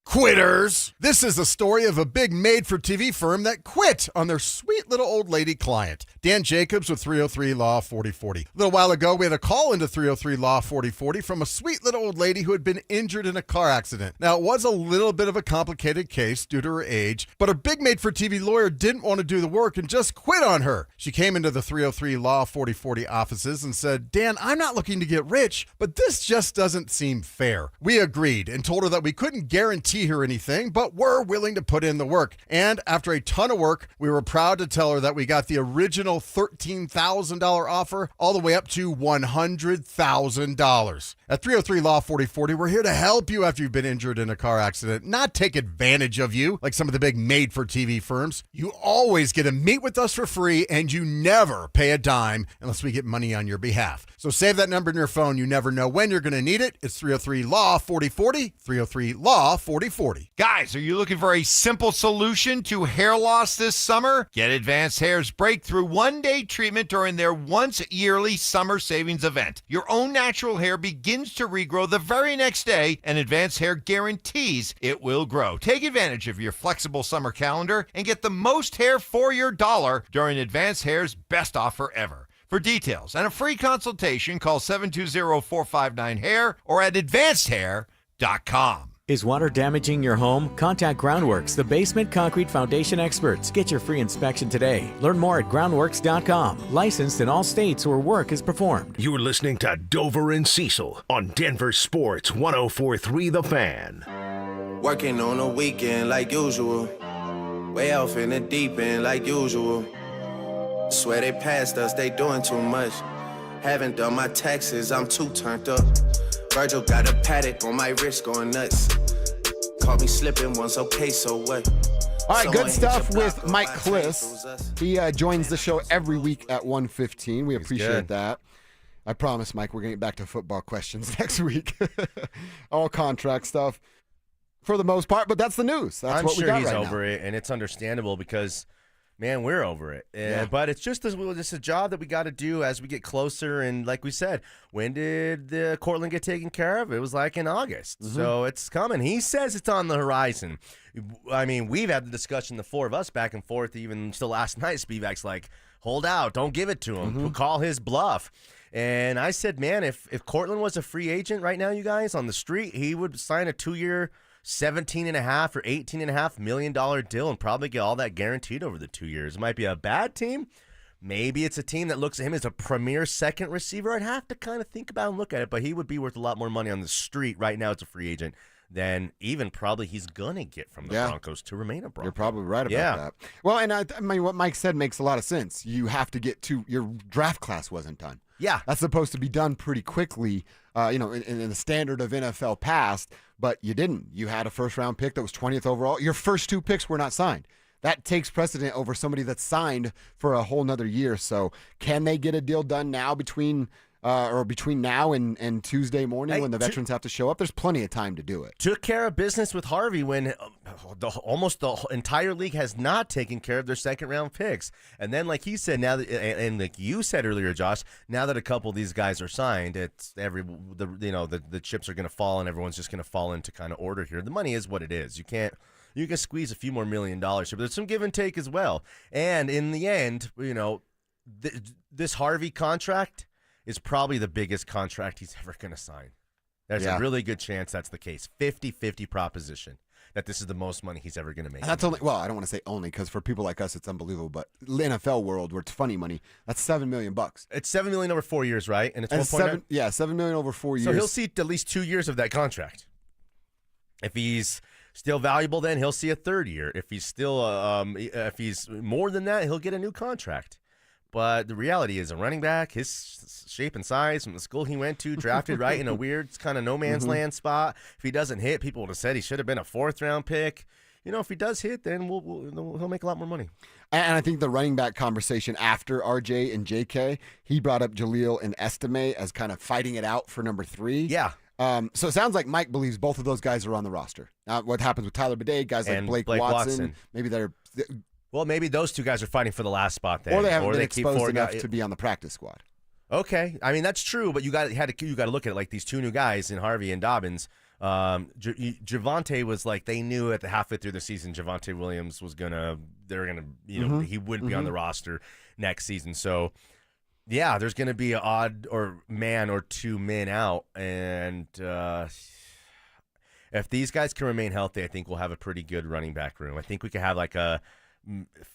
Quitters! This is a story of a big made-for-TV firm that quit on their sweet little old lady client. Dan Jacobs with 303 Law 4040. A little while ago, we had a call into 303 Law 4040 from a sweet little old lady who had been injured in a car accident. Now, it was a little bit of a complicated case due to her age, but a big made-for-TV lawyer didn't want to do the work and just quit on her. She came into the 303 Law 4040 offices and said, Dan, I'm not looking to get rich, but this just doesn't seem fair. We agreed and told her that we couldn't guarantee her anything, but we're willing to put in the work. And after a ton of work, we were proud to tell her that we got the original $13,000 offer all the way up to $100,000. At 303 Law 4040, we're here to help you after you've been injured in a car accident, not take advantage of you like some of the big made-for-TV firms. You always get to meet with us for free, and you never pay a dime unless we get money on your behalf. So save that number in your phone. You never know when you're going to need it. It's 303 Law 4040, 303 Law 4040. Guys, are you looking for a simple solution to hair loss this summer? Get Advanced Hair's breakthrough one-day treatment during their once-yearly summer savings event. Your own natural hair begins to regrow the very next day, and Advanced Hair guarantees it will grow. Take advantage of your flexible summer calendar and get the most hair for your dollar during Advanced Hair's best offer ever. For details and a free consultation, call 720-459-HAIR or at advancedhair.com. Is water damaging your home? Contact Groundworks, the basement concrete foundation experts. Get your free inspection today. Learn more at groundworks.com. Licensed in all states where work is performed. You're listening to Dover and Cecil on Denver Sports 104.3 The Fan. Working on a weekend like usual. Way off in the deep end like usual. Swear they passed us, they doing too much. Haven't done my taxes, I'm too turned up. Virgil got a paddock on my wrist going nuts. Caught me slipping once, okay, so what? All right, good stuff with Mike Kliss. He joins the show every week at 1:15. We appreciate that. I promise, Mike, we're going to get back to football questions next week. All contract stuff for the most part, but that's the news. That's what we got right now. I'm sure he's over it, and it's understandable because, man, we're over it. But it's just a job that we got to do as we get closer. And like we said, when did the Cortland get taken care of? It was like in August. Mm-hmm. So it's coming. He says it's on the horizon. I mean, we've had the discussion, the four of us, back and forth, even still last night. Spivak's like, hold out. Don't give it to him. Mm-hmm. Call his bluff. And I said, man, if Cortland was a free agent right now, you guys, on the street, he would sign a 2-year $17.5 or $18.5 million deal and probably get all that guaranteed over the 2 years. It might be a bad team. Maybe it's a team that looks at him as a premier second receiver. I'd have to kind of think about and look at it, but he would be worth a lot more money on the street right now as a free agent than even probably he's going to get from the Broncos to remain a Bronco. You're probably right about that. Well, and I mean, what Mike said makes a lot of sense. You have to get to your draft class wasn't done. Yeah. That's supposed to be done pretty quickly, in the standard of NFL past, but you didn't. You had a first-round pick that was 20th overall. Your first 2 picks were not signed. That takes precedent over somebody that's signed for a whole nother year. So can they get a deal done now between now and Tuesday morning when the veterans have to show up? There's plenty of time to do it. Took care of business with Harvey when almost the entire league has not taken care of their second-round picks. And then, like he said, now that, and like you said earlier, Josh, now that a couple of these guys are signed, it's the chips are going to fall and everyone's just going to fall into kind of order here. The money is what it is. You can squeeze a few more $1 million here, but there's some give and take as well. And in the end, this Harvey contract is probably the biggest contract he's ever going to sign. There's a really good chance that's the case. 50-50 proposition that this is the most money he's ever going to make. And that's only, well, I don't want to say only because for people like us, it's unbelievable. But NFL world, where it's funny money, that's $7 million. It's $7 million over 4 years, right? And it's 1.9. Yeah, $7 million over 4 years. So he'll see at least 2 years of that contract. If he's still valuable, then he'll see a third year. If he's still, if he's more than that, he'll get a new contract. But the reality is, a running back, his shape and size from the school he went to, drafted right in a weird kind of no man's land spot. If he doesn't hit, people would have said he should have been a 4th-round pick. If he does hit, then he'll make a lot more money. And I think the running back conversation after RJ and JK, he brought up Jaleel and Estime as kind of fighting it out for number 3. Yeah. So it sounds like Mike believes both of those guys are on the roster. Now, what happens with Tyler Bidet, guys like Blake Watson, maybe they're... Well, maybe those two guys are fighting for the last spot then. Or they haven't been keep exposed four enough guys to be on the practice squad. Okay. I mean, that's true, but you got to look at it like these two new guys in Harvey and Dobbins. Javonte was like, they knew at the halfway through the season, Javonte Williams was he wouldn't be on the roster next season. So, yeah, there's going to be an odd or man or two men out. And if these guys can remain healthy, I think we'll have a pretty good running back room. I think we could have like a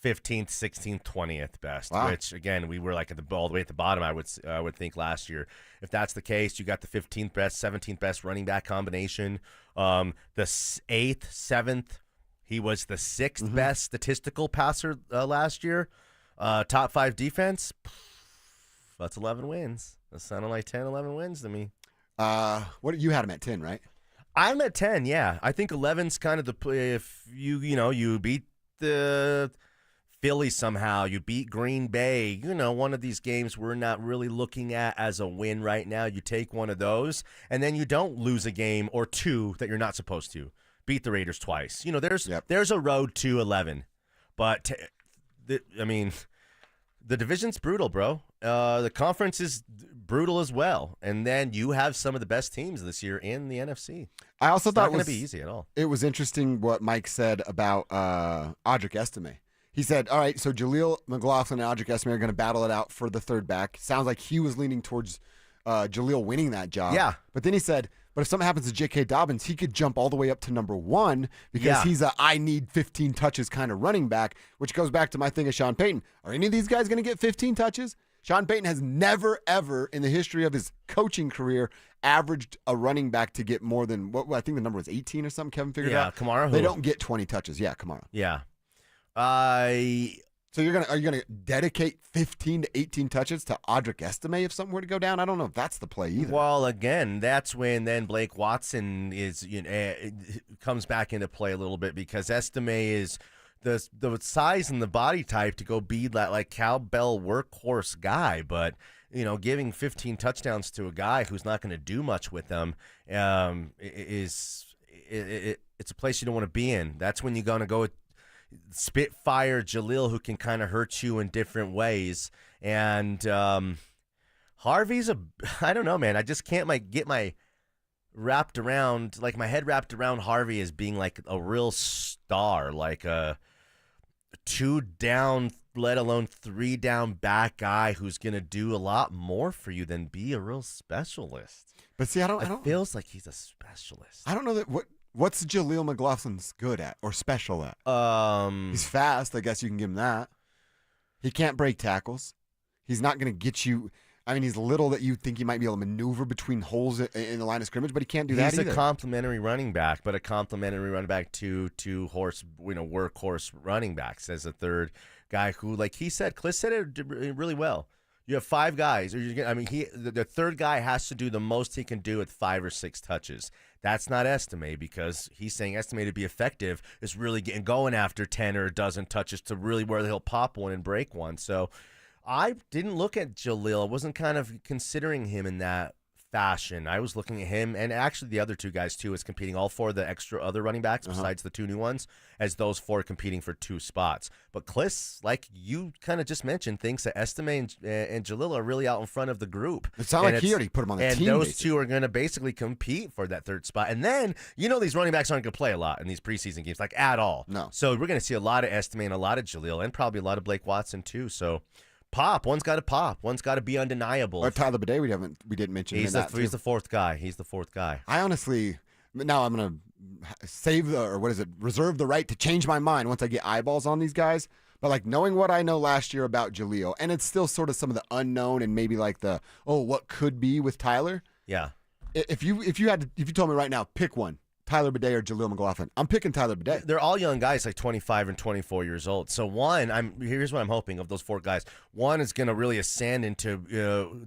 15th, 16th, 20th best, which again we were like all the way at the bottom. I would think last year. If that's the case, you got the 15th best, 17th best running back combination. The 8th, 7th, he was the 6th best statistical passer last year. Top 5 defense. That's 11 wins. That sounded like 10, 11 wins to me. What you had him at 10, right? I'm at 10. Yeah, I think 11's kind of the play. If you beat the Phillies somehow, you beat Green Bay, one of these games we're not really looking at as a win right now. You take one of those, and then you don't lose a game or two that you're not supposed to. Beat the Raiders twice. There's a road to 11, but the division's brutal, bro. The conference is brutal as well, and then you have some of the best teams this year in the NFC. I also thought it's not going to be easy at all. It was interesting what Mike said about Audric Estime. He said, all right, so Jaleel McLaughlin and Audric Estime are going to battle it out for the third back. Sounds like he was leaning towards Jaleel winning that job. Yeah. But then he said, but if something happens to J.K. Dobbins, he could jump all the way up to number 1 because he's a I need 15 touches kind of running back, which goes back to my thing of Sean Payton. Are any of these guys going to get 15 touches? Sean Payton has never, ever in the history of his coaching career averaged a running back to get more than, what I think the number was 18 or something, Kevin figured out. Yeah, Kamara. They don't get 20 touches. Yeah, Kamara. Yeah. So are you gonna dedicate 15 to 18 touches to Audric Estime if something were to go down? I don't know if that's the play either. Well, again, that's when then Blake Watson is comes back into play a little bit because Estime is the size and the body type to go be that like cowbell workhorse guy, but giving 15 touchdowns to a guy who's not going to do much with them it's a place you don't want to be in. That's when you're going to go with Spitfire Jaleel, who can kind of hurt you in different ways. And Harvey's I don't know, man. I just can't get my head wrapped around Harvey as being like a real star, like a 2 down, let alone 3 down back guy who's going to do a lot more for you than be a real specialist. But see, it feels like he's a specialist. I don't know that what's Jaleel McLaughlin's good at or special at? He's fast. I guess you can give him that. He can't break tackles. He's not going to get you. I mean, he's little that you think he might be able to maneuver between holes in the line of scrimmage, but he can't do that either. He's a complimentary running back, but a complimentary running back to workhorse running backs as a third guy who, like he said, Cliff said it really well. You have 5 guys. The third guy has to do the most he can do with 5 or 6 touches. That's not Estime because he's saying Estime to be effective is really going after 10 or a dozen touches to really where he'll pop one and break one. So I didn't look at Jaleel. I wasn't kind of considering him in that fashion. I was looking at him and actually the other 2 guys too as competing, all 4 of the extra other running backs besides the 2 new ones, as those 4 competing for 2 spots. But Kliss, like you kind of just mentioned, thinks that Estime and Jaleel are really out in front of the group. It sounded like he already put him on the team. And those basically 2 are going to basically compete for that 3rd spot. And then, these running backs aren't going to play a lot in these preseason games, like at all. No. So we're going to see a lot of Estime and a lot of Jaleel and probably a lot of Blake Watson too. So one's got to pop. One's got to be undeniable. Or Tyler Bidet, we didn't mention. He's the 4th guy. He's the 4th guy. I honestly, now I'm gonna reserve the right to change my mind once I get eyeballs on these guys. But like knowing what I know last year about Jaleel, and it's still sort of some of the unknown and maybe like what could be with Tyler. Yeah. If you told me right now, pick one. Tyler Bidet or Jaleel McLaughlin. I'm picking Tyler Bidet. They're all young guys, like 25 and 24 years old. So here's what I'm hoping of those 4 guys. One is going to really ascend into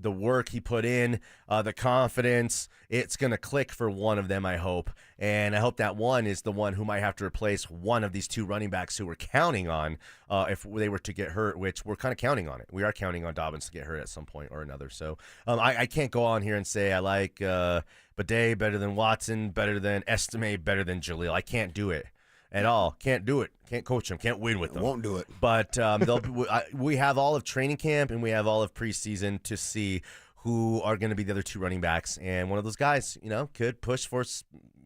the work he put in, the confidence. It's going to click for one of them, I hope. And I hope that one is the one who might have to replace one of these two running backs who we're counting on if they were to get hurt, which we're kind of counting on it. We are counting on Dobbins to get hurt at some point or another. So I can't go on here and say I like Bidet better than Watson, better than Estime, better than Jaleel. I can't do it at all. Can't do it. Can't coach them. Can't win with them. Won't do it. But we have all of training camp and we have all of preseason to see who are going to be the other two running backs. And one of those guys, could push for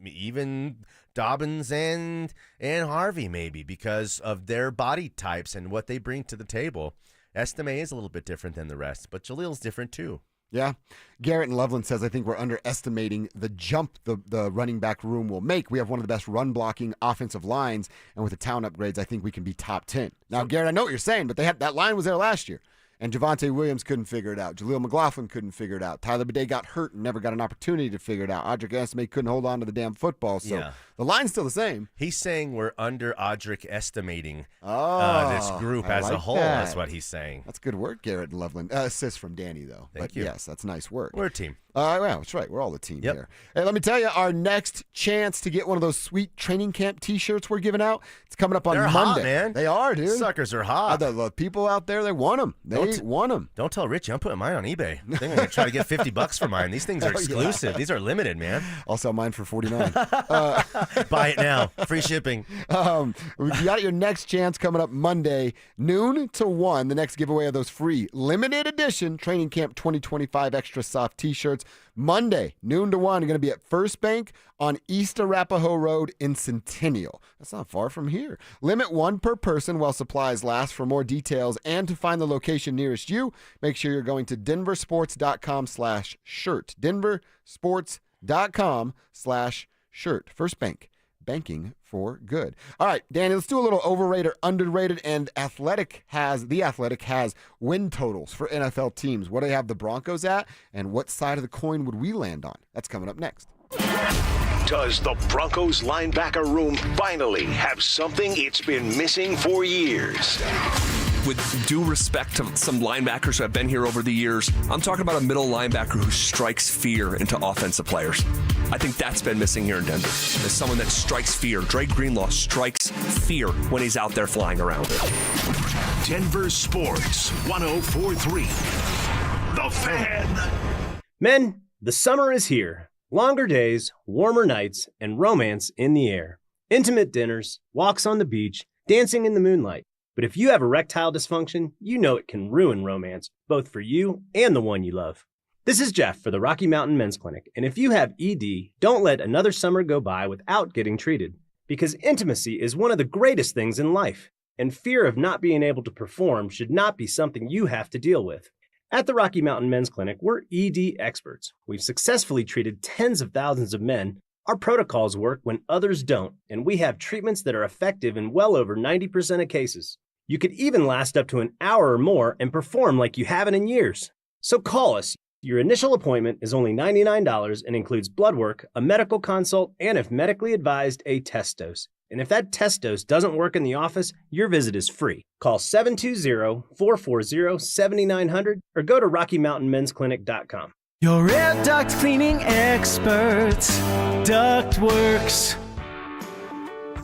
even Dobbins and Harvey maybe because of their body types and what they bring to the table. Estime is a little bit different than the rest, but Jaleel's different too. Yeah. Garrett and Loveland says, I think we're underestimating the jump the running back room will make. We have one of the best run-blocking offensive lines, and with the talent upgrades, I think we can be top 10. Now, Garrett, I know what you're saying, but that line was there last year. And Javonte Williams couldn't figure it out. Jaleel McLaughlin couldn't figure it out. Tyler Bidet got hurt and never got an opportunity to figure it out. Audric Estime couldn't hold on to the damn football. So the line's still the same. He's saying we're under-Audric estimating this group as a whole. That. That's what he's saying. That's good work, Garrett and Loveland. Assist from Danny, though. Thank you. Yes, that's nice work. We're a team. Well, that's right. We're all a team here. Hey, let me tell you, our next chance to get one of those sweet training camp T-shirts we're giving out, it's coming up on They're Monday. hot, man. They are, dude. Suckers are hot. The people out there, they want them. They want them. Don't tell Richie. I'm putting mine on eBay. I think I'm going to try to get $50 for mine. These things are exclusive. Yeah. These are limited, man. I'll sell mine for $49. Buy it now. Free shipping. We got your next chance coming up Monday, noon to 1. The next giveaway of those free limited edition Training Camp 2025 Extra Soft T-shirts. Monday, noon to 1. You're going to be at First Bank on East Arapahoe Road in Centennial. That's not far from here. Limit 1 per person while supplies last. For more details and to find the location nearest you, make sure you're going to denversports.com/shirt. denversports.com/shirt. First Bank. Banking for good. All right, Danny, let's do a little overrated, underrated, and The Athletic has win totals for NFL teams. What do they have the Broncos at, and what side of the coin would we land on? That's coming up next. Does the Broncos linebacker room finally have something it's been missing for years? With due respect to some linebackers who have been here over the years, I'm talking about a middle linebacker who strikes fear into offensive players. I think that's been missing here in Denver. As someone that strikes fear. Dre Greenlaw strikes fear when he's out there flying around. Denver Sports 104.3. The Fan. Men, the summer is here. Longer days, warmer nights, and romance in the air. Intimate dinners, walks on the beach, dancing in the moonlight. But if you have erectile dysfunction, you know it can ruin romance, both for you and the one you love. This is Jeff for the Rocky Mountain Men's Clinic, and if you have ED, don't let another summer go by without getting treated. Because intimacy is one of the greatest things in life, and fear of not being able to perform should not be something you have to deal with. At the Rocky Mountain Men's Clinic, we're ED experts. We've successfully treated tens of thousands of men. Our protocols work when others don't, and we have treatments that are effective in well over 90% of cases. You could even last up to an hour or more and perform like you haven't in years. So call us. Your initial appointment is only $99 and includes blood work, a medical consult, and if medically advised, a test dose. And if that test dose doesn't work in the office, your visit is free. Call 720-440-7900 or go to RockyMountainMen'sClinic.com. Your air duct cleaning experts, Ductworks.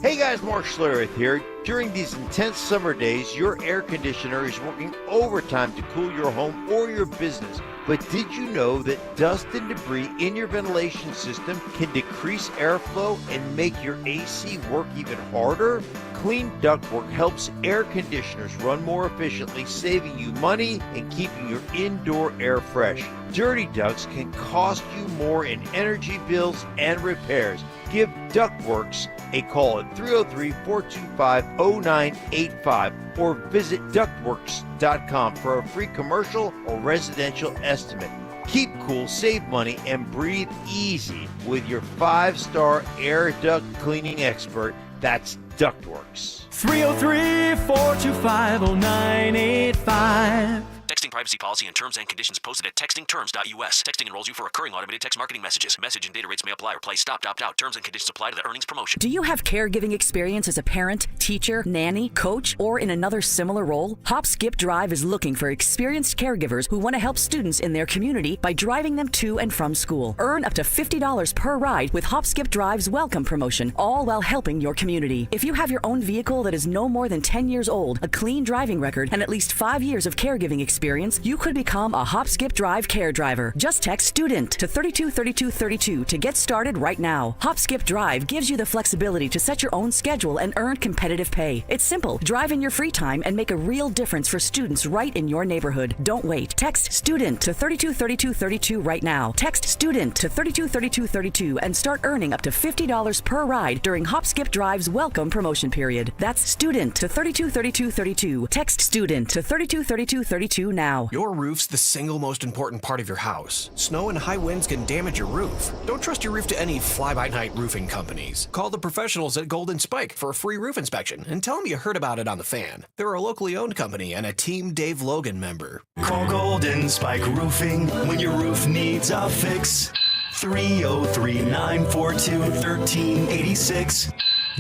Hey guys, Mark Schlereth here. During these intense summer days, your air conditioner is working overtime to cool your home or your business. But did you know that dust and debris in your ventilation system can decrease airflow and make your AC work even harder? Clean Ductwork helps air conditioners run more efficiently, saving you money and keeping your indoor air fresh. Dirty ducts can cost you more in energy bills and repairs. Give Ductworks a call at 303-425-0985 or visit ductworks.com for a free commercial or residential estimate. Keep cool, save money, and breathe easy with your 5-star air duct cleaning expert. That's Ductworks. 303-425-0985. Texting Texting privacy policy and terms and conditions posted at textingterms.us. Texting enrolls you for recurring automated text marketing messages. Message and data rates may apply or play stop, opt out. Terms and conditions apply to the earnings promotion. Do you have caregiving experience as a parent, teacher, nanny, coach, or in another similar role? Hop Skip Drive is looking for experienced caregivers who want to help students in their community by driving them to and from school. Earn up to $50 per ride with Hop Skip Drive's welcome promotion, all while helping your community. If you have your own vehicle that is no more than 10 years old, a clean driving record, and at least 5 years of caregiving experience, you could become a Hop Skip Drive care driver. Just text STUDENT to 323232 to get started right now. Hop Skip Drive gives you the flexibility to set your own schedule and earn competitive pay. It's simple. Drive in your free time and make a real difference for students right in your neighborhood. Don't wait. Text STUDENT to 323232 right now. Text STUDENT to 323232 and start earning up to $50 per ride during Hop Skip Drive's welcome promotion period. That's STUDENT to 323232. Text STUDENT to 323232 now. Your roof's the single most important part of your house. Snow and high winds can damage your roof. Don't trust your roof to any fly-by-night roofing companies. Call the professionals at Golden Spike for a free roof inspection and tell them you heard about it on the Fan. They're a locally owned company and a Team Dave Logan member. Call Golden Spike Roofing when your roof needs a fix. 303-942-1386.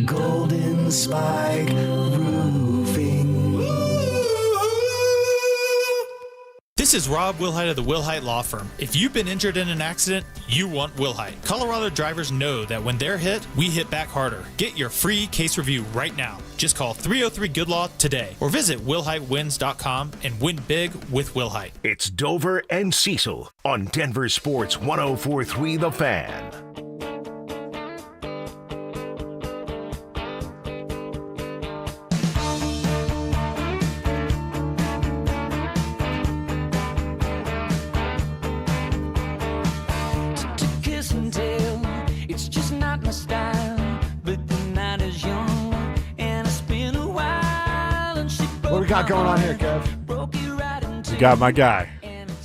Golden Spike Roofing. This is Rob Wilhite of the Wilhite Law Firm. If you've been injured in an accident, you want Wilhite. Colorado drivers know that when they're hit, we hit back harder. Get your free case review right now. Just call 303-GOOD-LAW today or visit WilhiteWins.com and win big with Wilhite. It's Dover and Cecil on Denver Sports 104.3 The Fan. What we got going on here, Kev? We got my guy,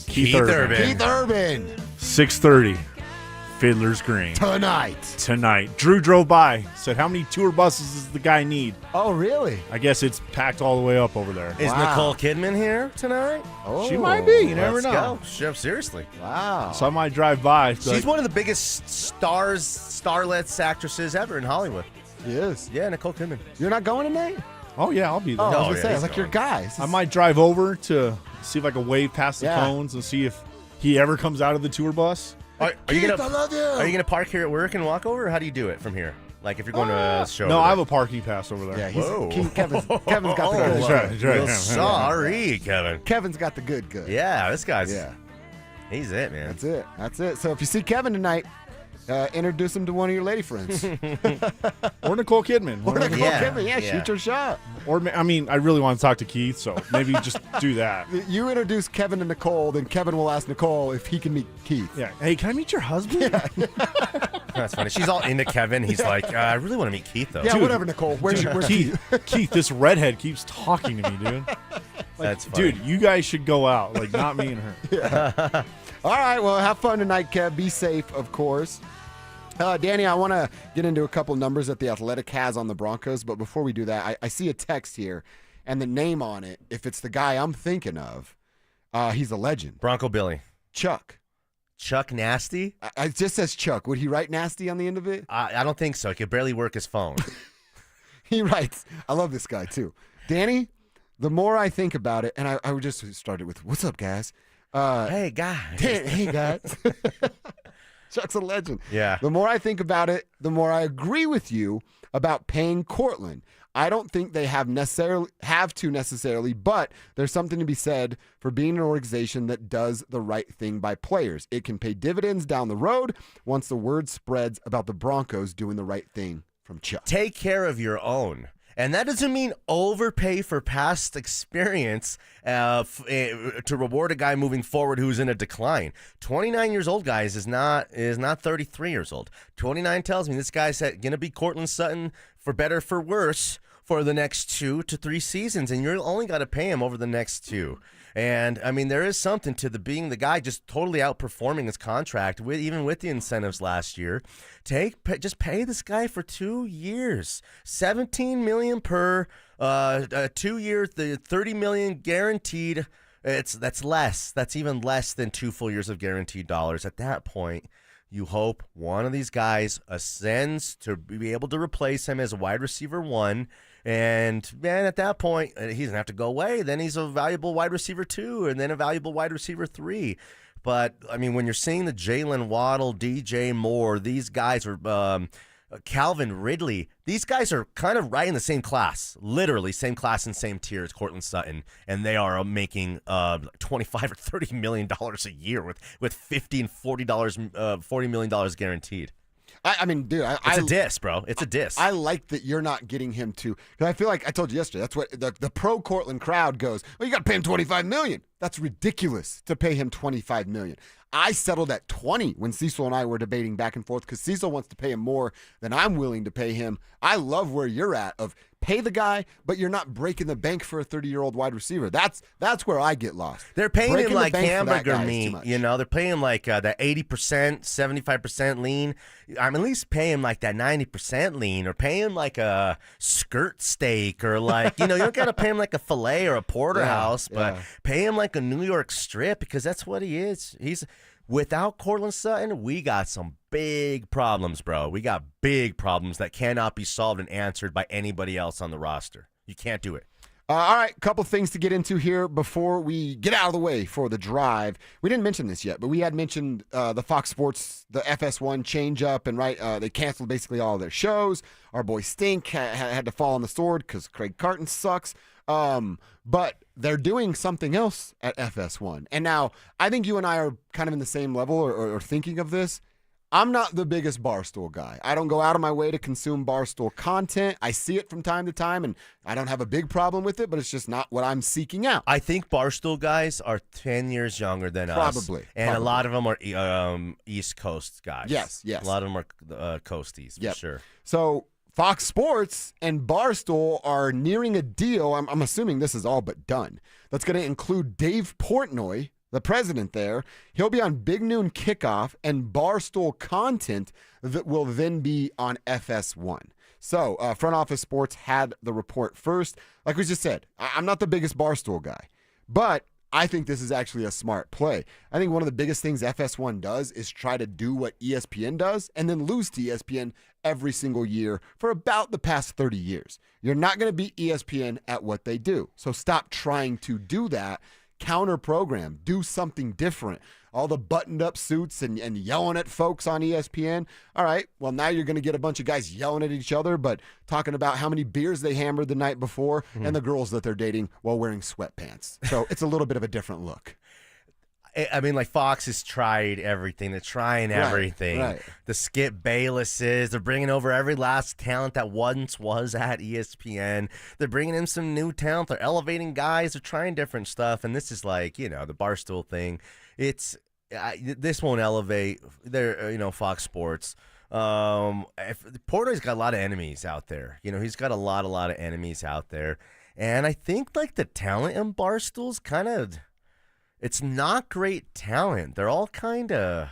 Keith Urban. Keith Urban. 6:30, Fiddler's Green. Tonight. Drew drove by, said, how many tour buses does the guy need? Oh, really? I guess it's packed all the way up over there. Is Nicole Kidman here tonight? Oh, she might be. You never know. Go. Seriously. Wow. So I might drive by. She's one of the biggest starlets actresses ever in Hollywood. She is. Yeah, Nicole Kidman. You're not going tonight? Oh, yeah, I'll be there. Oh, I was going to say, I was like, your guys. I might drive over to see if I can wave past the cones and see if he ever comes out of the tour bus. Are you Keith, I love you. Are you gonna park here at work and walk over, or how do you do it from here? Like if you're going to a show? No, I have a parking pass over there. Yeah, Whoa. Kevin's got the good. That's right. Sorry, Kevin. Kevin's got the good. Yeah, this guy's. Yeah, he's it, man. That's it. So if you see Kevin tonight, introduce him to one of your lady friends. Or Nicole Kidman. Yeah, shoot your shot. Or, I mean, I really want to talk to Keith, so maybe just do that. You introduce Kevin to Nicole, then Kevin will ask Nicole if he can meet Keith. Yeah. Hey, can I meet your husband? Yeah. That's funny. She's all into Kevin. He's like, I really want to meet Keith, though. Yeah, Dude, whatever, Nicole. Where's Keith? Keith, this redhead keeps talking to me, dude. That's funny. Dude, you guys should go out. Like, not me and her. Yeah. All right, well, have fun tonight, Kev. Be safe, of course. Danny, I want to get into a couple numbers that The Athletic has on the Broncos, but before we do that, I see a text here, and the name on it, if it's the guy I'm thinking of, he's a legend. Bronco Billy. Chuck. Chuck Nasty? It just says Chuck. Would he write Nasty on the end of it? I don't think so. He could barely work his phone. He writes, I love this guy, too. Danny, the more I think about it, and I would just started with, what's up, guys? Hey, guys. Hey, guys. Chuck's a legend. Yeah. The more I think about it, the more I agree with you about paying Cortland. I don't think they have to necessarily, but there's something to be said for being an organization that does the right thing by players. It can pay dividends down the road once the word spreads about the Broncos doing the right thing from Chuck. Take care of your own. And that doesn't mean overpay for past experience to reward a guy moving forward who's in a decline. 29 years old, guys, is not 33 years old. 29 tells me this guy's going to be Cortland Sutton for better, for worse, for the next 2 to 3 seasons, and you're only got to pay him over the next 2. And, I mean, there is something to being the guy just totally outperforming his contract, even with the incentives last year. Just pay this guy for 2 years. $17 million per 2 years, the $30 million guaranteed That's less. That's even less than 2 full years of guaranteed dollars. At that point, you hope one of these guys ascends to be able to replace him as a wide receiver 1. And, man, at that point, he's going to have to go away. Then he's a valuable wide receiver 2 and then a valuable wide receiver 3. But, I mean, when you're seeing the Jalen Waddle, DJ Moore, these guys are Calvin Ridley, these guys are kind of right in the same class, literally same class and same tier as Cortland Sutton, and they are making $25 or $30 million a year with $50 and $40 million guaranteed. I mean, dude, it's a diss, bro. It's a diss. I like that you're not getting him to, because I feel like I told you yesterday, that's what the pro Cortland crowd goes, well, you got to pay him $25 million. That's ridiculous to pay him $25 million. I settled at 20 when Cecil and I were debating back and forth because Cecil wants to pay him more than I'm willing to pay him. I love where you're at of pay the guy, but you're not breaking the bank for a 30-year-old wide receiver. That's where I get lost. They're paying Breaking him the like bank for that hamburger guy is too meat, much. you know. They're paying him like that 80%, 75% lean. I'm at least pay him like that 90% lean, or pay him like a skirt steak, or like, you know, you don't got to pay him like a filet or a porterhouse, but pay him like a New York strip, because that's what he is. Without Cortland Sutton, we got some big problems, bro. We got big problems that cannot be solved and answered by anybody else on the roster. You can't do it. All right, couple things to get into here before we get out of the way for the drive. We didn't mention this yet, but we had mentioned the Fox Sports, the FS1 change-up, and they canceled basically all of their shows. Our boy Stink had to fall on the sword because Craig Carton sucks. But they're doing something else at FS1. And now, I think you and I are kind of in the same level or thinking of this. I'm not the biggest Barstool guy. I don't go out of my way to consume Barstool content. I see it from time to time, and I don't have a big problem with it, but it's just not what I'm seeking out. I think Barstool guys are 10 years younger than us. Probably. And a lot of them are East Coast guys. Yes. A lot of them are Coasties, for sure. So Fox Sports and Barstool are nearing a deal. I'm assuming this is all but done. That's going to include Dave Portnoy, the president there. He'll be on Big Noon Kickoff and Barstool content that will then be on FS1. So Front Office Sports had the report first. Like we just said, I'm not the biggest Barstool guy, but I think this is actually a smart play. I think one of the biggest things FS1 does is try to do what ESPN does and then lose to ESPN every single year for about the past 30 years. You're not going to beat ESPN at what they do. So stop trying to do that. Counter program, do something different. All the buttoned up suits and yelling at folks on ESPN. All right, well, now you're going to get a bunch of guys yelling at each other, but talking about how many beers they hammered the night before and the girls that they're dating while wearing sweatpants. So it's a little bit of a different look. I mean, like, Fox has tried everything. They're trying everything. Right. The Skip Baylesses. They're bringing over every last talent that once was at ESPN. They're bringing in some new talent. They're elevating guys. They're trying different stuff. And this is like, you know, the Barstool thing. This won't elevate their, Fox Sports. Porter's got a lot of enemies out there. You know, he's got a lot of enemies out there. And I think, like, the talent in Barstool's kind of... It's not great talent. They're all kind of,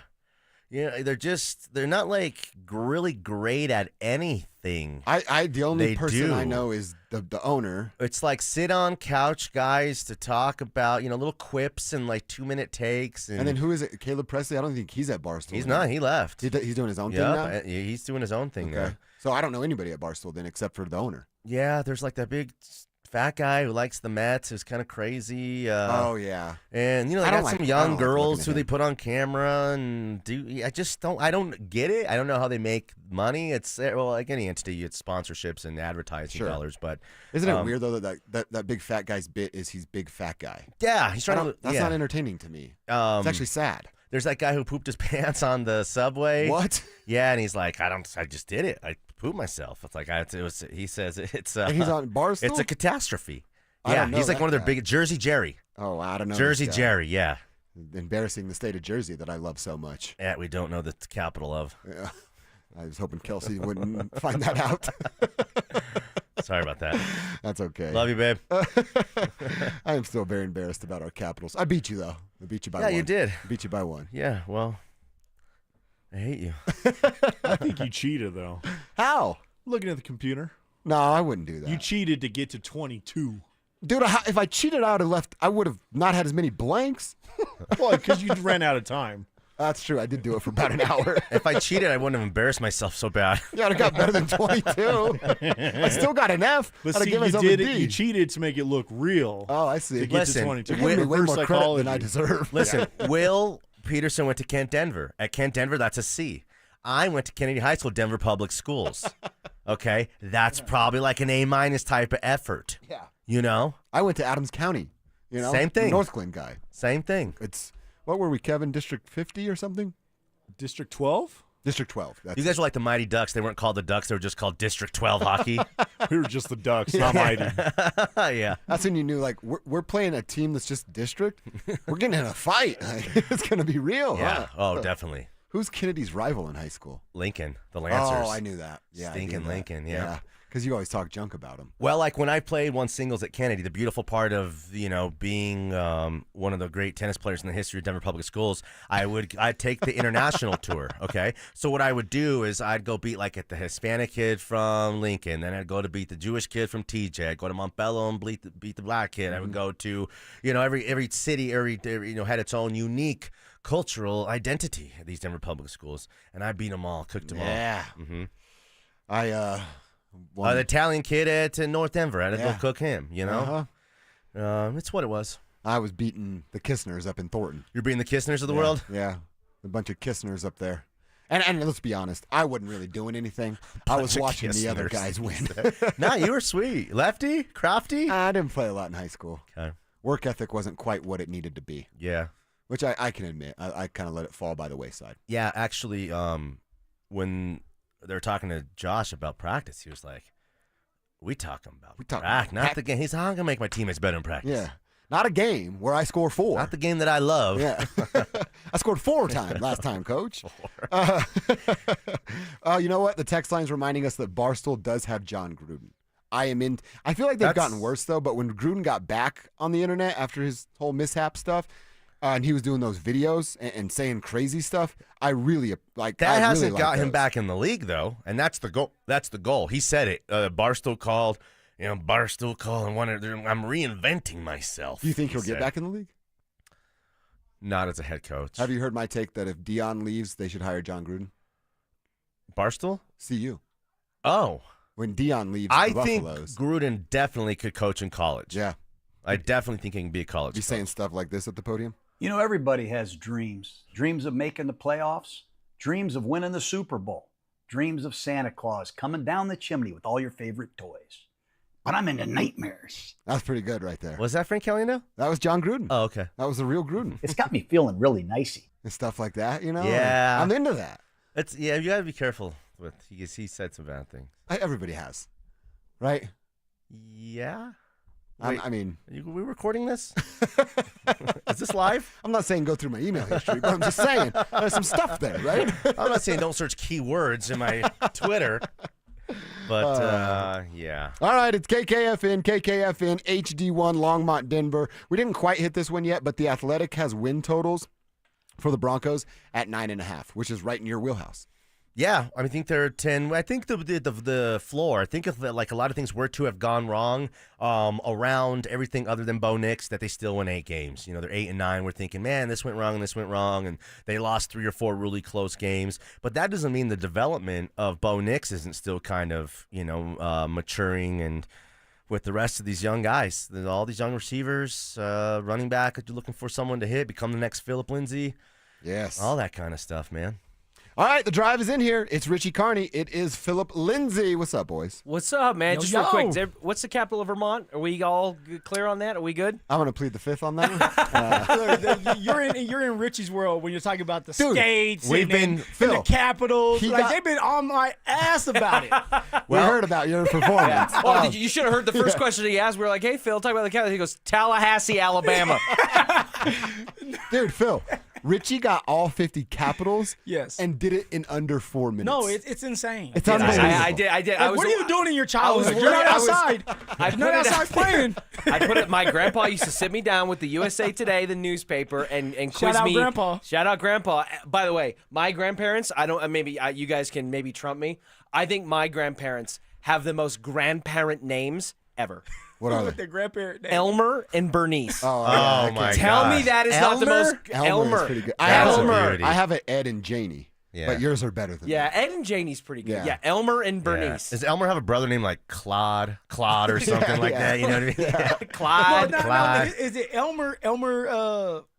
they're not like really great at anything. The only person I know is the owner. It's like sit on couch guys to talk about, little quips and like 2-minute takes. And then who is it? Caleb Presley? I don't think he's at Barstool. He's not. He left. He's doing his own thing now? He's doing his own thing now. So I don't know anybody at Barstool then except for the owner. Yeah, there's like that big fat guy who likes the Mets, who's kind of crazy. Oh yeah, and they got some young girls who they put on camera and do. I don't get it. I don't know how they make money. It's like any entity, it's sponsorships and advertising dollars. But isn't it weird though that big fat guy's bit is he's big fat guy? Yeah, he's trying to. That's not entertaining to me. It's actually sad. There's that guy who pooped his pants on the subway. What? Yeah, and he's like, I just did it. I pooped myself. It's like he says it's. And he's on Barstool. It's a catastrophe. Yeah, he's like one of their big Jersey Jerry. Oh, I don't know. Jersey Jerry, yeah. Embarrassing the state of Jersey that I love so much. Yeah, we don't know the capital of. Yeah. I was hoping Kelsey wouldn't find that out. Sorry about that. That's okay. Love you, babe. I am still very embarrassed about our Capitals. I beat you, though. I beat you by 1. Yeah, you did. I beat you by 1. Yeah, well, I hate you. I think you cheated, though. How? Looking at the computer. No, I wouldn't do that. You cheated to get to 22. Dude, if I cheated out and left, I would have not had as many blanks. Well, because you ran out of time. That's true. I did do it for about an hour. If I cheated, I wouldn't have embarrassed myself so bad. Yeah, I got better than 22. I still got an F. But I'd see, give you myself did a it. D. You cheated to make it look real. Oh, I see. To get Listen, to 22. You're giving me way Reverse more credit psychology. than I deserve. Listen, Will Peterson went to Kent Denver. At Kent Denver, that's a C. I went to Kennedy High School, Denver Public Schools. Okay? That's probably like an A- type of effort. Yeah. You know? I went to Adams County. You know, Same thing. North Glen guy. Same thing. What were we, Kevin? District 50 or something? District 12? District 12. That's You guys were like the Mighty Ducks. They weren't called the Ducks. They were just called District 12 hockey. We were just the Ducks, not Mighty. Yeah. That's when you knew, like, we're playing a team that's just district. We're getting in a fight. It's going to be real. Yeah. Huh? Oh, definitely. Who's Kennedy's rival in high school? Lincoln, the Lancers. Oh, I knew that. Yeah, I Stinking knew that. Lincoln, yeah. Because you always talk junk about him. Well, like when I played one singles at Kennedy, the beautiful part of, being one of the great tennis players in the history of Denver Public Schools, I'd take the international tour, okay? So what I would do is I'd go beat like at the Hispanic kid from Lincoln, then I'd go to beat the Jewish kid from TJ, I'd go to Montbello and beat the black kid. I would go to, every city, every had its own unique cultural identity at these Denver Public Schools, and I beat them all, cooked them all. Yeah. Mm-hmm. The the Italian kid at North Denver. I had to go cook him, It's what it was. I was beating the Kissners up in Thornton. You're beating the Kissners of the world? Yeah. A bunch of Kissners up there. And let's be honest, I wasn't really doing anything. I was watching the other guys win. No, you were sweet. Lefty? Crafty? I didn't play a lot in high school. Okay. Work ethic wasn't quite what it needed to be. Yeah. Which I can admit. I kind of let it fall by the wayside. Yeah, actually, when they were talking to Josh about practice, he was like, we talking about practice, not the game. He's how I'm going to make my teammates better in practice. Yeah. Not a game where I score 4. Not the game that I love. Yeah. I scored 4 times last time, Coach. You know what? The text line's reminding us that Barstool does have John Gruden. I feel like they've gotten worse, though, but when Gruden got back on the internet after his whole mishap stuff, and he was doing those videos and saying crazy stuff, I really like that. Hasn't really got him those. back in the league, though, and that's the goal. That's the goal. He said it. Barstool called. Barstool called and wanted. I'm reinventing myself. Do you think he'll get back in the league? Not as a head coach. Have you heard my take that if Dion leaves, they should hire John Gruden? Barstool? CU. Oh. When Dion leaves, I the think Buffaloes. Gruden definitely could coach in college. Yeah. I definitely think he can be a college coach. saying stuff like this at the podium? Everybody has dreams. Dreams of making the playoffs, dreams of winning the Super Bowl, dreams of Santa Claus coming down the chimney with all your favorite toys. But I'm into nightmares. That's pretty good right there. Was that Frank Caliendo? That was John Gruden. Oh, okay. That was the real Gruden. It's got me feeling really nicey. And stuff like that, Yeah. I'm into that. You got to be careful with. He said some bad things. Everybody has. Right? Yeah. I mean, are we recording this? Is this live? I'm not saying go through my email history, but I'm just saying there's some stuff there, right? I'm not saying don't search keywords in my Twitter, but yeah. All right, it's KKFN, HD1, Longmont, Denver. We didn't quite hit this one yet, but the Athletic has win totals for the Broncos at 9.5, which is right in your wheelhouse. Yeah, I think they're 10. I think the floor. I think if like a lot of things were to have gone wrong around everything other than Bo Nix, that they still win 8 games. They're 8 and 9. We're thinking, man, this went wrong and this went wrong, and they lost 3 or 4 really close games. But that doesn't mean the development of Bo Nix isn't still kind of maturing and. With the rest of these young guys, all these young receivers, running back, looking for someone to hit, become the next Phillip, Lindsay. Yes. All that kind of stuff, man. All right, the drive is in here. It's Richie Carney. It is Phillip Lindsay. What's up, boys? What's up, man? Just real quick, what's the capital of Vermont? Are we all clear on that? Are we good? I'm going to plead the fifth on that one. You're in Richie's world when you're talking about the skates we've been the capitals. They've been on my ass about it. We heard about your performance. Yeah. Oh, you should have heard the first question he asked. We were like, hey, Phil, talk about the capitals. He goes, Tallahassee, Alabama. Dude, Phil. Richie got all 50 capitals and did it in under 4 minutes. No, it's insane. It's unbelievable. I did. Like, what are you doing in your childhood? You're not outside. You're not outside playing. I put it. My grandpa used to sit me down with the USA Today, the newspaper, and quiz Shout out me. Grandpa. Shout out Grandpa. By the way, my grandparents. I don't. Maybe you guys can trump me. I think my grandparents have the most grandparent names ever. What are With they? the grandparent name. Elmer and Bernice. Oh, yeah, my okay. Tell me gosh. that is not the most Elmer is pretty good. I That's a have, beauty. I have it Ed and Janie, Yeah. but yours are better than Yeah, Ed and Janie's pretty good. Yeah. Yeah, Elmer and Yeah. Bernice. Does Elmer have a brother named like Claude or something like that? You know what I mean? Yeah. Clyde. No, Clyde. is it Elmer?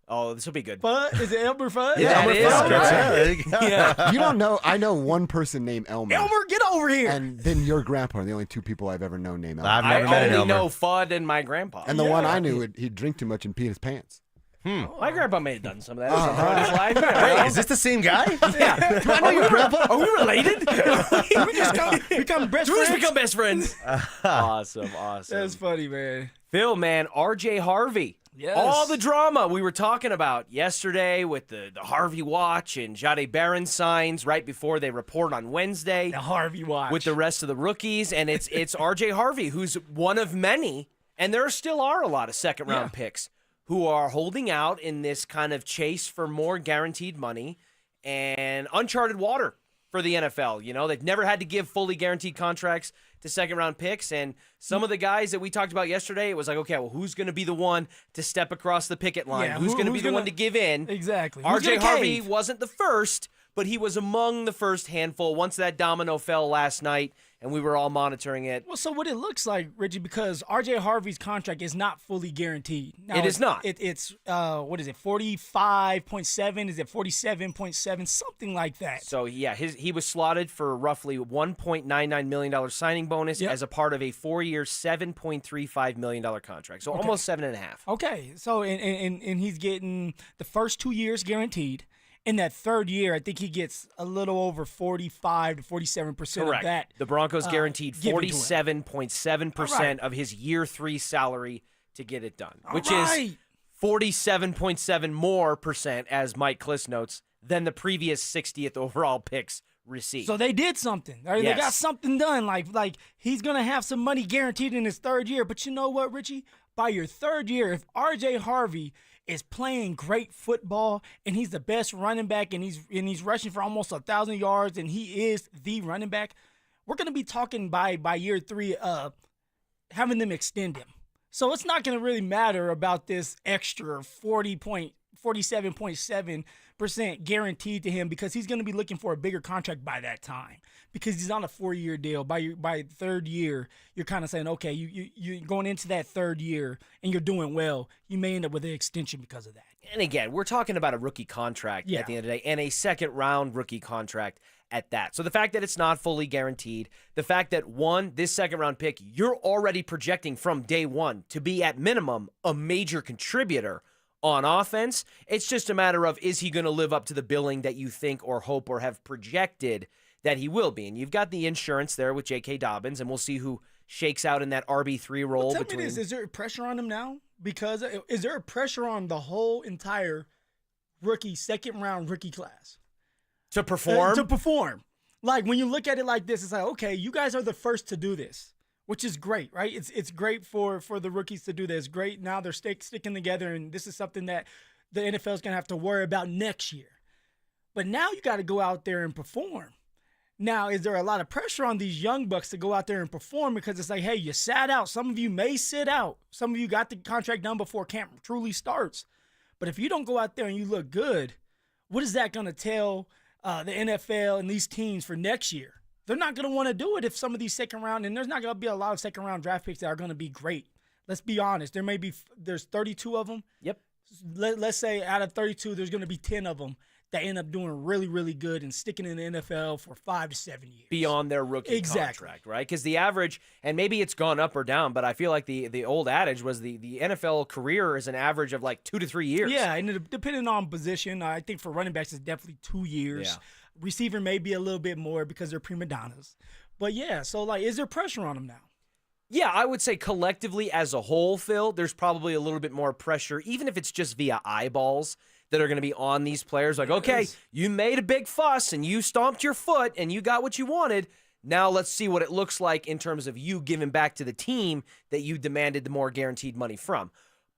Oh, this will be good. Fudd? Is it Elmer Fudd? Yeah, Elmer it is. Fudd. Good. Yeah, there you go. Yeah. You don't know. I know one person named Elmer. Elmer, get over here. And then your grandpa are the only two people I've ever known named Elmer. I've I never met an only Elmer. know Fudd and my grandpa. And the one I knew, he'd drink too much and pee his pants. My grandpa may have done some of that. at some point in his life. Wait, is this the same guy? Yeah. Do I know your grandpa? Are we related? we just become best Do we friends. just become best friends? Awesome. That's funny, man. Phil, man, RJ Harvey. Yes. All the drama we were talking about yesterday with the Harvey watch and Jade Barron signs right before they report on Wednesday. The Harvey watch. With the rest of the rookies. And it's RJ Harvey, who's one of many, and there still are a lot of second-round picks who are holding out in this kind of chase for more guaranteed money and uncharted water for the NFL. You know, they've never had to give fully guaranteed contracts to second-round picks, and some of the guys that we talked about yesterday, it was like, okay, well, who's going to be the one to step across the picket line? Yeah, who's going to be the one to give in? Exactly. Who's RJ gonna Harvey cave? wasn't the first, but he was among the first handful once that domino fell last night, and we were all monitoring it. Well, so what it looks like, Richie, because RJ Harvey's contract is not fully guaranteed. Now, It is not. It's what is it, 45.7? Is it 47.7? Something like that. So, yeah, he was slotted for roughly $1.99 million signing bonus as a part of a 4-year, $7.35 million contract. So almost 7.5. Okay, so and he's getting the first 2 years guaranteed. In that third year, I think he gets a little over 45 to 47% of that. The Broncos guaranteed given to him. 47.7% of his year 3 salary to get it done, which right. is 47.7 more percent, as Mike Kliss notes, than the previous 60th overall picks received. So they did something. They got something done. Like he's going to have some money guaranteed in his third year. But you know what, Richie? By your third year, if RJ Harvey is playing great football and he's the best running back and he's rushing for almost 1,000 yards and he is the running back, we're going to be talking by year 3 having them extend him. So it's not going to really matter about this extra 47.7% guaranteed to him because he's going to be looking for a bigger contract by that time because he's on a 4-year deal. By third year, you're kind of saying, okay, you're going into that third year and you're doing well. You may end up with an extension because of that. And again, we're talking about a rookie contract at the end of the day and a second-round rookie contract at that. So the fact that it's not fully guaranteed, the fact that, one, this second-round pick, you're already projecting from day one to be at minimum a major contributor on offense. It's just a matter of, is he going to live up to the billing that you think or hope or have projected that he will be? And you've got the insurance there with J.K. Dobbins, and we'll see who shakes out in that RB3 role. Well, tell me this, is there pressure on him now? Because is there a pressure on the whole entire second-round rookie class? To perform? To perform. Like, when you look at it like this, it's like, okay, you guys are the first to do this, which is great, right? It's great for the rookies to do this. Great. Now they're sticking together, and this is something that the NFL is going to have to worry about next year. But now you got to go out there and perform. Now, is there a lot of pressure on these young bucks to go out there and perform because it's like, hey, you sat out. Some of you may sit out. Some of you got the contract done before camp truly starts. But if you don't go out there and you look good, what is that going to tell the NFL and these teams for next year? They're not going to want to do it if some of these second-round, and there's not going to be a lot of second-round draft picks that are going to be great. Let's be honest. There's 32 of them. Yep. Let's say out of 32, there's going to be 10 of them that end up doing really, really good and sticking in the NFL for 5 to 7 years. Beyond their rookie contract, right? Because the average, and maybe it's gone up or down, but I feel like the old adage was the NFL career is an average of like 2 to 3 years. Yeah, and depending on position, I think for running backs, it's definitely 2 years. Yeah. Receiver may be a little bit more because they're prima donnas. But yeah, so like, is there pressure on them now? Yeah, I would say collectively as a whole, Phil, there's probably a little bit more pressure, even if it's just via eyeballs that are going to be on these players. Like, okay, you made a big fuss and you stomped your foot and you got what you wanted. Now let's see what it looks like in terms of you giving back to the team that you demanded the more guaranteed money from.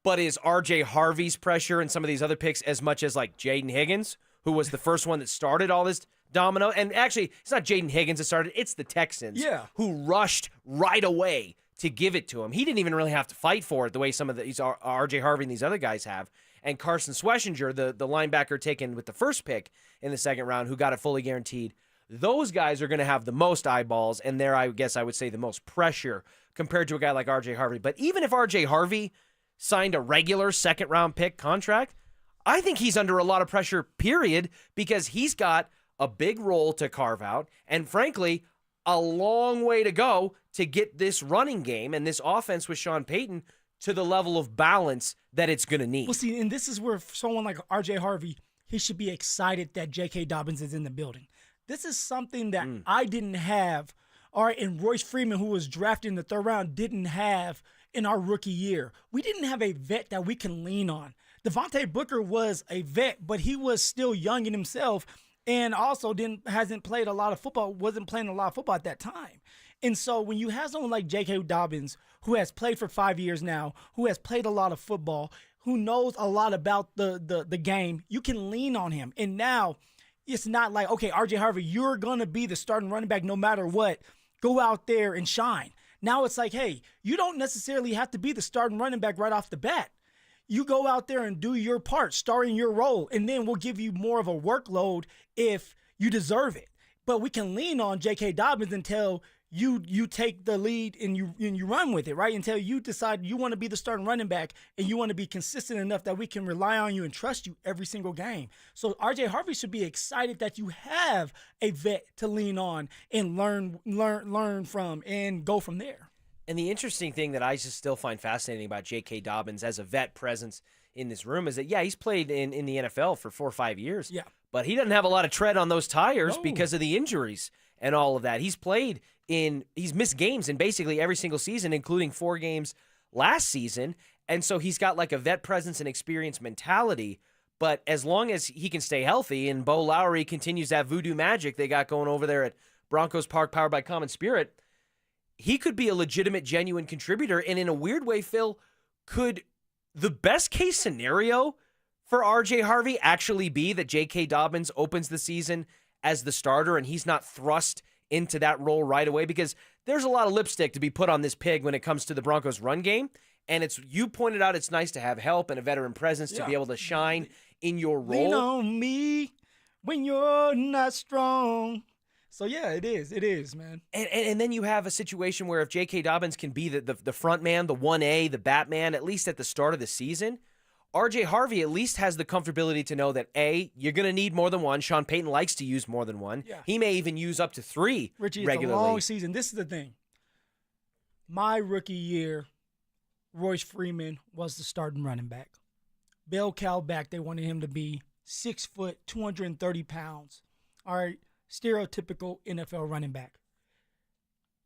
But is RJ Harvey's pressure and some of these other picks as much as like Jaden Higgins, who was the first one that started all this domino? And actually, it's not Jaden Higgins that started, it's the Texans who rushed right away to give it to him. He didn't even really have to fight for it the way some of these R.J. Harvey and these other guys have. And Carson Schlesinger, the linebacker taken with the first pick in the second round, who got it fully guaranteed, those guys are going to have the most eyeballs, and there, I guess I would say, the most pressure compared to a guy like R.J. Harvey. But even if R.J. Harvey signed a regular second-round pick contract, I think he's under a lot of pressure, period, because he's got a big role to carve out, and frankly, a long way to go to get this running game and this offense with Sean Payton to the level of balance that it's going to need. Well, see, and this is where someone like R.J. Harvey, he should be excited that J.K. Dobbins is in the building. This is something that I didn't have, all right, and Royce Freeman, who was drafted in the third round, didn't have in our rookie year. We didn't have a vet that we can lean on. Devontae Booker was a vet, but he was still young in himself, and also hasn't played a lot of football, wasn't playing a lot of football at that time. And so when you have someone like J.K. Dobbins, who has played for 5 years now, who has played a lot of football, who knows a lot about the game, you can lean on him. And now it's not like, okay, R.J. Harvey, you're going to be the starting running back no matter what. Go out there and shine. Now it's like, hey, you don't necessarily have to be the starting running back right off the bat. You go out there and do your part, star in your role, and then we'll give you more of a workload if you deserve it. But we can lean on J.K. Dobbins until you take the lead and you run with it, right? Until you decide you want to be the starting running back and you want to be consistent enough that we can rely on you and trust you every single game. So R.J. Harvey should be excited that you have a vet to lean on and learn from and go from there. And the interesting thing that I just still find fascinating about J.K. Dobbins as a vet presence in this room is that, yeah, he's played in the NFL for 4 or 5 years. Yeah. But he doesn't have a lot of tread on those tires because of the injuries and all of that. He's missed games in basically every single season, including 4 games last season. And so he's got like a vet presence and experience mentality. But as long as he can stay healthy and Bo Lowry continues that voodoo magic they got going over there at Broncos Park, powered by Common Spirit, he could be a legitimate, genuine contributor. And in a weird way, Phil, could the best case scenario for R.J. Harvey actually be that J.K. Dobbins opens the season as the starter and he's not thrust into that role right away? Because there's a lot of lipstick to be put on this pig when it comes to the Broncos run game. And you pointed out it's nice to have help and a veteran presence to be able to shine in your role. Lean on me when you're not strong. So, yeah, it is, man. And then you have a situation where if J.K. Dobbins can be the front man, the 1A, the Batman, at least at the start of the season, R.J. Harvey at least has the comfortability to know that, A, you're going to need more than one. Sean Payton likes to use more than one. Yeah. He may even use up to 3 Richie, regularly. It's a long season. This is the thing. My rookie year, Royce Freeman was the starting running back. Bell cow back, they wanted him to be 6 foot, 230 pounds. All right. Stereotypical NFL running back.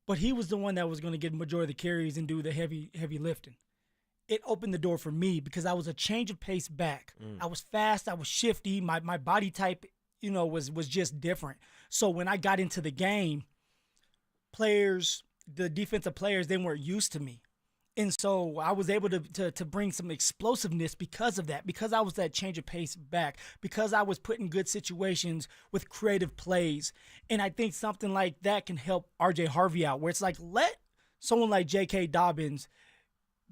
But he was the one that was going to get the majority of the carries and do the heavy lifting. It opened the door for me because I was a change of pace back. I was fast. I was shifty. My body type, was just different. So when I got into the game, the defensive players, they weren't used to me. And so I was able to bring some explosiveness because of that, because I was that change of pace back, because I was put in good situations with creative plays. And I think something like that can help R.J. Harvey out, where it's like, let someone like J.K. Dobbins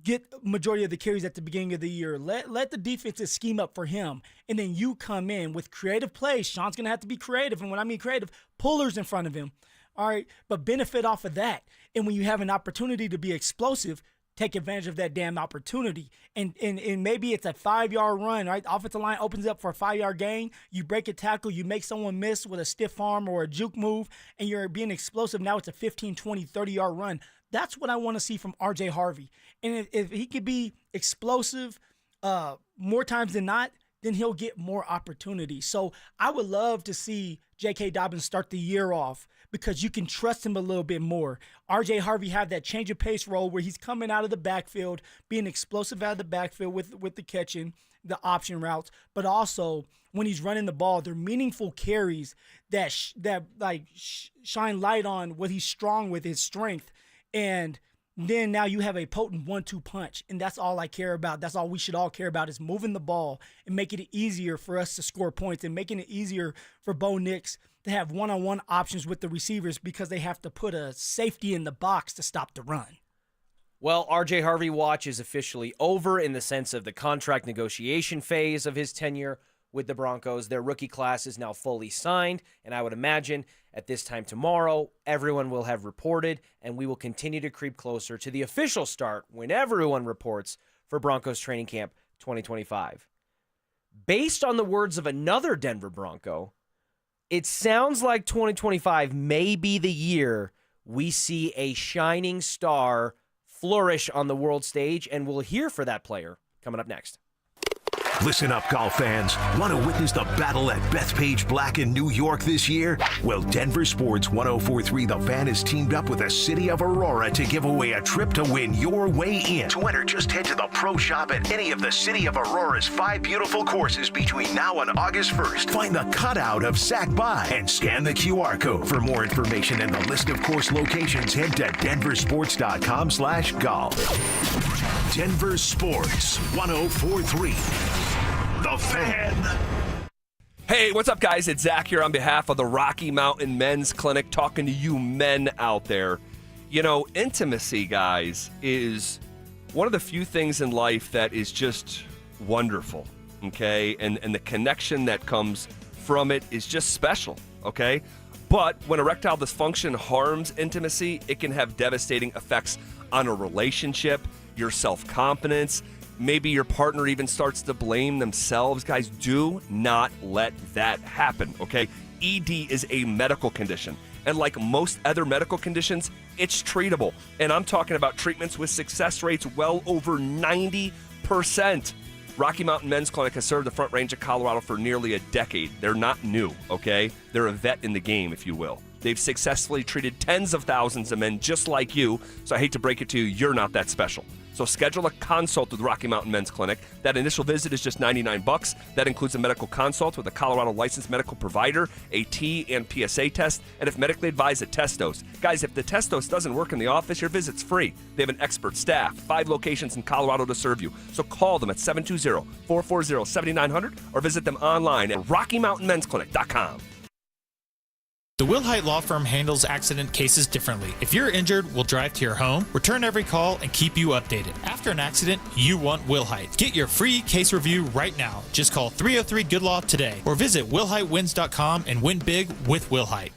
get majority of the carries at the beginning of the year. Let the defenses scheme up for him. And then you come in with creative plays. Sean's going to have to be creative. And when I mean creative, pullers in front of him. All right, but benefit off of that. And when you have an opportunity to be explosive, take advantage of that damn opportunity. And maybe it's a 5-yard run, right? The offensive line opens up for a 5-yard gain. You break a tackle. You make someone miss with a stiff arm or a juke move, and you're being explosive. Now it's a 15, 20, 30-yard run. That's what I want to see from R.J. Harvey. And if he could be explosive more times than not, then he'll get more opportunities. So I would love to see J.K. Dobbins start the year off because you can trust him a little bit more. R.J. Harvey have that change of pace role where he's coming out of the backfield, being explosive out of the backfield with the catching, the option routes, but also when he's running the ball, they're meaningful carries that shine light on what he's strong with, his strength. And then now you have a potent 1-2 punch, and that's all I care about. That's all we should all care about is moving the ball and making it easier for us to score points and making it easier for Bo Nix to have one-on-one options with the receivers because they have to put a safety in the box to stop the run. Well, R.J. Harvey watch is officially over in the sense of the contract negotiation phase of his tenure with the Broncos. Their rookie class is now fully signed, and I would imagine at this time tomorrow, everyone will have reported, and we will continue to creep closer to the official start when everyone reports for Broncos training camp 2025. Based on the words of another Denver Bronco, it sounds like 2025 may be the year we see a shining star flourish on the world stage, and we'll hear for that player coming up next. Listen up, golf fans. Want to witness the battle at Bethpage Black in New York this year? Well, Denver Sports 104.3 The Fan has teamed up with the City of Aurora to give away a trip to win your way in. To enter, just head to the Pro Shop at any of the City of Aurora's 5 beautiful courses between now and August 1st. Find the cutout of Sac By and scan the QR code. For more information and the list of course locations, head to denversports.com/golf. Denver Sports 104.3 The Fan. Hey, what's up, guys? It's Zach here on behalf of the Rocky Mountain Men's Clinic, talking to you men out there. You know, intimacy, guys, is one of the few things in life that is just wonderful, okay? And the connection that comes from it is just special, okay? But when erectile dysfunction harms intimacy, it can have devastating effects on a relationship, your self-confidence. Maybe your partner even starts to blame themselves. Guys, do not let that happen, okay? ED is a medical condition. And like most other medical conditions, it's treatable. And I'm talking about treatments with success rates well over 90%. Rocky Mountain Men's Clinic has served the Front Range of Colorado for nearly a decade. They're not new, okay? They're a vet in the game, if you will. They've successfully treated tens of thousands of men just like you. So I hate to break it to you, you're not that special. So schedule a consult with Rocky Mountain Men's Clinic. That initial visit is just $99. That includes a medical consult with a Colorado licensed medical provider, a T and PSA test, and if medically advised, a test dose. Guys, if the test dose doesn't work in the office, your visit's free. They have an expert staff, 5 locations in Colorado to serve you. So call them at 720-440-7900 or visit them online at RockyMountainMen'sClinic.com. The Wilhite Law Firm handles accident cases differently. If you're injured, we'll drive to your home, return every call, and keep you updated. After an accident, you want Wilhite. Get your free case review right now. Just call 303-GOOD-LAW today or visit WilhiteWins.com and win big with Wilhite.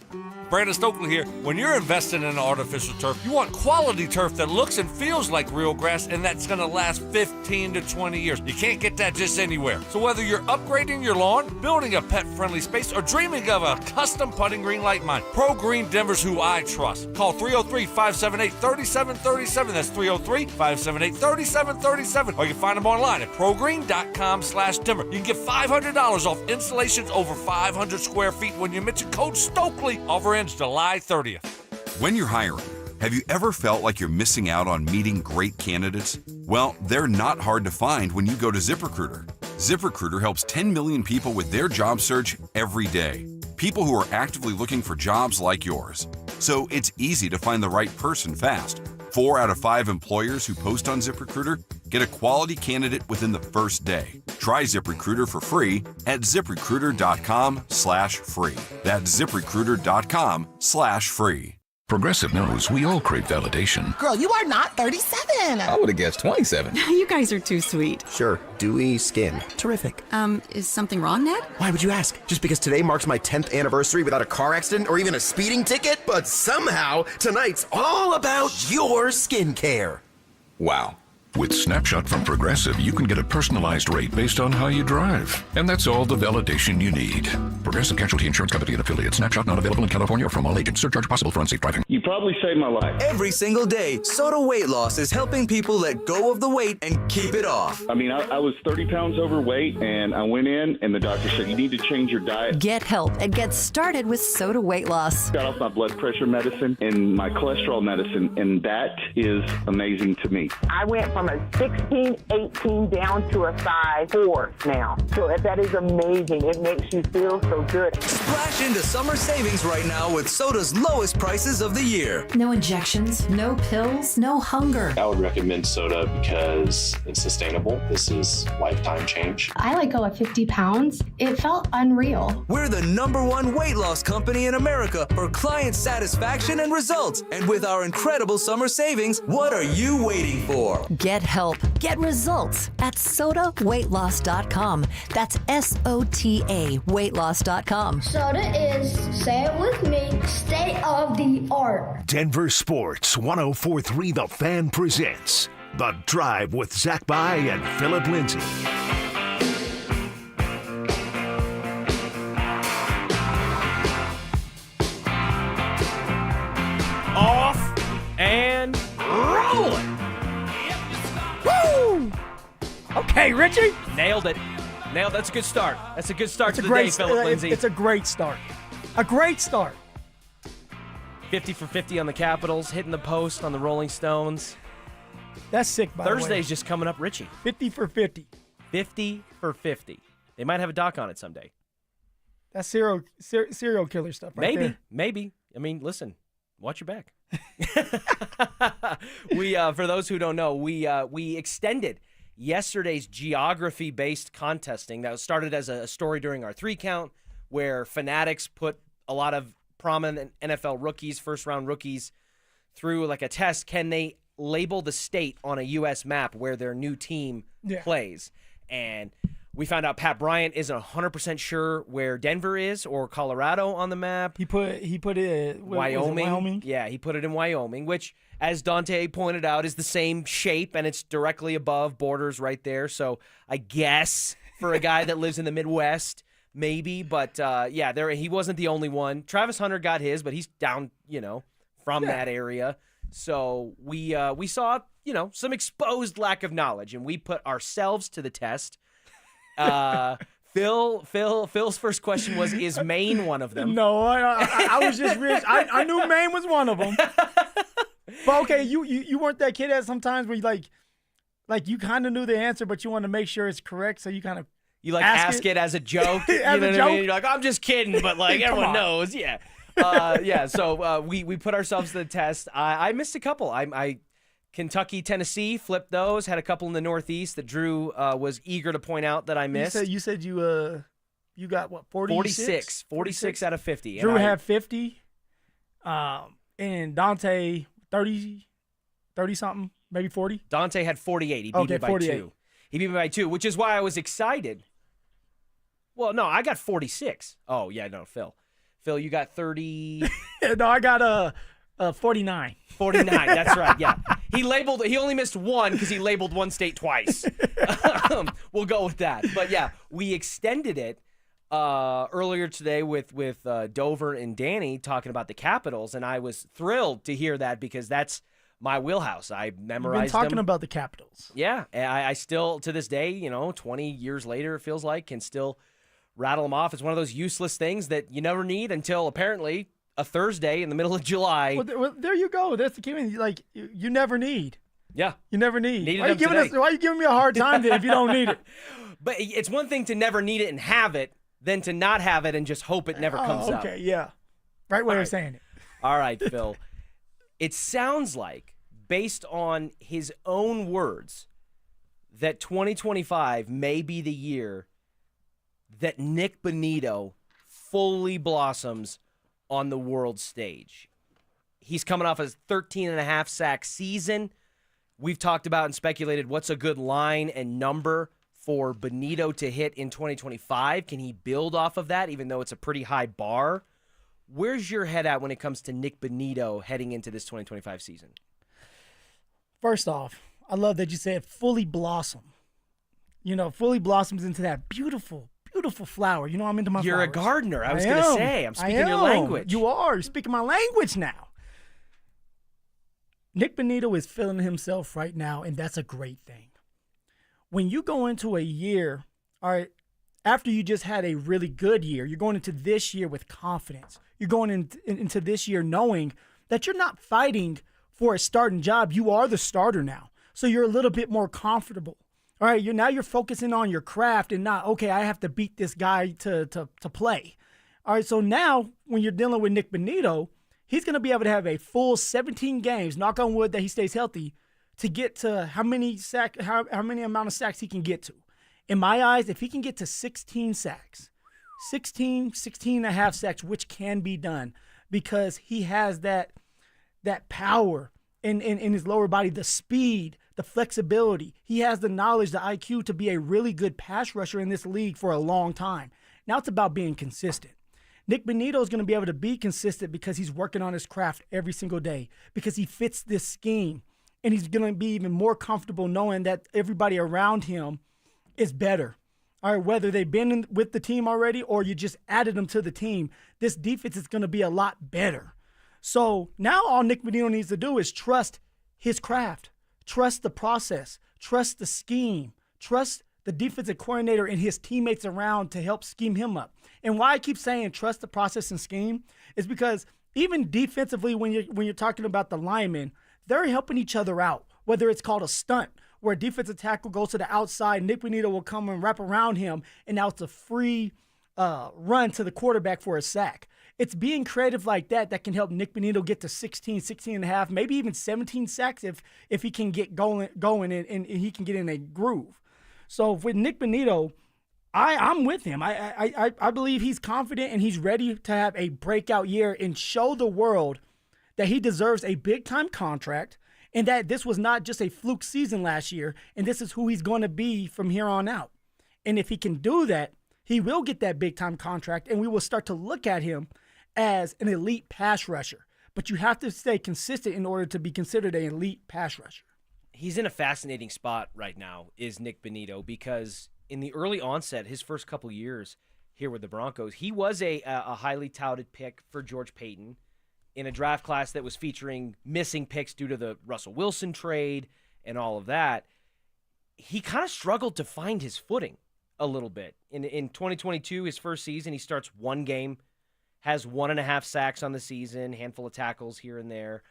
Brandon Stokley here. When you're investing in artificial turf, you want quality turf that looks and feels like real grass and that's going to last 15 to 20 years. You can't get that just anywhere. So whether you're upgrading your lawn, building a pet-friendly space, or dreaming of a custom putting green like mine, Pro Green Denver's who I trust. Call 303-578-3737. That's 303-578-3737. Or you can find them online at progreen.com/Denver. You can get $500 off installations over 500 square feet when you mention code Stokley. Offer ends July 30th. When you're hiring, have you ever felt like you're missing out on meeting great candidates? Well, they're not hard to find when you go to ZipRecruiter. ZipRecruiter helps 10 million people with their job search every day. People who are actively looking for jobs like yours. So it's easy to find the right person fast. 4 out of 5 employers who post on ZipRecruiter get a quality candidate within the first day. Try ZipRecruiter for free at ZipRecruiter.com/free. That's ZipRecruiter.com/free. Progressive knows we all crave validation. Girl, you are not 37. I would have guessed 27. You guys are too sweet. Sure, dewy skin. Terrific. Is something wrong, Ned? Why would you ask? Just because today marks my 10th anniversary without a car accident or even a speeding ticket? But somehow, tonight's all about your skincare. Wow. With Snapshot from Progressive, you can get a personalized rate based on how you drive. And that's all the validation you need. Progressive Casualty Insurance Company and affiliates. Snapshot not available in California or from all agents. Surcharge possible for unsafe driving. You probably saved my life. Every single day, Soda Weight Loss is helping people let go of the weight and keep it off. I mean, I was 30 pounds overweight, and I went in, and the doctor said, you need to change your diet. Get help and get started with Soda Weight Loss. Got off my blood pressure medicine and my cholesterol medicine, and that is amazing to me. I went from from a 16, 18 down to a size 4 now. So that is amazing. It makes you feel so good. Splash into summer savings right now with soda's lowest prices of the year. No injections, no pills, no hunger. I would recommend soda because it's sustainable. This is lifetime change. I let go of 50 pounds. It felt unreal. We're the #1 weight loss company in America for client satisfaction and results. And with our incredible summer savings, what are you waiting for? Get help. Get results at sodaweightloss.com. That's SOTA weightloss.com. Soda is, say it with me, state of the art. Denver Sports 104.3 The Fan presents The Drive with Zach By and Phillip Lindsay. Off and rolling. Woo! Okay, Richie. Nailed it. That's a good start. That's a good start to the great day, Phillip Lindsay. It's a great start. A great start. 50 for 50 on the Capitals, hitting the post on the Rolling Stones. That's sick, by the way. Thursday's just coming up, Richie. 50 for 50. 50 for 50. They might have a doc on it someday. That's serial killer stuff right there. Maybe. I mean, listen, watch your back. For those who don't know, we extended yesterday's geography-based contesting that started as a story during our 3 count, where Fanatics put a lot of prominent NFL rookies, first-round rookies, through like a test. Can they label the state on a U.S. map where their new team plays? And we found out Pat Bryant isn't 100% sure where Denver is or Colorado on the map. He put it Wyoming. Yeah, he put it in Wyoming, which, as Dante pointed out, is the same shape, and it's directly above borders right there. So I guess for a guy that lives in the Midwest, maybe. But, he wasn't the only one. Travis Hunter got his, but he's down, from that area. So we saw, some exposed lack of knowledge, and we put ourselves to the test. Phil's first question was, is Maine one of them? No, I was just rich. I knew Maine was one of them. But okay, you weren't that kid at sometimes where you like you kind of knew the answer, but you want to make sure it's correct, so you kind of ask it as a joke. As a joke? I mean? You're like, I'm just kidding, but everyone knows, yeah. So we put ourselves to the test. I missed a couple. I Kentucky, Tennessee, flipped those. Had a couple in the Northeast that Drew was eager to point out that I missed. You said you got what, 46? 46 out of 50. Drew had 50. And Dante 30 something, maybe 40. Dante had 48. He beat me by 48. 2. He beat me by 2, which is why I was excited. Well, no, I got 46. Oh yeah, no, Phil, you got 30. No, I got 49. 49, that's right, yeah. He only missed 1 because he labeled one state twice. We'll go with that. But yeah, we extended it earlier today with Dover and Danny talking about the Capitals, and I was thrilled to hear that because that's my wheelhouse. I memorized You've been talking them. about the Capitals. Yeah, I still, to this day, 20 years later, it feels like, can still rattle them off. It's one of those useless things that you never need until apparently a Thursday in the middle of July. Well, there you go. That's the key. You never need. Yeah. You never need. Why are you giving me a hard time then if you don't need it? But it's one thing to never need it and have it than to not have it and just hope it never comes up. Okay, yeah. Right way of saying it. All right, Phil. It sounds like, based on his own words, that 2025 may be the year that Nick Bonito fully blossoms on the world stage. He's coming off a 13.5 sack season. We've talked about and speculated what's a good line and number for Bonito to hit in 2025. Can he build off of that, even though it's a pretty high bar? Where's your head at when it comes to Nick Bonito heading into this 2025 season? First off, I love that you said fully blossom. Fully blossoms into that beautiful, beautiful flower. I'm into my You're flowers. a gardener. I was going to say. I'm speaking your language. You are. You're speaking my language now. Nick Bonito is feeling himself right now, and that's a great thing. When you go into a year, all right, after you just had a really good year, you're going into this year with confidence. You're going into this year knowing that you're not fighting for a starting job. You are the starter now. So you're a little bit more comfortable. All right, you're focusing on your craft and not, okay, I have to beat this guy to play. All right, so now when you're dealing with Nick Bonitto, he's going to be able to have a full 17 games, knock on wood that he stays healthy, to get to how many amount of sacks he can get to. In my eyes, if he can get to 16 sacks, 16 and a half sacks, which can be done because he has that power in his lower body, the speed, the flexibility. He has the knowledge, the IQ to be a really good pass rusher in this league for a long time. Now it's about being consistent. Nick Bonitto is going to be able to be consistent because he's working on his craft every single day, because he fits this scheme, and he's going to be even more comfortable knowing that everybody around him is better. All right, whether they've been with the team already or you just added them to the team, this defense is going to be a lot better. So now all Nick Bonitto needs to do is trust his craft, trust the process, trust the scheme, trust the defensive coordinator and his teammates around to help scheme him up. And why I keep saying trust the process and scheme is because even defensively, when you're talking about the linemen, they're helping each other out, whether it's called a stunt, where a defensive tackle goes to the outside, Nick Bonitto will come and wrap around him, and now it's a free run to the quarterback for a sack. It's being creative like that can help Nick Bonitto get to 16 and a half, maybe even 17 sacks if he can get going and he can get in a groove. So with Nick Bonitto, I'm with him. I believe he's confident and he's ready to have a breakout year and show the world that he deserves a big-time contract and that this was not just a fluke season last year, and this is who he's going to be from here on out. And if he can do that, he will get that big-time contract, and we will start to look at him as an elite pass rusher. But you have to stay consistent in order to be considered an elite pass rusher. He's in a fascinating spot right now, is Nick Bonitto, because in the early onset, his first couple years here with the Broncos, he was a highly touted pick for George Payton in a draft class that was featuring missing picks due to the Russell Wilson trade and all of that. He kind of struggled to find his footing a little bit. In 2022, his first season, he starts one game, has 1.5 sacks on the season, handful of tackles here and there,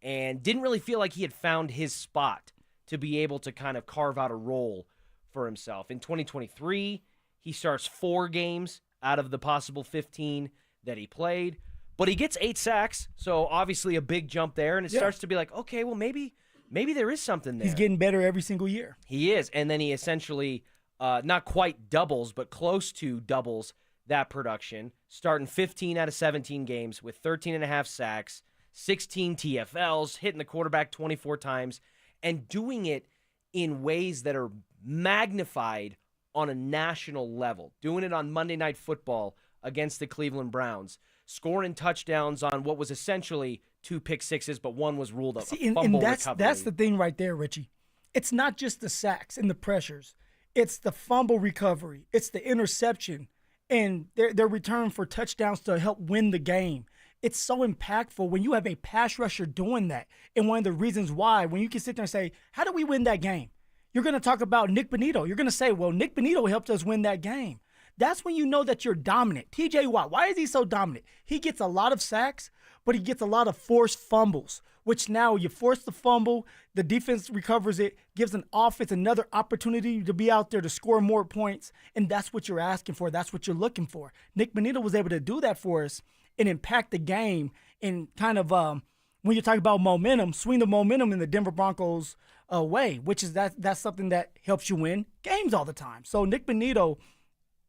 and didn't really feel like he had found his spot to be able to kind of carve out a role for himself. In 2023, he starts 4 games out of the possible 15 that he played, but he gets 8 sacks, so obviously a big jump there, and it starts to be like, okay, well, maybe there is something there. He's getting better every single year. He is, and then he essentially not quite doubles, but close to doubles that production, starting 15 out of 17 games with 13.5 sacks, 16 TFLs, hitting the quarterback 24 times, and doing it in ways that are magnified on a national level. Doing it on Monday Night Football against the Cleveland Browns, scoring touchdowns on what was essentially 2 pick sixes, but one was ruled a fumble recovery. That's the thing right there, Richie. It's not just the sacks and the pressures. It's the fumble recovery. It's the interception and their return for touchdowns to help win the game. It's so impactful when you have a pass rusher doing that. And one of the reasons why, when you can sit there and say, how do we win that game? You're going to talk about Nick Bonitto. You're going to say, well, Nick Bonitto helped us win that game. That's when you know that you're dominant. TJ Watt, why is he so dominant? He gets a lot of sacks, but he gets a lot of forced fumbles, which now you force the fumble, the defense recovers it, gives an offense another opportunity to be out there to score more points, and that's what you're asking for. That's what you're looking for. Nick Bonitto was able to do that for us and impact the game and kind of, when you're talking about momentum, swing the momentum in the Denver Broncos way, which is that's something that helps you win games all the time. So Nick Bonitto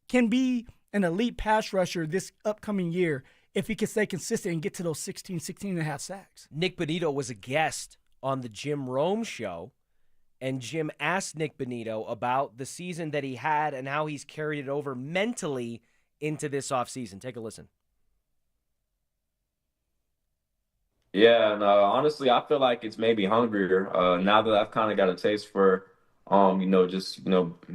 can be an elite pass rusher this upcoming year if he can stay consistent and get to those 16 and a half sacks. Nick Bonitto was a guest on the Jim Rome show, and Jim asked Nick Bonitto about the season that he had and how he's carried it over mentally into this offseason. Take a listen. Yeah, and honestly, I feel like it's maybe hungrier now that I've kind of got a taste for, just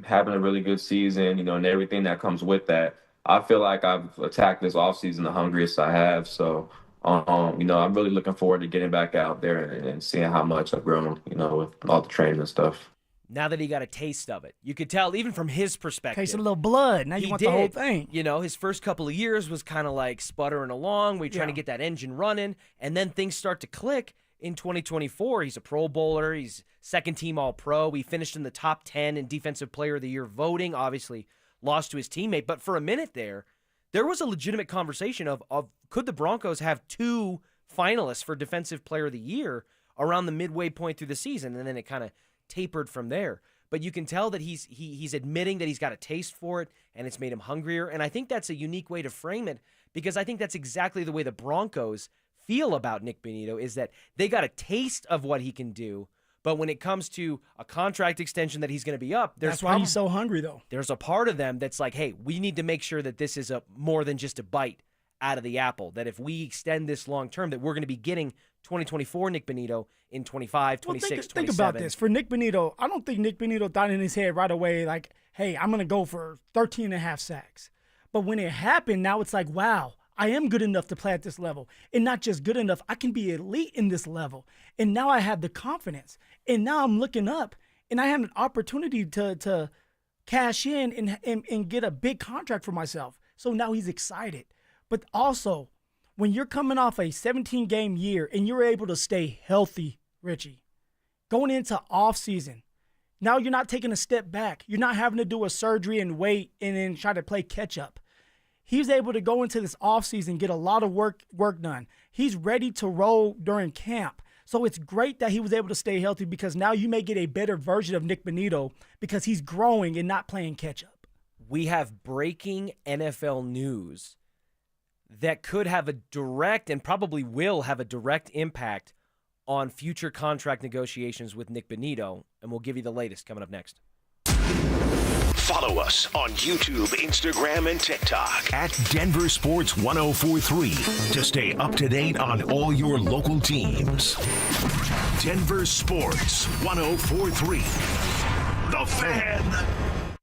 having a really good season, and everything that comes with that. I feel like I've attacked this offseason the hungriest I have. So, I'm really looking forward to getting back out there and seeing how much I've grown, with all the training and stuff. Now that he got a taste of it, you could tell even from his perspective. Taste a little blood. Now you want the whole thing. His first couple of years was kind of like sputtering along. We're trying to get that engine running, and then things start to click. in 2024. He's a Pro Bowler. He's second-team All-Pro. He finished in the top 10 in Defensive Player of the Year voting. Obviously, lost to his teammate. But for a minute there was a legitimate conversation of could the Broncos have 2 finalists for Defensive Player of the Year around the midway point through the season, and then it kind of tapered from there. But you can tell that he's admitting that he's got a taste for it, and it's made him hungrier. And I think that's a unique way to frame it, because I think that's exactly the way the Broncos feel about Nick Bonitto, is that they got a taste of what he can do, but when it comes to a contract extension that he's going to be up, that's why he's so hungry, though. There's a part of them that's like, hey, we need to make sure that this is more than just a bite out of the apple, that if we extend this long term, that we're going to be getting 2024 Nick Bonitto in 25, 26, 27. Think about this. For Nick Bonitto, I don't think Nick Bonitto thought in his head right away, like, hey, I'm going to go for 13 and a half sacks. But when it happened, now it's like, wow, I am good enough to play at this level. And not just good enough, I can be elite in this level. And now I have the confidence. And now I'm looking up, and I have an opportunity to cash in and get a big contract for myself. So now he's excited. But also, when you're coming off a 17-game year and you're able to stay healthy, Richie, going into off-season, now you're not taking a step back. You're not having to do a surgery and wait and then try to play catch-up. He's able to go into this off-season, get a lot of work done. He's ready to roll during camp. So it's great that he was able to stay healthy, because now you may get a better version of Nick Bonitto because he's growing and not playing catch-up. We have breaking NFL news that could have a direct, and probably will have a direct, impact on future contract negotiations with Nick Bonitto, and we'll give you the latest coming up next. Follow us on YouTube, Instagram, and TikTok at Denver Sports 1043 to stay up to date on all your local teams. Denver Sports 1043. The Fan.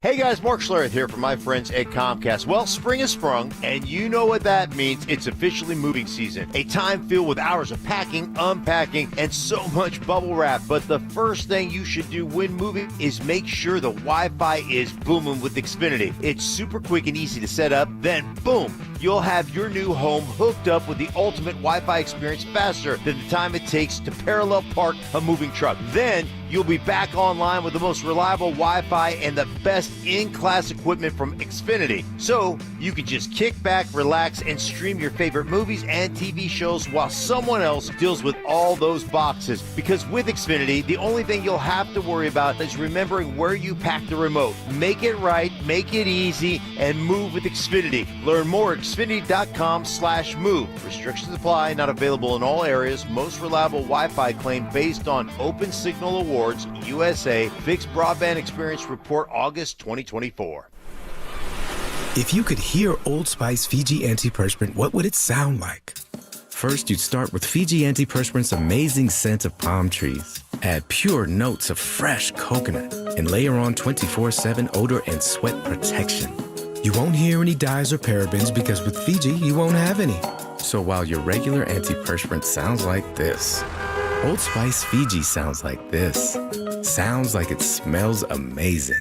Hey guys, Mark Schlereth here from my friends at Comcast. Well, spring has sprung, and you know what that means. It's officially moving season. A time filled with hours of packing, unpacking, and so much bubble wrap. But the first thing you should do when moving is make sure the Wi-Fi is booming with Xfinity. It's super quick and easy to set up. Then, boom, you'll have your new home hooked up with the ultimate Wi-Fi experience faster than the time it takes to parallel park a moving truck. Then, you'll be back online with the most reliable Wi-Fi and the best in-class equipment from Xfinity. So you can just kick back, relax, and stream your favorite movies and TV shows while someone else deals with all those boxes. Because with Xfinity, the only thing you'll have to worry about is remembering where you pack the remote. Make it right, make it easy, and move with Xfinity. Learn more at Xfinity.com/move. Restrictions apply, not available in all areas. Most reliable Wi-Fi claim based on Open Signal Awards, USA, Fixed Broadband Experience Report, August 2024. If you could hear Old Spice Fiji Antiperspirant, what would it sound like? First, you'd start with Fiji Antiperspirant's amazing scent of palm trees. Add pure notes of fresh coconut and layer on 24/7 odor and sweat protection. You won't hear any dyes or parabens because with Fiji, you won't have any. So while your regular antiperspirant sounds like this, Old Spice Fiji sounds like this. Sounds like it smells amazing.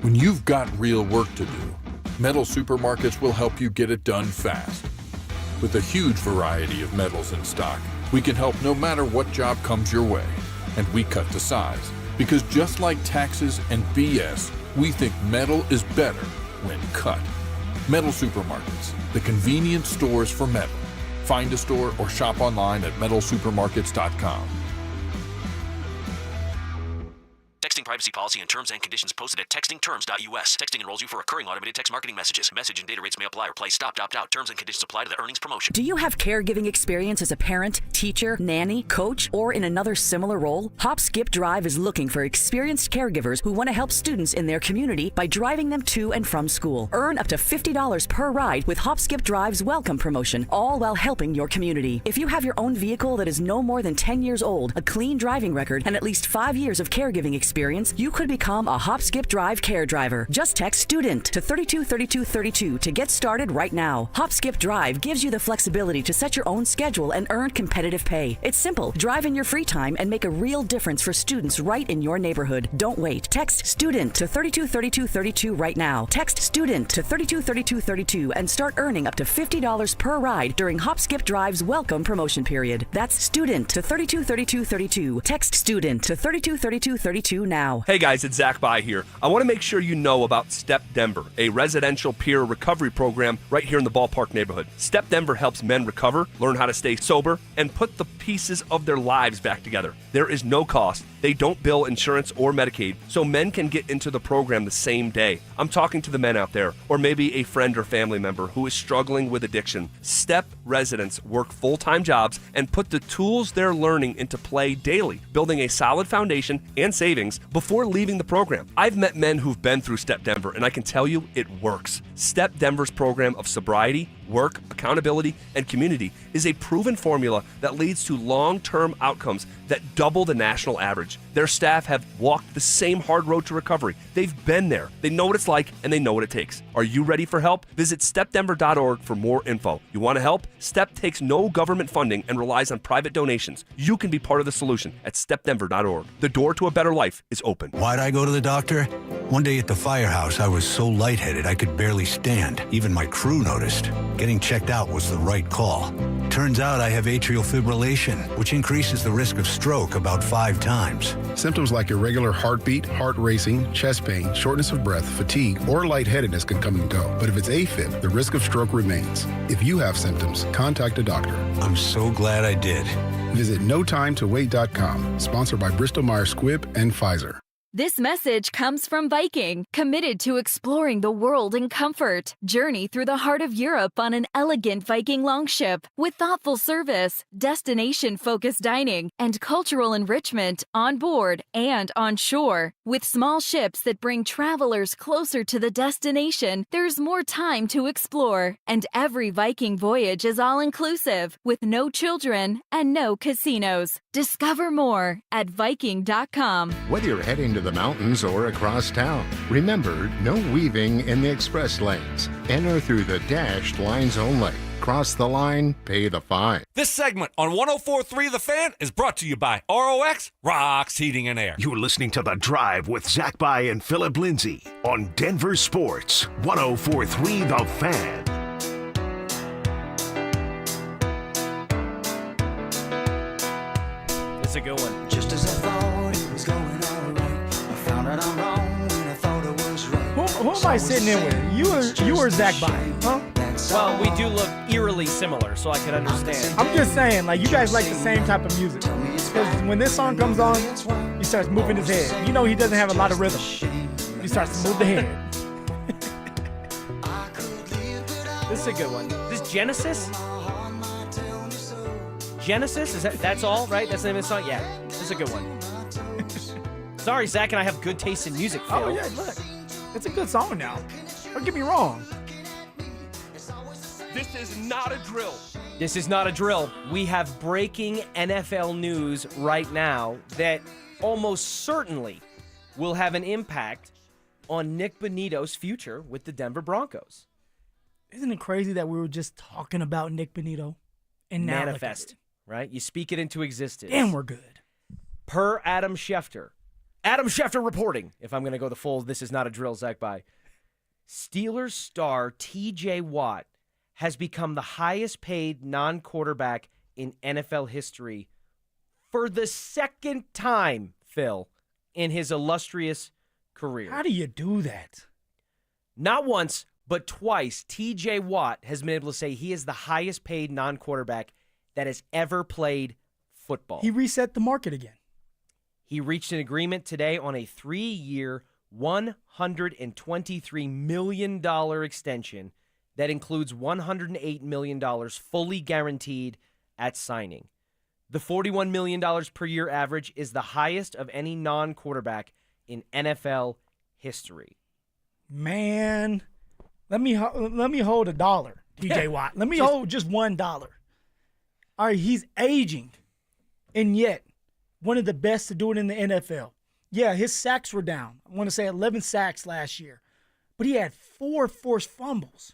When you've got real work to do, Metal Supermarkets will help you get it done fast. With a huge variety of metals in stock, we can help no matter what job comes your way. And we cut to size. Because just like taxes and BS, we think metal is better when cut. Metal Supermarkets, the convenient stores for metal. Find a store or shop online at metalsupermarkets.com. Texting privacy policy and terms and conditions posted at textingterms.us. Texting enrolls you for recurring automated text marketing messages. Message and data rates may apply or play. Stop, opt out. Terms and conditions apply to the earnings promotion. Do you have caregiving experience as a parent, teacher, nanny, coach, or in another similar role? Hop Skip Drive is looking for experienced caregivers who want to help students in their community by driving them to and from school. Earn up to $50 per ride with Hop Skip Drive's welcome promotion, all while helping your community. If you have your own vehicle that is no more than 10 years old, a clean driving record, and at least 5 years of caregiving experience, experience, you could become a Hop, Skip, Drive care driver. Just text STUDENT to 323232 to get started right now. Hop, Skip, Drive gives you the flexibility to set your own schedule and earn competitive pay. It's simple. Drive in your free time and make a real difference for students right in your neighborhood. Don't wait. Text STUDENT to 323232 right now. Text STUDENT to 323232 and start earning up to $50 per ride during Hop, Skip, Drive's welcome promotion period. That's STUDENT to 323232. Text STUDENT to 323232 now. Hey guys, it's Zach By here. I want to make sure you know about Step Denver, a residential peer recovery program right here in the ballpark neighborhood. Step Denver helps men recover, learn how to stay sober, and put the pieces of their lives back together. There is no cost. They don't bill insurance or Medicaid, so men can get into the program the same day. I'm talking to the men out there, or maybe a friend or family member who is struggling with addiction. Step residents work full-time jobs and put the tools they're learning into play daily, building a solid foundation and savings before leaving the program. I've met men who've been through Step Denver, and I can tell you it works. Step Denver's program of sobriety, work, accountability, and community is a proven formula that leads to long-term outcomes that double the national average. Their staff have walked the same hard road to recovery. They've been there. They know what it's like, and they know what it takes. Are you ready for help? Visit stepdenver.org for more info. You want to help? STEP takes no government funding and relies on private donations. You can be part of the solution at stepdenver.org. The door to a better life is open. Why'd I go to the doctor? One day at the firehouse, I was so lightheaded I could barely stand. Even my crew noticed. Getting checked out was the right call. Turns out I have atrial fibrillation, which increases the risk of stroke about 5 times. Symptoms like irregular heartbeat, heart racing, chest pain, shortness of breath, fatigue, or lightheadedness can come and go. But if it's AFib, the risk of stroke remains. If you have symptoms, contact a doctor. I'm so glad I did. Visit NoTimeToWait.com, sponsored by Bristol-Myers Squibb and Pfizer. This message comes from Viking, committed to exploring the world in comfort. Journey through the heart of Europe on an elegant Viking longship with thoughtful service, destination-focused dining, and cultural enrichment on board and on shore. With small ships that bring travelers closer to the destination, there's more time to explore. And every Viking voyage is all-inclusive, with no children and no casinos. Discover more at Viking.com. Whether you're heading to the mountains or across town, remember, no weaving in the express lanes. Enter through the dashed lines only. Cross the line, pay the fine. This segment on 104.3 The Fan is brought to you by ROX Rocks Heating and Air. You're listening to The Drive with Zach By and Phillip Lindsay on Denver Sports 104.3 The Fan. That's a good one. Just as I thought it was going all right, I found out I'm wrong when I thought it was right. Who am I sitting in with? You or Zach By? Huh? Well, we do look eerily similar, so I can understand. I'm just saying, like, you guys like the same type of music. Because when this song comes on, he starts moving his head. You know he doesn't have a lot of rhythm. He starts to move the head. This is a good one. Is this Genesis? Genesis? That's all, right? That's the name of the song? Yeah. This is a good one. Sorry, Zach and I have good taste in music, Phil. Oh, yeah, look. It's a good song now. Don't get me wrong. This is not a drill. This is not a drill. We have breaking NFL news right now that almost certainly will have an impact on Nick Bonito's future with the Denver Broncos. Isn't it crazy that we were just talking about Nick Bonito and now manifest, right? You speak it into existence. Damn, we're good. Per Adam Schefter reporting, if I'm going to go the full This Is Not a Drill, Zach By, Steelers star TJ Watt has become the highest paid non-quarterback in NFL history for the second time, Phil, in his illustrious career. How do you do that? Not once, but twice, TJ Watt has been able to say he is the highest paid non-quarterback that has ever played football. He reset the market again. He reached an agreement today on a 3-year, $123 million extension that includes $108 million fully guaranteed at signing. The $41 million per year average is the highest of any non-quarterback in NFL history. Man, let me hold $1, TJ Watt. Let me hold just $1. All right, he's aging, and yet one of the best to do it in the NFL. Yeah, his sacks were down. I want to say 11 sacks last year. But he had 4 forced fumbles.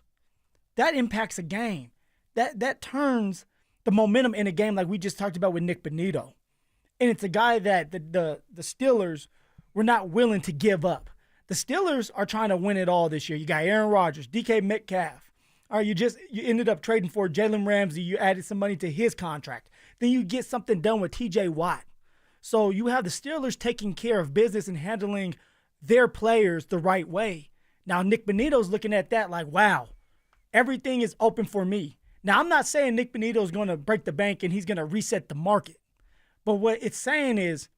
That impacts a game. That turns the momentum in a game like we just talked about with Nick Bonitto. And it's a guy that the Steelers were not willing to give up. The Steelers are trying to win it all this year. You got Aaron Rodgers, DK Metcalf. All right, you ended up trading for Jalen Ramsey. You added some money to his contract. Then you get something done with TJ Watt. So you have the Steelers taking care of business and handling their players the right way. Now, Nick Bonitto's looking at that like, wow, everything is open for me. Now, I'm not saying Nick Bonitto's going to break the bank and he's going to reset the market. But what it's saying is,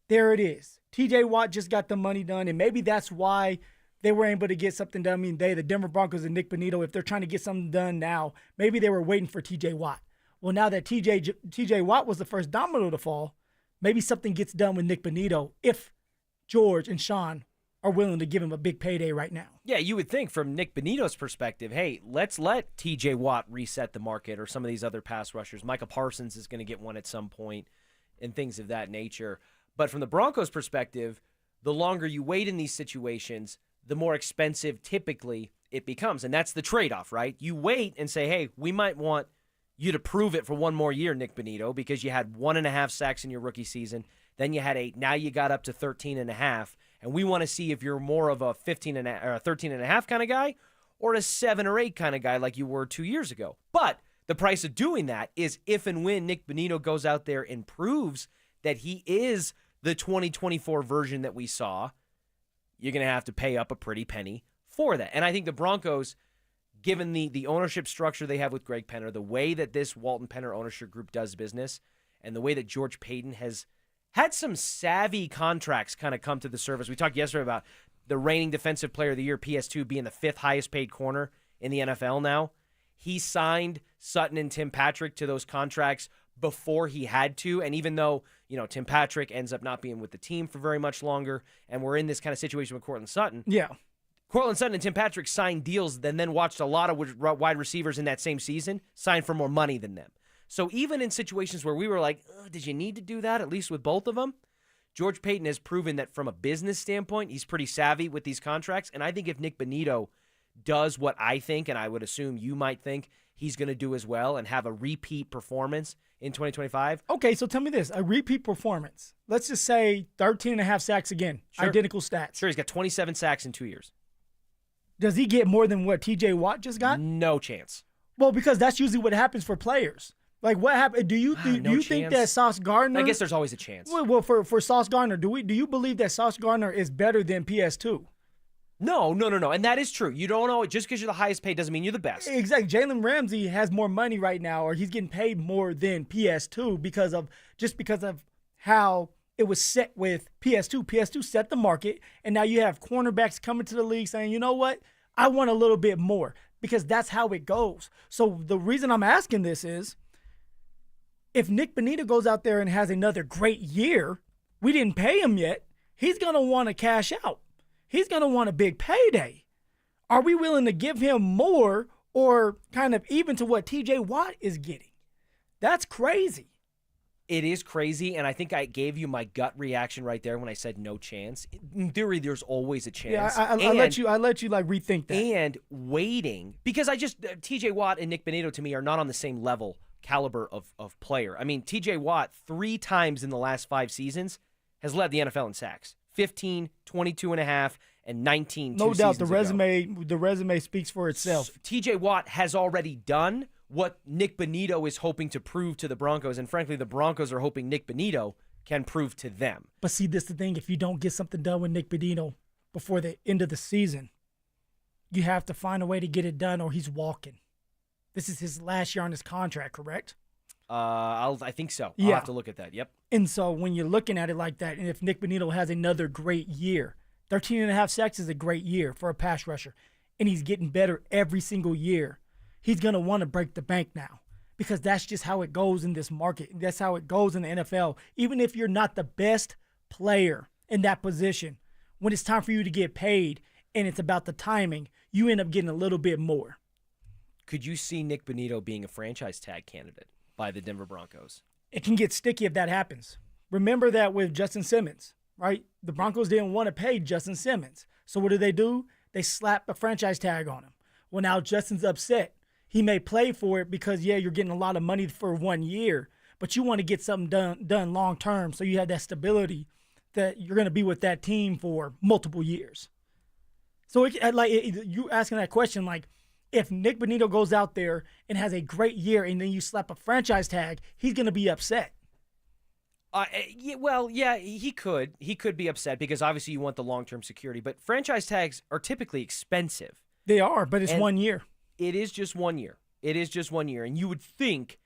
there it is. TJ Watt just got the money done, and maybe that's why they were able to get something done. I mean, the Denver Broncos and Nick Bonitto, if they're trying to get something done now, maybe they were waiting for TJ Watt. Well, now that TJ Watt was the first domino to fall, maybe something gets done with Nick Bonitto if George and Sean are willing to give him a big payday right now. Yeah, you would think from Nick Bonitto's perspective, hey, let's let TJ Watt reset the market or some of these other pass rushers. Micah Parsons is going to get one at some point and things of that nature. But from the Broncos' perspective, the longer you wait in these situations, the more expensive typically it becomes. And that's the trade-off, right? You wait and say, hey, we might want you to prove it for one more year, Nick Bonitto, because you had 1.5 sacks in your rookie season. Then you had 8. Now you got up to 13.5. And we want to see if you're more of a 15.5 or a 13.5 kind of guy or a 7 or 8 kind of guy like you were 2 years ago. But the price of doing that is if and when Nick Bonitto goes out there and proves that he is the 2024 version that we saw, you're going to have to pay up a pretty penny for that. And I think the Broncos, given the ownership structure they have with Greg Penner, the way that this Walton Penner ownership group does business, and the way that George Payton has had some savvy contracts kind of come to the surface. We talked yesterday about the reigning Defensive Player of the Year, PS2, being the 5th highest paid corner in the NFL now. He signed Sutton and Tim Patrick to those contracts before he had to. And even though, Tim Patrick ends up not being with the team for very much longer, and we're in this kind of situation with Courtland Sutton. Yeah. Courtland Sutton and Tim Patrick signed deals and then watched a lot of wide receivers in that same season sign for more money than them. So even in situations where we were like, did you need to do that, at least with both of them? George Payton has proven that from a business standpoint, he's pretty savvy with these contracts. And I think if Nick Bonitto does what I think, and I would assume you might think he's going to do as well, and have a repeat performance in 2025. Okay, so tell me this, a repeat performance. Let's just say 13.5 sacks again, Sure. Identical stats. Sure, he's got 27 sacks in 2 years. Does he get more than what TJ Watt just got? No chance. Well, because that's usually what happens for players. Like, what happened? Do you think that Sauce Gardner? I guess there's always a chance. Well, for Sauce Gardner, do you believe that Sauce Gardner is better than PS2? No. And that is true. You don't know. Just because you're the highest paid doesn't mean you're the best. Exactly. Jalen Ramsey has more money right now, or he's getting paid more than PS2 because of how it was set with PS2. PS2 set the market, and now you have cornerbacks coming to the league saying, you know what? I want a little bit more, because that's how it goes. So the reason I'm asking this is, if Nick Bonitto goes out there and has another great year, we didn't pay him yet, he's going to want to cash out. He's going to want a big payday. Are we willing to give him more, or kind of even to what TJ Watt is getting? That's crazy. It is crazy, and I think I gave you my gut reaction right there when I said no chance. In theory, there's always a chance. Yeah, I let you like rethink that. And waiting, because TJ Watt and Nick Bonitto to me are not on the same level caliber of player. I mean, TJ Watt 3 times in the last 5 seasons has led the NFL in sacks. 15, 22.5, and 19 No doubt the ago. resume speaks for itself. TJ Watt has already done what Nick Bonitto is hoping to prove to the Broncos, and frankly, the Broncos are hoping Nick Bonitto can prove to them. But see, this is the thing. If you don't get something done with Nick Bonitto before the end of the season, you have to find a way to get it done, or he's walking. This is his last year on his contract, correct? I think so. Yeah. I'll have to look at that. Yep. And so when you're looking at it like that, and if Nick Bonitto has another great year, 13.5 sacks is a great year for a pass rusher, and he's getting better every single year, he's going to want to break the bank now, because that's just how it goes in this market. That's how it goes in the NFL. Even if you're not the best player in that position, when it's time for you to get paid and it's about the timing, you end up getting a little bit more. Could you see Nick Bonitto being a franchise tag candidate by the Denver Broncos? It can get sticky if that happens. Remember that with Justin Simmons. right? The Broncos didn't want to pay Justin Simmons. So what do? They slap a franchise tag on him. Well, now Justin's upset. He may play for it because, yeah, you're getting a lot of money for 1 year, but you want to get something done long term so you have that stability that you're going to be with that team for multiple years. So you asking that question, like, if Nick Bonito goes out there and has a great year and then you slap a franchise tag, he's going to be upset. Yeah, he could. He could be upset because obviously you want the long-term security, but franchise tags are typically expensive. They are, but it's 1 year. It is just 1 year. It is just 1 year. And you would think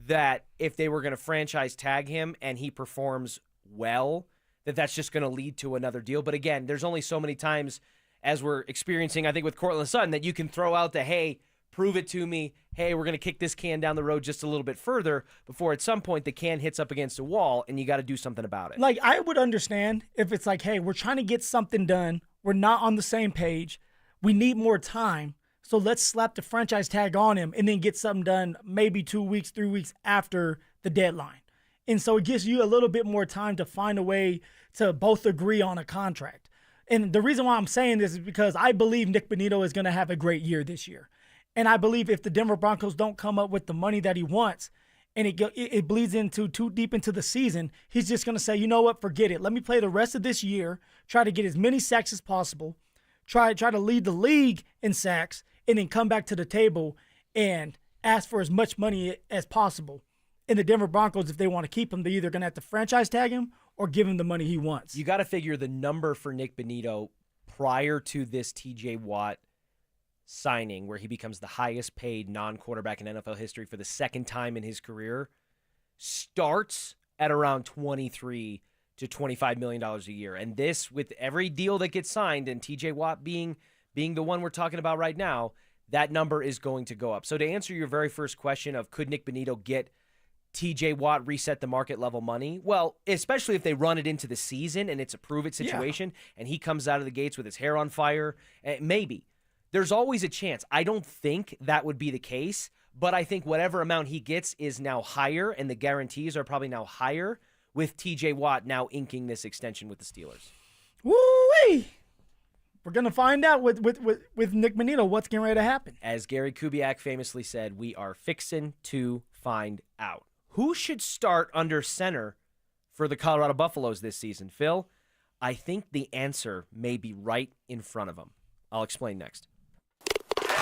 that if they were going to franchise tag him and he performs well, that's just going to lead to another deal. But again, there's only so many times, as we're experiencing, I think, with Courtland Sutton, that you can throw out the, hey, prove it to me. Hey, we're going to kick this can down the road just a little bit further before at some point the can hits up against a wall and you got to do something about it. Like, I would understand if it's like, hey, we're trying to get something done. We're not on the same page. We need more time. So let's slap the franchise tag on him and then get something done maybe 2 weeks, 3 weeks after the deadline. And so it gives you a little bit more time to find a way to both agree on a contract. And the reason why I'm saying this is because I believe Nick Bonito is going to have a great year this year. And I believe if the Denver Broncos don't come up with the money that he wants and it bleeds into too deep into the season, he's just going to say, you know what, forget it. Let me play the rest of this year, try to get as many sacks as possible, try to lead the league in sacks, and then come back to the table and ask for as much money as possible. And the Denver Broncos, if they want to keep him, they're either going to have to franchise tag him or give him the money he wants. You got to figure the number for Nick Bonito prior to this TJ Watt signing, where he becomes the highest paid non-quarterback in NFL history for the second time in his career, starts at around $23 to $25 million a year. And this, with every deal that gets signed, and TJ Watt being the one we're talking about right now, that number is going to go up. So to answer your very first question of could Nick Bonito get TJ Watt reset the market level money? Well, especially if they run it into the season and it's a prove it situation and he comes out of the gates with his hair on fire, maybe. There's always a chance. I don't think that would be the case, but I think whatever amount he gets is now higher and the guarantees are probably now higher with TJ Watt now inking this extension with the Steelers. Woo-wee! We're going to find out with Nick Bonito what's getting ready to happen. As Gary Kubiak famously said, we are fixin' to find out. Who should start under center for the Colorado Buffaloes this season, Phil? I think the answer may be right in front of them. I'll explain next.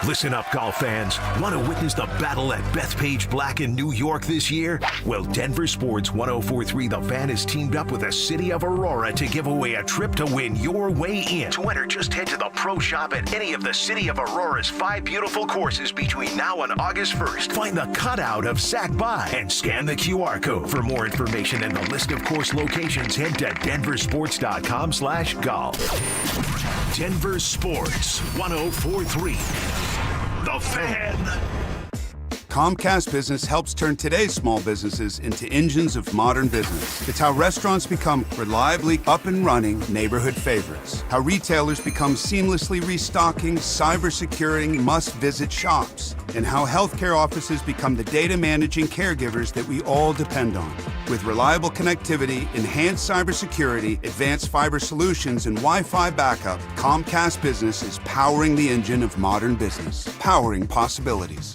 Listen up, golf fans. Want to witness the battle at Bethpage Black in New York this year? Well, Denver Sports 104.3 The Fan has teamed up with the City of Aurora to give away a trip to win your way in. To enter, just head to the pro shop at any of the City of Aurora's 5 beautiful courses between now and August 1st. Find the cutout of Sac By and scan the QR code. For more information and the list of course locations, head to denversports.com/golf. Denver Sports 104.3 The Fan. Comcast Business helps turn today's small businesses into engines of modern business. It's how restaurants become reliably up and running neighborhood favorites. How retailers become seamlessly restocking, cyber-securing must-visit shops. And how healthcare offices become the data managing caregivers that we all depend on. With reliable connectivity, enhanced cybersecurity, advanced fiber solutions, and Wi-Fi backup, Comcast Business is powering the engine of modern business. Powering possibilities.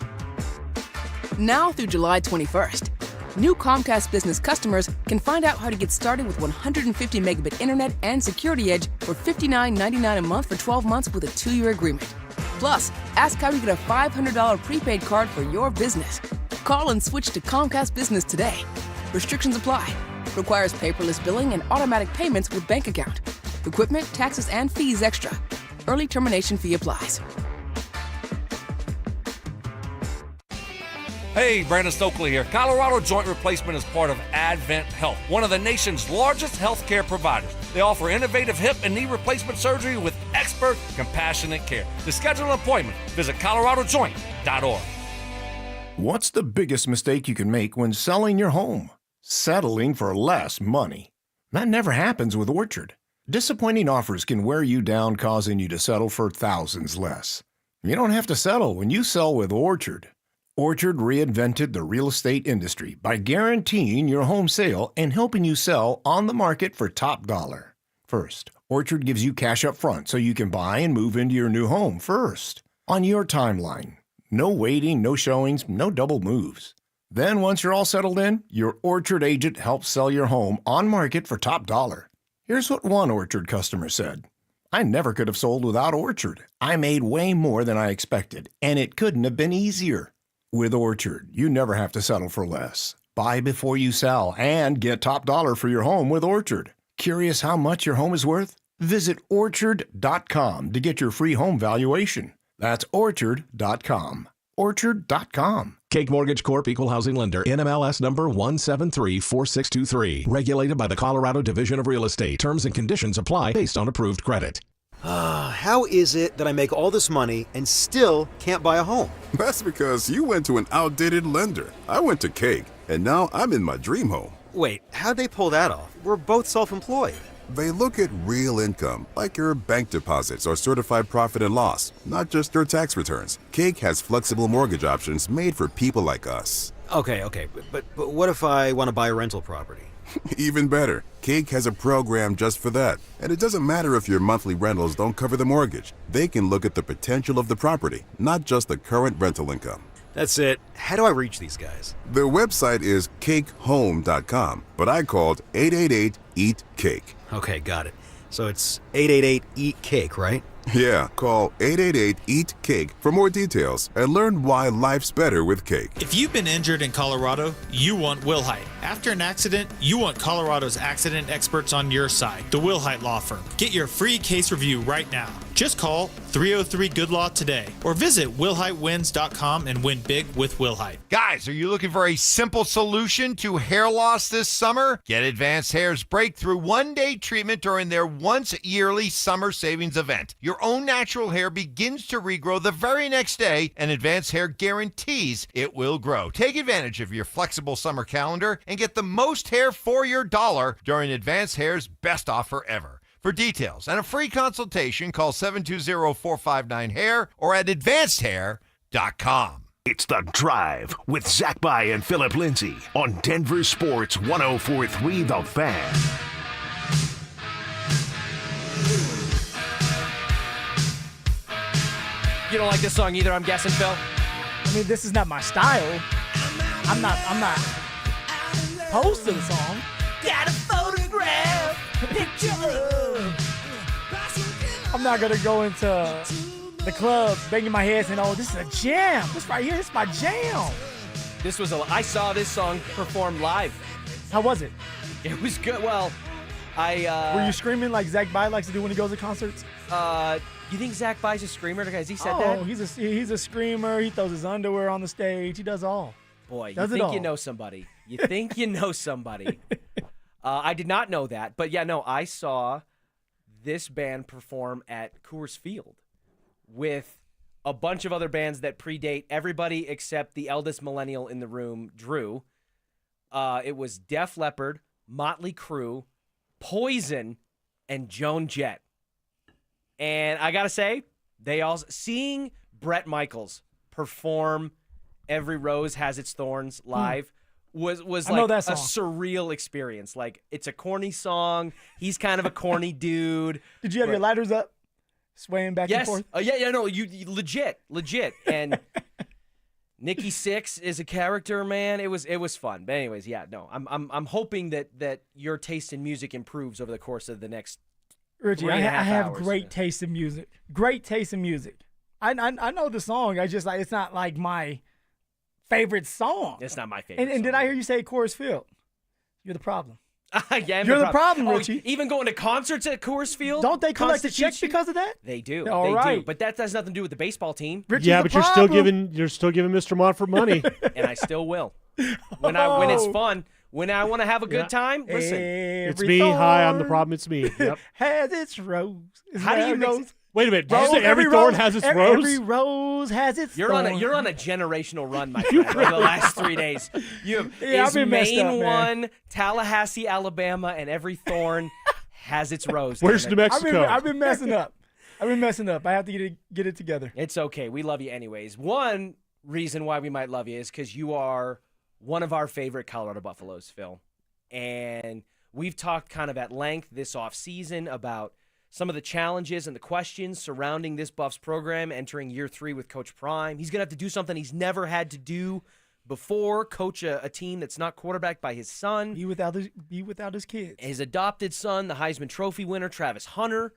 Now through July 21st, new Comcast Business customers can find out how to get started with 150 megabit internet and Security Edge for $59.99 a month for 12 months with a 2-year agreement. Plus, ask how you get a $500 prepaid card for your business. Call and switch to Comcast Business today. Restrictions apply. Requires paperless billing and automatic payments with bank account. Equipment, taxes, and fees extra. Early termination fee applies. Hey, Brandon Stokley here. Colorado Joint Replacement is part of Advent Health, one of the nation's largest healthcare providers. They offer innovative hip and knee replacement surgery with expert, compassionate care. To schedule an appointment, visit coloradojoint.org. What's the biggest mistake you can make when selling your home? Settling for less money. That never happens with Orchard. Disappointing offers can wear you down, causing you to settle for thousands less. You don't have to settle when you sell with Orchard. Orchard reinvented the real estate industry by guaranteeing your home sale and helping you sell on the market for top dollar. First, Orchard gives you cash up front so you can buy and move into your new home first, on your timeline. No waiting, no showings, no double moves. Then once you're all settled in, your Orchard agent helps sell your home on market for top dollar. Here's what one Orchard customer said. I never could have sold without Orchard. I made way more than I expected, and it couldn't have been easier. With Orchard, you never have to settle for less. Buy before you sell and get top dollar for your home with Orchard. Curious how much your home is worth? Visit Orchard.com to get your free home valuation. That's Orchard.com. Orchard.com. Cake Mortgage Corp. Equal Housing Lender. NMLS number 1734623. Regulated by the Colorado Division of Real Estate. Terms and conditions apply based on approved credit. How is it that I make all this money and still can't buy a home? That's because you went to an outdated lender. I went to Cake, and now I'm in my dream home. Wait, how'd they pull that off? We're both self-employed. They look at real income, like your bank deposits or certified profit and loss, not just your tax returns. Cake has flexible mortgage options made for people like us. Okay, but what if I want to buy a rental property? Even better, Cake has a program just for that. And it doesn't matter if your monthly rentals don't cover the mortgage. They can look at the potential of the property, not just the current rental income. That's it. How do I reach these guys? Their website is cakehome.com, but I called 888-EAT-CAKE. Okay, got it. So it's 888-EAT-CAKE, right? Yeah, call 888-EAT-CAKE for more details and learn why life's better with Cake. If you've been injured in Colorado, you want Wilhite. After an accident, you want Colorado's accident experts on your side, the Wilhite Law Firm. Get your free case review right now. Just call 303-GOOD-LAW today or visit WilhiteWins.com and win big with Wilhite. Guys, are you looking for a simple solution to hair loss this summer? Get Advanced Hair's breakthrough one-day treatment during their once-yearly summer savings event. Your own natural hair begins to regrow the very next day, and Advanced Hair guarantees it will grow. Take advantage of your flexible summer calendar and get the most hair for your dollar during Advanced Hair's best offer ever. For details and a free consultation, call 720-459-HAIR or at advancedhair.com. It's The Drive with Zach By and Phillip Lindsay on Denver Sports 104.3 The Fan. You don't like this song either, I'm guessing, Phil? I mean, this is not my style. I'm not opposed to the song. Got a photograph, picture of. I'm not gonna go into the club banging my head saying, "Oh, this is a jam. This right here, this is my jam." I saw this song performed live. How was it? It was good. Well, were you screaming like Zach By likes to do when he goes to concerts? You think Zach By's a screamer? Has he said that? Oh, he's a screamer. He throws his underwear on the stage. He does all. Boy, you think you know somebody. You think you know somebody. I did not know that. But yeah, no, I saw this band perform at Coors Field with a bunch of other bands that predate everybody except the eldest millennial in the room, Drew. It was Def Leppard, Motley Crue, Poison, and Joan Jett. And I got to say, seeing Bret Michaels perform Every Rose Has Its Thorns live was like a surreal experience. Like, it's a corny song. He's kind of a corny dude. Did you have your lighters up, swaying back and forth? No, you legit. And Nikki Sixx is a character, man. It was fun. But anyways, yeah, no, I'm hoping that your taste in music improves over the course of the next. Richie, I have great taste in music. Great taste in music. I know the song. I just it's not like my favorite song. It's not my favorite. And did I hear you say Coors Field? You're the problem. Yeah, you're the problem, Richie. Even going to concerts at Coors Field? Don't they collect a check because of that? They do. All right. do. But that has nothing to do with the baseball team. Richie's yeah, but you're still giving Mr. Monfort money. And I still will. When it's fun. When I want to have a good time, listen. It's me. Hi, I'm the problem. It's me. Yep. Has its rose. How do you mix? Wait a minute. Did you say every thorn has its rose? Every rose has its thorn. You're on a generational run, my friend, over the last 3 days. I've been messed up, Maine man. one, Tallahassee, Alabama, and every thorn has its rose. Where's New Mexico? I've been messing up. I have to get it together. It's okay. We love you anyways. One, reason why we might love you is because you are one of our favorite Colorado Buffaloes, Phil. And we've talked kind of at length this offseason about some of the challenges and the questions surrounding this Buffs program entering year 3 with Coach Prime. He's going to have to do something he's never had to do before, coach a team that's not quarterbacked by his son. Be without his kids. His adopted son, the Heisman Trophy winner, Travis Hunter.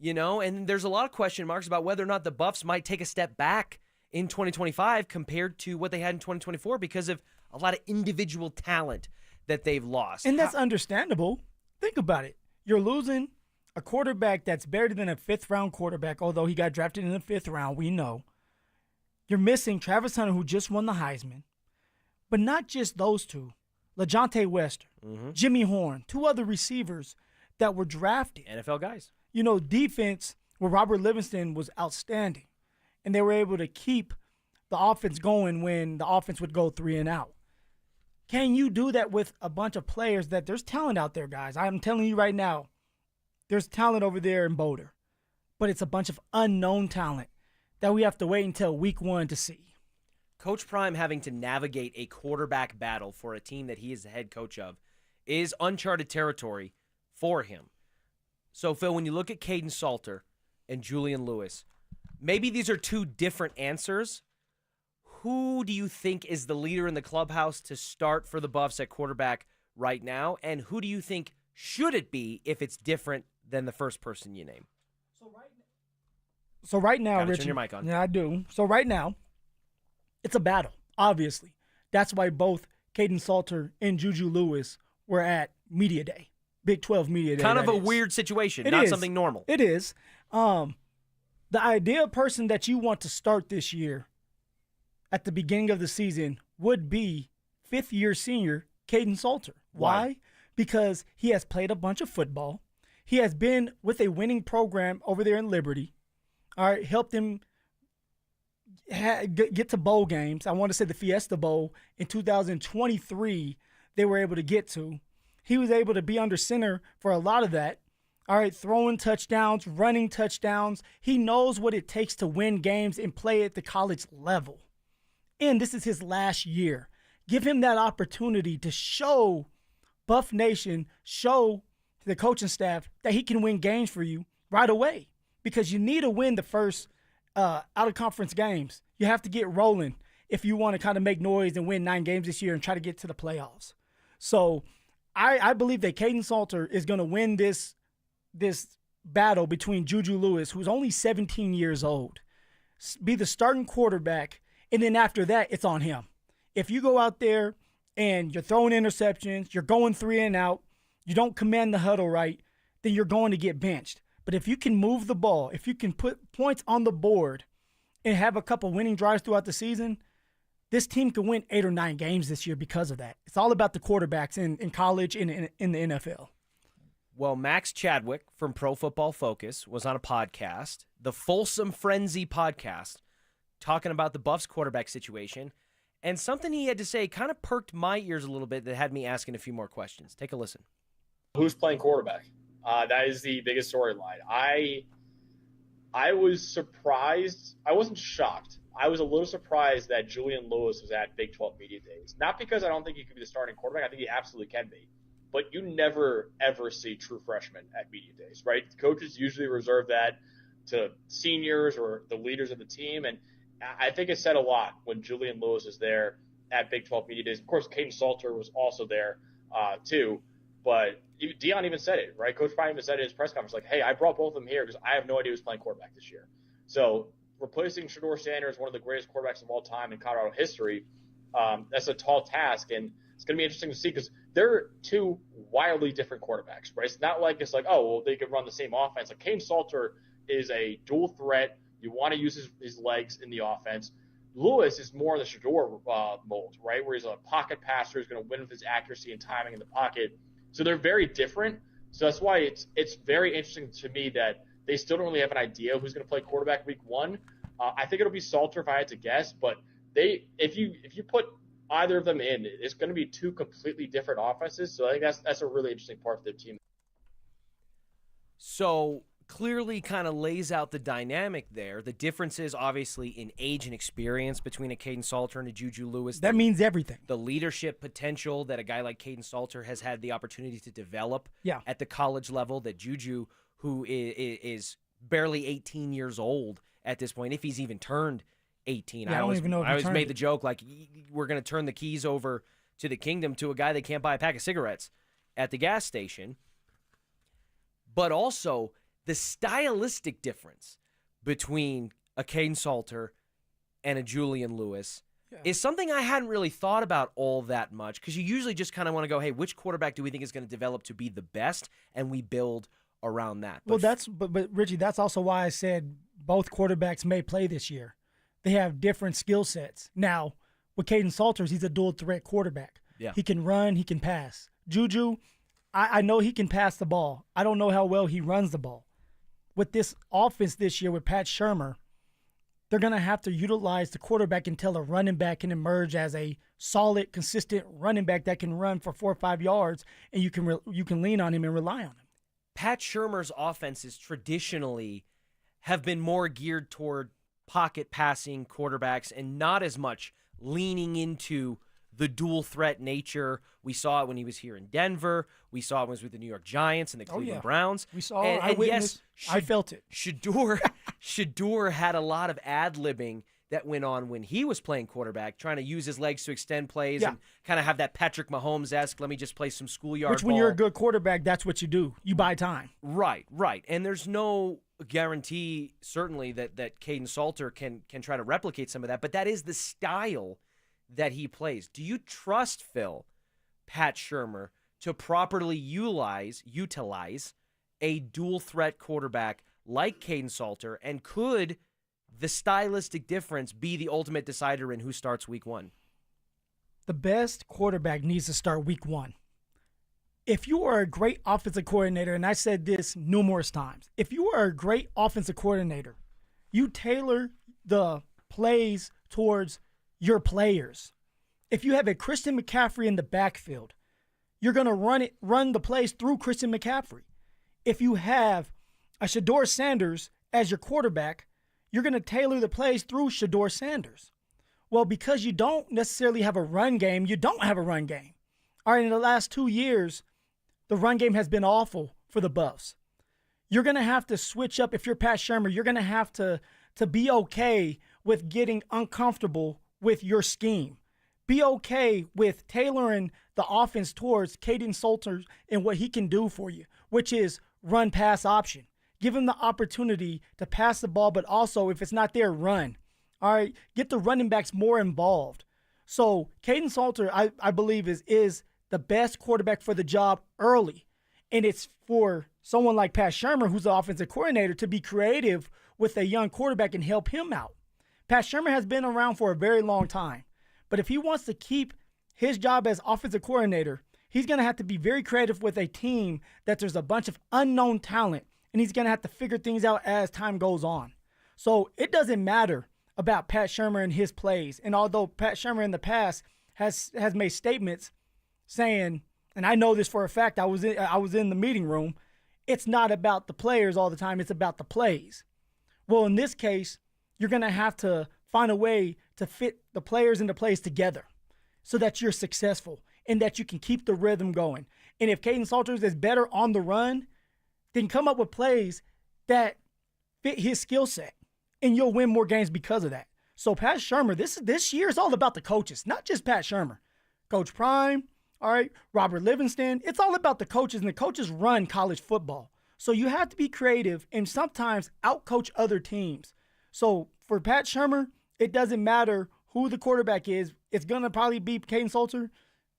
And there's a lot of question marks about whether or not the Buffs might take a step back in 2025 compared to what they had in 2024 because of a lot of individual talent that they've lost. And that's understandable. Think about it. You're losing a quarterback that's better than a 5th-round quarterback, although he got drafted in the 5th round, we know. You're missing Travis Hunter, who just won the Heisman. But not just those two. LaJohntay Wester, Jimmy Horn, 2 other receivers that were drafted. NFL guys. Defense, where Robert Livingston was outstanding. And they were able to keep the offense going when the offense would go 3 and out. Can you do that with a bunch of players that there's talent out there, guys? I'm telling you right now, there's talent over there in Boulder. But it's a bunch of unknown talent that we have to wait until week 1 to see. Coach Prime having to navigate a quarterback battle for a team that he is the head coach of is uncharted territory for him. So, Phil, when you look at Caden Salter and Julian Lewis, maybe these are 2 different answers. Who do you think is the leader in the clubhouse to start for the Buffs at quarterback right now? And who do you think should it be if it's different than the first person you name? So right now, Gotta Richie. turn your mic on. Yeah, I do. So right now, it's a battle, obviously. That's why both Caden Salter and Juju Lewis were at Media Day, Big 12 Media Day. Kind of a weird situation, not something normal. It is. The ideal person that you want to start this year at the beginning of the season would be 5th-year senior Caden Salter. Why? Because he has played a bunch of football. He has been with a winning program over there in Liberty. All right, helped him get to bowl games. I want to say the Fiesta Bowl in 2023 they were able to get to. He was able to be under center for a lot of that. All right, throwing touchdowns, running touchdowns. He knows what it takes to win games and play at the college level. And this is his last year. Give him that opportunity to show Buff Nation, show the coaching staff that he can win games for you right away. Because you need to win the first out-of-conference games. You have to get rolling if you want to kind of make noise and win 9 games this year and try to get to the playoffs. So I believe that Caden Salter is going to win this battle between Juju Lewis, who's only 17 years old, be the starting quarterback, and then after that, it's on him. If you go out there and you're throwing interceptions, you're going 3 and out, you don't command the huddle right, then you're going to get benched. But if you can move the ball, if you can put points on the board and have a couple winning drives throughout the season, this team can win 8 or 9 games this year because of that. It's all about the quarterbacks in college and in the NFL. Well, Max Chadwick from Pro Football Focus was on a podcast, the Folsom Frenzy podcast, talking about the Buffs quarterback situation. And something he had to say kind of perked my ears a little bit that had me asking a few more questions. Take a listen. Who's playing quarterback? That is the biggest storyline. I was surprised. I wasn't shocked. I was a little surprised that Julian Lewis was at Big 12 Media Days. Not because I don't think he could be the starting quarterback. I think he absolutely can be. But you never, ever see true freshmen at Media Days, right? Coaches usually reserve that to seniors or the leaders of the team. And I think it said a lot when Julian Lewis is there at Big 12 Media Days. Of course, Caden Salter was also there too. But Deion even said it, right? Coach Prime even said it in his press conference, like, hey, I brought both of them here because I have no idea who's playing quarterback this year. So replacing Shedeur Sanders, one of the greatest quarterbacks of all time in Colorado history, that's a tall task. And it's going to be interesting to see because they're 2 wildly different quarterbacks, right? It's not like it's like, oh, well, they could run the same offense. Like Caden Salter is a dual threat. You want to use his legs in the offense. Lewis is more in the Shedeur mold, right, where he's a pocket passer who's going to win with his accuracy and timing in the pocket. So they're very different. So that's why it's very interesting to me that they still don't really have an idea who's going to play quarterback week 1. I think it'll be Salter if I had to guess, but if you put either of them in, it's going to be 2 completely different offenses. So I think that's a really interesting part of their team. So clearly kind of lays out the dynamic there. The differences, obviously, in age and experience between a Caden Salter and a Juju Lewis. That means everything. The leadership potential that a guy like Caden Salter has had the opportunity to develop Yeah. at the college level, that Juju, who is barely 18 years old at this point, if he's even turned 18. Yeah, I don't even know if he I always turned made it. the joke, like, we're going to turn the keys over to the kingdom to a guy that can't buy a pack of cigarettes at the gas station. But also the stylistic difference between a Caden Salter and a Julian Lewis is something I hadn't really thought about all that much, because you usually just kind of want to go, hey, which quarterback do we think is going to develop to be the best, and we build around that. Well, but Richie, that's also why I said both quarterbacks may play this year. They have different skill sets. Now, with Caden Salters, he's a dual threat quarterback. Yeah. He can run, he can pass. Juju, I know he can pass the ball. I don't know how well he runs the ball. With this offense this year with Pat Shurmur, they're going to have to utilize the quarterback until a running back can emerge as a solid, consistent running back that can run for 4 or 5 yards, and you can lean on him and rely on him. Pat Shurmur's offenses traditionally have been more geared toward pocket passing quarterbacks and not as much leaning into the dual threat nature. We saw it when he was here in Denver. We saw it when he was with the New York Giants and the Cleveland Browns. We saw it. I witnessed. I felt it. Shador had a lot of ad-libbing that went on when he was playing quarterback, trying to use his legs to extend plays and kind of have that Patrick Mahomes-esque, let me just play some schoolyard Which, when you're a good quarterback, that's what you do. You buy time. Right. And there's no guarantee, certainly, that Caden Salter can try to replicate some of that, but that is the style that he plays. Do you trust, Phil, Pat Shurmur to properly utilize a dual-threat quarterback like Caden Salter, and could the stylistic difference be the ultimate decider in who starts week one? The best quarterback needs to start week one. If you are a great offensive coordinator, and I said this numerous times, if you are a great offensive coordinator, you tailor the plays towards your players. If you have a Christian McCaffrey in the backfield, you're going to run the plays through Christian McCaffrey. If you have a Shador Sanders as your quarterback, you're going to tailor the plays through Shador Sanders. Well, because you don't necessarily have a run game, you don't have a run game. All right, in the last 2 years, the run game has been awful for the Buffs. You're going to have to switch up. If you're Pat Shurmur, you're going to have to be okay with getting uncomfortable with your scheme. Be okay with tailoring the offense towards Caden Salter and what he can do for you, which is run-pass option. Give him the opportunity to pass the ball, but also, if it's not there, run. All right, get the running backs more involved. So Caden Salter, I believe, is the best quarterback for the job early. And it's for someone like Pat Shurmur, who's the offensive coordinator, to be creative with a young quarterback and help him out. Pat Shurmur has been around for a very long time. But if he wants to keep his job as offensive coordinator, he's going to have to be very creative with a team that there's a bunch of unknown talent, and he's going to have to figure things out as time goes on. So it doesn't matter about Pat Shurmur and his plays. And although Pat Shurmur in the past has made statements saying, and I know this for a fact, I was in the meeting room, it's not about the players all the time, it's about the plays. Well, in this case, you're going to have to find a way to fit the players and the plays together so that you're successful and that you can keep the rhythm going. And if Caden Salters is better on the run, then come up with plays that fit his skill set, and you'll win more games because of that. So Pat Shurmur, this year is all about the coaches, not just Pat Shurmur. Coach Prime, all right, Robert Livingston. It's all about the coaches, and the coaches run college football. So you have to be creative and sometimes outcoach other teams. So for Pat Shurmur, it doesn't matter who the quarterback is. It's going to probably be Caden Salter.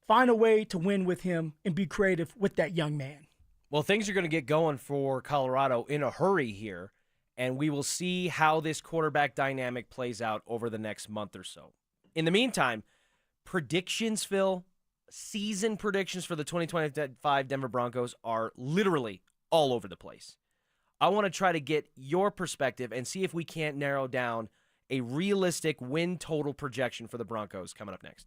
Find a way to win with him and be creative with that young man. Well, things are going to get going for Colorado in a hurry here, and we will see how this quarterback dynamic plays out over the next month or so. In the meantime, predictions, Phil, season predictions for the 2025 Denver Broncos are literally all over the place. I want to try to get your perspective and see if we can't narrow down a realistic win total projection for the Broncos coming up next.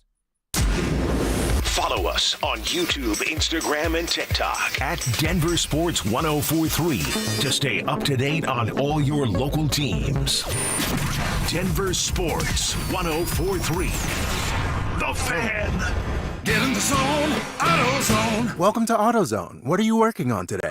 Follow us on YouTube, Instagram, and TikTok at Denver Sports 1043 to stay up to date on all your local teams. Denver Sports 1043. The Fan. Get in the zone, AutoZone. Welcome to AutoZone. What are you working on today?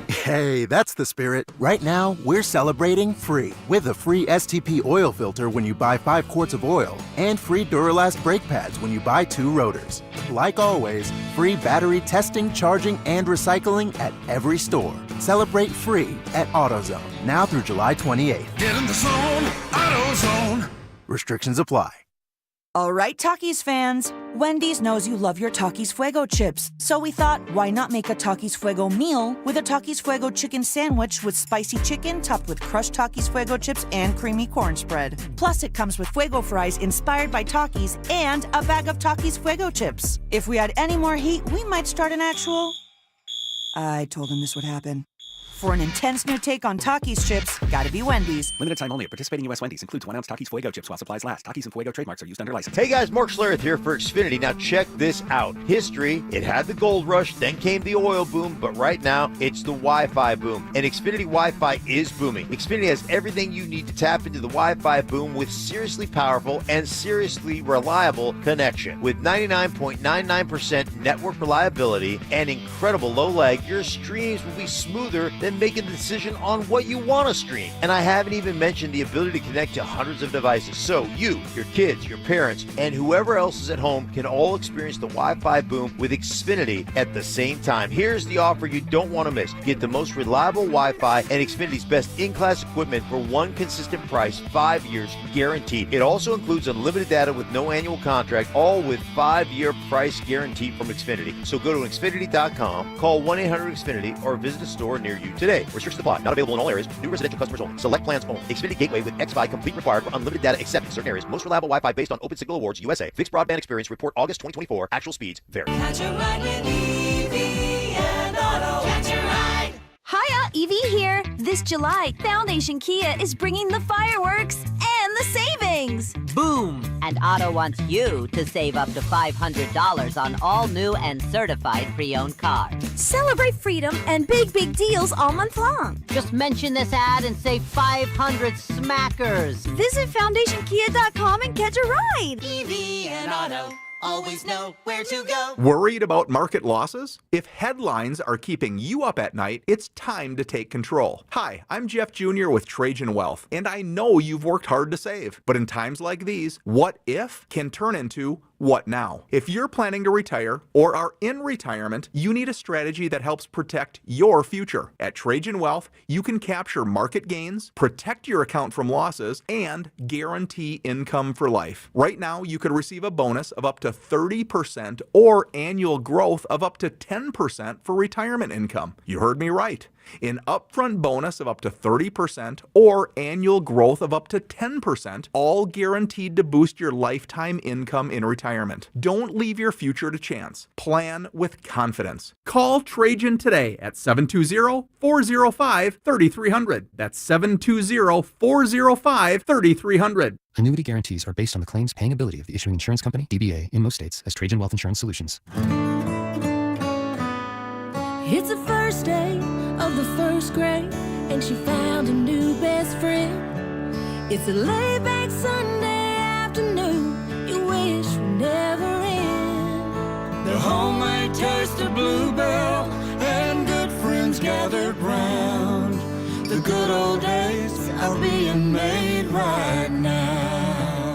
Hey, that's the spirit. Right now, we're celebrating free with a free STP oil filter when you buy 5 quarts of oil and free Duralast brake pads when you buy 2 rotors. Like always, free battery testing, charging, and recycling at every store. Celebrate free at AutoZone, now through July 28th. Get in the zone, AutoZone. Restrictions apply. All right, Takis fans. Wendy's knows you love your Takis Fuego chips. So we thought, why not make a Takis Fuego meal with a Takis Fuego chicken sandwich with spicy chicken topped with crushed Takis Fuego chips and creamy corn spread. Plus, it comes with Fuego fries inspired by Takis and a bag of Takis Fuego chips. If we had any more heat, we might start an actual... I told him this would happen. For an intense new take on Takis chips, gotta be Wendy's. Limited time only at participating U.S. Wendy's. Includes 1-ounce Takis Fuego chips while supplies last. Takis and Fuego trademarks are used under license. Hey guys, Mark Schlereth here for Xfinity. Now check this out. History, it had the gold rush, then came the oil boom, but right now it's the Wi-Fi boom. And Xfinity Wi-Fi is booming. Xfinity has everything you need to tap into the Wi-Fi boom with seriously powerful and seriously reliable connection. With 99.99% network reliability and incredible low lag, your streams will be smoother than making the decision on what you want to stream. And I haven't even mentioned the ability to connect to hundreds of devices. So you, your kids, your parents, and whoever else is at home can all experience the Wi-Fi boom with Xfinity at the same time. Here's the offer you don't want to miss. Get the most reliable Wi-Fi and Xfinity's best in-class equipment for one consistent price, 5 years guaranteed. It also includes unlimited data with no annual contract, all with 5-year price guarantee from Xfinity. So go to Xfinity.com, call 1-800-XFINITY, or visit a store near you today. Restrictions apply. Not available in all areas. New residential customers only. Select plans only. Xfinity Gateway with XFi complete required for unlimited data except in certain areas. Most reliable Wi-Fi based on Open Signal Awards USA. Fixed broadband experience report August 2024. Actual speeds vary. Catch a ride with Evie and Auto. Catch a ride. Hiya, Evie here. This July, Foundation Kia is bringing the fireworks and the savings. Boom! And Otto wants you to save up to $500 on all new and certified pre-owned cars. Celebrate freedom and big, big deals all month long. Just mention this ad and save 500 smackers. Visit FoundationKia.com and catch a ride. Evie and Auto. Always know where to go. Worried about market losses? If headlines are keeping you up at night, it's time to take control. Hi, I'm Jeff Jr. with Trajan Wealth, and I know you've worked hard to save. But in times like these, what if can turn into what now? If you're planning to retire or are in retirement, you need a strategy that helps protect your future. At Trajan Wealth, you can capture market gains, protect your account from losses, and guarantee income for life. Right now, you could receive a bonus of up to 30% or annual growth of up to 10% for retirement income. You heard me right. An upfront bonus of up to 30% or annual growth of up to 10%, all guaranteed to boost your lifetime income in retirement. Don't leave your future to chance. Plan with confidence. Call Trajan today at 720-405-3300. That's 720-405-3300. Annuity guarantees are based on the claims paying ability of the issuing insurance company, DBA, in most states as Trajan Wealth Insurance Solutions. It's the first day of the first grade, and she found a new best friend. It's a laid-back Sunday afternoon you wish would never end. The homemade taste of Bluebell and good friends gathered round. The good old days are being made right now.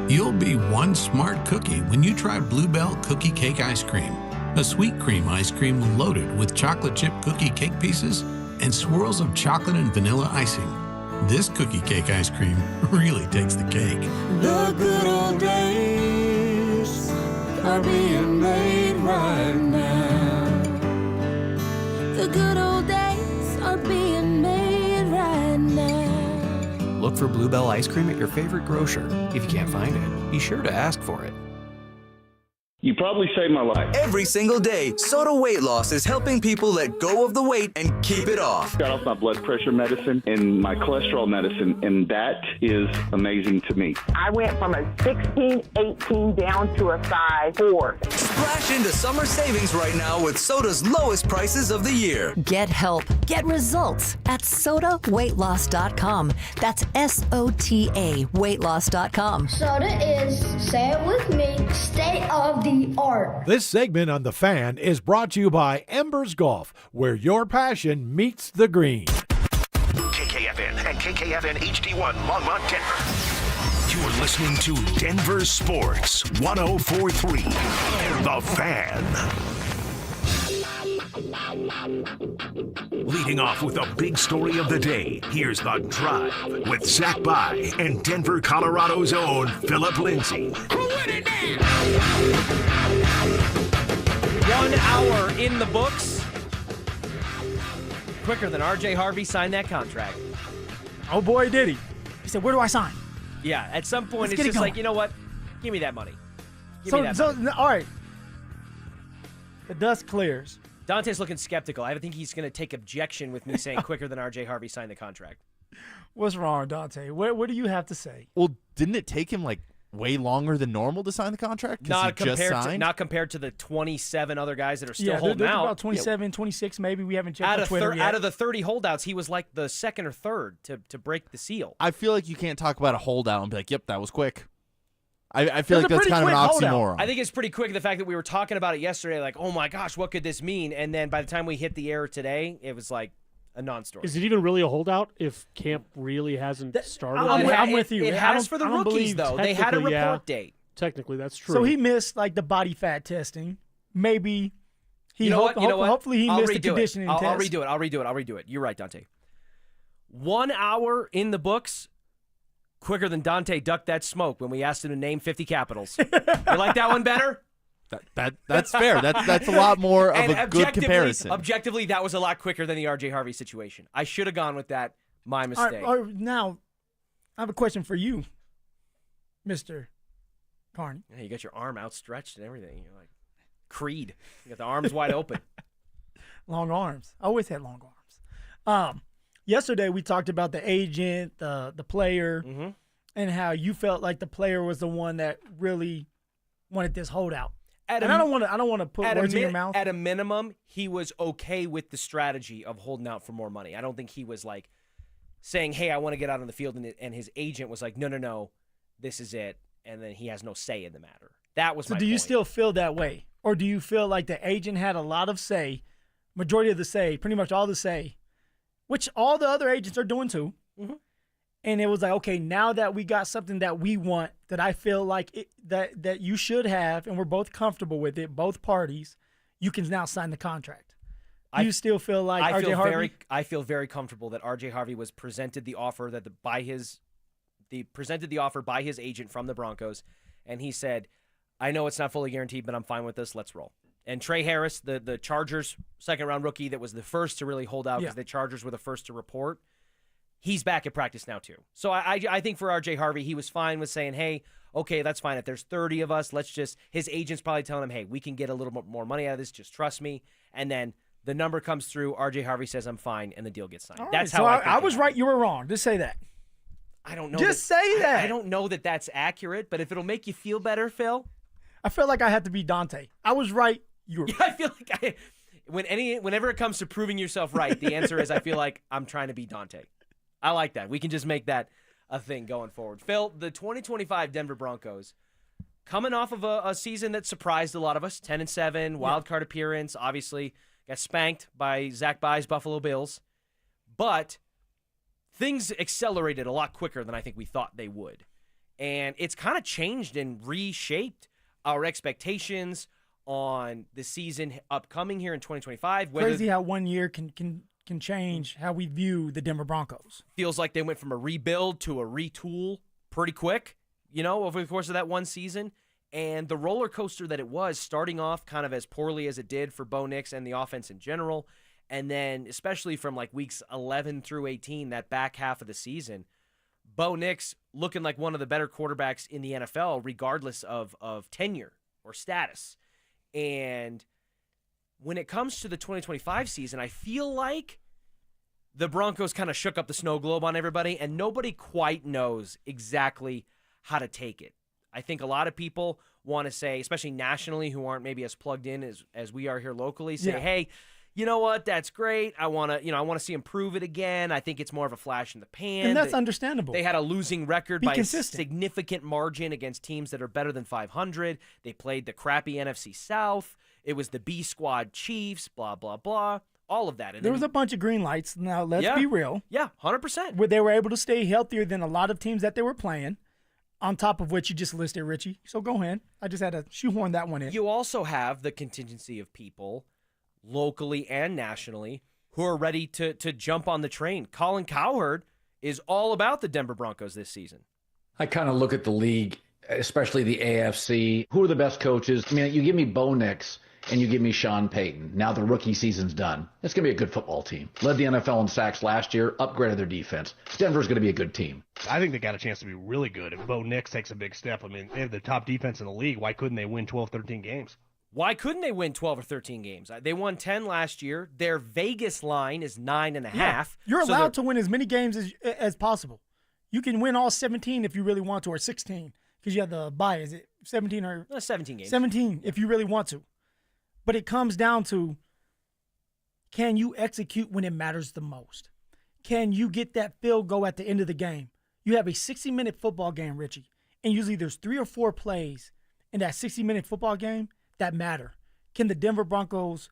You'll be one smart cookie when you try Bluebell Cookie Cake Ice Cream. A sweet cream ice cream loaded with chocolate chip cookie cake pieces and swirls of chocolate and vanilla icing. This cookie cake ice cream really takes the cake. The good old days are being made right now. The good old days are being made right now. Look for Bluebell ice cream at your favorite grocer. If you can't find it, be sure to ask for it. You probably saved my life. Every single day, Soda Weight Loss is helping people let go of the weight and keep it off. Got off my blood pressure medicine and my cholesterol medicine, and that is amazing to me. I went from a 16, 18 down to a size 4. Splash into summer savings right now with Soda's lowest prices of the year. Get help. Get results at SodaWeightLoss.com. That's SOTA weightloss.com. Soda is, say it with me, state of the art. This segment on The Fan is brought to you by Embers Golf, where your passion meets the green. KKFN and KKFN HD1 Longmont, Denver. You're listening to Denver Sports 104.3. The Fan. Leading off with the big story of the day, here's The Drive with Zach By and Denver, Colorado's own Phillip Lindsay. 1 hour in the books. Quicker than R.J. Harvey signed that contract. Oh boy, did he. He said, where do I sign? Yeah, at some point Let's it's just like, you know what? Give me that money. Give me that money. All right. The dust clears. Dante's looking skeptical. I think he's going to take objection with me saying quicker than R.J. Harvey signed the contract. What's wrong, Dante? What do you have to say? Well, didn't it take him like way longer than normal to sign the contract? Not compared to the 27 other guys that are still holding out. About 27, 26 maybe. We haven't checked on Twitter yet. Out of the 30 holdouts, he was like the second or third to break the seal. I feel like you can't talk about a holdout and be like, yep, that was quick. I feel like that's kind of an oxymoron. I think it's pretty quick, the fact that we were talking about it yesterday, like, oh my gosh, what could this mean? And then by the time we hit the air today, it was like a non-story. Is it even really a holdout if camp really hasn't started? I'm with you. It has for the rookies, though. They had a report date. Technically, that's true. So he missed like the body fat testing. Maybe he hopefully he missed the conditioning test. I'll redo it. You're right, Dante. 1 hour in the books. Quicker than Dante ducked that smoke when we asked him to name 50 capitals. You like that one better? That's fair. That's a lot more of a good comparison. Objectively, that was a lot quicker than the R.J. Harvey situation. I should have gone with that. My mistake. Now, I have a question for you, Mr. Carney. Yeah, you got your arm outstretched and everything. You're like Creed. You got the arms wide open. Long arms. I always had long arms. Yesterday, we talked about the agent, the player, and how you felt like the player was the one that really wanted this holdout. I don't want to put words in your mouth. At a minimum, he was okay with the strategy of holding out for more money. I don't think he was like saying, "Hey, I want to get out on the field," and his agent was like, "No, this is it," and then he has no say in the matter. That was my point. So do you still feel that way, or do you feel like the agent had a lot of say, majority of the say, pretty much all the say? Which all the other agents are doing too. Mm-hmm. And it was like, okay, now that we got something that we want, that I feel like that you should have, and we're both comfortable with it, both parties, you can now sign the contract. Do you still feel like R.J. Harvey? I feel very comfortable that R.J. Harvey was presented the offer presented the offer by his agent from the Broncos, and he said, I know it's not fully guaranteed, but I'm fine with this. Let's roll. And Trey Harris, the Chargers second-round rookie that was the first to really hold out because the Chargers were the first to report, he's back at practice now too. So I think for R.J. Harvey, he was fine with saying, hey, okay, that's fine. If there's 30 of us, his agent's probably telling him, hey, we can get a little bit more money out of this. Just trust me. And then the number comes through. R.J. Harvey says, I'm fine, and the deal gets signed. That's how I was right. You were wrong. Just say that. I don't know. Just say that. I don't know that that's accurate, but if it'll make you feel better, Phil. I feel like I have to be Dante. I was right. I feel like whenever it comes to proving yourself right, the answer is I feel like I'm trying to be Dante. I like that. We can just make that a thing going forward. Phil, the 2025 Denver Broncos, coming off of a season that surprised a lot of us, 10-7, wild card appearance, obviously got spanked by Zach By's Buffalo Bills, but things accelerated a lot quicker than I think we thought they would. And it's kind of changed and reshaped our expectations on the season upcoming here in 2025. Crazy how 1 year can change how we view the Denver Broncos. Feels like they went from a rebuild to a retool pretty quick, over the course of that one season. And the roller coaster that it was, starting off kind of as poorly as it did for Bo Nix and the offense in general, and then especially from like weeks 11 through 18, that back half of the season, Bo Nix looking like one of the better quarterbacks in the NFL, regardless of tenure. or status. And when it comes to the 2025 season, I feel like the Broncos kind of shook up the snow globe on everybody, and nobody quite knows exactly how to take it. I think a lot of people want to say, especially nationally, who aren't maybe as plugged in as we are here locally, say, hey, you know what? That's great. I want to see him prove it again. I think it's more of a flash in the pan. And that's understandable. They had a losing record by consistent. a significant margin against teams that are better than 500. They played the crappy NFC South. It was the B squad Chiefs, blah, blah, blah. All of that. And there was a bunch of green lights. Now, let's be real. Yeah, 100%. Where they were able to stay healthier than a lot of teams that they were playing, on top of what you just listed, Richie. So go ahead. I just had to shoehorn that one in. You also have the contingency of people, locally and nationally, who are ready to jump on the train. Colin Cowherd is all about the Denver Broncos this season. I kind of look at the league, especially the AFC. Who are the best coaches? I mean, you give me Bo Nix and you give me Sean Payton. Now the rookie season's done. It's going to be a good football team. Led the NFL in sacks last year, upgraded their defense. Denver's going to be a good team. I think they got a chance to be really good if Bo Nix takes a big step. I mean, they have the top defense in the league. Why couldn't they win 12, 13 games? Why couldn't they win 12 or 13 games? They won 10 last year. Their Vegas line is 9.5. Yeah. You're allowed to win as many games as possible. You can win all 17 if you really want to, or 16, because you have the bye. Is it 17 or 17 games? 17 if you really want to. But it comes down to, can you execute when it matters the most? Can you get that field goal at the end of the game? You have a 60-minute football game, Richie, and usually there's 3 or 4 plays in that 60-minute football game that matter. Can the Denver Broncos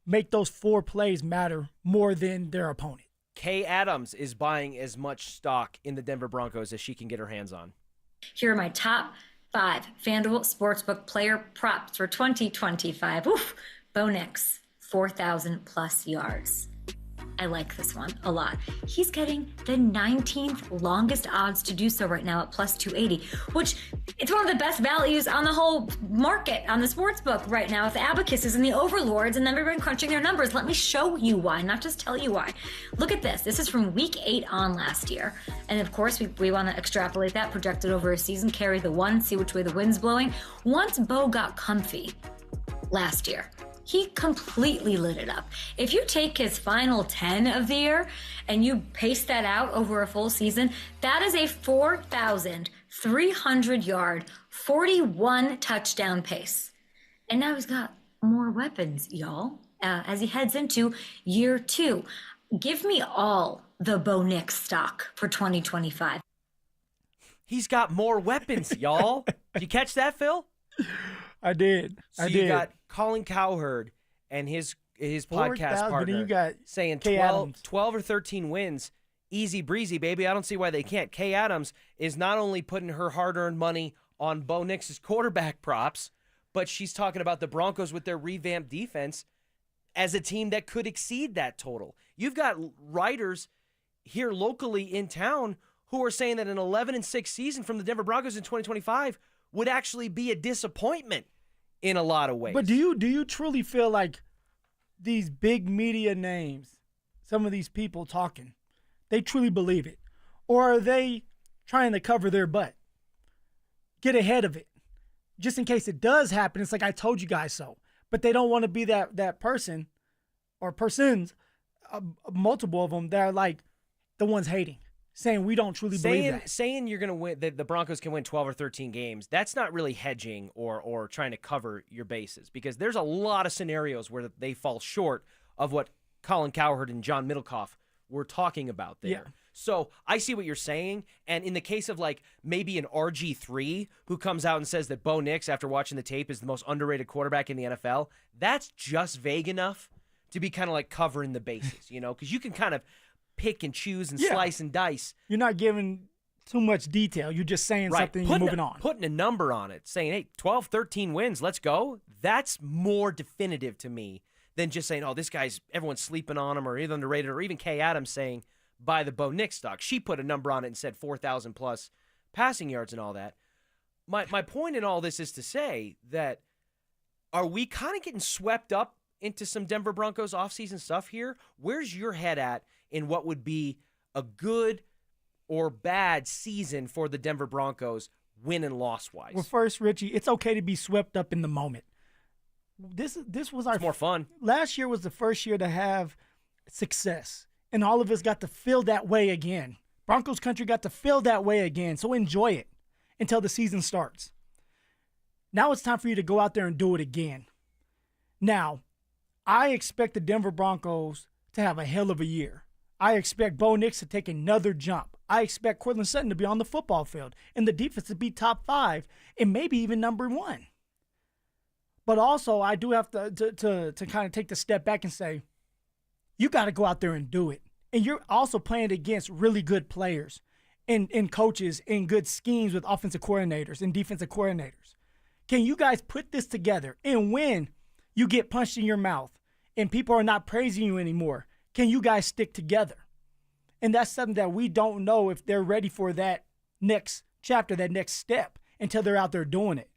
make those 4 plays matter more than their opponent? Kay Adams is buying as much stock in the Denver Broncos as she can get her hands on. Here are my top 5 FanDuel Sportsbook player props for 2025. Oof, Bo Nix, 4,000 plus yards. I like this one a lot. He's getting the 19th longest odds to do so right now at plus 280, which it's one of the best values on the whole market on the sportsbook right now. With the Abacuses and the Overlords and everyone crunching their numbers, let me show you why, not just tell you why. Look at this. This is from week 8 on last year. And of course, we want to extrapolate that, project it over a season, carry the 1, see which way the wind's blowing. Once Bo got comfy last year, he completely lit it up. If you take his final 10 of the year and you pace that out over a full season, that is a 4,300-yard, 41 touchdown pace. And now he's got more weapons, y'all, as he heads into year 2. Give me all the Bo Nix stock for 2025. He's got more weapons, y'all. Did you catch that, Phil? I did. So you got Colin Cowherd and his podcast partner you got saying 12 or 13 wins, easy breezy, baby. I don't see why they can't. Kay Adams is not only putting her hard-earned money on Bo Nix's quarterback props, but she's talking about the Broncos with their revamped defense as a team that could exceed that total. You've got writers here locally in town who are saying that an 11-6 season from the Denver Broncos in 2025 would actually be a disappointment in a lot of ways. But do you truly feel like these big media names, some of these people talking, they truly believe it? Or are they trying to cover their butt? Get ahead of it. Just in case it does happen, it's like, I told you guys so. But they don't want to be that person or persons, multiple of them, that are like the ones hating. Saying we don't truly believe that. Saying you're going to win, that the Broncos can win 12 or 13 games, that's not really hedging or trying to cover your bases, because there's a lot of scenarios where they fall short of what Colin Cowherd and John Middlecoff were talking about there. Yeah. So I see what you're saying, and in the case of like maybe an RG3 who comes out and says that Bo Nix, after watching the tape, is the most underrated quarterback in the NFL, that's just vague enough to be kind of like covering the bases, because you can kind of pick and choose and slice and dice. You're not giving too much detail. You're just saying something and you're moving on. Putting a number on it, saying, hey, 12, 13 wins, let's go. That's more definitive to me than just saying, oh, this guy's, everyone's sleeping on him or either underrated, or even Kay Adams saying, buy the Bo Nix stock. She put a number on it and said 4,000 plus passing yards and all that. My point in all this is to say that, are we kind of getting swept up into some Denver Broncos offseason stuff here? Where's your head at in what would be a good or bad season for the Denver Broncos win and loss wise. Well, first, Richie, it's okay to be swept up in the moment. This was our more fun. Last year was the first year to have success, and all of us got to feel that way again. Broncos country got to feel that way again, so enjoy it until the season starts. Now it's time for you to go out there and do it again. Now, I expect the Denver Broncos to have a hell of a year. I expect Bo Nix to take another jump. I expect Courtland Sutton to be on the football field and the defense to be top 5 and maybe even number 1. But also, I do have to kind of take the step back and say, you got to go out there and do it. And you're also playing against really good players and coaches and good schemes with offensive coordinators and defensive coordinators. Can you guys put this together? And when you get punched in your mouth and people are not praising you anymore, can you guys stick together? And that's something that we don't know if they're ready for that next chapter, that next step, until they're out there doing it.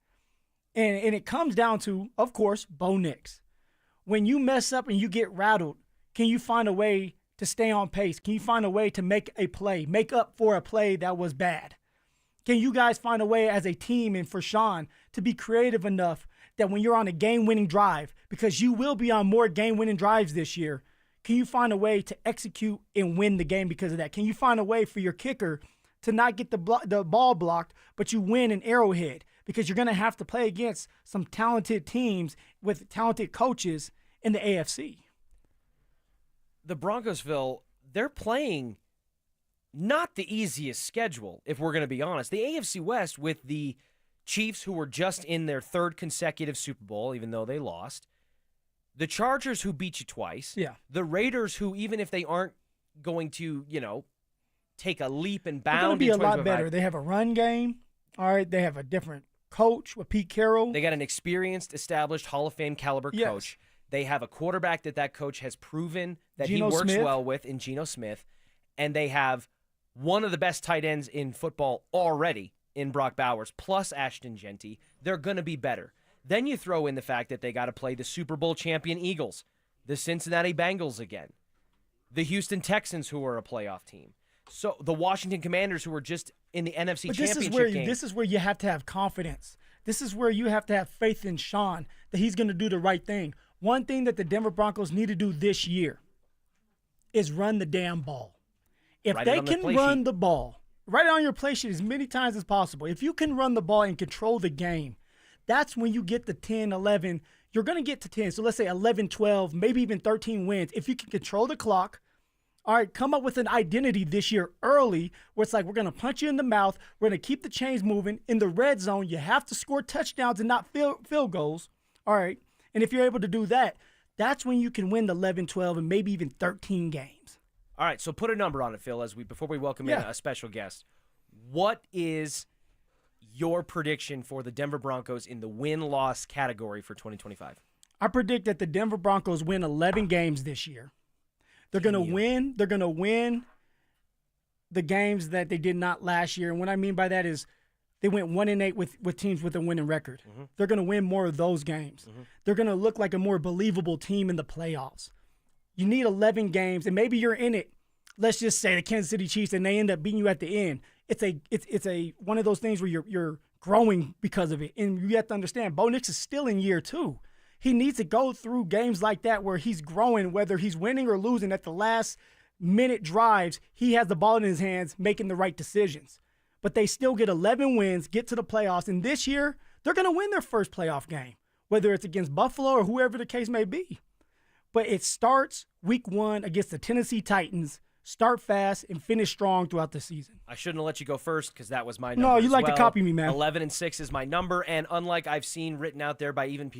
And it comes down to, of course, Bo Nix. When you mess up and you get rattled, can you find a way to stay on pace? Can you find a way to make a play, make up for a play that was bad? Can you guys find a way as a team and for Sean to be creative enough that when you're on a game-winning drive, because you will be on more game-winning drives this year, can you find a way to execute and win the game because of that? Can you find a way for your kicker to not get the ball blocked, but you win an Arrowhead? Because you're going to have to play against some talented teams with talented coaches in the AFC. The Broncosville, they're playing not the easiest schedule, if we're going to be honest. The AFC West with the Chiefs, who were just in their 3rd consecutive Super Bowl, even though they lost. The Chargers, who beat you twice. Yeah. The Raiders, who even if they aren't going to, take a leap and bound. They're going to be a lot better. They have a run game. All right. They have a different coach with Pete Carroll. They got an experienced, established Hall of Fame caliber coach. They have a quarterback that coach has proven that he works well with in Geno Smith. And they have one of the best tight ends in football already in Brock Bowers, plus Ashton Genty. They're going to be better. Then you throw in the fact that they got to play the Super Bowl champion Eagles, the Cincinnati Bengals again, the Houston Texans, who are a playoff team. So the Washington Commanders, who were just in the NFC Championship game. This is where you have to have confidence. This is where you have to have faith in Sean that he's going to do the right thing. One thing that the Denver Broncos need to do this year is run the damn ball. If they can run the ball, write it on your play sheet as many times as possible. If you can run the ball and control the game, that's when you get the 10, 11. You're going to get to 10. So let's say 11, 12, maybe even 13 wins. If you can control the clock, all right, come up with an identity this year early where it's like we're going to punch you in the mouth. We're going to keep the chains moving. In the red zone, you have to score touchdowns and not field goals. All right. And if you're able to do that, that's when you can win the 11, 12, and maybe even 13 games. All right, so put a number on it, Phil, before we welcome in a special guest. What is your prediction for the Denver Broncos in the win-loss category for 2025? I predict that the Denver Broncos win 11 games this year. They're going to win. They're going to win the games that they did not last year. And what I mean by that is they went 1-8 with teams with a winning record. Mm-hmm. They're going to win more of those games. Mm-hmm. They're going to look like a more believable team in the playoffs. You need 11 games, and maybe you're in it. Let's just say the Kansas City Chiefs, and they end up beating you at the end. It's a one of those things where you're growing because of it, and you have to understand Bo Nix is still in year 2. He needs to go through games like that where he's growing, whether he's winning or losing at the last minute drives. He has the ball in his hands, making the right decisions. But they still get 11 wins, get to the playoffs, and this year they're going to win their first playoff game, whether it's against Buffalo or whoever the case may be. But it starts week 1 against the Tennessee Titans. Start fast and finish strong throughout the season. I shouldn't have let you go first because that was my number. No, you like to copy me, man. 11-6 is my number, and unlike I've seen written out there by even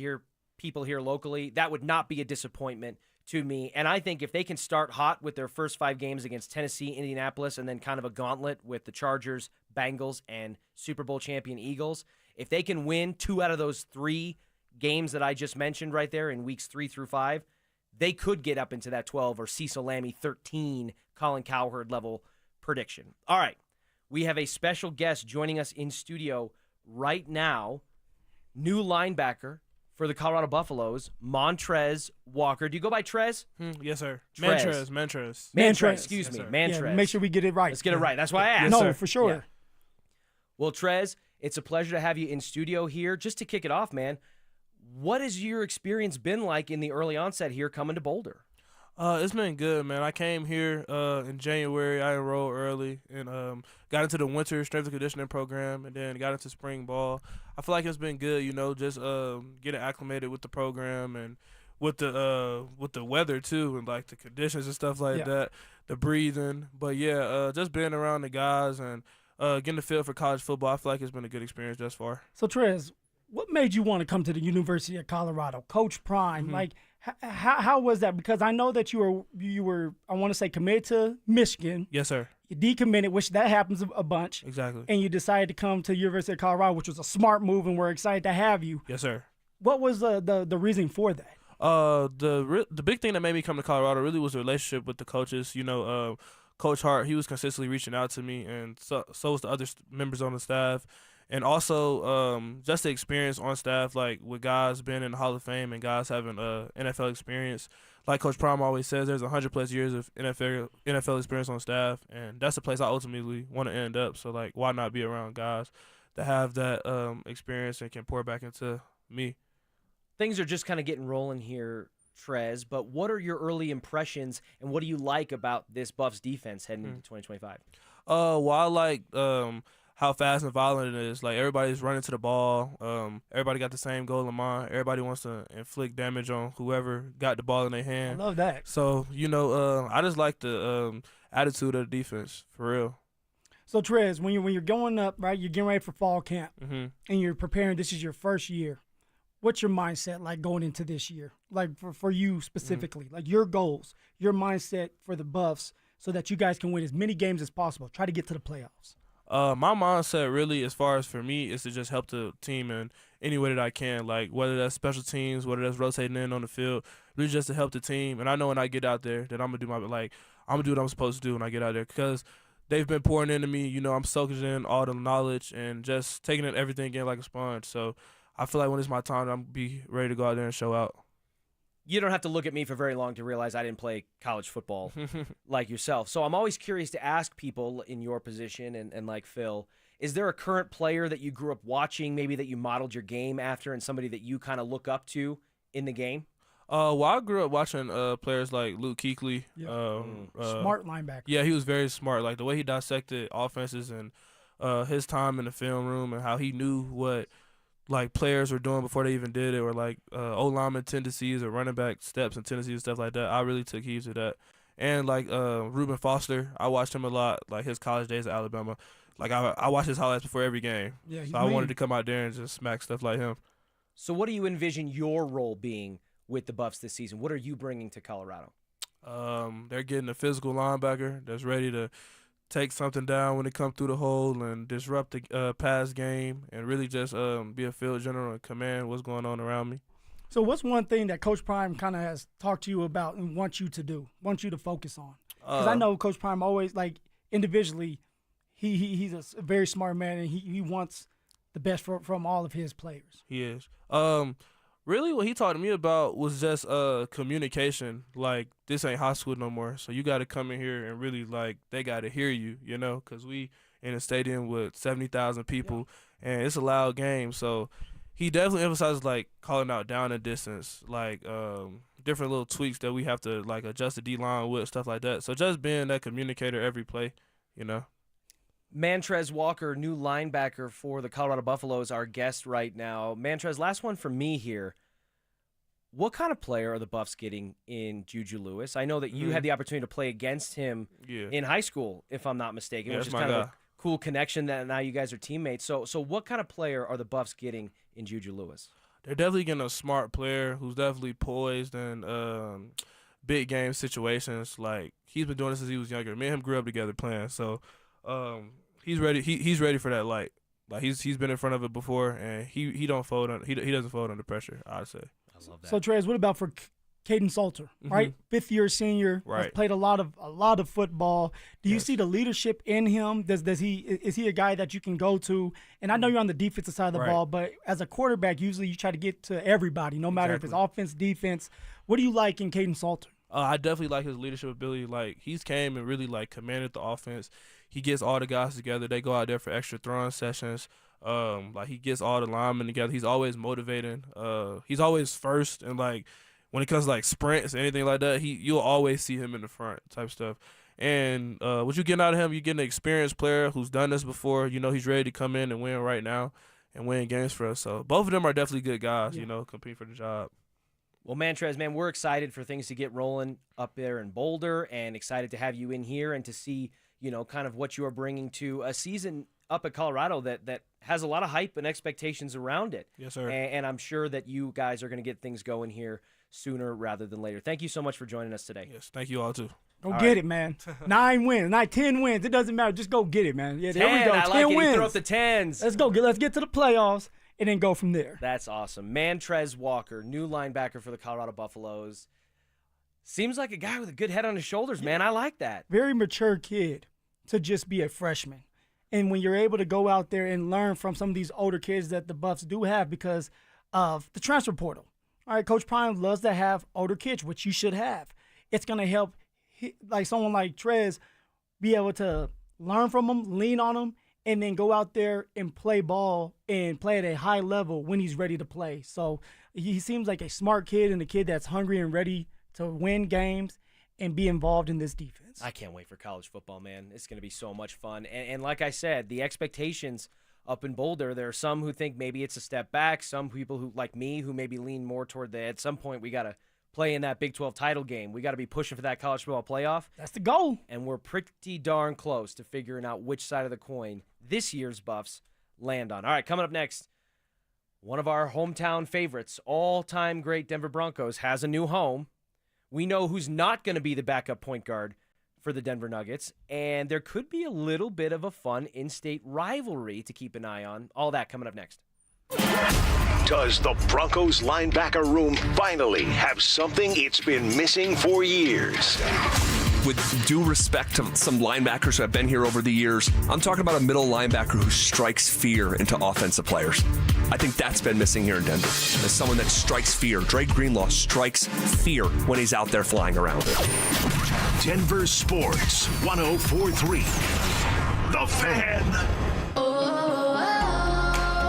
people here locally, that would not be a disappointment to me. And I think if they can start hot with their first 5 games against Tennessee, Indianapolis, and then kind of a gauntlet with the Chargers, Bengals, and Super Bowl champion Eagles, if they can win 2 out of those 3 games that I just mentioned right there in weeks 3 through 5, they could get up into that 12 or Cecil Lammey 13 Colin Cowherd level prediction. All right, we have a special guest joining us in studio right now, new linebacker for the Colorado Buffaloes, Montrez Walker. Do you go by Trez? Yes, sir. Trez. Mantrez. Excuse me. Yes, Mantrez. Yeah, make sure we get it right. Let's get it right. That's why I asked. No, for sure. Yeah. Well, Trez, It's a pleasure to have you in studio here. Just to kick it off, man, what has your experience been like in the early onset here coming to Boulder? It's been good, man. I came here in January. I enrolled early and got into the winter strength and conditioning program and then got into spring ball. I feel like it's been good, just getting acclimated with the program and with the weather too, and like the conditions and stuff like that, the breathing. But just being around the guys and getting the feel for college football, I feel like it's been a good experience thus far. So Trez, what made you want to come to the University of Colorado? Coach Prime, like how was that? Because I know that you were I want to say committed to Michigan. Yes, sir. You decommitted, which that happens a bunch. Exactly. And you decided to come to the University of Colorado, which was a smart move, and we're excited to have you. Yes, sir. What was the reason for that? The big thing that made me come to Colorado really was the relationship with the coaches. Coach Hart, he was consistently reaching out to me, and so was the other members on the staff. And also just the experience on staff, like with guys being in the Hall of Fame and guys having NFL experience. Like Coach Prime always says, there's 100+ years of NFL experience on staff, and that's the place I ultimately want to end up. So, like, why not be around guys that have that experience and can pour back into me? Things are just kind of getting rolling here, Trez, but what are your early impressions and what do you like about this Buffs defense heading into 2025? Well, I like how fast and violent it is. Like, everybody's running to the ball. Everybody got the same goal in mind. Everybody wants to inflict damage on whoever got the ball in their hand. I love that. So, I just like the attitude of the defense, for real. So, Trez, when you're going up, right, you're getting ready for fall camp, and you're preparing, this is your first year. What's your mindset like going into this year? Like for you specifically, like your goals, your mindset for the Buffs so that you guys can win as many games as possible. Try to get to the playoffs. My mindset really, as far as for me, is to just help the team in any way that I can. Like, whether that's special teams, whether that's rotating in on the field, really just to help the team. And I know when I get out there that I'm gonna do what I'm supposed to do when I get out there, because they've been pouring into me. I'm soaking in all the knowledge and just taking everything in like a sponge. So I feel like when it's my time, I'm gonna be ready to go out there and show out. You don't have to look at me for very long to realize I didn't play college football like yourself. So I'm always curious to ask people in your position and like Phil, is there a current player that you grew up watching, maybe that you modeled your game after, and somebody that you kind of look up to in the game? Well, I grew up watching players like Luke Kuechly. Smart linebacker. Yeah, he was very smart. Like, the way he dissected offenses and his time in the film room and how he knew what like players were doing before they even did it, or like O-lineman tendencies or running back steps and tendencies and stuff like that. I really took heed to that. And like Reuben Foster, I watched him a lot, like his college days at Alabama. Like I watched his highlights before every game. Yeah, so I wanted to come out there and just smack stuff like him. So what do you envision your role being with the Buffs this season? What are you bringing to Colorado? They're getting a physical linebacker that's ready to take something down when it comes through the hole and disrupt the pass game and really just be a field general and command what's going on around me. So what's one thing that Coach Prime kind of has talked to you about and wants you to do, wants you to focus on? Because I know Coach Prime always, like, individually, he's a very smart man, and he wants the best from all of his players. He is. Really what he talked to me about was just communication. Like, this ain't high school no more, so you got to come in here and really, like, they got to hear you, because we in a stadium with 70,000 people, and it's a loud game. So he definitely emphasizes, like, calling out down and distance, like different little tweaks that we have to, like, adjust the D-line with, stuff like that. So just being that communicator every play, Mantrez Walker, new linebacker for the Colorado Buffaloes, our guest right now. Mantrez, last one for me here. What kind of player are the Buffs getting in Juju Lewis? I know that you had the opportunity to play against him in high school, if I'm not mistaken, which is kind of a cool connection that now you guys are teammates. So what kind of player are the Buffs getting in Juju Lewis? They're definitely getting a smart player who's definitely poised in big game situations. Like, he's been doing this since he was younger. Me and him grew up together playing, so he's ready. He's ready for that light. Like, he's been in front of it before, and he don't fold. He doesn't fold under pressure, I'd say. I love that. So Trez, what about for Payton Salter? Right, 5th-year senior, has played a lot of football. Do you see the leadership in him? Is he a guy that you can go to? And I know you're on the defensive side of the ball, but as a quarterback, usually you try to get to everybody, no matter if it's offense, defense. What do you like in Payton Salter? I definitely like his leadership ability. Like, he's came and really, like, commanded the offense. He gets all the guys together. They go out there for extra throwing sessions. Like he gets all the linemen together. He's always motivating. He's always first, and like when it comes to like sprints or anything like that, you'll always see him in the front type stuff. And what you getting out of him, you're getting an experienced player who's done this before. You know, he's ready to come in and win right now and win games for us. So both of them are definitely good guys, you know, competing for the job. Well, Mantrez, man, we're excited for things to get rolling up there in Boulder and excited to have you in here and to see, you know, kind of what you are bringing to a season up at Colorado that has a lot of hype and expectations around it. Yes, sir. And I'm sure that you guys are going to get things going here sooner rather than later. Thank you so much for joining us today. Yes, thank you all, too. Go get it, man. 9 wins, 10 wins. It doesn't matter. Just go get it, man. Yeah, there we go. 10 wins. Throw up the 10s. Let's go. Let's get to the playoffs and then go from there. That's awesome. Mantrez Walker, new linebacker for the Colorado Buffaloes. Seems like a guy with a good head on his shoulders, man. I like that. Very mature kid to just be a freshman. And when you're able to go out there and learn from some of these older kids that the Buffs do have because of the transfer portal. All right, Coach Prime loves to have older kids, which you should have. It's going to help like someone like Trez be able to learn from him, lean on him, and then go out there and play ball and play at a high level when he's ready to play. So he seems like a smart kid and a kid that's hungry and ready to win games and be involved in this defense. I can't wait for college football, man. It's going to be so much fun. And like I said, the expectations up in Boulder, there are some who think maybe it's a step back, some people who, like me, who maybe lean more toward at some point we got to play in that Big 12 title game. We got to be pushing for that college football playoff. That's the goal. And we're pretty darn close to figuring out which side of the coin this year's Buffs land on. All right, coming up next, one of our hometown favorites, all-time great Denver Broncos, has a new home. We know who's not going to be the backup point guard for the Denver Nuggets, and there could be a little bit of a fun in-state rivalry to keep an eye on. All that coming up next. Does the Broncos linebacker room finally have something it's been missing for years? With due respect to some linebackers who have been here over the years, I'm talking about a middle linebacker who strikes fear into offensive players. I think that's been missing here in Denver. As someone that strikes fear. Drake Greenlaw strikes fear when he's out there flying around. Denver Sports 104.3. The Fan.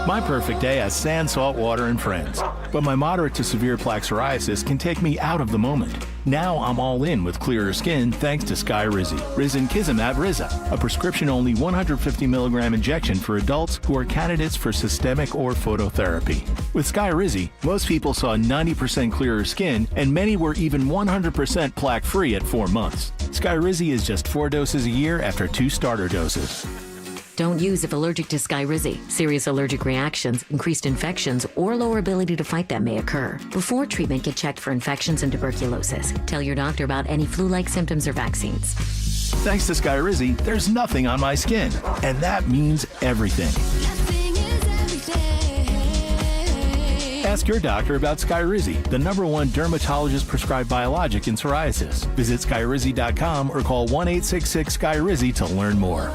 My perfect day has sand, salt water, and friends. But my moderate to severe plaque psoriasis can take me out of the moment. Now I'm all in with clearer skin thanks to Skyrizi. Risankizumab Riza, a prescription-only 150 milligram injection for adults who are candidates for systemic or phototherapy. With Skyrizi, most people saw 90% clearer skin, and many were even 100% plaque-free at 4 months. Skyrizi is just 4 doses a year after 2 starter doses. Don't use if allergic to Skyrizi. Serious allergic reactions, increased infections, or lower ability to fight them may occur. Before treatment, get checked for infections and tuberculosis. Tell your doctor about any flu-like symptoms or vaccines. Thanks to Skyrizi, there's nothing on my skin, and that means everything. Ask your doctor about Skyrizi, the #1 dermatologist-prescribed biologic in psoriasis. Visit Skyrizi.com or call 1-866-SKYRIZI to learn more.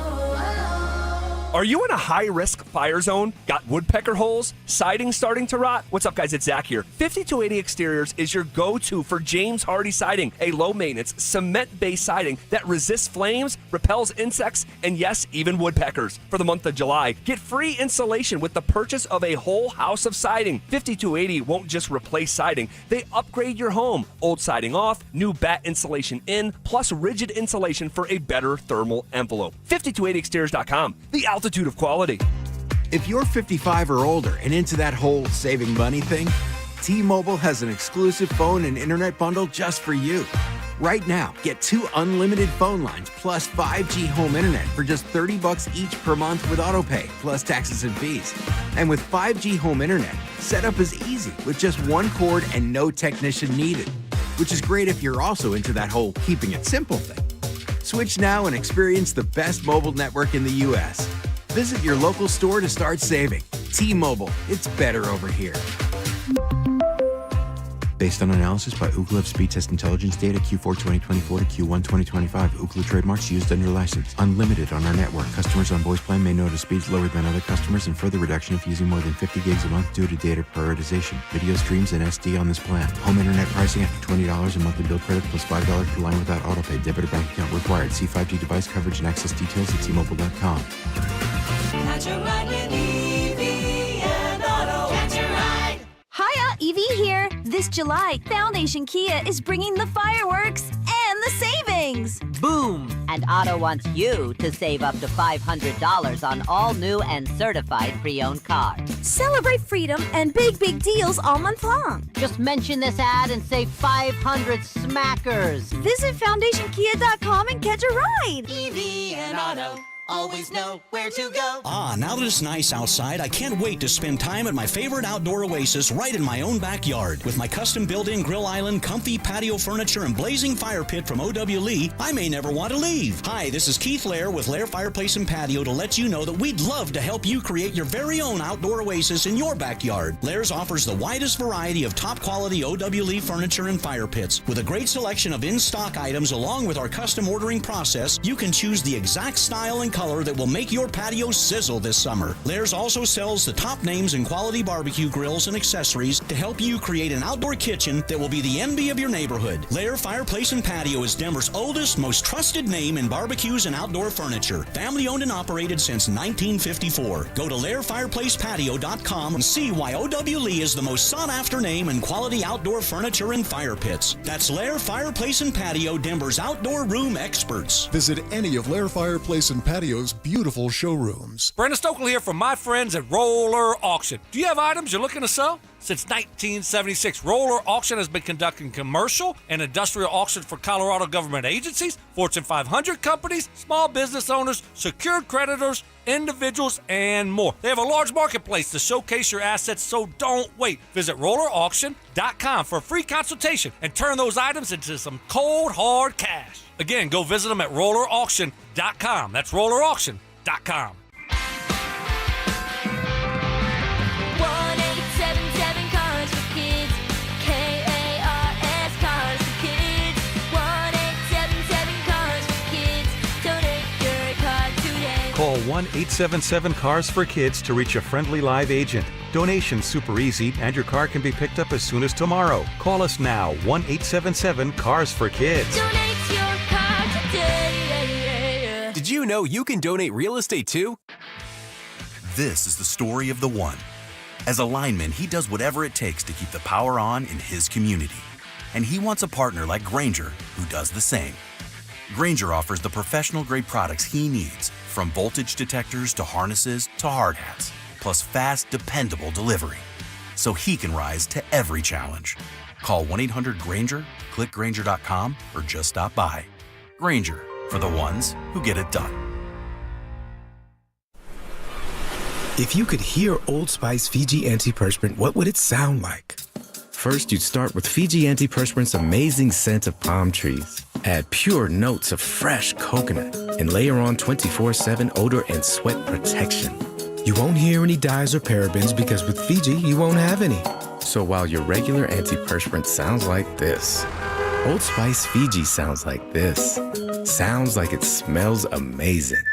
Are you in a high-risk fire zone? Got woodpecker holes? Siding starting to rot? What's up, guys? It's Zach here. 5280 Exteriors is your go-to for James Hardy siding, a low-maintenance, cement-based siding that resists flames, repels insects, and yes, even woodpeckers. For the month of July, get free installation with the purchase of a whole house of siding. 5280 won't just replace siding. They upgrade your home. Old siding off, new bat insulation in, plus rigid insulation for a better thermal envelope. 5280exteriors.com. The altitude of quality. If you're 55 or older and into that whole saving money thing, T-Mobile has an exclusive phone and internet bundle just for you. Right now, get 2 unlimited phone lines plus 5G home internet for just $30 each per month with autopay, plus taxes and fees. And with 5G home internet, setup is easy with just 1 cord and no technician needed, which is great if you're also into that whole keeping it simple thing. Switch now and experience the best mobile network in the U.S. Visit your local store to start saving. T-Mobile, it's better over here. Based on analysis by Ookla of Speed Test Intelligence data Q4 2024 to Q1 2025. Ookla trademarks used under license. Unlimited on our network. Customers on voice plan may notice speeds lower than other customers and further reduction if using more than 50 gigs a month due to data prioritization. Video streams and SD on this plan. Home internet pricing after $20 a monthly bill credit plus $5 per line without autopay. Debit or bank account required. See 5G device coverage and access details at T-Mobile.com. Evie here. This July, Foundation Kia is bringing the fireworks and the savings. Boom! And Otto wants you to save up to $500 on all new and certified pre-owned cars. Celebrate freedom and big deals all month long. Just mention this ad and save 500 smackers. Visit FoundationKia.com and catch a ride. Evie and Otto always know where to go. Now that it's nice outside, I can't wait to spend time at my favorite outdoor oasis right in my own backyard. With my custom built-in grill island, comfy patio furniture, and blazing fire pit from O.W. Lee, I may never want to leave. Hi, this is Keith Lair with Lair Fireplace and Patio to let you know that we'd love to help you create your very own outdoor oasis in your backyard. Lair's offers the widest variety of top-quality O.W. Lee furniture and fire pits. With a great selection of in-stock items along with our custom ordering process, you can choose the exact style and color that will make your patio sizzle this summer. Lair's also sells the top names in quality barbecue grills and accessories to help you create an outdoor kitchen that will be the envy of your neighborhood. Lair Fireplace and Patio is Denver's oldest, most trusted name in barbecues and outdoor furniture. Family owned and operated since 1954. Go to LairFireplacePatio.com and see why O.W. Lee is the most sought after name in quality outdoor furniture and fire pits. That's Lair Fireplace and Patio, Denver's outdoor room experts. Visit any of Lair Fireplace and Patio's beautiful showrooms. Brandon Stokley here from my friends at Roller Auction. Do you have items you're looking to sell? Since 1976, Roller Auction has been conducting commercial and industrial auctions for Colorado government agencies, Fortune 500 companies, small business owners, secured creditors, individuals, and more. They have a large marketplace to showcase your assets, so don't wait. Visit rollerauction.com for a free consultation and turn those items into some cold, hard cash. Again, go visit them at rollerauction.com. That's rollerauction.com. 1-877 Cars for Kids. K-A-R-S Cars for Kids. 1-877 Cars for Kids. Donate your car today. Call 1-877-CARS-FOR-KIDS to reach a friendly live agent. Donation's super easy, and your car can be picked up as soon as tomorrow. Call us now, 1-877-CARS-FOR-KIDS. Donate your car today. Did you know you can donate real estate too? This is the story of the one. As a lineman, he does whatever it takes to keep the power on in his community. And he wants a partner like Grainger who does the same. Grainger offers the professional-grade products he needs, from voltage detectors to harnesses to hard hats, plus fast, dependable delivery, so he can rise to every challenge. Call 1-800-GRAINGER, click Grainger.com, or just stop by. Grainger, for the ones who get it done. If you could hear Old Spice Fiji Antiperspirant, what would it sound like? First, you'd start with Fiji Antiperspirant's amazing scent of palm trees. Add pure notes of fresh coconut and layer on 24/7 odor and sweat protection. You won't hear any dyes or parabens because with Fiji, you won't have any. So while your regular antiperspirant sounds like this, Old Spice Fiji sounds like this. Sounds like it smells amazing.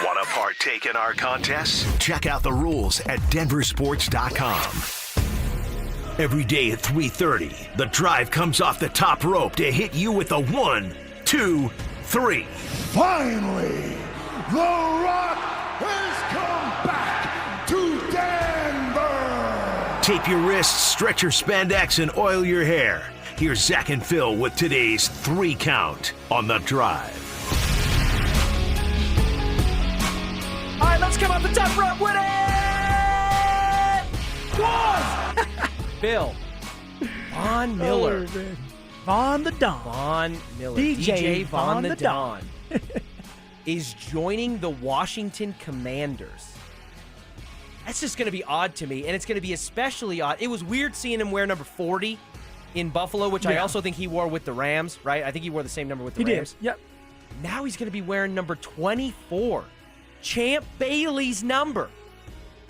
Want to partake in our contest? Check out the rules at DenverSports.com. Every day at 3:30, the drive comes off the top rope to hit you with a 1, 2, 3. Finally, The Rock has come back to Denver. Tape your wrists, stretch your spandex, and oil your hair. Here's Zach and Phil with today's 3 count on the drive. All right, let's come off the top rope with it! One! Phil. Von Miller. Oh, Von the Don. Von Miller. DJ Von the Don. Is joining the Washington Commanders. That's just going to be odd to me, and it's going to be especially odd. It was weird seeing him wear number 40 in Buffalo, which I also think he wore with the Rams, right? I think he wore the same number with the Rams. Did. Yep. Now he's going to be wearing number 24. Champ Bailey's number.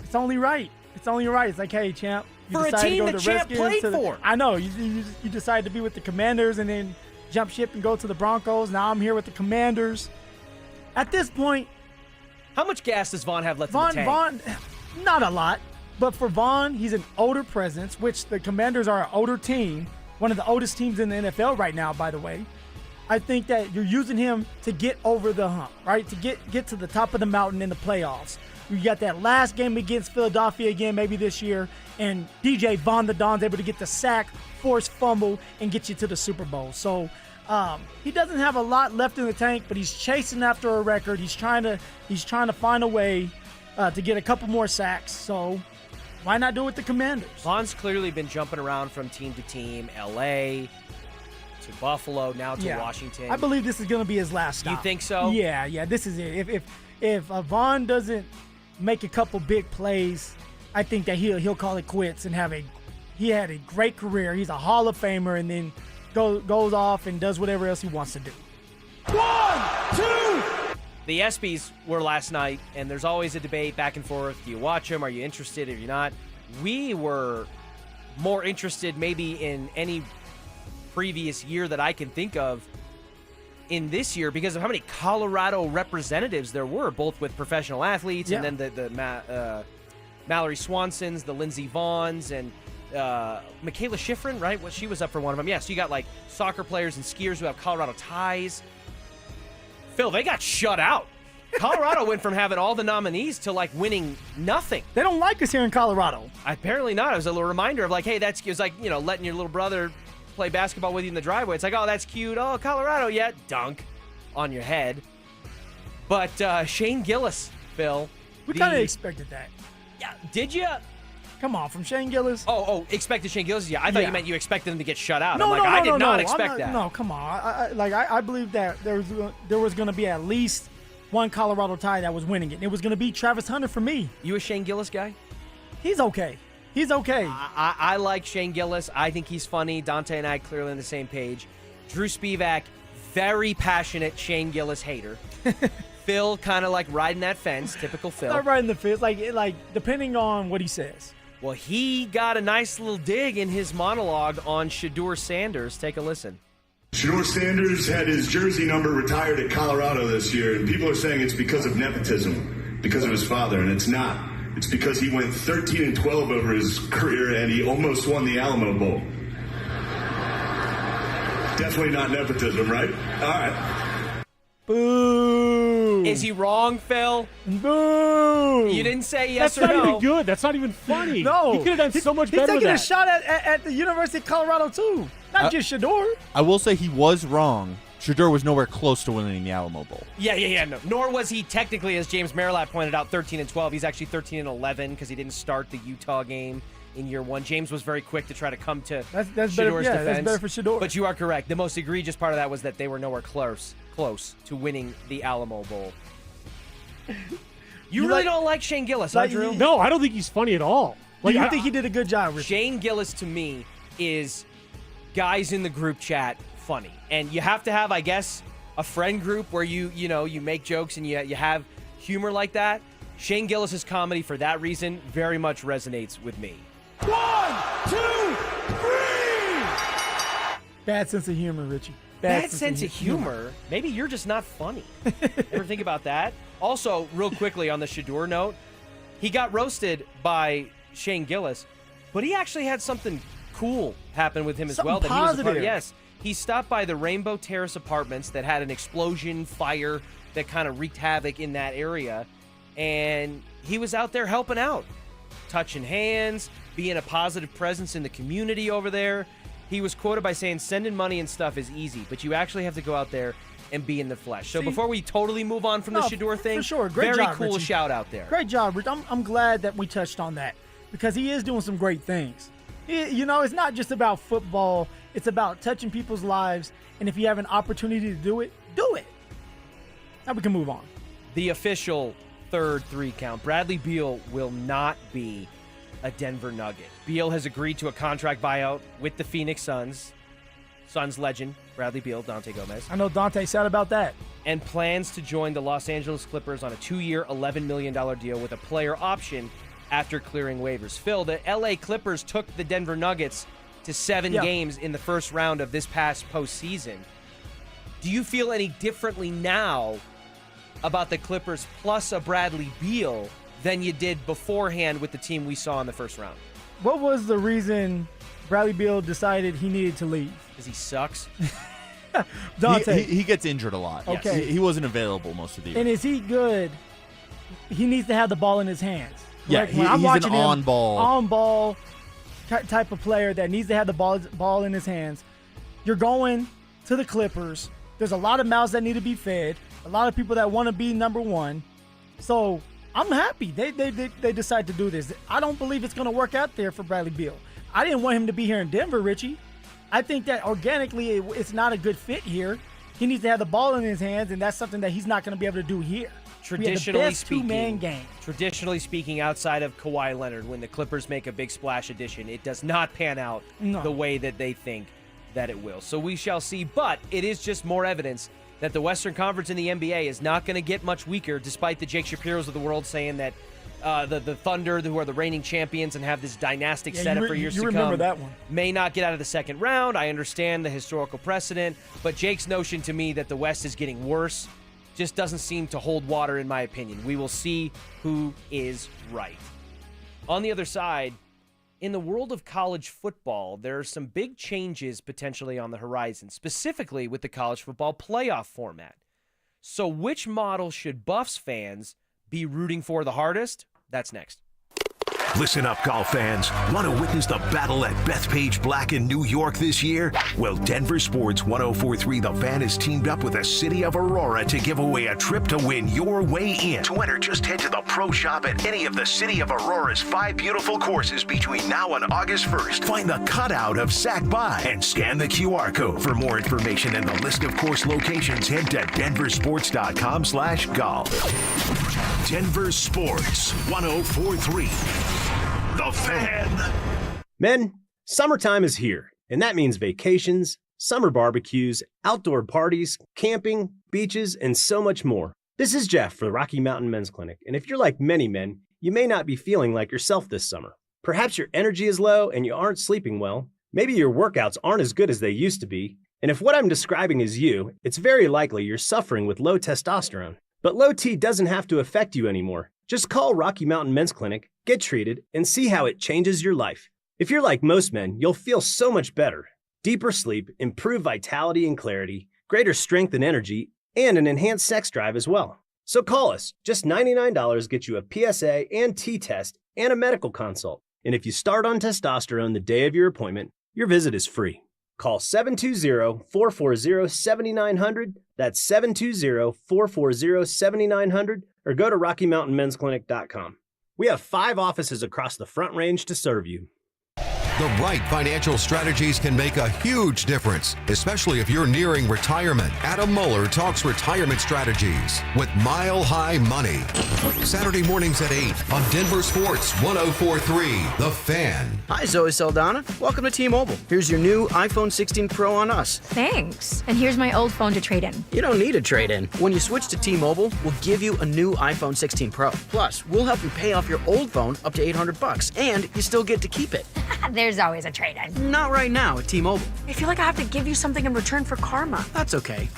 It's only right. It's like, hey, Champ. For a team that Champ played for. I know. You decided to be with the Commanders and then jump ship and go to the Broncos. Now I'm here with the Commanders. At this point, how much gas does Vaughn have left in the tank? Vaughn, not a lot. But for Vaughn, he's an older presence, which the Commanders are an older team. One of the oldest teams in the NFL right now, by the way. I think that you're using him to get over the hump, right? To get to the top of the mountain in the playoffs. You got that last game against Philadelphia again, maybe this year, and DJ Von the Don's able to get the sack, force fumble, and get you to the Super Bowl. So he doesn't have a lot left in the tank, but he's chasing after a record. He's trying to find a way to get a couple more sacks. So why not do it with the Commanders? Von's clearly been jumping around from team to team, L.A. to Buffalo, now to Washington. I believe this is going to be his last stop. You think so? Yeah, this is it. If Von doesn't make a couple big plays, I think that he'll call it quits and he had a great career. He's a Hall of Famer, and then goes off and does whatever else he wants to do. 1, 2. The ESPYs were last night, and there's always a debate back and forth. Do you watch them? Are you interested? Are you not? We were more interested maybe in any previous year that I can think of in this year because of how many Colorado representatives there were, both with professional athletes and then the Mallory Swansons, the Lindsay Vaughns, and Michaela Schifrin, right? She was up for one of them. Yeah, so you got like soccer players and skiers who have Colorado ties. Phil, they got shut out. Colorado went from having all the nominees to like winning nothing. They don't like us here in Colorado. Apparently not. It was a little reminder of like, hey, it was like, letting your little brother play basketball with you in the driveway. It's like, oh, that's cute. Oh, Colorado, yeah, dunk on your head. But Shane Gillis, Phil. We kind of expected that. Yeah, did you? Come on, from Shane Gillis. Oh, expected Shane Gillis? Yeah, I thought you meant you expected him to get shut out. No, I did not expect that. No, come on. I believe that there was going to be at least one Colorado tie that was winning it. And it was going to be Travis Hunter for me. You a Shane Gillis guy? He's okay. I like Shane Gillis. I think he's funny. Dante and I clearly on the same page. Drew Spivak, very passionate Shane Gillis hater. Phil kind of like riding that fence, typical Phil. Not riding the fence, like depending on what he says. Well, he got a nice little dig in his monologue on Shedeur Sanders. Take a listen. Shedeur Sanders had his jersey number retired at Colorado this year, and people are saying it's because of nepotism, because of his father, and it's not. It's because he went 13-12 over his career, and he almost won the Alamo Bowl. Definitely not nepotism, right? All right. Boo. Is he wrong, Phil? Boo. You didn't say yes or no. That's not even good. That's not even funny. No. He could have done so much better He's taking than a shot at the University of Colorado, too. Not just Shedeur. I will say he was wrong. Shedeur was nowhere close to winning the Alamo Bowl. Yeah. No. Nor was he technically, as James Marilat pointed out, 13-12. He's actually 13-11 because he didn't start the Utah game in year one. James was very quick to try to come to that's Shedeur's better, defense. That's better for Shedeur. But you are correct. The most egregious part of that was that they were nowhere close to winning the Alamo Bowl. You really don't like Shane Gillis, huh, Drew? No, I don't think he's funny at all. Like, I think he did a good job, Richard. Shane Gillis, to me, is guys in the group chat funny. And you have to have, I guess, a friend group where you make jokes and you have humor like that. Shane Gillis' comedy, for that reason, very much resonates with me. 1, 2, 3. Bad sense of humor, Richie. Bad sense of humor? Maybe you're just not funny. Ever think about that? Also, real quickly on the Shedeur note, he got roasted by Shane Gillis, but he actually had something cool happen with him as well. That positive. He was a part of. Yes, he stopped by the Rainbow Terrace Apartments that had an explosion, fire that kind of wreaked havoc in that area, and he was out there helping out, touching hands, being a positive presence in the community over there. He was quoted by saying, sending money and stuff is easy, but you actually have to go out there and be in the flesh. So before we totally move on from the Shedeur thing, for sure. Great very job, cool Richie. shout out there. Great job, Rich. I'm glad that we touched on that because he is doing some great things. It's not just about football. It's about touching people's lives, and if you have an opportunity to do it, do it. Now we can move on. The official third 3 count. Bradley Beal will not be a Denver Nugget. Beal has agreed to a contract buyout with the Phoenix Suns. Suns legend, Bradley Beal, Dante Gomez. I know Dante's sad about that. And plans to join the Los Angeles Clippers on a 2-year, $11 million deal with a player option after clearing waivers. Phil, the LA Clippers took the Denver Nuggets to 7 games in the first round of this past postseason. Do you feel any differently now about the Clippers plus a Bradley Beal than you did beforehand with the team we saw in the first round? What was the reason Bradley Beal decided he needed to leave? Because he sucks. Dante. He gets injured a lot. Okay. He wasn't available most of the year. And is he good he needs to have the ball in his hands. Yeah, When I'm he's watching an him, on-ball type of player that needs to have the ball in his hands. You're going to the Clippers. There's a lot of mouths that need to be fed. A lot of people that want to be number one. So I'm happy they decide to do this. I don't believe it's going to work out there for Bradley Beal. I didn't want him to be here in Denver, Richie. I think that organically it's not a good fit here. He needs to have the ball in his hands, and that's something that he's not going to be able to do here. Traditionally speaking, two-man game. Traditionally speaking, outside of Kawhi Leonard, when the Clippers make a big splash addition, it does not pan out the way that they think that it will. So we shall see, but it is just more evidence that the Western Conference in the NBA is not going to get much weaker, despite the Jake Shapiros of the world saying that the Thunder, who are the reigning champions and have this dynastic setup for years to come, remember that one, may not get out of the second round. I understand the historical precedent, but Jake's notion to me that the West is getting worse just doesn't seem to hold water, in my opinion. We will see who is right. On the other side, in the world of college football, there are some big changes potentially on the horizon, specifically with the college football playoff format. So which model should Buffs fans be rooting for the hardest? That's next. Listen up, golf fans. Want to witness the battle at Bethpage Black in New York this year? Well, Denver Sports 1043 The Fan has teamed up with the City of Aurora to give away a trip to win your way in. To enter, just head to the pro shop at any of the City of Aurora's 5 beautiful courses between now and August 1st. Find the cutout of Sac By and scan the QR code. For more information and the list of course locations, head to denversports.com/golf. Denver Sports 1043. The Fan. Men, summertime is here, and that means vacations, summer barbecues, outdoor parties, camping, beaches, and so much more. This is Jeff for the Rocky Mountain Men's Clinic, and if you're like many men, you may not be feeling like yourself this summer. Perhaps your energy is low and you aren't sleeping well. Maybe your workouts aren't as good as they used to be. And if what I'm describing is you, it's very likely you're suffering with low testosterone. But low T doesn't have to affect you anymore. Just call Rocky Mountain Men's Clinic, get treated, and see how it changes your life. If you're like most men, you'll feel so much better. Deeper sleep, improved vitality and clarity, greater strength and energy, and an enhanced sex drive as well. So call us. Just $99 gets you a PSA and T-test and a medical consult. And if you start on testosterone the day of your appointment, your visit is free. Call 720-440-7900. That's 720-440-7900. Or go to RockyMountainMen'sClinic.com. We have 5 offices across the Front Range to serve you. The right financial strategies can make a huge difference, especially if you're nearing retirement. Adam Mueller talks retirement strategies with Mile High Money. Saturday mornings at 8 on Denver Sports 1043, The Fan. Hi, Zoe Saldana. Welcome to T-Mobile. Here's your new iPhone 16 Pro on us. Thanks. And here's my old phone to trade in. You don't need a trade-in. When you switch to T-Mobile, we'll give you a new iPhone 16 Pro. Plus, we'll help you pay off your old phone up to $800, and you still get to keep it. There's always a trade-in. Not right now at T-Mobile. I feel like I have to give you something in return for karma. That's okay.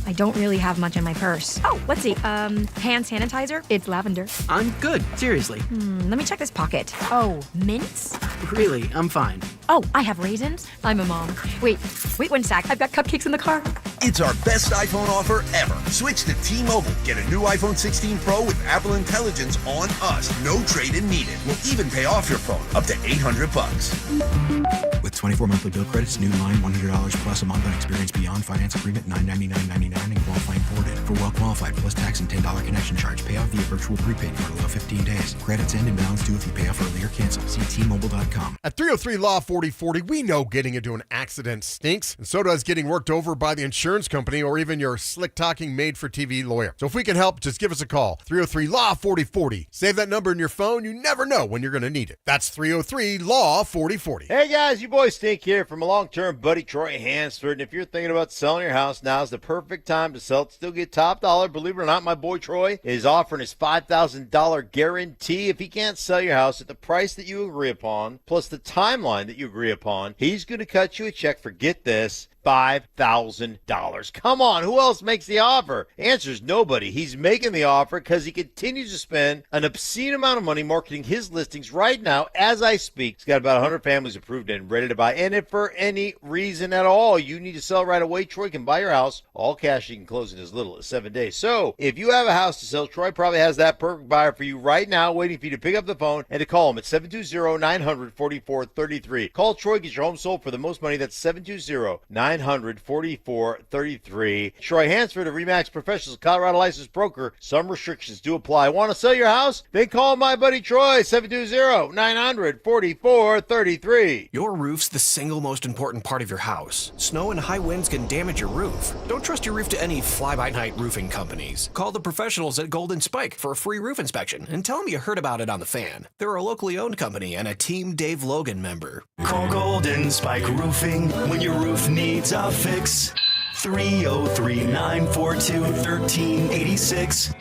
I don't really have much in my purse. Oh, let's see. Hand sanitizer. It's lavender. I'm good. Seriously. Let me check this pocket. Oh, mints? Really, I'm fine. Oh, I have raisins. I'm a mom. Wait 1 sec. I've got cupcakes in the car. It's our best iPhone offer ever. Switch to T-Mobile. Get a new iPhone 16 Pro with Apple Intelligence on us. No trade-in needed. We'll even pay off your phone up to $800. With 24 monthly bill credits, new line $100 plus a month on experience beyond finance agreement $999.99 and qualifying ported. For well qualified plus tax and $10 connection charge. Pay off via virtual prepaid card allow 15 days. Credits end and balance due if you pay off early or cancel. See T-Mobile.com. At 303 Law 4040, we know getting into an accident stinks, and so does getting worked over by the insurance company or even your slick-talking made-for-TV lawyer. So if we can help, just give us a call. 303 Law 4040. Save that number in your phone. You never know when you're going to need it. That's 303 Law 4040. Hey guys, you boys Stink here from a long-term buddy Troy Hansford, and if you're thinking about selling your house, now's the perfect time to sell it, still get top dollar. Believe it or not, my boy Troy is offering his $5,000 guarantee. If he can't sell your house at the price that you agree upon, plus the timeline that you agree upon, he's going to cut you a check for, get this, $5,000. Come on, who else makes the offer? Answer's nobody. He's making the offer because he continues to spend an obscene amount of money marketing his listings right now as I speak. He's got about 100 families approved and ready to buy. And if for any reason at all you need to sell right away, Troy can buy your house all cash. You can close in as little as 7 days. So if you have a house to sell, Troy probably has that perfect buyer for you right now, waiting for you to pick up the phone and to call him at 720-900-4433. Call Troy, get your home sold for the most money. That's 720-900-4433. Troy Hansford of RE/MAX Professionals, Colorado licensed broker. Some restrictions do apply. Want to sell your house? Then call my buddy Troy, 720-900-4433. Your roof's the single most important part of your house. Snow and high winds can damage your roof. Don't trust your roof to any fly-by-night roofing companies. Call the professionals at Golden Spike for a free roof inspection and tell them you heard about it on The Fan. They're a locally owned company and a Team Dave Logan member. Call Golden Spike Roofing when your roof needs a fix. 303-942-1386.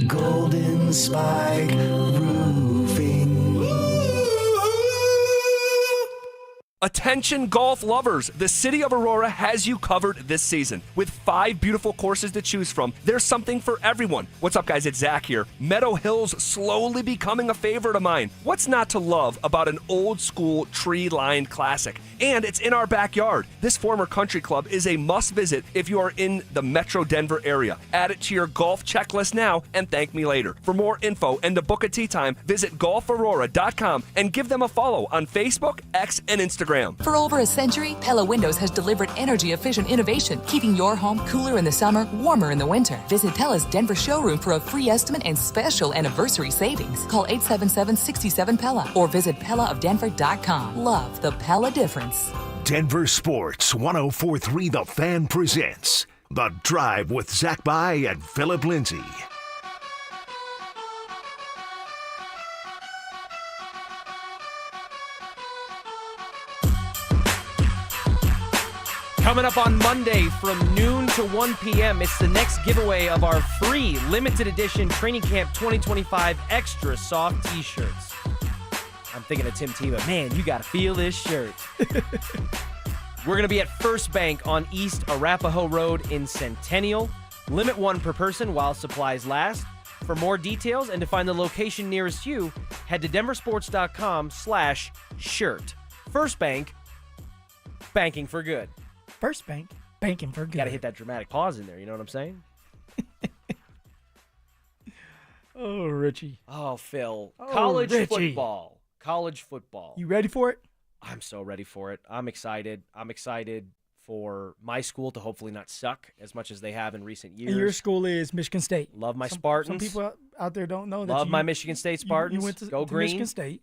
Golden Spike Roofing. Attention golf lovers, the city of Aurora has you covered this season. With 5 beautiful courses to choose from, there's something for everyone. What's up, guys? It's Zach here. Meadow Hill's slowly becoming a favorite of mine. What's not to love about an old school tree-lined classic? And it's in our backyard. This former country club is a must visit if you are in the Metro Denver area. Add it to your golf checklist now and thank me later. For more info and to book a tee time, visit golfaurora.com and give them a follow on Facebook, X, and Instagram. For over a century, Pella Windows has delivered energy-efficient innovation, keeping your home cooler in the summer, warmer in the winter. Visit Pella's Denver showroom for a free estimate and special anniversary savings. Call 877-67-PELLA or visit PellaofDenver.com. Love the Pella difference. Denver Sports 104.3 The Fan presents The Drive with Zach By and Phillip Lindsay. Coming up on Monday from noon to 1 p.m., it's the next giveaway of our free limited edition Training Camp 2025 Extra Soft T-shirts. I'm thinking of Tim Tebow. Man, you got to feel this shirt. We're going to be at First Bank on East Arapahoe Road in Centennial. Limit 1 per person while supplies last. For more details and to find the location nearest you, head to denversports.com/shirt. First Bank, banking for good. First Bank, banking for good. Got to hit that dramatic pause in there, you know what I'm saying? Oh, Richie. Oh, Phil. Oh, College Richie. football. College football. You ready for it? I'm so ready for it. I'm excited. I'm excited for my school to hopefully not suck as much as they have in recent years. And your school is Michigan State. Love my Spartans. Some people out there don't know that. Love my Michigan State Spartans. You went to, Go to green. Michigan State.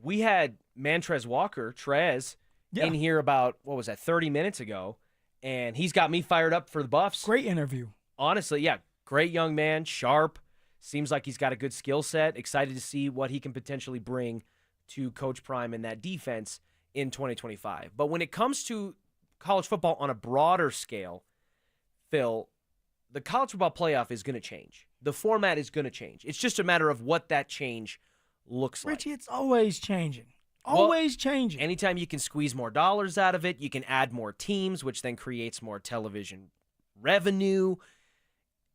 We had Mantrez Walker, Trez, in here about, 30 minutes ago, and he's got me fired up for the Buffs. Great interview. Honestly, yeah, great young man, sharp, seems like he's got a good skill set. Excited to see what he can potentially bring to Coach Prime and that defense in 2025. But when it comes to college football on a broader scale, Phil, the college football playoff is going to change. The format is going to change. It's just a matter of what that change looks like. Richie, it's always changing. Always changing. Anytime you can squeeze more dollars out of it, you can add more teams, which then creates more television revenue.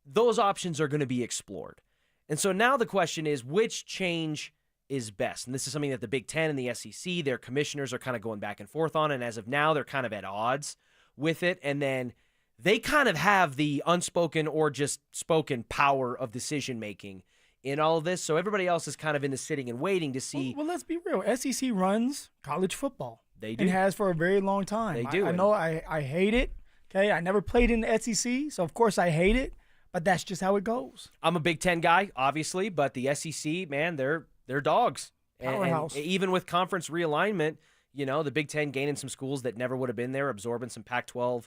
Those options are going to be explored. And so now the question is, which change is best? And this is something that the Big Ten and the SEC, their commissioners are kind of going back and forth on. And as of now, they're kind of at odds with it. And then they kind of have the unspoken or just spoken power of decision-making in all of this. So everybody else is kind of in the sitting and waiting to see. Well, let's be real. SEC runs college football. They do. And has for a very long time. They do. I know I hate it. Okay, I never played in the SEC, so of course I hate it. But that's just how it goes. I'm a Big Ten guy, obviously, but the SEC, man, they're dogs. Powerhouse. And even with conference realignment, you know, the Big Ten gaining some schools that never would have been there, absorbing some Pac-12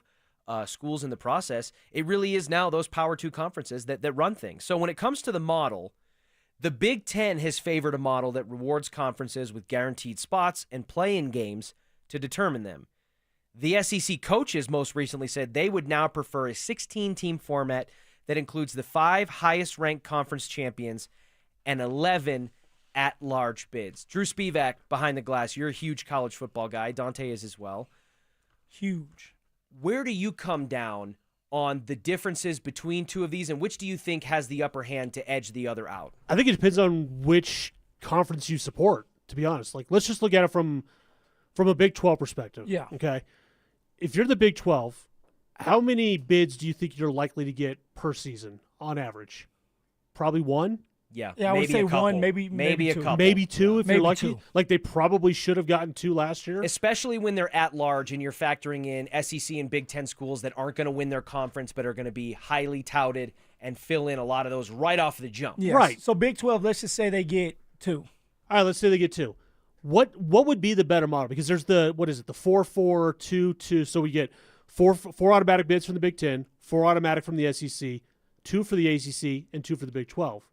schools in the process. It really is now those Power 2 conferences that run things. So when it comes to the model, the Big Ten has favored a model that rewards conferences with guaranteed spots and play-in games to determine them. The SEC coaches most recently said they would now prefer a 16-team format that includes the 5 highest-ranked conference champions and 11 at-large bids. Drew Spivak, behind the glass, you're a huge college football guy. Dante is as well. Huge. Where do you come down on the differences between two of these, and which do you think has the upper hand to edge the other out? I think it depends on which conference you support, to be honest. Like, let's just look at it from a Big 12 perspective. Yeah. Okay. If you're the Big 12, how many bids do you think you're likely to get per season on average? Probably one? Yeah, I would say one, maybe a two. couple. Maybe two if Maybe you're lucky. two. Like, they probably should have gotten two last year. Especially when they're at large and you're factoring in SEC and Big Ten schools that aren't going to win their conference but are going to be highly touted and fill in a lot of those right off the jump. Yes. Right. So Big 12, let's just say they get two. All right, let's say they get two. What would be the better model? Because there's the 4-4-2-2. So we get four automatic bids from the Big Ten, 4 automatic from the SEC, 2 for the ACC, and 2 for the Big 12.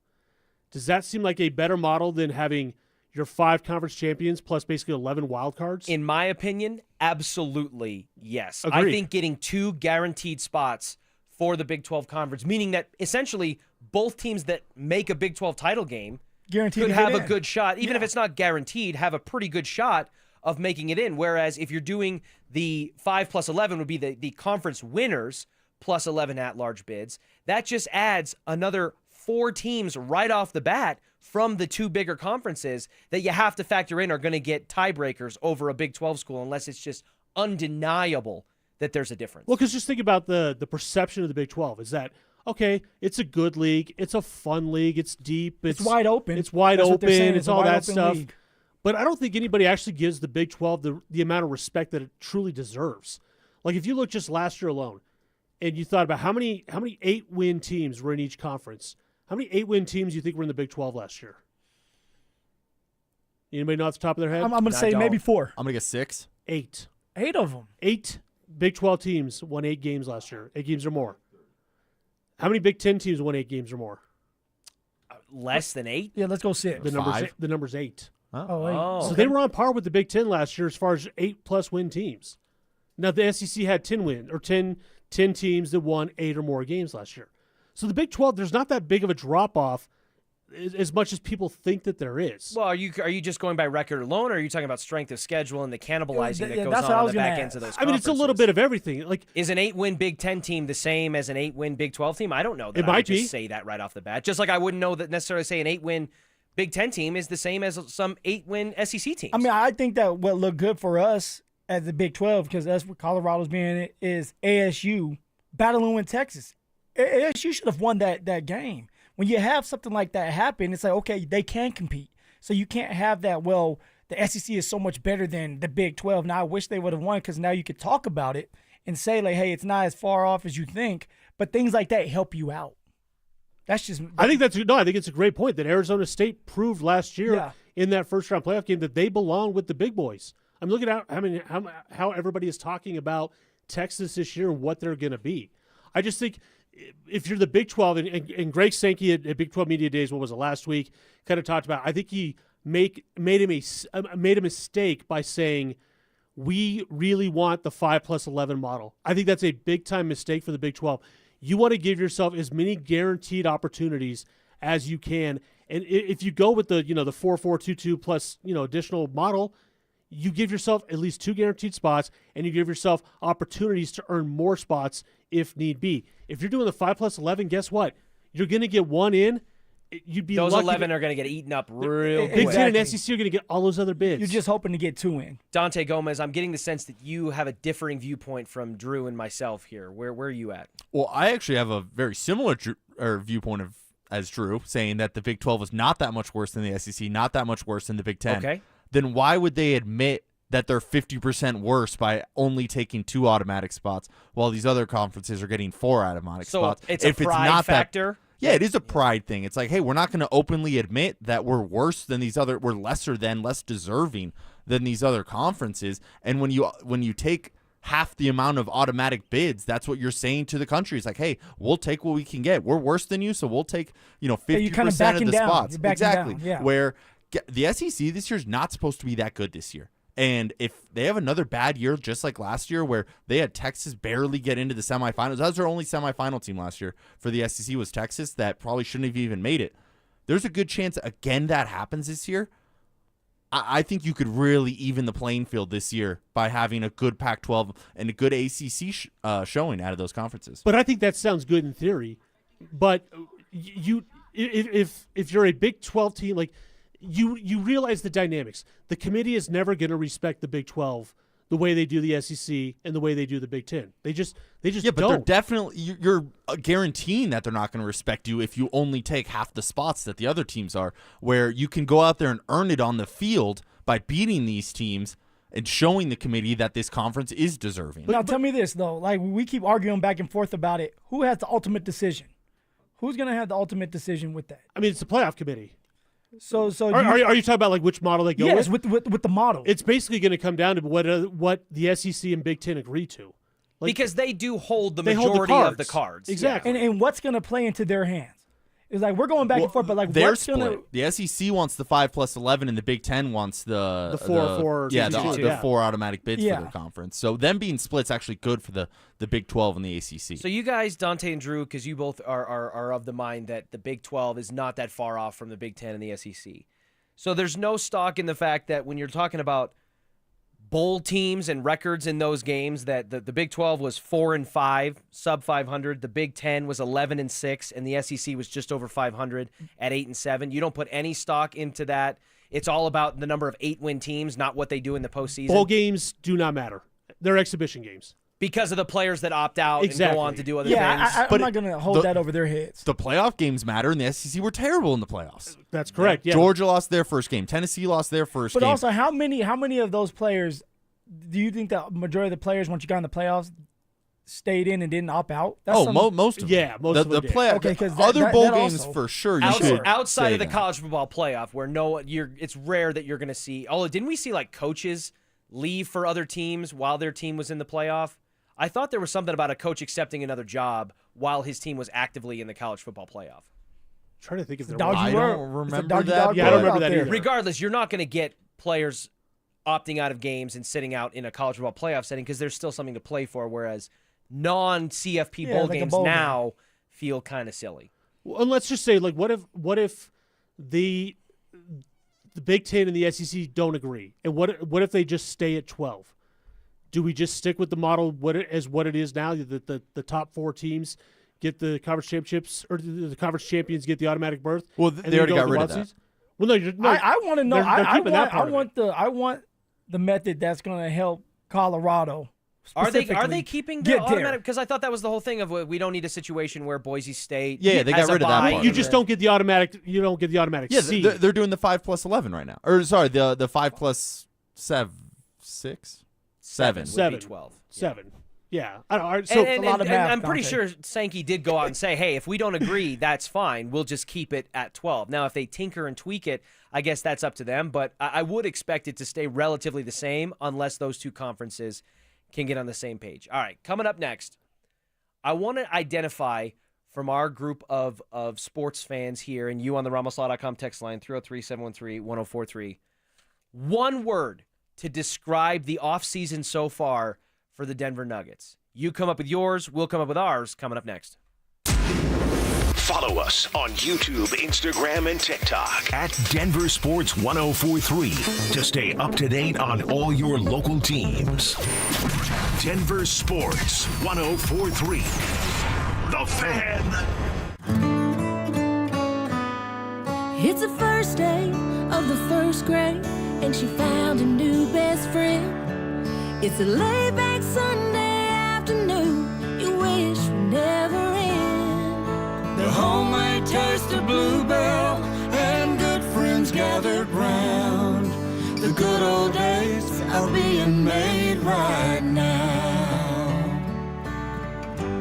Does that seem like a better model than having your 5 conference champions plus basically 11 wild cards? In my opinion, absolutely yes. Agreed. I think getting 2 guaranteed spots for the Big 12 conference, meaning that essentially both teams that make a Big 12 title game Guaranteed could to have get a in. good shot, even if it's not guaranteed, have a pretty good shot of making it in. Whereas if you're doing the 5 plus 11 would be the conference winners plus 11 at-large bids, that just adds another 4 teams right off the bat from the 2 bigger conferences that you have to factor in are going to get tiebreakers over a Big 12 school unless it's just undeniable that there's a difference. Well, because just think about the perception of the Big 12 is that, okay, it's a good league, it's a fun league, it's deep, It's wide open. it's wide That's what they're saying, open, it's it's a all wide that open stuff. league. But I don't think anybody actually gives the Big 12 the amount of respect that it truly deserves. Like, if you look just last year alone, and you thought about how many 8-win teams were in each conference, how many 8-win teams do you think were in the Big 12 last year? Anybody know off the top of their head? I'm going to say maybe 4. I'm going to get 6. 8. 8 of them. 8 Big 12 teams won 8 games last year. 8 games or more. How many Big 10 teams won 8 games or more? Less than 8? Yeah, let's go 6. The number's 8. Oh, So they were on par with the Big 10 last year as far as 8+ win teams. Now, the SEC had 10 teams that won 8 or more games last year. So the Big 12, there's not that big of a drop-off as much as people think that there is. Well, are you just going by record alone, or are you talking about strength of schedule and the cannibalizing that goes that's what I on was the back gonna ends of those I mean, it's a little bit of everything. Like, is an 8-win Big 10 team the same as an 8-win Big 12 team? I don't know that It I would might just be. say that right off the bat. Just like I wouldn't know that necessarily say an 8-win Big 10 team is the same as some 8-win SEC teams. I mean, I think that what looked good for us as the Big 12, because that's what Colorado's being in, is ASU battling with Texas. ASU should have won that game. When you have something like that happen, it's like, okay, they can compete. So you can't have that, well, the SEC is so much better than the Big 12. Now, I wish they would have won, because now you could talk about it and say, like, hey, it's not as far off as you think. But things like that help you out. That's just – I think it's a great point that Arizona State proved last year in that first-round playoff game that they belong with the big boys. I'm looking at how everybody is talking about Texas this year and what they're going to be. I just think if you're the Big 12, and Greg Sankey at Big 12 Media Days, what was it, last week, kind of talked about, I think he made a mistake by saying we really want the 5+11 model. I think that's a big-time mistake for the Big 12. You want to give yourself as many guaranteed opportunities as you can. And if you go with the 4-4-2-2 plus, additional model, you give yourself at least 2 guaranteed spots, and you give yourself opportunities to earn more spots if need be. If you're doing the 5+11, guess what? You're going to get one in. You'd be those lucky 11 are going to get eaten up real quick. Big Ten and SEC are going to get all those other bids. You're just hoping to get 2 in. Dante Gomez, I'm getting the sense that you have a differing viewpoint from Drew and myself here. Where are you at? Well, I actually have a very similar viewpoint as Drew, saying that the Big 12 is not that much worse than the SEC, not that much worse than the Big 10. Okay. Then why would they admit that they're 50% worse by only taking 2 automatic spots while these other conferences are getting 4 automatic spots? So it's a pride factor? Yeah, it is a pride thing. It's like, hey, we're not going to openly admit that we're worse than these other, we're lesser than, less deserving than these other conferences. And when you take half the amount of automatic bids, that's what you're saying to the country. It's like, hey, we'll take what we can get. We're worse than you, so we'll take 50% of the spots. Exactly. Down, yeah. Where the SEC this year's not supposed to be that good this year. And if they have another bad year, just like last year, where they had Texas barely get into the semifinals, that was their only semifinal team last year for the SEC was Texas, that probably shouldn't have even made it. There's a good chance, again, that happens this year. I think you could really even the playing field this year by having a good Pac-12 and a good ACC showing out of those conferences. But I think that sounds good in theory. But if you're a Big 12 team, like you realize the dynamics. The committee is never going to respect the Big 12 the way they do the SEC and the way they do the Big 10. They just but don't. They're definitely you're guaranteeing that they're not going to respect you if you only take half the spots that the other teams are, where you can go out there and earn it on the field by beating these teams and showing the committee that this conference is deserving. Now tell me this though, like we keep arguing back and forth about it. Who has the ultimate decision? Who's going to have the ultimate decision with that? I mean, it's the playoff committee. So are you talking about like which model they go with? Yes, with the model. It's basically going to come down to what the SEC and Big Ten agree to. Like, because they do hold the majority of the cards. Exactly. And what's going to play into their hands? It's like we're going back and forth, but like they're what's going to... The SEC wants the 5+11, and the Big Ten wants the 4 the 4 automatic bids for their conference. So them being split's actually good for the Big 12 and the ACC. So you guys, Dante and Drew, because you both are of the mind that the Big 12 is not that far off from the Big 10 and the SEC. So there's no stock in the fact that when you're talking about bowl teams and records in those games, that the Big 12 was 4-5, sub 500. The Big 10 was 11-6, and the SEC was just over 500 at 8-7. You don't put any stock into that. It's all about the number of 8-win teams, not what they do in the postseason. Bowl games do not matter. They're exhibition games. Because of the players that opt out and go on to do other things. I'm not going to hold that over their heads. The playoff games matter, and the SEC were terrible in the playoffs. That's correct. Yeah. Georgia lost their first game. Tennessee lost their first game. But also, how many of those players do you think the majority of the players, once you got in the playoffs, stayed in and didn't opt out? Most of them. Yeah, most of them. The playoff. Okay, because other bowl games also, for sure. Outside of the college football playoff, where it's rare that you're going to see. Although, didn't we see like coaches leave for other teams while their team was in the playoff? I thought there was something about a coach accepting another job while his team was actively in the college football playoff. I'm trying to think if there was. I don't remember that. Yeah, I don't remember that either. Regardless, you're not going to get players opting out of games and sitting out in a college football playoff setting because there's still something to play for, whereas non-CFP bowl games now feel kind of silly. Well, and let's just say, like, what if the Big Ten and the SEC don't agree, and what if they just stay at 12? Do we just stick with the model as what it is now, that the top 4 teams get the conference championships, or the conference champions get the automatic berth? Well, they already got rid of that. Well, no, I want to know. I want want the method that's going to help Colorado. Are they keeping the automatic? Because I thought that was the whole thing of we don't need a situation where Boise State. Yeah, they got rid of that part. You just don't get the automatic. You don't get the automatic. Yeah, seed. they're doing the 5+11 right now. Or sorry, the 5+7, 6, 7. 12. 7. Yeah. I don't. So and I'm pretty sure Sankey did go out and say, "Hey, if we don't agree, that's fine. We'll just keep it at 12." Now, if they tinker and tweak it, I guess that's up to them. But I would expect it to stay relatively the same unless those two conferences can get on the same page. All right, coming up next, I want to identify from our group of sports fans here and you on the RamosLaw.com text line, 303-713-1043, one word to describe the offseason so far for the Denver Nuggets. You come up with yours, we'll come up with ours, coming up next. Follow us on YouTube, Instagram, and TikTok at Denver Sports 1043 to stay up to date on all your local teams. Denver Sports 1043. The Fan. It's the first day of the first grade, and she found a new best friend. It's a laid-back Sunday afternoon you wish would never end. The homemade taste of Bluebell and good friends gathered round. The good old days are being made right now.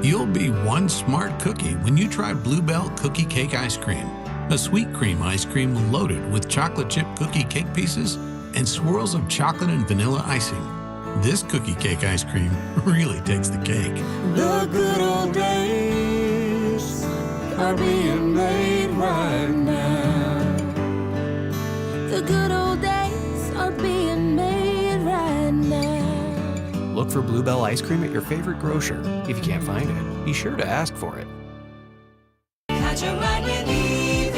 You'll be one smart cookie when you try Bluebell Cookie Cake Ice Cream. A sweet cream ice cream loaded with chocolate chip cookie cake pieces and swirls of chocolate and vanilla icing. This cookie cake ice cream really takes the cake. The good old days are being made right now. The good old days are being made right now. Look for Bluebell ice cream at your favorite grocer. If you can't find it, be sure to ask for it. Catch a ride with EV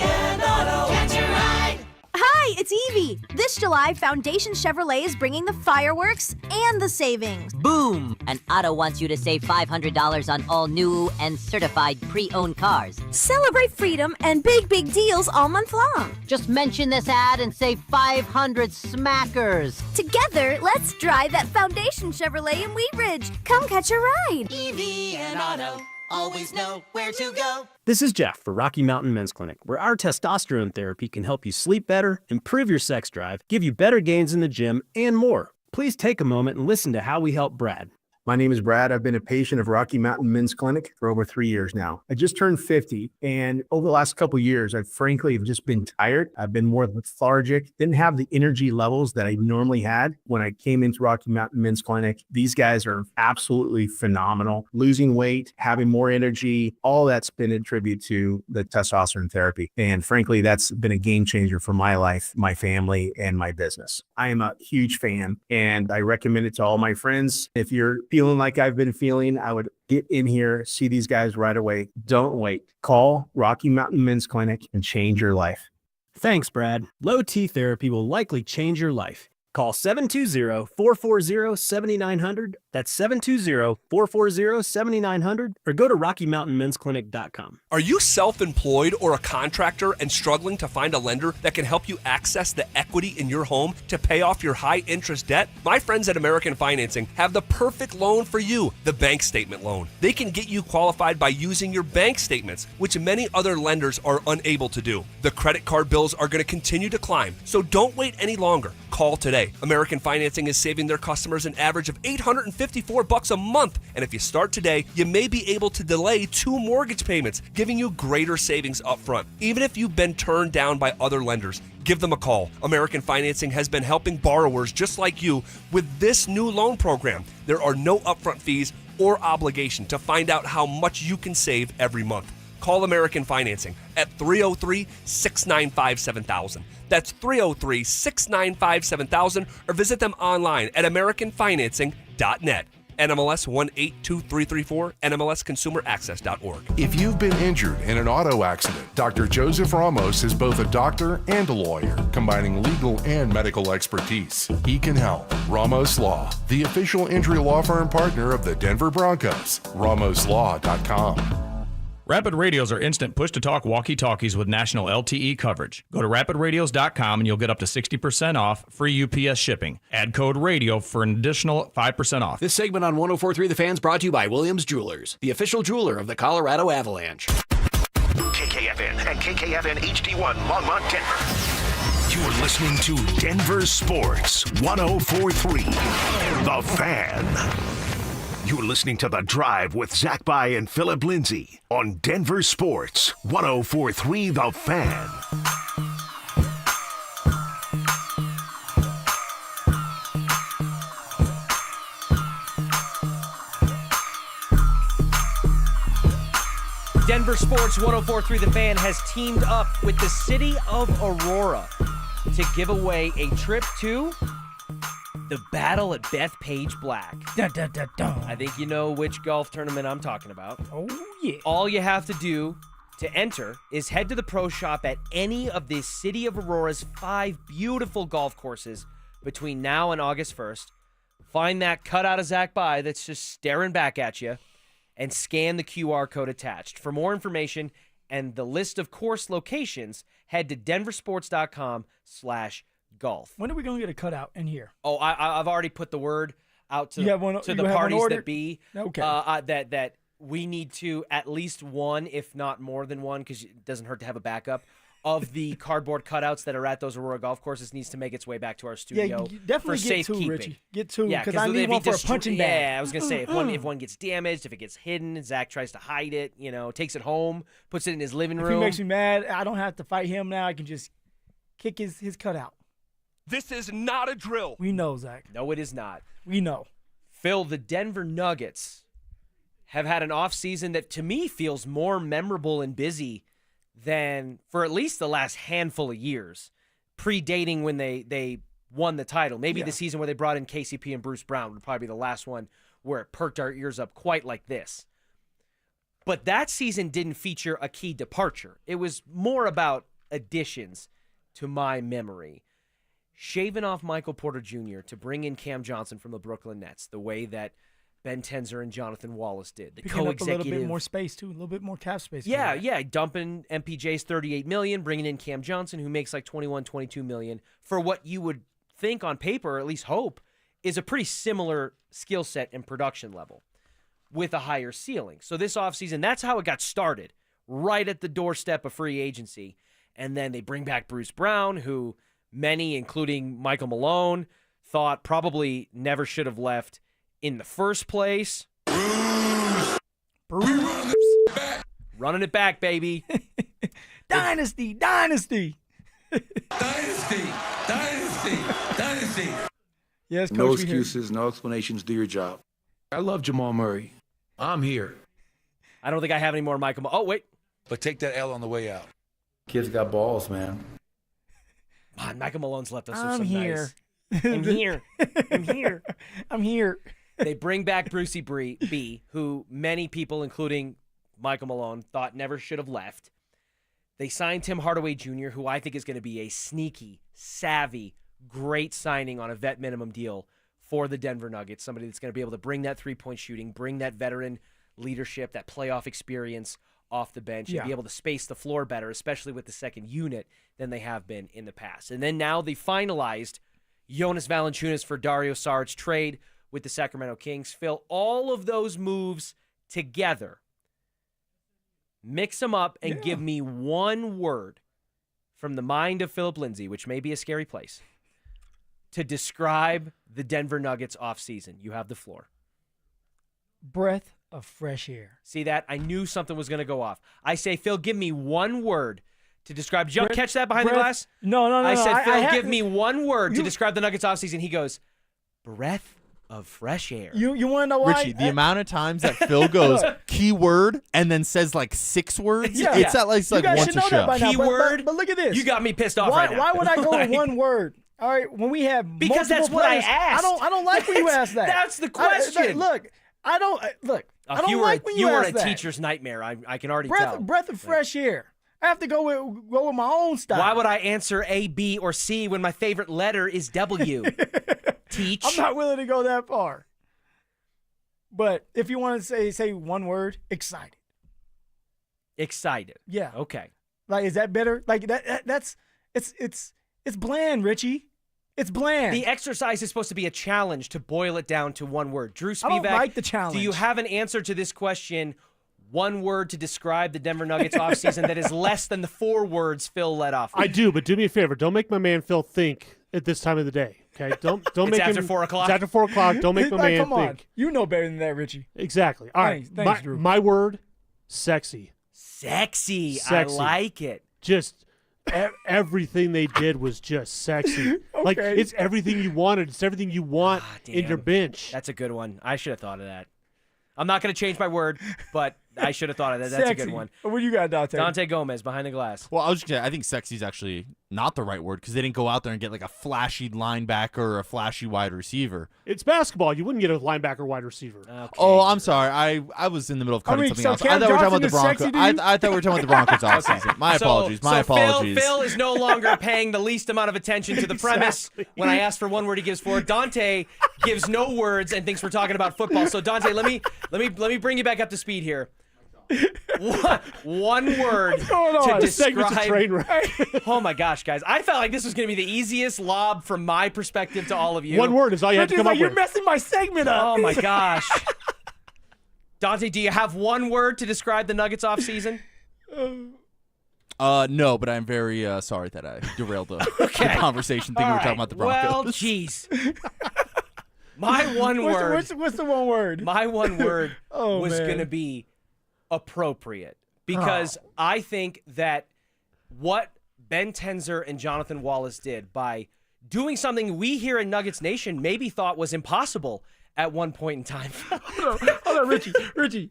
and Auto. Catch a ride. Hi, It's Evie. This July, Foundation Chevrolet is bringing the fireworks and the savings. Boom! And Otto wants you to save $500 on all new and certified pre-owned cars. Celebrate freedom and big deals all month long. Just mention this ad and save 500 smackers. Together, let's drive that Foundation Chevrolet in Wheat Ridge. Come catch a ride. Evie and Otto always know where to go. This is Jeff for Rocky Mountain Men's Clinic, where our testosterone therapy can help you sleep better, improve your sex drive, give you better gains in the gym, and more. Please take a moment and listen to how we help Brad. My name is Brad. I've been a patient of Rocky Mountain Men's Clinic for over 3 years now. I just turned 50, and over the last couple of years, I've frankly just been tired. I've been more lethargic, didn't have the energy levels that I normally had when I came into Rocky Mountain Men's Clinic. These guys are absolutely phenomenal. Losing weight, having more energy, all that's been a tribute to the testosterone therapy. And frankly, that's been a game changer for my life, my family, and my business. I am a huge fan, and I recommend it to all my friends. If you're feeling like I've been feeling, I would get in here, see these guys right away. Don't wait. Call Rocky Mountain Men's Clinic and change your life. Thanks, Brad. Low T therapy will likely change your life. Call 720-440-7900. That's 720-440-7900. Or go to RockyMountainMen'sClinic.com. Are you self-employed or a contractor and struggling to find a lender that can help you access the equity in your home to pay off your high-interest debt? My friends at American Financing have the perfect loan for you, the bank statement loan. They can get you qualified by using your bank statements, which many other lenders are unable to do. The credit card bills are going to continue to climb, so don't wait any longer. Call today. American Financing is saving their customers an average of $854 a month. And if you start today, you may be able to delay 2 mortgage payments, giving you greater savings up front. Even if you've been turned down by other lenders, give them a call. American Financing has been helping borrowers just like you with this new loan program. There are no upfront fees or obligation to find out how much you can save every month. Call American Financing at 303-695-7000. That's 303-695-7000, or visit them online at AmericanFinancing.net. NMLS 182334, NMLSConsumerAccess.org. If you've been injured in an auto accident, Dr. Joseph Ramos is both a doctor and a lawyer, combining legal and medical expertise. He can help. Ramos Law, the official injury law firm partner of the Denver Broncos. RamosLaw.com. Rapid Radios are instant push-to-talk walkie-talkies with national LTE coverage. Go to rapidradios.com and you'll get up to 60% off, free UPS shipping. Add code RADIO for an additional 5% off. This segment on 104.3 The Fan's brought to you by Williams Jewelers, the official jeweler of the Colorado Avalanche. KKFN and KKFN HD1 Longmont, Denver. You're listening to Denver Sports 104.3 The Fan. You're listening to The Drive with Zach By and Phillip Lindsay on Denver Sports 104.3 The Fan. Denver Sports 104.3 The Fan has teamed up with the city of Aurora to give away a trip to the Battle at Bethpage Black. Dun, dun, dun, dun. I think you know which golf tournament I'm talking about. Oh, yeah. All you have to do to enter is head to the pro shop at any of the city of Aurora's 5 beautiful golf courses between now and August 1st. Find that cutout of Zach By that's just staring back at you and scan the QR code attached. For more information and the list of course locations, head to denversports.com/golf. When are we going to get a cutout in here? Oh, I've already put the word out to the you parties that be. Okay. That we need to at least one, if not more than one, because it doesn't hurt to have a backup, of the cardboard cutouts that are at those Aurora golf courses needs to make its way back to our studio. Yeah, definitely for get safekeeping. two, Richie. Get two, Yeah, because I need one for a punching bag. Yeah, I was gonna say if one gets damaged, if it gets hidden, Zach tries to hide it, takes it home, puts it in his living room. If he makes me mad, I don't have to fight him now. I can just kick his cutout. This is not a drill. We know, Zach. No, it is not. We know. Phil, the Denver Nuggets have had an offseason that to me feels more memorable and busy than for at least the last handful of years, predating when they won the title. Maybe the season where they brought in KCP and Bruce Brown would probably be the last one where it perked our ears up quite like this. But that season didn't feature a key departure. It was more about additions to my memory. shaving off Michael Porter Jr. to bring in Cam Johnson from the Brooklyn Nets, the way that Ben Tenzer and Jonathan Wallace did. The Picking up co-executive. a little bit more space, too. A little bit more cap space. Yeah. Dumping MPJ's $38 million, bringing in Cam Johnson, who makes like $21, $22 million, for what you would think on paper, or at least hope, is a pretty similar skill set and production level with a higher ceiling. So this offseason, that's how it got started, right at the doorstep of free agency. And then they bring back Bruce Brown, who many, including Michael Malone, thought probably never should have left in the first place. Running it back, baby. Dynasty. Yes, Coach, no excuses, no explanations. Do your job. I love Jamal Murray. I'm here. I don't think I have any more Michael. Oh, wait. But take that L on the way out. Kids got balls, man. Man, Michael Malone's left us with I'm some here. nice. I'm here. I'm here. I'm here. They bring back Brucey B, who many people, including Michael Malone, thought never should have left. They signed Tim Hardaway Jr., who I think is going to be a sneaky, savvy, great signing on a vet minimum deal for the Denver Nuggets, somebody that's going to be able to bring that three-point shooting, bring that veteran leadership, that playoff experience off the bench, and be able to space the floor better, especially with the second unit, than they have been in the past. And then now they finalized Jonas Valanciunas for Dario Saric's trade with the Sacramento Kings. Phil, all of those moves together, mix them up and give me one word from the mind of Phillip Lindsay, which may be a scary place, to describe the Denver Nuggets offseason. You have the floor. Breath of fresh air. See that? I knew something was going to go off. I say, Phil, give me one word to describe. Did you catch that behind the glass? No. I said, Phil, give me one word to describe the Nuggets offseason. He goes, breath of fresh air. You want to know why? Richie, the amount of times that Phil goes keyword and then says like 6 words, it's at least like once a show. Keyword. But look at this. You got me pissed off why, right now. Why would I go with one word? All right, when we have because that's what players, I asked. I don't like when you ask that. That's the question. I don't like when you were ask a that. teacher's nightmare. I can already tell. Breath of fresh air. I have to go with my own style. Why would I answer A, B, or C when my favorite letter is W? Teach. I'm not willing to go that far. But if you want to say one word, excited. Excited. Yeah. Okay. Like, is that better? Like that's it's bland, Richie. It's bland. The exercise is supposed to be a challenge to boil it down to one word. Drew Spivak, I don't like the challenge. Do you have an answer to this question? One word to describe the Denver Nuggets offseason that is less than the 4 words Phil let off. I do, but do me a favor. Don't make my man Phil think at this time of the day. Okay, don't make after him. 4 o'clock. It's after 4 o'clock. Don't make my man come on. think. You know better than that, Richie. Exactly. All right. Thanks, Drew. My word, sexy. Sexy. I like it. Just everything they did was just sexy. Okay. Like, it's everything you wanted. It's everything you want in your bench. That's a good one. I should have thought of that. I'm not going to change my word, but I should have thought of that. That's Sexy. a good one. What do you got, Dante? Dante Gomez behind the glass. Well, I think sexy is actually not the right word because they didn't go out there and get like a flashy linebacker or a flashy wide receiver. It's basketball. You wouldn't get a linebacker wide receiver. Okay. Oh, I'm sorry. I was in the middle of cutting something else. Cam I thought we were talking about the Johnson Broncos. is sexy to you? I thought we were talking about the Broncos offseason. My apologies. My apologies. Phil is no longer paying the least amount of attention to the premise. When I ask for one word, he gives 4. Dante gives no words and thinks we're talking about football. So Dante, let me bring you back up to speed here. One word to describe. Oh my gosh, guys! I felt like this was going to be the easiest lob from my perspective to all of you. One word is all you had to come up with. You're messing my segment up. Oh my gosh, Dante, do you have one word to describe the Nuggets offseason? No, but I'm very sorry that I derailed the conversation thinking we were talking about the Broncos. Well, jeez. My one word. What's the one word? My one word was man. going to be appropriate because I think that what Ben Tenzer and Jonathan Wallace did by doing something we here in Nuggets Nation maybe thought was impossible at one point in time. Hold on, Richie,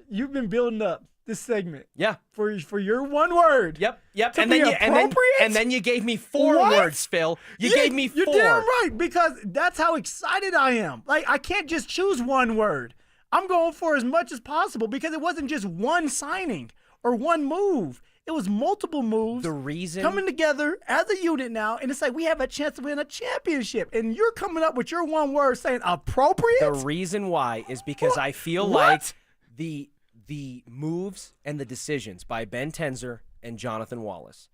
you've been building up this segment. Yeah. For your one word. Yep. To And be then, and then you gave me 4 words, Phil. You gave me 4. You're damn right, because that's how excited I am. Like, I can't just choose one word. I'm going for as much as possible because it wasn't just one signing or one move. It was multiple moves. The reason coming together as a unit now, and it's like we have a chance to win a championship. And you're coming up with your one word saying appropriate. The reason why is because I feel like the moves and the decisions by Ben Tenzer and Jonathan Wallace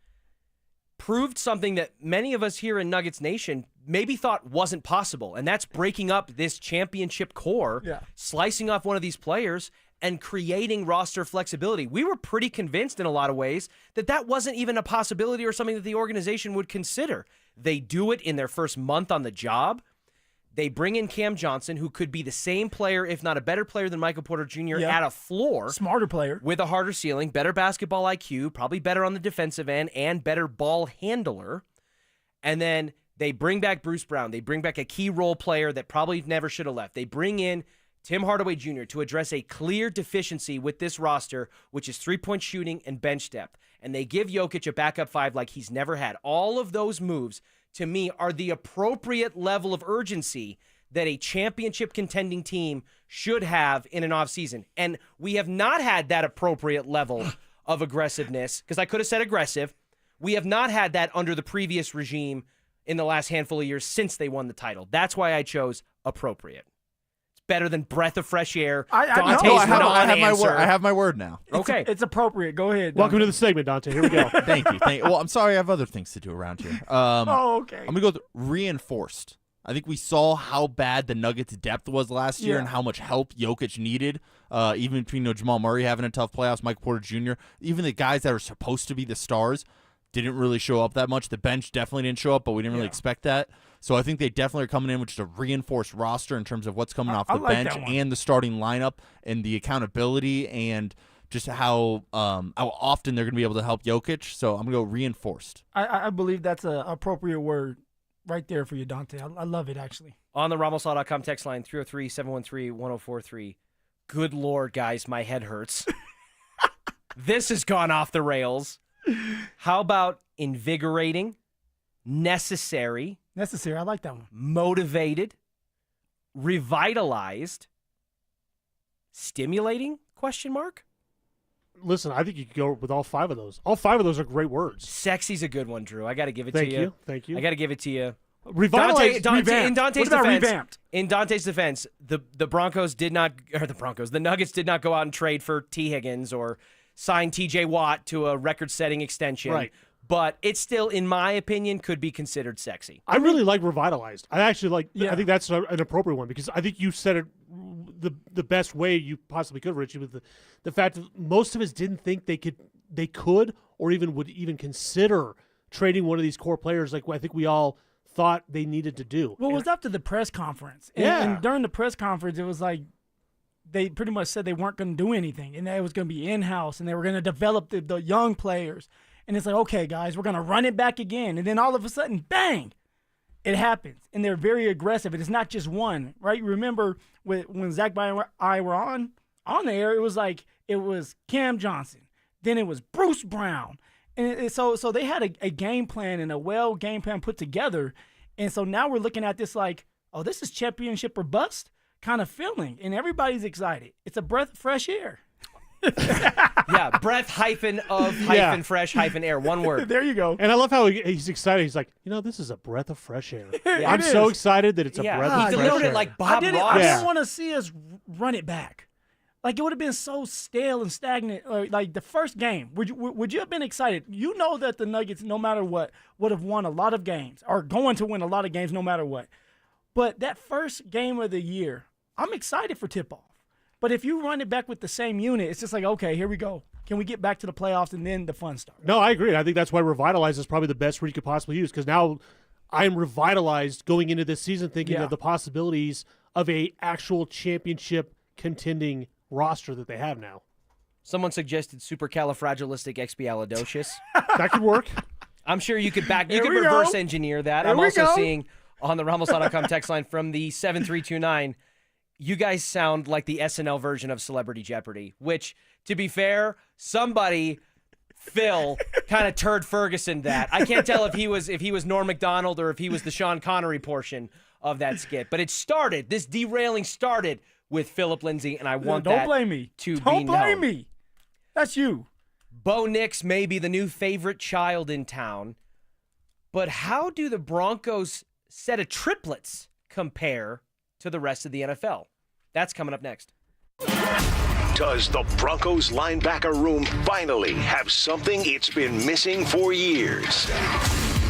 proved something that many of us here in Nuggets Nation maybe thought wasn't possible, and that's breaking up this championship core, slicing off one of these players, and creating roster flexibility. We were pretty convinced in a lot of ways that that wasn't even a possibility or something that the organization would consider. They do it in their first month on the job. They bring in Cam Johnson, who could be the same player, if not a better player than Michael Porter Jr. at a floor. Smarter player. With a harder ceiling, better basketball IQ, probably better on the defensive end, and better ball handler. And then they bring back Bruce Brown. They bring back a key role player that probably never should have left. They bring in Tim Hardaway Jr. to address a clear deficiency with this roster, which is three-point shooting and bench depth. And they give Jokic a backup five like he's never had. All of those moves, to me, are the appropriate level of urgency that a championship contending team should have in an offseason. And we have not had that appropriate level of aggressiveness, because I could have said aggressive. We have not had that under the previous regime in the last handful of years since they won the title. That's why I chose appropriate. Better than breath of fresh air. I have my word now. Okay. It's appropriate. Go ahead. Welcome to the segment, Dante. Here we go. Thank you. Well, I'm sorry. I have other things to do around here. Okay. I'm going to go with reinforced. I think we saw how bad the Nuggets' depth was last year and how much help Jokic needed, even between Jamal Murray having a tough playoffs, Michael Porter Jr., even the guys that are supposed to be the stars didn't really show up that much. The bench definitely didn't show up, but we didn't really expect that. So I think they definitely are coming in with just a reinforced roster in terms of what's coming off the bench and the starting lineup and the accountability and just how often they're going to be able to help Jokic. So I'm going to go reinforced. I believe that's an appropriate word right there for you, Dante. I love it, actually. On the RamosLaw.com text line, 303-713-1043. Good Lord, guys, my head hurts. This has gone off the rails. How about invigorating, necessary? Necessary, I like that one. Motivated, revitalized, stimulating, question mark? Listen, I think you could go with all five of those. All five of those are great words. Sexy's a good one, Drew. I got to give it to you. Thank you. I got to give it to you. Revitalized, in Dante's defense, revamped? In Dante's defense, the Nuggets did not go out and trade for T. Higgins or sign T.J. Watt to a record-setting extension. Right. But it still, in my opinion, could be considered sexy. I really like revitalized. I actually like. Yeah. I think that's an appropriate one because I think you said it the best way you possibly could, Richie, with the fact that most of us didn't think they could or even would even consider trading one of these core players like I think we all thought they needed to do. Well, it was after the press conference. And during the press conference, it was like they pretty much said they weren't going to do anything and that it was going to be in-house and they were going to develop the young players. And it's like, okay, guys, we're going to run it back again. And then all of a sudden, bang, it happens. And they're very aggressive. And it's not just one, right? You remember when Zach and I were on the air, it was like it was Cam Johnson. Then it was Bruce Brown. And so they had a game plan and a game plan put together. And so now we're looking at this like, oh, this is championship or bust kind of feeling. And everybody's excited. It's a breath of fresh air. Yeah, breath fresh air. One word. There you go. And I love how he's excited. He's like, this is a breath of fresh air. I'm so excited that it's a breath of fresh air. He delivered it like Bob Ross. I didn't want to see us run it back. Like, it would have been so stale and stagnant. Like the first game, would you have been excited? You know that the Nuggets, no matter what, would have won a lot of games or going to win a lot of games no matter what. But that first game of the year, I'm excited for tip-off. But if you run it back with the same unit, it's just like, okay, here we go. Can we get back to the playoffs and then the fun starts? No, I agree. I think that's why revitalized is probably the best word you could possibly use because now I am revitalized going into this season thinking of the possibilities of a actual championship contending roster that they have now. Someone suggested supercalifragilisticexpialidocious. That could work. I'm sure you could reverse engineer that. I'm also seeing on the RamosLaw.com text line from the 7329, you guys sound like the SNL version of Celebrity Jeopardy, which, to be fair, Phil, kind of turd Ferguson that. I can't tell if he was Norm Macdonald or if he was the Sean Connery portion of that skit. But this derailing started with Phillip Lindsay, and I want Don't blame me. to Don't be blame known. me. That's you. Bo Nix may be the new favorite child in town, but how do the Broncos' set of triplets compare to the rest of the NFL? That's coming up next. Does the Broncos linebacker room finally have something it's been missing for years?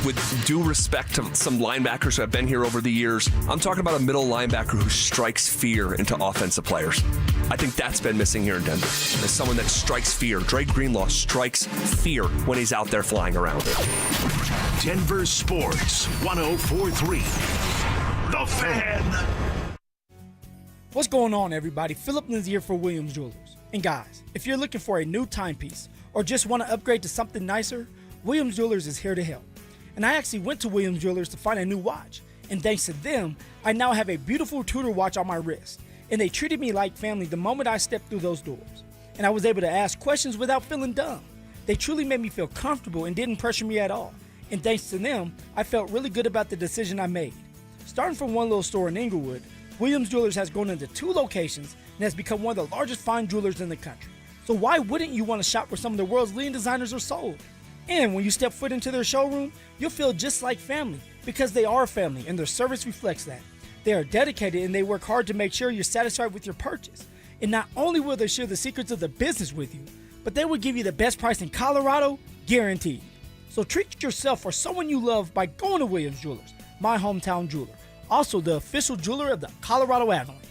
With due respect to some linebackers who have been here over the years, I'm talking about a middle linebacker who strikes fear into offensive players. I think that's been missing here in Denver. As someone that strikes fear. Drake Greenlaw strikes fear when he's out there flying around. Denver Sports 104.3. The Fan. What's going on, everybody? Phillip, Lindsay here for Williams Jewelers. And guys, if you're looking for a new timepiece or just want to upgrade to something nicer, Williams Jewelers is here to help. And I actually went to Williams Jewelers to find a new watch. And thanks to them, I now have a beautiful Tudor watch on my wrist. And they treated me like family the moment I stepped through those doors. And I was able to ask questions without feeling dumb. They truly made me feel comfortable and didn't pressure me at all. And thanks to them, I felt really good about the decision I made. Starting from one little store in Inglewood, Williams Jewelers has grown into 2 locations and has become one of the largest fine jewelers in the country. So why wouldn't you want to shop where some of the world's leading designers are sold? And when you step foot into their showroom, you'll feel just like family because they are family and their service reflects that. They are dedicated and they work hard to make sure you're satisfied with your purchase. And not only will they share the secrets of the business with you, but they will give you the best price in Colorado, guaranteed. So treat yourself or someone you love by going to Williams Jewelers, my hometown jeweler. Also the official jeweler of the Colorado Avalanche,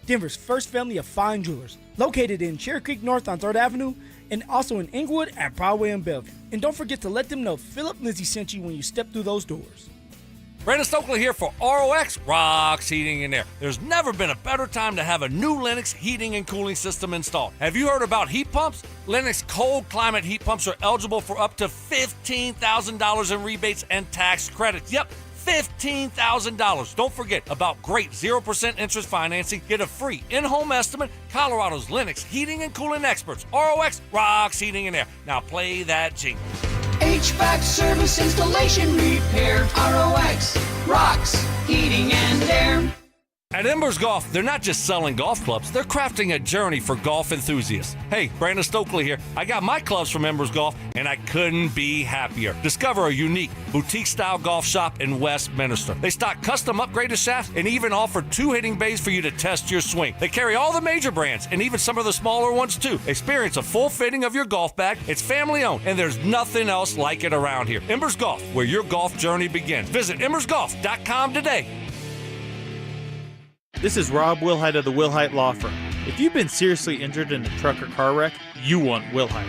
Denver's first family of fine jewelers, located in Cherry Creek North on 3rd Avenue, and also in Inglewood at Broadway and Bellevue. And don't forget to let them know Phillip Lindsay sent you when you step through those doors. Brandon Stokley here for ROX Rocks Heating and Air. There's never been a better time to have a new Lennox heating and cooling system installed. Have you heard about heat pumps? Lennox cold climate heat pumps are eligible for up to $15,000 in rebates and tax credits. Yep, $15,000. Don't forget about great 0% interest financing. Get a free in-home estimate. Colorado's Lennox heating and cooling experts. ROX Rocks Heating and Air. Now play that jingle. HVAC service, installation, repair. ROX Rocks Heating and Air. At Embers Golf, they're not just selling golf clubs, they're crafting a journey for golf enthusiasts. Hey, Brandon Stokley here. I got my clubs from Embers Golf, and I couldn't be happier. Discover a unique boutique-style golf shop in Westminster. They stock custom upgraded shafts and even offer 2 hitting bays for you to test your swing. They carry all the major brands and even some of the smaller ones too. Experience a full fitting of your golf bag. It's family-owned, and there's nothing else like it around here. Embers Golf, where your golf journey begins. Visit embersgolf.com today. This is Rob Wilhite of the Wilhite Law Firm. If you've been seriously injured in a truck or car wreck, you want Wilhite.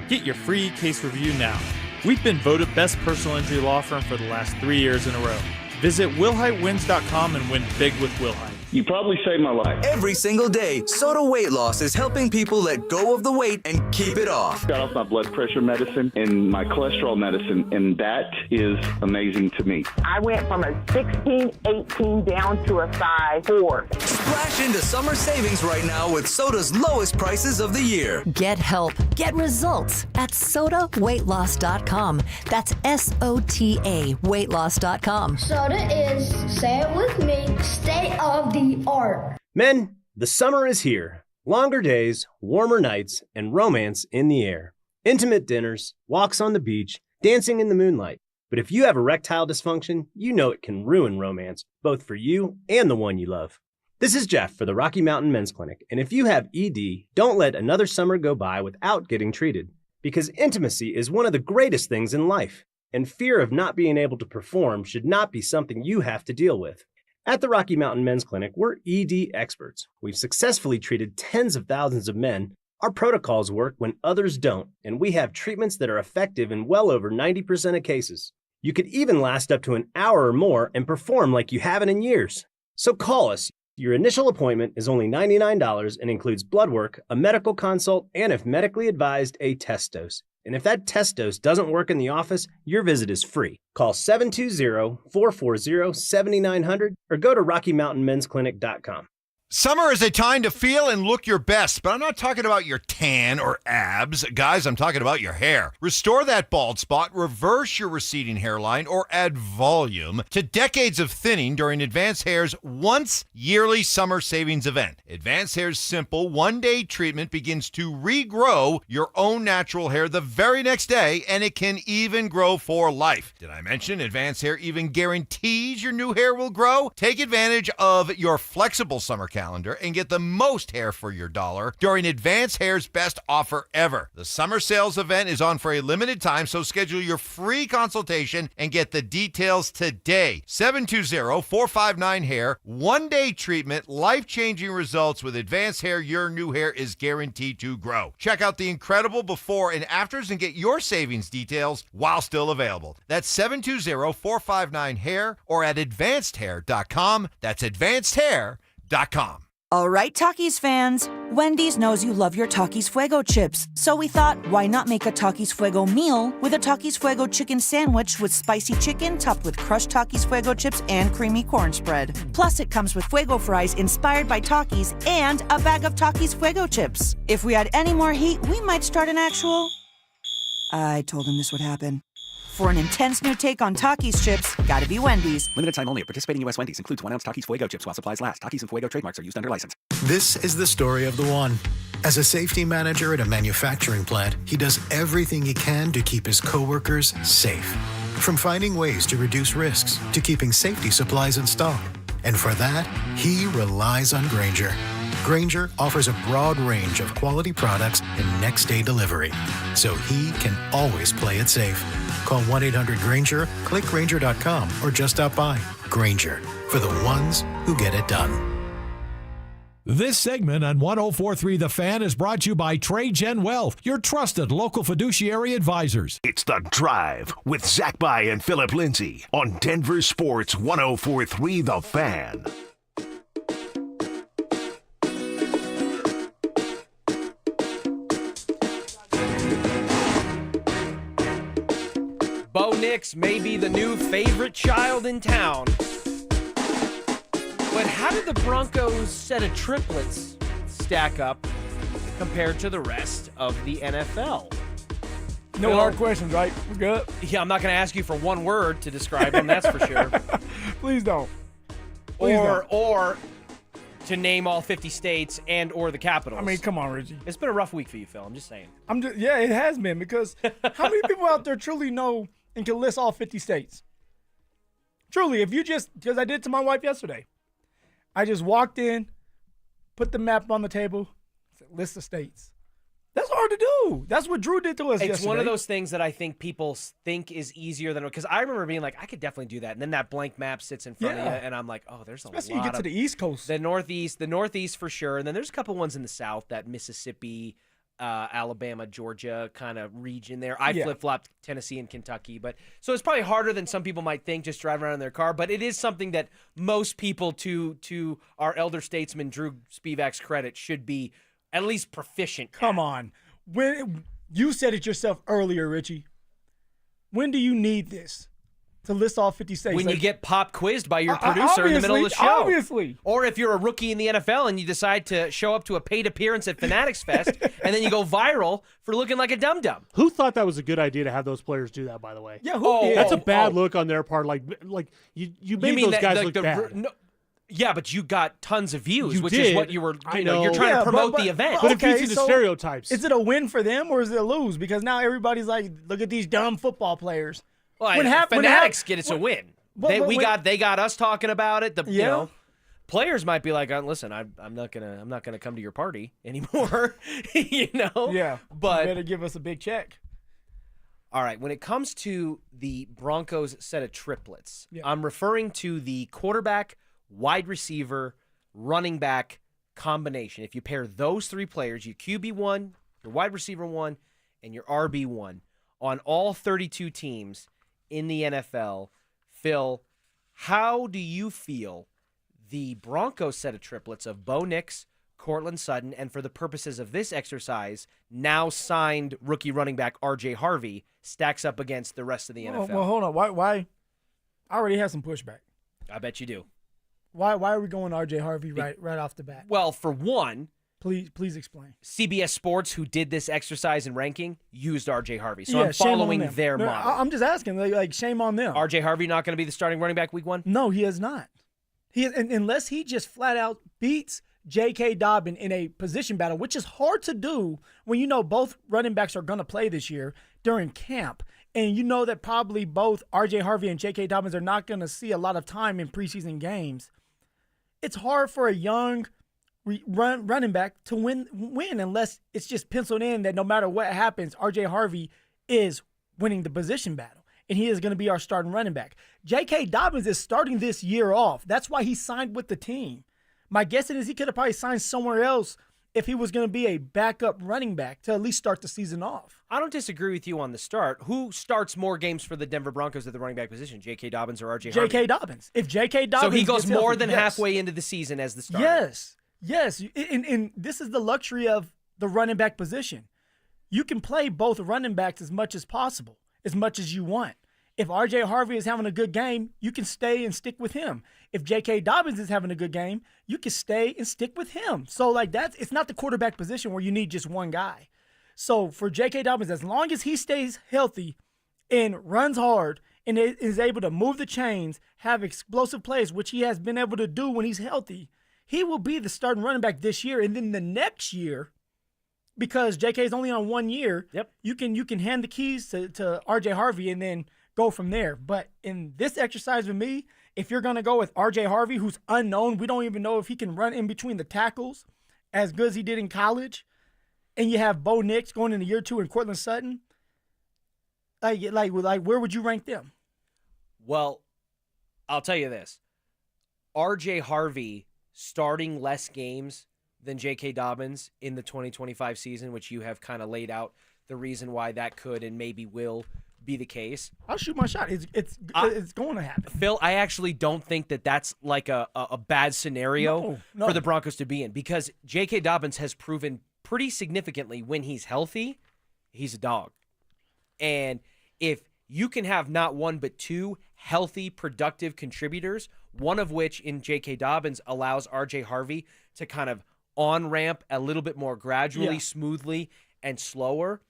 Get your free case review now. We've been voted best personal injury law firm for the last 3 years in a row. Visit WilhiteWins.com and win big with Wilhite. You probably saved my life. Every single day, Soda Weight Loss is helping people let go of the weight and keep it off. Got off my blood pressure medicine and my cholesterol medicine, and that is amazing to me. I went from a 16, 18 down to a size 4. Splash into summer savings right now with Soda's lowest prices of the year. Get help. Get results at SodaWeightLoss.com. That's SOTA weightloss.com. Soda is, say it with me, state of the art. Men, the summer is here. Longer days, warmer nights, and romance in the air. Intimate dinners, walks on the beach, dancing in the moonlight. But if you have erectile dysfunction, you know it can ruin romance, both for you and the one you love. This is Jeff for the Rocky Mountain Men's Clinic, and if you have ED, don't let another summer go by without getting treated. Because intimacy is one of the greatest things in life, and fear of not being able to perform should not be something you have to deal with. At the Rocky Mountain Men's Clinic, we're ED experts. We've successfully treated tens of thousands of men. Our protocols work when others don't, and we have treatments that are effective in well over 90% of cases. You could even last up to an hour or more and perform like you haven't in years. So call us. Your initial appointment is only $99 and includes blood work, a medical consult, and if medically advised, a test dose. And if that test dose doesn't work in the office, your visit is free. Call 720-440-7900 or go to RockyMountainMen'sClinic.com. Summer is a time to feel and look your best, but I'm not talking about your tan or abs. Guys, I'm talking about your hair. Restore that bald spot, reverse your receding hairline, or add volume to decades of thinning during Advanced Hair's once yearly summer savings event. Advanced Hair's simple one-day treatment begins to regrow your own natural hair the very next day, and it can even grow for life. Did I mention Advanced Hair even guarantees your new hair will grow? Take advantage of your flexible summer calendar and get the most hair for your dollar during Advanced Hair's best offer ever. The summer sales event is on for a limited time, so schedule your free consultation and get the details today. 720-459-HAIR. One-day treatment, life-changing results with Advanced Hair. Your new hair is guaranteed to grow. Check out the incredible before and afters and get your savings details while still available. That's 720-459-HAIR or at advancedhair.com. That's advancedhair.com. All right, Takis fans. Wendy's knows you love your Takis Fuego chips, so we thought, why not make a Takis Fuego meal with a Takis Fuego chicken sandwich with spicy chicken topped with crushed Takis Fuego chips and creamy corn spread. Plus, it comes with Fuego fries inspired by Takis and a bag of Takis Fuego chips. If we had any more heat, we might start an actual... I told him this would happen. For an intense new take on Takis chips, gotta be Wendy's. Limited time only at participating U.S. Wendy's. Includes 1 ounce Takis Fuego chips while supplies last. Takis and Fuego trademarks are used under license. This is the story of the one. As a safety manager at a manufacturing plant, he does everything he can to keep his coworkers safe. From finding ways to reduce risks to keeping safety supplies in stock. And for that, he relies on Grainger. Grainger offers a broad range of quality products and next-day delivery, so he can always play it safe. Call 1-800-GRAINGER, click Grainger.com, or just stop by. Grainger, for the ones who get it done. This segment on 104.3 The Fan is brought to you by TradeGen Wealth, your trusted local fiduciary advisors. It's The Drive with Zach By and Phillip Lindsay on Denver Sports 104.3 The Fan. Bo Nix may be the new favorite child in town. But how did the Broncos' set of triplets stack up compared to the rest of the NFL? No hard questions, right? We're good. Yeah, I'm not going to ask you for one word to describe them, that's for sure. Please don't. Please or to name all 50 states and or the capitals. I mean, come on, Reggie. It's been a rough week for you, Phil. I'm just saying. Yeah, it has been, because how many people out there truly know and can list all 50 states? Truly, if you just, because I did to my wife yesterday. I just walked in, put the map on the table, said, list of states. That's hard to do. That's what Drew did to us yesterday. It's one of those things that I think people think is easier than, because I remember being like, I could definitely do that. And then that blank map sits in front of you, and I'm like, oh, there's a lot. Especially you get to the East Coast. The Northeast for sure. And then there's a couple ones in the South, that Mississippi, Alabama, Georgia kind of region there. I flip-flopped Tennessee and Kentucky. So it's probably harder than some people might think, just driving around in their car. But it is something that most people, to our elder statesman Drew Spivak's credit, should be at least proficient. Come on. When you said it yourself earlier, Richie. When do you need this to list all 50 states? When you get pop quizzed by your producer in the middle of the show. Obviously. Or if you're a rookie in the NFL and you decide to show up to a paid appearance at Fanatics Fest and then you go viral for looking like a dum-dum. Who thought that was a good idea to have those players do that, by the way? Yeah, who did? That's a bad look on their part. Like you made those guys look bad. Yeah, but you got tons of views, which did. is what you were. I know. You're trying to promote the event. But it feeds into stereotypes. Is it a win for them or is it a lose? Because now everybody's like, look at these dumb football players. Well, Fanatics get it's a win. They got us talking about it. You know, players might be like, listen, I'm not gonna come to your party anymore. You know. Yeah. But you better give us a big check. All right. When it comes to the Broncos set of triplets, I'm referring to the quarterback, wide receiver, running back combination. If you pair those three players, your QB1, your wide receiver 1, and your RB1 on all 32 teams in the NFL, Phil, how do you feel the Broncos set of triplets of Bo Nix, Cortland Sutton, and for the purposes of this exercise, now signed rookie running back R.J. Harvey stacks up against the rest of the NFL? Well, hold on. Why? I already have some pushback. I bet you do. Why are we going RJ Harvey right off the bat? Well, for one, please explain. CBS Sports, who did this exercise and ranking, used RJ Harvey. So I'm following their model. I'm just asking, like shame on them. RJ Harvey not going to be the starting running back week 1? No, he is not. Unless he just flat out beats J.K. Dobbins in a position battle, which is hard to do when you know both running backs are going to play this year during camp. And you know that probably both R.J. Harvey and J.K. Dobbins are not going to see a lot of time in preseason games. It's hard for a young running back to win unless it's just penciled in that no matter what happens, R.J. Harvey is winning the position battle, and he is going to be our starting running back. J.K. Dobbins is starting this year off. That's why he signed with the team. My guess is he could have probably signed somewhere else if he was going to be a backup running back to at least start the season off. I don't disagree with you on the start. Who starts more games for the Denver Broncos at the running back position, J.K. Dobbins or R.J. Harvey? J.K. Dobbins. If J.K. Dobbins, so he goes more than halfway into the season as the starter. Yes. And this is the luxury of the running back position. You can play both running backs as much as possible, as much as you want. If R.J. Harvey is having a good game, you can stay and stick with him. If J.K. Dobbins is having a good game, you can stay and stick with him. So, it's not the quarterback position where you need just one guy. So, for J.K. Dobbins, as long as he stays healthy and runs hard and is able to move the chains, have explosive plays, which he has been able to do when he's healthy, he will be the starting running back this year. And then the next year, because J.K. is only on 1 year, you can hand the keys to R.J. Harvey and then go from there. But in this exercise with me, if you're going to go with R.J. Harvey, who's unknown, we don't even know if he can run in between the tackles as good as he did in college, and you have Bo Nix going into year 2 and Cortland Sutton, like where would you rank them? Well, I'll tell you this. R.J. Harvey starting less games than J.K. Dobbins in the 2025 season, which you have kind of laid out the reason why that could and maybe will be the case. I'll shoot my shot. It's going to happen. Phil, I actually don't think that that's like a bad scenario for the Broncos to be in, because J.K. Dobbins has proven pretty significantly when he's healthy, he's a dog. And if you can have not one but two healthy, productive contributors, one of which in J.K. Dobbins allows R.J. Harvey to kind of on-ramp a little bit more gradually, smoothly, and slower,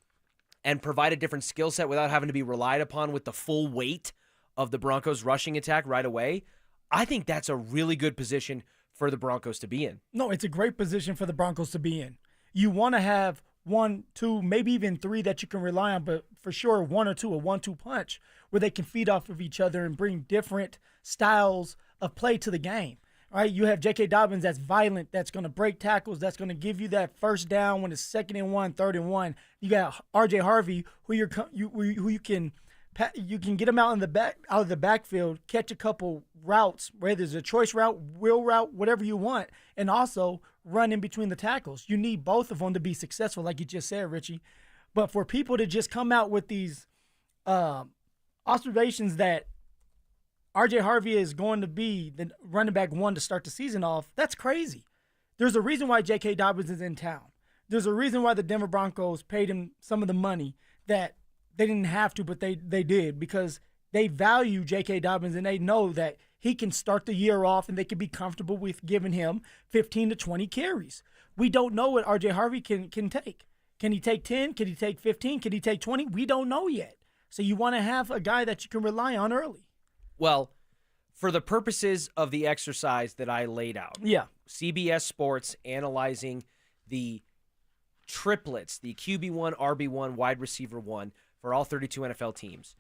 and provide a different skill set without having to be relied upon with the full weight of the Broncos' rushing attack right away, I think that's a really good position for the Broncos to be in. No, it's a great position for the Broncos to be in. You want to have 1, 2, maybe even 3 that you can rely on, but for sure 1 or 2, a 1-2 punch where they can feed off of each other and bring different styles of play to the game. Right, you have J.K. Dobbins that's violent, that's going to break tackles, that's going to give you that first down when it's 2nd and 1, 3rd and 1. You got R.J. Harvey, who you can get him out of the backfield, catch a couple routes, whether it's a choice route, wheel route, whatever you want, and also run in between the tackles. You need both of them to be successful, like you just said, Richie. But for people to just come out with these observations that R.J. Harvey is going to be the running back 1 to start the season off, that's crazy. There's a reason why J.K. Dobbins is in town. There's a reason why the Denver Broncos paid him some of the money that they didn't have to, but they did, because they value J.K. Dobbins and they know that he can start the year off and they can be comfortable with giving him 15 to 20 carries. We don't know what R.J. Harvey can take. Can he take 10? Can he take 15? Can he take 20? We don't know yet. So you want to have a guy that you can rely on early. Well, for the purposes of the exercise that I laid out, CBS Sports analyzing the triplets, the QB1, RB1, wide receiver 1 for all 32 NFL teams.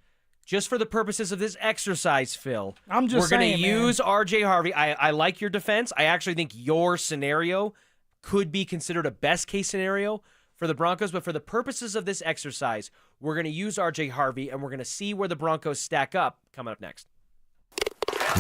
Just for the purposes of this exercise, Phil, we're going to use R.J. Harvey. I like your defense. I actually think your scenario could be considered a best-case scenario for the Broncos, but for the purposes of this exercise, we're going to use R.J. Harvey, and we're going to see where the Broncos stack up coming up next.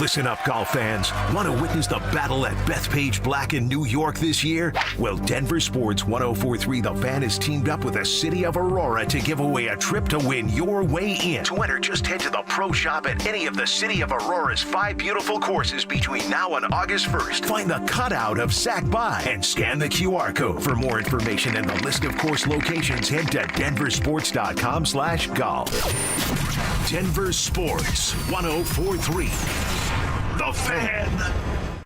Listen up, golf fans. Want to witness the battle at Bethpage Black in New York this year? Well, Denver Sports 104.3 The Fan has teamed up with the City of Aurora to give away a trip to win your way in. To enter, just head to the pro shop at any of the City of Aurora's 5 beautiful courses between now and August 1st. Find the cutout of Sac By and scan the QR code. For more information and the list of course locations, head to denversports.com/golf. Denver Sports 104.3 The Fan.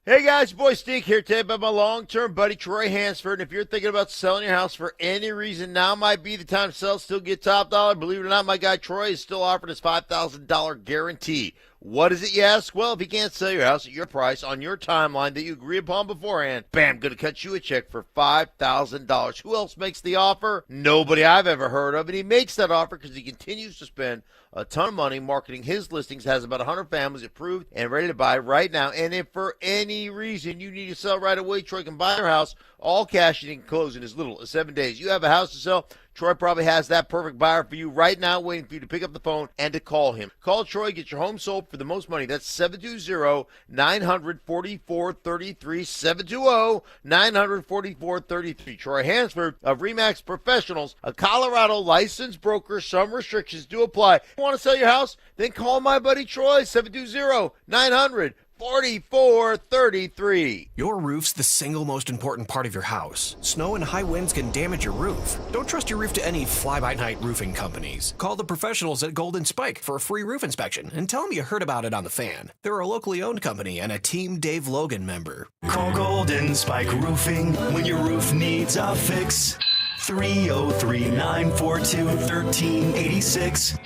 Hey guys, boy Steve here today about my long-term buddy Troy Hansford. And if you're thinking about selling your house for any reason, now might be the time to sell, still get top dollar. Believe it or not, my guy Troy is still offering his $5,000 guarantee. What is it, you ask? Well, if you can't sell your house at your price on your timeline that you agree upon beforehand, bam, going to cut you a check for $5,000. Who else makes the offer? Nobody I've ever heard of. And he makes that offer because he continues to spend a ton of money marketing his listings, has about 100 families approved and ready to buy right now. And if for any reason you need to sell right away, Troy can buy your house, all cash, and he can close in as little as 7 days. You have a house to sell, Troy probably has that perfect buyer for you right now, waiting for you to pick up the phone and to call him. Call Troy, get your home sold for the most money. That's 720-900-4433, 720-900-4433. Troy Hansford of RE/MAX Professionals, a Colorado licensed broker. Some restrictions do apply. Want to sell your house? Then call my buddy Troy, 720-900-4433. Your roof's the single most important part of your house. Snow and high winds can damage your roof. Don't trust your roof to any fly-by-night roofing companies. Call the professionals at Golden Spike for a free roof inspection and tell them you heard about it on The Fan. They're a locally owned company and a Team Dave Logan member. Call Golden Spike Roofing when your roof needs a fix. 303-942-1386.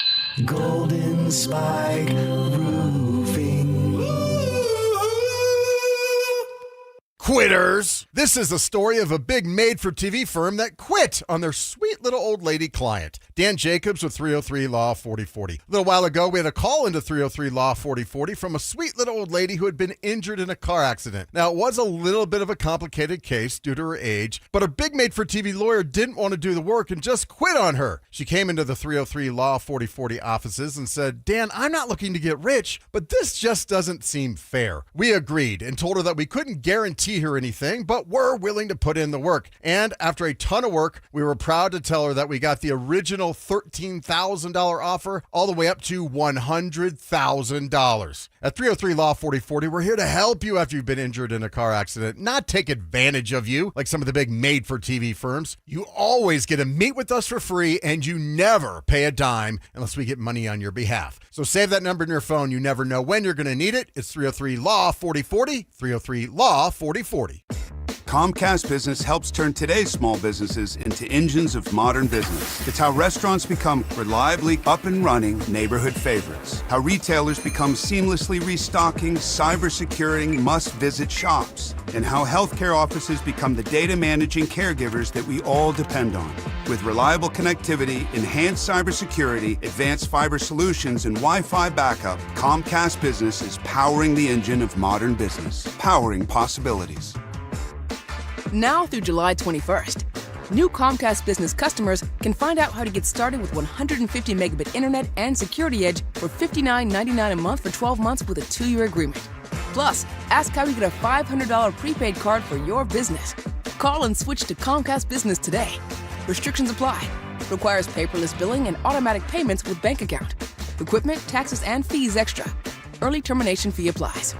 Golden Spike Roofing. Quitters! This is the story of a big made-for-TV firm that quit on their sweet little old lady client. Dan Jacobs with 303 Law 4040. A little while ago, we had a call into 303 Law 4040 from a sweet little old lady who had been injured in a car accident. Now, it was a little bit of a complicated case due to her age, but a big made-for-TV lawyer didn't want to do the work and just quit on her. She came into the 303 Law 4040 offices and said, Dan, I'm not looking to get rich, but this just doesn't seem fair. We agreed and told her that we couldn't guarantee her anything, but we're willing to put in the work. And after a ton of work, we were proud to tell her that we got the original $13,000 offer all the way up to $100,000. At 303 Law 4040, we're here to help you after you've been injured in a car accident, not take advantage of you like some of the big made-for-TV firms. You always get to meet with us for free, and you never pay a dime unless we get money on your behalf. So save that number in your phone. You never know when you're going to need it. It's 303 Law 4040, 303 Law 4040. Comcast Business helps turn today's small businesses into engines of modern business. It's how restaurants become reliably up and running neighborhood favorites. How retailers become seamlessly restocking, cyber-securing, must-visit shops. And how healthcare offices become the data managing caregivers that we all depend on. With reliable connectivity, enhanced cybersecurity, advanced fiber solutions, and Wi-Fi backup, Comcast Business is powering the engine of modern business. Powering possibilities. Now through July 21st, new Comcast Business customers can find out how to get started with 150 megabit internet and Security Edge for $59.99 a month for 12 months with a 2-year agreement. Plus, ask how you get a $500 prepaid card for your business. Call and switch to Comcast Business today. Restrictions apply. Requires paperless billing and automatic payments with bank account. Equipment, taxes, and fees extra. Early termination fee applies.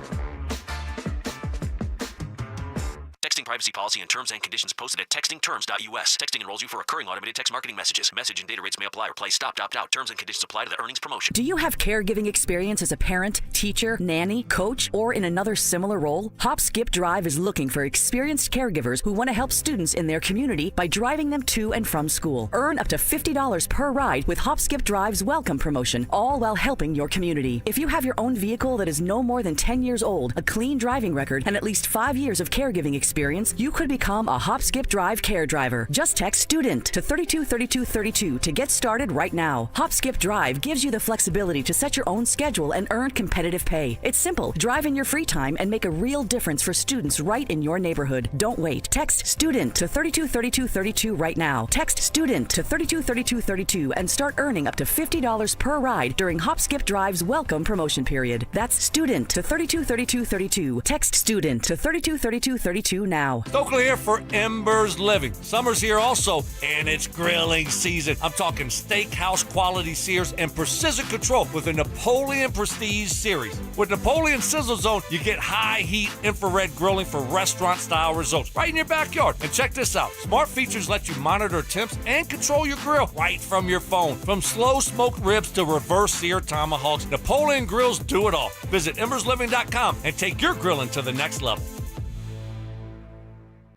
Texting privacy policy and terms and conditions posted at textingterms.us. Texting enrolls you for recurring automated text marketing messages. Message and data rates may apply. Replace stop, opt out. Terms and conditions apply to the earnings promotion. Do you have caregiving experience as a parent, teacher, nanny, coach, or in another similar role? Hop Skip Drive is looking for experienced caregivers who want to help students in their community by driving them to and from school. Earn up to $50 per ride with Hop Skip Drive's welcome promotion, all while helping your community. If you have your own vehicle that is no more than 10 years old, a clean driving record, and at least 5 years of caregiving experience, you could become a Hop Skip Drive care driver. Just text STUDENT to 323232 to get started right now. Hop Skip Drive gives you the flexibility to set your own schedule and earn competitive pay. It's simple. Drive in your free time and make a real difference for students right in your neighborhood. Don't wait. Text STUDENT to 323232 right now. Text STUDENT to 323232 and start earning up to $50 per ride during Hop Skip Drive's welcome promotion period. That's STUDENT to 323232. Text STUDENT to 323232 now. now. Stokley here for Embers Living. Summer's here also, and it's grilling season. I'm talking steakhouse quality sears and precision control with the Napoleon Prestige Series. With Napoleon Sizzle Zone, you get high heat infrared grilling for restaurant style results right in your backyard. And check this out. Smart features let you monitor temps and control your grill right from your phone. From slow smoked ribs to reverse sear tomahawks, Napoleon Grills do it all. Visit embersliving.com and take your grilling to the next level.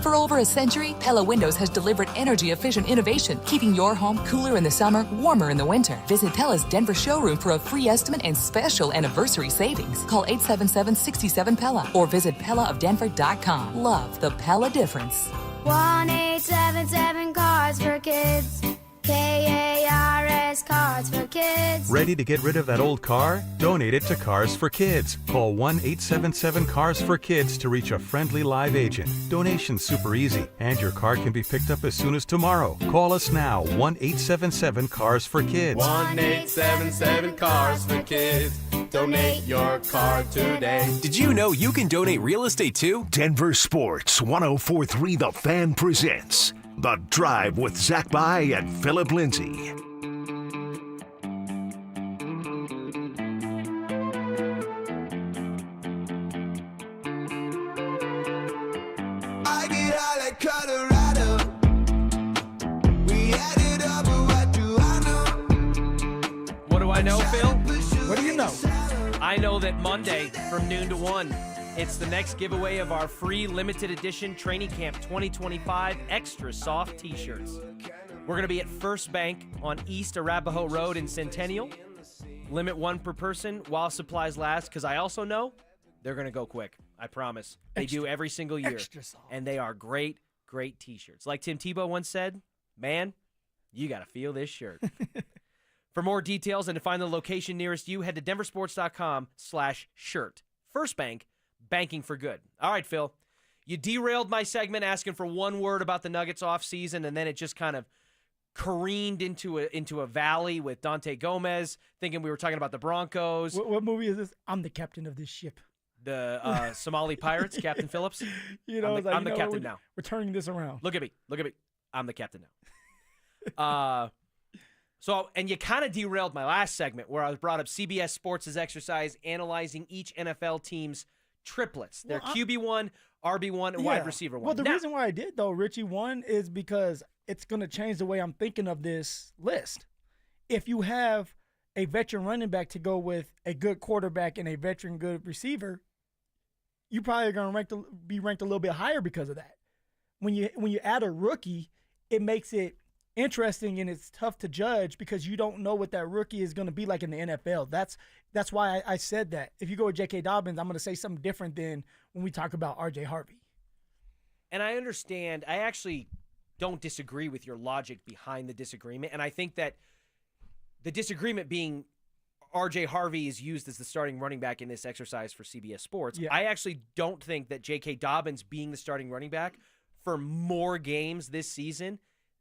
For over a century, Pella Windows has delivered energy-efficient innovation, keeping your home cooler in the summer, warmer in the winter. Visit Pella's Denver showroom for a free estimate and special anniversary savings. Call 877-67-PELLA or visit PellaofDenver.com. Love the Pella difference. 1-877 Cars for Kids. KARS Cars for Kids. Ready to get rid of that old car? Donate it to Cars for Kids. Call 1-877-CARS-FOR-KIDS to reach a friendly live agent. Donation's super easy, and your car can be picked up as soon as tomorrow. Call us now, 1-877-CARS-FOR-KIDS. 1-877 Cars for Kids. Donate your car today. Did you know you can donate real estate too? Denver Sports 104.3 The Fan presents The Drive with Zach By and Phillip Lindsay. I get out like Colorado. We added up, but what do I know? What do I know, Phil? What do you know? I know that Monday from noon to 1, it's the next giveaway of our free limited edition Training Camp 2025 Extra Soft T-shirts. We're going to be at First Bank on East Arapahoe Road in Centennial. Limit 1 per person while supplies last, because I also know they're going to go quick. I promise. They do every single year. And they are great, great T-shirts. Like Tim Tebow once said, man, you got to feel this shirt. For more details and to find the location nearest you, head to denversports.com/shirt. First Bank, banking for good. All right, Phil, you derailed my segment asking for one word about the Nuggets offseason, and then it just kind of careened into a valley with Dante Gomez, thinking we were talking about the Broncos. What movie is this? I'm the captain of this ship. The Somali Pirates, Captain Phillips. I'm the captain now. We're turning this around. Look at me. I'm the captain now. And you kind of derailed my last segment where I brought up CBS Sports' exercise analyzing each NFL team's triplets. Their QB1, RB1, and wide receiver 1. Well, the reason why I did, though, Richie, one is because it's going to change the way I'm thinking of this list. If you have a veteran running back to go with a good quarterback and a veteran good receiver, you probably are going to be ranked a little bit higher because of that. When you add a rookie, it makes it interesting and it's tough to judge because you don't know what that rookie is going to be like in the NFL. That's why I said that. If you go with J.K. Dobbins, I'm going to say something different than when we talk about R.J. Harvey. And I understand. I actually don't disagree with your logic behind the disagreement. And I think that the disagreement being R.J. Harvey is used as the starting running back in this exercise for CBS Sports. Yeah. I actually don't think that J.K. Dobbins being the starting running back for more games this season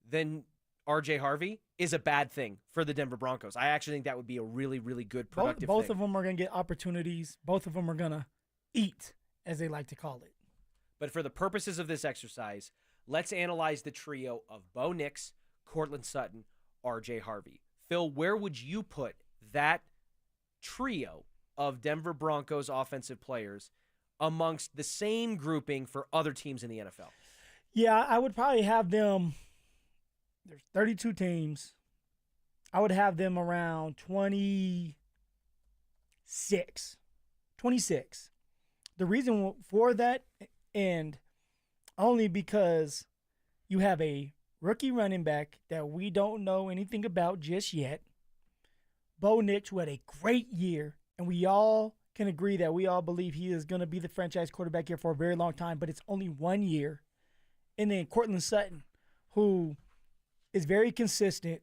than R.J. Harvey is a bad thing for the Denver Broncos. I actually think that would be a really, really good productive both thing. of them are going to get opportunities. Both of them are going to eat, as they like to call it. But for the purposes of this exercise, let's analyze the trio of Bo Nix, Courtland Sutton, R.J. Harvey. Phil, where would you put that trio of Denver Broncos offensive players amongst the same grouping for other teams in the NFL? Yeah, I would probably have them. There's 32 teams. I would have them around 26. 26. The reason for that, and only because you have a rookie running back that we don't know anything about just yet. Bo Nix, who had a great year, and we all can agree that we all believe he is going to be the franchise quarterback here for a very long time, but it's only 1 year. And then Courtland Sutton, who is very consistent,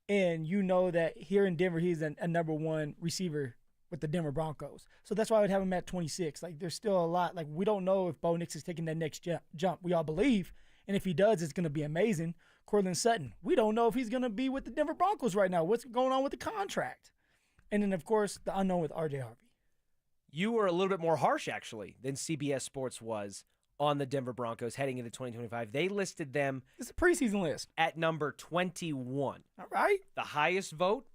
and you know that here in Denver, he's a number one receiver with the Denver Broncos. So that's why I would have him at 26. Like, there's still a lot. Like, we don't know if Bo Nix is taking that next jump. We all believe. And if he does, it's going to be amazing. Courtland Sutton, we don't know if he's going to be with the Denver Broncos right now. What's going on with the contract? And then, of course, the unknown with R.J. Harvey. You were a little bit more harsh, actually, than CBS Sports was on the Denver Broncos heading into 2025. They listed them. It's a preseason list. At number 21. All right. The highest vote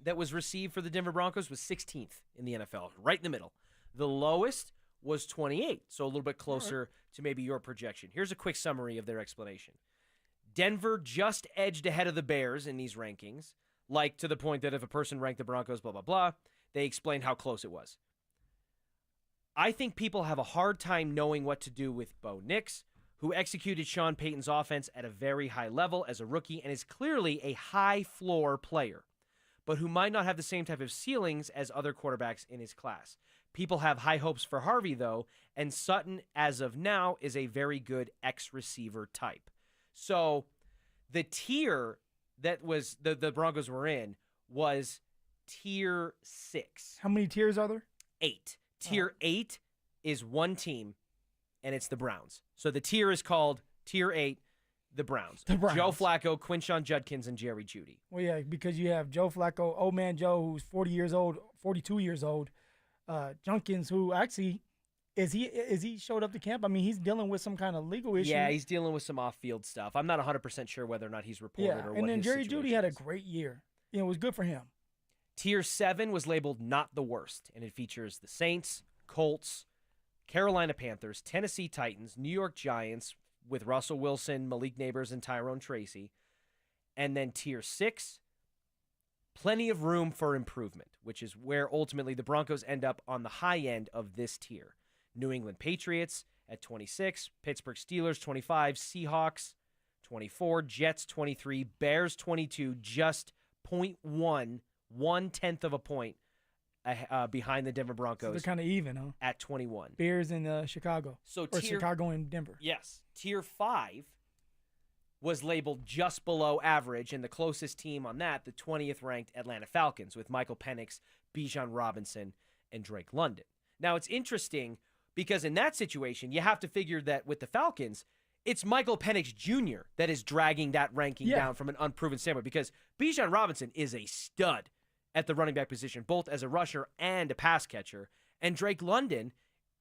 that was received for the Denver Broncos was 16th in the NFL, right in the middle. The lowest was 28, so a little bit closer to maybe your projection. Here's a quick summary of their explanation. Denver just edged ahead of the Bears in these rankings, like to the point that if a person ranked the Broncos, blah, blah, blah, they explained how close it was. I think people have a hard time knowing what to do with Bo Nix, who executed Sean Payton's offense at a very high level as a rookie and is clearly a high-floor player, but who might not have the same type of ceilings as other quarterbacks in his class. People have high hopes for Harvey, though, and Sutton, as of now, is a very good X-receiver type. So the tier that was the Broncos were in was tier 6. How many tiers are there? 8. Tier 8 is one team, and it's the Browns. So the tier is called Tier 8, the Browns. The Browns. Joe Flacco, Quinshon Judkins, and Jerry Jeudy. Well, yeah, because you have Joe Flacco, old man Joe, who's 42 years old. Judkins, who actually, is he showed up to camp? I mean, he's dealing with some kind of legal issue. Yeah, he's dealing with some off-field stuff. I'm not 100% sure whether or not he's reported or what. And then his Jerry situation Jeudy had a is. great year. It was good for him. Tier 7 was labeled not the worst, and it features the Saints, Colts, Carolina Panthers, Tennessee Titans, New York Giants with Russell Wilson, Malik Neighbors, and Tyrone Tracy. And then Tier 6, plenty of room for improvement, which is where ultimately the Broncos end up on the high end of this tier. New England Patriots at 26, Pittsburgh Steelers 25, Seahawks 24, Jets 23, Bears 22, just 0.1, 1/10 of a point behind the Denver Broncos. So they're kind of even, huh? At 21. Bears in Chicago. Or Chicago and Denver. Yes. Tier 5 was labeled just below average, and the closest team on that, the 20th ranked Atlanta Falcons, with Michael Penix, Bijan Robinson, and Drake London. Now, it's interesting because in that situation, you have to figure that with the Falcons, it's Michael Penix Jr. that is dragging that ranking down from an unproven standpoint, because Bijan Robinson is a stud at the running back position, both as a rusher and a pass catcher. And Drake London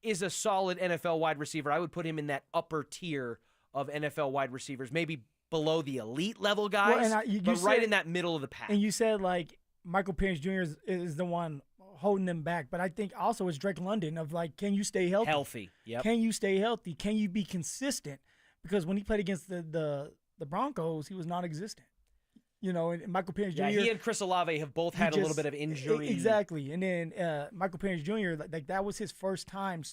is a solid NFL wide receiver. I would put him in that upper tier of NFL wide receivers, maybe below the elite level guys, but right in that middle of the pack. And you said, like, Michael Penix Jr. is the one holding them back. But I think also it's Drake London of, like, can you stay healthy? Healthy, yep. Can you stay healthy? Can you be consistent? Because when he played against the Broncos, he was non-existent. You know, and Michael Penix Jr. Yeah, he and Chris Olave have both had a little bit of injury. Exactly. And then Michael Penix Jr., like that was his first time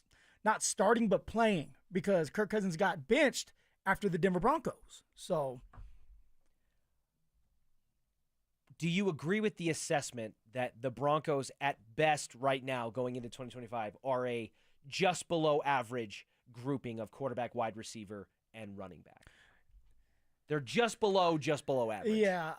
not starting but playing, because Kirk Cousins got benched after the Denver Broncos. So, do you agree with the assessment that the Broncos at best right now going into 2025 are a just below average grouping of quarterback, wide receiver, and running back? They're just below average. Yeah,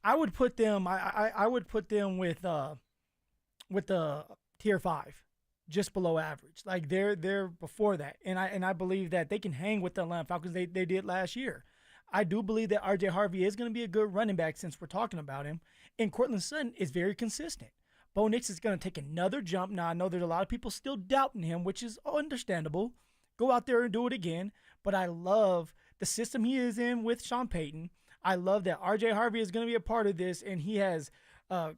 I would put them. I would put them with the tier 5, just below average. Like they're before that, and I believe that they can hang with the Atlanta Falcons. They did last year. I do believe that R.J. Harvey is going to be a good running back, since we're talking about him, and Courtland Sutton is very consistent. Bo Nix is going to take another jump. Now I know there's a lot of people still doubting him, which is understandable. Go out there and do it again. But I love the system he is in with Sean Payton. I love that R.J. Harvey is going to be a part of this, and he has a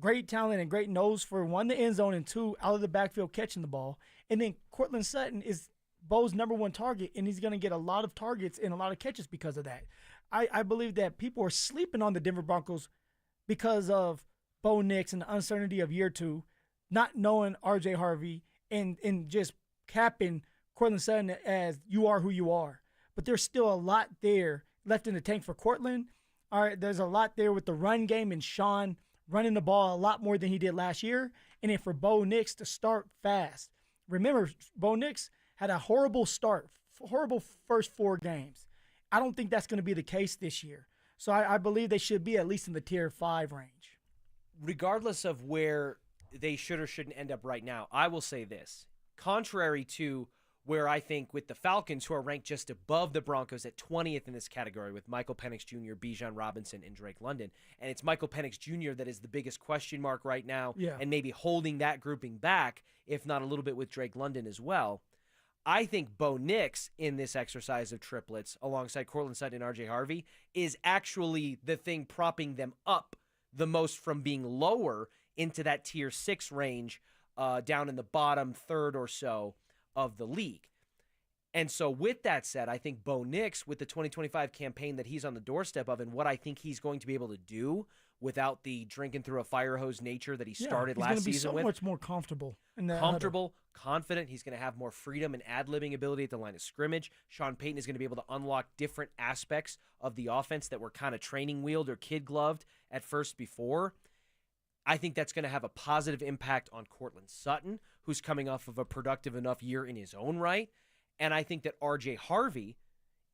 great talent and great nose for, 1, the end zone, and 2, out of the backfield catching the ball. And then Courtland Sutton is Bo's number 1 target, and he's going to get a lot of targets and a lot of catches because of that. I believe that people are sleeping on the Denver Broncos because of Bo Nix and the uncertainty of year 2, not knowing R.J. Harvey, and just capping Courtland Sutton as you are who you are. But there's still a lot there left in the tank for Courtland. All right, there's a lot there with the run game and Sean running the ball a lot more than he did last year. And then for Bo Nix to start fast. Remember, Bo Nix had a horrible start, horrible first 4 games. I don't think that's going to be the case this year. So I believe they should be at least in the tier 5 range. Regardless of where they should or shouldn't end up right now, I will say this. Contrary to where I think with the Falcons, who are ranked just above the Broncos at 20th in this category with Michael Penix Jr., Bijan Robinson, and Drake London. And it's Michael Penix Jr. that is the biggest question mark right now, and maybe holding that grouping back, if not a little bit with Drake London as well. I think Bo Nix in this exercise of triplets alongside Cortland Sutton and RJ Harvey is actually the thing propping them up the most from being lower into that tier 6 range down in the bottom third or so of the league. And so with that said, I think Bo Nix, with the 2025 campaign that he's on the doorstep of and what I think he's going to be able to do without the drinking through a fire hose nature that he started last season with. He's going to be so much more comfortable. Confident. He's going to have more freedom and ad-libbing ability at the line of scrimmage. Sean Payton is going to be able to unlock different aspects of the offense that were kind of training wheeled or kid-gloved at first before. I think that's going to have a positive impact on Cortland Sutton, who's coming off of a productive enough year in his own right. And I think that RJ Harvey,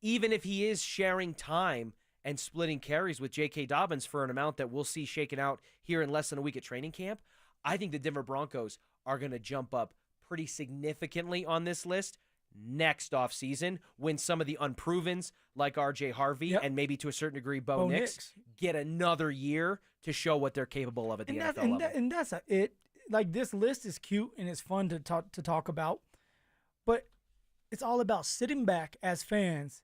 even if he is sharing time and splitting carries with J.K. Dobbins for an amount that we'll see shaken out here in less than a week at training camp, I think the Denver Broncos are going to jump up pretty significantly on this list next offseason when some of the unprovens like RJ Harvey and maybe to a certain degree Bo Nix get another year to show what they're capable of at the NFL level. And that's it. Like, this list is cute and it's fun to talk about, but it's all about sitting back as fans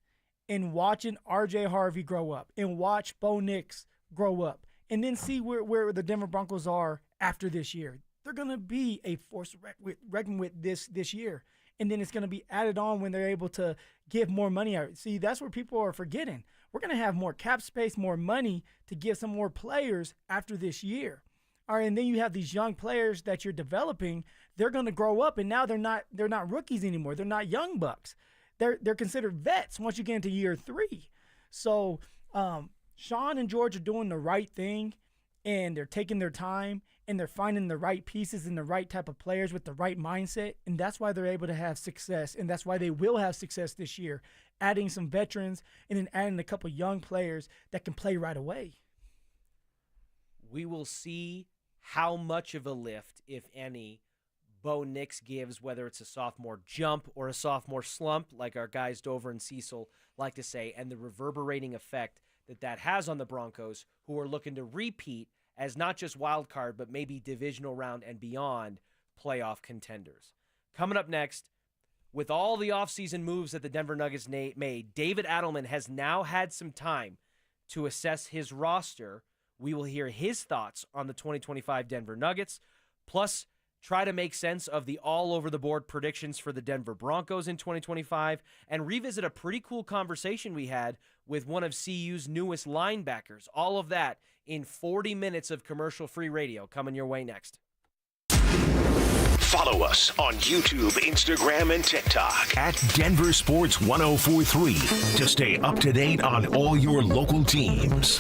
and watching RJ Harvey grow up and watch Bo Nix grow up and then see where the Denver Broncos are after this year. They're going to be a force to reckon with this year. And then it's going to be added on when they're able to give more money out. See, that's where people are forgetting. We're going to have more cap space, more money to give some more players after this year. All right, and then you have these young players that you're developing. They're going to grow up, and now they're not rookies anymore. They're not young bucks. They're considered vets once you get into year 3. So Sean and George are doing the right thing, and they're taking their time, and they're finding the right pieces and the right type of players with the right mindset, and that's why they're able to have success, and that's why they will have success this year, adding some veterans and then adding a couple young players that can play right away. We will see how much of a lift, if any, Bo Nix gives, whether it's a sophomore jump or a sophomore slump, like our guys Dover and Cecil like to say, and the reverberating effect that has on the Broncos, who are looking to repeat as not just wild card, but maybe divisional round and beyond playoff contenders. Coming up next, with all the offseason moves that the Denver Nuggets made, David Adelman has now had some time to assess his roster. We will hear his thoughts on the 2025 Denver Nuggets, plus try to make sense of the all-over-the-board predictions for the Denver Broncos in 2025, and revisit a pretty cool conversation we had with one of CU's newest linebackers. All of that in 40 minutes of commercial-free radio coming your way next. Follow us on YouTube, Instagram, and TikTok at Denver Sports 1043 to stay up to date on all your local teams.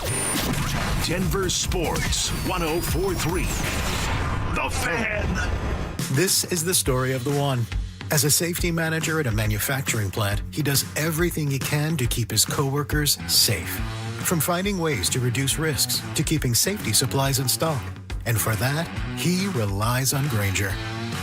Denver Sports 1043. The Fan. This is the story of the one. As a safety manager at a manufacturing plant, he does everything he can to keep his coworkers safe. From finding ways to reduce risks to keeping safety supplies in stock. And for that, he relies on Grainger.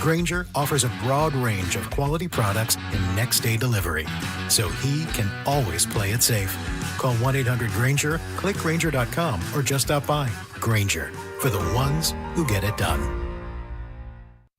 Grainger offers a broad range of quality products and next-day delivery, so he can always play it safe. Call 1-800-GRAINGER, click Grainger.com, or just stop by. Grainger, for the ones who get it done.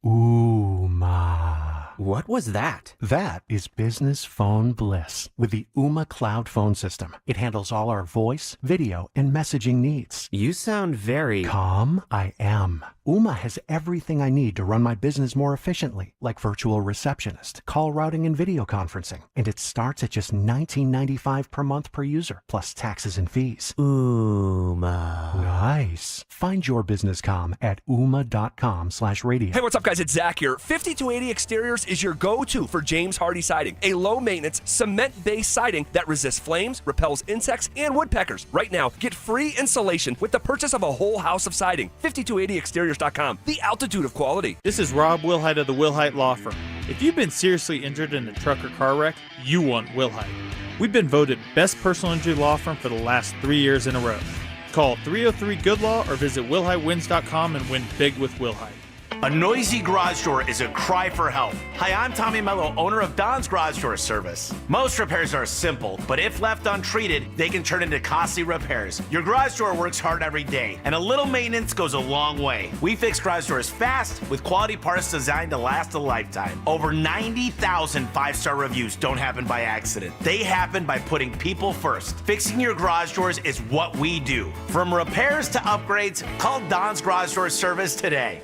Ooh, ma. What was that? That is business phone bliss with the Ooma Cloud Phone System. It handles all our voice, video, and messaging needs. You sound very... Calm? I am. Ooma has everything I need to run my business more efficiently, like virtual receptionist, call routing, and video conferencing. And it starts at just $19.95 per month per user, plus taxes and fees. Ooma. Nice. Find your business calm at ooma.com/radio. Hey, what's up, guys? It's Zach here. 5280 Exteriors is your go-to for James Hardy siding, a low-maintenance, cement-based siding that resists flames, repels insects, and woodpeckers. Right now, get free installation with the purchase of a whole house of siding. 5280exteriors.com, the altitude of quality. This is Rob Wilhite of the Wilhite Law Firm. If you've been seriously injured in a truck or car wreck, you want Wilhite. We've been voted best personal injury law firm for the last 3 years in a row. Call 303-GOOD-LAW or visit WilhiteWins.com and win big with Wilhite. A noisy garage door is a cry for help. Hi, I'm Tommy Mello, owner of Don's Garage Door Service. Most repairs are simple, but if left untreated, they can turn into costly repairs. Your garage door works hard every day, and a little maintenance goes a long way. We fix garage doors fast with quality parts designed to last a lifetime. Over 90,000 five-star reviews don't happen by accident. They happen by putting people first. Fixing your garage doors is what we do. From repairs to upgrades, call Don's Garage Door Service today.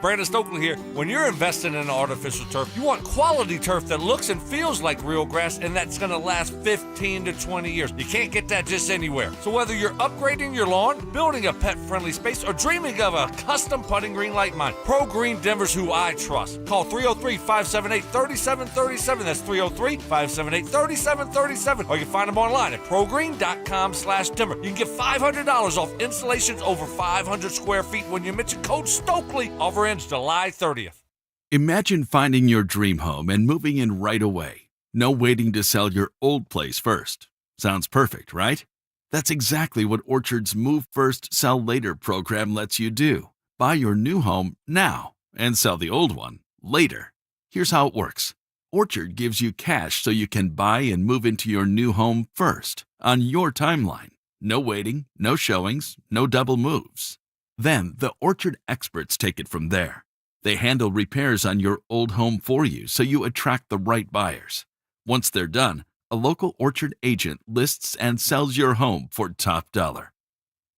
Brandon Stokley here. When you're investing in artificial turf, you want quality turf that looks and feels like real grass and that's going to last 15 to 20 years. You can't get that just anywhere. So whether you're upgrading your lawn, building a pet-friendly space, or dreaming of a custom putting green like mine, Pro Green Denver's who I trust. Call 303-578-3737. That's 303-578-3737. Or you can find them online at progreen.com/Denver. You can get $500 off installations over 500 square feet when you mention code Stokley. Offer ends July 30th. Imagine finding your dream home and moving in right away. No waiting to sell your old place first. Sounds perfect, right? That's exactly what Orchard's Move First, Sell Later program lets you do. Buy your new home now and sell the old one later. Here's how it works. Orchard gives you cash so you can buy and move into your new home first on your timeline. No waiting, no showings, no double moves. Then the Orchard experts take it from there. They handle repairs on your old home for you so you attract the right buyers. Once they're done, a local Orchard agent lists and sells your home for top dollar.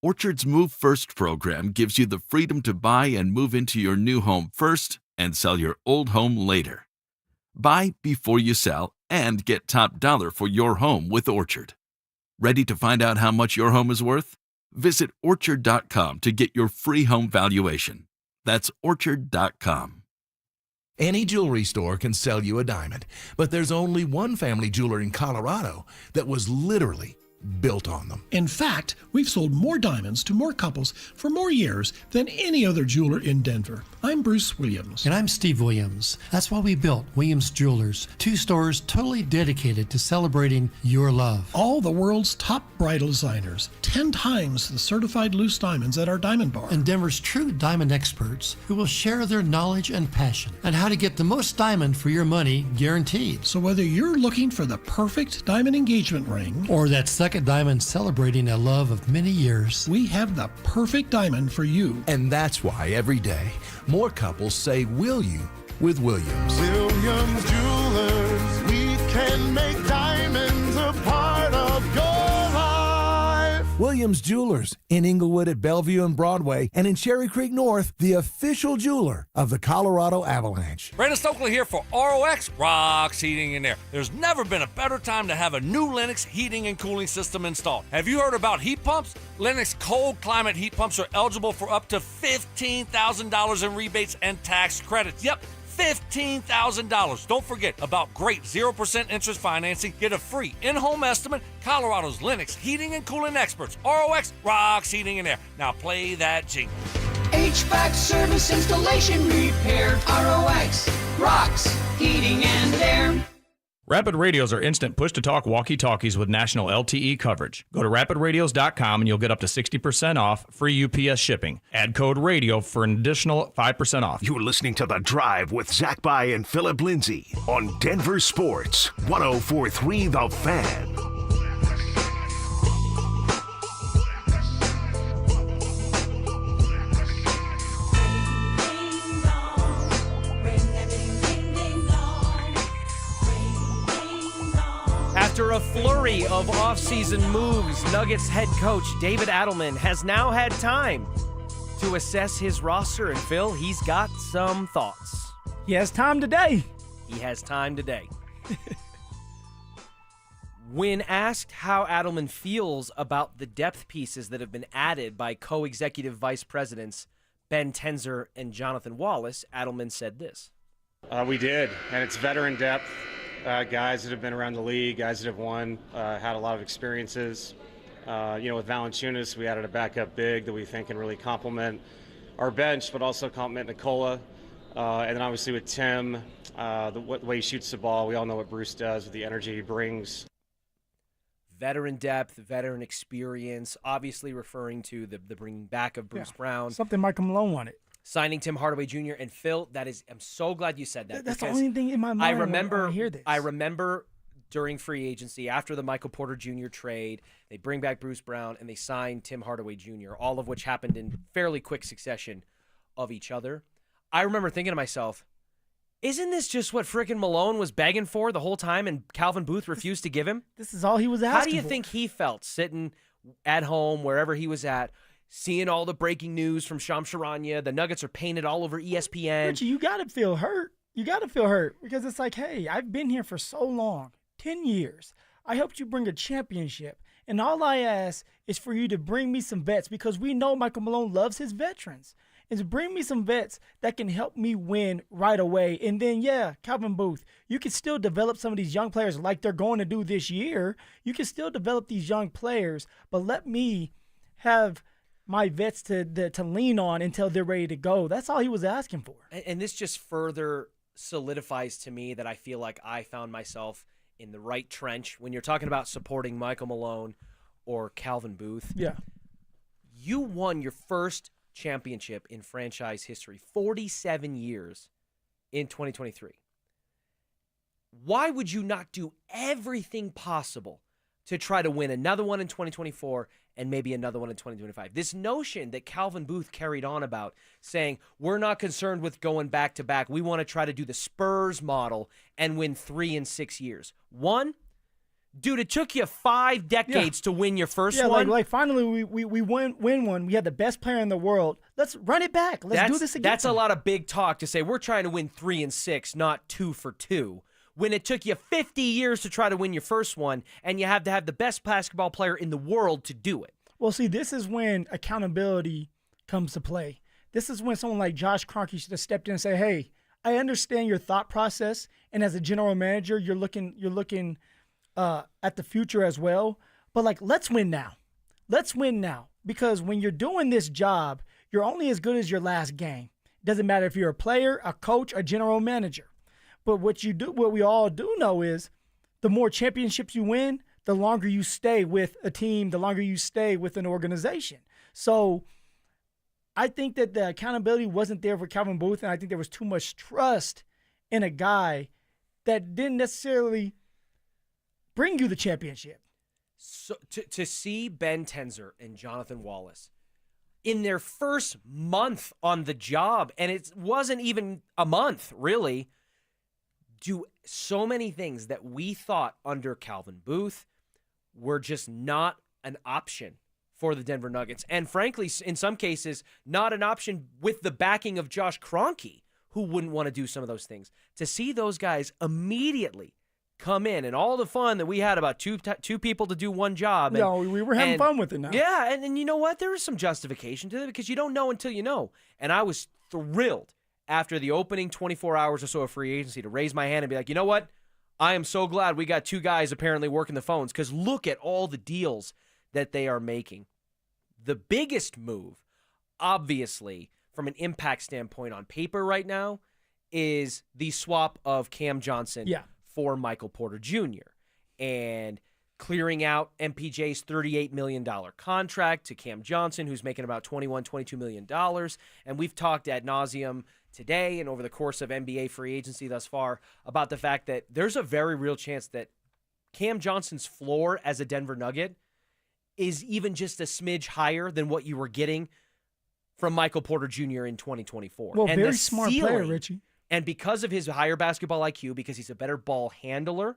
Orchard's Move First program gives you the freedom to buy and move into your new home first and sell your old home later. Buy before you sell and get top dollar for your home with Orchard. Ready to find out how much your home is worth? Visit Orchard.com to get your free home valuation. That's Orchard.com. Any jewelry store can sell you a diamond, but there's only one family jeweler in Colorado that was literally built on them. In fact, we've sold more diamonds to more couples for more years than any other jeweler in Denver. I'm Bruce Williams. And I'm Steve Williams. That's why we built Williams Jewelers, 2 stores totally dedicated to celebrating your love. All the world's top bridal designers, 10 times the certified loose diamonds at our diamond bar. And Denver's true diamond experts who will share their knowledge and passion on how to get the most diamond for your money guaranteed. So whether you're looking for the perfect diamond engagement ring or that second diamond celebrating a love of many years, we have the perfect diamond for you. And that's why every day more couples say will you with Williams. Williams Jewelers, we can make diamonds a part of your life. Williams Jewelers in Inglewood at Bellevue and Broadway, and in Cherry Creek North, the official jeweler of the Colorado Avalanche. Brandon Stokley here for ROX Rocks Heating and Air. There's never been a better time to have a new Lennox heating and cooling system installed. Have you heard about heat pumps? Lennox cold climate heat pumps are eligible for up to $15,000 in rebates and tax credits. Yep, $15,000. Don't forget about great 0% interest financing. Get a free in-home estimate. Colorado's Lennox heating and cooling experts. ROX Rocks Heating and Air. Now play that jingle. HVAC service, installation, repair. ROX Rocks Heating and Air. Rapid Radios are instant push-to-talk walkie-talkies with national LTE coverage. Go to rapidradios.com and you'll get up to 60% off, free UPS shipping. Add code RADIO for an additional 5% off. You're listening to The Drive with Zach By and Phillip Lindsay on Denver Sports 104.3 The Fan. After a flurry of offseason moves, Nuggets head coach David Adelman has now had time to assess his roster. And Phil, he's got some thoughts. He has time today. He has time today. When asked how Adelman feels about the depth pieces that have been added by co-executive vice presidents Ben Tenzer and Jonathan Wallace, Adelman said this. We did, and it's veteran depth. Guys that have been around the league, guys that have won, had a lot of experiences. With Valanciunas, we added a backup big that we think can really complement our bench, but also complement Nikola. And then obviously with Tim, the way he shoots the ball, we all know what Bruce does with the energy he brings. Veteran depth, veteran experience, obviously referring to the bringing back of Bruce Brown. Something Michael Malone wanted. signing Tim Hardaway Jr. and Phil, I'm so glad you said that. That's the only thing in my mind when I hear this. I remember during free agency, after the Michael Porter Jr. trade, they bring back Bruce Brown and they sign Tim Hardaway Jr., all of which happened in fairly quick succession of each other. I remember thinking to myself, isn't this just what frickin' Malone was begging for the whole time and Calvin Booth refused to give him? This is all he was asking How do you for. think he felt sitting at home, wherever he was at, seeing all the breaking news from Shams Charania? The Nuggets are painted all over ESPN. Richie, you got to feel hurt. You got to feel hurt because it's like, hey, I've been here for so long, 10 years. I helped you bring a championship. And all I ask is for you to bring me some vets because we know Michael Malone loves his veterans. Is bring me some vets that can help me win right away. And then, yeah, Calvin Booth, you can still develop some of these young players like they're going to do this year. You can still develop these young players, but let me have my vets to lean on until they're ready to go. That's all he was asking for. And this just further solidifies to me that I feel like I found myself in the right trench when you're talking about supporting Michael Malone or Calvin Booth. Yeah. You won your first championship in franchise history, 47 years in 2023. Why would you not do everything possible to try to win another one in 2024 and maybe another one in 2025? This notion that Calvin Booth carried on about saying, we're not concerned with going back to back. We want to try to do the Spurs model and win 3 in 6 years. One, dude, it took you 5 decades to win your first one. Like finally we win one. We had the best player in the world. Let's run it back. Let's do this again. That's a lot of big talk to say we're trying to win 3 and 6, not 2 for 2. When it took you 50 years to try to win your first one, and you have to have the best basketball player in the world to do it. Well, see, this is when accountability comes to play. This is when someone like Josh Kroenke should have stepped in and say, hey, I understand your thought process, and as a general manager, you're looking at the future as well. But, like, let's win now. Let's win now. Because when you're doing this job, you're only as good as your last game. It doesn't matter if you're a player, a coach, a general manager. But what we all do know is the more championships you win, the longer you stay with a team, the longer you stay with an organization. So I think that the accountability wasn't there for Calvin Booth, and I think there was too much trust in a guy that didn't necessarily bring you the championship. So to see Ben Tenzer and Jonathan Wallace in their first month on the job, and it wasn't even a month, really, do so many things that we thought under Calvin Booth were just not an option for the Denver Nuggets. And frankly, in some cases, not an option with the backing of Josh Kroenke, who wouldn't want to do some of those things. To see those guys immediately come in and all the fun that we had about two people to do one job. No, we were having fun with it now. Yeah, and you know what? There was some justification to it because you don't know until you know. And I was thrilled after the opening 24 hours or so of free agency to raise my hand and be like, you know what? I am so glad we got 2 guys apparently working the phones because look at all the deals that they are making. The biggest move, obviously, from an impact standpoint on paper right now, is the swap of Cam Johnson for Michael Porter Jr. and clearing out MPJ's $38 million contract to Cam Johnson, who's making about $22 million. And we've talked ad nauseum today and over the course of NBA free agency thus far about the fact that there's a very real chance that Cam Johnson's floor as a Denver Nugget is even just a smidge higher than what you were getting from Michael Porter Jr. in 2024. Well, and very smart player, Richie. And because of his higher basketball IQ, because he's a better ball handler,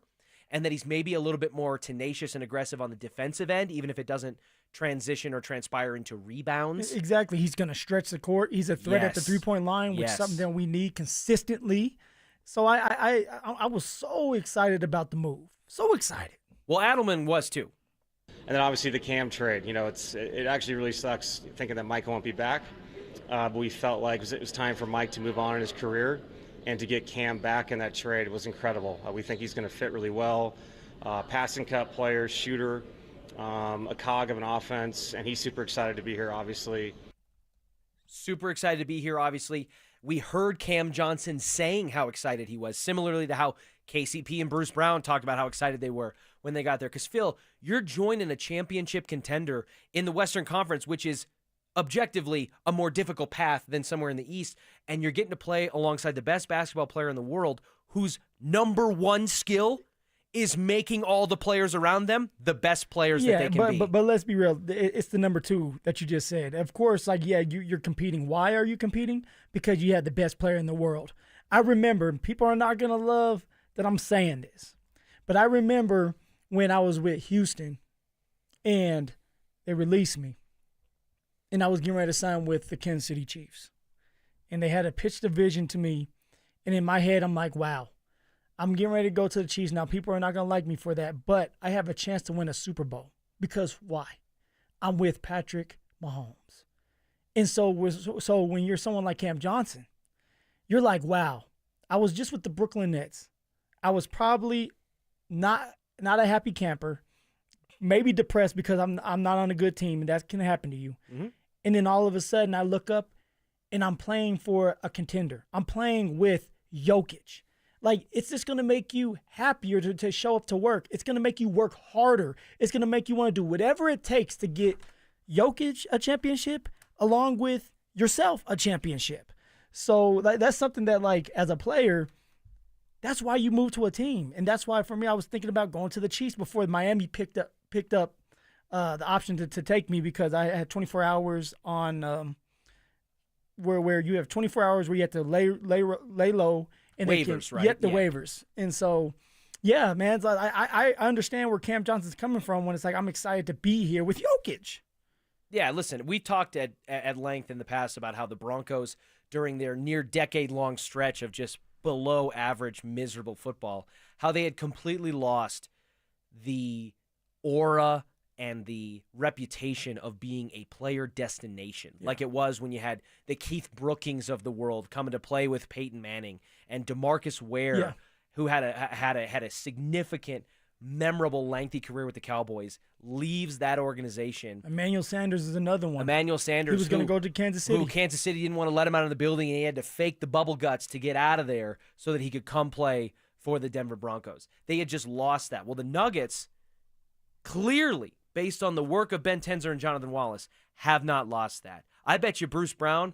and that he's maybe a little bit more tenacious and aggressive on the defensive end, even if it doesn't transition or transpire into rebounds. Exactly. He's going to stretch the court. He's a threat at the three-point line, which is something that we need consistently. So I was so excited about the move. So excited. Well, Adelman was too. And then obviously the Cam trade. You know, it actually really sucks thinking that Mike won't be back. But we felt like it was time for Mike to move on in his career. And to get Cam back in that trade was incredible. We think he's going to fit really well. Passing cut player, shooter, a cog of an offense, and he's super excited to be here, obviously. Super excited to be here, obviously. We heard Cam Johnson saying how excited he was, similarly to how KCP and Bruce Brown talked about how excited they were when they got there. Because, Phil, you're joining a championship contender in the Western Conference, which is objectively a more difficult path than somewhere in the East, and you're getting to play alongside the best basketball player in the world whose number one skill is making all the players around them the best players that they can be. But let's be real. It's the number two that you just said. Of course, you're competing. Why are you competing? Because you had the best player in the world. I remember, people are not going to love that I'm saying this, but I remember when I was with Houston and they released me and I was getting ready to sign with the Kansas City Chiefs. And they had to pitch the vision to me. And in my head, I'm like, wow. I'm getting ready to go to the Chiefs now. People are not going to like me for that, but I have a chance to win a Super Bowl. Because why? I'm with Patrick Mahomes. And so when you're someone like Cam Johnson, you're like, wow, I was just with the Brooklyn Nets. I was probably not a happy camper, maybe depressed because I'm not on a good team, and that can happen to you. Mm-hmm. And then all of a sudden I look up and I'm playing for a contender. I'm playing with Jokic. Like, it's just going to make you happier to show up to work. It's going to make you work harder. It's going to make you want to do whatever it takes to get Jokic a championship along with yourself a championship. So that's something that, like, as a player, that's why you move to a team. And that's why, for me, I was thinking about going to the Chiefs before Miami picked up the option to take me, because I had 24 hours on where you have 24 hours where you have to lay low. And waivers, right? Yet the waivers. And so, yeah, man, I understand where Cam Johnson's coming from when it's like, I'm excited to be here with Jokic. Yeah, listen, we talked at length in the past about how the Broncos, during their near decade-long stretch of just below average, miserable football, how they had completely lost the aura and the reputation of being a player destination, like it was when you had the Keith Brookings of the world coming to play with Peyton Manning and DeMarcus Ware, who had a significant, memorable, lengthy career with the Cowboys, leaves that organization. Emmanuel Sanders is another one. Emmanuel Sanders, he was going to go to Kansas City. Who Kansas City didn't want to let him out of the building, and he had to fake the bubble guts to get out of there so that he could come play for the Denver Broncos. They had just lost that. Well, the Nuggets, clearly, based on the work of Ben Tenzer and Jonathan Wallace, have not lost that. I bet you Bruce Brown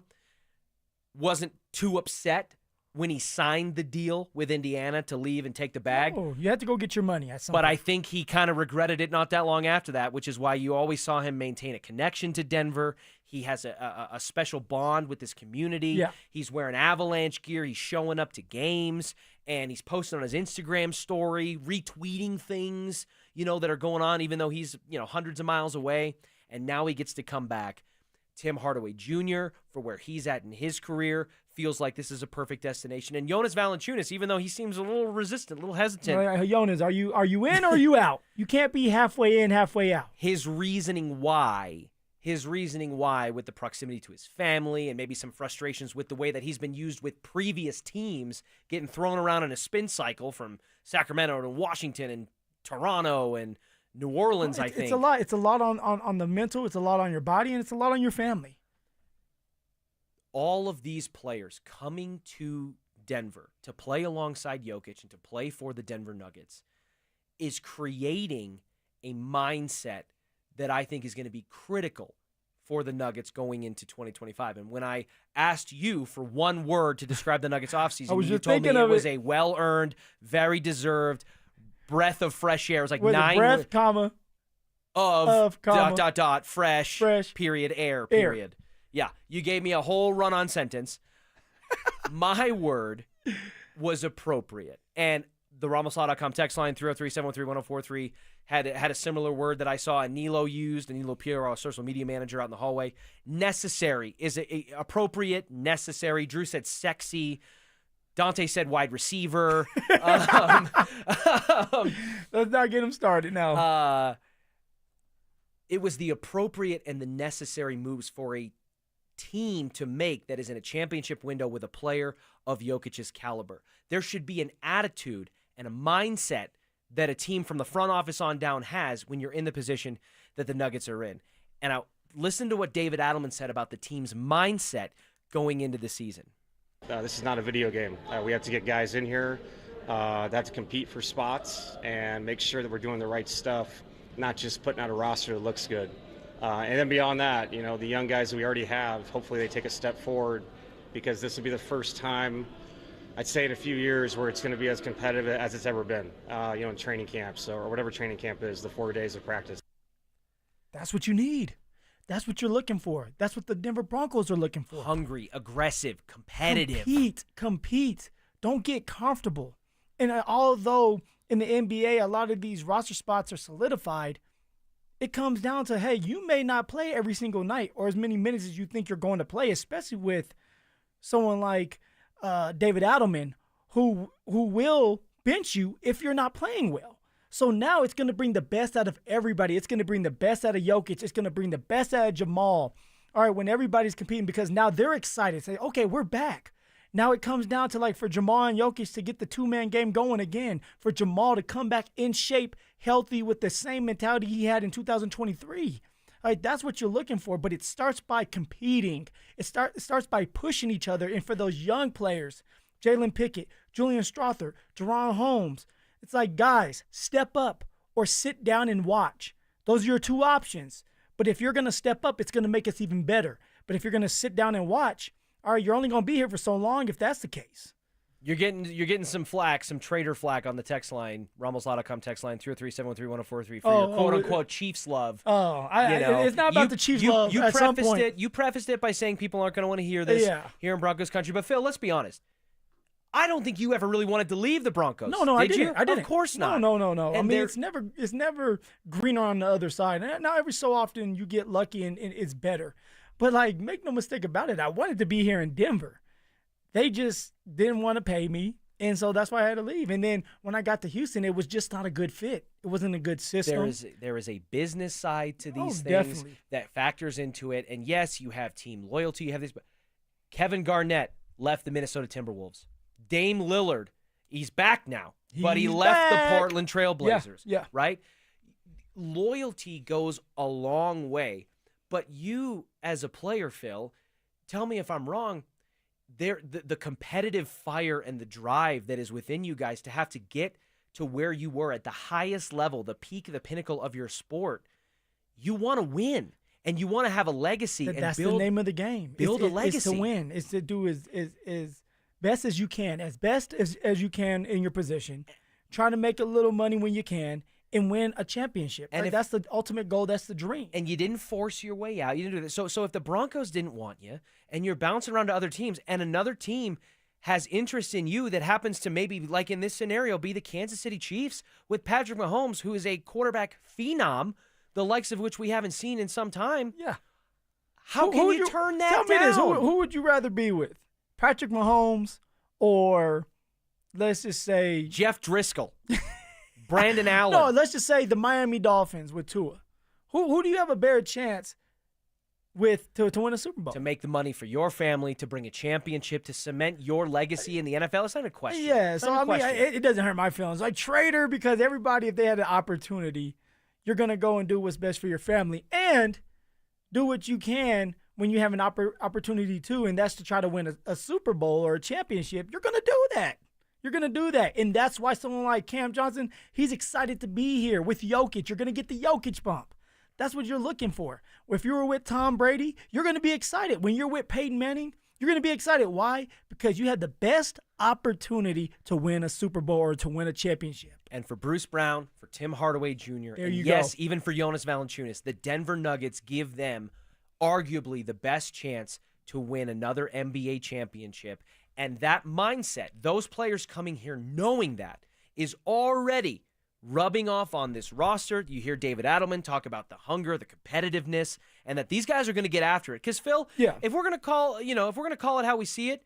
wasn't too upset when he signed the deal with Indiana to leave and take the bag. Oh, you had to go get your money at some point. But I think he kind of regretted it not that long after that, which is why you always saw him maintain a connection to Denver. He has a special bond with this community. Yeah. He's wearing Avalanche gear. He's showing up to games, and he's posting on his Instagram story, retweeting things, that are going on, even though he's, hundreds of miles away. And now he gets to come back. Tim Hardaway Jr., for where he's at in his career, feels like this is a perfect destination. And Jonas Valanciunas, even though he sems a little resistant, a little hesitant. Jonas, are you in or are you out? You can't be halfway in, halfway out. His reasoning why, with the proximity to his family and maybe some frustrations with the way that he's been used with previous teams, getting thrown around in a spin cycle from Sacramento to Washington and Toronto and New Orleans, I think. It's a lot. It's a lot on the mental. It's a lot on your body, and it's a lot on your family. All of these players coming to Denver to play alongside Jokic and to play for the Denver Nuggets is creating a mindset that I think is going to be critical for the Nuggets going into 2025. And when I asked you for one word to describe the Nuggets offseason, you told me it was a well-earned, very deserved breath of fresh air. It was like with 9 breath, comma, of fresh, period, air, period. Yeah, you gave me a whole run-on sentence. My word was appropriate. And the RamosLaw.com text line, 303-713-1043, had a similar word that I saw Nilo used, and Nilo Pierre, our social media manager out in the hallway. Necessary. Is it appropriate? Necessary. Drew said sexy. Dante said wide receiver. Let's not get him started now. It was the appropriate and the necessary moves for a team to make that is in a championship window with a player of Jokic's caliber. There should be an attitude and a mindset that a team from the front office on down has when you're in the position that the Nuggets are in. And I listened to what David Adelman said about the team's mindset going into the season. This is not a video game. We have to get guys in here that have to compete for spots and make sure that we're doing the right stuff, not just putting out a roster that looks good. And then beyond that, the young guys that we already have, hopefully they take a step forward, because this will be the first time, I'd say in a few years, where it's going to be as competitive as it's ever been, in training camps or whatever training camp is, the 4 days of practice. That's what you need. That's what you're looking for. That's what the Denver Broncos are looking for. Hungry, aggressive, competitive. Compete. Don't get comfortable. And although in the NBA a lot of these roster spots are solidified, it comes down to, hey, you may not play every single night or as many minutes as you think you're going to play, especially with someone like David Adelman, who will bench you if you're not playing well. So now it's going to bring the best out of everybody. It's going to bring the best out of Jokic. It's going to bring the best out of Jamal. All right, when everybody's competing, because now they're excited. Say, okay, we're back. Now it comes down to, like, for Jamal and Jokic to get the two-man game going again, for Jamal to come back in shape, healthy, with the same mentality he had in 2023. All right, that's what you're looking for, but it starts by competing. It starts by pushing each other. And for those young players, Jalen Pickett, Julian Strother, Jerron Holmes, it's like, guys, step up or sit down and watch. Those are your two options. But if you're going to step up, it's going to make us even better. But if you're going to sit down and watch, all right, you're only going to be here for so long if that's the case. You're getting some flack, some trader flack on the text line, RamosLaw.com text line 303-713-1043 for your quote-unquote Chiefs love. It's not about the Chiefs love at some point. You prefaced it by saying people aren't going to want to hear this here in Broncos country. But, Phil, let's be honest. I don't think you ever really wanted to leave the Broncos. No, I didn't. You? I didn't. Of course not. No. And I mean, it's never greener on the other side. And now every so often you get lucky and it's better. But, like, make no mistake about it, I wanted to be here in Denver. They just didn't want to pay me, and so that's why I had to leave. And then when I got to Houston, it was just not a good fit. It wasn't a good system. There is a business side to these things definitely. that factors into it. And, yes, you have team loyalty. You have this. But Kevin Garnett left the Minnesota Timberwolves. Dame Lillard, he's back now, but he left the Portland Trail Blazers. Yeah. Right? Loyalty goes a long way. But you, as a player, Phil, tell me if I'm wrong, the competitive fire and the drive that is within you guys to have to get to where you were at the highest level, the peak, the pinnacle of your sport, you want to win. And you want to have a legacy. That's the name of the game. Build a legacy. It's to win. It's to do as best as you can, as you can in your position. Try to make a little money when you can and win a championship. And that's the ultimate goal. That's the dream. And you didn't force your way out. You didn't do that. So if the Broncos didn't want you and you're bouncing around to other teams and another team has interest in you that happens to maybe, like in this scenario, be the Kansas City Chiefs with Patrick Mahomes, who is a quarterback phenom, the likes of which we haven't seen in some time. Yeah. How can you turn that down? Tell me this. Who would you rather be with? Patrick Mahomes or, let's just say, Jeff Driscoll? Brandon Allen. No, let's just say the Miami Dolphins with Tua. Who do you have a better chance with to win a Super Bowl? To make the money for your family, to bring a championship, to cement your legacy in the NFL? It's not a question. Yeah, so I mean, it doesn't hurt my feelings. Like, trader, because everybody, if they had an opportunity, you're going to go and do what's best for your family and do what you can when you have an opportunity to, and that's to try to win a Super Bowl or a championship. You're going to do that. You're going to do that. And that's why someone like Cam Johnson, he's excited to be here with Jokic. You're going to get the Jokic bump. That's what you're looking for. If you were with Tom Brady, you're going to be excited. When you're with Peyton Manning, you're going to be excited. Why? Because you had the best opportunity to win a Super Bowl or to win a championship. And for Bruce Brown, for Tim Hardaway Jr., there and you yes, go. Even for Jonas Valanciunas, the Denver Nuggets give them arguably the best chance to win another NBA championship. And that mindset, those players coming here knowing that, is already rubbing off on this roster. You hear David Adelman talk about the hunger, the competitiveness, and that these guys are going to get after it. Because, Phil, if we're going to call, it how we see it,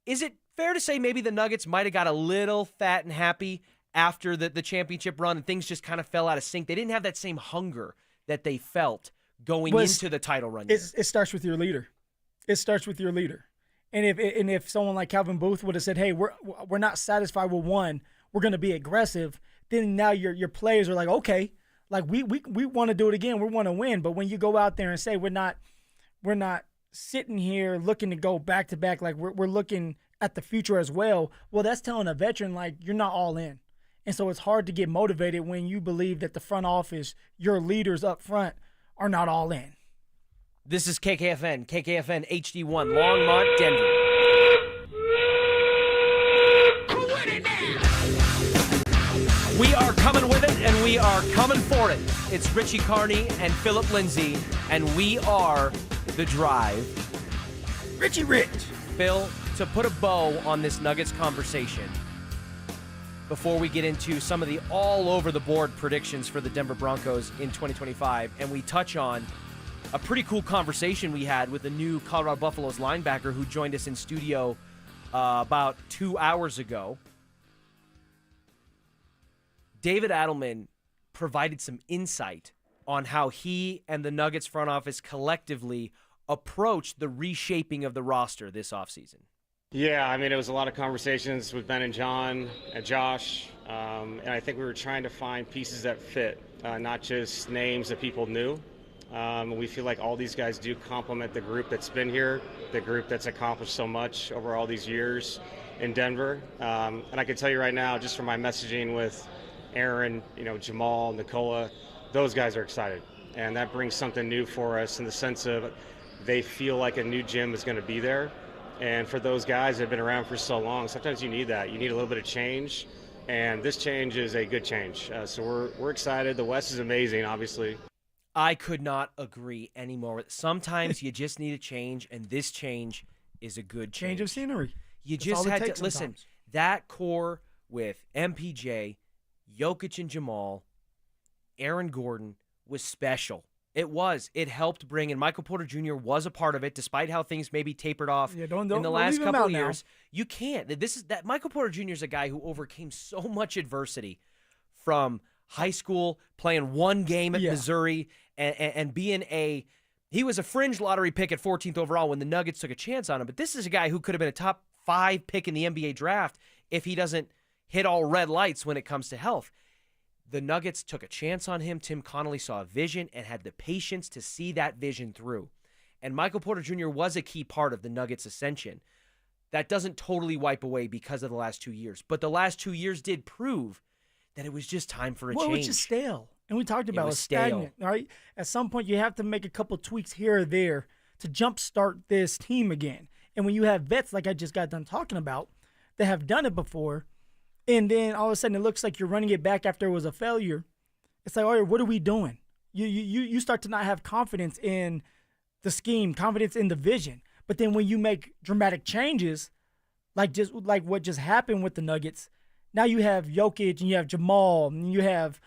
is it fair to say maybe the Nuggets might have got a little fat and happy after the championship run and things just kind of fell out of sync? They didn't have that same hunger that they felt going into the title run. It starts with your leader. It starts with your leader. And if someone like Calvin Booth would have said, hey, we're not satisfied with one, we're going to be aggressive, then now your players are like, okay, like we want to do it again. We want to win. But when you go out there and say we're not sitting here looking to go back to back, like we're looking at the future as well, that's telling a veteran like you're not all in. And so it's hard to get motivated when you believe that the front office, your leaders up front, are not all in. This is KKFN HD1, Longmont, Denver. We are coming with it, and we are coming for it. It's Richie Carney and Phillip Lindsay, and we are The Drive. Richie Rich. Phil, to put a bow on this Nuggets conversation, before we get into some of the all-over-the-board predictions for the Denver Broncos in 2025, and we touch on a pretty cool conversation we had with the new Colorado Buffaloes linebacker who joined us in studio about 2 hours ago. David Adelman provided some insight on how he and the Nuggets front office collectively approached the reshaping of the roster this offseason. Yeah, I mean, it was a lot of conversations with Ben and John and Josh, and I think we were trying to find pieces that fit, not just names that people knew. We feel like all these guys do complement the group that's been here, the group that's accomplished so much over all these years in Denver. And I can tell you right now, just from my messaging with Aaron, Jamal, Nicola, those guys are excited. And that brings something new for us in the sense of they feel like a new gym is going to be there. And for those guys that have been around for so long, sometimes you need that. You need a little bit of change. And this change is a good change. So we're excited. The West is amazing, obviously. I could not agree anymore. Sometimes you just need a change, and this change is a good change. Change of scenery. You That's just all it had to takes listen. sometimes. That core with MPJ, Jokic and Jamal, Aaron Gordon was special. It was. It helped bring in Michael Porter Jr. was a part of it, despite how things maybe tapered off in the last couple of years. You can't. That Michael Porter Jr. is a guy who overcame so much adversity from high school, playing one game at Missouri, and being he was a fringe lottery pick at 14th overall when the Nuggets took a chance on him. But this is a guy who could have been a top 5 pick in the NBA draft if he doesn't hit all red lights when it comes to health. The Nuggets took a chance on him. Tim Connolly saw a vision and had the patience to see that vision through. And Michael Porter Jr. was a key part of the Nuggets' ascension. That doesn't totally wipe away because of the last 2 years. But the last 2 years did prove that it was just time for a change. Well, it's just stale. And we talked about It it was stagnant, right? At some point, you have to make a couple tweaks here or there to jumpstart this team again. And when you have vets like I just got done talking about that have done it before, and then all of a sudden it looks like you're running it back after it was a failure, it's like, all right, what are we doing? You start to not have confidence in the scheme, confidence in the vision. But then when you make dramatic changes, like what just happened with the Nuggets, now you have Jokic and you have Jamal and you have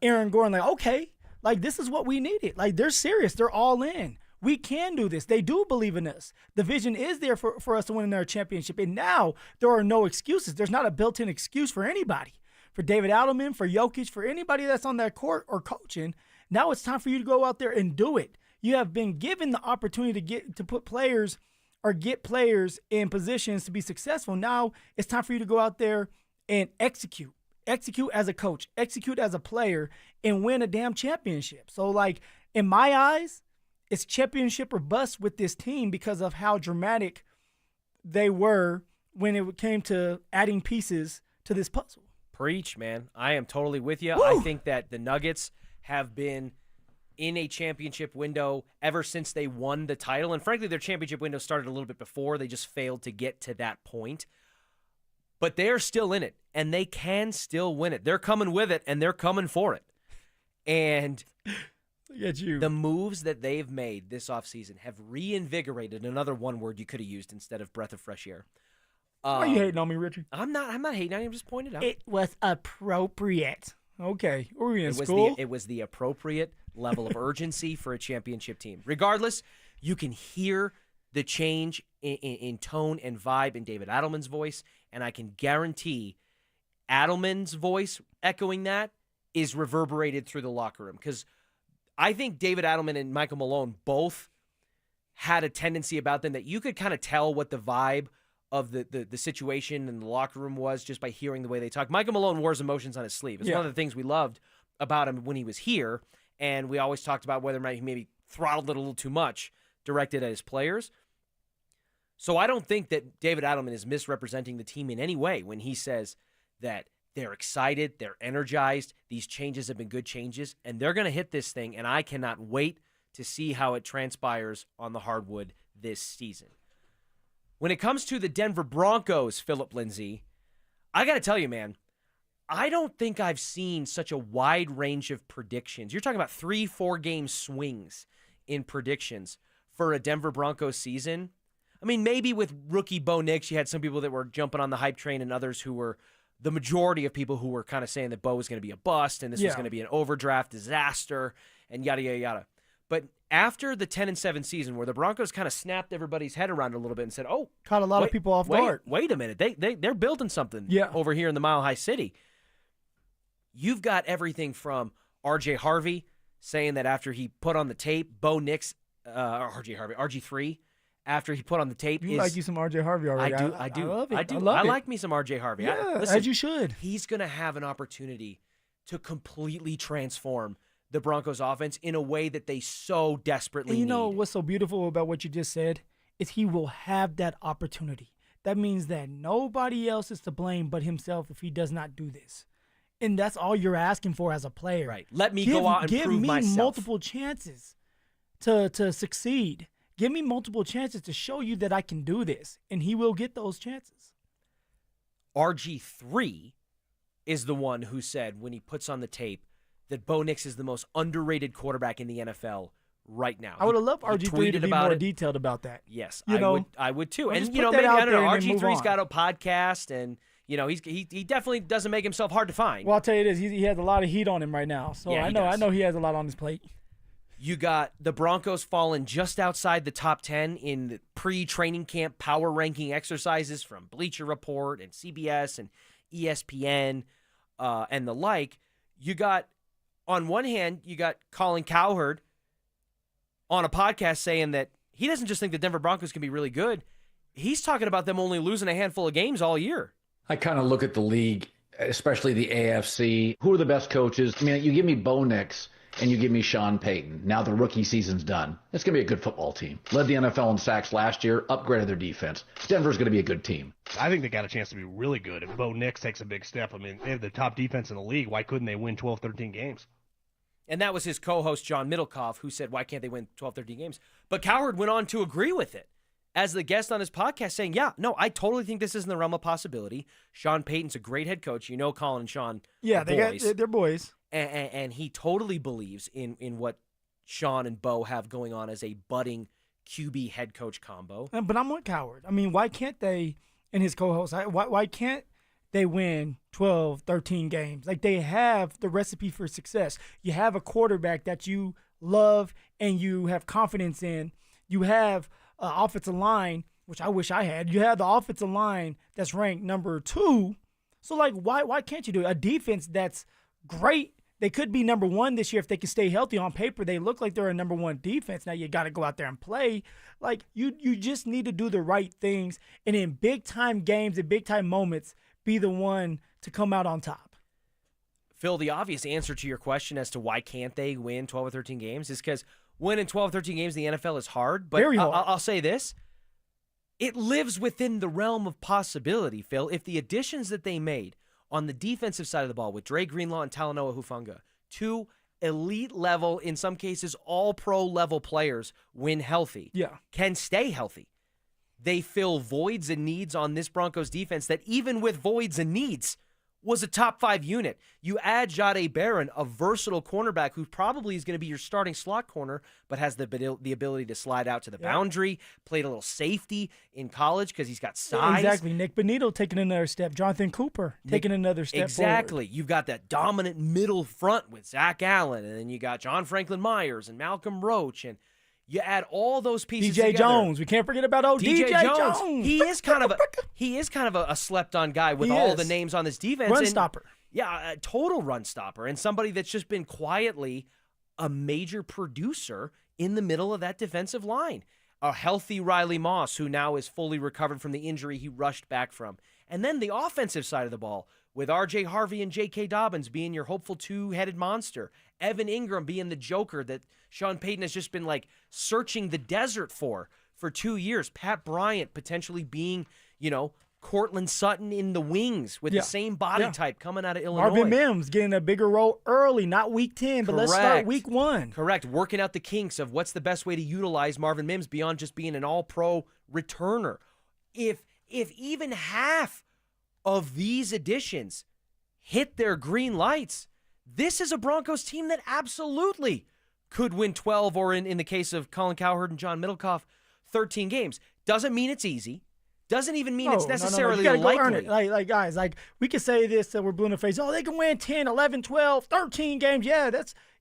Aaron Gordon. Like, okay, like this is what we needed. Like they're serious. They're all in. We can do this. They do believe in us. The vision is there for us to win another championship. And now there are no excuses. There's not a built-in excuse for anybody. For David Adelman, for Jokic, for anybody that's on that court or coaching. Now it's time for you to go out there and do it. You have been given the opportunity to put players or get players in positions to be successful. Now it's time for you to go out there and execute. Execute as a coach. Execute as a player and win a damn championship. So, like, in my eyes, it's championship or bust with this team because of how dramatic they were when it came to adding pieces to this puzzle. Preach, man. I am totally with you. Woo! I think that the Nuggets have been in a championship window ever since they won the title. And frankly, their championship window started a little bit before. They just failed to get to that point. But they're still in it, and they can still win it. They're coming with it, and they're coming for it. And the moves that they've made this offseason have reinvigorated, another one word you could have used instead of breath of fresh air. Why are you hating on me, Richard? I'm not hating on you. I'm just pointing it out. It was appropriate. Okay. Were we in school? It was the appropriate level of urgency for a championship team. Regardless, you can hear the change in tone and vibe in David Adelman's voice, and I can guarantee Adelman's voice echoing that is reverberated through the locker room, because I think David Adelman and Michael Malone both had a tendency about them that you could kind of tell what the vibe of the situation in the locker room was just by hearing the way they talk. Michael Malone wears emotions on his sleeve. It's one of the things we loved about him when he was here, and we always talked about whether or not he maybe throttled it a little too much directed at his players. So I don't think that David Adelman is misrepresenting the team in any way when he says that they're excited, they're energized, these changes have been good changes, and they're going to hit this thing, and I cannot wait to see how it transpires on the hardwood this season. When it comes to the Denver Broncos, Phillip, Lindsay, I got to tell you, man, I don't think I've seen such a wide range of predictions. You're talking about 3-4 game swings in predictions for a Denver Broncos season. I mean, maybe with rookie Bo Nix, you had some people that were jumping on the hype train and others who were the majority of people who were kind of saying that Bo was going to be a bust and this was going to be an overdraft disaster and yada, yada, yada. But after the 10-7 season where the Broncos kind of snapped everybody's head around a little bit and said, oh, caught a lot of people off guard. Wait a minute. They're building something over here in the Mile High City. You've got everything from R.J. Harvey saying that after he put on the tape, Bo Nix, RG3, after he put on the tape. You like you some R.J. Harvey already. I do. I love it. I do. I love I it. like me some R.J. Harvey. Yeah, Listen, as you should. He's going to have an opportunity to completely transform the Broncos offense in a way that they so desperately and you know need. what's so beautiful about what you just said is he will have that opportunity. That means that nobody else is to blame but himself if he does not do this. And that's all you're asking for as a player. Right. Let me go out and prove myself. Give me multiple chances to succeed. Give me multiple chances to show you that I can do this. And he will get those chances. RG3 is the one who said when he puts on the tape that Bo Nix is the most underrated quarterback in the NFL right now. I would have loved RG3 to be more detailed about that. Yes, I would too. Well, and maybe I don't know. RG3's RG3's got a podcast, and he definitely doesn't make himself hard to find. Well, I'll tell you this: he has a lot of heat on him right now. So I know he has a lot on his plate. You got the Broncos falling just outside the top 10 in the pre-training camp power ranking exercises from Bleacher Report and CBS and ESPN and the like. You got, on one hand, you got Colin Cowherd on a podcast saying that he doesn't just think the Denver Broncos can be really good. He's talking about them only losing a handful of games all year. I kind of look at the league, especially the AFC. Who are the best coaches? I mean, you give me Bo Nix and you give me Sean Payton. Now the rookie season's done. It's going to be a good football team. Led the NFL in sacks last year, upgraded their defense. Denver's going to be a good team. I think they got a chance to be really good if Bo Nix takes a big step. I mean, they have the top defense in the league. Why couldn't they win 12, 13 games? And that was his co-host, John Middlecoff, who said, why can't they win 12, 13 games? But Cowherd went on to agree with it as the guest on his podcast, saying, yeah, no, I totally think this is in the realm of possibility. Sean Payton's a great head coach. You know Colin and Sean are boys. They're boys. And he totally believes in what Sean and Bo have going on as a budding QB head coach combo. But I'm with Cowherd. I mean, why can't they, and his co-host, why can't they win 12, 13 games? Like, they have the recipe for success. You have a quarterback that you love and you have confidence in. You have an offensive line, which I wish I had. You have the offensive line that's ranked number 2. So, like, why can't you do it? A defense that's great. They could be number 1 this year if they can stay healthy. On paper, they look like they're a number 1 defense. Now you got to go out there and play. Like, you just need to do the right things, and in big-time games and big-time moments, be the one to come out on top. Phil, the obvious answer to your question as to why can't they win 12 or 13 games is because winning 12 or 13 games in the NFL is hard. But Very hard. I'll say this. It lives within the realm of possibility, Phil. If the additions that they made on the defensive side of the ball with Dre Greenlaw and Talanoa Hufanga, 2 elite level, in some cases all-pro level players, when healthy, can stay healthy. They fill voids and needs on this Broncos defense that even with voids and needs was a top 5 unit. You add Jahdae Barron, a versatile cornerback who probably is going to be your starting slot corner, but has the ability to slide out to the boundary, played a little safety in college because he's got size. Exactly. Nick Bonito taking another step. Jonathan Cooper taking another step Exactly. forward. You've got that dominant middle front with Zach Allen, and then you got John Franklin Myers and Malcolm Roach, and you add all those pieces DJ together. Jones. We can't forget about DJ Jones. He is kind of a slept-on guy with all the names on this defense. Run stopper. Yeah, a total run stopper, and somebody that's just been quietly a major producer in the middle of that defensive line. A healthy Riley Moss, who now is fully recovered from the injury he rushed back from. And then the offensive side of the ball, with R.J. Harvey and J.K. Dobbins being your hopeful 2-headed monster. Evan Ingram being the joker that Sean Payton has just been, like, searching the desert for 2 years. Pat Bryant potentially being, Cortland Sutton in the wings with the same body type coming out of Illinois. Marvin Mims getting a bigger role early, not week 10, but let's start week 1. Correct. Working out the kinks of what's the best way to utilize Marvin Mims beyond just being an all-pro returner. If even half of these additions hit their green lights, this is a Broncos team that absolutely could win 12 or, in the case of Colin Cowherd and John Middlecoff, 13 games. Doesn't mean it's easy. Doesn't even mean it's necessarily You gotta likely. go earn it. Like, guys, we could say this, we're blue in the face. Oh, they can win 10, 11, 12, 13 games. Yeah,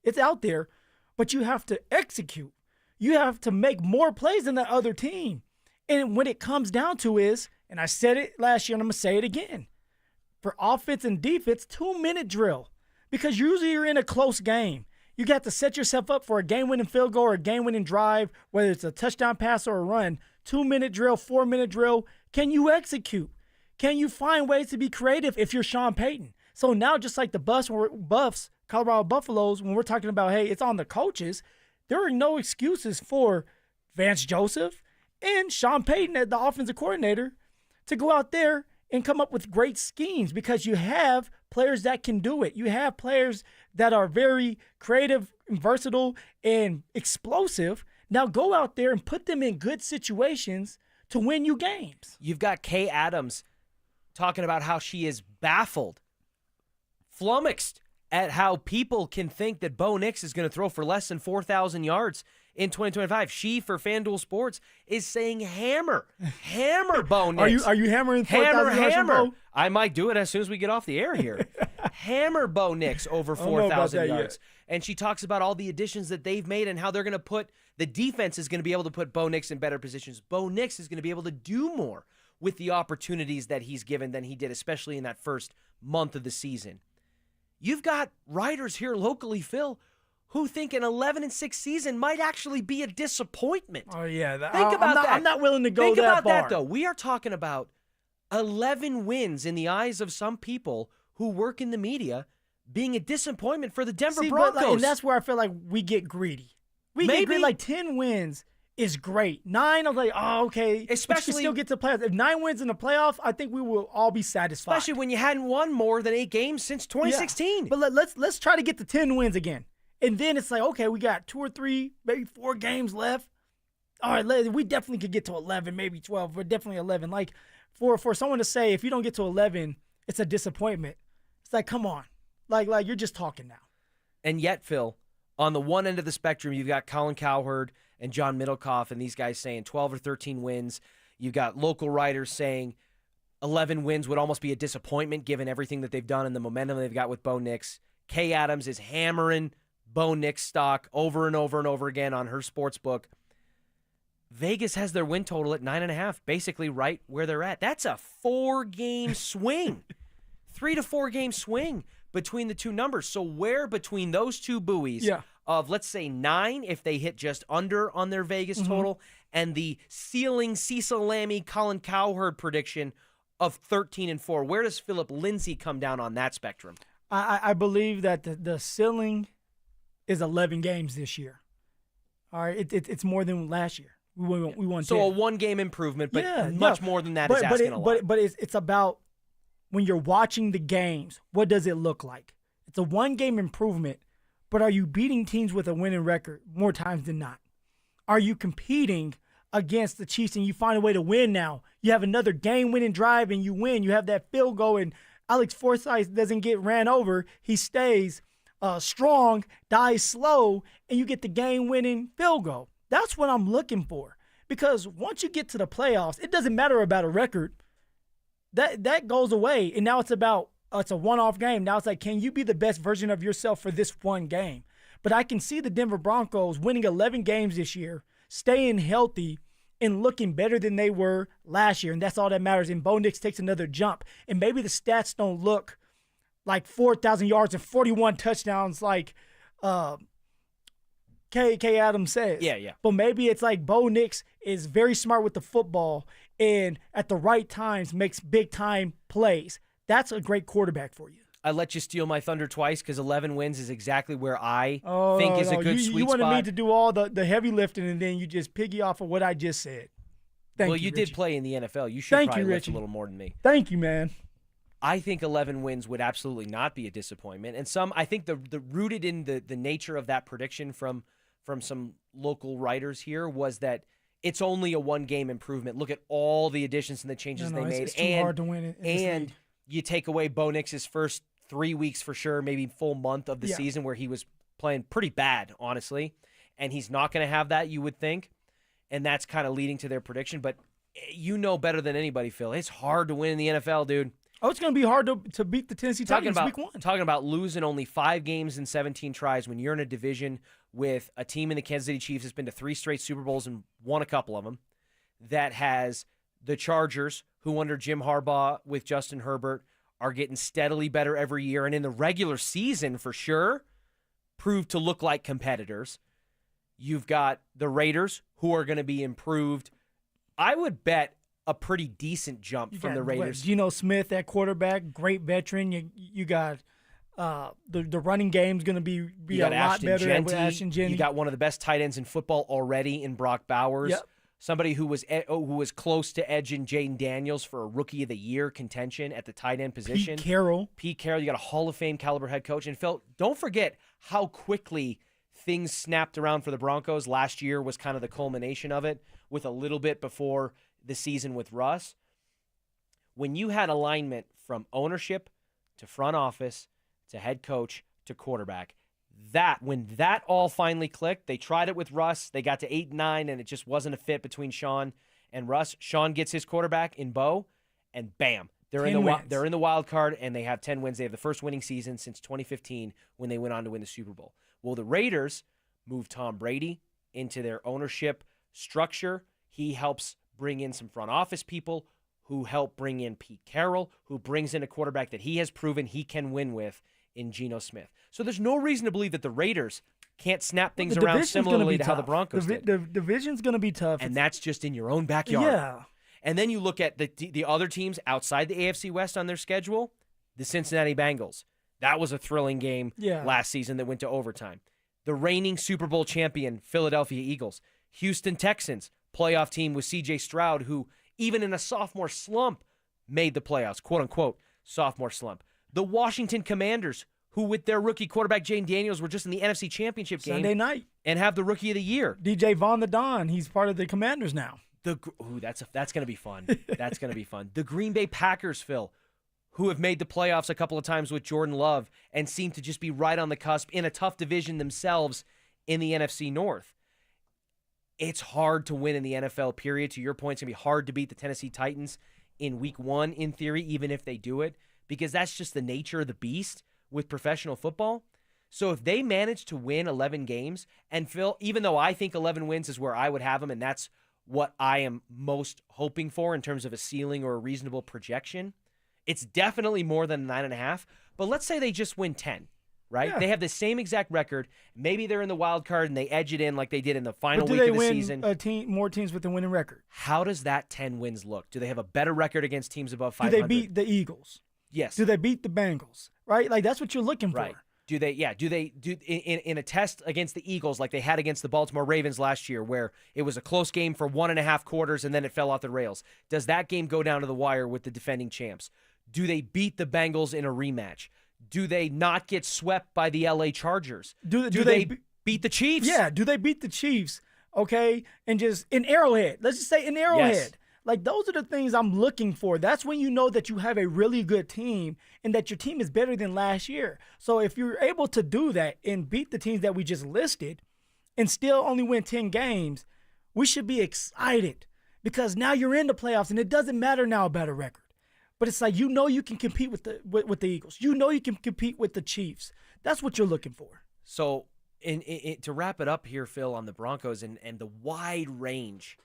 it's out there. But you have to execute. You have to make more plays than the other team. And when it comes down to is, and I said it last year and I'm going to say it again, for offense and defense, 2-minute drill. Because usually you're in a close game. You got to set yourself up for a game-winning field goal or a game-winning drive, whether it's a touchdown pass or a run. 2-minute drill, 4-minute drill. Can you execute? Can you find ways to be creative if you're Sean Payton? So now, just like the Buffs, Colorado Buffaloes, when we're talking about, hey, it's on the coaches, there are no excuses for Vance Joseph and Sean Payton, the offensive coordinator, to go out there and come up with great schemes because you have players that can do it. You have players that are very creative, versatile, and explosive. Now go out there and put them in good situations to win you games. You've got Kay Adams talking about how she is baffled, flummoxed at how people can think that Bo Nix is going to throw for less than 4,000 yards in 2025. She, for FanDuel Sports, is saying hammer Bo Nix. Are you hammering 4,000 yards from Bo? I might do it as soon as we get off the air here. Hammer Bo Nix over 4,000 yards. And she talks about all the additions that they've made and how they're going to put the defense is going to be able to put Bo Nix in better positions. Bo Nix is going to be able to do more with the opportunities that he's given than he did, especially in that first month of the season. You've got writers here locally, Phil, who think an 11-6 season might actually be a disappointment. Oh, yeah. Think about that. I'm not willing to go Think that about far. that, though. We are talking about 11 wins in the eyes of some people who work in the media being a disappointment for the Denver Broncos. And that's where I feel like we get greedy. We get greedy. Like 10 wins is great. 9, I was like, oh, okay. Especially, but you can still get to playoffs. If 9 wins in the playoffs, I think we will all be satisfied. Especially when you hadn't won more than 8 games since 2016. Yeah. But let's try to get to 10 wins again. And then it's like, okay, we got 2 or 3, maybe 4 games left. All right, we definitely could get to 11, maybe 12, but definitely 11. Like, for someone to say, if you don't get to 11, it's a disappointment. It's like, come on. Like you're just talking now. And yet, Phil, on the one end of the spectrum, you've got Colin Cowherd and John Middlecoff and these guys saying 12 or 13 wins. You've got local writers saying 11 wins would almost be a disappointment given everything that they've done and the momentum they've got with Bo Nix. Kay Adams is hammering Bo Nix stock over and over and over again on her sports book. Vegas has their win total at 9.5, basically right where they're at. That's a 4-game swing, 3 to 4 game swing between the two numbers. So where between those two buoys of, let's say, 9, if they hit just under on their Vegas total, and the ceiling Cecil Lammey, Colin Cowherd prediction of 13 and 4, where does Phillip Lindsay come down on that spectrum? I believe that the ceiling is 11 games this year. All right, it's more than last year. We won 10. So a 1-game improvement, but much more than that is asking a lot. But it's about when you're watching the games, what does it look like? It's a 1-game improvement, but are you beating teams with a winning record more times than not? Are you competing against the Chiefs and you find a way to win now? You have another game-winning drive and you win. You have that field goal and Alex Forsythe doesn't get ran over. He stays strong, dies slow, and you get the game-winning field goal. That's what I'm looking for. Because once you get to the playoffs, it doesn't matter about a record. That goes away. And now it's a one-off game. Now it's like, can you be the best version of yourself for this one game? But I can see the Denver Broncos winning 11 games this year, staying healthy, and looking better than they were last year. And that's all that matters. And Bo Nix takes another jump. And maybe the stats don't look like 4,000 yards and 41 touchdowns like K. Adams says. Yeah. But maybe it's like Bo Nix is very smart with the football and at the right times makes big-time plays. That's a great quarterback for you. I let you steal my thunder twice because 11 wins is exactly where I think is a good sweet spot. You wanted me to do all the heavy lifting and then you just piggy off of what I just said. Thank you Richie. did play in the NFL. You should Thank probably you, lift a Richie. little more than me. Thank you, man. I think 11 wins would absolutely not be a disappointment. And I think the rooted in the nature of that prediction from some local writers here was that it's only a one-game improvement. Look at all the additions and the changes they made. It's too hard to win in this and league. you take away Bo Nix's first 3 weeks for sure, maybe full month of the season where he was playing pretty bad, honestly. And he's not going to have that, you would think. And that's kind of leading to their prediction. But you know better than anybody, Phil. It's hard to win in the NFL, dude. Oh, it's going to be hard to beat the Tennessee Titans week 1. Talking about losing only 5 games in 17 tries when you're in a division with a team in the Kansas City Chiefs that's been to 3 straight Super Bowls and won a couple of them, that has the Chargers, who under Jim Harbaugh with Justin Herbert are getting steadily better every year, and in the regular season for sure, proved to look like competitors. You've got the Raiders, who are going to be improved. I would bet a pretty decent jump from the Raiders. Geno Smith at quarterback, great veteran. You got the running game's going to be a lot better with Ashton Jennings. You got one of the best tight ends in football already in Brock Bowers. Yep. Somebody who was close to edging Jaden Daniels for a Rookie of the Year contention at the tight end position. Pete Carroll, you got a Hall of Fame caliber head coach. And Phil, don't forget how quickly things snapped around for the Broncos. Last year was kind of the culmination of it, with a little bit before the season with Russ. When you had alignment from ownership to front office to head coach to quarterback, when that all finally clicked, they tried it with Russ. They got to 8-9, and it just wasn't a fit between Sean and Russ. Sean gets his quarterback in Bo, and bam, they're in the wild card, and they have 10 wins. They have the first winning season since 2015 when they went on to win the Super Bowl. Well, the Raiders moved Tom Brady into their ownership structure. He helps bring in some front office people who help bring in Pete Carroll, who brings in a quarterback that he has proven he can win with in Geno Smith. So there's no reason to believe that the Raiders can't snap things around similarly to how the Broncos did. The division's going to be tough. And that's just in your own backyard. Yeah. And then you look at the other teams outside the AFC West on their schedule, the Cincinnati Bengals. That was a thrilling game last season that went to overtime. The reigning Super Bowl champion Philadelphia Eagles. Houston Texans, playoff team with C.J. Stroud, who even in a sophomore slump made the playoffs, quote-unquote sophomore slump. The Washington Commanders, who with their rookie quarterback Jane Daniels were just in the NFC Championship game Sunday night and have the Rookie of the Year. DJ Von the Don, he's part of the Commanders now. That's going to be fun. That's going to be fun. The Green Bay Packers, Phil, who have made the playoffs a couple of times with Jordan Love and seem to just be right on the cusp in a tough division themselves in the NFC North. It's hard to win in the NFL, period. To your point, it's going to be hard to beat the Tennessee Titans in week 1, in theory, even if they do it, because that's just the nature of the beast with professional football. So if they manage to win 11 games, and Phil, even though I think 11 wins is where I would have them, and that's what I am most hoping for in terms of a ceiling or a reasonable projection, it's definitely more than 9.5. But let's say they just win 10. Right? Yeah. They have the same exact record. Maybe they're in the wild card and they edge it in like they did in the final week of the season. Do they win more teams with the winning record? How does that 10 wins look? Do they have a better record against teams above 500? Do they beat the Eagles? Yes. Do they beat the Bengals? Right? Like that's what you're looking for. Right. Do they in a test against the Eagles like they had against the Baltimore Ravens last year, where it was a close game for 1.5 quarters and then it fell off the rails? Does that game go down to the wire with the defending champs? Do they beat the Bengals in a rematch? Do they not get swept by the LA Chargers? Do they beat the Chiefs? Yeah, do they beat the Chiefs? Okay, and just in Arrowhead. Let's just say in Arrowhead. Yes. Like those are the things I'm looking for. That's when you know that you have a really good team and that your team is better than last year. So if you're able to do that and beat the teams that we just listed and still only win 10 games, we should be excited because now you're in the playoffs and it doesn't matter now about a record. But it's like, you know, you can compete with the Eagles. You know you can compete with the Chiefs. That's what you're looking for. So to wrap it up here, Phil, on the Broncos and the wide range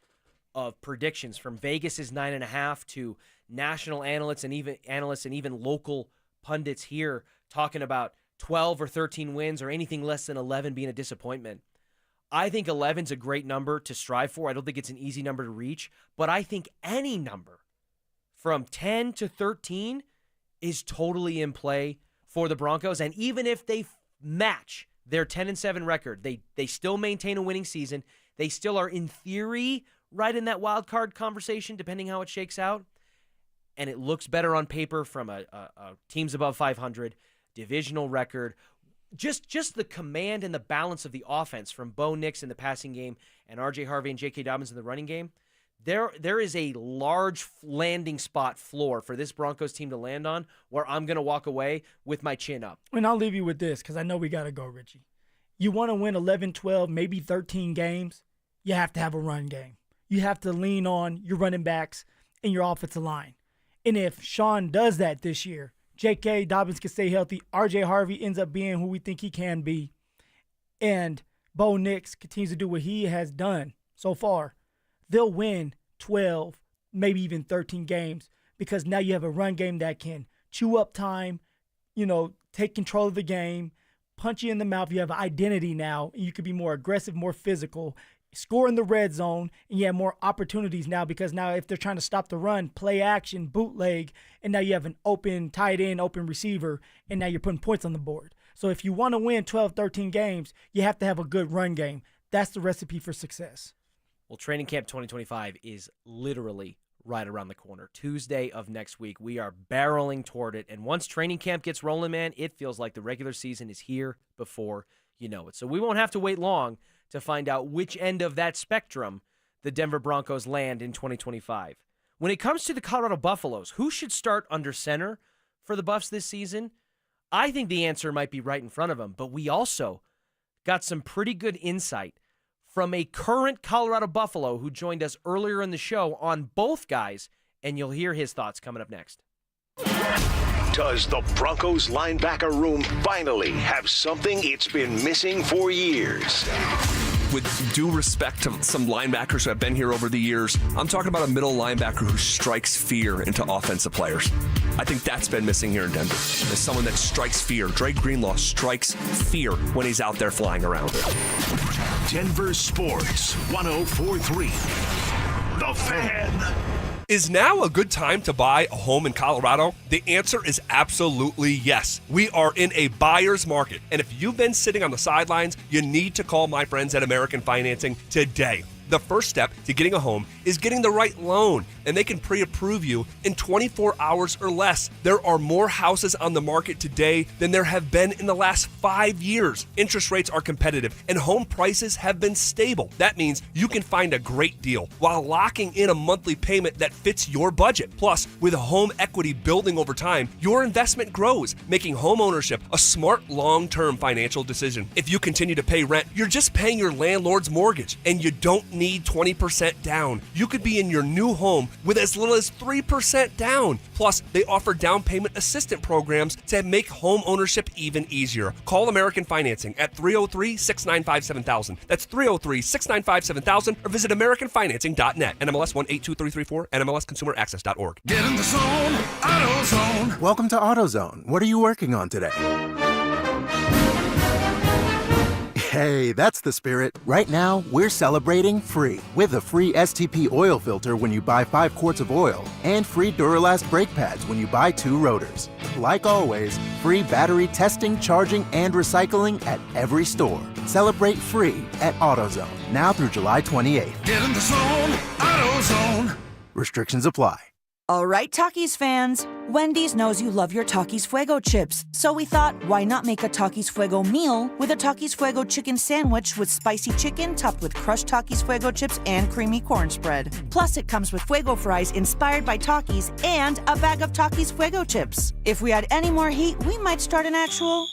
of predictions from Vegas's 9.5 to national analysts and even local pundits here talking about 12 or 13 wins or anything less than 11 being a disappointment. I think 11's a great number to strive for. I don't think it's an easy number to reach, but I think any number from 10 to 13 is totally in play for the Broncos. And even if they match their 10-7 record, they still maintain a winning season. They still are, in theory, right in that wild card conversation, depending how it shakes out. And it looks better on paper from a teams above 500, divisional record. Just the command and the balance of the offense from Bo Nix in the passing game and R.J. Harvey and J.K. Dobbins in the running game. There is a large landing spot floor for this Broncos team to land on where I'm going to walk away with my chin up. And I'll leave you with this because I know we got to go, Richie. You want to win 11, 12, maybe 13 games, you have to have a run game. You have to lean on your running backs and your offensive line. And if Sean does that this year, J.K. Dobbins can stay healthy, R.J. Harvey ends up being who we think he can be, and Bo Nix continues to do what he has done so far, they'll win 12, maybe even 13 games because now you have a run game that can chew up time, take control of the game, punch you in the mouth. You have an identity now, and you can be more aggressive, more physical, score in the red zone, and you have more opportunities now because now if they're trying to stop the run, play action, bootleg, and now you have an open tight end, open receiver, and now you're putting points on the board. So if you want to win 12, 13 games, you have to have a good run game. That's the recipe for success. Well, training camp 2025 is literally right around the corner. Tuesday of next week, we are barreling toward it. And once training camp gets rolling, man, it feels like the regular season is here before you know it. So we won't have to wait long to find out which end of that spectrum the Denver Broncos land in 2025. When it comes to the Colorado Buffaloes, who should start under center for the Buffs this season? I think the answer might be right in front of them, but we also got some pretty good insight from a current Colorado Buffalo who joined us earlier in the show on both guys, and you'll hear his thoughts coming up next. Does the Broncos linebacker room finally have something it's been missing for years? With due respect to some linebackers who have been here over the years, I'm talking about a middle linebacker who strikes fear into offensive players. I think that's been missing here in Denver. As someone that strikes fear. Dre Greenlaw strikes fear when he's out there flying around. Denver Sports 104.3. The Fan. Is now a good time to buy a home in Colorado? The answer is absolutely yes. We are in a buyer's market, and if you've been sitting on the sidelines, you need to call my friends at American Financing today. The first step to getting a home is getting the right loan, and they can pre-approve you in 24 hours or less. There are more houses on the market today than there have been in the last 5 years. Interest rates are competitive, and home prices have been stable. That means you can find a great deal while locking in a monthly payment that fits your budget. Plus, with home equity building over time, your investment grows, making home ownership a smart long-term financial decision. If you continue to pay rent, you're just paying your landlord's mortgage, and you don't need 20% down. You could be in your new home with as little as 3% down. Plus, they offer down payment assistance programs to make home ownership even easier. Call American Financing at 303-695-7000. That's 303-695-7000 or visit AmericanFinancing.net. NMLS 182334, NMLSConsumerAccess.org. Get in the zone, AutoZone. Welcome to AutoZone. What are you working on today? Hey, that's the spirit. Right now, we're celebrating free with a free STP oil filter when you buy 5 quarts of oil and free Duralast brake pads when you buy 2 rotors. Like always, free battery testing, charging, and recycling at every store. Celebrate free at AutoZone now through July 28th. Get in the zone, AutoZone. Restrictions apply. All right, Takis fans. Wendy's knows you love your Takis Fuego chips. So we thought, why not make a Takis Fuego meal with a Takis Fuego chicken sandwich with spicy chicken topped with crushed Takis Fuego chips and creamy corn spread. Plus, it comes with Fuego fries inspired by Takis and a bag of Takis Fuego chips. If we had any more heat, we might start an actual...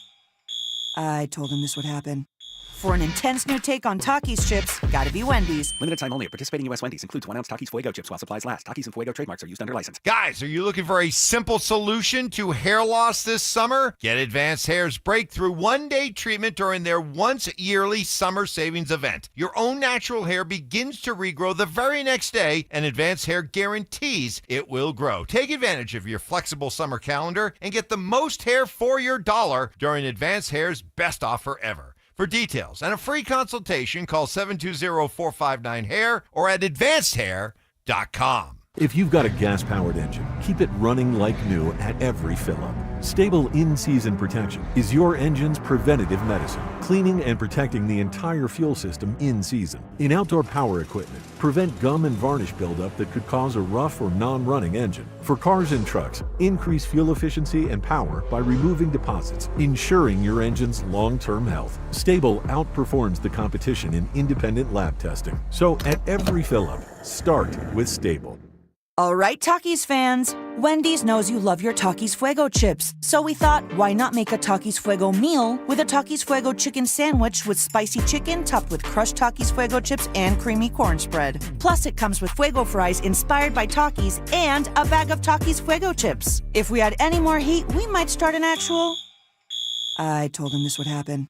I told him this would happen. For an intense new take on Takis chips, gotta be Wendy's. Limited time only at participating U.S. Wendy's. Includes 1-ounce Takis Fuego chips while supplies last. Takis and Fuego trademarks are used under license. Guys, are you looking for a simple solution to hair loss this summer? Get Advanced Hair's breakthrough one-day treatment during their once-yearly summer savings event. Your own natural hair begins to regrow the very next day, and Advanced Hair guarantees it will grow. Take advantage of your flexible summer calendar and get the most hair for your dollar during Advanced Hair's best offer ever. For details and a free consultation, call 720-459-HAIR or at advancedhair.com. If you've got a gas-powered engine, keep it running like new at every fill-up. Stable in-season protection is your engine's preventative medicine, cleaning and protecting the entire fuel system in season. In outdoor power equipment, prevent gum and varnish buildup that could cause a rough or non-running engine. For cars and trucks, increase fuel efficiency and power by removing deposits, ensuring your engine's long-term health. Stable outperforms the competition in independent lab testing. So at every fill-up, start with Stable. All right, Takis fans. Wendy's knows you love your Takis Fuego chips, so we thought, why not make a Takis Fuego meal with a Takis Fuego chicken sandwich with spicy chicken topped with crushed Takis Fuego chips and creamy corn spread. Plus, it comes with Fuego fries inspired by Takis and a bag of Takis Fuego chips. If we had any more heat, we might start an actual... I told him this would happen.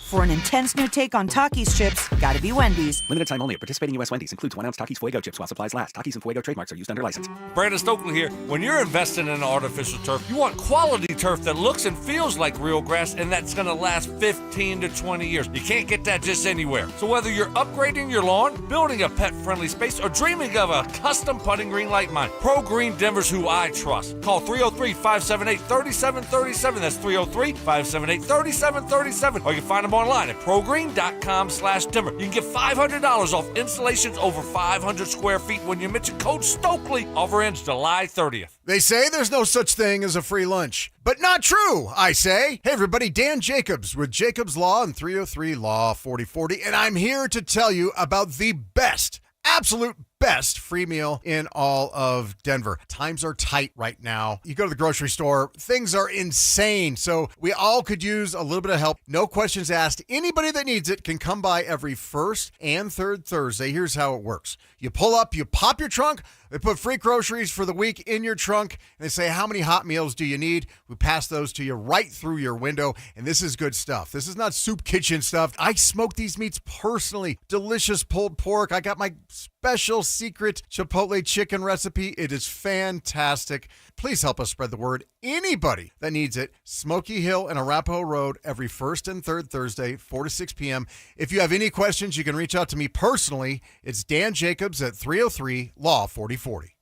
For an intense new take on Takis chips, gotta be Wendy's. Limited time only at participating U.S. Wendy's. Includes 1 ounce Takis Fuego chips while supplies last. Takis and Fuego trademarks are used under license. Brandon Stokley here. When you're investing in artificial turf, you want quality turf that looks and feels like real grass and that's going to last 15 to 20 years. You can't get that just anywhere. So whether you're upgrading your lawn, building a pet-friendly space, or dreaming of a custom putting green like mine, Pro Green Denver's who I trust. Call 303-578-3737. That's 303-578-3737. Or you can find them online at progreen.com/Denver. You can get $500 off installations over 500 square feet when you mention code Stokley. Offer ends July 30th. They say there's no such thing as a free lunch. But not true, I say. Hey, everybody, Dan Jacobs with Jacobs Law and 303 Law 4040, and I'm here to tell you about the best, absolute best free meal in all of Denver. Times are tight right now. You go to the grocery store, things are insane. So we all could use a little bit of help. No questions asked. Anybody that needs it can come by every first and third Thursday. Here's how it works. You pull up, you pop your trunk. They put free groceries for the week in your trunk, and they say, how many hot meals do you need? We pass those to you right through your window, and this is good stuff. This is not soup kitchen stuff. I smoke these meats personally. Delicious pulled pork. I got my special secret Chipotle chicken recipe. It is fantastic. Please help us spread the word. Anybody that needs it, Smoky Hill and Arapahoe Road every first and third Thursday, 4 to 6 p.m. If you have any questions, you can reach out to me personally. It's Dan Jacobs at 303 Law 4040.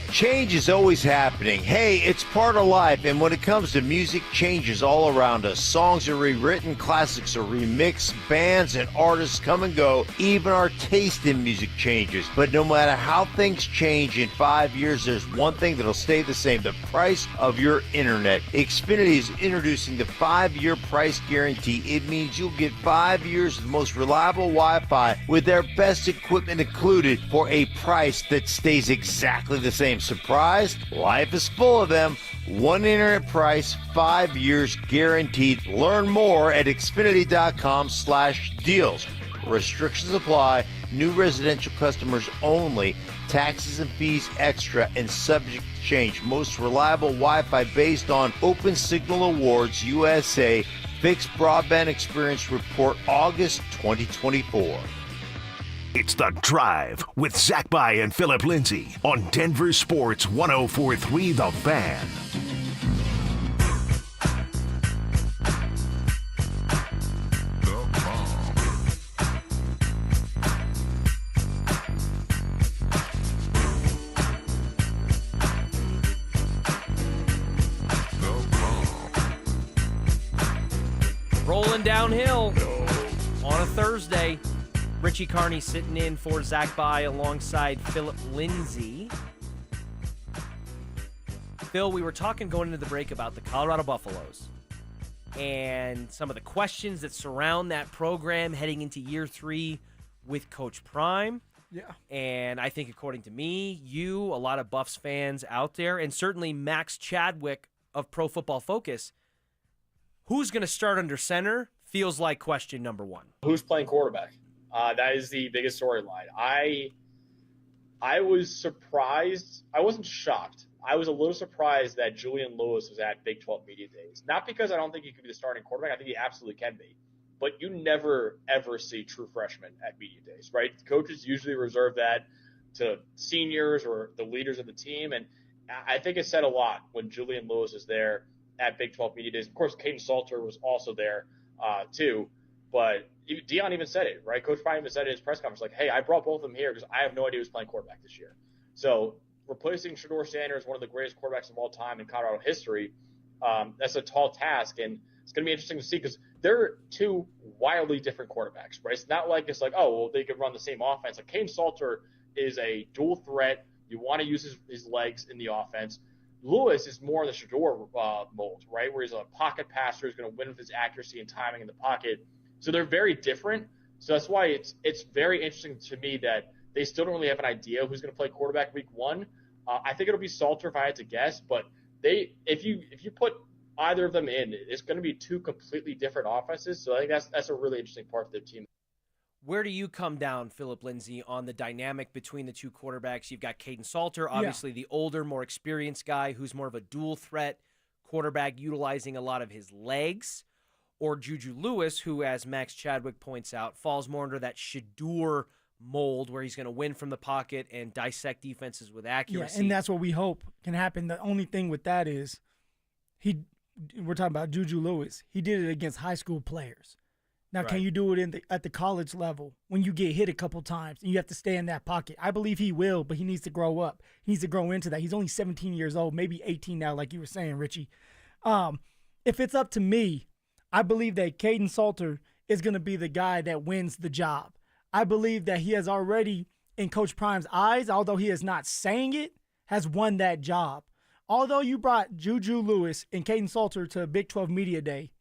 Change is always happening. Hey, it's part of life, and when it comes to music, change is all around us. Songs are rewritten, classics are remixed, bands and artists come and go. Even our taste in music changes. But no matter how things change in 5 years, there's one thing that'll stay the same: the price of your internet. Xfinity is introducing the 5-year price guarantee. It means you'll get 5 years of the most reliable Wi-Fi with their best equipment included for a price that stays exactly the same. Surprised? Life is full of them. One internet price, 5 years guaranteed. Learn more at Xfinity.com/deals. Restrictions apply. New residential customers only. Taxes and fees extra and subject to change. Most reliable Wi-Fi based on Open Signal Awards USA. Fixed Broadband Experience Report August 2024. It's The Drive with Zach By and Phillip Lindsay on Denver Sports 104.3 The Fan. Rolling downhill on a Thursday. Richie Carney sitting in for Zach By alongside Phillip Lindsay. Phil, we were talking going into the break about the Colorado Buffaloes and some of the questions that surround that program heading into year 3 with Coach Prime. Yeah. And I think, according to me, you, a lot of Buffs fans out there, and certainly Max Chadwick of Pro Football Focus, who's going to start under center feels like question number 1. Who's playing quarterback? That is the biggest storyline. I was surprised. I wasn't shocked. I was a little surprised that Julian Lewis was at Big 12 Media Days. Not because I don't think he could be the starting quarterback. I think he absolutely can be. But you never, ever see true freshmen at Media Days, right? Coaches usually reserve that to seniors or the leaders of the team. And I think it said a lot when Julian Lewis is there at Big 12 Media Days. Of course, Caden Salter was also there too. But Deion even said it, right? Coach Prime even said it in his press conference, like, hey, I brought both of them here because I have no idea who's playing quarterback this year. So replacing Shedeur Sanders, one of the greatest quarterbacks of all time in Colorado history, that's a tall task, and it's going to be interesting to see because they're two wildly different quarterbacks, right? It's not like oh, well, they could run the same offense. Like Kaden Salter is a dual threat. You want to use his legs in the offense. Lewis is more in the Shedeur mold, right, where he's a pocket passer, who's going to win with his accuracy and timing in the pocket. So they're very different. So that's why it's very interesting to me that they still don't really have an idea who's going to play quarterback week one. I think it'll be Salter if I had to guess, but if you put either of them in, it's going to be two completely different offenses. So I think that's a really interesting part of their team. Where do you come down, Phillip, Lindsay, on the dynamic between the two quarterbacks? You've got Kaden Salter, obviously the older, more experienced guy who's more of a dual threat quarterback utilizing a lot of his legs, or Juju Lewis, who, as Max Chadwick points out, falls more under that Shedeur mold where he's going to win from the pocket and dissect defenses with accuracy. Yeah, and that's what we hope can happen. The only thing with that is we're talking about Juju Lewis. He did it against high school players. Now, Can you do it at the college level when you get hit a couple times and you have to stay in that pocket? I believe he will, but he needs to grow up. He needs to grow into that. He's only 17 years old, maybe 18 now, like you were saying, Richie. If it's up to me, I believe that Kaden Salter is going to be the guy that wins the job. I believe that he has already, in Coach Prime's eyes, although he is not saying it, has won that job. Although you brought Juju Lewis and Kaden Salter to Big 12 Media Day,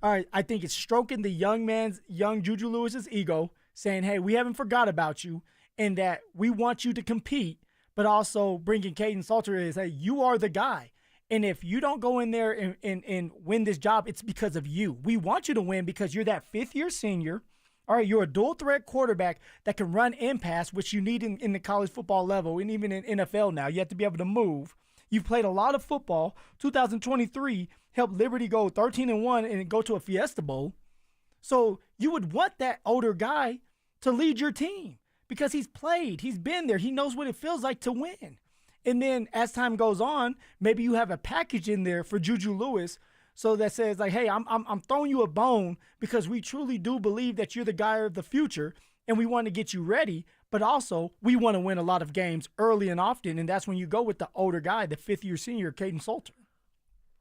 all right, I think it's stroking the young Juju Lewis's ego, saying, hey, we haven't forgot about you and that we want you to compete, but also bringing Kaden Salter is, hey, you are the guy. And if you don't go in there and win this job, it's because of you. We want you to win because you're that fifth-year senior. All right, you're a dual-threat quarterback that can run and pass, which you need in the college football level and even in NFL now. You have to be able to move. You've played a lot of football. 2023 helped Liberty go 13-1 and go to a Fiesta Bowl. So you would want that older guy to lead your team because he's played. He's been there. He knows what it feels like to win. And then as time goes on, maybe you have a package in there for Juju Lewis so that says, like, hey, I'm throwing you a bone because we truly do believe that you're the guy of the future and we want to get you ready. But also, we want to win a lot of games early and often, and that's when you go with the older guy, the fifth-year senior, Kaden Salter.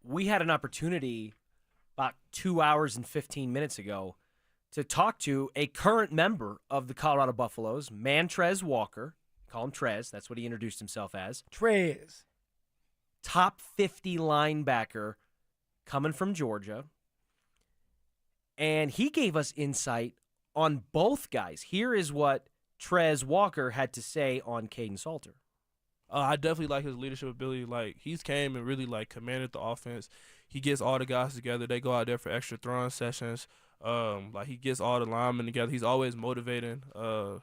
We had an opportunity about 2 hours and 15 minutes ago to talk to a current member of the Colorado Buffaloes, Mantrez Walker. Call him Trez. That's what he introduced himself as. Trez. Top 50 linebacker coming from Georgia. And he gave us insight on both guys. Here is what Trez Walker had to say on Kaden Salter. I definitely like his leadership ability. Like, he's came and really, like, commanded the offense. He gets all the guys together. They go out there for extra throwing sessions. Like, he gets all the linemen together. He's always motivating.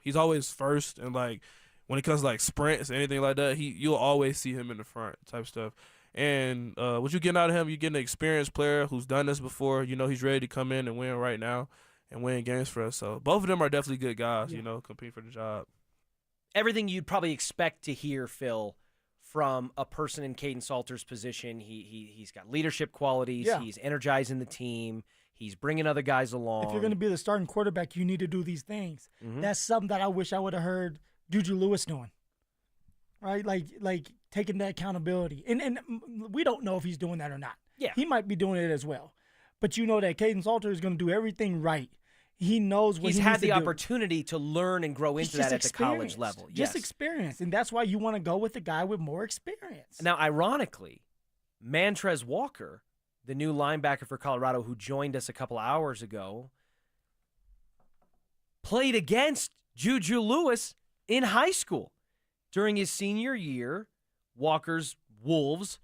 He's always first. And, like, when it comes to, like, sprints or anything like that, you'll always see him in the front type stuff. And what you getting out of him, you're getting an experienced player who's done this before. You know, he's ready to come in and win right now and win games for us. So both of them are definitely good guys, you know, competing for the job. Everything you'd probably expect to hear, Phil, from a person in Kaden Salter's position. He's got leadership qualities. Yeah. He's energizing the team. He's bringing other guys along. If you're going to be the starting quarterback, you need to do these things. Mm-hmm. That's something that I wish I would have heard Juju Lewis doing, right? Like taking that accountability. And we don't know if he's doing that or not. Yeah. He might be doing it as well. But you know that Kaden Salter is going to do everything right. He knows what he's he had needs the to do. opportunity to learn and grow into that at the college level. Just experience. And that's why you want to go with a guy with more experience. Now, ironically, Mantrez Walker, the new linebacker for Colorado who joined us a couple hours ago, played against Juju Lewis in high school. During his senior year, Walker's Wolves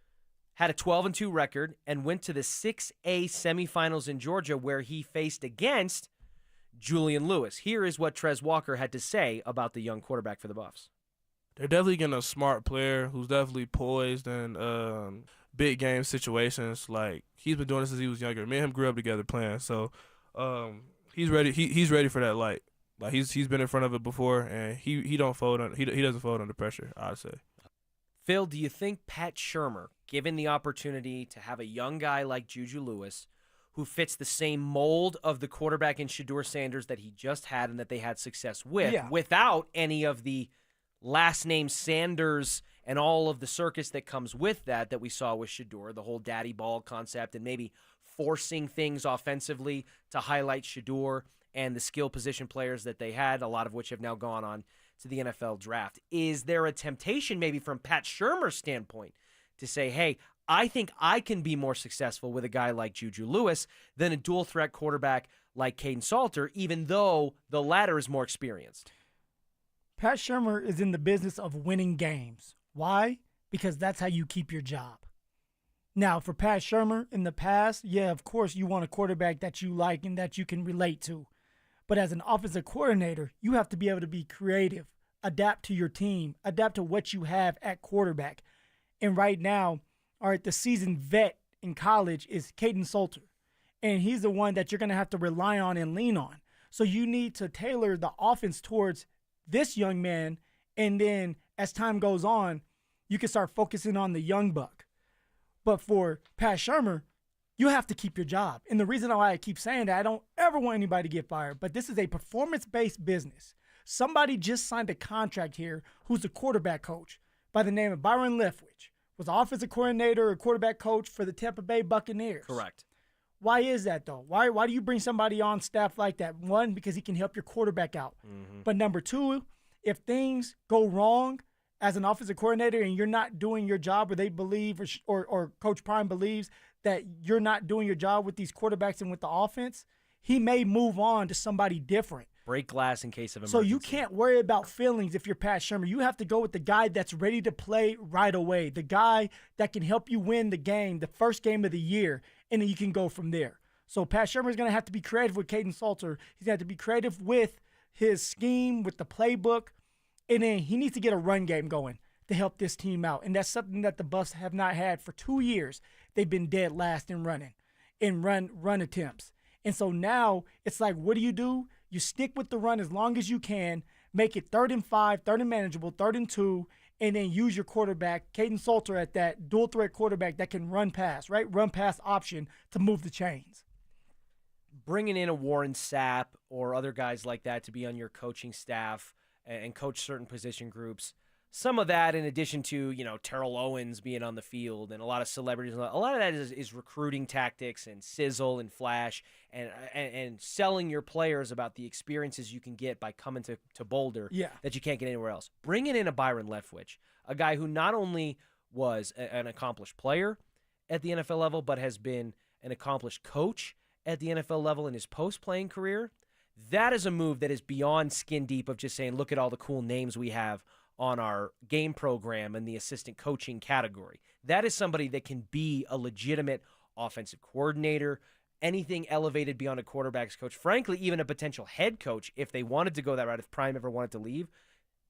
had a 12-2 record and went to the 6A semifinals in Georgia where he faced against Julian Lewis. Here is what Trez Walker had to say about the young quarterback for the Buffs. They're definitely getting a smart player who's definitely poised in big game situations. Like, he's been doing this since he was younger. Me and him grew up together playing, so he's ready. He's ready for that light. Like, he's been in front of it before, and he don't fold. He doesn't fold under pressure, I'd say. Phil, do you think Pat Shurmur, given the opportunity to have a young guy like Juju Lewis, who fits the same mold of the quarterback in Shedeur Sanders that he just had and that they had success with, without any of the last name Sanders and all of the circus that comes with that we saw with Shedeur, the whole daddy ball concept, and maybe forcing things offensively to highlight Shedeur and the skill position players that they had, a lot of which have now gone on to the NFL draft. Is there a temptation maybe from Pat Shurmur's standpoint to say, hey, I think I can be more successful with a guy like Juju Lewis than a dual-threat quarterback like Kaidon Salter, even though the latter is more experienced? Pat Shurmur is in the business of winning games. Why? Because that's how you keep your job. Now, for Pat Shurmur, in the past, yeah, of course you want a quarterback that you like and that you can relate to. But as an offensive coordinator, you have to be able to be creative, adapt to your team, adapt to what you have at quarterback. And right now, all right, the seasoned vet in college is Kaidon Salter. And he's the one that you're going to have to rely on and lean on. So you need to tailor the offense towards this young man, and then as time goes on, you can start focusing on the young buck. But for Pat Shurmur, you have to keep your job. And the reason why I keep saying that, I don't ever want anybody to get fired, but this is a performance-based business. Somebody just signed a contract here who's a quarterback coach by the name of Byron Leftwich, was an offensive coordinator or quarterback coach for the Tampa Bay Buccaneers. Correct. Why is that, though? Why do you bring somebody on staff like that? One, because he can help your quarterback out. Mm-hmm. But number two, if things go wrong as an offensive coordinator and you're not doing your job, or they believe, or Coach Prime believes that you're not doing your job with these quarterbacks and with the offense, he may move on to somebody different. Break glass in case of emergency. So you can't worry about feelings if you're Pat Shurmur. You have to go with the guy that's ready to play right away, the guy that can help you win the game, the first game of the year, and then you can go from there. So Pat Shurmur is going to have to be creative with Kaidon Salter. He's going to have to be creative with his scheme, with the playbook, and then he needs to get a run game going to help this team out. And that's something that the Buffs have not had for 2 years. They've been dead last in running, in run attempts. And so now it's like, what do? You stick with the run as long as you can, make it 3rd and 5, 3rd and manageable, 3rd and 2, and then use your quarterback, Kaidon Salter, at that dual threat quarterback that can run pass, right? Run pass option to move the chains. Bringing in a Warren Sapp or other guys like that to be on your coaching staff and coach certain position groups, some of that in addition to, Terrell Owens being on the field and a lot of celebrities, a lot of that is recruiting tactics and sizzle and flash and selling your players about the experiences you can get by coming to Boulder that you can't get anywhere else. Bringing in a Byron Leftwich, a guy who not only was an accomplished player at the NFL level, but has been an accomplished coach at the NFL level in his post-playing career, that is a move that is beyond skin deep of just saying, look at all the cool names we have on our game program and the assistant coaching category. That is somebody that can be a legitimate offensive coordinator, anything elevated beyond a quarterback's coach, frankly, even a potential head coach if they wanted to go that route, if Prime ever wanted to leave.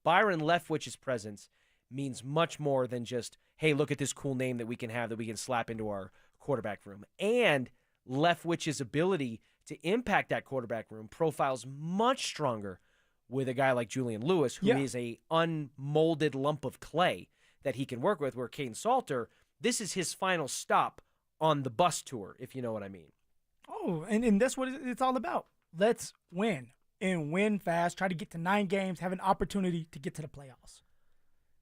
Byron Leftwich's presence means much more than just, hey, look at this cool name that we can have that we can slap into our quarterback room. And Leftwich's ability to impact that quarterback room profiles much stronger with a guy like Julian Lewis, who is a unmolded lump of clay that he can work with, where Kaidon Salter, this is his final stop on the bus tour, if you know what I mean. Oh, and that's what it's all about. Let's win, and win fast, try to get to 9 games, have an opportunity to get to the playoffs.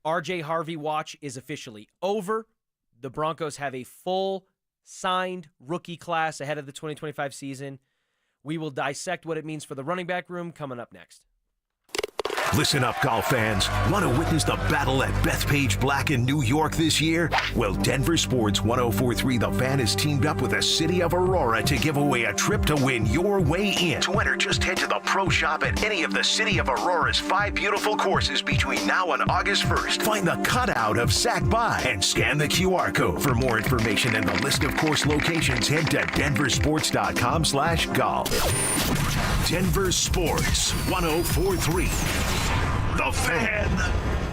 RJ Harvey watch is officially over. The Broncos have a full signed rookie class ahead of the 2025 season. We will dissect what it means for the running back room coming up next. Listen up, golf fans. Want to witness the battle at Bethpage Black in New York this year? Well, Denver Sports 104.3 The Fan has teamed up with the City of Aurora to give away a trip to win your way in. To enter, just head to the pro shop at any of the City of Aurora's 5 beautiful courses between now and August 1st. Find the cutout of Sac By and scan the QR code. For more information and the list of course locations, head to denversports.com/golf. Denver Sports 104.3 The Fan.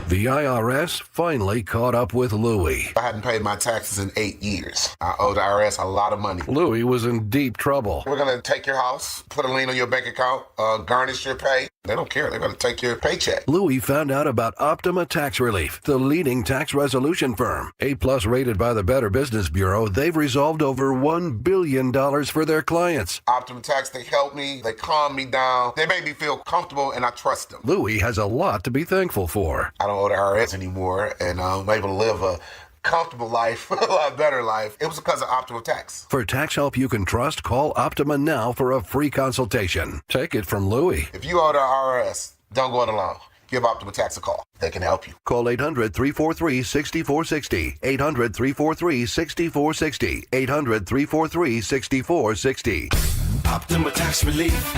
The IRS finally caught up with Louie. I hadn't paid my taxes in 8 years. I owe the IRS a lot of money. Louie was in deep trouble. We're going to take your house, put a lien on your bank account, garnish your pay. They don't care. They're going to take your paycheck. Louis found out about Optima Tax Relief, the leading tax resolution firm. A-plus rated by the Better Business Bureau, they've resolved over $1 billion for their clients. Optima Tax, they help me. They calm me down. They make me feel comfortable, and I trust them. Louis has a lot to be thankful for. I don't owe the IRS anymore, and I'm able to live a comfortable life, a lot better life. It was because of Optima Tax. For tax help you can trust, call Optima now for a free consultation. Take it from Louis. If you owe the IRS, don't go it alone. Give Optima Tax a call. They can help you. Call 800-343-6460. 800-343-6460. 800-343-6460. Optima Tax Relief.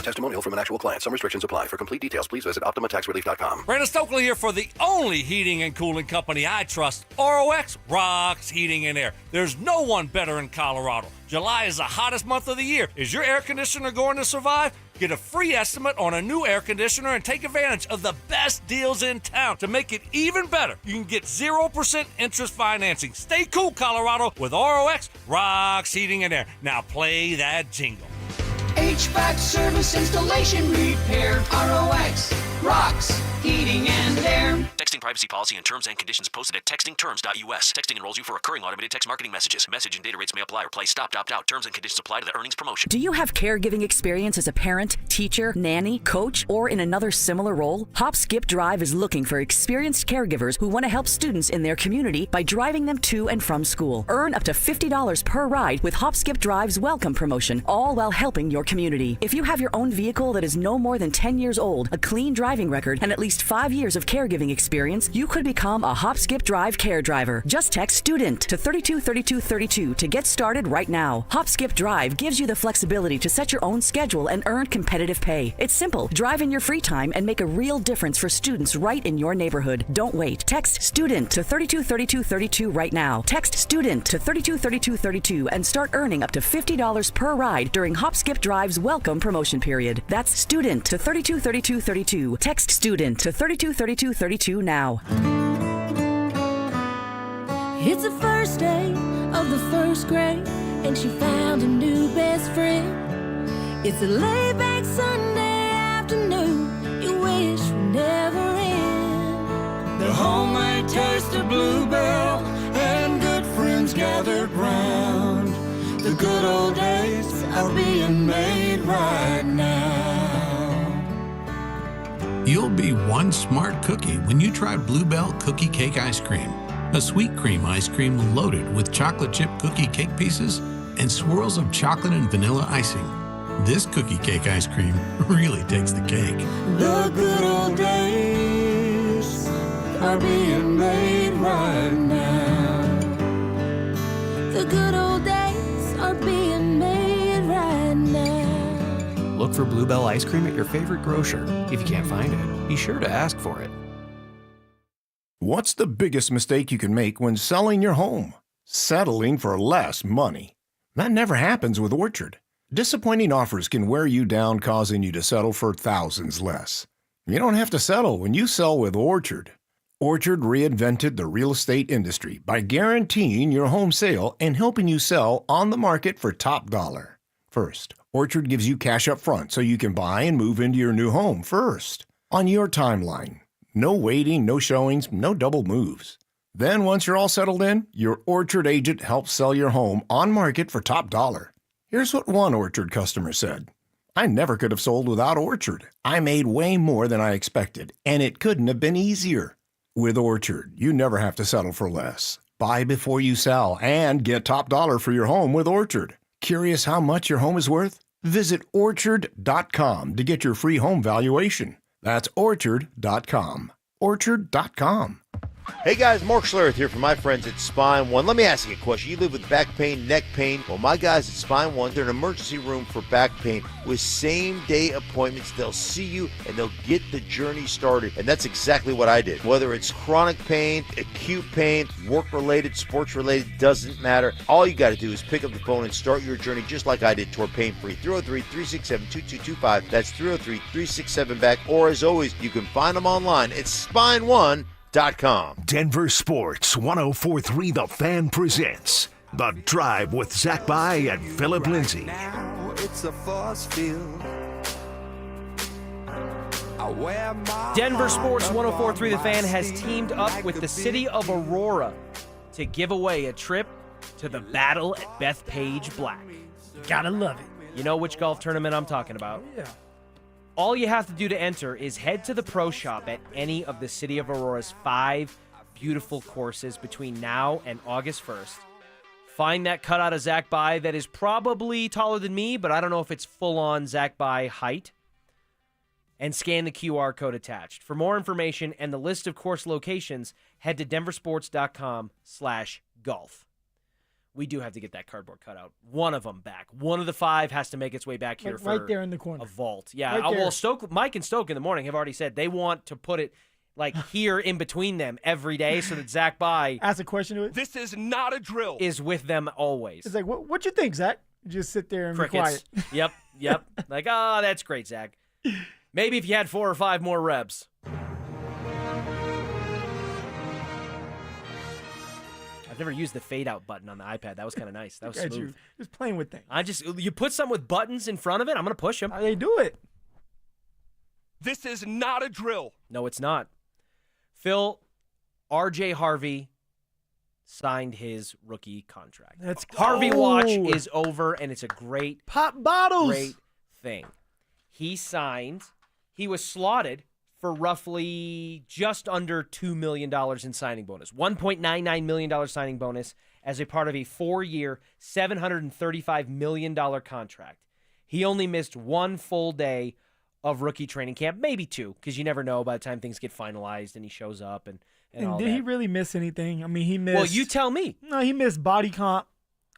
Testimonial from an actual client. Some restrictions apply. For complete details, please visit OptimaTaxRelief.com. Brandon Stokley here for the only heating and cooling company I trust. ROX rocks heating and air. There's no one better in Colorado. July is the hottest month of the year. Is your air conditioner going to survive? Get a free estimate on a new air conditioner and take advantage of the best deals in town. To make it even better, you can get 0% interest financing. Stay cool, Colorado, with ROX rocks heating and air. Now play that jingle. HVAC service, installation, repair. ROX rocks heating and air. Texting privacy policy and terms and conditions posted at textingterms.us. Texting enrolls you for recurring automated text marketing messages. Message and data rates may apply or play. Stop, opt out. Terms and conditions apply to the earnings promotion. Do you have caregiving experience as a parent, teacher, nanny, coach, or in another similar role? Hop Skip Drive is looking for experienced caregivers who want to help students in their community by driving them to and from school. Earn up to $50 per ride with Hop Skip Drive's welcome promotion, all while helping your community. If you have your own vehicle that is no more than 10 years old, a clean driving record, and at least 5 years of caregiving experience, you could become a Hop Skip Drive care driver. Just text STUDENT to 323232 to get started right now. Hop Skip Drive gives you the flexibility to set your own schedule and earn competitive pay. It's simple. Drive in your free time and make a real difference for students right in your neighborhood. Don't wait. Text STUDENT to 323232 right now. Text STUDENT to 323232 and start earning up to $50 per ride during Hop Skip Drive's welcome promotion period. That's STUDENT to 323232. Text STUDENT to 323232 now. It's the first day of the first grade, and she found a new best friend. It's a laid-back Sunday afternoon you wish would never end. The homemade taste of Bluebell and good friends gathered round. The good old days are being made right now. You'll be one smart cookie when you try Bluebell Cookie Cake Ice Cream, a sweet cream ice cream loaded with chocolate chip cookie cake pieces and swirls of chocolate and vanilla icing. This cookie cake ice cream really takes the cake. The good old days are being made right now. The good old days are being made right now. Look for Bluebell ice cream at your favorite grocer. If you can't find it, be sure to ask for it. What's the biggest mistake you can make when selling your home? Settling for less money. That never happens with Orchard. Disappointing offers can wear you down, causing you to settle for thousands less. You don't have to settle when you sell with Orchard. Orchard reinvented the real estate industry by guaranteeing your home sale and helping you sell on the market for top dollar. First, Orchard gives you cash up front so you can buy and move into your new home first, on your timeline. No waiting, no showings, no double moves. Then once you're all settled in, your Orchard agent helps sell your home on market for top dollar. Here's what one Orchard customer said. I never could have sold without Orchard. I made way more than I expected, and it couldn't have been easier. With Orchard, you never have to settle for less. Buy before you sell and get top dollar for your home with Orchard. Curious how much your home is worth? Visit Orchard.com to get your free home valuation. That's Orchard.com. Orchard.com. Hey guys, Mark Schlereth here from my friends at Spine One. Let me ask you a question. You live with back pain, neck pain. Well, my guys at Spine One, they're an emergency room for back pain with same-day appointments. They'll see you and they'll get the journey started. And that's exactly what I did. Whether it's chronic pain, acute pain, work-related, sports-related, doesn't matter. All you got to do is pick up the phone and start your journey just like I did toward pain-free. 303-367-2225. That's 303-367-BACK. Or as always, you can find them online at SpineOne.com. Denver Sports 104.3 The Fan presents The Drive with Zach By and Phillip Lindsay. Now it's a force field. Denver Sports 104.3 The Fan has teamed up with the city of Aurora to give away a trip to the Battle at Bethpage Black. Gotta love it. You know which golf tournament I'm talking about? Yeah. All you have to do to enter is head to the pro shop at any of the city of Aurora's 5 beautiful courses between now and August 1st. Find that cutout of Zach By that is probably taller than me, but I don't know if it's full-on Zach By height. And scan the QR code attached. For more information and the list of course locations, head to denversports.com/golf. We do have to get that cardboard cutout. One of them back. One of the 5 has to make its way back here for right there in the corner. A vault. Yeah. Right there. Well, Mike and Stoke in the morning have already said they want to put it like here in between them every day so that Zach By ask a question to it. This is not a drill. Is with them always. It's like, what you think, Zach? Just sit there and Crickets. be quiet. Yep. Like, that's great, Zach. Maybe if you had 4 or 5 more reps. I've never used the fade out button on the iPad. That was kind of nice. That was smooth. You just playing with things. You put something with buttons in front of it, I'm going to push them. How they do it? This is not a drill. No, it's not. Phil, RJ Harvey signed his rookie contract. Let's go. Harvey Watch is over, and it's a great pop bottles. Great thing. He was slotted for roughly just under $2 million in signing bonus. $1.99 million signing bonus as a part of a 4-year, $735 million contract. He only missed 1 full day of rookie training camp, maybe 2, because you never know by the time things get finalized and he shows up and all did that. he really miss anything? I mean, he missed... Well, you tell me. No, he missed body comp.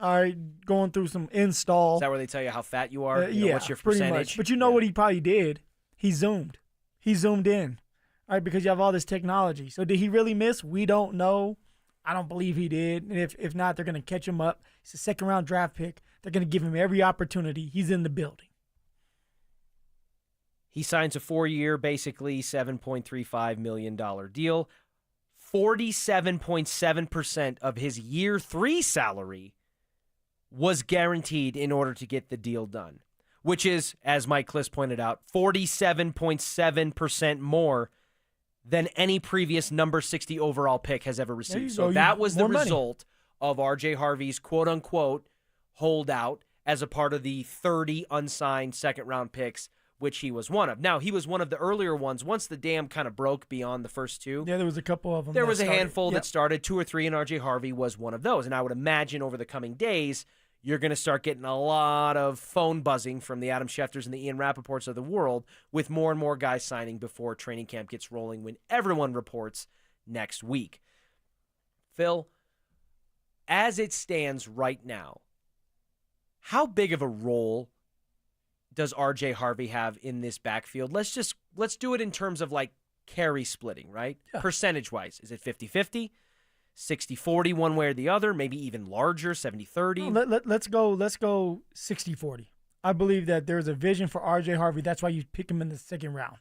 All right, going through some install. Is that where they tell you how fat you are? Yeah, what's your pretty percentage? much. But you know what he probably did? He zoomed. He zoomed in, all right, because you have all this technology. So did he really miss? We don't know. I don't believe he did. And if not, they're going to catch him up. He's a second-round draft pick. They're going to give him every opportunity. He's in the building. He signs a 4-year, basically $7.35 million deal. 47.7% of his year 3 salary was guaranteed in order to get the deal done, which is, as Mike Kliss pointed out, 47.7% more than any previous number 60 overall pick has ever received. So that was the result of R.J. Harvey's quote-unquote holdout as a part of the 30 unsigned second-round picks, which he was one of. Now, he was one of the earlier ones. Once the dam kind of broke beyond the first 2. Yeah, there was a couple of them. There was a handful that started, 2 or 3, and R.J. Harvey was one of those. And I would imagine over the coming days, you're going to start getting a lot of phone buzzing from the Adam Schefters and the Ian Rappaports of the world with more and more guys signing before training camp gets rolling when everyone reports next week. Phil, as it stands right now, how big of a role does R.J. Harvey have in this backfield? Let's do it in terms of like carry splitting, right? Yeah. Percentage-wise. Is it 50-50? 60-40 one way or the other? Maybe even larger, 70-30? No, let's go 60-40. I believe that there's a vision for R.J. Harvey. That's why you pick him in the second round.